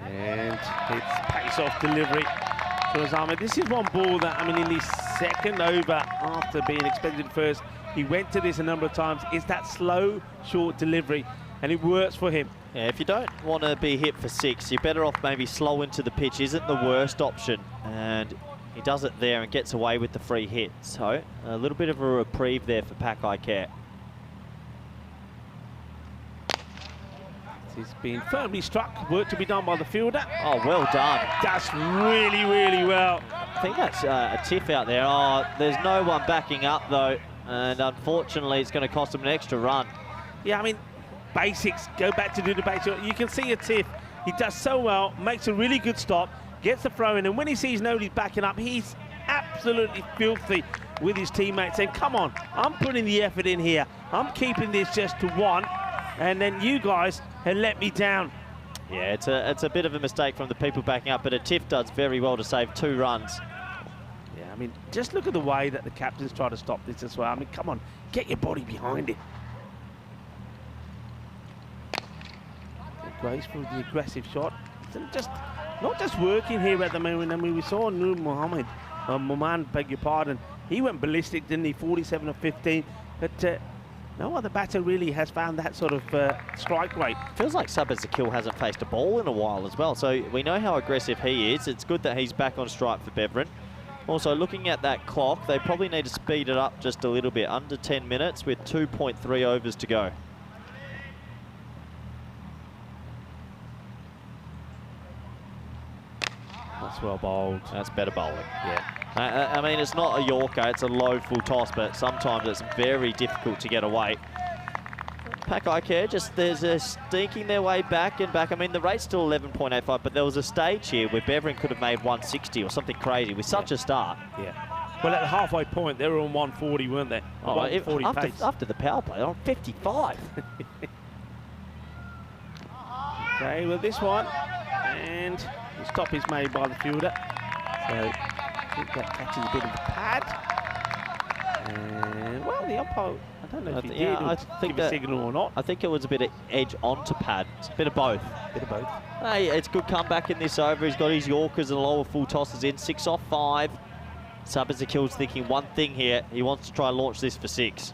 And it's pace-off delivery. Shiraz Ahmed, this is one ball that, I mean, in the second over after being expected first, he went to this a number of times. It's that slow, short delivery, and it works for him. Yeah, if you don't want to be hit for 6, you're better off maybe slow into the pitch. Isn't the worst option, and he does it there and gets away with the free hit. So a little bit of a reprieve there for Pak Care. He's been firmly struck. Work to be done by the fielder. Oh, well done. That's really, really well. I think that's a tiff out there. Oh, there's no one backing up, though. And unfortunately, it's going to cost him an extra run. Yeah, I mean, basics. Go back to do the basics. You can see a tiff. He does so well, makes a really good stop, gets the throw in, and when he sees nobody's backing up, he's absolutely filthy with his teammates, saying, come on, I'm putting the effort in here. I'm keeping this just to 1, and then you guys have let me down. Yeah, it's a bit of a mistake from the people backing up, but Atif does very well to save 2 runs. Yeah, I mean, just look at the way that the captains try to stop this as well. I mean, come on, get your body behind it. Graceful, the aggressive shot. It's just not just working here at the moment. I mean, we saw Noor Mohammed, Moman, beg your pardon. He went ballistic, didn't he? 47 of 15. But no other batter really has found that sort of strike rate. Feels like Sabah Zakil hasn't faced a ball in a while as well. So we know how aggressive he is. It's good that he's back on strike for Bevran. Also, looking at that clock, they probably need to speed it up just a little bit. Under 10 minutes with 2.3 overs to go. well bowled. That's better bowling. Yeah. I mean, it's not a Yorker, it's a low full toss, but sometimes it's very difficult to get away. Pack Eye Care, they're sneaking their way back and back. I mean, the rate's still 11.85, but there was a stage here where Beverin could have made 160 or something crazy with such a start. Yeah. Well, at the halfway point, they were on 140, weren't they? Oh, 140 pace. After the power play, on 55. Okay, well, this one, and the stop is made by the fielder. So, I think that catches a bit of the pad. And, well, the umpire, I don't know if he did give a signal or not. I think it was a bit of edge onto pad. It's a bit of both. Bit of both. Hey, it's good comeback in this over. He's got his Yorkers and lower full tosses in. 6 off 5. Sabazakil's thinking one thing here. He wants to try and launch this for 6.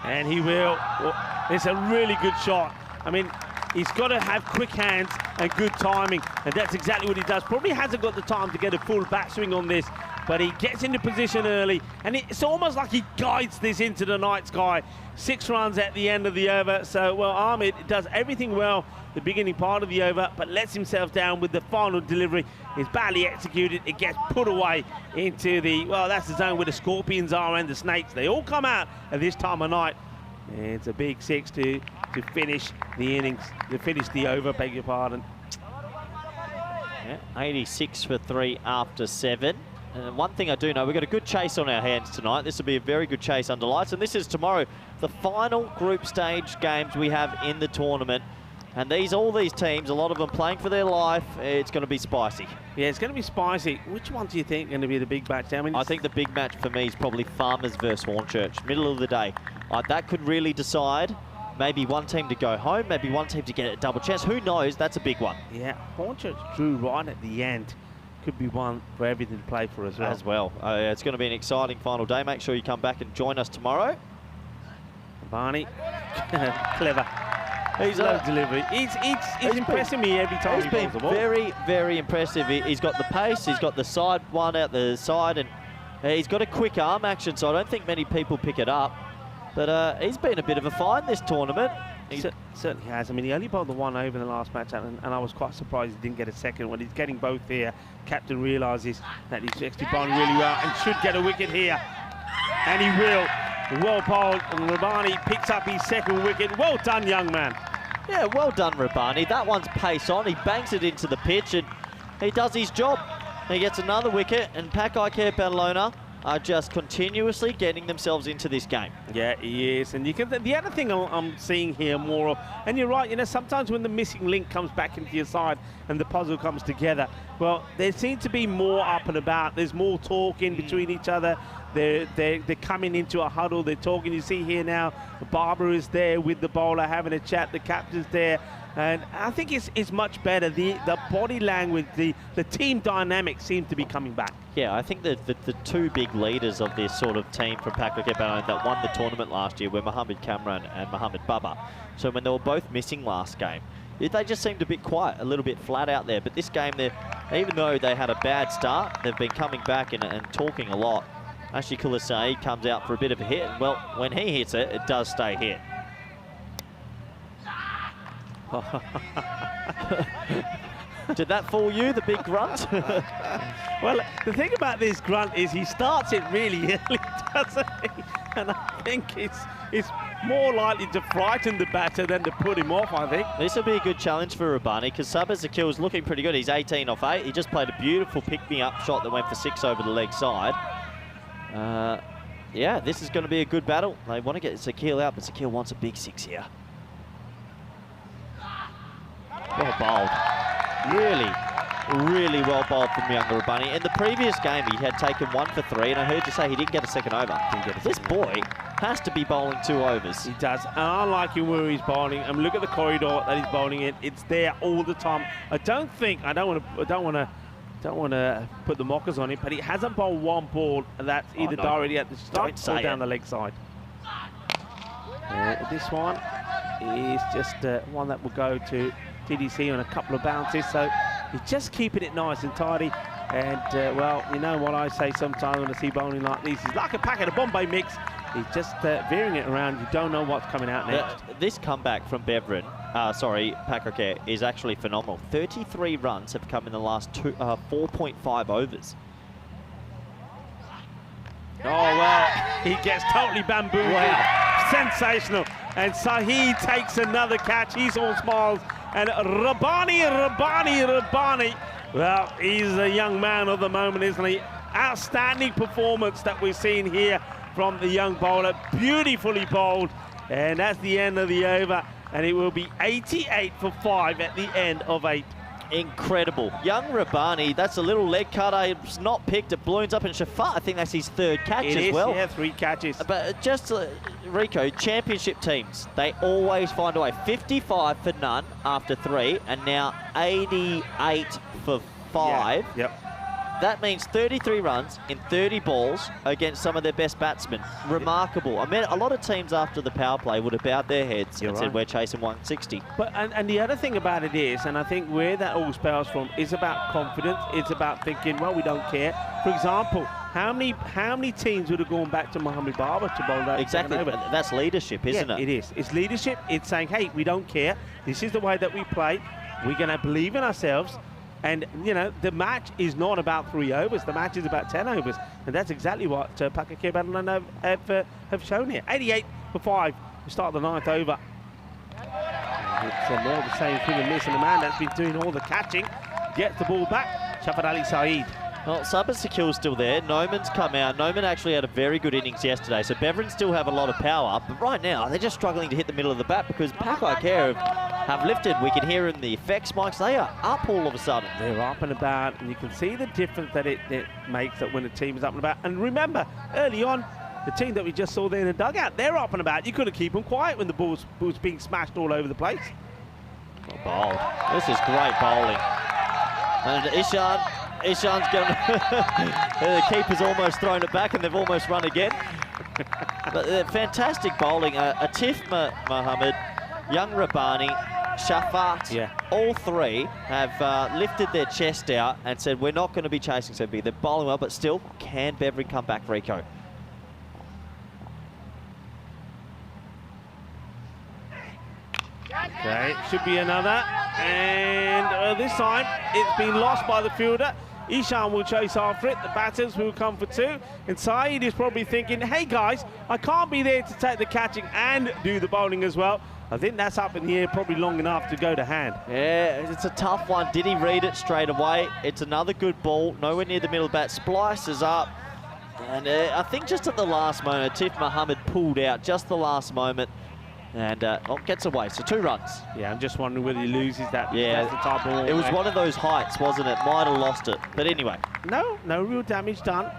And he will. It's a really good shot. I mean, he's got to have quick hands and good timing, and that's exactly what he does. Probably hasn't got the time to get a full back swing on this, but he gets into position early, and it's almost like he guides this into the night sky. 6 runs at the end of the over. So, well, Ahmed does everything well the beginning part of the over, but lets himself down with the final delivery. It's badly executed. It gets put away into the, well, that's the zone where the scorpions are and the snakes. They all come out at this time of night. And it's a big 6 to finish the innings, to finish the over, beg your pardon. Yeah, 86 for 3 after 7. One thing I do know, we've got a good chase on our hands tonight. This will be a very good chase under lights. And this is tomorrow, the final group stage games we have in the tournament. And all these teams, a lot of them playing for their life. It's going to be spicy. Yeah, it's going to be spicy. Which one do you think is going to be the big match? I think the big match for me is probably Farmers versus Hornchurch, middle of the day. That could really decide. Maybe one team to go home, maybe one team to get a double chance. Who knows? That's a big one. Yeah, Hornchurch drew right at the end. Could be one for everything to play for as well. It's going to be an exciting final day. Make sure you come back and join us tomorrow. Barney, clever. He's a delivery. He's impressing me every time he bowls the ball. Very, very impressive. He's got the pace, he's got the side one out the side, and he's got a quick arm action, so I don't think many people pick it up. But he's been a bit of a find this tournament. He certainly has. I mean, he only bowled the 1 over in the last match, and I was quite surprised he didn't get a second one. He's getting both here. Captain realises that he's actually bowling really well and should get a wicket here. And he will. Well bowled, and Rabani picks up his second wicket. Well done, young man. Yeah, well done, Rabani. That one's pace on. He bangs it into the pitch, and he does his job. He gets another wicket, and Pack Eye Care Badalona are just continuously getting themselves into this game. Yeah, he is. And you can. The other thing I'm seeing here more of, and you're right, you know, sometimes when the missing link comes back into your side and the puzzle comes together, well, there seems to be more up and about. There's more talking between each other. They're coming into a huddle, they're talking. You see here now, Barbara is there with the bowler having a chat, the captain's there. And I think it's much better. The body language, the team dynamic seems to be coming back. Yeah, I think that the 2 big leaders of this sort of team from Pack Eye Care Badalona that won the tournament last year were Mohammed Kamran and Mohammed Baba. So when they were both missing last game, they just seemed a bit quiet, a little bit flat out there. But this game, even though they had a bad start, they've been coming back and talking a lot. Ashley Kulasai comes out for a bit of a hit. Well, when he hits it, it does stay hit. Did that fool you, the big grunt? Well, the thing about this grunt is he starts it really early, doesn't he? And I think it's more likely to frighten the batter than to put him off, I think. This will be a good challenge for Rabani because Sabazakil's looking pretty good. He's 18 off 8. He just played a beautiful pick-me-up shot that went for 6 over the leg side. Yeah, this is going to be a good battle. They want to get Zakil out, but Zakil wants a big 6 here. Well bowled. Really well bowled from younger Rabani. In the previous game, he had taken 1 for 3, and I heard you say he didn't get a second over. This boy has to be bowling 2 overs. He does, and I like him where he's bowling. And look at the corridor that he's bowling in. It's there all the time. I don't want to put the mockers on it, but he hasn't bowled one ball that's either directly at the stump or down the leg side. This one is just one that will go to TDC on a couple of bounces, so he's just keeping it nice and tidy. And well, you know what I say sometimes when I see bowling like this, he's like a packet of Bombay mix. He's just veering it around. You don't know what's coming out next. This comeback from Beverin Pakokea is actually phenomenal. 33 runs have come in the last 4.5 overs. Oh, well, he gets totally bamboozled. Wow. Sensational. And Saeed takes another catch. He's all smiles. And Rabbani. Well, he's a young man of the moment, isn't he? Outstanding performance that we've seen here from the young bowler. Beautifully bowled. And that's the end of the over. And it will be 88 for 5 at the end of 8. Incredible. Young Rabbani, that's a little leg cutter. It's not picked. It balloons up. And Shafat, I think that's his 3rd catch as well. Yeah, 3 catches. But just, Rico, championship teams, they always find a way. 55 for none after 3, and now 88 for 5. Yeah. Yep. That means 33 runs in 30 balls against some of their best batsmen. Remarkable. I mean, a lot of teams after the power play would have bowed their heads and said, we're chasing 160. But and the other thing about it is, and I think where that all spells from, is about confidence. It's about thinking, well, we don't care. For example, how many teams would have gone back to Mohamed Barber to bowl that? Exactly. That's leadership, isn't it? It is. It's leadership. It's saying, hey, we don't care. This is the way that we play. We're going to believe in ourselves. And, you know, the match is not about 3 overs. The match is about 10 overs. And that's exactly what Pakokea Badalona have shown here. 88 for 5 to start the 9th over. It's more of the same thing and missing. The man that's been doing all the catching gets the ball back. Shafat Ali Saeed. Well, Sabah Sakil's still there. Noman's come out. Noman actually had a very good innings yesterday, so Beverin still have a lot of power. But right now, they're just struggling to hit the middle of the bat because Pakokea have lifted. We can hear in the effects mics. They are up all of a sudden. They're up and about, and you can see the difference that it makes that when the team is up and about. And remember, early on, the team that we just saw there in the dugout, they're up and about. You couldn't keep them quiet when the ball's being smashed all over the place. Well bowled. This is great bowling. And Ishan's going the keeper's almost thrown it back and they've almost run again. But fantastic bowling. Atif Mohammed, Young Rabbani, Shafat, all 3 have lifted their chest out and said, we're not going to be chasing Sebi. They're bowling well, but still, can Beverin come back, Rico? Okay, should be another. And this time, it's been lost by the fielder. Ishan will chase after it. The batters will come for 2. And Saeed is probably thinking, hey guys, I can't be there to take the catching and do the bowling as well. I think that's up in the air probably long enough to go to hand. Yeah, it's a tough one. Did he read it straight away? It's another good ball, nowhere near the middle bat. Splices up. And I think just at the last moment, Atif Mohammed pulled out just the last moment. And gets away, so 2 runs. Yeah, I'm just wondering whether he loses that. Yeah, that's the type of ball, it was one of those heights, wasn't it? Might have lost it, but anyway. No real damage done.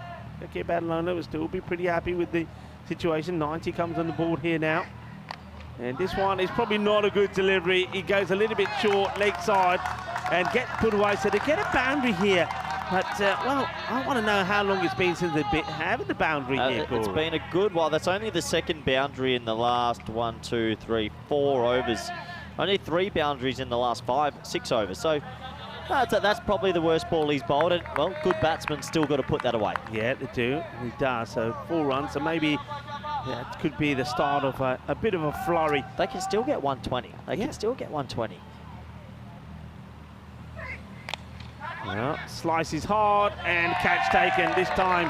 Okay, Badalona will still be pretty happy with the situation. 90 comes on the board here now. And this one is probably not a good delivery. He goes a little bit short, leg side, and gets put away. So they get a boundary here. But, well, I want to know how long it's been since they've been having the boundary here, It's been a good while. That's only the 2nd boundary in the last 1, 2, 3, 4 overs. Only 3 boundaries in the last 5, 6 overs. So that's probably the worst ball he's bowled. And, well, good batsmen still got to put that away. Yeah, they do. He does. So 4 runs. So maybe it could be the start of a bit of a flurry. They can still get 120. They can still get 120. Well, slices hard and catch taken. This time,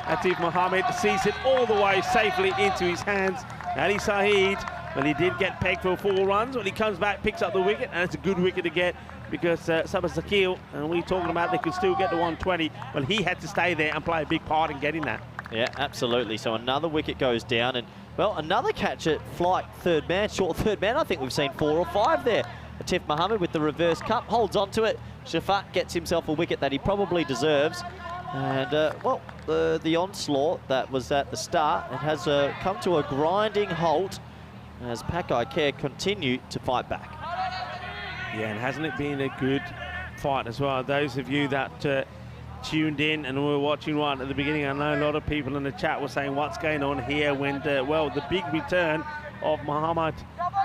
Atif Mohammed sees it all the way safely into his hands. Ali Saeed, well, he did get pegged for 4 runs. When he comes back, picks up the wicket, and it's a good wicket to get because Sabah Sakil, and we're talking about they could still get the 120. Well, he had to stay there and play a big part in getting that. Yeah, absolutely. So another wicket goes down, and, well, another catch at flight 3rd man, short 3rd man. I think we've seen 4 or 5 there. Atif Mohammed with the reverse cup, holds on to it. Shafat gets himself a wicket that he probably deserves. And, well, the onslaught that was at the start, it has come to a grinding halt as Pakokea continue to fight back. Yeah, and hasn't it been a good fight as well? Those of you that tuned in and were watching right at the beginning, I know a lot of people in the chat were saying what's going on here when, well, the big return of Mohamed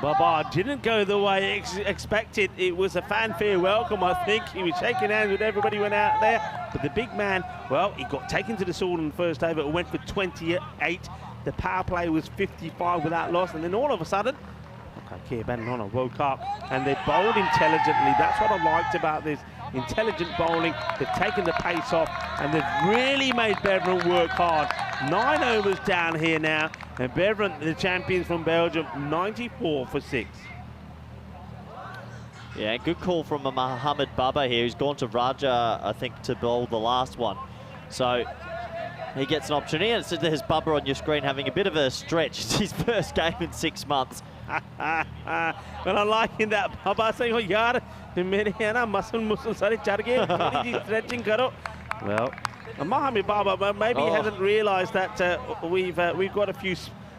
Babar didn't go the way expected. It was a fanfare welcome, I think. He was shaking hands with everybody went out there. But the big man, well, he got taken to the sword in the first over. It went for 28. The power play was 55 without loss. And then all of a sudden, Pakakir Banana woke up and they bowled intelligently. That's what I liked about this. Intelligent bowling. They've taken the pace off and they've really made Beveren work hard. 9 overs down here now, and Beveren, the champions from Belgium, 94 for 6. Yeah, good call from Mohammed Baba here, who's gone to Raja, I think, to bowl the last one. So he gets an opportunity, and so there's Baba on your screen having a bit of a stretch. It's his first game in 6 months. Well, I'm liking that. Baba saying, "Oh, yaar, mere hai na muscle sare char gaye, thodi ji stretching karo." Well, Mohammed Baba, maybe he hasn't realised that we've got a few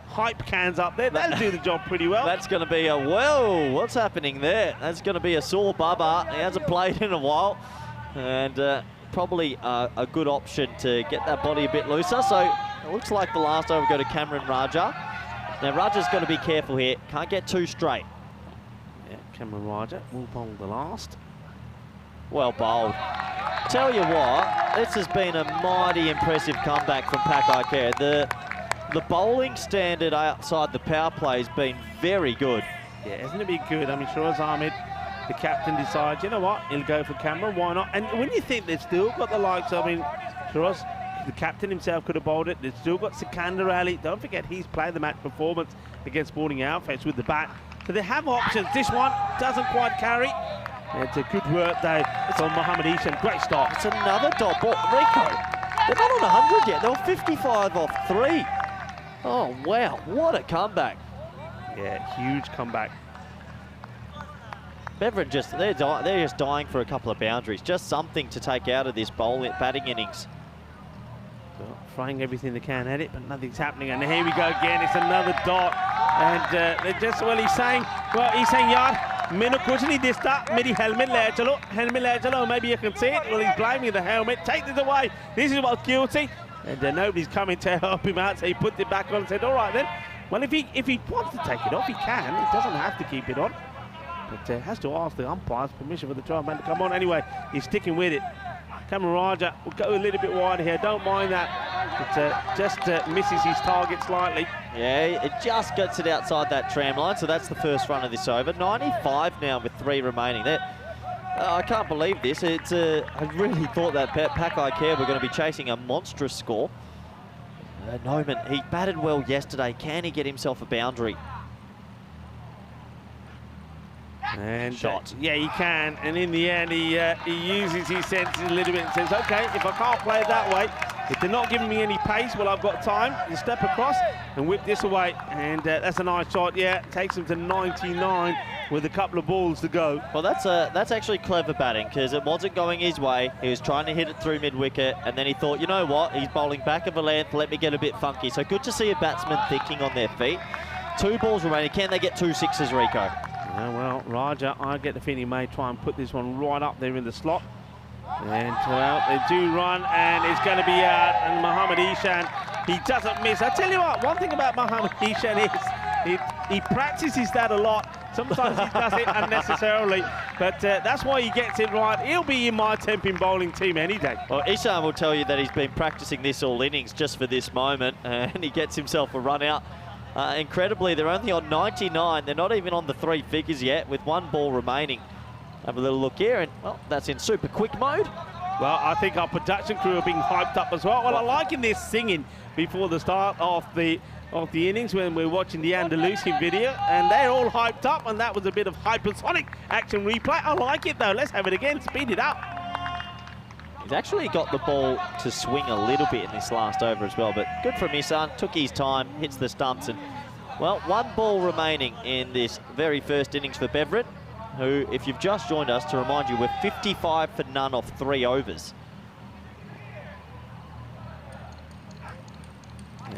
hype cans up there. That'll do the job pretty well. That's going to be a, whoa, what's happening there? That's going to be a sore Baba. He hasn't played in a while. And probably a good option to get that body a bit looser. So it looks like the last over go to Cameron Raja. Now Raja's got to be careful here. Can't get too straight. Yeah, Cameron Raja will bowl the last. Well bowled. Tell you what, this has been a mighty impressive comeback from Pakakir. The bowling standard outside the power play has been very good. Yeah, isn't it been good? I mean, Shiraz Ahmed, the captain, decides, you know what, he'll go for Cameron, why not? And when you think they've still got the likes, I mean, Shiraz, the captain himself could have bowled it. They've still got Sikandar Ali. Don't forget, he's played the match performance against Sporting Outfits with the bat. So they have options. This one doesn't quite carry. It's a good work, though, from Mohammed Ishan. Great start. It's another dot ball. Rico, they're not on 100 yet. They're 55 off 3. Oh, wow. What a comeback. Yeah, huge comeback. Beveren they're just dying for a couple of boundaries. Just something to take out of this batting innings. So, throwing everything they can at it, but nothing's happening. And here we go again. It's another dot. And they're just, well, he's saying, yaar, mainu kuch nahi dista, meri helmet le chalo, maybe you can see it. Well, he's blaming the helmet. Take this away. This is what's guilty. And nobody's coming to help him out, so he put it back on and said, all right then. Well, if he wants to take it off, he can. He doesn't have to keep it on. But has to ask the umpire's permission for the 12-man to come on. Anyway, he's sticking with it. Cameron Raja will go a little bit wide here. Don't mind that. But just misses his target slightly. Yeah, it just gets it outside that tram line, so that's the first run of this over. 95 now with 3 remaining there. I can't believe this. I really thought that Pakakir were going to be chasing a monstrous score. Noman, he batted well yesterday. Can he get himself a boundary? And shot. Yeah, he can. And in the end, he uses his senses a little bit and says, okay, if I can't play it that way, if they're not giving me any pace, well, I've got time to step across and whip this away. And that's a nice shot. Yeah, takes him to 99 with a couple of balls to go. Well, that's actually clever batting, because it wasn't going his way. He was trying to hit it through mid-wicket, and then he thought, you know what, he's bowling back of a length, let me get a bit funky. So good to see a batsman thinking on their feet. 2 balls remaining. Can they get 2 sixes, Rico? Yeah, well, Raja, I get the feeling he may try and put this one right up there in the slot. And, well, they do run, and it's going to be out. And Mohammed Ishan, he doesn't miss. I tell you what, one thing about Mohammed Ishan is he practices that a lot. Sometimes he does it unnecessarily, but that's why he gets it right. He'll be in my temping bowling team any day. Well, Ishan will tell you that he's been practicing this all innings just for this moment, and he gets himself a run out. Incredibly, they're only on 99. They're not even on the 3 figures yet, with 1 ball remaining. Have a little look here, and, well, that's in super quick mode. Well, I think our production crew are being hyped up as well. Well, I'm liking this singing before the start of the innings when we're watching the Andalusian video, and they're all hyped up, and that was a bit of hypersonic action replay. I like it, though. Let's have it again. Speed it up. He's actually got the ball to swing a little bit in this last over as well, but good from Ishan. Took his time, hits the stumps, and, well, 1 ball remaining in this very first innings for Beveren, who, if you've just joined us, to remind you, we're 55 for none off 3 overs.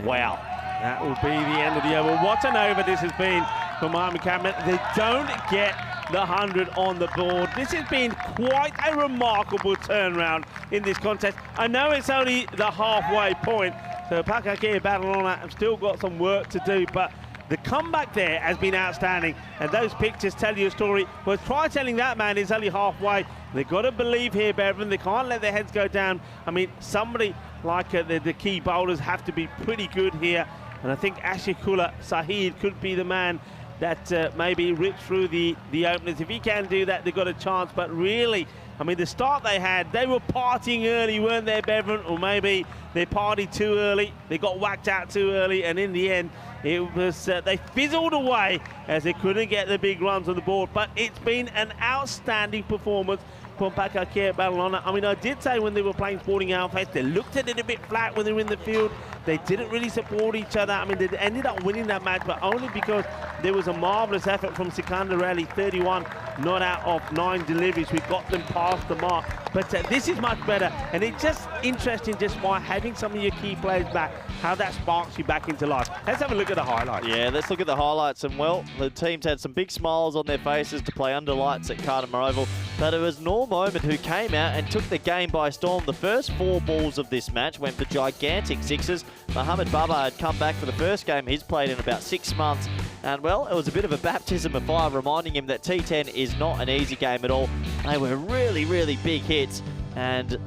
Wow. That will be the end of the over. What an over this has been for Miami Cameron. They don't get the 100 on the board. This has been quite a remarkable turnaround in this contest. I know it's only the halfway point, so Pakakir Badalona have still got some work to do, but the comeback there has been outstanding, and those pictures tell you a story. Well, try telling that man he's only halfway. They've got to believe here, Beveren. They can't let their heads go down. I mean, somebody like the key bowlers have to be pretty good here, and I think Ashikula Sahid could be the man that maybe rip through the openers. If he can do that, they've got a chance. But really, I mean, the start they had, they were partying early, weren't they, Bevan? Or maybe they partied too early, they got whacked out too early, and in the end, it was they fizzled away as they couldn't get the big runs on the board. But it's been an outstanding performance from Pakakea Barcelona. I mean, I did say when they were playing Sporting Alfred, they looked a little bit flat when they were in the field. They didn't really support each other. I mean, they ended up winning that match, but only because there was a marvellous effort from Sikandarelli, 31 not out of 9 deliveries. We got them past the mark. But this is much better, and it's just interesting just by having some of your key players back, how that sparks you back into life. Let's have a look at the highlights. Yeah, let's look at the highlights. And, well, the teams had some big smiles on their faces to play under lights at Cartama Oval. But it was Norm Moment who came out and took the game by storm. The first 4 balls of this match went for gigantic sixes. Mohamed Baba had come back for the first game he's played in about 6 months. And, well, it was a bit of a baptism of fire, reminding him that T10 is not an easy game at all. They were really, really big hits. And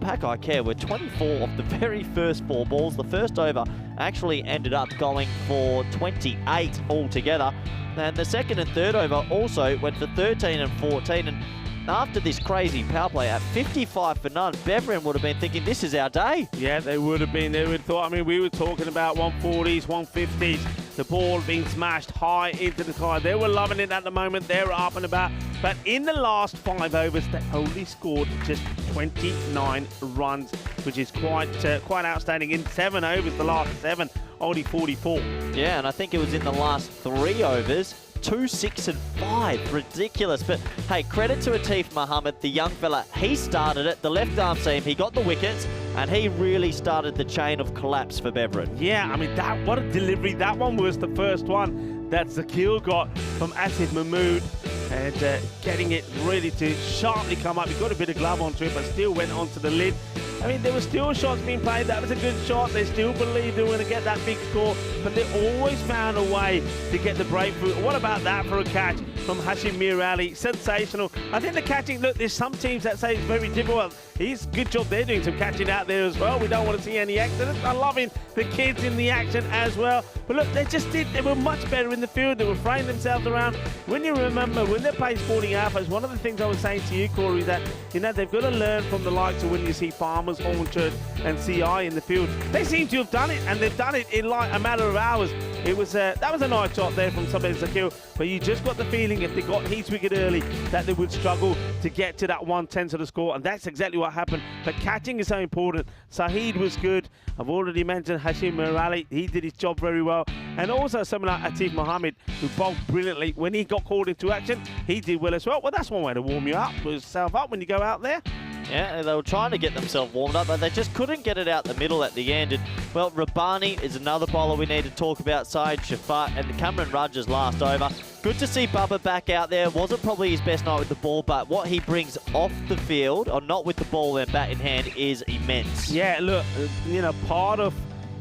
Pakakea were 24 off the very first 4 balls. The first over actually ended up going for 28 altogether. And the second and third over also went for 13 and 14. And after this crazy power play at 55 for none, Beveren would have been thinking, this is our day. Yeah, they would have been. They would have thought, I mean, we were talking about 140s, 150s. The ball being smashed high into the sky. They were loving it at the moment. They were up and about. But in the last 5 overs, they only scored just 29 runs, which is quite outstanding. In 7 overs, the last 7, only 44. Yeah, and I think it was in the last 3 overs, 2, 6 and 5. Ridiculous. But hey, credit to Atif Mohammed, the young fella. He started it, the left arm seam. He got the wickets, and he really started the chain of collapse for Beveren. Yeah, I mean, what a delivery. That one was the first one that Zakil got from Asif Mahmood, and getting it ready to sharply come up. He got a bit of glove onto it, but still went onto the lid. I mean, there were still shots being played. That was a good shot. They still believed they were going to get that big score, but they always found a way to get the breakthrough. What about that for a catch from Hashim Mir Ali? Sensational. I think the catching, look, there's some teams that say it's very difficult. He's good job they're doing some catching out there as well. We don't want to see any accidents. I'm loving the kids in the action as well. But look, they were much better in the field. They were throwing themselves around. When you remember, when they played Sporting Alphas, one of the things I was saying to you, Corey, that, you know, they've got to learn from the likes of when you see Farmers, Orchard and CI in the field. They seem to have done it, and they've done it in like a matter of hours. It was that was a nice shot there from somebody Zakil, but you just got the feeling if they got his wicket early that they would struggle to get to that 1/10 of the score, and that's exactly what happened. But catching is so important. Saheed was good. I've already mentioned Hashim Morali. He did his job very well. And also someone like Atif Mohammed, who bowled brilliantly. When he got called into action, he did well as well. Well, that's one way to warm you up, put yourself up when you go out there. Yeah, they were trying to get themselves warmed up, but they just couldn't get it out the middle at the end. And, well, Rabbani is another bowler we need to talk about. Syed Shafat and Cameron Rudge's last over. Good to see Bubba back out there. Wasn't probably his best night with the ball, but what he brings off the field, or not with the ball and bat in hand, is immense. Yeah, look, you know, part of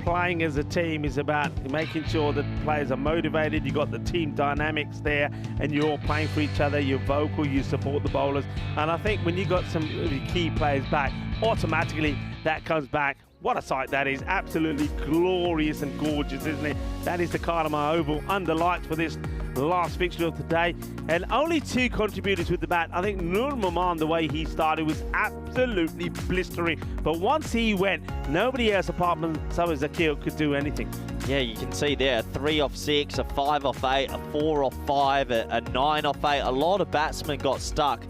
playing as a team is about making sure that players are motivated. You got the team dynamics there, and you're all playing for each other. You're vocal, you support the bowlers, and I think when you got some really key players back, automatically that comes back. What a sight that is. Absolutely glorious and gorgeous, isn't it? That is the Cartama Oval under lights for this last fixture of the day. And only 2 contributors with the bat. I think Nur Maman, the way he started, was absolutely blistering. But once he went, nobody else apart from Sabah Zakil could do anything. Yeah, you can see there, a 3 off 6, a 5 off 8, a 4 off 5, a 9 off 8. A lot of batsmen got stuck.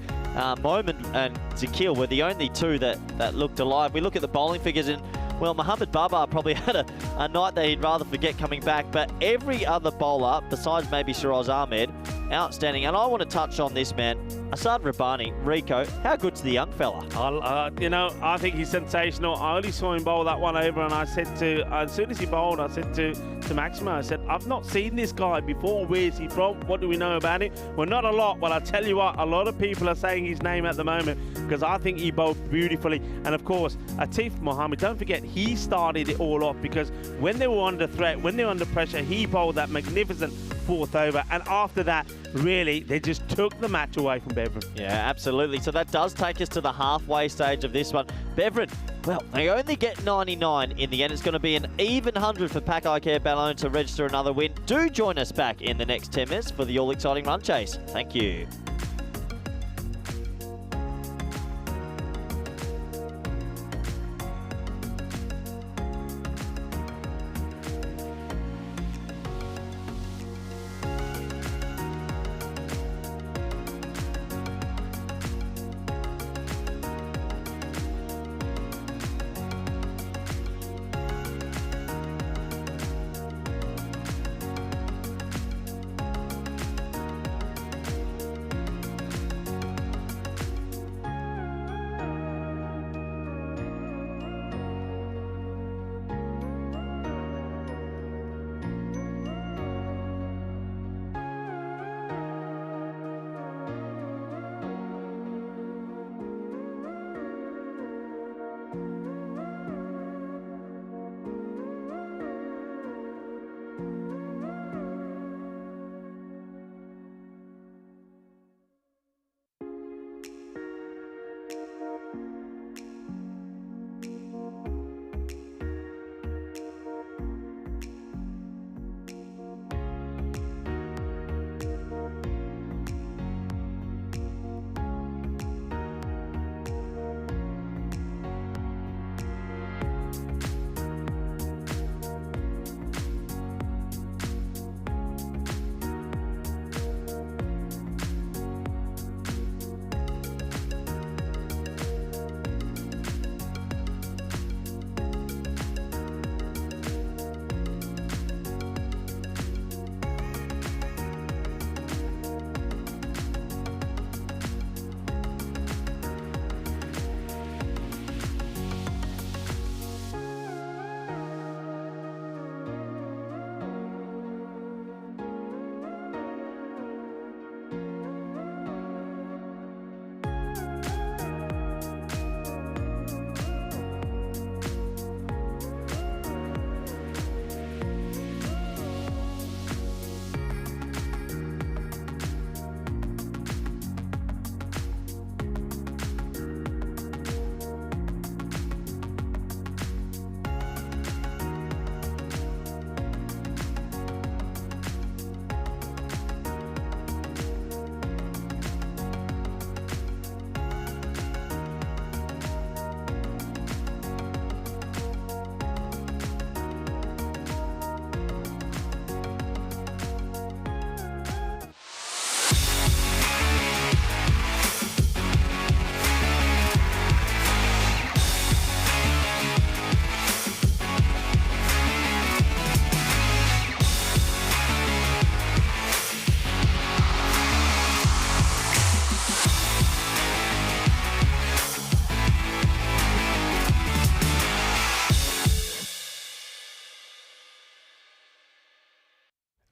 Moment and Zakil were the only 2 that looked alive. We look at the bowling figures, and well, Mohamed Baba probably had a night that he'd rather forget coming back, but every other bowler, besides maybe Shiraz Ahmed, outstanding. And I want to touch on this, man. Asad Rabbani, Rico, how good's the young fella? You know, I think he's sensational. I only saw him bowl that one over, and I said as soon as he bowled, I said to Maximo, I said, I've not seen this guy before. Where is he from? What do we know about him? Well, not a lot. Well, I tell you what, a lot of people are saying his name at the moment because I think he bowled beautifully. And of course, Atif Mohammed, don't forget, he started it all off because when they were under threat, when they were under pressure, he bowled that magnificent fourth over. And after that, really, they just took the match away from Bevan. Yeah, absolutely. So that does take us to the halfway stage of this one. Bevan, well, they only get 99 in the end. It's going to be an even 100 for Pack Care Balloon to register another win. Do join us back in the next 10 minutes for the all-exciting run chase. Thank you.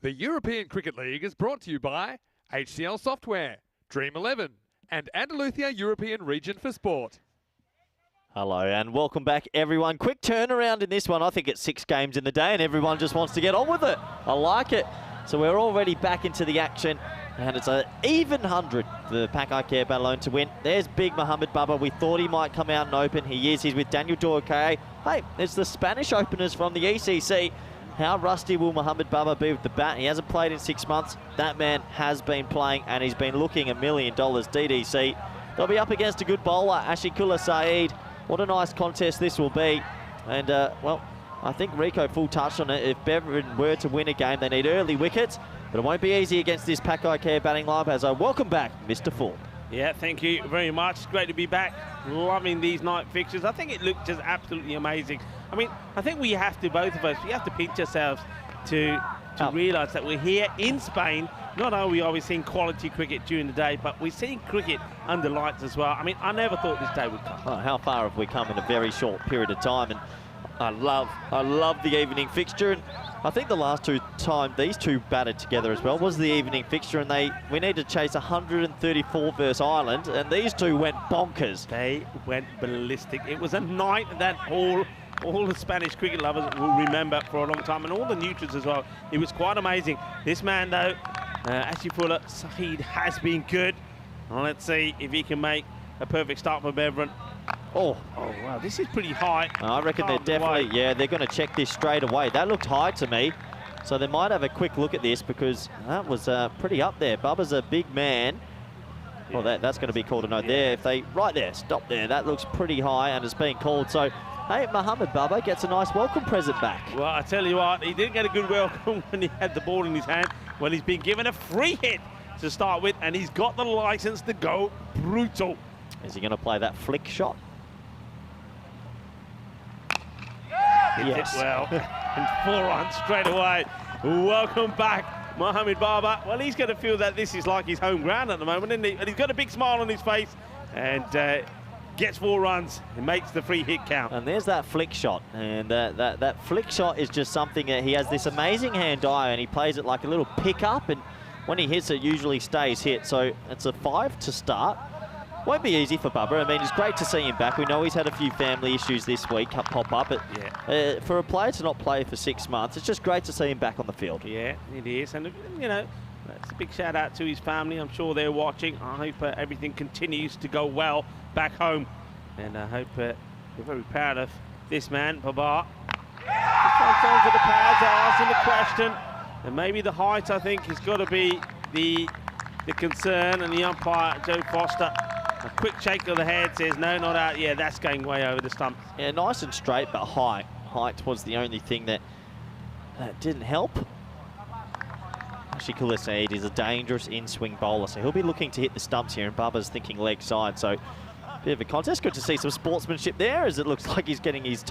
The European Cricket League is brought to you by HCL Software, Dream 11, and Andalusia European Region for Sport. Hello and welcome back, everyone. Quick turnaround in this one. I think it's 6 games in the day and everyone just wants to get on with it. I like it. So we're already back into the action and it's an even 100 for the Pack Care Balloon to win. There's big Mohamed Baba. We thought he might come out and open. He is. He's with Daniel Duokaye. Hey, it's the Spanish openers from the ECC. How rusty will Mohamed Baba be with the bat? He hasn't played in 6 months. That man has been playing and he's been looking $1 million DDC. They'll be up against a good bowler, Ashikullah Saeed. What a nice contest this will be. And, well, I think Rico full touched on it. If Bevan were to win a game, they need early wickets. But it won't be easy against this Pack Care batting lineup. As I welcome back Mr. Full. Yeah, thank you very much. Great to be back. Loving these night fixtures. I think it looked just absolutely amazing. I mean, I think we have to, both of us, we have to pinch ourselves to realise that we're here in Spain. Not only are we seeing quality cricket during the day, but we're seeing cricket under lights as well. I mean, I never thought this day would come. Oh, how far have we come in a very short period of time? And I love the evening fixture. And I think the last time these two batted together as well was the evening fixture, and we need to chase 134 versus Ireland, and these two went bonkers. They went ballistic. It was a night that all the Spanish cricket lovers will remember for a long time, and all the neutrals as well. It was quite amazing. This man, though, Ashley Fuller, Saeed has been good. Well, let's see if he can make a perfect start for Bevan. Oh, wow, this is pretty high. I reckon they're definitely, yeah, they're going to check this straight away. That looked high to me. So they might have a quick look at this because that was pretty up there. Bubba's a big man. Yeah. Well, that's going to be called a no there. If they, right there, stop there. That looks pretty high and it's being called. So, hey, Mohammed Bubba gets a nice welcome present back. Well, I tell you what, he didn't get a good welcome when he had the ball in his hand. Well, he's been given a free hit to start with, and he's got the license to go brutal. Is he going to play that flick shot? Yes. Well, and 4 runs straight away. Welcome back, Mohammed Baba. Well, he's going to feel that this is like his home ground at the moment, isn't he? And he's got a big smile on his face and gets 4 runs and makes the free hit count. And there's that flick shot. And that flick shot is just something that he has this amazing hand-eye, and he plays it like a little pickup, and when he hits it, usually stays hit. So it's a 5 to start. Won't be easy for Bubba. I mean, it's great to see him back. We know he's had a few family issues this week pop up. But for a player to not play for 6 months, it's just great to see him back on the field. Yeah, it is. And, you know, that's a big shout out to his family. I'm sure they're watching. I hope everything continues to go well back home. And I hope you're very proud of this man, Baba. Just trying to the pads, asking the question. And maybe the height, I think, has got to be the concern. And the umpire, Joe Foster, a quick shake of the head, says no, not out. Yeah, that's going way over the stumps. Yeah, nice and straight, but high. Height was the only thing that didn't help. Shikula Saeed is a dangerous in-swing bowler, so he'll be looking to hit the stumps here, and Bubba's thinking leg side. So, bit of a contest. Good to see some sportsmanship there, as it looks like he's getting his shoes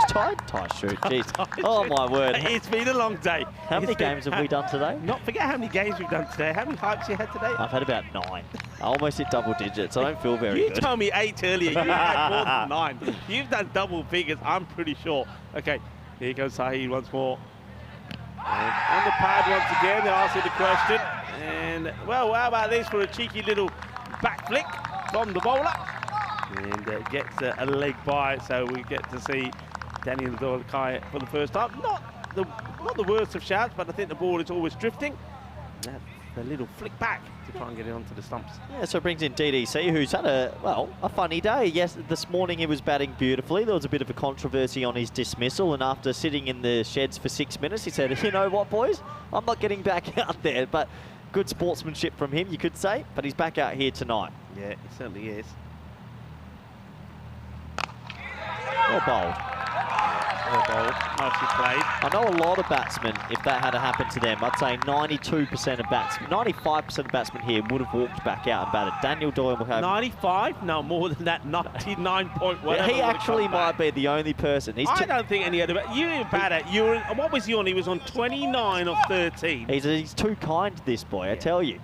tied. Tie shoe, jeez. Oh, my word. It's been a long day. How many games have we done today? Forget how many games we've done today. How many hypes you had today? I've had about 9. I almost hit double digits. I don't feel very good. You told me 8 earlier. You had more than 9. You've done double figures, I'm pretty sure. Okay, here goes Saeed once more. And on the pad once again, they're asking the question. And, well, how about this for a cheeky little back flick from the bowler? And gets a leg by, so we get to see Daniel Dolakai for the first time. Not the worst of shouts, but I think the ball is always drifting. And that's the little flick back to try and get it onto the stumps. Yeah, so it brings in DDC, who's had a funny day. Yes, this morning he was batting beautifully. There was a bit of a controversy on his dismissal, and after sitting in the sheds for 6 minutes, he said, you know what, boys? I'm not getting back out there. But good sportsmanship from him, you could say, but he's back out here tonight. Yeah, he certainly is. Or bowled. Nicely played. I know a lot of batsmen, if that had happened to them, I'd say 92% of batsmen, 95% of batsmen here would have walked back out and batted. Daniel Doyle will have... 95? No, more than that, 99 point whatever. He actually might be the only person. I don't think any other... You were bad at... What was he on? He was on 29 of 13. He's too kind, this boy, I tell you.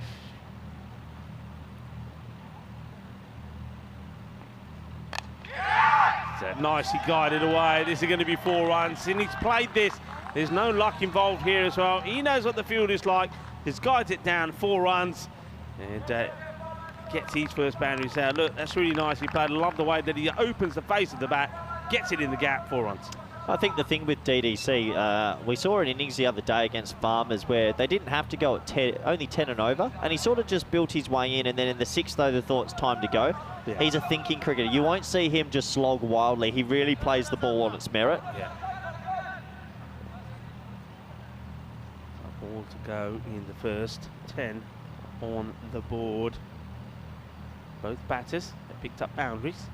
Nicely guided away. This is going to be 4 runs, and he's played this. There's no luck involved here as well. He knows what the field is like. He's guides it down, 4 runs, and gets his first boundary out. Look, that's really nicely played. I love the way that he opens the face of the bat, gets it in the gap, 4 runs. I think the thing with DDC, we saw an innings the other day against Farmers where they didn't have to go at 10, only 10 and over, and he sort of just built his way in, and then in the 6th, though, they thought it's time to go. Yeah. He's a thinking cricketer. You won't see him just slog wildly. He really plays the ball on its merit. Yeah. A ball to go in the first 10 on the board. Both batters have picked up boundaries.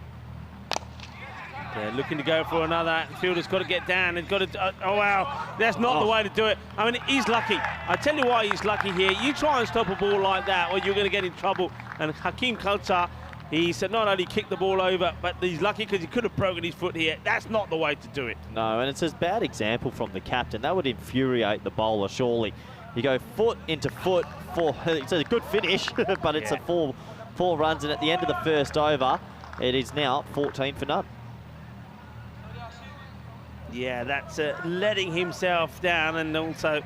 They're looking to go for another. The fielder's got to get down. He's got to. Oh wow, that's not the way to do it. I mean, he's lucky. I tell you why he's lucky here. You try and stop a ball like that, or you're going to get in trouble. And Hakeem Kalsar, he said not only kicked the ball over, but he's lucky because he could have broken his foot here. That's not the way to do it. No, and it's a bad example from the captain. That would infuriate the bowler, surely. You go foot into foot. It's a good finish, but it's a four runs. And at the end of the first over, it is now 14 for none. Yeah, that's letting himself down, and also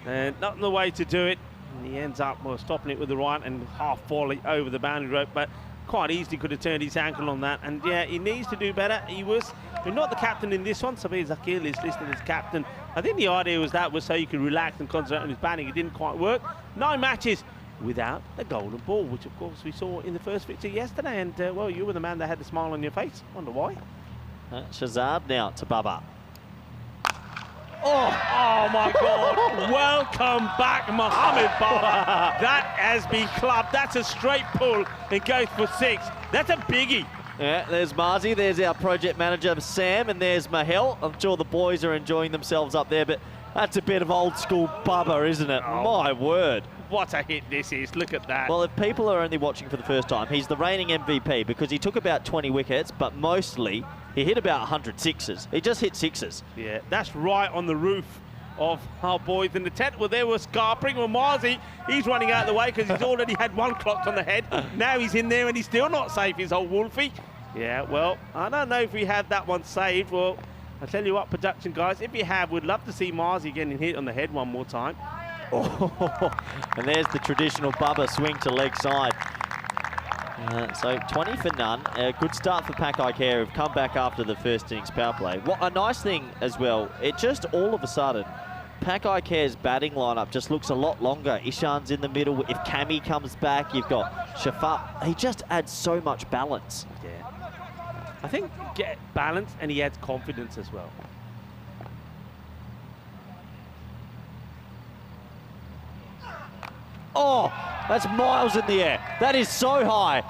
not the way to do it. And he ends up stopping it with the right and half volley over the boundary rope, but quite easily could have turned his ankle on that. And yeah, he needs to do better. He was not the captain in this one. Sabir Zakir is listed as captain. I think the idea was so you could relax and concentrate on his batting. It didn't quite work. 9 matches without the golden ball, which of course we saw in the first fixture yesterday. And well, you were the man that had the smile on your face. Wonder why? Shazad now to Baba. Oh my God. Welcome back, Mohamed Baba. That has been clubbed. That's a straight pull and goes for 6. That's a biggie. Yeah, there's Marzi, there's our project manager, Sam, and there's Mahel. I'm sure the boys are enjoying themselves up there, but that's a bit of old school Baba, isn't it? Oh. My word. What a hit this is. Look at that. Well, if people are only watching for the first time, he's the reigning MVP because he took about 20 wickets, but mostly he hit about 100 sixes. He just hit sixes. Yeah, that's right on the roof of our boys in the tent. Well, there was Scarpering with Marzi. He's running out of the way because he's already had one clocked on the head. Now he's in there and he's still not safe, his old Wolfie. Yeah, well, I don't know if we have that one saved. Well, I'll tell you what, production guys, if you have, we'd love to see Marzi getting hit on the head one more time. Oh, and there's the traditional Bubba swing to leg side. So 20 for none. A good start for Pakai Care, who've come back after the first innings power play. What a nice thing as well, it just all of a sudden, Pakai Care's batting lineup just looks a lot longer. Ishan's in the middle. If Cammy comes back, you've got Shafat. He just adds so much balance. Yeah. I think get balance and he adds confidence as well. Oh, that's miles in the air. That is so high.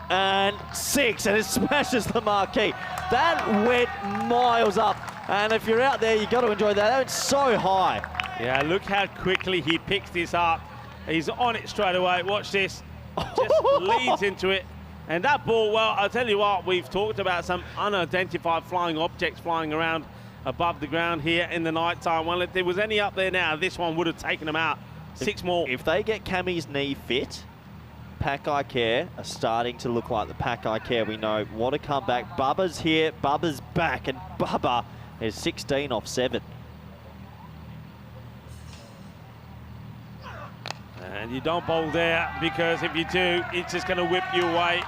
And 6, and it smashes the marquee. That went miles up. And if you're out there, you've got to enjoy that. That went so high. Yeah, look how quickly he picks this up. He's on it straight away. Watch this. Just leads into it. And that ball, well, I'll tell you what, we've talked about some unidentified flying objects flying around above the ground here in the night time. Well, if there was any up there now, this one would have taken them out. 6 more. If they get Cammy's knee fit, Pakai Care are starting to look like the Pakai Care we know. What a comeback. Bubba's here, Bubba's back, and Bubba is 16 off 7. And you don't bowl there, because if you do, it's just going to whip you away.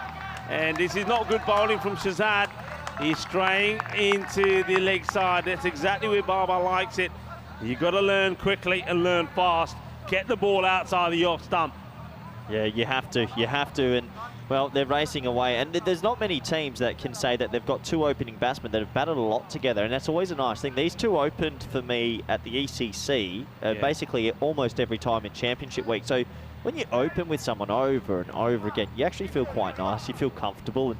And this is not good bowling from Shazad. He's straying into the leg side. That's exactly where Baba likes it. You've got to learn quickly and learn fast. Get the ball outside the off stump. Yeah, you have to, and well, they're racing away, and there's not many teams that can say that they've got 2 opening batsmen that have batted a lot together, and that's always a nice thing. These 2 opened for me at the ECC, basically almost every time in Championship week. So when you open with someone over and over again, you actually feel quite nice, you feel comfortable. And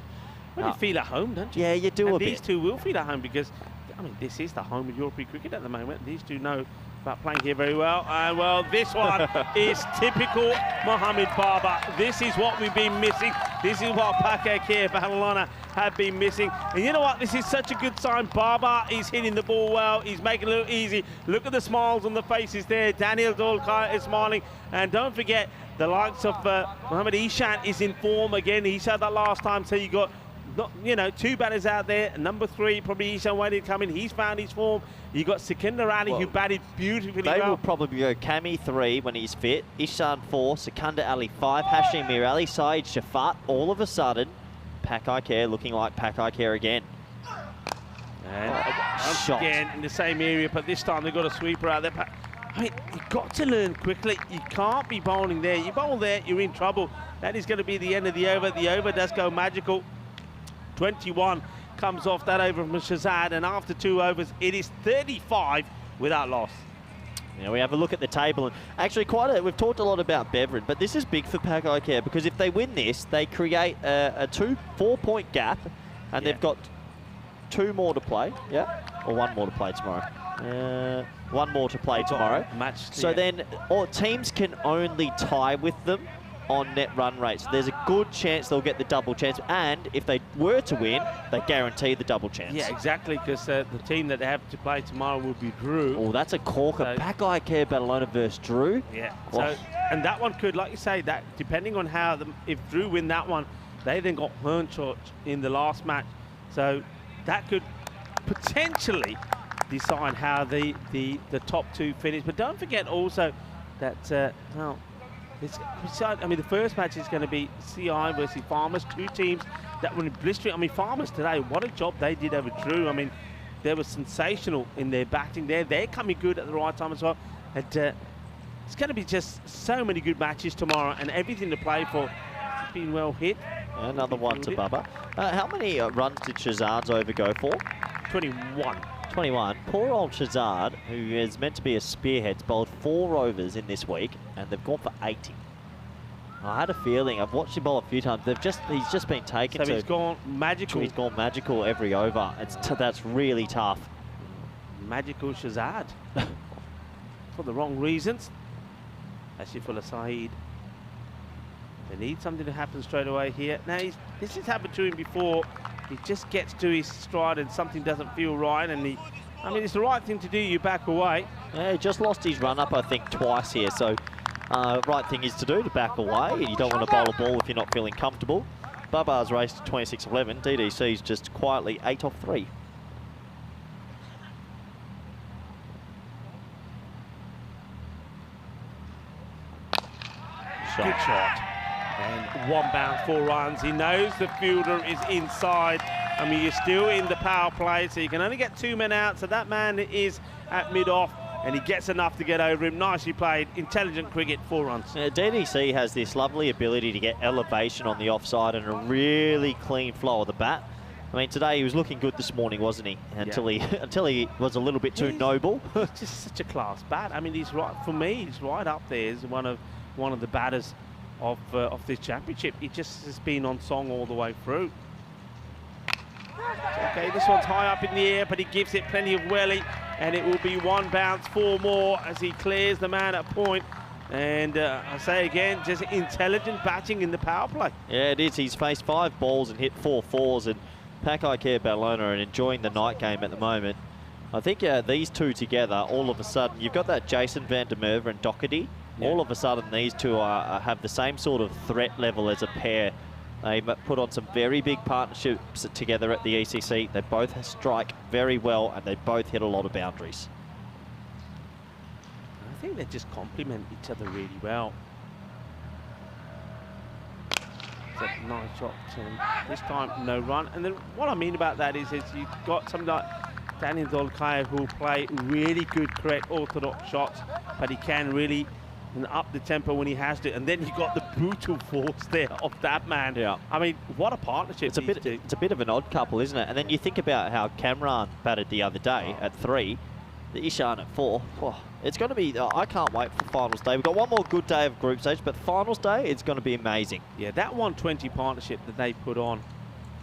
well, you feel at home, don't you? Yeah, you do. And a bit. These 2 will feel at home because, I mean, this is the home of European cricket at the moment. These 2 know about playing here very well. And well, this one is typical Mohamed Baba. This is what we've been missing. This is what Pakai Care, Bahalana have been missing. And you know what? This is such a good sign. Baba is hitting the ball well. He's making it a little easy. Look at the smiles on the faces there. Daniel Dolkai is smiling. And don't forget, the likes of Mohamed Ishan is in form again. He said that last time, so you got, you know, 2 batters out there. Number 3, probably Ishan waiting to come in. He's found his form. You got Sikandar Ali, who batted beautifully well. They will probably go Cammy 3 when he's fit, Ishan 4, Sikandar Ali 5, Hashim Mir Ali, Saeed Shafat. All of a sudden, Pakai Care looking like Pakai Care again. And once again in the same area, but this time they've got a sweeper out there. I mean, you've got to learn quickly. You can't be bowling there. You bowl there, you're in trouble. That is going to be the end of the over. The over does go magical. 21 comes off that over from Shazad, and after 2 overs, it is 35 without loss. Yeah, we have a look at the table, and actually we've talked a lot about Beveridge, but this is big for Pakai Care because if they win this, they create a 4-point gap, and they've got 2 more to play, or 1 more to play tomorrow. 1 more to play tomorrow. So then teams can only tie with them on net run rates. There's a good chance they'll get the double chance, and if they were to win, they guarantee the double chance. Yeah, exactly, because the team that they have to play tomorrow will be Drew. Oh, that's a corker. Pakai Care Badalona versus Drew. Yeah, so, and that one could, like you say, that depending on how, if Drew win that one, they then got Hernchurch in the last match. So that could potentially decide how the top two finish. But don't forget also that the first match is going to be CI versus Farmers, two teams that were in blistering. I mean, Farmers today, what a job they did over Drew. I mean, they were sensational in their batting there. They're coming good at the right time as well. And it's going to be just so many good matches tomorrow and everything to play for. It's been well hit. Another one to Bubba. How many runs did Shazad's over go for? 21. 21. Poor old Shazad, who is meant to be a spearhead, bowled 4 overs in this week, and they've gone for 80. I had a feeling. I've watched him bowl a few times. He's just been taken. So he's gone magical. He's gone magical every over. That's really tough. Magical Shazad. For the wrong reasons. Actually, for Saeed. They need something to happen straight away here. Now, this has happened to him before. He just gets to his stride and something doesn't feel right. And I mean, it's the right thing to do. You back away. Yeah, he just lost his run up, I think, twice here. So, right thing is to do, to back away. You don't want to bowl a ball if you're not feeling comfortable. Bubba's raced 26-11. DDC's just quietly 8 off 3. Good shot. And 1 bounce, 4 runs. He knows the fielder is inside. I mean, you're still in the power play, so you can only get 2 men out. So that man is at mid-off, and he gets enough to get over him. Nicely played. Intelligent cricket, 4 runs. DDC has this lovely ability to get elevation on the offside and a really clean flow of the bat. I mean, today he was looking good this morning, wasn't he? Until he was a little bit too noble. It's just such a class bat. I mean, he's right, for me, he's right up there as one of the batters of this championship. He just has been on song all the way through. Okay, this one's high up in the air, but he gives it plenty of welly, and it will be 1 bounce, 4 more as he clears the man at point. And I say again, just intelligent batting in the power play. Yeah, it is. He's faced 5 balls and hit 4 fours, and Pakai Care Ballona are enjoying the night game at the moment. I think these two together, all of a sudden, you've got that Jason van der Merwe and Doherty. Yeah. All of a sudden, these two have the same sort of threat level as a pair. They put on some very big partnerships together at the ECC. They both strike very well, and they both hit a lot of boundaries. I think they just complement each other really well. It's a nice shot. This time, no run. And then what I mean about that is you've got something like Daniel Dolkaya who will play really good, correct, orthodox shots, but he can really up the tempo when he has to. And then you've got the brutal force there of that man. Yeah. I mean, what a partnership. It's a bit of an odd couple, isn't it? And then you think about how Kamran batted the other day at 3, the Ishan at 4. Oh, it's going to be, I can't wait for finals day. We've got one more good day of group stage, but finals day, it's going to be amazing. Yeah, that 120 partnership that they put on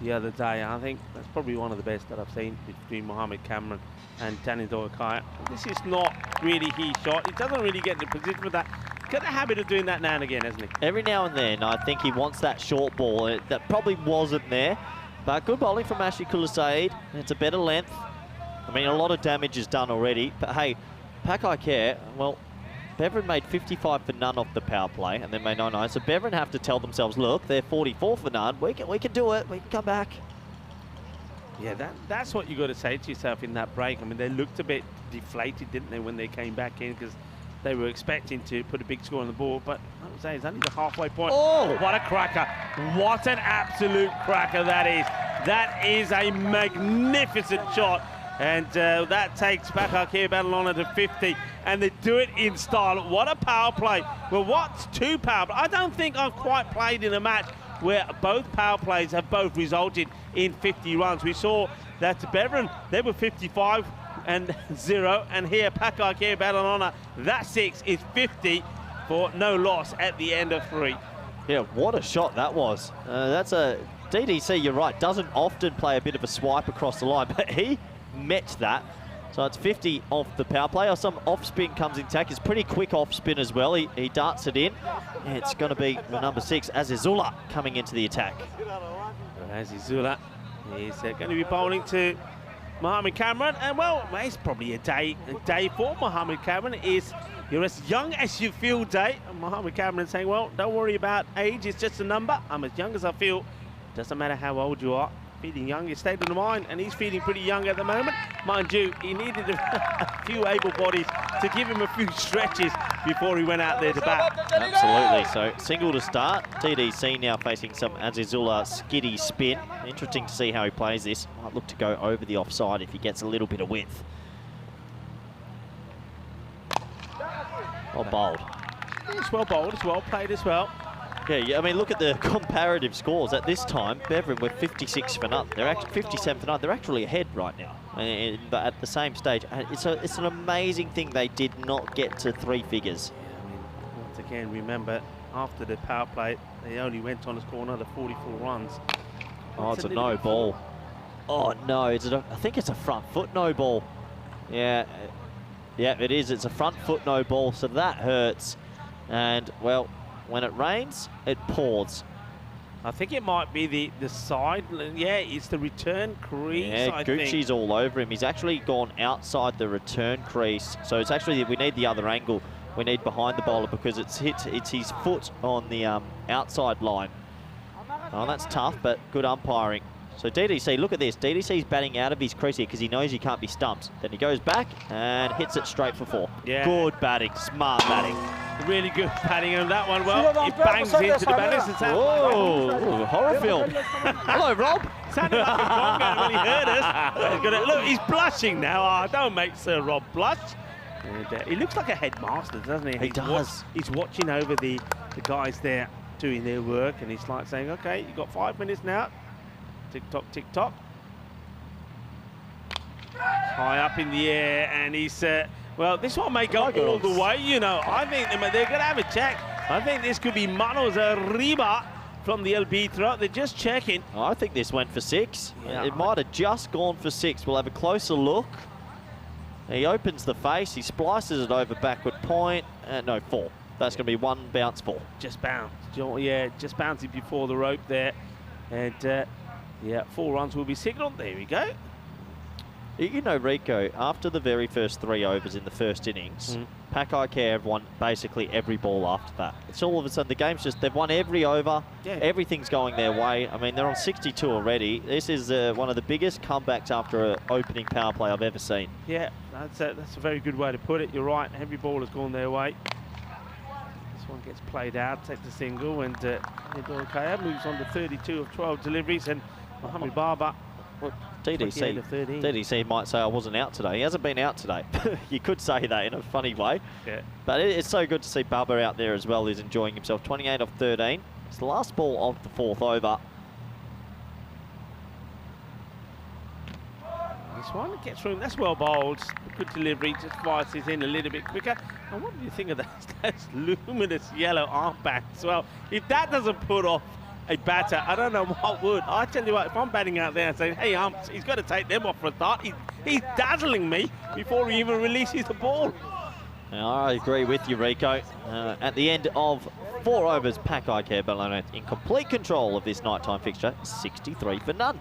the other day, I think that's probably one of the best that I've seen between Mohammed Kamran and Daniel Dolkaya. This is not really his shot. He doesn't really get in the position for that. He's got a habit of doing that now and again, hasn't he? Every now and then, I think he wants that short ball. That probably wasn't there. But good bowling from Ashley Saeed. It's a better length. I mean, a lot of damage is done already. But hey, Pakai Care, well, Beverin made 55 for none off the power play and then made 99. So Beverin have to tell themselves, look, they're 44 for none. We can do it. We can come back. Yeah, that's what you got to say to yourself in that break. I mean, they looked a bit deflated, didn't they, when they came back in, because they were expecting to put a big score on the board. But I would say it's only the halfway point. Oh, what a cracker. What an absolute cracker that is. That is a magnificent shot. And that takes Pakai Ballona to 50. And they do it in style. What a power play. Well, what's 2 power plays? I don't think I've quite played in a match where both power plays have both resulted in 50 runs. We saw that Beverin, they were 55 and 0. And here, Pakai Ballona, that 6 is 50 for no loss at the end of 3. Yeah, what a shot that was. That's a DDC, you're right, doesn't often play a bit of a swipe across the line, but he met that. So it's 50 off the power play. Some off spin comes in attack. It's pretty quick off spin as well. He darts it in. And it's going to be number 6, Azizullah, coming into the attack. Azizullah is going to be bowling to Mohammed Kamran. And well, it's probably a day for Mohammed Kamran. You're as young as you feel day. And Mohammed Kamran saying, well, don't worry about age. It's just a number. I'm as young as I feel. Doesn't matter how old you are. feeling young, his state of the mind, and he's feeling pretty young at the moment. Mind you, he needed a few able bodies to give him a few stretches before he went out there to bat. Absolutely. So single to start. TDC now facing some Azizullah skiddy spin. Interesting to see how he plays this. Might look to go over the offside if he gets a little bit of width. Oh, bowled. It's well bowled, it's well played as well. Yeah, I mean, look at the comparative scores. At this time, Beveren were 56 for nothing. They're actually 57 for nothing. They're actually ahead right now. But at the same stage, it's an amazing thing they did not get to 3 figures. I mean, once again, remember, after the power play, they only went on to score another 44 runs. Oh, it's a no ball. Oh, no, I think it's a front foot no ball. Yeah, it is. It's a front foot no ball, so that hurts. And, well, when it rains, it pours. I think it might be the side. Yeah, it's the return crease. Yeah, I Gucci's think. all over him. He's actually gone outside the return crease. So it's actually, we need the other angle. We need behind the bowler because it's his foot on the outside line. Oh, that's tough, but good umpiring. So DDC, look at this. DDC's batting out of his crease here because he knows he can't be stumped. Then he goes back and hits it straight for 4. Yeah. Good batting, smart batting. Really good batting on that one. Well, it bangs into the balance. Whoa, horror film. Hello, Rob. Sounded like a conga when he heard us. Look, he's blushing now. Oh, don't make Sir Rob blush. And, he looks like a headmaster, doesn't he? He does. He's watching over the guys there doing their work, and he's like saying, okay, you've got 5 minutes now. Tick tock, tick tock. High up in the air, and he's well, this one may go all the way, you know. I think they're going to have a check. I think this could be Manos Arriba from the Albitra. They're just checking. I think this went for 6. Yeah, it might have just gone for 6. We'll have a closer look. He opens the face. He splices it over backward point. No, 4. That's going to be 1 bounce 4. Just bounced. Yeah, just bouncing before the rope there. And, yeah, 4 runs will be signalled. There we go. You know, Rico, after the very first 3 overs in the first innings, Pakai Care have won basically every ball after that. It's all of a sudden, the game's just, they've won every over. Yeah. Everything's going their way. I mean, they're on 62 already. This is one of the biggest comebacks after an opening power play I've ever seen. Yeah, that's a very good way to put it. You're right, every ball has gone their way. This one gets played out, takes a single, and Kaya moves on to 32 of 12 deliveries, and Mohamed Barber. Well, DDC might say I wasn't out today. He hasn't been out today. You could say that in a funny way. Yeah. But it's so good to see Barber out there as well. He's enjoying himself. 28 off 13. It's the last ball of the 4th over. This one gets through. That's well bowled. Good delivery. Just fires this in a little bit quicker. And what do you think of those luminous yellow armbands as well? If that doesn't put off a batter, I don't know what would. I tell you what, if I'm batting out there and saying, hey, he's got to take them off for a start. He's dazzling me before he even releases the ball. I agree with you, Rico. At the end of 4 overs, Pakai Care Bellona in complete control of this nighttime fixture, 63 for none.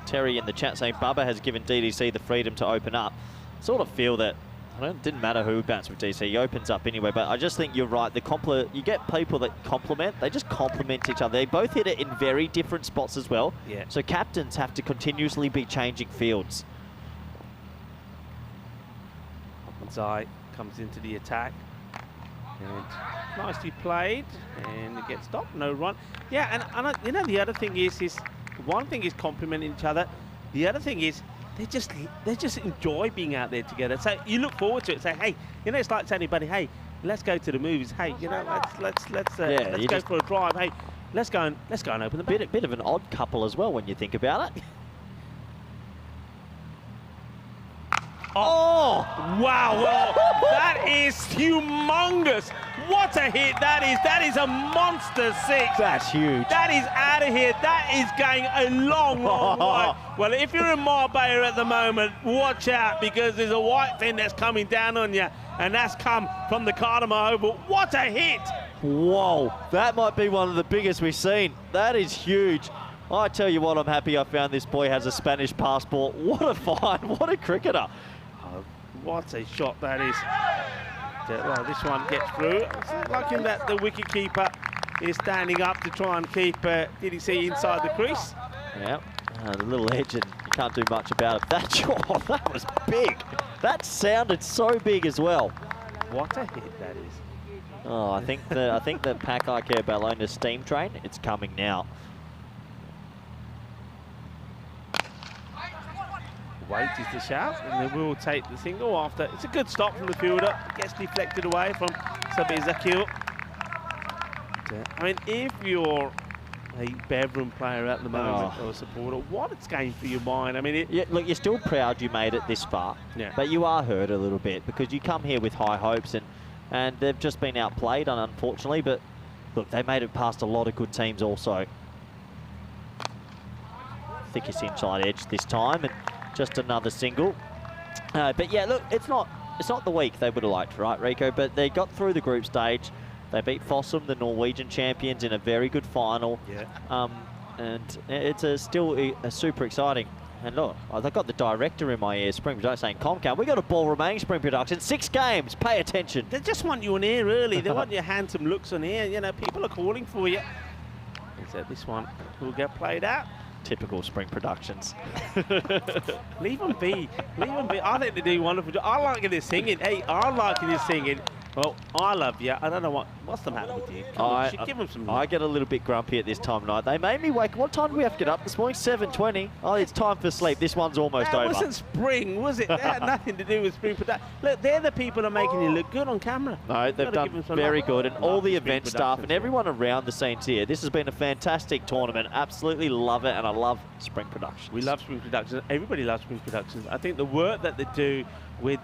Terry in the chat saying Bubba has given DDC the freedom to open up. Sort of feel that it didn't matter who bats with DC, he opens up anyway, but I just think you're right. You get people that complement, they just complement each other. They both hit it in very different spots as well. Yeah. So captains have to continuously be changing fields. Zai comes into the attack. And nicely played, and it gets stopped, no run. Yeah, and you know, the other thing is one thing is complimenting each other. The other thing is they just enjoy being out there together. So you look forward to it. Say, hey, you know, it's like telling anybody, hey, let's go to the movies. Hey, you know, let's go for a drive. Hey, let's go and open the bat. Bit of an odd couple as well when you think about it. Oh, wow, that is humongous. What a hit that is. That is a monster 6. That's huge. That is out of here. That is going a long, long way. Well, if you're in Marbella at the moment, watch out, because there's a white fin that's coming down on you, and that's come from the Cartama Oval. What a hit. Whoa, that might be one of the biggest we've seen. That is huge. I tell you what, I'm happy I found this boy has a Spanish passport. What a find. What a cricketer. What a shot that is. Well, this one gets through. It's lucky that the wicketkeeper is standing up to try and keep DDC inside the crease. Yeah, the little edge, and you can't do much about it. That shot, that was big. That sounded so big as well. What a hit that is. Oh, I think the Pack Eye Care Bellona steam train, it's coming now. Wait is the shout, and they will take the single after. It's a good stop from the fielder. It gets deflected away from Sabir Zakil. I mean, if you're a Beveren player at the moment or a supporter, what it's going through your mind? I mean, yeah, look, you're still proud you made it this far, but you are hurt a little bit because you come here with high hopes and they've just been outplayed, unfortunately. But look, they made it past a lot of good teams also. Thickest inside edge this time, and just another single. But yeah, look, it's not the week they would have liked, right, Rico? But they got through the group stage. They beat Fossum, the Norwegian champions, in a very good final. Yeah. And it's still super exciting. And look, they've got the director in my ear, Spring Production, saying, Comcam, we got a ball remaining, Spring Production, 6 games, pay attention. They just want you on air early. They want your handsome looks on air. You know, people are calling for you. So this one will get played out. Typical Spring Productions. Leave them be. Leave them be. I think they do wonderful job. I like it singing. Hey, I like it singing. Well, I love you. I don't know what's the matter with you. Give them some. I get a little bit grumpy at this time of night. They made me wake. What time do we have to get up this morning? 7:20. Oh, it's time for sleep. This one's almost over. That wasn't spring, was it? That had nothing to do with Spring Production. Look, they're the people that are making you look good on camera. No, they've done very good, and all the event staff and everyone around the scenes here. This has been a fantastic tournament. Absolutely love it, and I love Spring Productions. We love Spring Productions. Everybody loves Spring Productions. I think the work that they do with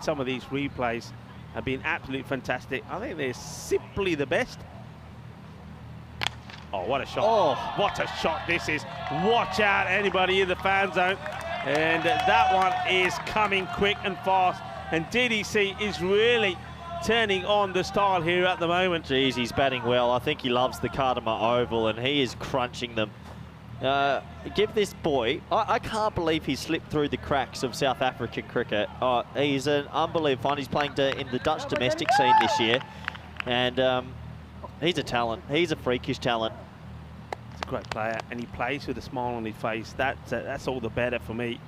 some of these replays have been absolutely fantastic. I think they're simply the best. Oh, what a shot. Oh, what a shot this is. Watch out, anybody in the fan zone. And that one is coming quick and fast. And DDC is really turning on the style here at the moment. Geez, he's batting well. I think he loves the Cartama Oval, and he is crunching them. Give this boy, I can't believe he slipped through the cracks of South African cricket. He's an unbelievable fun. He's playing in the Dutch domestic scene this year, and he's a talent. He's a freakish talent. He's a great player, and he plays with a smile on his face. That's all the better for me.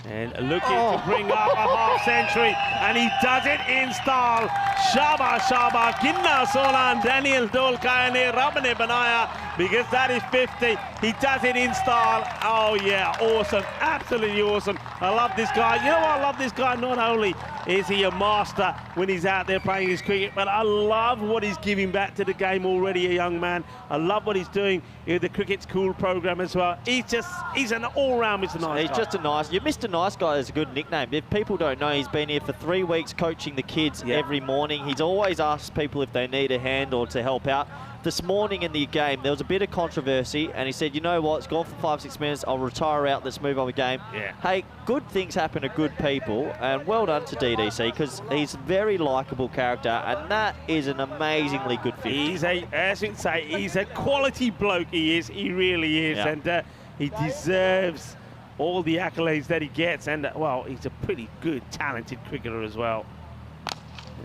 And looking to bring up a half-century, and he does it in style. Shaba Shaba, Ginna Solan, Daniel Dolkayane, Rabane Banaya, because that is 50. He does it in style. Oh yeah, awesome, absolutely awesome. I love this guy. You know what, I love this guy. Not only is he a master when he's out there playing his cricket, but I love what he's giving back to the game already, a young man. I love what he's doing with the Cricket School program as well. He's an all-round Mr. Nice Guy. He's just a nice, Mr. Nice Guy is a good nickname. If people don't know, he's been here for 3 weeks coaching the kids every morning. He's always asked people if they need a hand or to help out. This morning in the game, there was a bit of controversy, and he said, you know what, it's gone for 5-6 minutes, I'll retire out, let's move on with the game. Yeah. Hey, good things happen to good people, and well done to DDC, because he's a very likeable character, and that is an amazingly good fit. He's as you say, he's a quality bloke, he is, he really is, and he deserves all the accolades that he gets, and well, he's a pretty good, talented cricketer as well.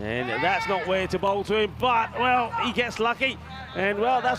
And that's not where to bowl to him, but, well, he gets lucky. And, well, that's